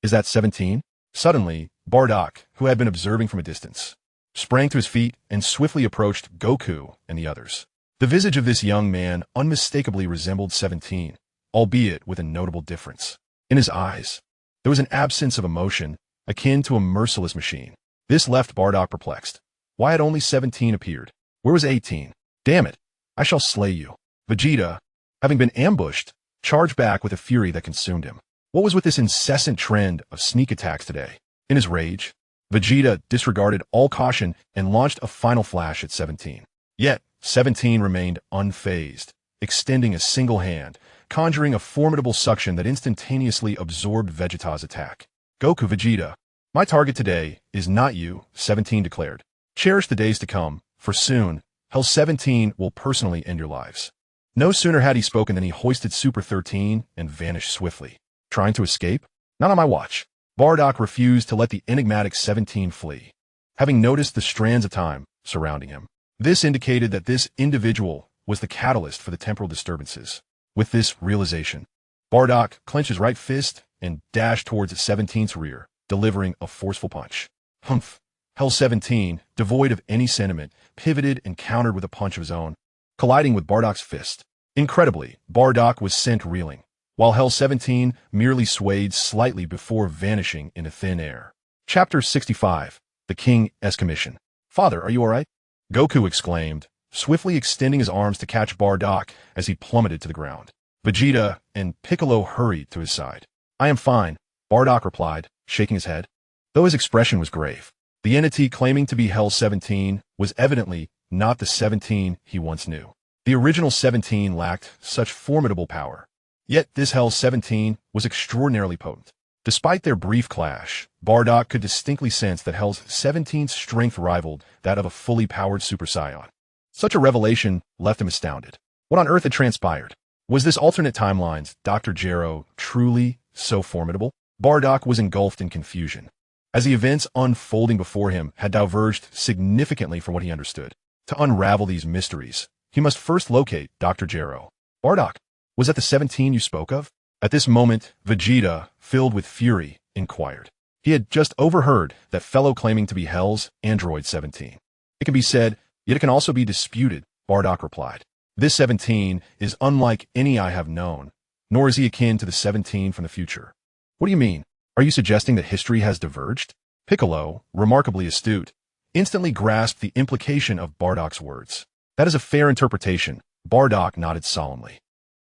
Is that 17? Suddenly, Bardock, who had been observing from a distance, sprang to his feet and swiftly approached Goku and the others. The visage of this young man unmistakably resembled 17, albeit with a notable difference. In his eyes, there was an absence of emotion, akin to a merciless machine. This left Bardock perplexed. Why had only 17 appeared? Where was 18? Damn it, I shall slay you. Vegeta, having been ambushed, charged back with a fury that consumed him. What was with this incessant trend of sneak attacks today? In his rage, Vegeta disregarded all caution and launched a final flash at 17. Yet, 17 remained unfazed, extending a single hand, conjuring a formidable suction that instantaneously absorbed Vegeta's attack. Goku Vegeta, My target today is not you, 17 declared. Cherish the days to come, for soon, Hell 17 will personally end your lives. No sooner had he spoken than he hoisted Super 13 and vanished swiftly. Trying to escape? Not on my watch. Bardock refused to let the enigmatic 17 flee. Having noticed the strands of time surrounding him, this indicated that this individual was the catalyst for the temporal disturbances. With this realization, Bardock clenched his right fist and dashed towards 17's rear, delivering a forceful punch. Humph! Hell 17, devoid of any sentiment, pivoted and countered with a punch of his own, colliding with Bardock's fist. Incredibly, Bardock was sent reeling, while Hell 17 merely swayed slightly before vanishing into thin air. Chapter 65. The King's Commission. Father, are you all right? Goku exclaimed, swiftly extending his arms to catch Bardock as he plummeted to the ground. Vegeta and Piccolo hurried to his side. I am fine, Bardock replied, shaking his head. Though his expression was grave, the entity claiming to be Hell 17 was evidently not the 17 he once knew. The original 17 lacked such formidable power. Yet this Hell 17 was extraordinarily potent. Despite their brief clash, Bardock could distinctly sense that Hell 17's strength rivaled that of a fully powered Super Saiyan. Such a revelation left him astounded. What on earth had transpired? Was this alternate timeline's Dr. Gero truly so formidable? Bardock was engulfed in confusion, as the events unfolding before him had diverged significantly from what he understood. To unravel these mysteries, he must first locate Dr. Gero. Bardock, was that the 17 you spoke of? At this moment, Vegeta, filled with fury, inquired. He had just overheard that fellow claiming to be Hell's Android 17. It can be said, yet it can also be disputed, Bardock replied. This 17 is unlike any I have known, nor is he akin to the 17 from the future. What do you mean? Are you suggesting that history has diverged? Piccolo, remarkably astute, instantly grasped the implication of Bardock's words. That is a fair interpretation, Bardock nodded solemnly.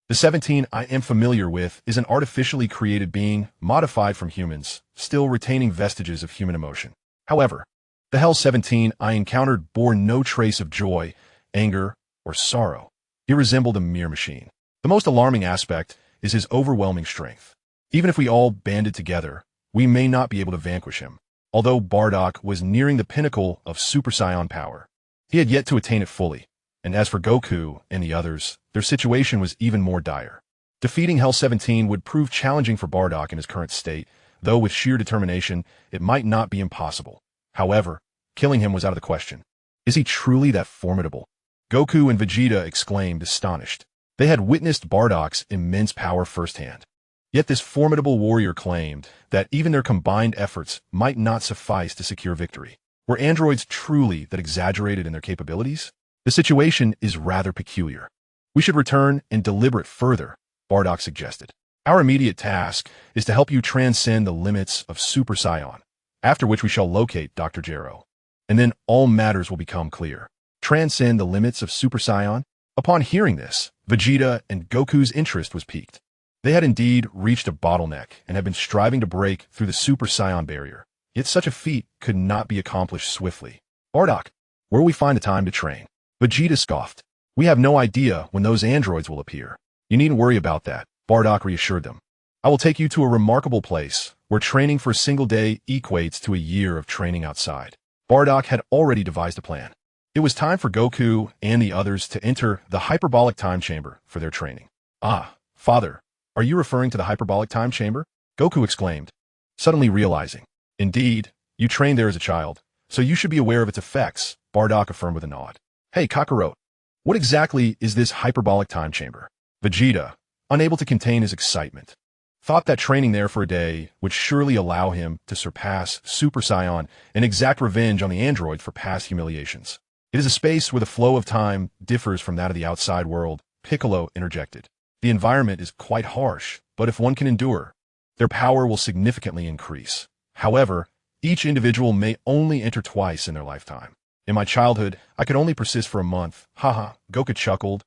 The 17 I am familiar with is an artificially created being, modified from humans, still retaining vestiges of human emotion. However, the Hell 17 I encountered bore no trace of joy, anger, or sorrow. He resembled a mere machine. The most alarming aspect is his overwhelming strength. Even if we all banded together, we may not be able to vanquish him. Although Bardock was nearing the pinnacle of Super Saiyan power, he had yet to attain it fully. And as for Goku and the others, their situation was even more dire. Defeating Hell 17 would prove challenging for Bardock in his current state, though with sheer determination, it might not be impossible. However, killing him was out of the question. Is he truly that formidable? Goku and Vegeta exclaimed, astonished. They had witnessed Bardock's immense power firsthand. Yet this formidable warrior claimed that even their combined efforts might not suffice to secure victory. Were androids truly that exaggerated in their capabilities? The situation is rather peculiar. We should return and deliberate further, Bardock suggested. Our immediate task is to help you transcend the limits of Super Saiyan, after which we shall locate Dr. Gero. And then all matters will become clear. Transcend the limits of Super Saiyan? Upon hearing this, Vegeta and Goku's interest was piqued. They had indeed reached a bottleneck and had been striving to break through the Super Saiyan barrier. Yet such a feat could not be accomplished swiftly. Bardock, where will we find the time to train? Vegeta scoffed. We have no idea when those androids will appear. You needn't worry about that, Bardock reassured them. I will take you to a remarkable place where training for a single day equates to a year of training outside. Bardock had already devised a plan. It was time for Goku and the others to enter the hyperbolic time chamber for their training. Ah, Father, are you referring to the hyperbolic time chamber? Goku exclaimed, suddenly realizing. Indeed, you trained there as a child, so you should be aware of its effects, Bardock affirmed with a nod. Hey, Kakarot, what exactly is this hyperbolic time chamber? Vegeta, unable to contain his excitement, thought that training there for a day would surely allow him to surpass Super Saiyan and exact revenge on the android for past humiliations. It is a space where the flow of time differs from that of the outside world, Piccolo interjected. The environment is quite harsh, but if one can endure, their power will significantly increase. However, each individual may only enter twice in their lifetime. In my childhood, I could only persist for a month. Haha, Goku chuckled.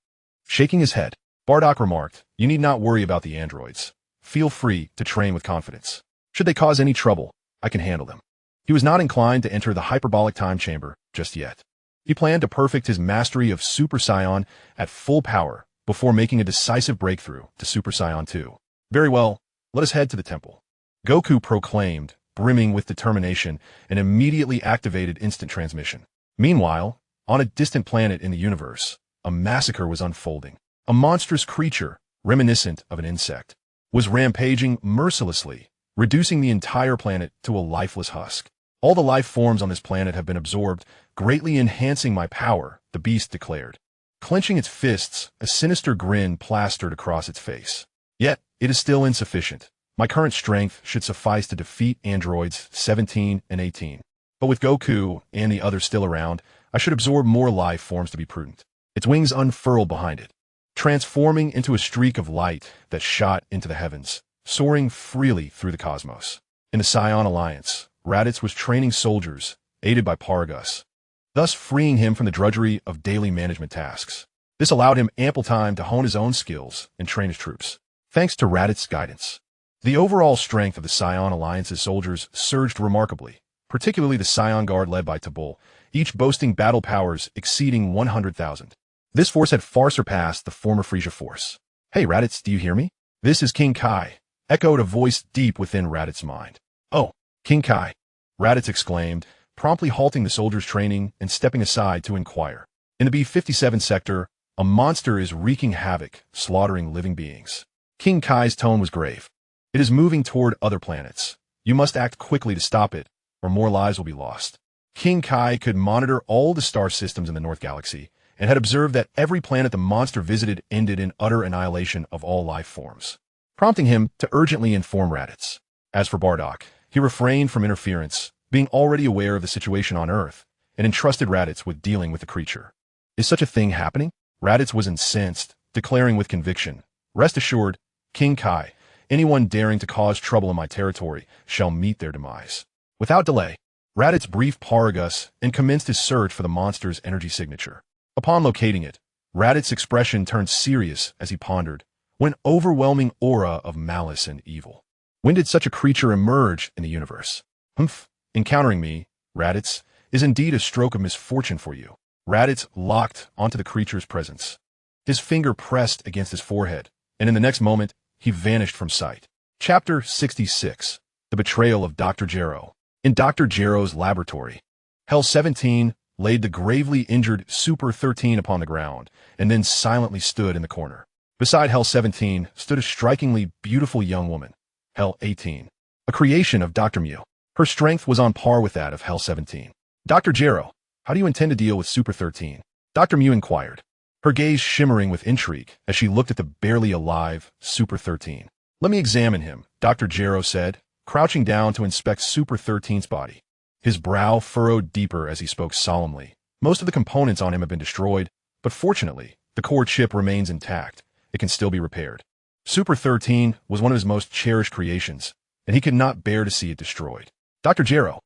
Shaking his head, Bardock remarked, you need not worry about the androids. Feel free to train with confidence. Should they cause any trouble, I can handle them. He was not inclined to enter the hyperbolic time chamber just yet. He planned to perfect his mastery of Super Saiyan at full power before making a decisive breakthrough to Super Saiyan 2. Very well, let us head to the temple. Goku proclaimed, brimming with determination, and immediately activated instant transmission. Meanwhile, on a distant planet in the universe, a massacre was unfolding. A monstrous creature, reminiscent of an insect, was rampaging mercilessly, reducing the entire planet to a lifeless husk. All the life forms on this planet have been absorbed, greatly enhancing my power, the beast declared. Clenching its fists, a sinister grin plastered across its face. Yet, it is still insufficient. My current strength should suffice to defeat androids 17 and 18. But with Goku and the others still around, I should absorb more life forms to be prudent. Its wings unfurled behind it, transforming into a streak of light that shot into the heavens, soaring freely through the cosmos. In the Saiyan alliance, Raditz was training soldiers, aided by Bardock, thus freeing him from the drudgery of daily management tasks. This allowed him ample time to hone his own skills and train his troops. Thanks to Raditz's guidance, the overall strength of the Saiyan alliance's soldiers surged remarkably, particularly the Saiyan Guard led by Tabul, each boasting battle powers exceeding 100,000. This force had far surpassed the former Frisia force. "Hey Raditz, do you hear me? This is King Kai," echoed a voice deep within Raditz's mind. "Oh, King Kai," Raditz exclaimed, promptly halting the soldiers' training and stepping aside to inquire. In the B-57 sector, a monster is wreaking havoc, slaughtering living beings. King Kai's tone was grave. "It is moving toward other planets. You must act quickly to stop it, or more lives will be lost." King Kai could monitor all the star systems in the North Galaxy, and had observed that every planet the monster visited ended in utter annihilation of all life forms, prompting him to urgently inform Raditz. As for Bardock, he refrained from interference, being already aware of the situation on Earth, and entrusted Raditz with dealing with the creature. "Is such a thing happening?" Raditz was incensed, declaring with conviction, "Rest assured, King Kai, anyone daring to cause trouble in my territory shall meet their demise." Without delay, Raditz briefed Paragus and commenced his search for the monster's energy signature. Upon locating it, Raditz's expression turned serious as he pondered, "What an overwhelming aura of malice and evil. When did such a creature emerge in the universe? Humph, encountering me, Raditz, is indeed a stroke of misfortune for you." Raditz locked onto the creature's presence. His finger pressed against his forehead, and in the next moment, he vanished from sight. Chapter 66. The Betrayal of Dr. Gero. In Dr. Gero's laboratory, Hell 17 laid the gravely injured Super 13 upon the ground, and then silently stood in the corner. Beside Hell 17 stood a strikingly beautiful young woman, Hell 18, a creation of Dr. Mew. Her strength was on par with that of Hell 17. "Dr. Gero, how do you intend to deal with Super 13? Dr. Mew inquired, her gaze shimmering with intrigue as she looked at the barely alive Super 13. "Let me examine him," Dr. Gero said, crouching down to inspect Super 13's body. His brow furrowed deeper as he spoke solemnly. "Most of the components on him have been destroyed, but fortunately, the core chip remains intact. It can still be repaired. Super 13 was one of his most cherished creations, and he could not bear to see it destroyed. Dr. Gero,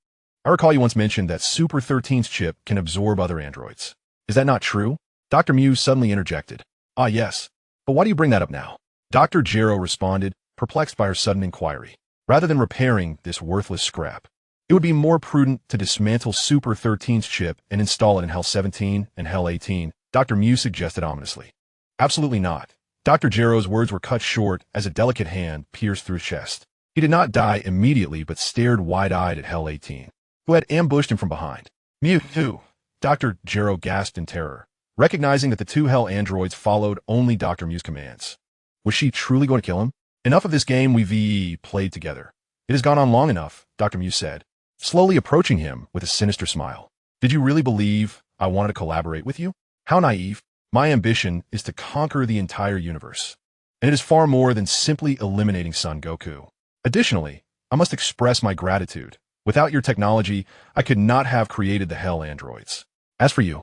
I recall you once mentioned that Super 13's chip can absorb other androids. Is that not true?" Dr. Mew suddenly interjected. "Ah, yes. But why do you bring that up now?" Dr. Gero responded, perplexed by her sudden inquiry. "Rather than repairing this worthless scrap, it would be more prudent to dismantle Super 13's chip and install it in Hell 17 and Hell 18, Dr. Mew suggested ominously. "Absolutely not." Dr. Gero's words were cut short as a delicate hand pierced through his chest. He did not die immediately but stared wide-eyed at Hell 18, who had ambushed him from behind. "Mew, too!" Dr. Gero gasped in terror, recognizing that the two Hell androids followed only Dr. Mew's commands. Was she truly going to kill him? "Enough of this game we've played together. It has gone on long enough," Dr. Mew said, slowly approaching him with a sinister smile. "Did you really believe I wanted to collaborate with you? How naive. My ambition is to conquer the entire universe, and it is far more than simply eliminating Son Goku. Additionally, I must express my gratitude. Without your technology, I could not have created the Hell androids. As for you,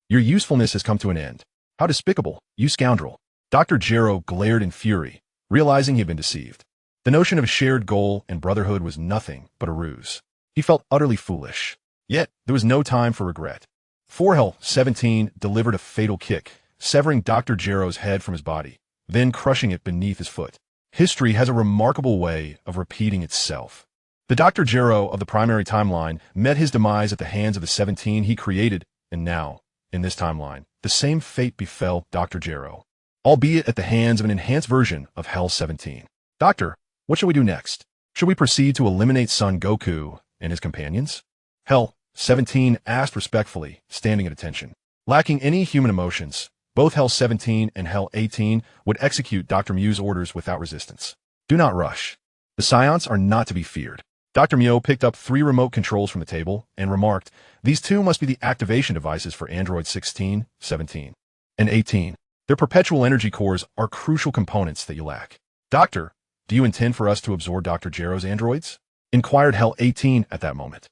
your usefulness has come to an end. How despicable, you scoundrel." Dr. Gero glared in fury, realizing he had been deceived. The notion of a shared goal and brotherhood was nothing but a ruse. He felt utterly foolish. Yet, there was no time for regret. Hell 17 delivered a fatal kick, severing Dr. Gero's head from his body, then crushing it beneath his foot. History has a remarkable way of repeating itself. The Dr. Gero of the primary timeline met his demise at the hands of the 17 he created, and now, in this timeline, the same fate befell Dr. Gero, albeit at the hands of an enhanced version of Hell 17. "Doctor, what shall we do next?" Should we proceed to eliminate Son Goku and his companions? Hell 17 asked respectfully, standing at attention. Lacking any human emotions, both Hell 17 and Hell 18 would execute Dr. Mew's orders without resistance. Do not rush. The Saiyans are not to be feared. Dr. Mew picked up 3 remote controls from the table and remarked, these 2 must be the activation devices for androids 16, 17, and 18. Their perpetual energy cores are crucial components that you lack. Doctor, do you intend for us to absorb Dr. Gero's androids? Inquired Hell 18 at that moment.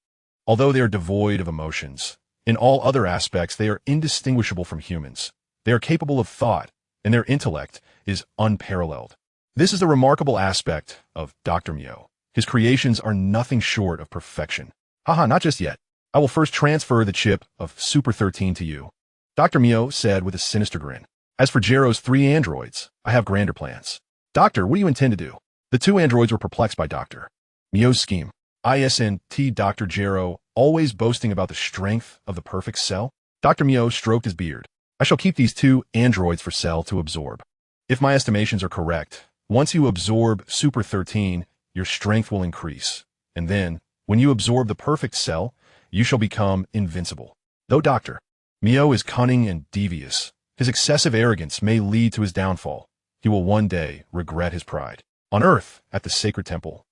Although they are devoid of emotions, in all other aspects they are indistinguishable from humans. They are capable of thought, and their intellect is unparalleled. This is the remarkable aspect of Dr. Mew. His creations are nothing short of perfection. Haha, not just yet. I will first transfer the chip of Super 13 to you, Dr. Mew said with a sinister grin. As for Gero's 3 androids, I have grander plans. Doctor, what do you intend to do? The 2 androids were perplexed by Dr. Mew's scheme. ISNT Dr. Gero, always boasting about the strength of the perfect cell. Dr. Mew stroked his beard. I shall keep these 2 androids for Cell to absorb. If my estimations are correct, once you absorb Super 13, your strength will increase. And then, when you absorb the perfect cell, you shall become invincible. Though Dr. Mew is cunning and devious, his excessive arrogance may lead to his downfall. He will one day regret his pride. On Earth, at the sacred temple,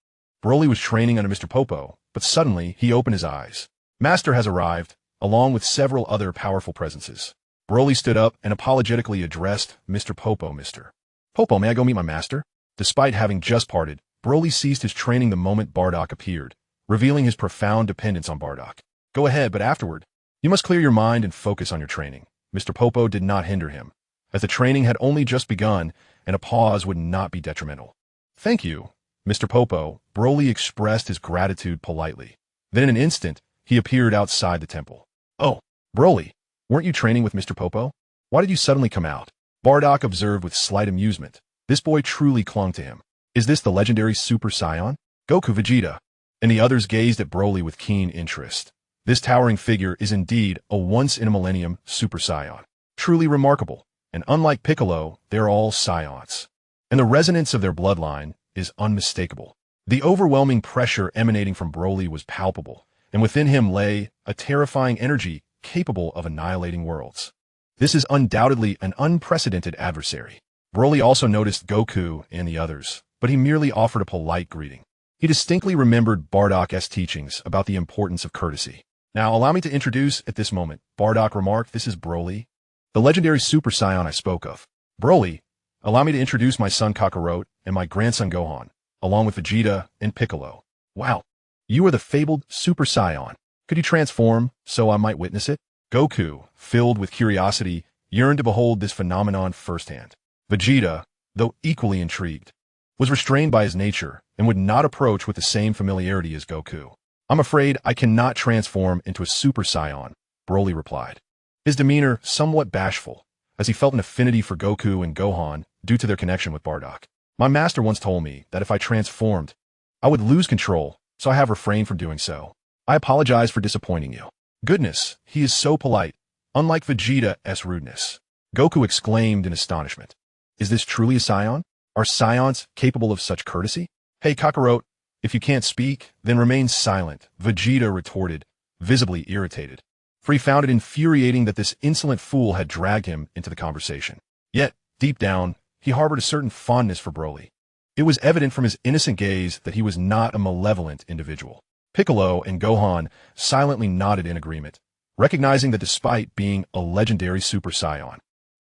Broly was training under Mr. Popo, but suddenly he opened his eyes. Master has arrived, along with several other powerful presences. Broly stood up and apologetically addressed Mr. Popo. Mr. Popo, may I go meet my master? Despite having just parted, Broly ceased his training the moment Bardock appeared, revealing his profound dependence on Bardock. Go ahead, but afterward, you must clear your mind and focus on your training. Mr. Popo did not hinder him, as the training had only just begun and a pause would not be detrimental. Thank you, Mr. Popo. Broly expressed his gratitude politely. Then in an instant, he appeared outside the temple. Oh, Broly, weren't you training with Mr. Popo? Why did you suddenly come out? Bardock observed with slight amusement. This boy truly clung to him. Is this the legendary Super Saiyan? Goku Vegeta? And the others gazed at Broly with keen interest. This towering figure is indeed a once-in-a-millennium Super Saiyan. Truly remarkable, and unlike Piccolo, they're all Saiyans. And the resonance of their bloodline is unmistakable. The overwhelming pressure emanating from Broly was palpable, and within him lay a terrifying energy capable of annihilating worlds. This is undoubtedly an unprecedented adversary. Broly also noticed Goku and the others, but he merely offered a polite greeting. He distinctly remembered Bardock's teachings about the importance of courtesy. Now, allow me to introduce at this moment, Bardock remarked, this is Broly, the legendary Super Saiyan I spoke of. Broly, allow me to introduce my son Kakarot and my grandson Gohan, along with Vegeta and Piccolo. Wow, you are the fabled Super Saiyan. Could you transform so I might witness it? Goku, filled with curiosity, yearned to behold this phenomenon firsthand. Vegeta, though equally intrigued, was restrained by his nature and would not approach with the same familiarity as Goku. I'm afraid I cannot transform into a Super Saiyan, Broly replied, his demeanor somewhat bashful, as he felt an affinity for Goku and Gohan due to their connection with Bardock. My master once told me that if I transformed, I would lose control, so I have refrained from doing so. I apologize for disappointing you. Goodness, he is so polite, unlike Vegeta's rudeness. Goku exclaimed in astonishment. Is this truly a Saiyan? Are Saiyans capable of such courtesy? Hey Kakarot, if you can't speak, then remain silent, Vegeta retorted, visibly irritated, for he found it infuriating that this insolent fool had dragged him into the conversation. Yet, deep down, he harbored a certain fondness for Broly. It was evident from his innocent gaze that he was not a malevolent individual. Piccolo and Gohan silently nodded in agreement, recognizing that despite being a legendary Super Saiyan,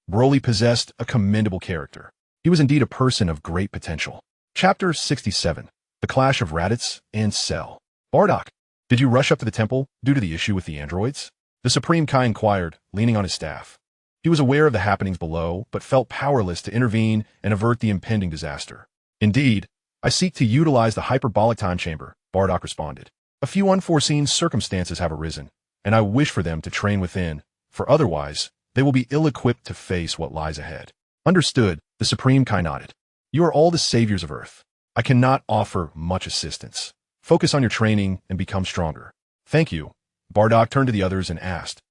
Broly possessed a commendable character. He was indeed a person of great potential. Chapter 67. The Clash of Raditz and Cell. Bardock, did you rush up to the temple due to the issue with the androids? The Supreme Kai inquired, leaning on his staff. He was aware of the happenings below, but felt powerless to intervene and avert the impending disaster. Indeed, I seek to utilize the hyperbolic time chamber, Bardock responded. A few unforeseen circumstances have arisen, and I wish for them to train within, for otherwise, they will be ill-equipped to face what lies ahead. Understood, the Supreme Kai nodded. You are all the saviors of Earth. I cannot offer much assistance. Focus on your training and become stronger. Thank you. Bardock turned to the others and asked,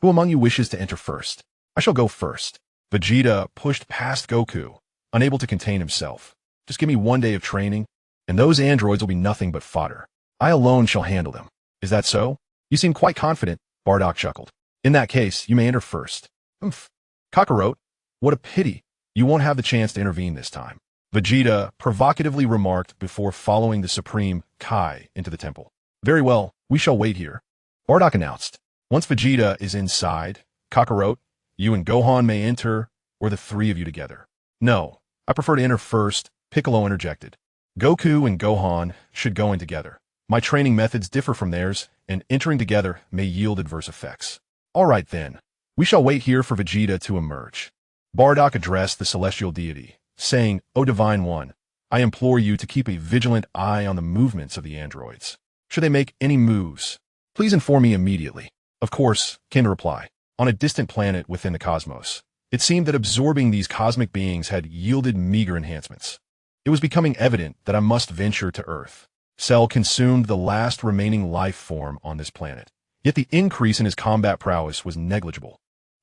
who among you wishes to enter first? I shall go first. Vegeta pushed past Goku, unable to contain himself. Just give me one day of training, and those androids will be nothing but fodder. I alone shall handle them. Is that so? You seem quite confident, Bardock chuckled. In that case, you may enter first. Oomph. Kakarot, what a pity. You won't have the chance to intervene this time. Vegeta provocatively remarked before following the Supreme Kai into the temple. Very well, we shall wait here. Bardock announced. Once Vegeta is inside, Kakarot, you and Gohan may enter, or the three of you together. No, I prefer to enter first, Piccolo interjected. Goku and Gohan should go in together. My training methods differ from theirs, and entering together may yield adverse effects. All right then, we shall wait here for Vegeta to emerge. Bardock addressed the celestial deity, saying, O Divine One, I implore you to keep a vigilant eye on the movements of the androids. Should they make any moves, please inform me immediately. Of course, came the reply. On a distant planet within the cosmos, it seemed that absorbing these cosmic beings had yielded meager enhancements. It was becoming evident that I must venture to Earth. Cell consumed the last remaining life form on this planet, yet the increase in his combat prowess was negligible.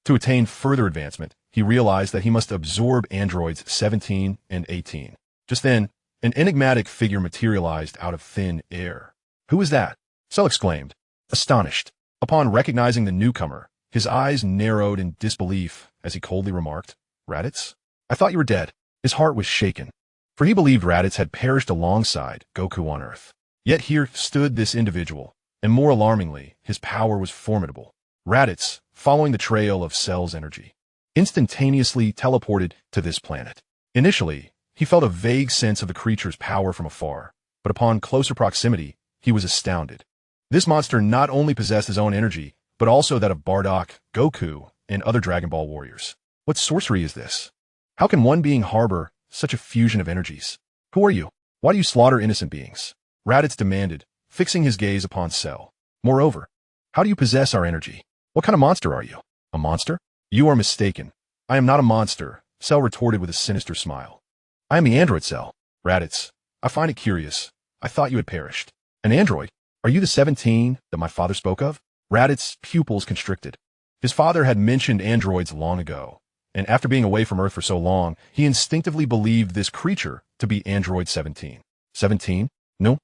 To attain further advancement, he realized that he must absorb androids 17 and 18. Just then, an enigmatic figure materialized out of thin air. Who is that? Cell exclaimed, astonished. Upon recognizing the newcomer, his eyes narrowed in disbelief as he coldly remarked, Raditz? I thought you were dead. His heart was shaken, for he believed Raditz had perished alongside Goku on Earth. Yet here stood this individual, and more alarmingly, his power was formidable. Raditz, following the trail of Cell's energy, instantaneously teleported to this planet. Initially, he felt a vague sense of the creature's power from afar, but upon closer proximity, he was astounded. This monster not only possessed his own energy, but also that of Bardock, Goku, and other Dragon Ball warriors. What sorcery is this? How can one being harbor such a fusion of energies? Who are you? Why do you slaughter innocent beings? Raditz demanded, fixing his gaze upon Cell. Moreover, how do you possess our energy? What kind of monster are you? A monster? You are mistaken. I am not a monster, Cell retorted with a sinister smile. I am the android Cell. Raditz, I find it curious. I thought you had perished. An android? Are you the 17 that my father spoke of? Raditz's pupils constricted. His father had mentioned androids long ago, and after being away from Earth for so long, he instinctively believed this creature to be Android 17. 17? No.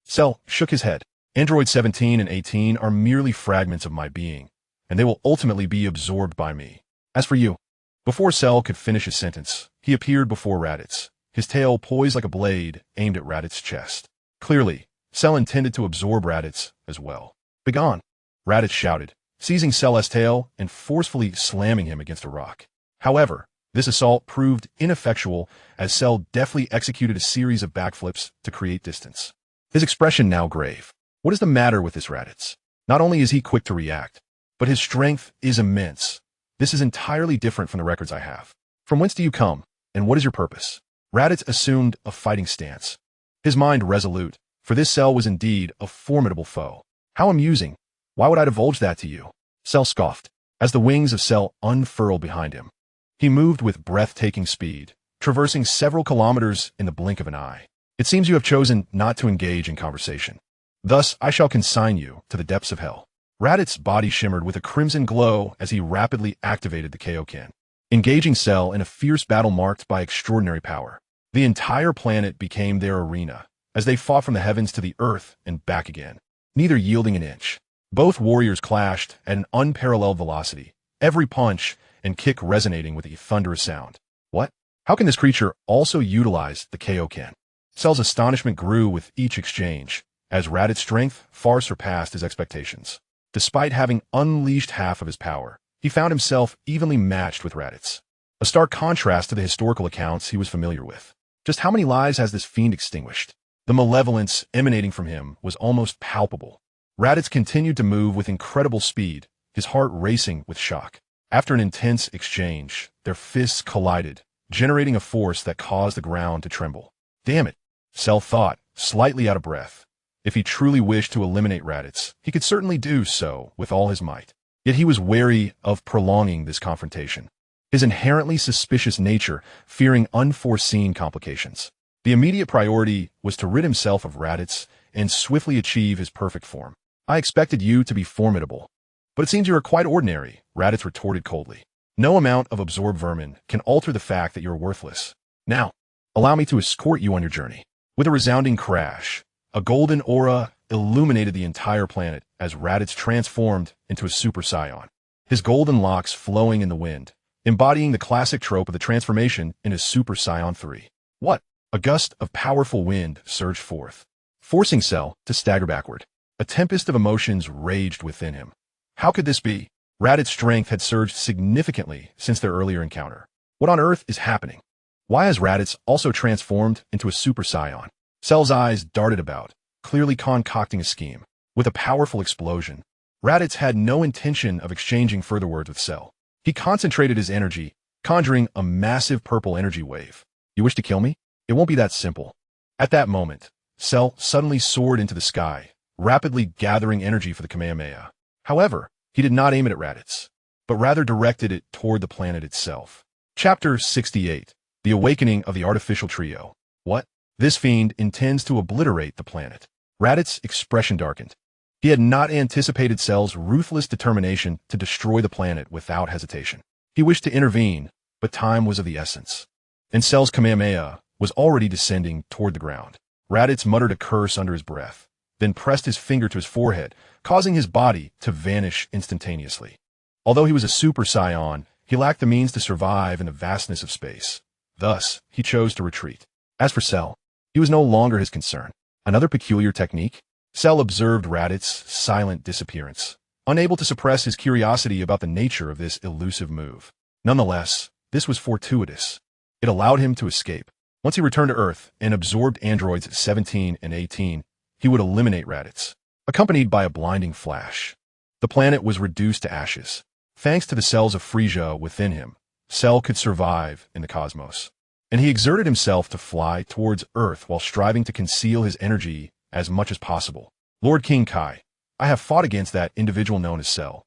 Cell shook his head. Android 17 and 18 are merely fragments of my being, and they will ultimately be absorbed by me. As for you, before Cell could finish his sentence, he appeared before Raditz, his tail poised like a blade aimed at Raditz's chest. Clearly, Cell intended to absorb Raditz as well. Begone! Raditz shouted, seizing Cell's tail and forcefully slamming him against a rock. However, this assault proved ineffectual as Cell deftly executed a series of backflips to create distance. His expression now grave. What is the matter with this Raditz? Not only is he quick to react, but his strength is immense. This is entirely different from the records I have. From whence do you come, and what is your purpose? Raditz assumed a fighting stance, his mind resolute, for this Cell was indeed a formidable foe. How amusing. Why would I divulge that to you? Cell scoffed, as the wings of Cell unfurled behind him. He moved with breathtaking speed, traversing several kilometers in the blink of an eye. It seems you have chosen not to engage in conversation. Thus, I shall consign you to the depths of hell. Raditz's body shimmered with a crimson glow as he rapidly activated the Kaioken, engaging Cell in a fierce battle marked by extraordinary power. The entire planet became their arena, as they fought from the heavens to the earth and back again, neither yielding an inch. Both warriors clashed at an unparalleled velocity, every punch and kick resonating with a thunderous sound. What? How can this creature also utilize the Kaioken? Cell's astonishment grew with each exchange, as Raditz's strength far surpassed his expectations. Despite having unleashed half of his power, he found himself evenly matched with Raditz, a stark contrast to the historical accounts he was familiar with. Just how many lives has this fiend extinguished? The malevolence emanating from him was almost palpable. Raditz continued to move with incredible speed, his heart racing with shock. After an intense exchange, their fists collided, generating a force that caused the ground to tremble. Damn it, Cell thought, slightly out of breath. If he truly wished to eliminate Raditz, he could certainly do so with all his might. Yet he was wary of prolonging this confrontation, his inherently suspicious nature fearing unforeseen complications. The immediate priority was to rid himself of Raditz and swiftly achieve his perfect form. I expected you to be formidable, but it seems you are quite ordinary, Raditz retorted coldly. No amount of absorbed vermin can alter the fact that you are worthless. Now, allow me to escort you on your journey. With a resounding crash, a golden aura illuminated the entire planet as Raditz transformed into a Super Saiyan, his golden locks flowing in the wind, embodying the classic trope of the transformation into Super Saiyan 3. What? A gust of powerful wind surged forth, forcing Cell to stagger backward. A tempest of emotions raged within him. How could this be? Raditz's strength had surged significantly since their earlier encounter. What on earth is happening? Why has Raditz also transformed into a Super Saiyan? Cell's eyes darted about, clearly concocting a scheme. With a powerful explosion, Raditz had no intention of exchanging further words with Cell. He concentrated his energy, conjuring a massive purple energy wave. You wish to kill me? It won't be that simple. At that moment, Cell suddenly soared into the sky, rapidly gathering energy for the Kamehameha. However, he did not aim it at Raditz, but rather directed it toward the planet itself. Chapter 68. The Awakening of the Artificial Trio. What? This fiend intends to obliterate the planet. Raditz's expression darkened. He had not anticipated Cell's ruthless determination to destroy the planet without hesitation. He wished to intervene, but time was of the essence. And Cell's Kamehameha was already descending toward the ground. Raditz muttered a curse under his breath, then pressed his finger to his forehead, causing his body to vanish instantaneously. Although he was a Super Saiyan, he lacked the means to survive in the vastness of space. Thus, he chose to retreat. As for Cell, he was no longer his concern. Another peculiar technique? Cell observed Raditz's silent disappearance, unable to suppress his curiosity about the nature of this elusive move. Nonetheless, this was fortuitous. It allowed him to escape. Once he returned to Earth and absorbed androids 17 and 18, he would eliminate Raditz, accompanied by a blinding flash. The planet was reduced to ashes. Thanks to the cells of Frisia within him, Cell could survive in the cosmos. And he exerted himself to fly towards Earth while striving to conceal his energy as much as possible. Lord King Kai, I have fought against that individual known as Cell.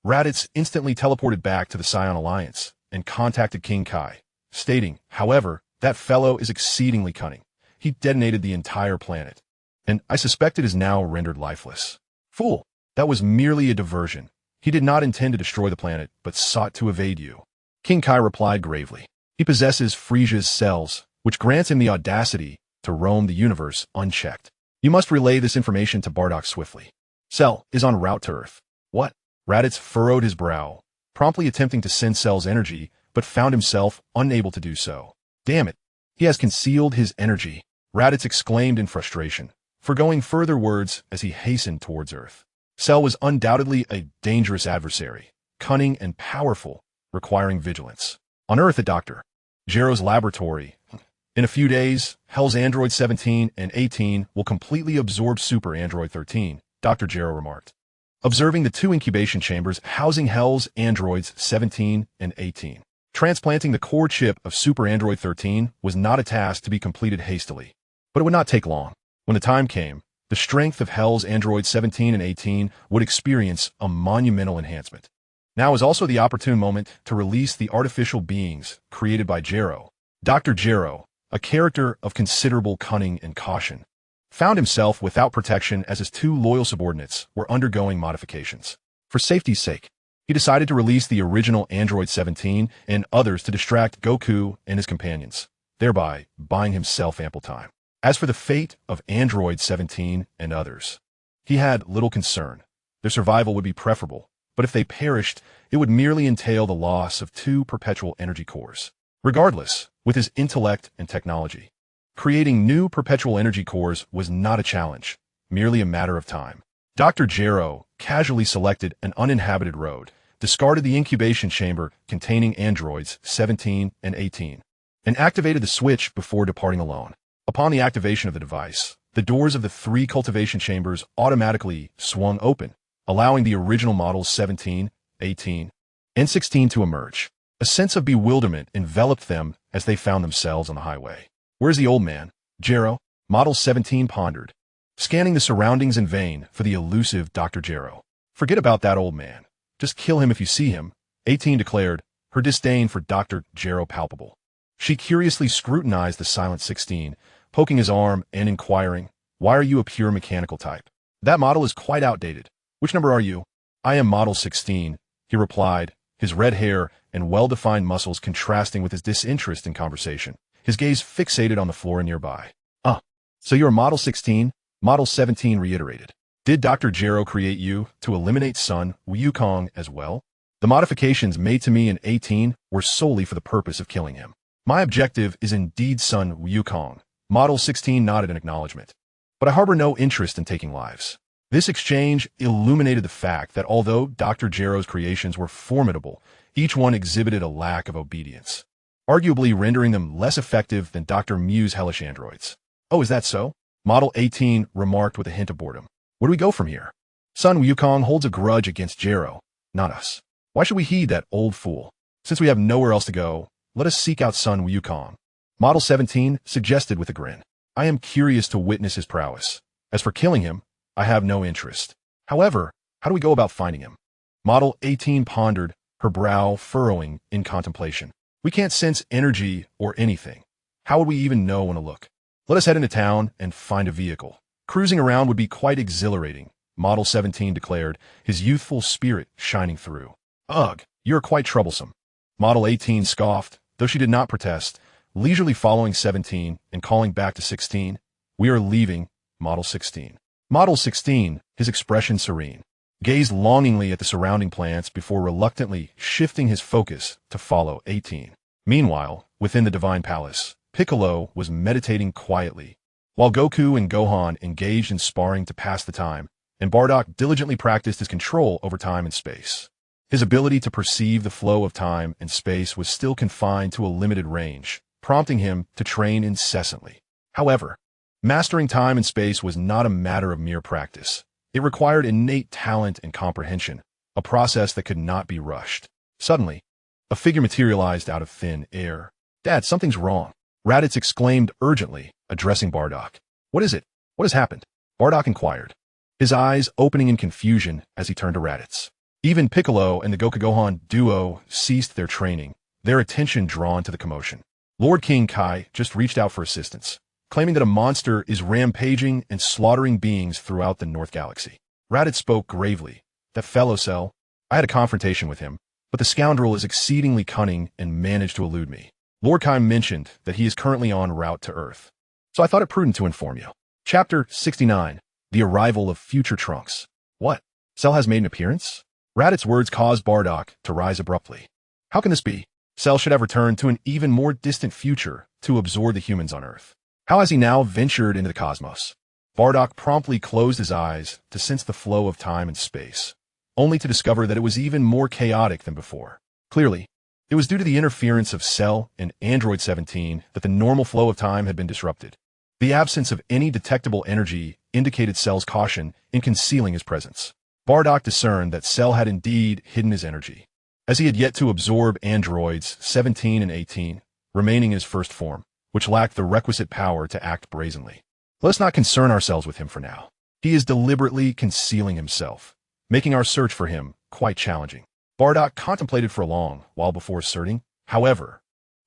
Raditz instantly teleported back to the Saiyan Alliance and contacted King Kai, stating, however, that fellow is exceedingly cunning. He detonated the entire planet, and I suspect it is now rendered lifeless. Fool, that was merely a diversion. He did not intend to destroy the planet, but sought to evade you. King Kai replied gravely. He possesses Frisia's cells, which grants him the audacity to roam the universe unchecked. You must relay this information to Bardock swiftly. Cell is en route to Earth. What? Raditz furrowed his brow, promptly attempting to send Cell's energy, but found himself unable to do so. Damn it. He has concealed his energy, Raditz exclaimed in frustration, foregoing further words as he hastened towards Earth. Cell was undoubtedly a dangerous adversary, cunning and powerful, requiring vigilance. On Earth at Dr. Gero's laboratory, in a few days, Hell's Android 17 and 18 will completely absorb Super Android 13, Dr. Gero remarked, observing the two incubation chambers housing Hell's Androids 17 and 18. Transplanting the core chip of Super Android 13 was not a task to be completed hastily, but it would not take long. When the time came, the strength of Hell's Android 17 and 18 would experience a monumental enhancement. Now is also the opportune moment to release the artificial beings created by Gero. Dr. Gero, a character of considerable cunning and caution, found himself without protection as his two loyal subordinates were undergoing modifications. For safety's sake, he decided to release the original Android 17 and others to distract Goku and his companions, thereby buying himself ample time. As for the fate of Android 17 and others, he had little concern. Their survival would be preferable, but if they perished, it would merely entail the loss of two perpetual energy cores. Regardless, with his intellect and technology, creating new perpetual energy cores was not a challenge, merely a matter of time. Dr. Gero casually selected an uninhabited road, discarded the incubation chamber containing androids 17 and 18, and activated the switch before departing alone. Upon the activation of the device, the doors of the three cultivation chambers automatically swung open, allowing the original models 17, 18, and 16 to emerge. A sense of bewilderment enveloped them as they found themselves on the highway. Where's the old man? Gero, Model 17 pondered, scanning the surroundings in vain for the elusive Dr. Gero. Forget about that old man. Just kill him if you see him, 18 declared, her disdain for Dr. Gero palpable. She curiously scrutinized the silent 16, poking his arm and inquiring, why are you a pure mechanical type? That model is quite outdated. Which number are you? I am Model 16, he replied, his red hair and well-defined muscles contrasting with his disinterest in conversation, his gaze fixated on the floor nearby. So you're Model 16? Model 17 reiterated. Did Dr. Gero create you to eliminate Sun Wukong as well? The modifications made to me in 18 were solely for the purpose of killing him. My objective is indeed Sun Wukong. Model 16 nodded in acknowledgement. But I harbor no interest in taking lives. This exchange illuminated the fact that although Dr. Gero's creations were formidable, each one exhibited a lack of obedience, arguably rendering them less effective than Dr. Mew's hellish androids. Oh, is that so? Model 18 remarked with a hint of boredom. Where do we go from here? Sun Wukong holds a grudge against Gero, not us. Why should we heed that old fool? Since we have nowhere else to go, let us seek out Sun Wukong. Model 17 suggested with a grin. I am curious to witness his prowess. As for killing him, I have no interest. However, how do we go about finding him? Model 18 pondered, her brow furrowing in contemplation. We can't sense energy or anything. How would we even know when to look? Let us head into town and find a vehicle. Cruising around would be quite exhilarating, Model 17 declared, his youthful spirit shining through. Ugh, you're quite troublesome. Model 18 scoffed, though she did not protest, leisurely following 17 and calling back to 16. We are leaving, Model 16. Model 16, his expression serene, gazed longingly at the surrounding plants before reluctantly shifting his focus to follow 18. Meanwhile, within the Divine Palace, Piccolo was meditating quietly, while Goku and Gohan engaged in sparring to pass the time, and Bardock diligently practiced his control over time and space. His ability to perceive the flow of time and space was still confined to a limited range, prompting him to train incessantly. However, mastering time and space was not a matter of mere practice. It required innate talent and comprehension, a process that could not be rushed. Suddenly, a figure materialized out of thin air. Dad, something's wrong. Raditz exclaimed urgently, addressing Bardock. What is it? What has happened? Bardock inquired, his eyes opening in confusion as he turned to Raditz. Even Piccolo and the Goku-Gohan duo ceased their training, their attention drawn to the commotion. Lord King Kai just reached out for assistance, claiming that a monster is rampaging and slaughtering beings throughout the North Galaxy. Raditz spoke gravely. That fellow Cell, I had a confrontation with him, but the scoundrel is exceedingly cunning and managed to elude me. Lord Kai mentioned that he is currently en route to Earth, so I thought it prudent to inform you. Chapter 69, The Arrival of Future Trunks. What? Cell has made an appearance? Raditz's words caused Bardock to rise abruptly. How can this be? Cell should have returned to an even more distant future to absorb the humans on Earth. How has he now ventured into the cosmos? Bardock promptly closed his eyes to sense the flow of time and space, only to discover that it was even more chaotic than before. Clearly, it was due to the interference of Cell and Android 17 that the normal flow of time had been disrupted. The absence of any detectable energy indicated Cell's caution in concealing his presence. Bardock discerned that Cell had indeed hidden his energy, as he had yet to absorb androids 17 and 18, remaining in his first form, which lacked the requisite power to act brazenly. Let us not concern ourselves with him for now. He is deliberately concealing himself, making our search for him quite challenging. Bardock contemplated for a long while before asserting, however,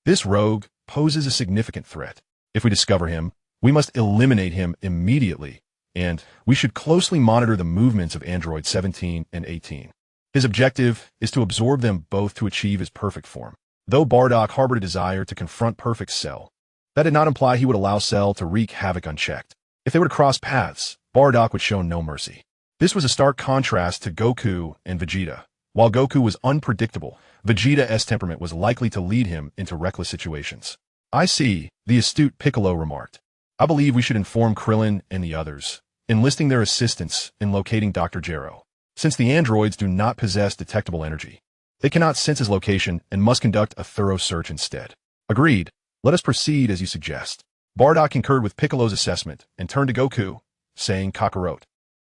this rogue poses a significant threat. If we discover him, we must eliminate him immediately, and we should closely monitor the movements of androids 17 and 18. His objective is to absorb them both to achieve his perfect form. Though Bardock harbored a desire to confront perfect Cell, that did not imply he would allow Cell to wreak havoc unchecked. If they were to cross paths, Bardock would show no mercy. This was a stark contrast to Goku and Vegeta. While Goku was unpredictable, Vegeta's temperament was likely to lead him into reckless situations. I see, the astute Piccolo remarked. I believe we should inform Krillin and the others, enlisting their assistance in locating Dr. Gero. Since the androids do not possess detectable energy, they cannot sense his location and must conduct a thorough search instead. Agreed. Let us proceed as you suggest. Bardock concurred with Piccolo's assessment and turned to Goku, saying Kakarot.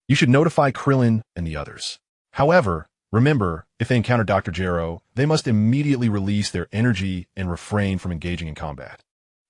You should notify Krillin and the others. However, remember, if they encounter Dr. Gero, they must immediately release their energy and refrain from engaging in combat.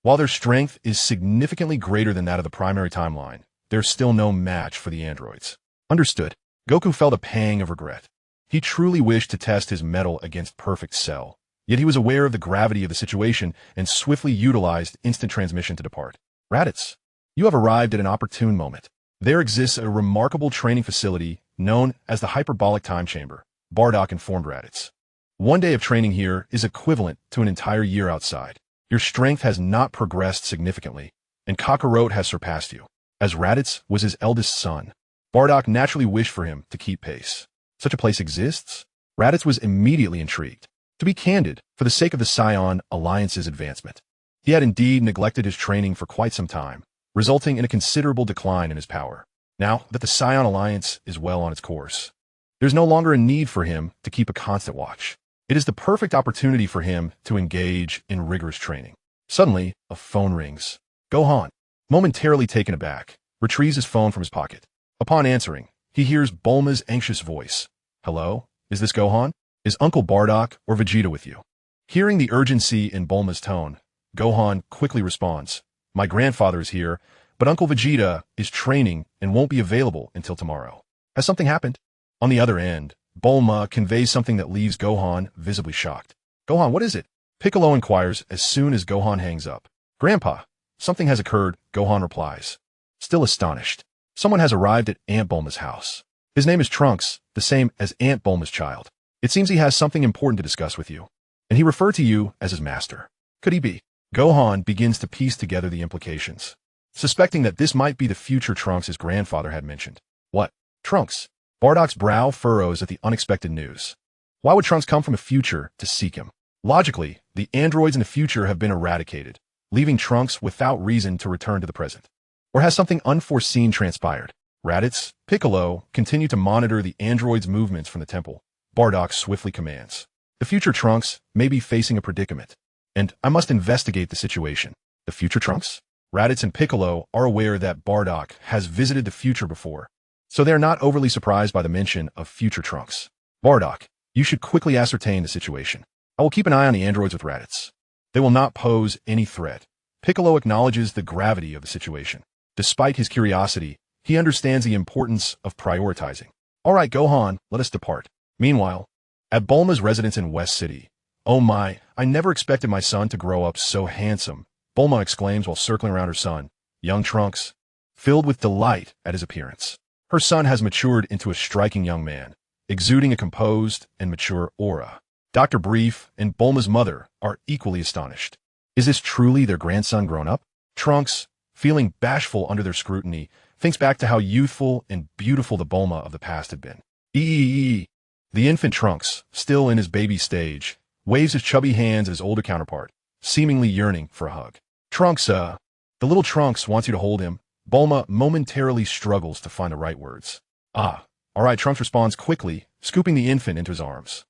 While their strength is significantly greater than that of the primary timeline, there's still no match for the androids. Understood. Goku felt a pang of regret. He truly wished to test his mettle against perfect Cell, yet he was aware of the gravity of the situation and swiftly utilized instant transmission to depart. Raditz, you have arrived at an opportune moment. There exists a remarkable training facility known as the Hyperbolic Time Chamber, Bardock informed Raditz. One day of training here is equivalent to an entire year outside. Your strength has not progressed significantly, and Kakarot has surpassed you. As Raditz was his eldest son, Bardock naturally wished for him to keep pace. Such a place exists? Raditz was immediately intrigued. To be candid, for the sake of the Saiyan Alliance's advancement. He had indeed neglected his training for quite some time, resulting in a considerable decline in his power. Now that the Saiyan Alliance is well on its course, there's no longer a need for him to keep a constant watch. It is the perfect opportunity for him to engage in rigorous training. Suddenly, a phone rings. Gohan, momentarily taken aback, retrieves his phone from his pocket. Upon answering, he hears Bulma's anxious voice. Hello? Is this Gohan? Is Uncle Bardock or Vegeta with you? Hearing the urgency in Bulma's tone, Gohan quickly responds, My grandfather is here, but Uncle Vegeta is training and won't be available until tomorrow. Has something happened? On the other end, Bulma conveys something that leaves Gohan visibly shocked. Gohan, what is it? Piccolo inquires as soon as Gohan hangs up. Grandpa, something has occurred, Gohan replies. Still astonished. Someone has arrived at Aunt Bulma's house. His name is Trunks, the same as Aunt Bulma's child. It seems he has something important to discuss with you, and he referred to you as his master. Could he be? Gohan begins to piece together the implications, suspecting that this might be the future Trunks his grandfather had mentioned. What? Trunks? Bardock's brow furrows at the unexpected news. Why would Trunks come from a future to seek him? Logically, the androids in the future have been eradicated, leaving Trunks without reason to return to the present. Or has something unforeseen transpired? Raditz, Piccolo continue to monitor the androids' movements from the temple. Bardock swiftly commands. The future Trunks may be facing a predicament, and I must investigate the situation. The future Trunks? Raditz and Piccolo are aware that Bardock has visited the future before, so they are not overly surprised by the mention of future Trunks. Bardock, you should quickly ascertain the situation. I will keep an eye on the androids with Raditz. They will not pose any threat. Piccolo acknowledges the gravity of the situation. Despite his curiosity, he understands the importance of prioritizing. All right, Gohan, let us depart. Meanwhile, at Bulma's residence in West City, oh my, I never expected my son to grow up so handsome, Bulma exclaims while circling around her son, young Trunks, filled with delight at his appearance. Her son has matured into a striking young man, exuding a composed and mature aura. Dr. Brief and Bulma's mother are equally astonished. Is this truly their grandson grown up? Trunks, feeling bashful under their scrutiny, thinks back to how youthful and beautiful the Bulma of the past had been. The infant Trunks, still in his baby stage, waves his chubby hands at his older counterpart, seemingly yearning for a hug. Trunks, the little Trunks wants you to hold him. Bulma momentarily struggles to find the right words. All right, Trunks responds quickly, scooping the infant into his arms.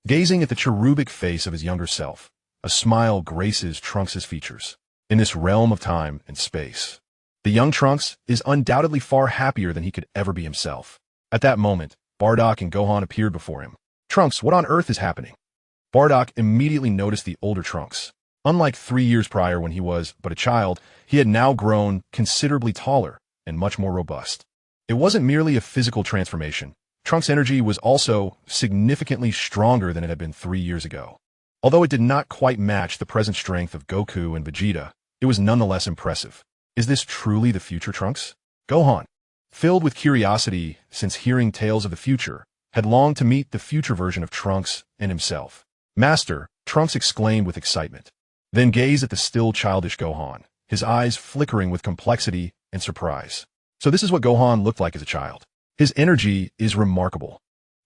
Gazing at the cherubic face of his younger self, a smile graces Trunks' features. In this realm of time and space, the young Trunks is undoubtedly far happier than he could ever be himself. At that moment, Bardock and Gohan appeared before him. Trunks, what on earth is happening? Bardock immediately noticed the older Trunks. Unlike 3 years prior when he was but a child, he had now grown considerably taller and much more robust. It wasn't merely a physical transformation. Trunks' energy was also significantly stronger than it had been 3 years ago. Although it did not quite match the present strength of Goku and Vegeta, it was nonetheless impressive. Is this truly the future Trunks? Gohan, filled with curiosity since hearing tales of the future, had longed to meet the future version of Trunks and himself. Master, Trunks exclaimed with excitement, then gazed at the still childish Gohan, his eyes flickering with complexity and surprise. So this is what Gohan looked like as a child. His energy is remarkable.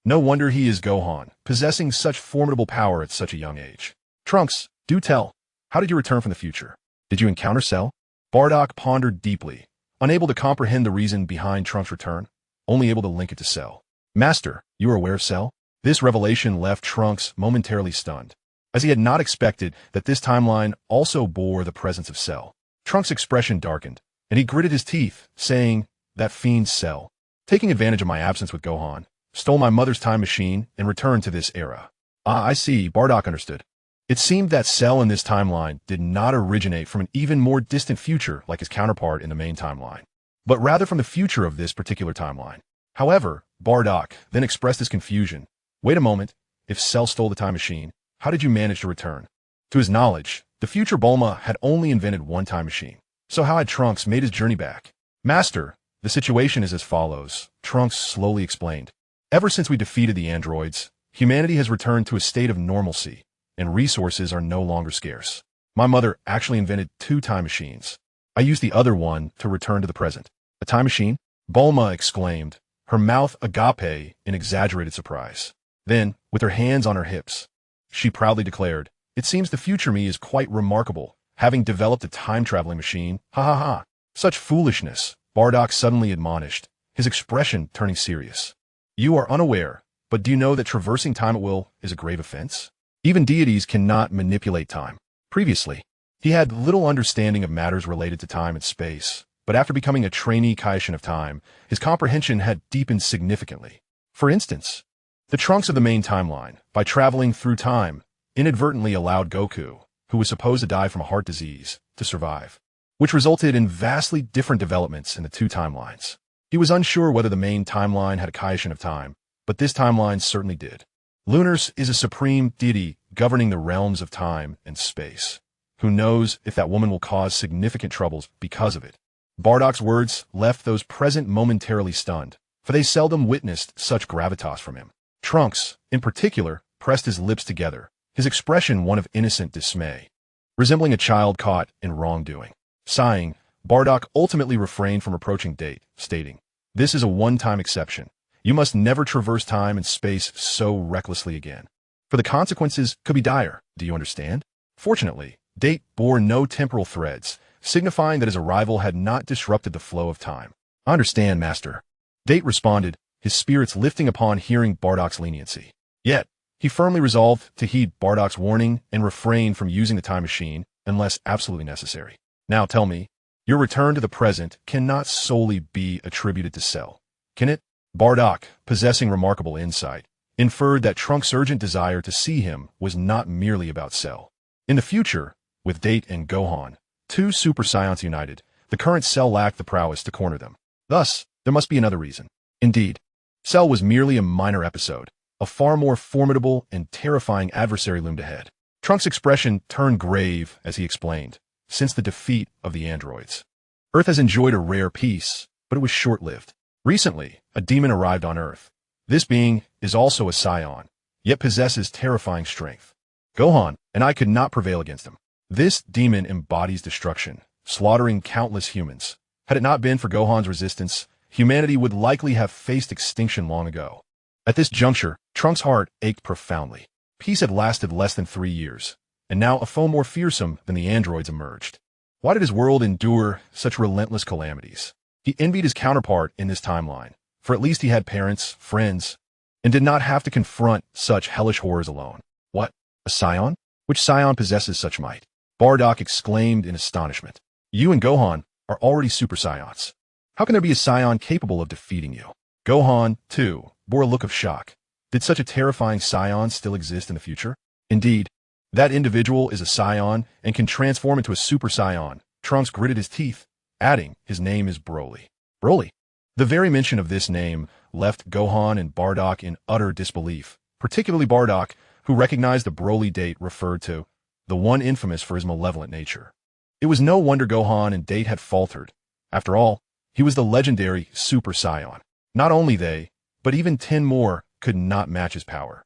No wonder he is Gohan, possessing such formidable power at such a young age. Trunks, do tell, how did you return from the future? Did you encounter Cell? Bardock pondered deeply, unable to comprehend the reason behind Trunks' return, only able to link it to Cell. Master, you are aware of Cell? This revelation left Trunks momentarily stunned, as he had not expected that this timeline also bore the presence of Cell. Trunks' expression darkened, and he gritted his teeth, saying, that fiend Cell, taking advantage of my absence with Gohan, stole my mother's time machine and returned to this era. I see, Bardock understood. It seemed that Cell in this timeline did not originate from an even more distant future like his counterpart in the main timeline, but rather from the future of this particular timeline. However, Bardock then expressed his confusion. Wait a moment, if Cell stole the time machine, how did you manage to return? To his knowledge, the future Bulma had only invented one time machine. So how had Trunks made his journey back? Master, the situation is as follows, Trunks slowly explained. Ever since we defeated the androids, humanity has returned to a state of normalcy, and resources are no longer scarce. My mother actually invented 2 time machines. I used the other one to return to the present. A time machine? Bulma exclaimed, her mouth agape in exaggerated surprise. Then, with her hands on her hips, she proudly declared, "It seems the future me is quite remarkable, having developed a time-traveling machine. Ha ha ha." Such foolishness, Bardock suddenly admonished, his expression turning serious. "You are unaware, but do you know that traversing time at will is a grave offense? Even deities cannot manipulate time." Previously, he had little understanding of matters related to time and space, but after becoming a trainee Kaishin of time, his comprehension had deepened significantly. For instance, the Trunks of the main timeline, by traveling through time, inadvertently allowed Goku, who was supposed to die from a heart disease, to survive, which resulted in vastly different developments in the two timelines. He was unsure whether the main timeline had a Kaishin of time, but this timeline certainly did. Lunars is a supreme deity governing the realms of time and space. Who knows if that woman will cause significant troubles because of it? Bardock's words left those present momentarily stunned, for they seldom witnessed such gravitas from him. Trunks, in particular, pressed his lips together, his expression one of innocent dismay, resembling a child caught in wrongdoing. Sighing, Bardock ultimately refrained from approaching Date, stating, "This is a one-time exception. You must never traverse time and space so recklessly again, for the consequences could be dire. Do you understand?" Fortunately, Date bore no temporal threads, signifying that his arrival had not disrupted the flow of time. "I understand, Master," Date responded, his spirits lifting upon hearing Bardock's leniency. Yet, he firmly resolved to heed Bardock's warning and refrain from using the time machine unless absolutely necessary. "Now tell me, your return to the present cannot solely be attributed to Cell, can it?" Bardock, possessing remarkable insight, inferred that Trunks' urgent desire to see him was not merely about Cell. In the future, with Date and Gohan, two Super Saiyans united, the current Cell lacked the prowess to corner them. Thus, there must be another reason. Indeed, Cell was merely a minor episode. A far more formidable and terrifying adversary loomed ahead. Trunks' expression turned grave as he explained, "Since the defeat of the androids, Earth has enjoyed a rare peace, but it was short-lived. Recently, a demon arrived on Earth. This being is also a Saiyan, yet possesses terrifying strength. Gohan and I could not prevail against him. This demon embodies destruction, slaughtering countless humans. Had it not been for Gohan's resistance, humanity would likely have faced extinction long ago." At this juncture, Trunks' heart ached profoundly. Peace had lasted less than 3 years, and now a foe more fearsome than the androids emerged. Why did his world endure such relentless calamities? He envied his counterpart in this timeline, for at least he had parents, friends, and did not have to confront such hellish horrors alone. "What? A Saiyan? Which Saiyan possesses such might?" Bardock exclaimed in astonishment. "You and Gohan are already Super Saiyans. How can there be a Saiyan capable of defeating you?" Gohan, too, bore a look of shock. Did such a terrifying Saiyan still exist in the future? Indeed, that individual is a Saiyan and can transform into a Super Saiyan. Trunks gritted his teeth, adding, "His name is Broly." Broly? The very mention of this name left Gohan and Bardock in utter disbelief, particularly Bardock, who recognized the Broly Date referred to, the one infamous for his malevolent nature. It was no wonder Gohan and Date had faltered. After all, he was the legendary Super Saiyan. Not only they, but even 10 more could not match his power.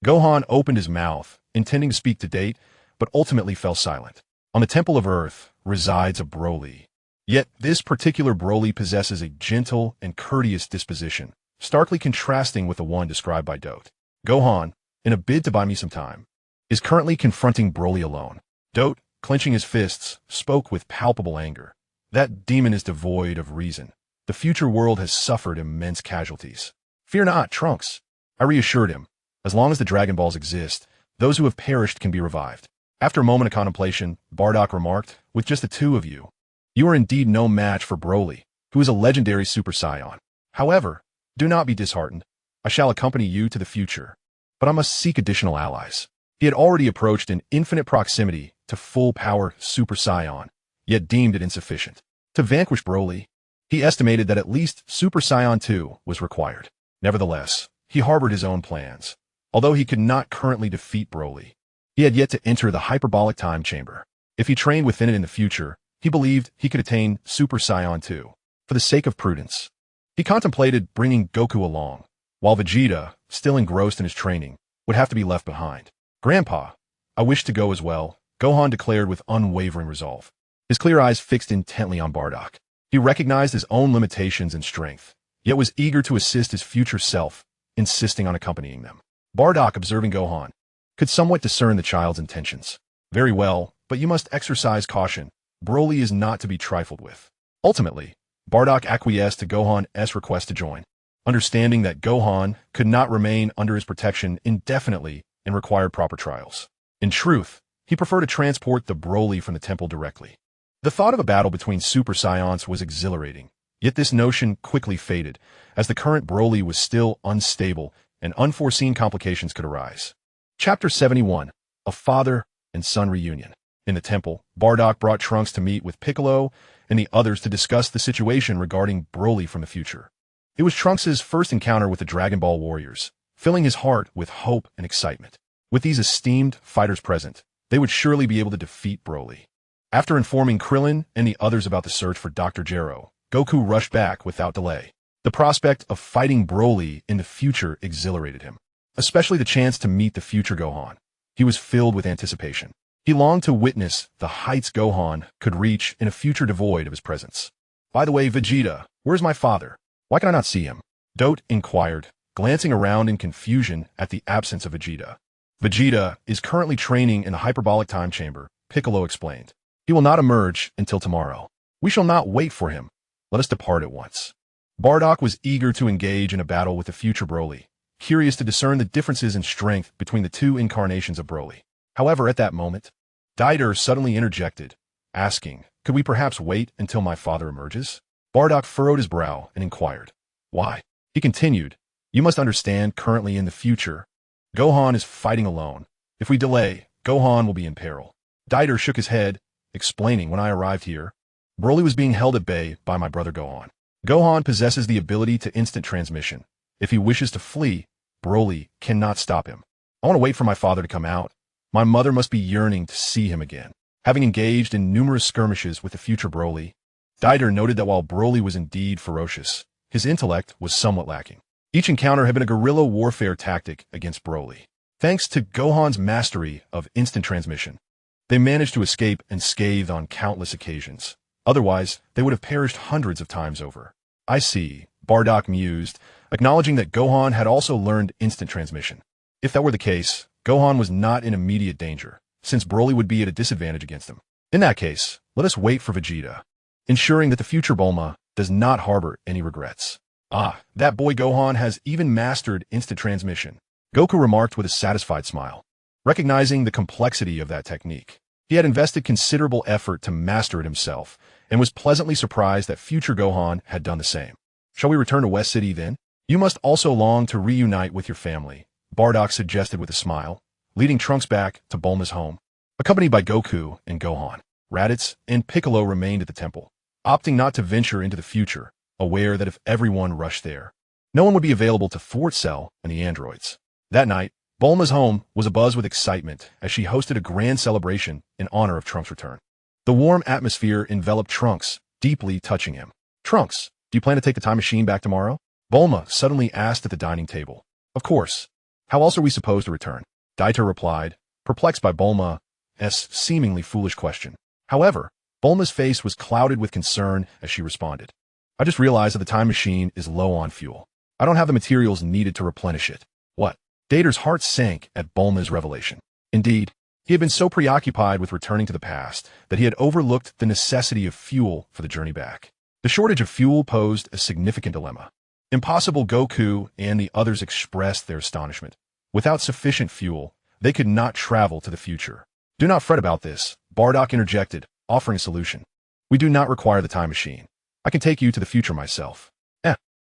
Gohan opened his mouth, intending to speak to Date, but ultimately fell silent. On the Temple of Earth resides a Broly. Yet this particular Broly possesses a gentle and courteous disposition, starkly contrasting with the one described by Dote. Gohan, in a bid to buy me some time, is currently confronting Broly alone. Dote, clenching his fists, spoke with palpable anger. "That demon is devoid of reason. The future world has suffered immense casualties. Fear not, Trunks." I reassured him. As long as the Dragon Balls exist, those who have perished can be revived. After a moment of contemplation, Bardock remarked, "With just the two of you, you are indeed no match for Broly, who is a legendary Super Saiyan. However, do not be disheartened. I shall accompany you to the future, but I must seek additional allies." He had already approached in infinite proximity to full-power Super Saiyan, yet deemed it insufficient. To vanquish Broly, he estimated that at least Super Saiyan 2 was required. Nevertheless, he harbored his own plans. Although he could not currently defeat Broly, he had yet to enter the hyperbolic time chamber. If he trained within it in the future, he believed he could attain Super Saiyan 2. For the sake of prudence, he contemplated bringing Goku along, while Vegeta, still engrossed in his training, would have to be left behind. "Grandpa, I wish to go as well," Gohan declared with unwavering resolve. his clear eyes fixed intently on Bardock. He recognized his own limitations and strength, yet was eager to assist his future self, insisting on accompanying them. Bardock, observing Gohan, could somewhat discern the child's intentions. Very well, but you must exercise caution. Broly is not to be trifled with. Ultimately, Bardock acquiesced to Gohan's request to join, understanding that Gohan could not remain under his protection indefinitely and required proper trials. In truth, he preferred to transport the Broly from the temple directly. The thought of a battle between Super Saiyans was exhilarating, yet this notion quickly faded, as the current Broly was still unstable and unforeseen complications could arise. Chapter 71, A Father and Son Reunion. In the temple, Bardock brought Trunks to meet with Piccolo and the others to discuss the situation regarding Broly from the future. It was Trunks' first encounter with the Dragon Ball warriors, filling his heart with hope and excitement. With these esteemed fighters present, they would surely be able to defeat Broly. After informing Krillin and the others about the search for Dr. Gero, Goku rushed back without delay. The prospect of fighting Broly in the future exhilarated him, especially the chance to meet the future Gohan. He was filled with anticipation. He longed to witness the heights Gohan could reach in a future devoid of his presence. By the way, Vegeta, where's my father? Why can I not see him? Dote inquired, glancing around in confusion at the absence of Vegeta. Vegeta is currently training in the hyperbolic time chamber, Piccolo explained. He will not emerge until tomorrow. We shall not wait for him. Let us depart at once. Bardock was eager to engage in a battle with the future Broly, curious to discern the differences in strength between the two incarnations of Broly. However, at that moment, Dieter suddenly interjected, asking, could we perhaps wait until my father emerges? Bardock furrowed his brow and inquired, why? He continued, you must understand currently in the future, Gohan is fighting alone. If we delay, Gohan will be in peril. Dieter shook his head, explaining, when I arrived here, Broly was being held at bay by my brother Gohan. Gohan possesses the ability to instant transmission. If he wishes to flee, Broly cannot stop him. I want to wait for my father to come out. My mother must be yearning to see him again. Having engaged in numerous skirmishes with the future Broly, Dieter noted that while Broly was indeed ferocious, his intellect was somewhat lacking. Each encounter had been a guerrilla warfare tactic against Broly. Thanks to Gohan's mastery of instant transmission, they managed to escape unscathed on countless occasions. Otherwise, they would have perished hundreds of times over. I see, Bardock mused, acknowledging that Gohan had also learned instant transmission. If that were the case, Gohan was not in immediate danger, since Broly would be at a disadvantage against him. In that case, let us wait for Vegeta, ensuring that the future Bulma does not harbor any regrets. Ah, that boy Gohan has even mastered instant transmission, Goku remarked with a satisfied smile, recognizing the complexity of that technique. He had invested considerable effort to master it himself, and was pleasantly surprised that future Gohan had done the same. Shall we return to West City then? You must also long to reunite with your family, Bardock suggested with a smile, leading Trunks back to Bulma's home. Accompanied by Goku and Gohan, Raditz and Piccolo remained at the temple, opting not to venture into the future, aware that if everyone rushed there, no one would be available to thwart Cell and the androids. That night, Bulma's home was abuzz with excitement as she hosted a grand celebration in honor of Trunks' return. The warm atmosphere enveloped Trunks, deeply touching him. Trunks, do you plan to take the time machine back tomorrow? Bulma suddenly asked at the dining table. Of course. How else are we supposed to return? Dieter replied, perplexed by Bulma's seemingly foolish question. However, Bulma's face was clouded with concern as she responded. I just realized that the time machine is low on fuel. I don't have the materials needed to replenish it. What? Dieter's heart sank at Bulma's revelation. Indeed, he had been so preoccupied with returning to the past that he had overlooked the necessity of fuel for the journey back. The shortage of fuel posed a significant dilemma. Impossible. Goku and the others expressed their astonishment. Without sufficient fuel, they could not travel to the future. Do not fret about this, Bardock interjected, offering a solution. We do not require the time machine. I can take you to the future myself.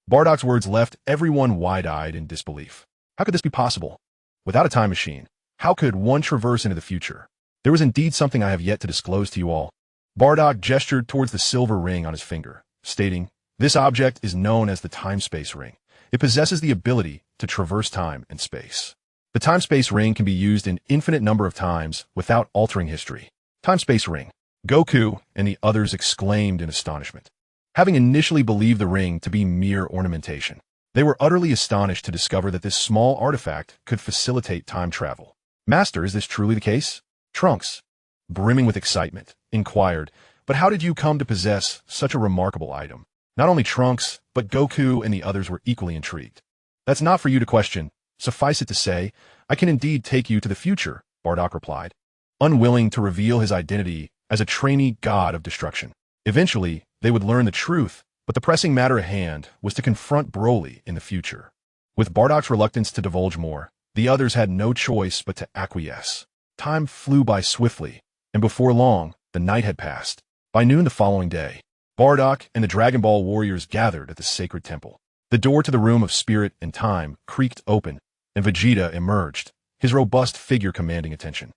Bardock's words left everyone wide-eyed in disbelief. How could this be possible? Without a time machine, how could one traverse into the future? There was indeed something I have yet to disclose to you all. Bardock gestured towards the silver ring on his finger, stating, this object is known as the time-space ring. It possesses the ability to traverse time and space. The time-space ring can be used an infinite number of times without altering history. Time-space ring. Goku and the others exclaimed in astonishment. Having initially believed the ring to be mere ornamentation, they were utterly astonished to discover that this small artifact could facilitate time travel. Master, is this truly the case? Trunks, brimming with excitement, inquired, But how did you come to possess such a remarkable item? Not only Trunks, but Goku and the others were equally intrigued. That's not for you to question. Suffice it to say, I can indeed take you to the future, Bardock replied, unwilling to reveal his identity as a trainee god of destruction. Eventually, they would learn the truth, but the pressing matter at hand was to confront Broly in the future. With Bardock's reluctance to divulge more, the others had no choice but to acquiesce. Time flew by swiftly, and before long, the night had passed. By noon the following day, Bardock and the Dragon Ball warriors gathered at the sacred temple. The door to the room of spirit and time creaked open, and Vegeta emerged, his robust figure commanding attention.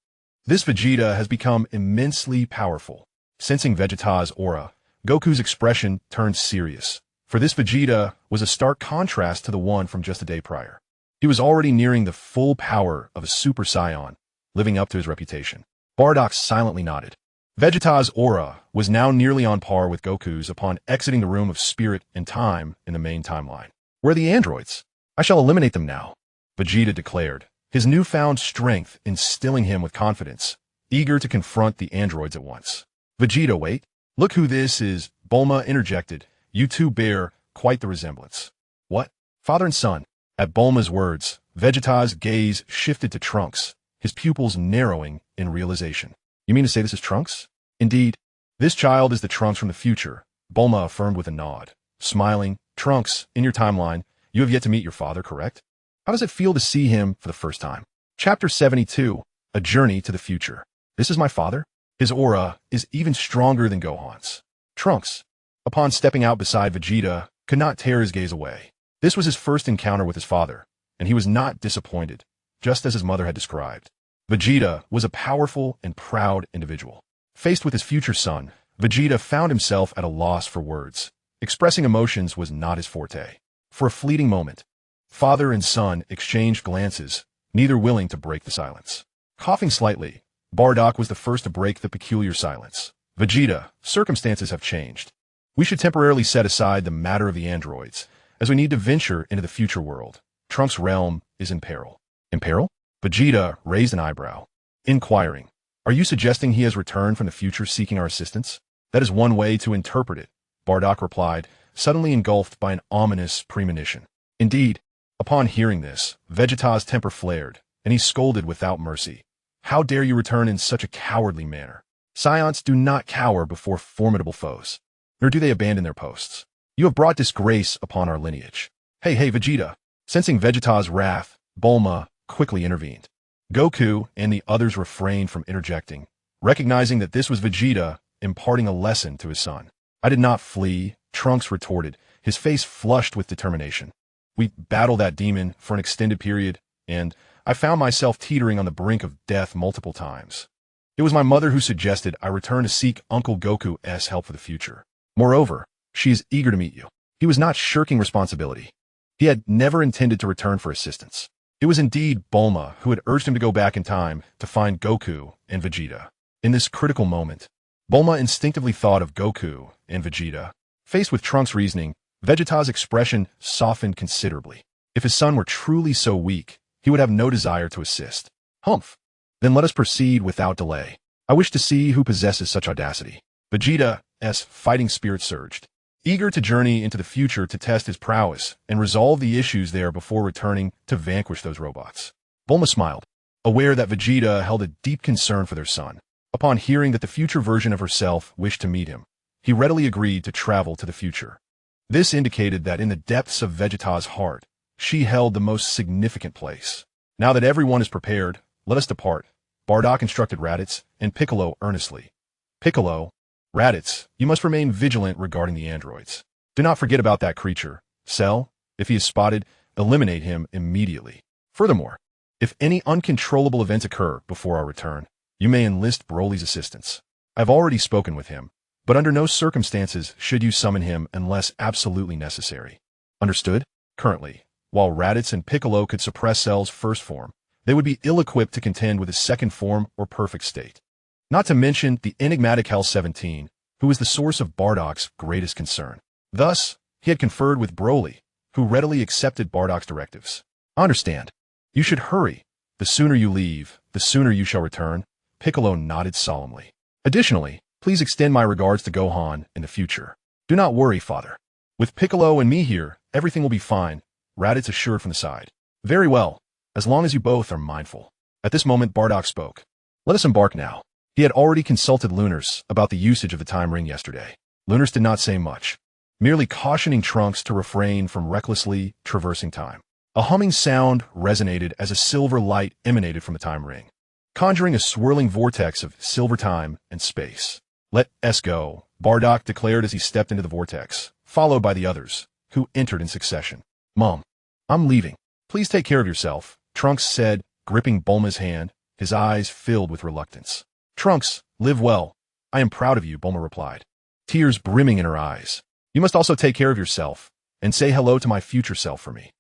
This Vegeta has become immensely powerful. Sensing Vegeta's aura, Goku's expression turned serious, for this Vegeta was a stark contrast to the one from just a day prior. He was already nearing the full power of a Super Saiyan, living up to his reputation. Bardock silently nodded. Vegeta's aura was now nearly on par with Goku's upon exiting the room of spirit and time in the main timeline. Where are the androids? I shall eliminate them now, Vegeta declared, his newfound strength instilling him with confidence, eager to confront the androids at once. Vegeta, wait. Look who this is, Bulma interjected. You two bear quite the resemblance. What? Father and son. At Bulma's words, Vegeta's gaze shifted to Trunks, his pupils narrowing in realization. You mean to say this is Trunks? Indeed. This child is the Trunks from the future, Bulma affirmed with a nod. Smiling, Trunks, in your timeline, you have yet to meet your father, correct? How does it feel to see him for the first time? Chapter 72, A Journey to the Future. This is my father? His aura is even stronger than Gohan's. Trunks, upon stepping out beside Vegeta, could not tear his gaze away. This was his first encounter with his father, and he was not disappointed, just as his mother had described. Vegeta was a powerful and proud individual. Faced with his future son, Vegeta found himself at a loss for words. Expressing emotions was not his forte. For a fleeting moment, father and son exchanged glances, neither willing to break the silence. Coughing slightly, Bardock was the first to break the peculiar silence. Vegeta, circumstances have changed. We should temporarily set aside the matter of the androids, as we need to venture into the future world. Trunks' realm is in peril. In peril? Vegeta raised an eyebrow, inquiring, are you suggesting he has returned from the future seeking our assistance? That is one way to interpret it, Bardock replied, suddenly engulfed by an ominous premonition. Indeed, upon hearing this, Vegeta's temper flared, and he scolded without mercy. How dare you return in such a cowardly manner? Saiyans do not cower before formidable foes, nor do they abandon their posts. You have brought disgrace upon our lineage. Hey, Vegeta. Sensing Vegeta's wrath, Bulma quickly intervened. Goku and the others refrained from interjecting, recognizing that this was Vegeta imparting a lesson to his son. I did not flee, Trunks retorted, his face flushed with determination. We battled that demon for an extended period, and I found myself teetering on the brink of death multiple times. It was my mother who suggested I return to seek Uncle Goku's help for the future. Moreover, she is eager to meet you. He was not shirking responsibility. He had never intended to return for assistance. It was indeed Bulma who had urged him to go back in time to find Goku and Vegeta. In this critical moment, Bulma instinctively thought of Goku and Vegeta. Faced with Trunks' reasoning, Vegeta's expression softened considerably. If his son were truly so weak, he would have no desire to assist. Humph. Then let us proceed without delay. I wish to see who possesses such audacity. Vegeta's fighting spirit surged, eager to journey into the future to test his prowess and resolve the issues there before returning to vanquish those robots. Bulma smiled, aware that Vegeta held a deep concern for their son. Upon hearing that the future version of herself wished to meet him, he readily agreed to travel to the future. This indicated that in the depths of Vegeta's heart, she held the most significant place. Now that everyone is prepared, let us depart, Bardock instructed Raditz and Piccolo earnestly. Piccolo, Raditz, you must remain vigilant regarding the androids. Do not forget about that creature. Cell, if he is spotted, eliminate him immediately. Furthermore, if any uncontrollable events occur before our return, you may enlist Broly's assistance. I've already spoken with him, but under no circumstances should you summon him unless absolutely necessary. Understood? Currently, while Raditz and Piccolo could suppress Cell's first form, they would be ill-equipped to contend with his second form or perfect state. Not to mention the enigmatic Hell 17, who was the source of Bardock's greatest concern. Thus, he had conferred with Broly, who readily accepted Bardock's directives. I understand. You should hurry. The sooner you leave, the sooner you shall return. Piccolo nodded solemnly. Additionally, Please extend my regards to Gohan in the future. Do not worry, father. With Piccolo and me here, everything will be fine, Raditz assured from the side. Very well, as long as you both are mindful. At this moment, Bardock spoke. Let us embark now. He had already consulted Lunars about the usage of the time ring yesterday. Lunars did not say much, merely cautioning Trunks to refrain from recklessly traversing time. A humming sound resonated as a silver light emanated from the time ring, conjuring a swirling vortex of silver time and space. Let us go, Bardock declared as he stepped into the vortex, followed by the others, who entered in succession. Mom, I'm leaving. Please take care of yourself, Trunks said, gripping Bulma's hand, his eyes filled with reluctance. Trunks, live well. I am proud of you, Bulma replied, tears brimming in her eyes. You must also take care of yourself, and say hello to my future self for me.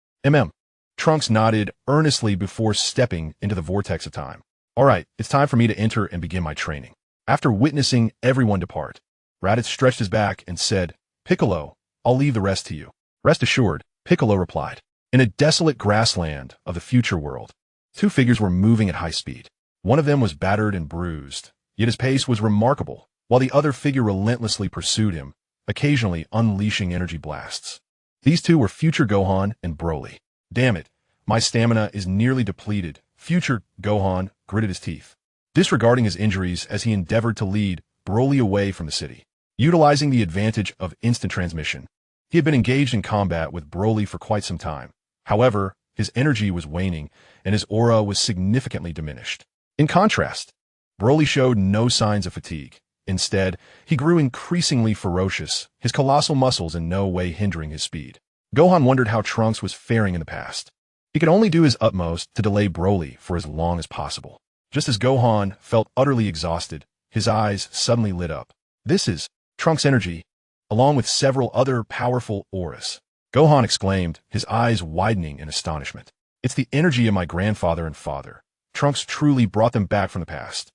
Trunks nodded earnestly before stepping into the vortex of time. All right, it's time for me to enter and begin my training. After witnessing everyone depart, Raditz stretched his back and said, Piccolo, I'll leave the rest to you. Rest assured, Piccolo replied. In a desolate grassland of the future world, two figures were moving at high speed. One of them was battered and bruised, yet his pace was remarkable, while the other figure relentlessly pursued him, occasionally unleashing energy blasts. These two were future Gohan and Broly. Damn it, my stamina is nearly depleted, future Gohan gritted his teeth, disregarding his injuries as he endeavored to lead Broly away from the city. Utilizing the advantage of instant transmission, he had been engaged in combat with Broly for quite some time. However, his energy was waning and his aura was significantly diminished. In contrast, Broly showed no signs of fatigue. Instead, he grew increasingly ferocious, his colossal muscles in no way hindering his speed. Gohan wondered how Trunks was faring in the past. He could only do his utmost to delay Broly for as long as possible. Just as Gohan felt utterly exhausted, his eyes suddenly lit up. This is Trunks' energy, along with several other powerful auras. Gohan exclaimed, his eyes widening in astonishment. It's the energy of my grandfather and father. Trunks truly brought them back from the past.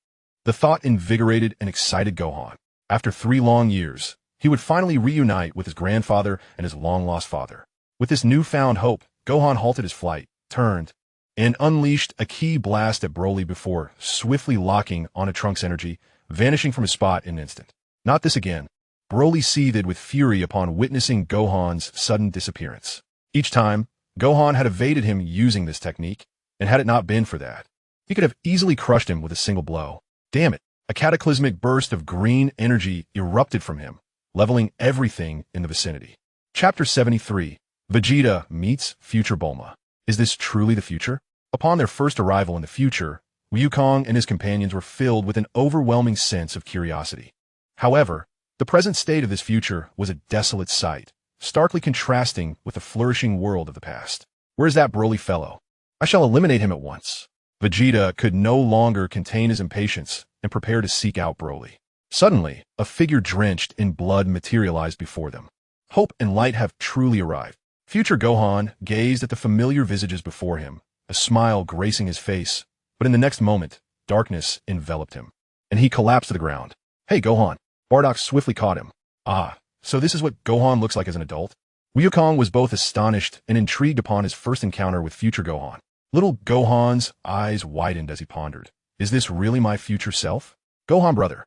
The thought invigorated and excited Gohan. After 3 long years, he would finally reunite with his grandfather and his long-lost father. With this newfound hope, Gohan halted his flight, turned, and unleashed a ki blast at Broly before swiftly locking onto Trunks' energy, vanishing from his spot in an instant. Not this again. Broly seethed with fury upon witnessing Gohan's sudden disappearance. Each time, Gohan had evaded him using this technique, and had it not been for that, he could have easily crushed him with a single blow. Damn it! A cataclysmic burst of green energy erupted from him, leveling everything in the vicinity. Chapter 73. Vegeta meets future Bulma. Is this truly the future? Upon their first arrival in the future, Wukong and his companions were filled with an overwhelming sense of curiosity. However, the present state of this future was a desolate sight, starkly contrasting with the flourishing world of the past. Where's that Broly fellow? I shall eliminate him at once. Vegeta could no longer contain his impatience and prepared to seek out Broly. Suddenly, a figure drenched in blood materialized before them. Hope and light have truly arrived. Future Gohan gazed at the familiar visages before him, a smile gracing his face, but in the next moment, darkness enveloped him, and he collapsed to the ground. Hey, Gohan! Bardock swiftly caught him. Ah, so this is what Gohan looks like as an adult? Wukong was both astonished and intrigued upon his first encounter with future Gohan. Little Gohan's eyes widened as he pondered. Is this really my future self? Gohan brother.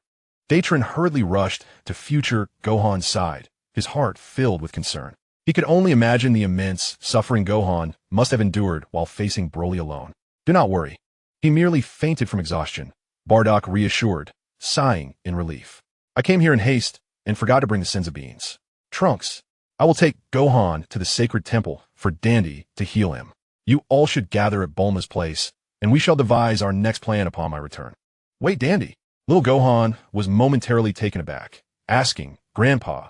Datron hurriedly rushed to future Gohan's side, his heart filled with concern. He could only imagine the immense suffering Gohan must have endured while facing Broly alone. Do not worry. He merely fainted from exhaustion, Bardock reassured, sighing in relief. I came here in haste and forgot to bring the senzu beans. Trunks, I will take Gohan to the sacred temple for Dandy to heal him. You all should gather at Bulma's place, and we shall devise our next plan upon my return. Wait, Dandy. Little Gohan was momentarily taken aback, asking, Grandpa,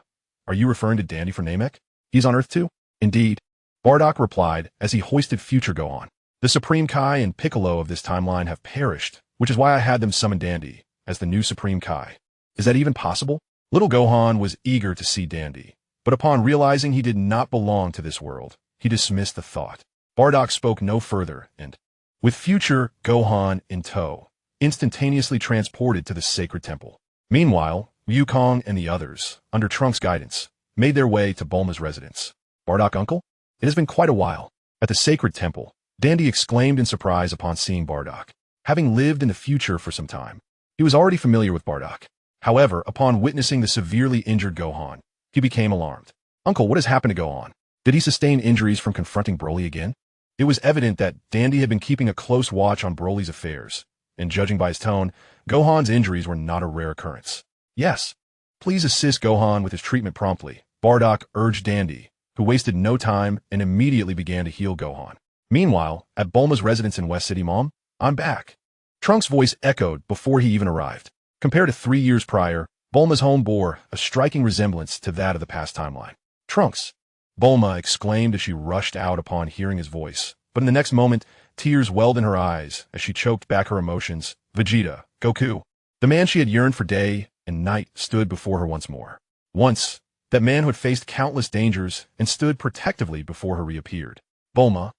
are you referring to Dandy from Namek? He's on Earth too? Indeed, Bardock replied as he hoisted future Gohan. The Supreme Kai and Piccolo of this timeline have perished, which is why I had them summon Dandy as the new Supreme Kai. Is that even possible? Little Gohan was eager to see Dandy, but upon realizing he did not belong to this world, he dismissed the thought. Bardock spoke no further and, with future Gohan in tow, instantaneously transported to the sacred temple. Meanwhile, Wukong and the others, under Trunks' guidance, made their way to Bulma's residence. Bardock, uncle? It has been quite a while. At the sacred temple, Dandy exclaimed in surprise upon seeing Bardock. Having lived in the future for some time, he was already familiar with Bardock. However, upon witnessing the severely injured Gohan, he became alarmed. Uncle, what has happened to Gohan? Did he sustain injuries from confronting Broly again? It was evident that Dandy had been keeping a close watch on Broly's affairs, and judging by his tone, Gohan's injuries were not a rare occurrence. Yes. Please assist Gohan with his treatment promptly, Bardock urged Dandy, who wasted no time and immediately began to heal Gohan. Meanwhile, at Bulma's residence in West City, Mom, I'm back. Trunks' voice echoed before he even arrived. Compared to 3 years prior, Bulma's home bore a striking resemblance to that of the past timeline. Trunks! Bulma exclaimed as she rushed out upon hearing his voice, but in the next moment, tears welled in her eyes as she choked back her emotions. Vegeta, Goku, the man she had yearned for day and night, stood before her once more. Once, that man who had faced countless dangers and stood protectively before her reappeared. Bulma,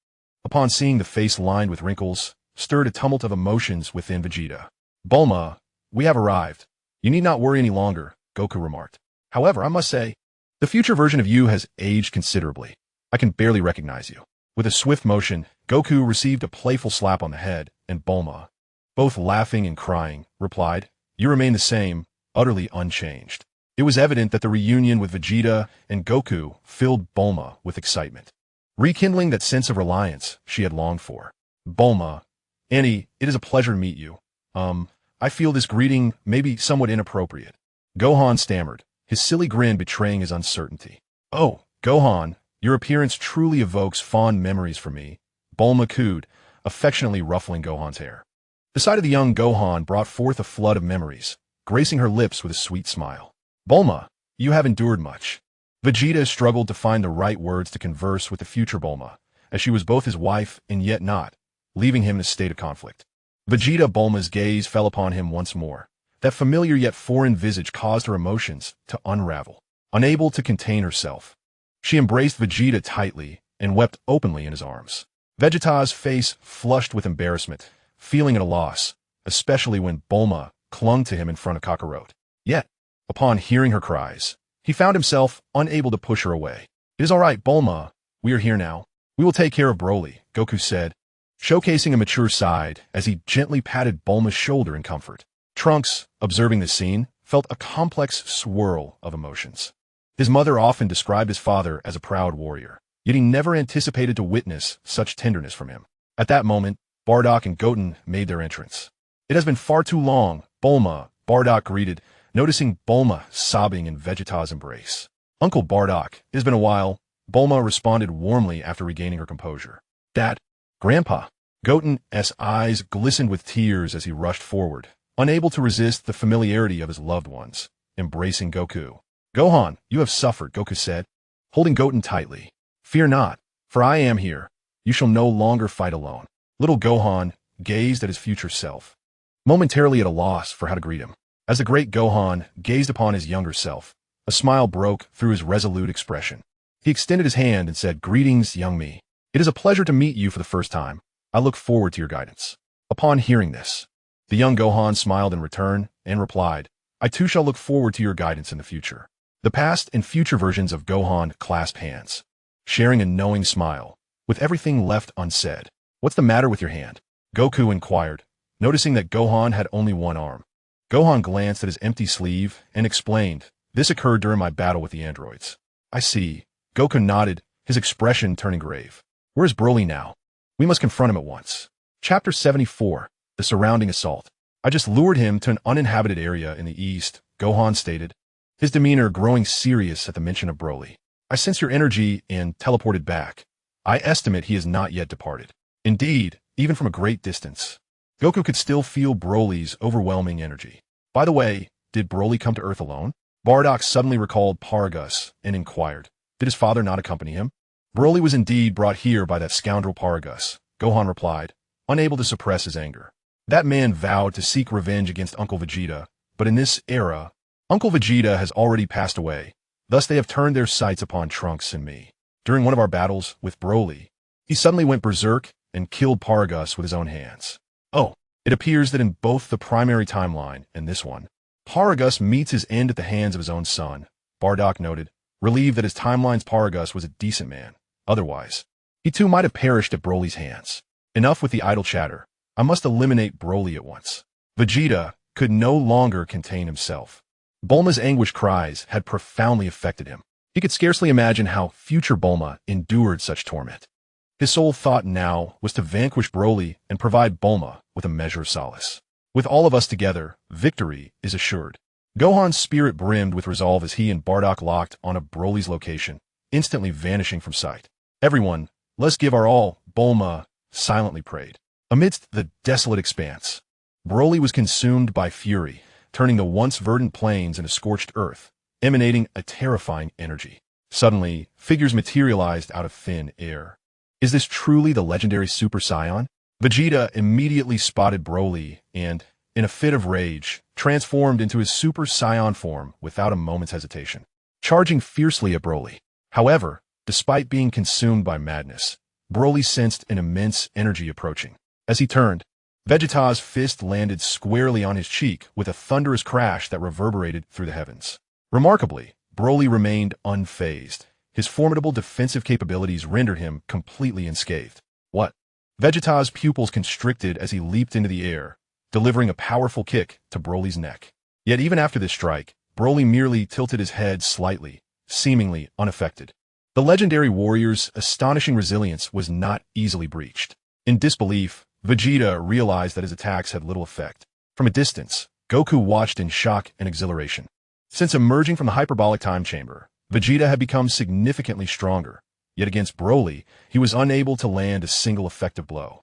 upon seeing the face lined with wrinkles, stirred a tumult of emotions within Vegeta. Bulma, we have arrived. You need not worry any longer, Goku remarked. However, I must say, the future version of you has aged considerably. I can barely recognize you. With a swift motion, Goku received a playful slap on the head, and Bulma, both laughing and crying, replied, You remain the same, utterly unchanged. It was evident that the reunion with Vegeta and Goku filled Bulma with excitement, rekindling that sense of reliance she had longed for. Bulma, Annie, it is a pleasure to meet you. I feel this greeting may be somewhat inappropriate. Gohan stammered, his silly grin betraying his uncertainty. Oh, Gohan, your appearance truly evokes fond memories for me, Bulma cooed, affectionately ruffling Gohan's hair. The sight of the young Gohan brought forth a flood of memories, gracing her lips with a sweet smile. Bulma, you have endured much. Vegeta struggled to find the right words to converse with the future Bulma, as she was both his wife and yet not, leaving him in a state of conflict. Vegeta Bulma's gaze fell upon him once more. That familiar yet foreign visage caused her emotions to unravel. Unable to contain herself, she embraced Vegeta tightly and wept openly in his arms. Vegeta's face flushed with embarrassment, feeling at a loss, especially when Bulma clung to him in front of Kakarot. Yet, upon hearing her cries, he found himself unable to push her away. It is all right, Bulma. We are here now. We will take care of Broly, Goku said, showcasing a mature side as he gently patted Bulma's shoulder in comfort. Trunks, observing the scene, felt a complex swirl of emotions. His mother often described his father as a proud warrior, yet he never anticipated to witness such tenderness from him. At that moment, Bardock and Goten made their entrance. It has been far too long, Bulma, Bardock greeted, noticing Bulma sobbing in Vegeta's embrace. Uncle Bardock, it has been a while, Bulma responded warmly after regaining her composure. Dad, Grandpa. Goten's eyes glistened with tears as he rushed forward, unable to resist the familiarity of his loved ones, embracing Goku. Gohan, you have suffered, Goku said, holding Goten tightly. Fear not, for I am here. You shall no longer fight alone. Little Gohan gazed at his future self, momentarily at a loss for how to greet him. As the great Gohan gazed upon his younger self, a smile broke through his resolute expression. He extended his hand and said, Greetings, young me. It is a pleasure to meet you for the first time. I look forward to your guidance. Upon hearing this, the young Gohan smiled in return and replied, I too shall look forward to your guidance in the future. The past and future versions of Gohan clasped hands, sharing a knowing smile, with everything left unsaid. What's the matter with your hand? Goku inquired, noticing that Gohan had only one arm. Gohan glanced at his empty sleeve and explained, This occurred during my battle with the androids. I see. Goku nodded, his expression turning grave. Where is Broly now? We must confront him at once. Chapter 74, The Surrounding Assault. I just lured him to an uninhabited area in the east, Gohan stated, his demeanor growing serious at the mention of Broly. I sense your energy and teleported back. I estimate he has not yet departed. Indeed, even from a great distance, Goku could still feel Broly's overwhelming energy. By the way, did Broly come to Earth alone? Bardock suddenly recalled Paragus and inquired, did his father not accompany him? Broly was indeed brought here by that scoundrel Paragus, Gohan replied, unable to suppress his anger. That man vowed to seek revenge against Uncle Vegeta, but in this era, Uncle Vegeta has already passed away, thus they have turned their sights upon Trunks and me. During one of our battles with Broly, he suddenly went berserk and killed Paragus with his own hands. Oh, it appears that in both the primary timeline and this one, Paragus meets his end at the hands of his own son, Bardock noted, relieved that his timeline's Paragus was a decent man. Otherwise, he too might have perished at Broly's hands. Enough with the idle chatter. I must eliminate Broly at once. Vegeta could no longer contain himself. Bulma's anguished cries had profoundly affected him. He could scarcely imagine how future Bulma endured such torment. His sole thought now was to vanquish Broly and provide Bulma with a measure of solace. With all of us together, victory is assured. Gohan's spirit brimmed with resolve as he and Bardock locked on a Broly's location, instantly vanishing from sight. Everyone, let's give our all, Bulma silently prayed. Amidst the desolate expanse, Broly was consumed by fury, turning the once verdant plains into scorched earth, emanating a terrifying energy. Suddenly, figures materialized out of thin air. Is this truly the legendary Super Saiyan? Vegeta immediately spotted Broly and, in a fit of rage, transformed into his Super Saiyan form without a moment's hesitation, charging fiercely at Broly. However, despite being consumed by madness, Broly sensed an immense energy approaching. As he turned, Vegeta's fist landed squarely on his cheek with a thunderous crash that reverberated through the heavens. Remarkably, Broly remained unfazed. His formidable defensive capabilities rendered him completely unscathed. What? Vegeta's pupils constricted as he leaped into the air, delivering a powerful kick to Broly's neck. Yet even after this strike, Broly merely tilted his head slightly, seemingly unaffected. The legendary warrior's astonishing resilience was not easily breached. In disbelief, Vegeta realized that his attacks had little effect. From a distance, Goku watched in shock and exhilaration. Since emerging from the hyperbolic time chamber, Vegeta had become significantly stronger, yet against Broly, he was unable to land a single effective blow.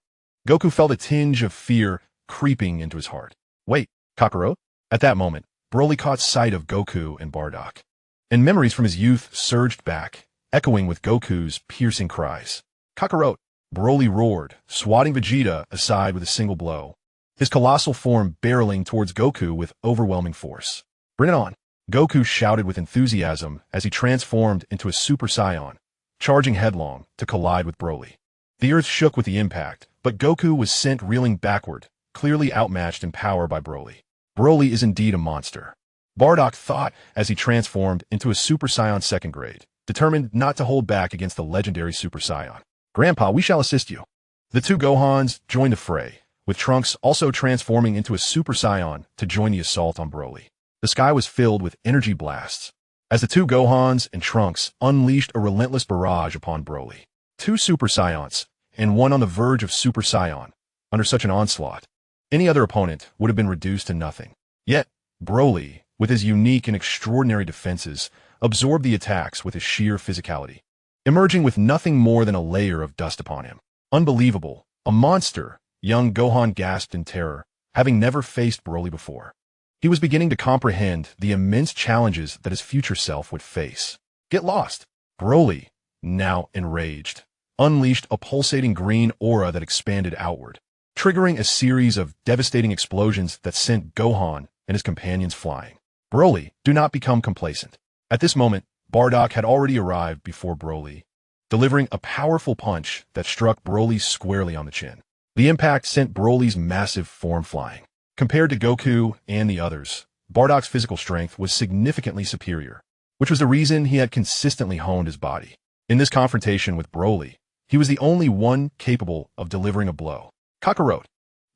Goku felt a tinge of fear creeping into his heart. Wait, Kakarot? At that moment, Broly caught sight of Goku and Bardock, and memories from his youth surged back, echoing with Goku's piercing cries. Kakarot! Broly roared, swatting Vegeta aside with a single blow, his colossal form barreling towards Goku with overwhelming force. Bring it on! Goku shouted with enthusiasm as he transformed into a Super Saiyan, charging headlong to collide with Broly. The earth shook with the impact, but Goku was sent reeling backward, clearly outmatched in power by Broly. Broly is indeed a monster, Bardock thought as he transformed into a Super Saiyan second grade, determined not to hold back against the legendary Super Saiyan. Grandpa, we shall assist you. The two Gohans joined the fray, with Trunks also transforming into a Super Saiyan to join the assault on Broly. The sky was filled with energy blasts, as the two Gohans and Trunks unleashed a relentless barrage upon Broly. Two Super Saiyans, and one on the verge of Super Saiyan. Under such an onslaught, any other opponent would have been reduced to nothing. Yet, Broly, with his unique and extraordinary defenses, absorbed the attacks with his sheer physicality, emerging with nothing more than a layer of dust upon him. Unbelievable, a monster, young Gohan gasped in terror, having never faced Broly before. He was beginning to comprehend the immense challenges that his future self would face. Get lost! Broly, now enraged, unleashed a pulsating green aura that expanded outward, triggering a series of devastating explosions that sent Gohan and his companions flying. Broly, do not become complacent. At this moment, Bardock had already arrived before Broly, delivering a powerful punch that struck Broly squarely on the chin. The impact sent Broly's massive form flying. Compared to Goku and the others, Bardock's physical strength was significantly superior, which was the reason he had consistently honed his body. In this confrontation with Broly, he was the only one capable of delivering a blow. Kakarot!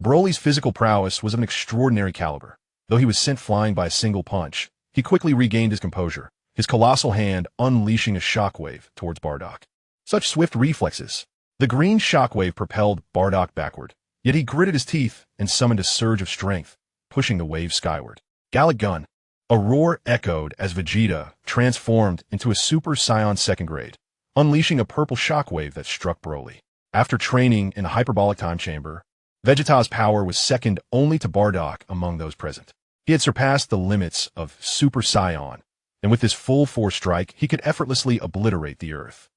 Broly's physical prowess was of an extraordinary caliber. Though he was sent flying by a single punch, he quickly regained his composure, his colossal hand unleashing a shockwave towards Bardock. Such swift reflexes! The green shockwave propelled Bardock backward, yet he gritted his teeth and summoned a surge of strength, pushing the wave skyward. Gallic Gun! A roar echoed as Vegeta transformed into a Super Saiyan second grade, unleashing a purple shockwave that struck Broly. After training in a hyperbolic time chamber, Vegeta's power was second only to Bardock among those present. He had surpassed the limits of Super Saiyan, and with this full-force strike, he could effortlessly obliterate the earth.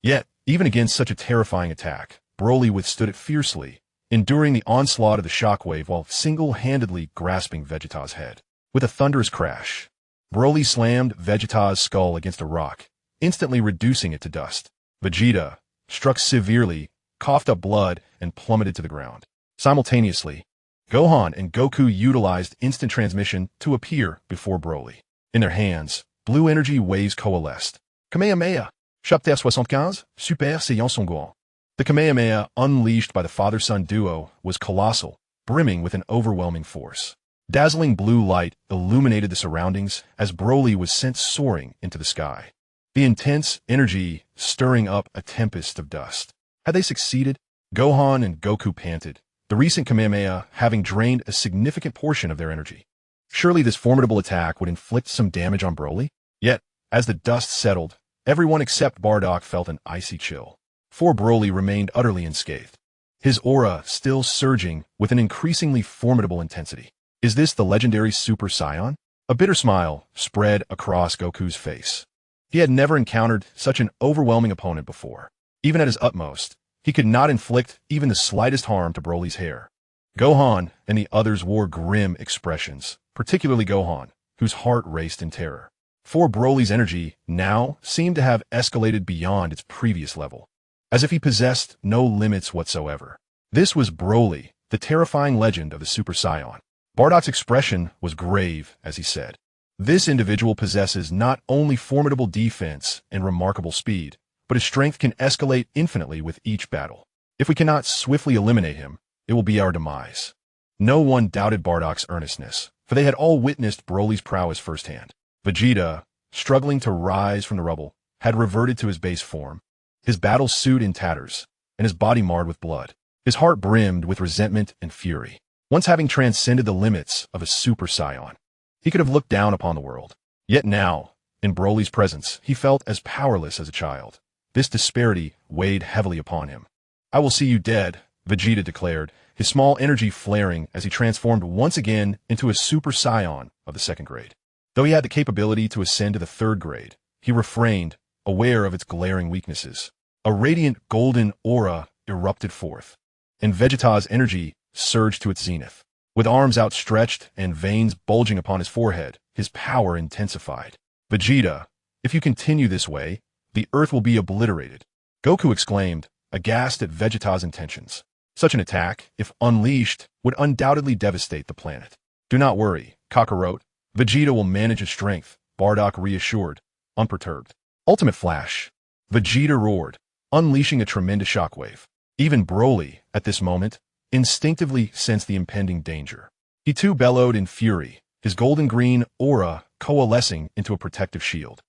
Yet, even against such a terrifying attack, Broly withstood it fiercely, enduring the onslaught of the shockwave while single-handedly grasping Vegeta's head. With a thunderous crash, Broly slammed Vegeta's skull against a rock, instantly reducing it to dust. Vegeta, struck severely, coughed up blood, and plummeted to the ground. Simultaneously, Gohan and Goku utilized instant transmission to appear before Broly. In their hands, blue energy waves coalesced. Kamehameha! Chapter 75, Super Saiyan Son. The Kamehameha unleashed by the father-son duo was colossal, brimming with an overwhelming force. Dazzling blue light illuminated the surroundings as Broly was sent soaring into the sky. The intense energy stirring up a tempest of dust. Had they succeeded? Gohan and Goku panted, the recent Kamehameha having drained a significant portion of their energy. Surely this formidable attack would inflict some damage on Broly? Yet, as the dust settled, everyone except Bardock felt an icy chill. For Broly remained utterly unscathed, his aura still surging with an increasingly formidable intensity. Is this the legendary Super Saiyan? A bitter smile spread across Goku's face. He had never encountered such an overwhelming opponent before. Even at his utmost, he could not inflict even the slightest harm to Broly's hair. Gohan and the others wore grim expressions, particularly Gohan, whose heart raced in terror. For Broly's energy now seemed to have escalated beyond its previous level, as if he possessed no limits whatsoever. This was Broly, the terrifying legend of the Super Saiyan. Bardock's expression was grave as he said, "This individual possesses not only formidable defense and remarkable speed, but his strength can escalate infinitely with each battle. If we cannot swiftly eliminate him, it will be our demise." No one doubted Bardock's earnestness, for they had all witnessed Broly's prowess firsthand. Vegeta, struggling to rise from the rubble, had reverted to his base form, his battle suit in tatters, and his body marred with blood. His heart brimmed with resentment and fury. Once having transcended the limits of a Super Saiyan, he could have looked down upon the world. Yet now, in Broly's presence, he felt as powerless as a child. This disparity weighed heavily upon him. "I will see you dead," Vegeta declared, his small energy flaring as he transformed once again into a Super Saiyan of the second grade. Though he had the capability to ascend to the third grade, he refrained, aware of its glaring weaknesses. A radiant golden aura erupted forth, and Vegeta's energy surged to its zenith. With arms outstretched and veins bulging upon his forehead, his power intensified. "Vegeta, if you continue this way, the Earth will be obliterated," Goku exclaimed, aghast at Vegeta's intentions. Such an attack, if unleashed, would undoubtedly devastate the planet. "Do not worry, Kakarot. Vegeta will manage his strength," Bardock reassured, unperturbed. Ultimate Flash. Vegeta roared, unleashing a tremendous shockwave. Even Broly, at this moment, instinctively sensed the impending danger. He too bellowed in fury, his golden-green aura coalescing into a protective shield.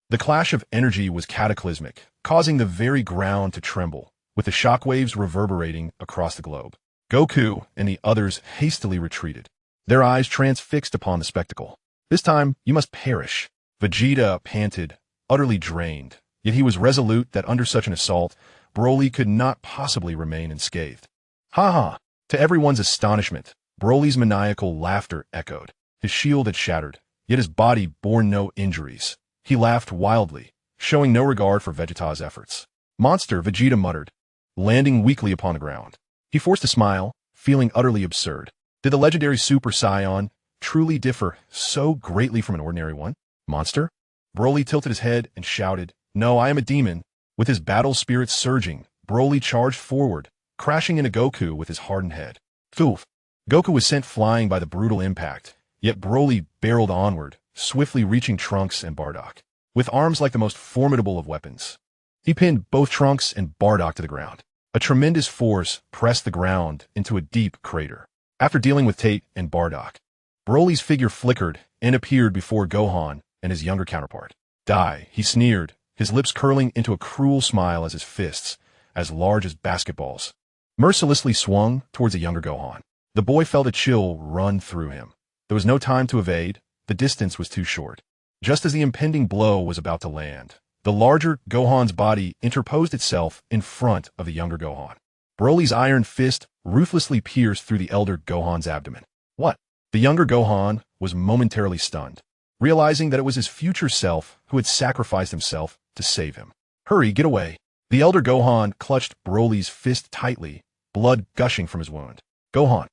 The clash of energy was cataclysmic, causing the very ground to tremble, with the shockwaves reverberating across the globe. Goku and the others hastily retreated, their eyes transfixed upon the spectacle. "This time, you must perish." Vegeta panted, utterly drained, yet he was resolute that under such an assault, Broly could not possibly remain unscathed. "Ha ha!" To everyone's astonishment, Broly's maniacal laughter echoed. His shield had shattered, yet his body bore no injuries. He laughed wildly, showing no regard for Vegeta's efforts. "Monster," Vegeta muttered, landing weakly upon the ground. He forced a smile, feeling utterly absurd. Did the legendary Super Saiyan truly differ so greatly from an ordinary one? "Monster?" Broly tilted his head and shouted, "No, I am a demon." With his battle spirit surging, Broly charged forward, crashing into Goku with his hardened head. Thoof! Goku was sent flying by the brutal impact, yet Broly barreled onward, swiftly reaching Trunks and Bardock. With arms like the most formidable of weapons, he pinned both Trunks and Bardock to the ground. A tremendous force pressed the ground into a deep crater. After dealing with Tate and Bardock, Broly's figure flickered and appeared before Gohan and his younger counterpart. "Die," he sneered, his lips curling into a cruel smile as his fists, as large as basketballs, mercilessly swung towards the younger Gohan. The boy felt a chill run through him. There was no time to evade, the distance was too short. Just as the impending blow was about to land, the larger Gohan's body interposed itself in front of the younger Gohan. Broly's iron fist ruthlessly pierced through the elder Gohan's abdomen. What? The younger Gohan was momentarily stunned, realizing that it was his future self who had sacrificed himself to save him. "Hurry, get away." The elder Gohan clutched Broly's fist tightly, blood gushing from his wound. "Gohan."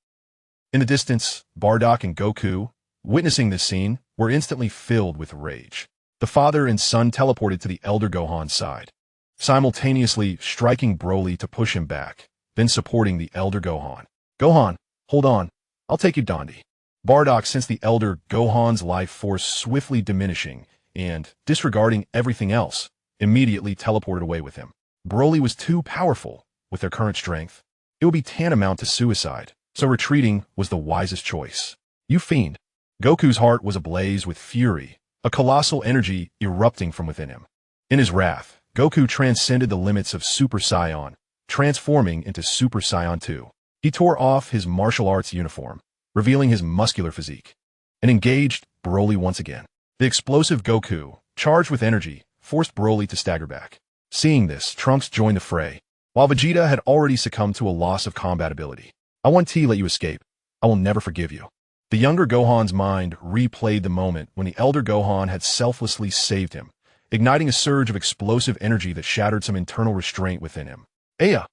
In the distance, Bardock and Goku, witnessing this scene, were instantly filled with rage. The father and son teleported to the elder Gohan's side, simultaneously striking Broly to push him back, then supporting the elder Gohan. "Gohan, hold on. I'll take you, Dondi." Bardock sensed the elder Gohan's life force swiftly diminishing and, disregarding everything else, immediately teleported away with him. Broly was too powerful with their current strength. It would be tantamount to suicide, so retreating was the wisest choice. You fiend. Goku's heart was ablaze with fury, a colossal energy erupting from within him. In his wrath, Goku transcended the limits of Super Saiyan, transforming into Super Saiyan 2. He tore off his martial arts uniform, revealing his muscular physique, and engaged Broly once again. The explosive Goku, charged with energy, forced Broly to stagger back. Seeing this, Trunks joined the fray, while Vegeta had already succumbed to a loss of combat ability. I want to let you escape. I will never forgive you. The younger Gohan's mind replayed the moment when the elder Gohan had selflessly saved him, igniting a surge of explosive energy that shattered some internal restraint within him. Aya!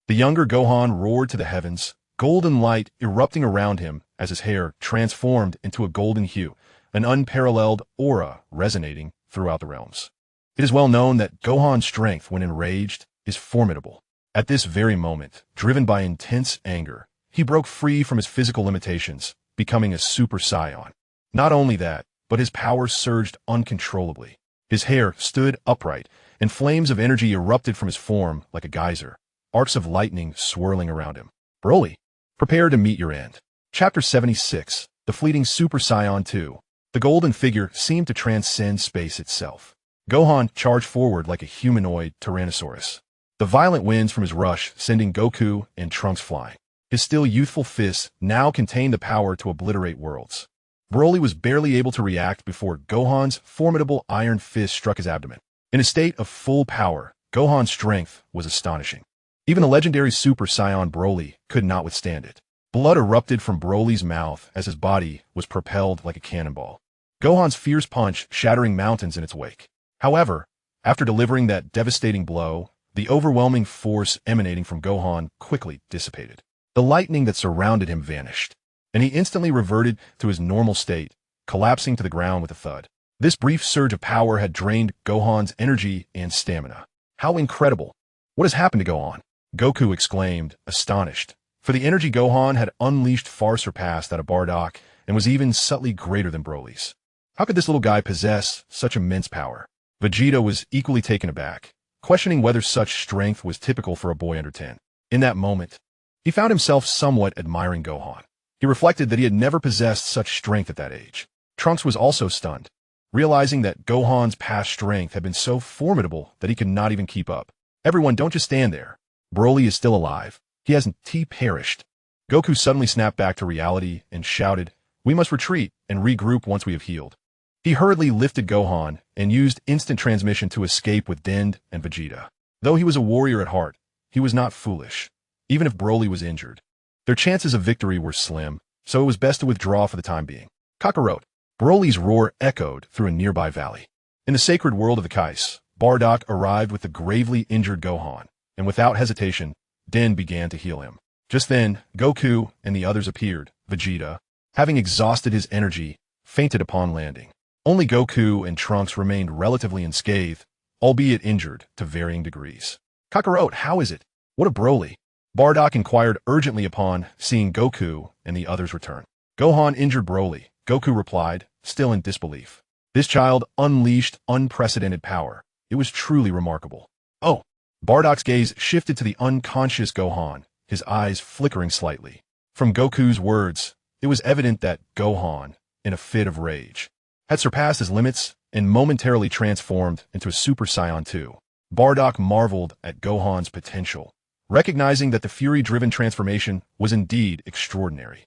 The younger Gohan roared to the heavens, golden light erupting around him as his hair transformed into a golden hue, an unparalleled aura resonating throughout the realms. It is well known that Gohan's strength when enraged is formidable. At this very moment, driven by intense anger, he broke free from his physical limitations, becoming a Super Saiyan. Not only that, but his power surged uncontrollably. His hair stood upright, and flames of energy erupted from his form like a geyser, arcs of lightning swirling around him. Broly, prepare to meet your end. Chapter 76, The Fleeting Super Saiyan 2. The golden figure seemed to transcend space itself. Gohan charged forward like a humanoid Tyrannosaurus, the violent winds from his rush sending Goku and Trunks flying. His still youthful fists now contained the power to obliterate worlds. Broly was barely able to react before Gohan's formidable iron fist struck his abdomen. In a state of full power, Gohan's strength was astonishing. Even the legendary Super Saiyan Broly could not withstand it. Blood erupted from Broly's mouth as his body was propelled like a cannonball, Gohan's fierce punch shattering mountains in its wake. However, after delivering that devastating blow, the overwhelming force emanating from Gohan quickly dissipated. The lightning that surrounded him vanished, and he instantly reverted to his normal state, collapsing to the ground with a thud. This brief surge of power had drained Gohan's energy and stamina. How incredible! What has happened to Gohan? Goku exclaimed, astonished, for the energy Gohan had unleashed far surpassed that of Bardock and was even subtly greater than Broly's. How could this little guy possess such immense power? Vegeta was equally taken aback, questioning whether such strength was typical for a boy under 10. In that moment, he found himself somewhat admiring Gohan. He reflected that he had never possessed such strength at that age. Trunks was also stunned, realizing that Gohan's past strength had been so formidable that he could not even keep up. Everyone, don't just stand there. Broly is still alive. He hasn't perished. Goku suddenly snapped back to reality and shouted, "We must retreat and regroup once we have healed." He hurriedly lifted Gohan and used instant transmission to escape with Dend and Vegeta. Though he was a warrior at heart, he was not foolish. Even if Broly was injured, their chances of victory were slim, so it was best to withdraw for the time being. Kakarot. Broly's roar echoed through a nearby valley. In the sacred world of the Kais, Bardock arrived with the gravely injured Gohan, and without hesitation, Den began to heal him. Just then, Goku and the others appeared. Vegeta, having exhausted his energy, fainted upon landing. Only Goku and Trunks remained relatively unscathed, albeit injured to varying degrees. Kakarot, how is it? What of Broly? Bardock inquired urgently upon seeing Goku and the others return. Gohan injured Broly, Goku replied, still in disbelief. This child unleashed unprecedented power. It was truly remarkable. Oh! Bardock's gaze shifted to the unconscious Gohan, his eyes flickering slightly. From Goku's words, it was evident that Gohan, in a fit of rage, had surpassed his limits and momentarily transformed into a Super Saiyan 2. Bardock marveled at Gohan's potential, recognizing that the fury-driven transformation was indeed extraordinary.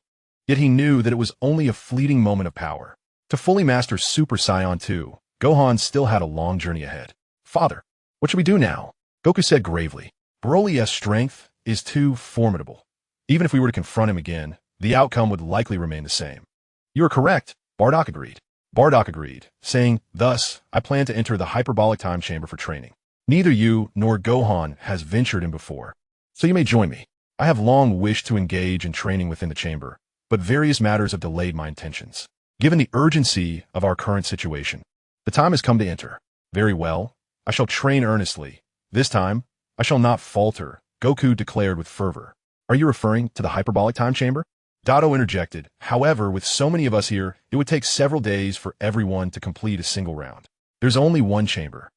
Yet he knew that it was only a fleeting moment of power. To fully master Super Saiyan 2, Gohan still had a long journey ahead. Father, what should we do now? Goku said gravely. Broly's strength is too formidable. Even if we were to confront him again, the outcome would likely remain the same. You are correct, Bardock agreed. Bardock agreed, saying, thus, I plan to enter the hyperbolic time chamber for training. Neither you nor Gohan has ventured in before, so you may join me. I have long wished to engage in training within the chamber, but various matters have delayed my intentions. Given the urgency of our current situation, the time has come to enter. Very well, I shall train earnestly. This time, I shall not falter, Goku declared with fervor. Are you referring to the hyperbolic time chamber? Dotto interjected. However, with so many of us here, it would take several days for everyone to complete a single round. There's only one chamber,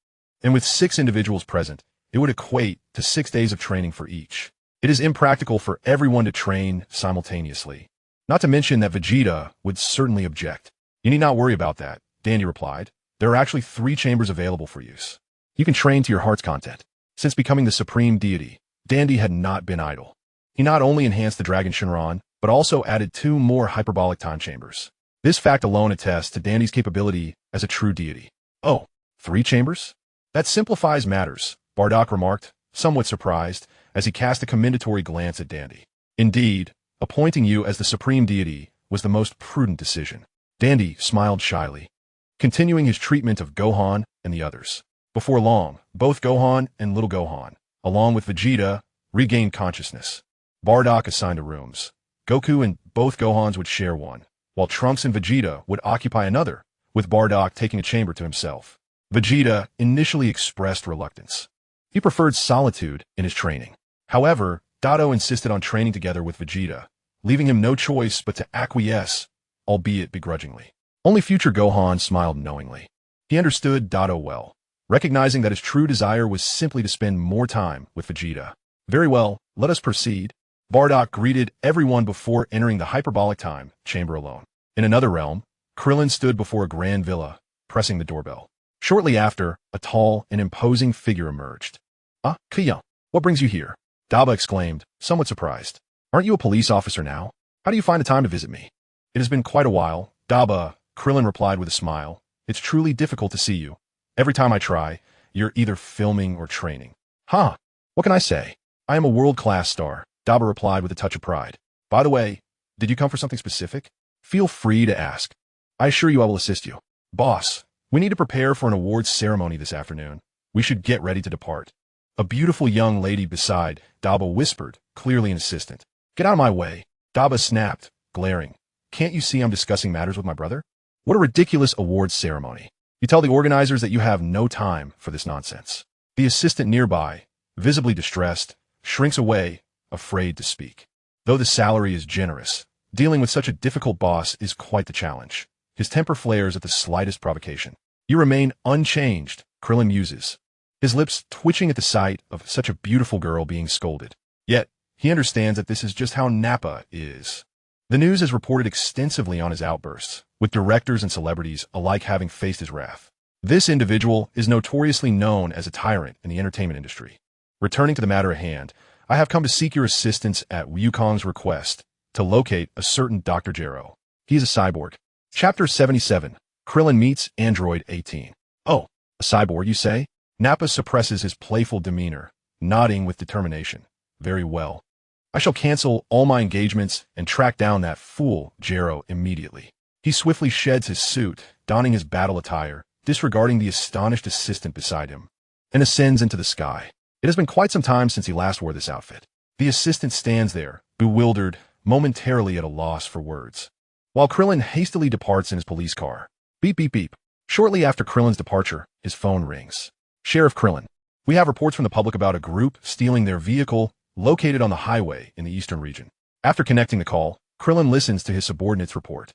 and with 6 individuals present, it would equate to 6 days of training for each. It is impractical for everyone to train simultaneously. Not to mention that Vegeta would certainly object. You need not worry about that, Dandy replied. There are actually 3 chambers available for use. You can train to your heart's content. Since becoming the supreme deity, Dandy had not been idle. He not only enhanced the Dragon Shinron, but also added 2 more hyperbolic time chambers. This fact alone attests to Dandy's capability as a true deity. Oh, 3 chambers? That simplifies matters, Bardock remarked, somewhat surprised, as he cast a commendatory glance at Dandy. Indeed, appointing you as the supreme deity was the most prudent decision. Dandy smiled shyly, continuing his treatment of Gohan and the others. Before long, both Gohan and Little Gohan, along with Vegeta, regained consciousness. Bardock assigned rooms. Goku and both Gohans would share one, while Trunks and Vegeta would occupy another, with Bardock taking a chamber to himself. Vegeta initially expressed reluctance. He preferred solitude in his training. However, Dado insisted on training together with Vegeta, leaving him no choice but to acquiesce, albeit begrudgingly. Only future Gohan smiled knowingly. He understood Dado well, recognizing that his true desire was simply to spend more time with Vegeta. Very well, let us proceed. Bardock greeted everyone before entering the hyperbolic time chamber alone. In another realm, Krillin stood before a grand villa, pressing the doorbell. Shortly after, a tall and imposing figure emerged. Ah, Kiyoung, what brings you here? Daba exclaimed, somewhat surprised. Aren't you a police officer now? How do you find the time to visit me? It has been quite a while, Daba, Krillin replied with a smile. It's truly difficult to see you. Every time I try, you're either filming or training. Huh, what can I say? I am a world-class star, Daba replied with a touch of pride. By the way, did you come for something specific? Feel free to ask. I assure you I will assist you. Boss, we need to prepare for an awards ceremony this afternoon. We should get ready to depart. A beautiful young lady beside Daba whispered, clearly an assistant. Get out of my way. Daba snapped, glaring. Can't you see I'm discussing matters with my brother? What a ridiculous awards ceremony. You tell the organizers that you have no time for this nonsense. The assistant nearby, visibly distressed, shrinks away, afraid to speak. Though the salary is generous, dealing with such a difficult boss is quite the challenge. His temper flares at the slightest provocation. You remain unchanged, Krillin muses, his lips twitching at the sight of such a beautiful girl being scolded. Yet, he understands that this is just how Nappa is. The news has reported extensively on his outbursts, with directors and celebrities alike having faced his wrath. This individual is notoriously known as a tyrant in the entertainment industry. Returning to the matter at hand, I have come to seek your assistance at Wukong's request to locate a certain Dr. Gero. He is a cyborg. Chapter 77. Krillin meets Android 18. Oh, a cyborg, you say? Nappa suppresses his playful demeanor, nodding with determination. Very well. I shall cancel all my engagements and track down that fool, Gero, immediately. He swiftly sheds his suit, donning his battle attire, disregarding the astonished assistant beside him, and ascends into the sky. It has been quite some time since he last wore this outfit. The assistant stands there, bewildered, momentarily at a loss for words, while Krillin hastily departs in his police car. Beep, beep, beep. Shortly after Krillin's departure, his phone rings. Sheriff Krillin, we have reports from the public about a group stealing their vehicle located on the highway in the eastern region. After connecting the call, Krillin listens to his subordinate's report.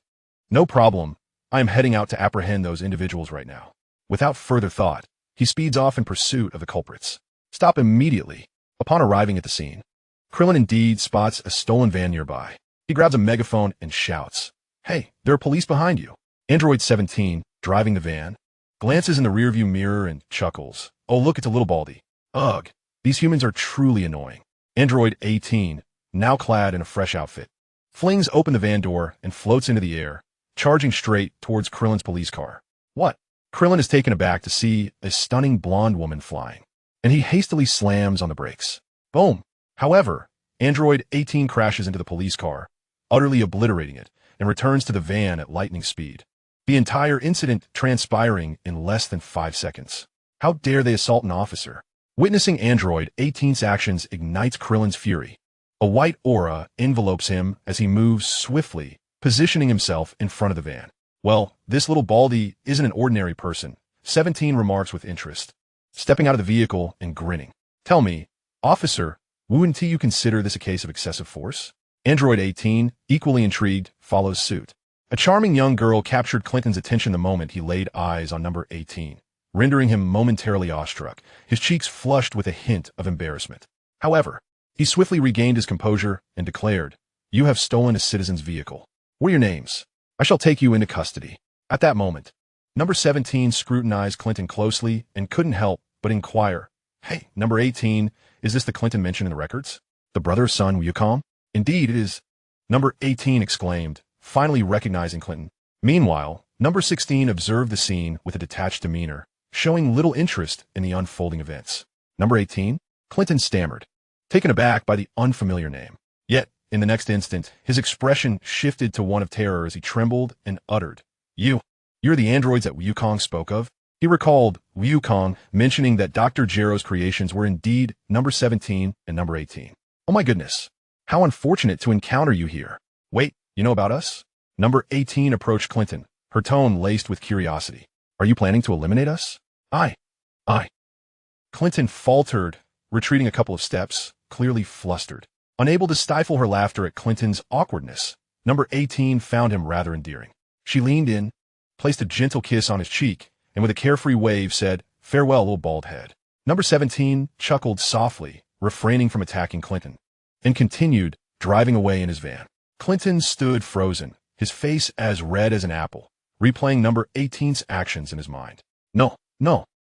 No problem. I am heading out to apprehend those individuals right now. Without further thought, he speeds off in pursuit of the culprits. Stop immediately. Upon arriving at the scene, Krillin indeed spots a stolen van nearby. He grabs a megaphone and shouts, Hey, there are police behind you. Android 17, driving the van, glances in the rearview mirror and chuckles. Oh, look, it's a little baldy. Ugh, these humans are truly annoying. Android 18, now clad in a fresh outfit, flings open the van door and floats into the air, charging straight towards Krillin's police car. What? Krillin is taken aback to see a stunning blonde woman flying, and he hastily slams on the brakes. Boom! However, Android 18 crashes into the police car, utterly obliterating it, and returns to the van at lightning speed. The entire incident transpiring in less than 5 seconds. How dare they assault an officer? Witnessing Android 18's actions ignites Krillin's fury. A white aura envelopes him as he moves swiftly, positioning himself in front of the van. Well, this little baldy isn't an ordinary person, 17 remarks with interest, stepping out of the vehicle and grinning. Tell me, officer, wouldn't you consider this a case of excessive force? Android 18, equally intrigued, follows suit. A charming young girl captured Clinton's attention the moment he laid eyes on number 18, rendering him momentarily awestruck, his cheeks flushed with a hint of embarrassment. However, he swiftly regained his composure and declared, You have stolen a citizen's vehicle. What are your names? I shall take you into custody. At that moment, number 17 scrutinized Clinton closely and couldn't help but inquire, "Hey, number 18, is this the Clinton mentioned in the records? The brother of son Wukong?" "Indeed, it is," number 18 exclaimed, finally recognizing Clinton. Meanwhile, number 16 observed the scene with a detached demeanor, showing little interest in the unfolding events. "Number 18? Clinton stammered, taken aback by the unfamiliar name. Yet, in the next instant, his expression shifted to one of terror as he trembled and uttered, You're the androids that Wukong spoke of?" He recalled Wukong mentioning that Dr. Jero's creations were indeed number 17 and number 18. "Oh my goodness. How unfortunate to encounter you here. Wait, you know about us?" Number 18 approached Clinton, her tone laced with curiosity. "Are you planning to eliminate us?" I. Clinton faltered, retreating a couple of steps, clearly flustered. Unable to stifle her laughter at Clinton's awkwardness, number 18 found him rather endearing. She leaned in, placed a gentle kiss on his cheek, and with a carefree wave said, "Farewell, little bald head." Number 17 chuckled softly, refraining from attacking Clinton, and continued, driving away in his van. Clinton stood frozen, his face as red as an apple, replaying number 18's actions in his mind. No,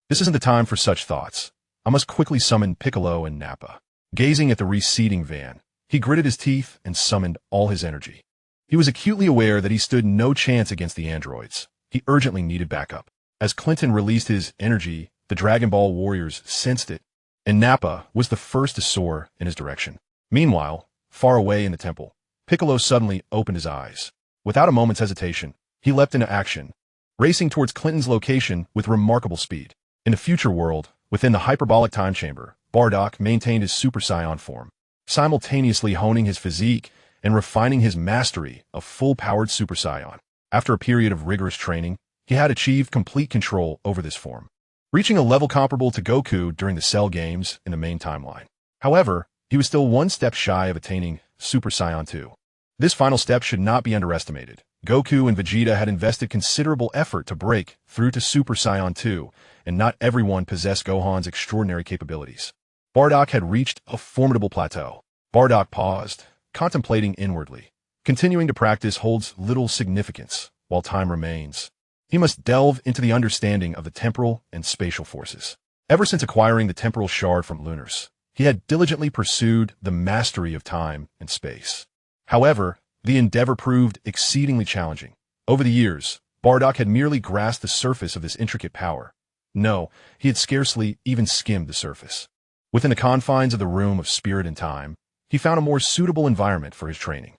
this isn't the time for such thoughts. I must quickly summon Piccolo and Nappa. Gazing at the receding van, he gritted his teeth and summoned all his energy. He was acutely aware that he stood no chance against the androids. He urgently needed backup. As Clinton released his energy, the Dragon Ball warriors sensed it, and Nappa was the first to soar in his direction. Meanwhile, far away in the temple, Piccolo suddenly opened his eyes. Without a moment's hesitation, he leapt into action, racing towards Clinton's location with remarkable speed. In the future world, within the hyperbolic time chamber, Bardock maintained his Super Saiyan form, simultaneously honing his physique and refining his mastery of full-powered Super Saiyan. After a period of rigorous training, he had achieved complete control over this form, reaching a level comparable to Goku during the Cell games in the main timeline. However, he was still one step shy of attaining Super Saiyan 2. This final step should not be underestimated. Goku and Vegeta had invested considerable effort to break through to Super Saiyan 2, and not everyone possessed Gohan's extraordinary capabilities. Bardock had reached a formidable plateau. Bardock paused, contemplating inwardly. Continuing to practice holds little significance while time remains. He must delve into the understanding of the temporal and spatial forces. Ever since acquiring the temporal shard from Lunars, he had diligently pursued the mastery of time and space. However, the endeavor proved exceedingly challenging. Over the years, Bardock had merely grasped the surface of this intricate power. No, he had scarcely even skimmed the surface. Within the confines of the Room of Spirit and Time, he found a more suitable environment for his training.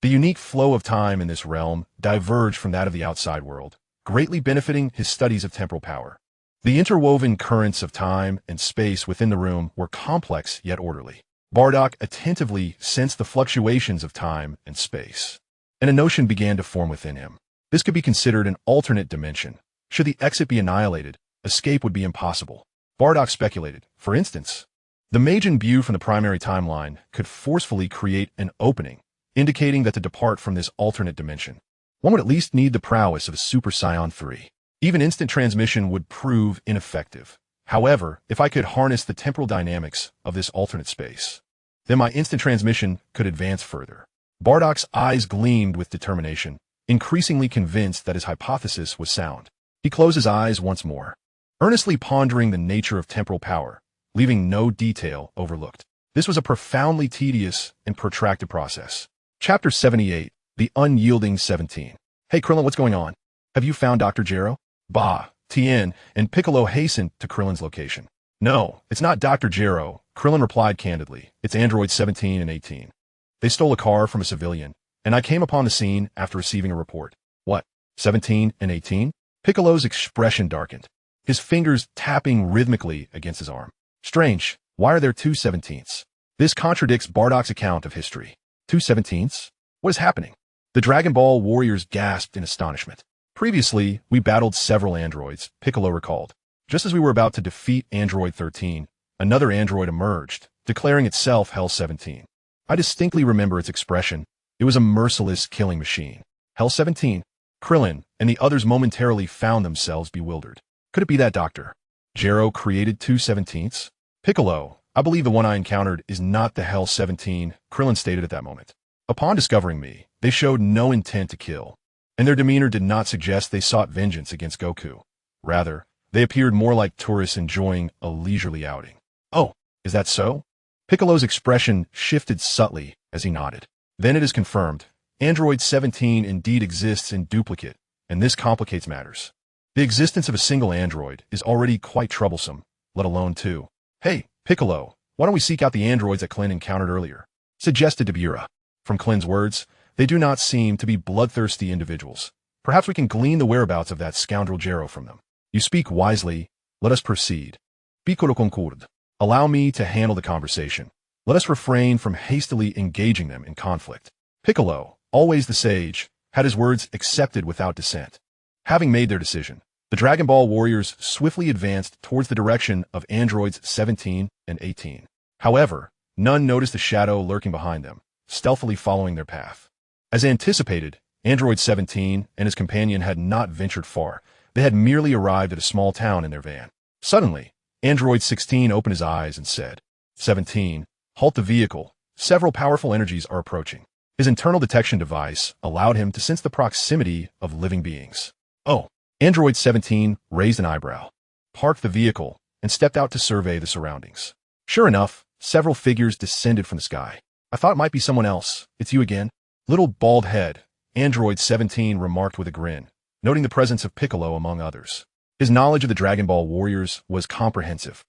The unique flow of time in this realm diverged from that of the outside world, greatly benefiting his studies of temporal power. The interwoven currents of time and space within the room were complex yet orderly. Bardock attentively sensed the fluctuations of time and space, and a notion began to form within him. This could be considered an alternate dimension. Should the exit be annihilated, escape would be impossible. Bardock speculated, for instance, the Majin Buu from the primary timeline could forcefully create an opening, indicating that to depart from this alternate dimension, one would at least need the prowess of a Super Saiyan 3. Even instant transmission would prove ineffective. However, if I could harness the temporal dynamics of this alternate space, then my instant transmission could advance further. Bardock's eyes gleamed with determination, increasingly convinced that his hypothesis was sound. He closed his eyes once more, earnestly pondering the nature of temporal power, leaving no detail overlooked. This was a profoundly tedious and protracted process. Chapter 78, The Unyielding 17. "Hey Krillin, what's going on? Have you found Dr. Jero?" Ba, Tien, and Piccolo hastened to Krillin's location. "No, it's not Dr. Jero," Krillin replied candidly. "It's androids 17 and 18. They stole a car from a civilian, and I came upon the scene after receiving a report." "What, 17 and 18? Piccolo's expression darkened, his fingers tapping rhythmically against his arm. "Strange, why are there two 17ths? This contradicts Bardock's account of history. Two 17ths? What is happening?" The Dragon Ball warriors gasped in astonishment. "Previously, we battled several androids," Piccolo recalled. "Just as we were about to defeat Android 13, another android emerged, declaring itself Hell 17. I distinctly remember its expression. It was a merciless killing machine. Hell 17? Krillin and the others momentarily found themselves bewildered. Could it be that Dr. Jero created two 17ths? "Piccolo, I believe the one I encountered is not the Hell 17, Krillin stated at that moment. Upon discovering me, they showed no intent to kill, and their demeanor did not suggest they sought vengeance against Goku. Rather, they appeared more like tourists enjoying a leisurely outing. Oh, is that so? Piccolo's expression shifted subtly as he nodded. Then it is confirmed. Android 17 indeed exists in duplicate, and this complicates matters. The existence of a single android is already quite troublesome, let alone two. Hey, Piccolo, why don't we seek out the androids that Clint encountered earlier? Suggested Dabura. From Clint's words, they do not seem to be bloodthirsty individuals. Perhaps we can glean the whereabouts of that scoundrel Jero from them. You speak wisely. Let us proceed. Piccolo concorde. Allow me to handle the conversation. Let us refrain from hastily engaging them in conflict. Piccolo, always the sage, had his words accepted without dissent. Having made their decision, the Dragon Ball warriors swiftly advanced towards the direction of androids 17 and 18. However, none noticed a shadow lurking behind them, stealthily following their path. As anticipated, Android 17 and his companion had not ventured far. They had merely arrived at a small town in their van. Suddenly, Android 16 opened his eyes and said, 17, halt the vehicle. Several powerful energies are approaching. His internal detection device allowed him to sense the proximity of living beings. Oh, Android 17 raised an eyebrow, parked the vehicle, and stepped out to survey the surroundings. Sure enough, several figures descended from the sky. I thought it might be someone else. It's you again? Little bald head, Android 17 remarked with a grin, noting the presence of Piccolo among others. His knowledge of the Dragon Ball warriors was comprehensive,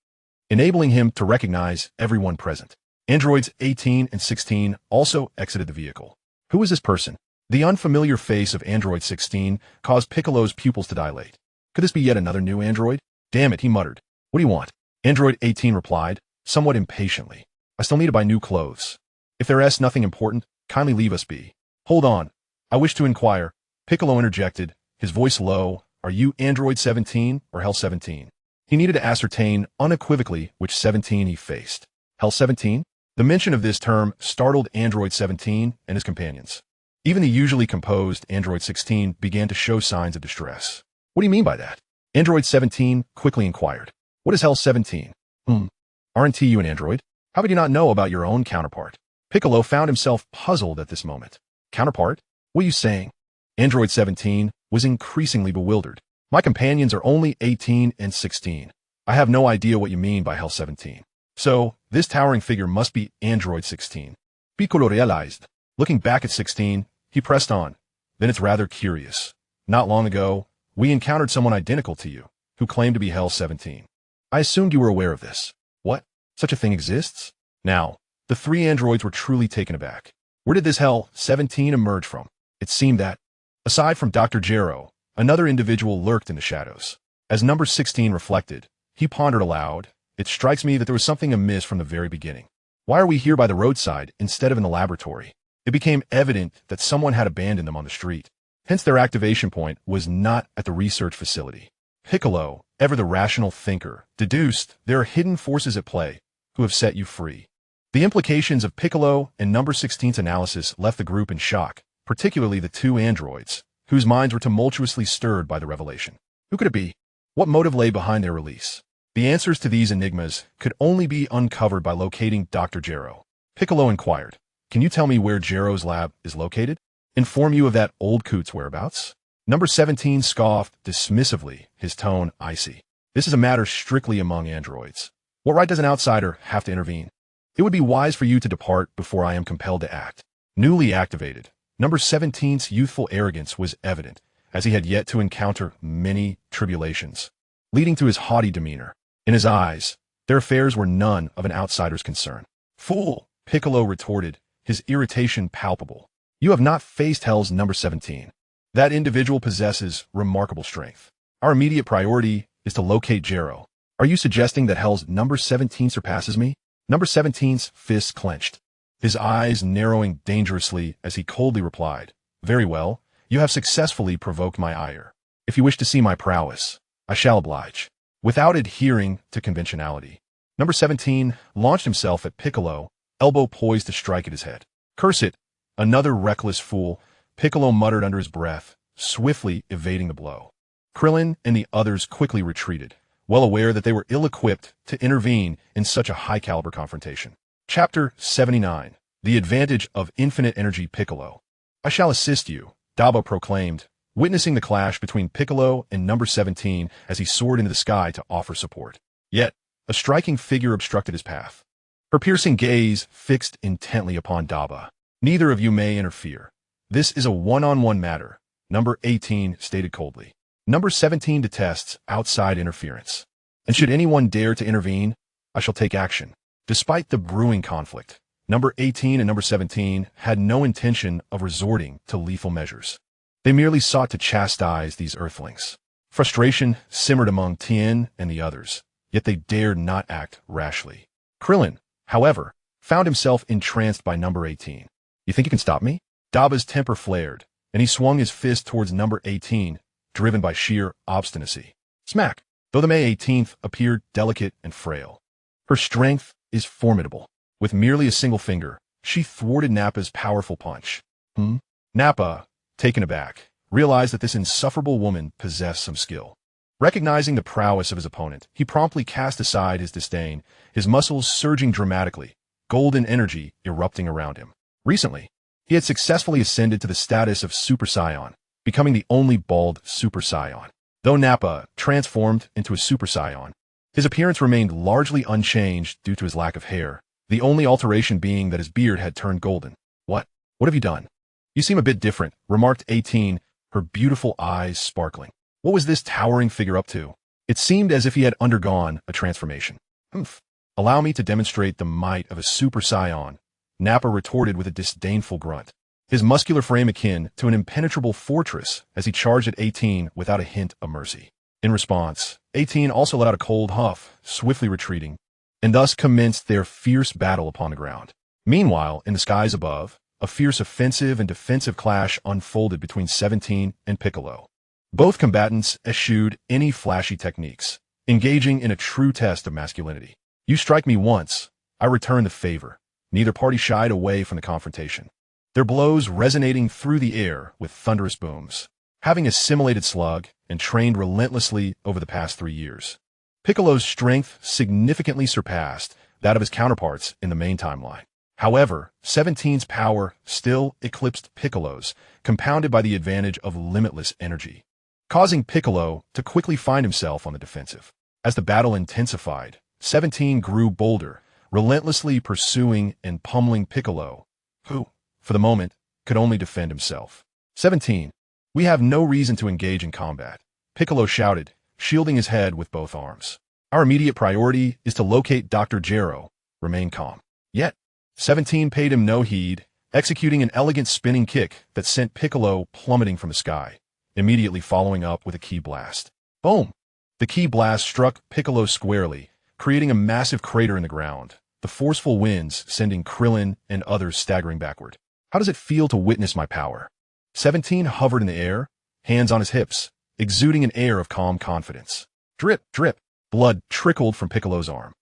enabling him to recognize everyone present. Androids 18 and 16 also exited the vehicle. Who was this person? The unfamiliar face of Android 16 caused Piccolo's pupils to dilate. Could this be yet another new android? Damn it, he muttered. What do you want? Android 18 replied, somewhat impatiently. I still need to buy new clothes. If there is nothing important, kindly leave us be. Hold on. I wish to inquire. Piccolo interjected, his voice low. Are you Android 17 or Hell 17? He needed to ascertain unequivocally which 17 he faced. Hell 17? The mention of this term startled Android 17 and his companions. Even the usually composed Android 16 began to show signs of distress. What do you mean by that? Android 17 quickly inquired. What is Hell 17? Aren't you an android? How would you not know about your own counterpart? Piccolo found himself puzzled at this moment. Counterpart? What are you saying? Android 17 was increasingly bewildered. My companions are only 18 and 16. I have no idea what you mean by Hell 17. So, this towering figure must be Android 16. Piccolo realized. Looking back at 16, he pressed on. Then it's rather curious. Not long ago, we encountered someone identical to you, who claimed to be Hell 17. I assumed you were aware of this. What? Such a thing exists? Now, the three androids were truly taken aback. Where did this Hell 17 emerge from? It seemed that, aside from Dr. Jero, another individual lurked in the shadows. As number 16 reflected, he pondered aloud, it strikes me that there was something amiss from the very beginning. Why are we here by the roadside instead of in the laboratory? It became evident that someone had abandoned them on the street. Hence their activation point was not at the research facility. Piccolo, ever the rational thinker, deduced there are hidden forces at play who have set you free. The implications of Piccolo and number 16's analysis left the group in shock, particularly the two androids, whose minds were tumultuously stirred by the revelation. Who could it be? What motive lay behind their release? The answers to these enigmas could only be uncovered by locating Dr. Jero. Piccolo inquired, can you tell me where Jero's lab is located? Inform you of that old coot's whereabouts? Number 17 scoffed dismissively, his tone icy. This is a matter strictly among androids. What right does an outsider have to intervene? It would be wise for you to depart before I am compelled to act. Newly activated, number 17's youthful arrogance was evident, as he had yet to encounter many tribulations, leading to his haughty demeanor. In his eyes, their affairs were none of an outsider's concern. Fool, Piccolo retorted, his irritation palpable. You have not faced Hell's number 17. That individual possesses remarkable strength. Our immediate priority is to locate Jero. Are you suggesting that Hell's number 17 surpasses me? Number 17's fists clenched, his eyes narrowing dangerously as he coldly replied, very well, you have successfully provoked my ire. If you wish to see my prowess, I shall oblige. Without adhering to conventionality, number 17 launched himself at Piccolo, elbow poised to strike at his head. Curse it, another reckless fool, Piccolo muttered under his breath, swiftly evading the blow. Krillin and the others quickly retreated, well aware that they were ill-equipped to intervene in such a high-caliber confrontation. Chapter 79. The advantage of infinite energy Piccolo. I shall assist you, Daba proclaimed, witnessing the clash between Piccolo and number 17 as he soared into the sky to offer support. Yet, a striking figure obstructed his path. Her piercing gaze fixed intently upon Daba. Neither of you may interfere. This is a one-on-one matter, number 18 stated coldly. Number 17 detests outside interference. And should anyone dare to intervene, I shall take action. Despite the brewing conflict, number 18 and number 17 had no intention of resorting to lethal measures. They merely sought to chastise these earthlings. Frustration simmered among Tien and the others, yet they dared not act rashly. Krillin, however, found himself entranced by number 18. You think you can stop me? Daba's temper flared, and he swung his fist towards number 18, driven by sheer obstinacy. Smack! Though the May 18th appeared delicate and frail, her strength is formidable. With merely a single finger, she thwarted Nappa's powerful punch. Nappa, taken aback, realized that this insufferable woman possessed some skill. Recognizing the prowess of his opponent, he promptly cast aside his disdain, his muscles surging dramatically, golden energy erupting around him. Recently, he had successfully ascended to the status of Super Saiyan, becoming the only bald Super Saiyan. Though Nappa transformed into a Super Saiyan, his appearance remained largely unchanged due to his lack of hair, the only alteration being that his beard had turned golden. What have you done? You seem a bit different, remarked 18, her beautiful eyes sparkling. What was this towering figure up to? It seemed as if he had undergone a transformation. Allow me to demonstrate the might of a Super Saiyan, Nappa retorted with a disdainful grunt, his muscular frame akin to an impenetrable fortress as he charged at 18 without a hint of mercy. In response, 18 also let out a cold huff, swiftly retreating, and thus commenced their fierce battle upon the ground. Meanwhile, in the skies above, a fierce offensive and defensive clash unfolded between 17 and Piccolo. Both combatants eschewed any flashy techniques, engaging in a true test of masculinity. You strike me once, I return the favor. Neither party shied away from the confrontation, their blows resonating through the air with thunderous booms. Having assimilated slug and trained relentlessly over the past 3 years, Piccolo's strength significantly surpassed that of his counterparts in the main timeline. However, 17's power still eclipsed Piccolo's, compounded by the advantage of limitless energy, causing Piccolo to quickly find himself on the defensive. As the battle intensified, 17 grew bolder, relentlessly pursuing and pummeling Piccolo, who, for the moment, could only defend himself. 17. We have no reason to engage in combat, Piccolo shouted, shielding his head with both arms. Our immediate priority is to locate Dr. Gero. Remain calm. Yet, 17 paid him no heed, executing an elegant spinning kick that sent Piccolo plummeting from the sky, immediately following up with a ki blast. Boom! The ki blast struck Piccolo squarely, creating a massive crater in the ground, the forceful winds sending Krillin and others staggering backward. How does it feel to witness my power? 17 hovered in the air, hands on his hips, exuding an air of calm confidence. Drip, drip, blood trickled from Piccolo's arm.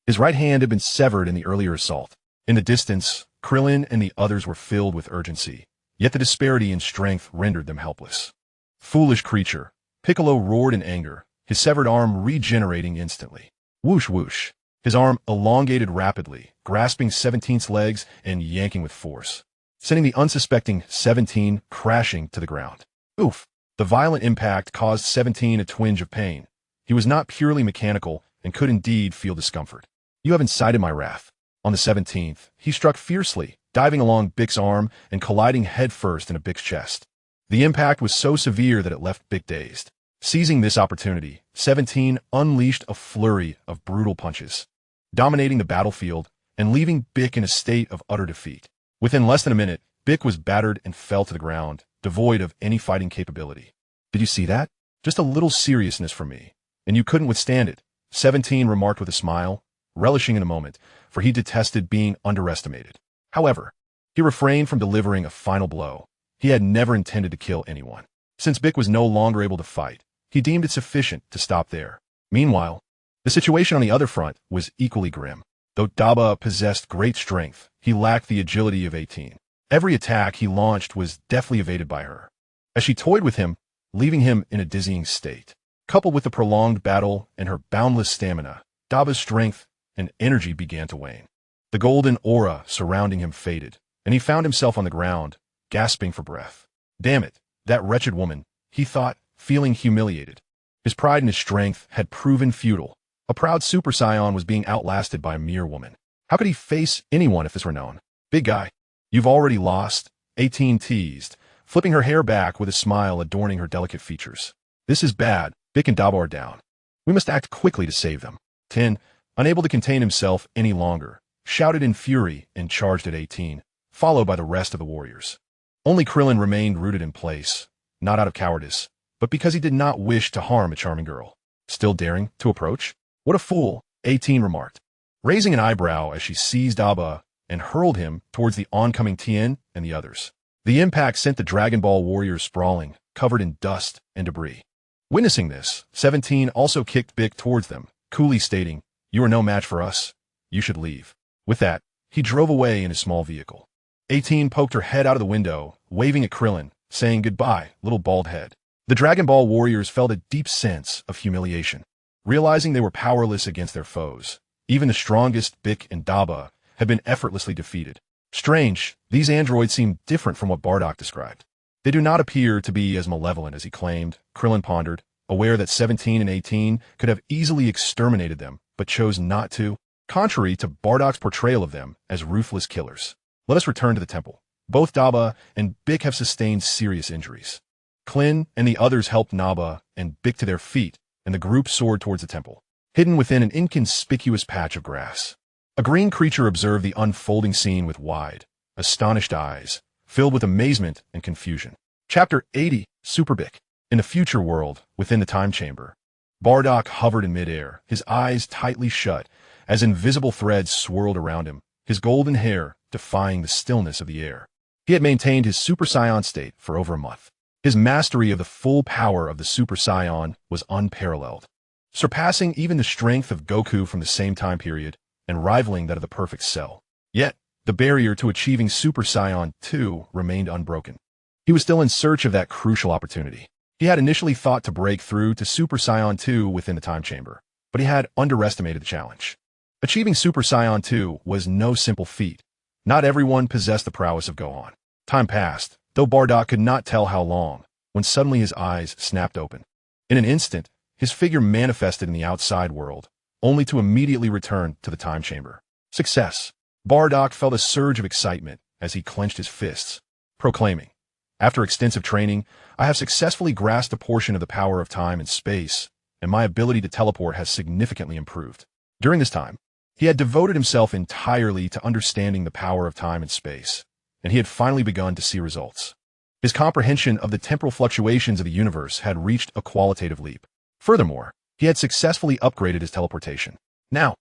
His right hand had been severed in the earlier assault. In the distance, Krillin and the others were filled with urgency, yet the disparity in strength rendered them helpless. Foolish creature, Piccolo roared in anger, his severed arm regenerating instantly. Whoosh whoosh, his arm elongated rapidly, grasping 17's legs and yanking with force, sending the unsuspecting 17 crashing to the ground. Oof! The violent impact caused 17 a twinge of pain. He was not purely mechanical and could indeed feel discomfort. You have incited my wrath. On the 17th, he struck fiercely, diving along Bick's arm and colliding headfirst into Bick's chest. The impact was so severe that it left Bick dazed. Seizing this opportunity, 17 unleashed a flurry of brutal punches, dominating the battlefield and leaving Bick in a state of utter defeat. Within less than a minute, Bick was battered and fell to the ground, devoid of any fighting capability. Did you see that? Just a little seriousness from me, and you couldn't withstand it, 17 remarked with a smile, relishing in the moment, for he detested being underestimated. However, he refrained from delivering a final blow. He had never intended to kill anyone. Since Bick was no longer able to fight, he deemed it sufficient to stop there. Meanwhile, the situation on the other front was equally grim. Though Daba possessed great strength, he lacked the agility of 18. Every attack he launched was deftly evaded by her, as she toyed with him, leaving him in a dizzying state. Coupled with the prolonged battle and her boundless stamina, Daba's strength and energy began to wane. The golden aura surrounding him faded, and he found himself on the ground, gasping for breath. Damn it, that wretched woman, he thought, feeling humiliated. His pride and his strength had proven futile. A proud Super Saiyan was being outlasted by a mere woman. How could he face anyone if this were known? Big guy, you've already lost, 18 teased, flipping her hair back with a smile adorning her delicate features. This is bad, Bick and Dabo are down. We must act quickly to save them. 10, unable to contain himself any longer, shouted in fury and charged at 18, followed by the rest of the warriors. Only Krillin remained rooted in place, not out of cowardice, but because he did not wish to harm a charming girl. Still daring to approach? What a fool, 18 remarked, raising an eyebrow as she seized Abba and hurled him towards the oncoming Tien and the others. The impact sent the Dragon Ball warriors sprawling, covered in dust and debris. Witnessing this, 17 also kicked Bick towards them, coolly stating, "You are no match for us. You should leave." With that, he drove away in his small vehicle. 18 poked her head out of the window, waving at Krillin, saying goodbye, little bald head. The Dragon Ball warriors felt a deep sense of humiliation, realizing they were powerless against their foes. Even the strongest Bick and Daba had been effortlessly defeated. Strange, these androids seem different from what Bardock described. They do not appear to be as malevolent as he claimed, Krillin pondered, aware that 17 and 18 could have easily exterminated them, but chose not to, contrary to Bardock's portrayal of them as ruthless killers. Let us return to the temple. Both Daba and Bick have sustained serious injuries. Klin and the others helped Naba and Bick to their feet, and the group soared towards the temple, hidden within an inconspicuous patch of grass. A green creature observed the unfolding scene with wide, astonished eyes, filled with amazement and confusion. Chapter 80, Super Bick. In the future world, within the time chamber, Bardock hovered in midair, his eyes tightly shut, as invisible threads swirled around him, his golden hair defying the stillness of the air. He had maintained his Super Saiyan state for over a month. His mastery of the full power of the Super Saiyan was unparalleled, surpassing even the strength of Goku from the same time period and rivaling that of the perfect Cell. Yet, the barrier to achieving Super Saiyan 2 remained unbroken. He was still in search of that crucial opportunity. He had initially thought to break through to Super Saiyan 2 within the time chamber, but he had underestimated the challenge. Achieving Super Saiyan 2 was no simple feat. Not everyone possessed the prowess of Gohan. Time passed, though Bardock could not tell how long, when suddenly his eyes snapped open. In an instant, his figure manifested in the outside world, only to immediately return to the time chamber. Success! Bardock felt a surge of excitement as he clenched his fists, proclaiming, "After extensive training, I have successfully grasped a portion of the power of time and space, and my ability to teleport has significantly improved." During this time, he had devoted himself entirely to understanding the power of time and space, and he had finally begun to see results. His comprehension of the temporal fluctuations of the universe had reached a qualitative leap. Furthermore, he had successfully upgraded his teleportation. Now,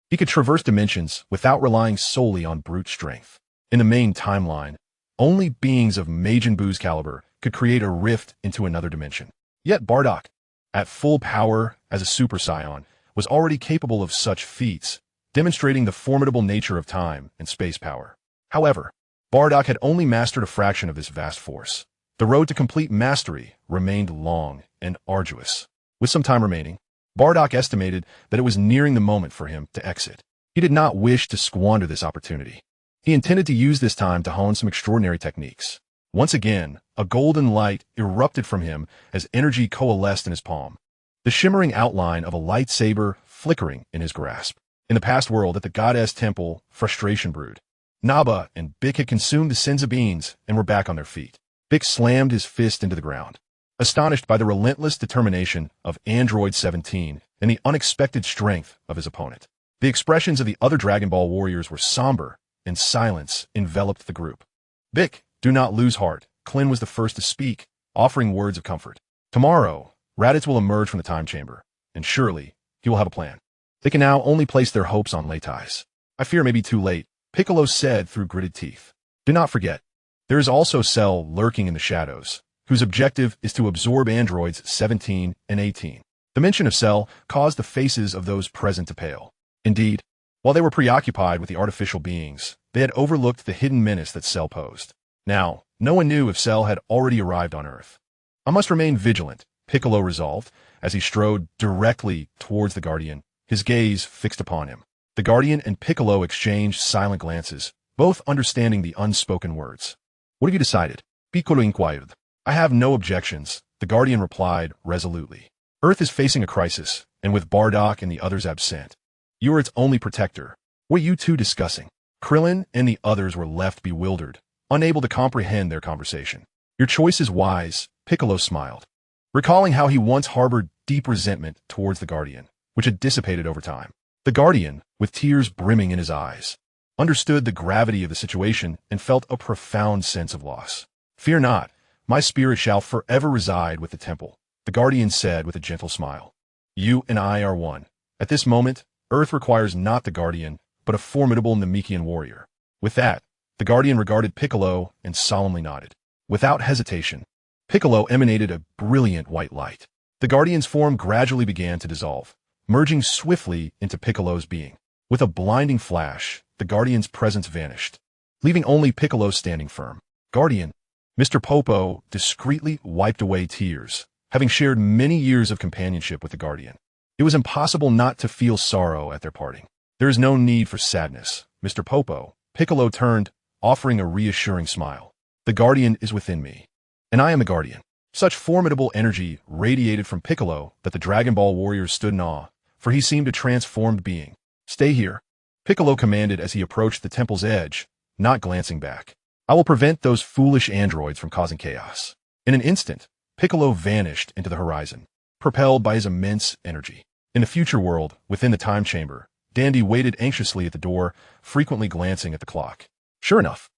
he could traverse dimensions without relying solely on brute strength. In the main timeline, only beings of Majin Buu's caliber could create a rift into another dimension. Yet Bardock, at full power as a Super Saiyan, was already capable of such feats, demonstrating the formidable nature of time and space power. However, Bardock had only mastered a fraction of this vast force. The road to complete mastery remained long and arduous. With some time remaining, Bardock estimated that it was nearing the moment for him to exit. He did not wish to squander this opportunity. He intended to use this time to hone some extraordinary techniques. Once again, a golden light erupted from him as energy coalesced in his palm, the shimmering outline of a lightsaber flickering in his grasp. In the past world at the Goddess Temple, frustration brewed. Naba and Bick had consumed the Senza beans and were back on their feet. Bick slammed his fist into the ground, astonished by the relentless determination of Android 17 and the unexpected strength of his opponent. The expressions of the other Dragon Ball warriors were somber, and silence enveloped the group. "Bick, do not lose heart," Klin was the first to speak, offering words of comfort. "Tomorrow, Raditz will emerge from the time chamber, and surely he will have a plan. They can now only place their hopes on Leitais." "I fear it may be too late," Piccolo said through gritted teeth. "Do not forget, there is also Cell lurking in the shadows, whose objective is to absorb androids 17 and 18. The mention of Cell caused the faces of those present to pale. Indeed, while they were preoccupied with the artificial beings, they had overlooked the hidden menace that Cell posed. Now, no one knew if Cell had already arrived on Earth. "I must remain vigilant," Piccolo resolved, as he strode directly towards the Guardian, his gaze fixed upon him. The Guardian and Piccolo exchanged silent glances, both understanding the unspoken words. What have you decided? Piccolo inquired. I have no objections, the Guardian replied resolutely. Earth is facing a crisis, and with Bardock and the others absent, you are its only protector. What are you two discussing? Krillin and the others were left bewildered, unable to comprehend their conversation. Your choice is wise, Piccolo smiled, recalling how he once harbored deep resentment towards the Guardian, which had dissipated over time. The Guardian, with tears brimming in his eyes, understood the gravity of the situation and felt a profound sense of loss. Fear not, my spirit shall forever reside with the temple, the Guardian said with a gentle smile. You and I are one. At this moment, Earth requires not the Guardian, but a formidable Namekian warrior. With that, the Guardian regarded Piccolo and solemnly nodded. Without hesitation, Piccolo emanated a brilliant white light. The Guardian's form gradually began to dissolve, merging swiftly into Piccolo's being. With a blinding flash, the Guardian's presence vanished, leaving only Piccolo standing firm. Guardian, Mr. Popo discreetly wiped away tears, having shared many years of companionship with the Guardian. It was impossible not to feel sorrow at their parting. There is no need for sadness, Mr. Popo. Piccolo turned, offering a reassuring smile. The Guardian is within me, and I am the Guardian. Such formidable energy radiated from Piccolo that the Dragon Ball warriors stood in awe, for he seemed a transformed being. Stay here, Piccolo commanded as he approached the temple's edge, not glancing back. I will prevent those foolish androids from causing chaos. In an instant, Piccolo vanished into the horizon, propelled by his immense energy. In the future world, within the time chamber, Dandy waited anxiously at the door, frequently glancing at the clock. Sure enough,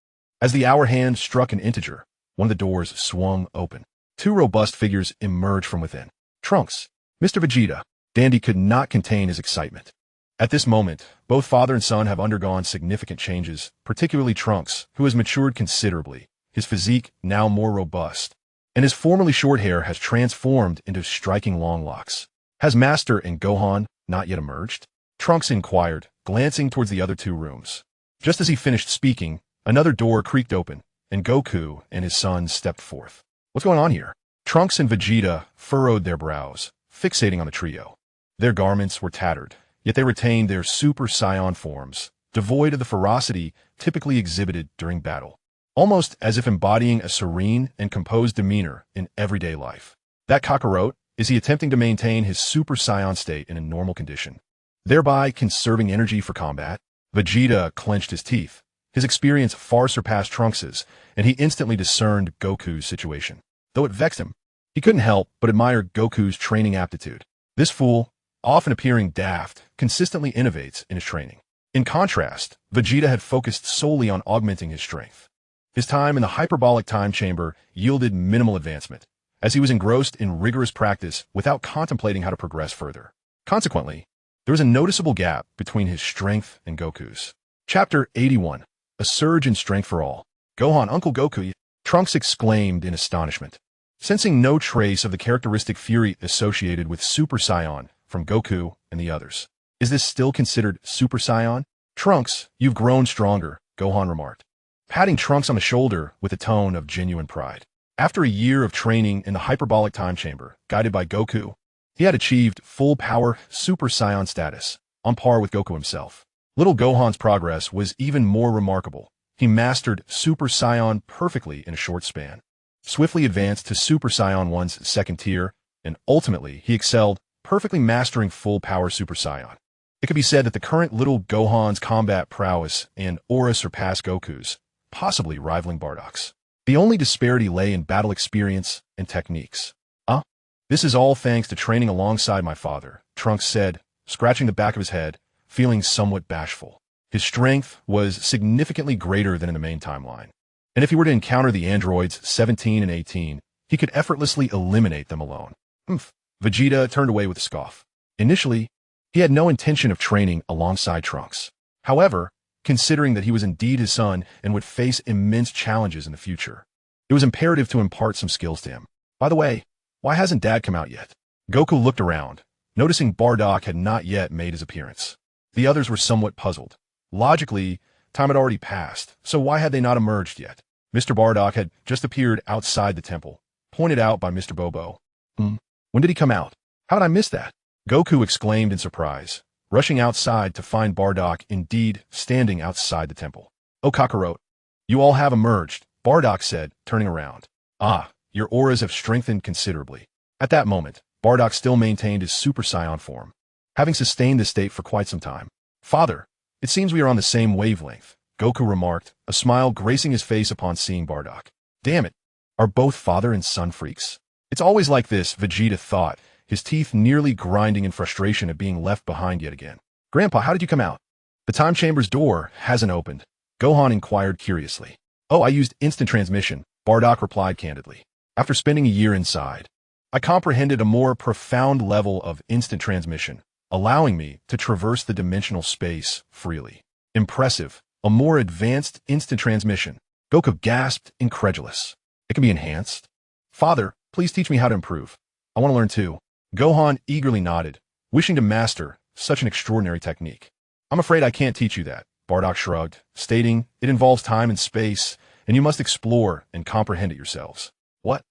as the hour hand struck an integer, one of the doors swung open. Two robust figures emerged from within. Trunks, Mr. Vegeta. Dandy could not contain his excitement. At this moment, both father and son have undergone significant changes, particularly Trunks, who has matured considerably, his physique now more robust, and his formerly short hair has transformed into striking long locks. Has Master and Gohan not yet emerged? Trunks inquired, glancing towards the other two rooms. Just as he finished speaking, another door creaked open, and Goku and his son stepped forth. What's going on here? Trunks and Vegeta furrowed their brows, fixating on the trio. Their garments were tattered, yet they retained their Super Saiyan forms, devoid of the ferocity typically exhibited during battle, almost as if embodying a serene and composed demeanor in everyday life. That Kakarot, is he attempting to maintain his Super Saiyan state in a normal condition, thereby conserving energy for combat? Vegeta clenched his teeth. His experience far surpassed Trunks's, and he instantly discerned Goku's situation. Though it vexed him, he couldn't help but admire Goku's training aptitude. This fool, often appearing daft, consistently innovates in his training. In contrast, Vegeta had focused solely on augmenting his strength. His time in the hyperbolic time chamber yielded minimal advancement, as he was engrossed in rigorous practice without contemplating how to progress further. Consequently, there was a noticeable gap between his strength and Goku's. Chapter 81. A surge in strength for all. Gohan, Uncle Goku, Trunks exclaimed in astonishment, sensing no trace of the characteristic fury associated with Super Saiyan from Goku and the others. Is this still considered Super Saiyan? Trunks, you've grown stronger, Gohan remarked, patting Trunks on the shoulder with a tone of genuine pride. After a year of training in the hyperbolic time chamber, guided by Goku, he had achieved full power Super Saiyan status, on par with Goku himself. Little Gohan's progress was even more remarkable. He mastered Super Saiyan perfectly in a short span, swiftly advanced to Super Saiyan 1's second tier, and ultimately he excelled, perfectly mastering full power Super Saiyan. It could be said that the current little Gohan's combat prowess and aura surpassed Goku's, possibly rivaling Bardock's. The only disparity lay in battle experience and techniques. This is all thanks to training alongside my father, Trunks said, scratching the back of his head, feeling somewhat bashful. His strength was significantly greater than in the main timeline, and if he were to encounter the androids 17 and 18, he could effortlessly eliminate them alone. Vegeta turned away with a scoff. Initially, he had no intention of training alongside Trunks. However, considering that he was indeed his son and would face immense challenges in the future, it was imperative to impart some skills to him. By the way, why hasn't Dad come out yet? Goku looked around, noticing Bardock had not yet made his appearance. The others were somewhat puzzled. Logically, time had already passed, so why had they not emerged yet? Mr. Bardock had just appeared outside the temple, pointed out by Mr. Bobo. When did he come out? How did I miss that? Goku exclaimed in surprise, rushing outside to find Bardock indeed standing outside the temple. "Oh, Kakarot, you all have emerged," Bardock said, turning around. "Ah, your auras have strengthened considerably." At that moment, Bardock still maintained his Super Saiyan form, having sustained this state for quite some time. "Father, it seems we are on the same wavelength," Goku remarked, a smile gracing his face upon seeing Bardock. "Damn it, are both father and son freaks?" "It's always like this," Vegeta thought, his teeth nearly grinding in frustration at being left behind yet again. "Grandpa, how did you come out?" "The time chamber's door hasn't opened," Gohan inquired curiously. "Oh, I used instant transmission," Bardock replied candidly. "After spending a year inside, I comprehended a more profound level of instant transmission, allowing me to traverse the dimensional space freely." "Impressive. A more advanced instant transmission." Goku gasped, incredulous. "It can be enhanced?" "Father, please teach me how to improve. I want to learn too." Gohan eagerly nodded, wishing to master such an extraordinary technique. "I'm afraid I can't teach you that," Bardock shrugged, stating, "It involves time and space, and you must explore and comprehend it yourselves." "What?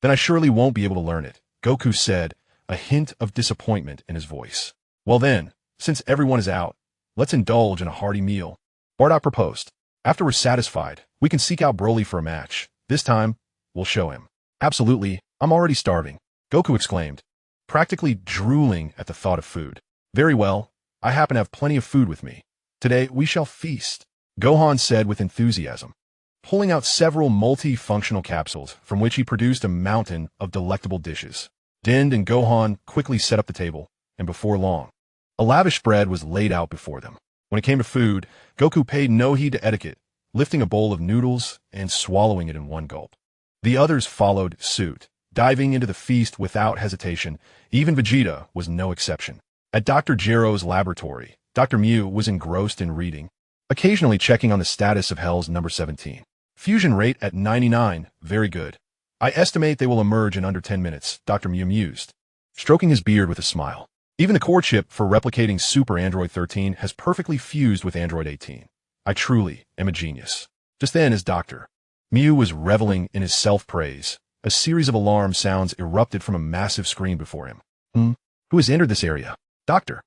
Then I surely won't be able to learn it," Goku said, a hint of disappointment in his voice. "Well then, since everyone is out, let's indulge in a hearty meal," Bardock proposed. "After we're satisfied, we can seek out Broly for a match. This time, we'll show him." "Absolutely, I'm already starving," Goku exclaimed, practically drooling at the thought of food. "Very well, I happen to have plenty of food with me. Today we shall feast," Gohan said with enthusiasm, pulling out several multi-functional capsules from which he produced a mountain of delectable dishes. Din and Gohan quickly set up the table, and before long, a lavish spread was laid out before them. When it came to food, Goku paid no heed to etiquette, lifting a bowl of noodles and swallowing it in one gulp. The others followed suit, diving into the feast without hesitation. Even Vegeta was no exception. At Dr. Gero's laboratory, Dr. Mew was engrossed in reading, occasionally checking on the status of Hell's number 17. "Fusion rate at 99, very good. I estimate they will emerge in under 10 minutes, Dr. Mew mused, stroking his beard with a smile. "Even the core chip for replicating Super Android 13 has perfectly fused with Android 18. I truly am a genius." Just then, as Dr. Mew was reveling in his self-praise, a series of alarm sounds erupted from a massive screen before him. Who has entered this area?" Dr.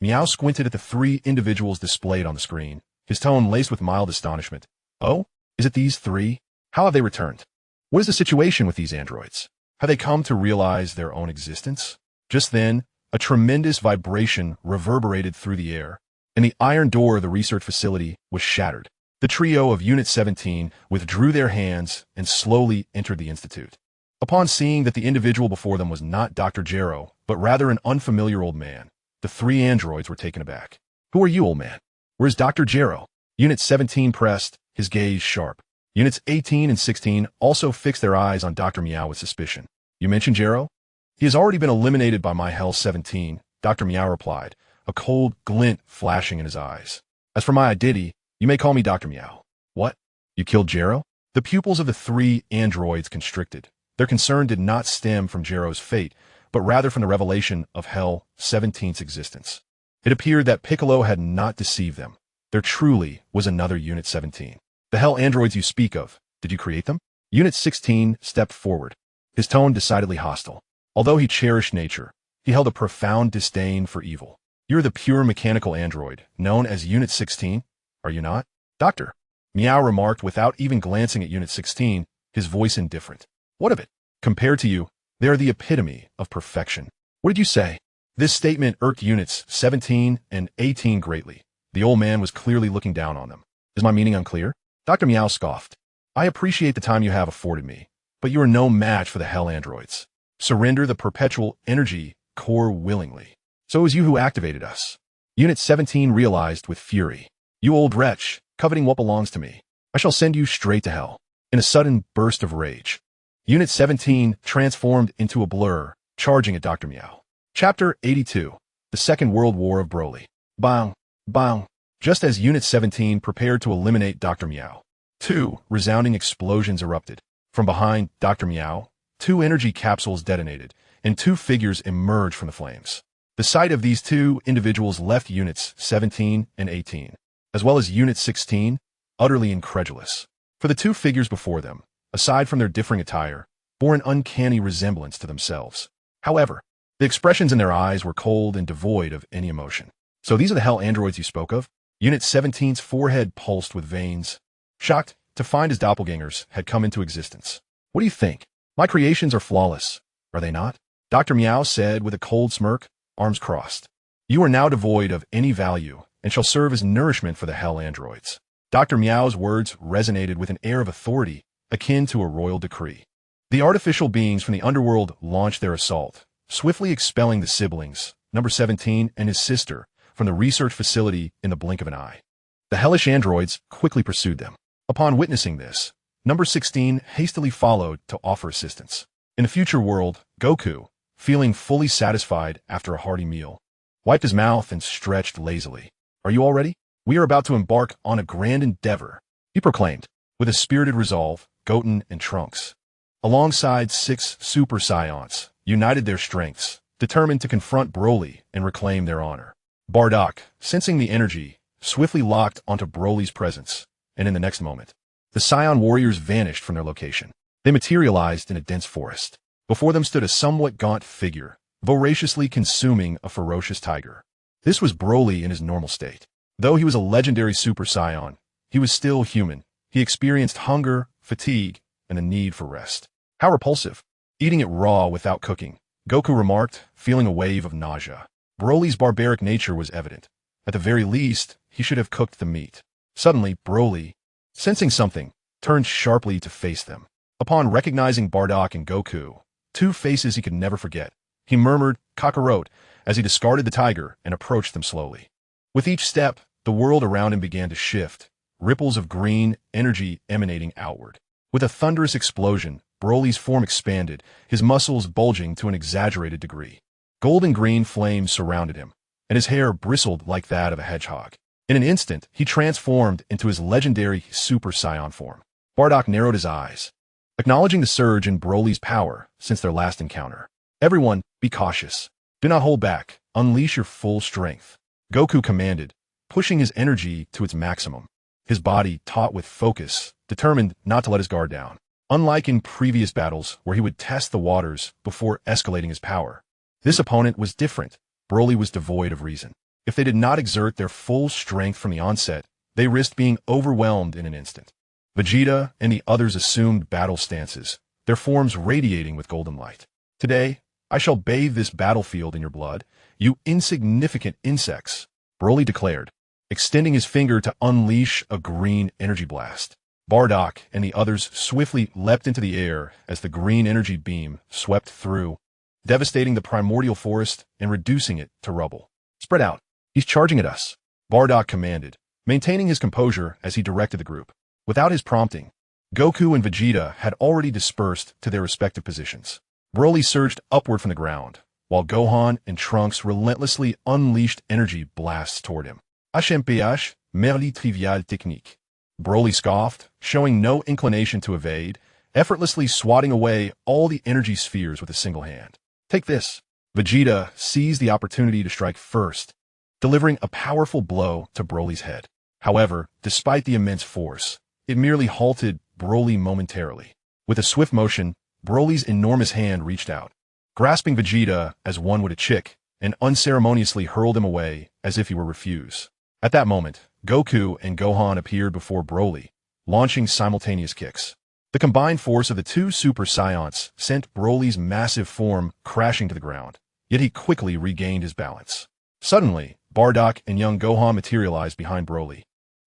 Meow squinted at the three individuals displayed on the screen, his tone laced with mild astonishment. "Oh, is it these three? How have they returned? What is the situation with these androids? Have they come to realize their own existence?" Just then, a tremendous vibration reverberated through the air, and the iron door of the research facility was shattered. The trio of Unit 17 withdrew their hands and slowly entered the institute. Upon seeing that the individual before them was not Dr. Gero, but rather an unfamiliar old man, the three androids were taken aback. "Who are you, old man? Where's Dr. Gero?" Unit 17 pressed, his gaze sharp. Units 18 and 16 also fixed their eyes on Dr. Meow with suspicion. "You mentioned Gero? He has already been eliminated by my Hell 17, Dr. Meow replied, a cold glint flashing in his eyes. "As for my identity, you may call me Dr. Meow." "What? You killed Gero?" The pupils of the three androids constricted. Their concern did not stem from Gero's fate, but rather from the revelation of Hell 17's existence. It appeared that Piccolo had not deceived them. There truly was another Unit 17. "The Hell androids you speak of, did you create them?" Unit 16 stepped forward, his tone decidedly hostile. Although he cherished nature, he held a profound disdain for evil. "You're the pure mechanical android, known as Unit 16, are you not?" Dr. Meow remarked without even glancing at Unit 16, his voice indifferent. "What of it? Compared to you, they are the epitome of perfection." "What did you say?" This statement irked Units 17 and 18 greatly. The old man was clearly looking down on them. "Is my meaning unclear?" Dr. Meow scoffed. "I appreciate the time you have afforded me, but you are no match for the Hell androids. Surrender the perpetual energy core willingly." "So it was you who activated us." Unit 17 realized with fury. "You old wretch, coveting what belongs to me. I shall send you straight to hell." In a sudden burst of rage, Unit 17 transformed into a blur, charging at Dr. Meow. Chapter 82. The Second World War of Broly. Bang! Bang! Just as Unit 17 prepared to eliminate Dr. Meow, two resounding explosions erupted. From behind Dr. Meow, two energy capsules detonated, and two figures emerged from the flames. The sight of these two individuals left Units 17 and 18, as well as Unit 16, utterly incredulous. For the two figures before them, aside from their differing attire, bore an uncanny resemblance to themselves. However, the expressions in their eyes were cold and devoid of any emotion. So these are the hell androids you spoke of? Unit 17's forehead pulsed with veins. Shocked to find his doppelgangers had come into existence. What do you think? My creations are flawless, are they not? Dr. Meow said with a cold smirk, arms crossed. You are now devoid of any value and shall serve as nourishment for the hell androids. Dr. Meow's words resonated with an air of authority akin to a royal decree. The artificial beings from the underworld launched their assault, swiftly expelling the siblings, number 17 and his sister, from the research facility in the blink of an eye. The hellish androids quickly pursued them. Upon witnessing this, number 16 hastily followed to offer assistance. In the future world, Goku, feeling fully satisfied after a hearty meal, wiped his mouth and stretched lazily. Are you all ready? We are about to embark on a grand endeavor, he proclaimed, with a spirited resolve. Goten and Trunks, alongside 6 Super Saiyans, united their strengths, determined to confront Broly and reclaim their honor. Bardock, sensing the energy, swiftly locked onto Broly's presence, and in the next moment, the Saiyan warriors vanished from their location. They materialized in a dense forest. Before them stood a somewhat gaunt figure, voraciously consuming a ferocious tiger. This was Broly in his normal state. Though he was a legendary Super Saiyan, he was still human. He experienced hunger, fatigue, and a need for rest. How repulsive. Eating it raw without cooking, Goku remarked, feeling a wave of nausea. Broly's barbaric nature was evident. At the very least, he should have cooked the meat. Suddenly, Broly, sensing something, turned sharply to face them. Upon recognizing Bardock and Goku, 2 faces he could never forget, he murmured, "Kakarot," as he discarded the tiger and approached them slowly. With each step, the world around him began to shift, ripples of green energy emanating outward. With a thunderous explosion, Broly's form expanded, his muscles bulging to an exaggerated degree. Golden-green flames surrounded him, and his hair bristled like that of a hedgehog. In an instant, he transformed into his legendary Super Saiyan form. Bardock narrowed his eyes, acknowledging the surge in Broly's power since their last encounter. Everyone, be cautious. Do not hold back. Unleash your full strength, Goku commanded, pushing his energy to its maximum. His body taut with focus, determined not to let his guard down. Unlike in previous battles where he would test the waters before escalating his power, this opponent was different. Broly was devoid of reason. If they did not exert their full strength from the onset, they risked being overwhelmed in an instant. Vegeta and the others assumed battle stances, their forms radiating with golden light. Today, I shall bathe this battlefield in your blood, you insignificant insects, Broly declared, extending his finger to unleash a green energy blast. Bardock and the others swiftly leapt into the air as the green energy beam swept through, devastating the primordial forest and reducing it to rubble. Spread out. He's charging at us, Bardock commanded, maintaining his composure as he directed the group. Without his prompting, Goku and Vegeta had already dispersed to their respective positions. Broly surged upward from the ground, while Gohan and Trunks relentlessly unleashed energy blasts toward him. HMPH, merely trivial technique. Broly scoffed, showing no inclination to evade, effortlessly swatting away all the energy spheres with a single hand. Take this. Vegeta seized the opportunity to strike first, delivering a powerful blow to Broly's head. However, despite the immense force, it merely halted Broly momentarily. With a swift motion, Broly's enormous hand reached out, grasping Vegeta as one would a chick, and unceremoniously hurled him away as if he were refuse. At that moment, Goku and Gohan appeared before Broly, launching simultaneous kicks. The combined force of the 2 Super Saiyans sent Broly's massive form crashing to the ground, yet he quickly regained his balance. Suddenly, Bardock and young Gohan materialized behind Broly,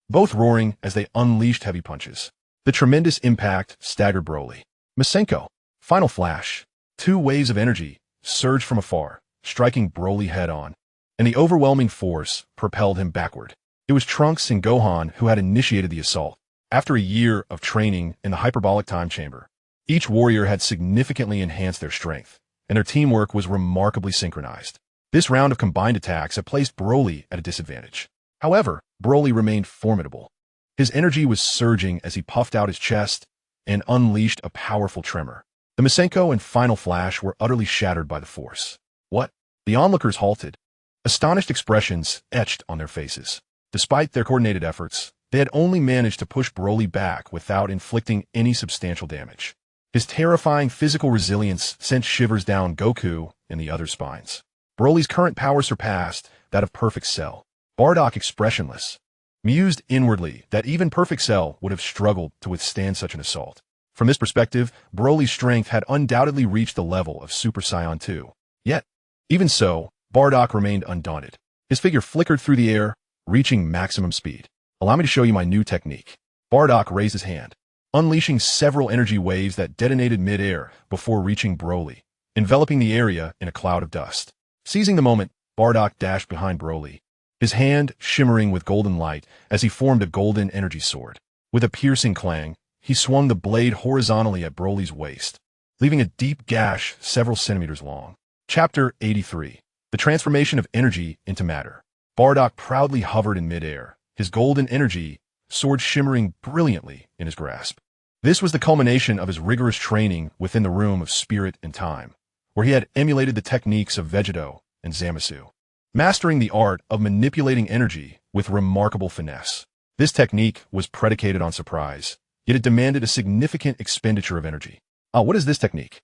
both roaring as they unleashed heavy punches. The tremendous impact staggered Broly. Masenko, final flash. 2 waves of energy surged from afar, striking Broly head-on, and the overwhelming force propelled him backward. It was Trunks and Gohan who had initiated the assault. After a year of training in the hyperbolic time chamber, each warrior had significantly enhanced their strength, and their teamwork was remarkably synchronized. This round of combined attacks had placed Broly at a disadvantage. However, Broly remained formidable. His energy was surging as he puffed out his chest and unleashed a powerful tremor. The Masenko and Final Flash were utterly shattered by the force. What? The onlookers halted. Astonished expressions etched on their faces. Despite their coordinated efforts, they had only managed to push Broly back without inflicting any substantial damage. His terrifying physical resilience sent shivers down Goku and the other spines. Broly's current power surpassed that of Perfect Cell. Bardock expressionless, mused inwardly that even Perfect Cell would have struggled to withstand such an assault. From this perspective, Broly's strength had undoubtedly reached the level of Super Saiyan 2. Yet, even so, Bardock remained undaunted. His figure flickered through the air, reaching maximum speed. Allow me to show you my new technique. Bardock raised his hand, unleashing several energy waves that detonated mid-air before reaching Broly, enveloping the area in a cloud of dust. Seizing the moment, Bardock dashed behind Broly, his hand shimmering with golden light as he formed a golden energy sword. With a piercing clang, he swung the blade horizontally at Broly's waist, leaving a deep gash several centimeters long. Chapter 83. The Transformation of Energy into Matter. Bardock proudly hovered in midair, his golden energy sword shimmering brilliantly in his grasp. This was the culmination of his rigorous training within the Room of Spirit and Time, where he had emulated the techniques of Vegeto and Zamasu, mastering the art of manipulating energy with remarkable finesse. This technique was predicated on surprise, yet it demanded a significant expenditure of energy. What is this technique?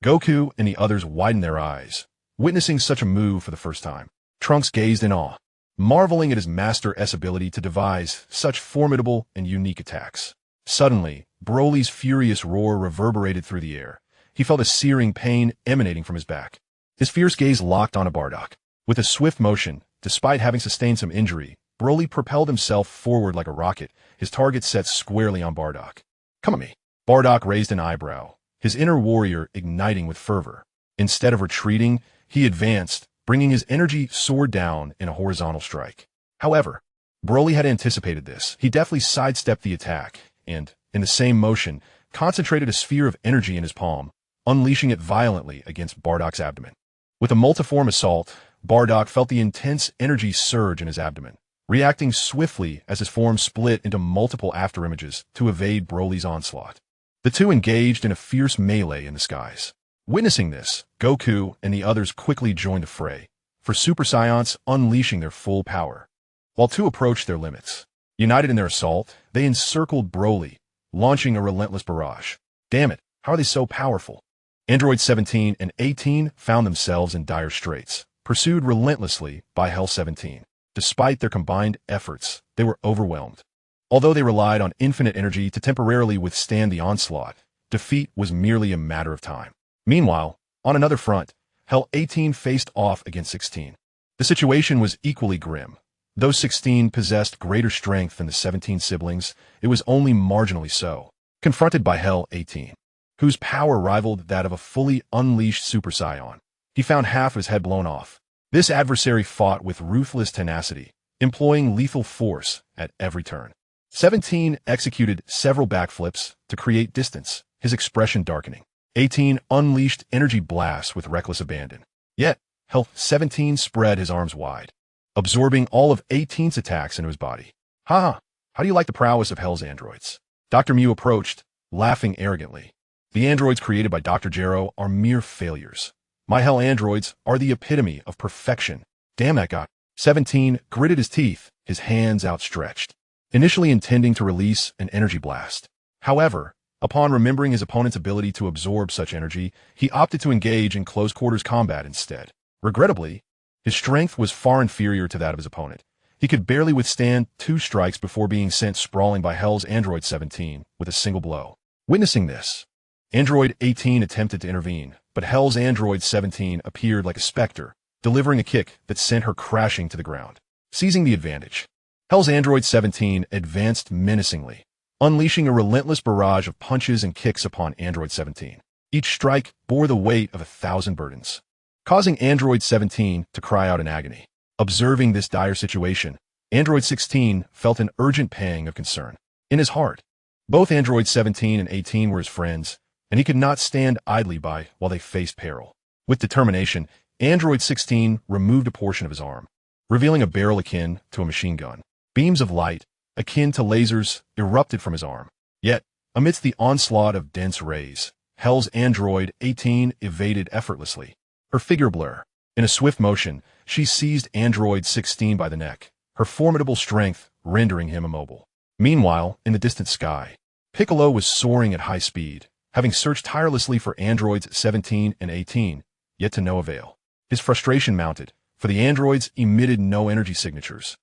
Goku and the others widened their eyes, witnessing such a move for the first time. Trunks gazed in awe, marveling at his master's ability to devise such formidable and unique attacks. Suddenly, Broly's furious roar reverberated through the air. He felt a searing pain emanating from his back. His fierce gaze locked onto Bardock. With a swift motion, despite having sustained some injury, Broly propelled himself forward like a rocket, his target set squarely on Bardock. Come at me. Bardock raised an eyebrow, his inner warrior igniting with fervor. Instead of retreating, he advanced, bringing his energy sword down in a horizontal strike. However, Broly had anticipated this. He deftly sidestepped the attack and, in the same motion, concentrated a sphere of energy in his palm, unleashing it violently against Bardock's abdomen. With a multiform assault, Bardock felt the intense energy surge in his abdomen, reacting swiftly as his form split into multiple afterimages to evade Broly's onslaught. The two engaged in a fierce melee in the skies. Witnessing this, Goku and the others quickly joined the fray, for Super Saiyans unleashing their full power. While two approached their limits, united in their assault, they encircled Broly, launching a relentless barrage. Damn it, how are they so powerful? Android 17 and 18 found themselves in dire straits, pursued relentlessly by Hell 17. Despite their combined efforts, they were overwhelmed. Although they relied on infinite energy to temporarily withstand the onslaught, defeat was merely a matter of time. Meanwhile, on another front, Hell 18 faced off against 16. The situation was equally grim. Though 16 possessed greater strength than the 17 siblings, it was only marginally so. Confronted by Hell 18, whose power rivaled that of a fully unleashed Super Saiyan, he found half of his head blown off. This adversary fought with ruthless tenacity, employing lethal force at every turn. 17 executed several backflips to create distance, his expression darkening. 18 unleashed energy blasts with reckless abandon. Yet, Hell 17 spread his arms wide, absorbing all of 18's attacks into his body. How do you like the prowess of Hell's androids? Dr. Mew approached, laughing arrogantly. The androids created by Dr. Gero are mere failures. My Hell androids are the epitome of perfection. Damn that guy. 17 gritted his teeth, his hands outstretched, initially intending to release an energy blast. However, upon remembering his opponent's ability to absorb such energy, he opted to engage in close-quarters combat instead. Regrettably, his strength was far inferior to that of his opponent. He could barely withstand 2 strikes before being sent sprawling by Hell's Android 17 with a single blow. Witnessing this, Android 18 attempted to intervene, but Hell's Android 17 appeared like a specter, delivering a kick that sent her crashing to the ground. Seizing the advantage, Hell's Android 17 advanced menacingly, unleashing a relentless barrage of punches and kicks upon Android 17. Each strike bore the weight of 1,000 burdens, causing Android 17 to cry out in agony. Observing this dire situation, Android 16 felt an urgent pang of concern. In his heart, both Android 17 and 18 were his friends, and he could not stand idly by while they faced peril. With determination, Android 16 removed a portion of his arm, revealing a barrel akin to a machine gun. Beams of light, akin to lasers, erupted from his arm. Yet, amidst the onslaught of dense rays, Hell's Android 18 evaded effortlessly. Her figure blur. In a swift motion, she seized Android 16 by the neck, her formidable strength rendering him immobile. Meanwhile, in the distant sky, Piccolo was soaring at high speed, having searched tirelessly for androids 17 and 18, yet to no avail. His frustration mounted, for the androids emitted no energy signatures.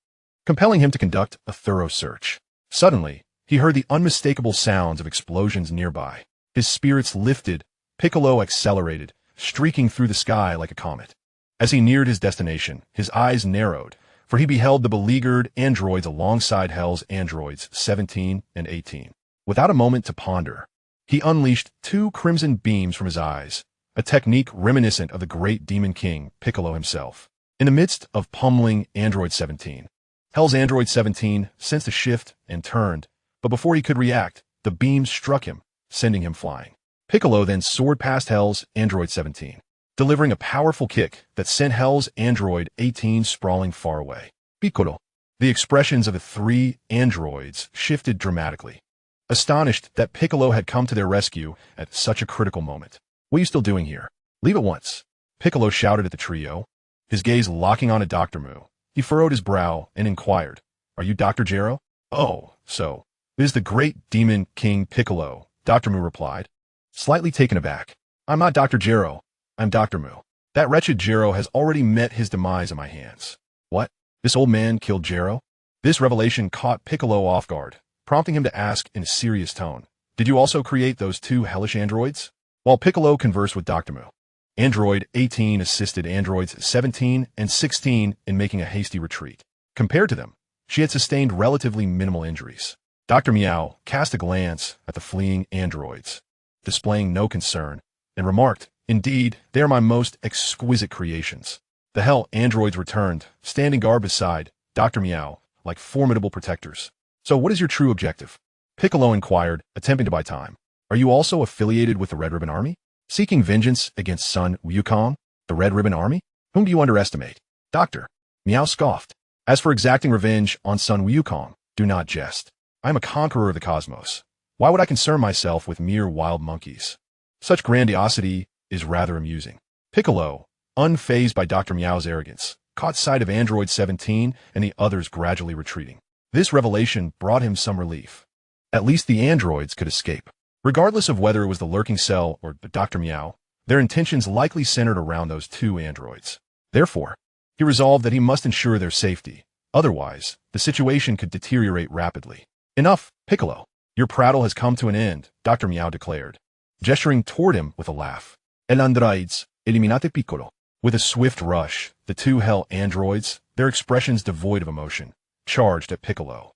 compelling him to conduct a thorough search. Suddenly, he heard the unmistakable sounds of explosions nearby. His spirits lifted, Piccolo accelerated, streaking through the sky like a comet. As he neared his destination, his eyes narrowed, for he beheld the beleaguered androids alongside Hell's androids 17 and 18. Without a moment to ponder, he unleashed 2 crimson beams from his eyes, a technique reminiscent of the great Demon King, Piccolo himself. In the midst of pummeling Android 17, Hell's Android 17 sensed a shift and turned, but before he could react, the beams struck him, sending him flying. Piccolo then soared past Hell's Android 17, delivering a powerful kick that sent Hell's Android 18 sprawling far away. Piccolo. The expressions of the 3 androids shifted dramatically, astonished that Piccolo had come to their rescue at such a critical moment. What are you still doing here? Leave at once. Piccolo shouted at the trio, his gaze locking on Dr. Mu. He furrowed his brow and inquired, "Are you Dr. Gero?" "Oh, so. It is the great Demon King Piccolo," Dr. Mu replied, slightly taken aback. "I'm not Dr. Gero. I'm Dr. Mu. That wretched Gero has already met his demise at my hands." "What? This old man killed Gero?" This revelation caught Piccolo off guard, prompting him to ask in a serious tone, "Did you also create those 2 hellish androids?" While Piccolo conversed with Dr. Mu, Android 18 assisted Androids 17 and 16 in making a hasty retreat. Compared to them, she had sustained relatively minimal injuries. Dr. Meow cast a glance at the fleeing androids, displaying no concern, and remarked, "Indeed, they are my most exquisite creations." The Hell androids returned, standing guard beside Dr. Meow like formidable protectors. "So what is your true objective?" Piccolo inquired, attempting to buy time. "Are you also affiliated with the Red Ribbon Army? Seeking vengeance against Sun Wukong, the Red Ribbon Army? Whom do you underestimate?" Dr. Meow scoffed. "As for exacting revenge on Sun Wukong, do not jest. I am a conqueror of the cosmos. Why would I concern myself with mere wild monkeys? Such grandiosity is rather amusing." Piccolo, unfazed by Dr. Meow's arrogance, caught sight of Android 17 and the others gradually retreating. This revelation brought him some relief. At least the androids could escape. Regardless of whether it was the lurking cell or Dr. Meow, their intentions likely centered around those 2 androids. Therefore, he resolved that he must ensure their safety. Otherwise, the situation could deteriorate rapidly. "Enough, Piccolo. Your prattle has come to an end," Dr. Meow declared, gesturing toward him with a laugh. "El androids, eliminate Piccolo." With a swift rush, the 2 Hell androids, their expressions devoid of emotion, charged at Piccolo.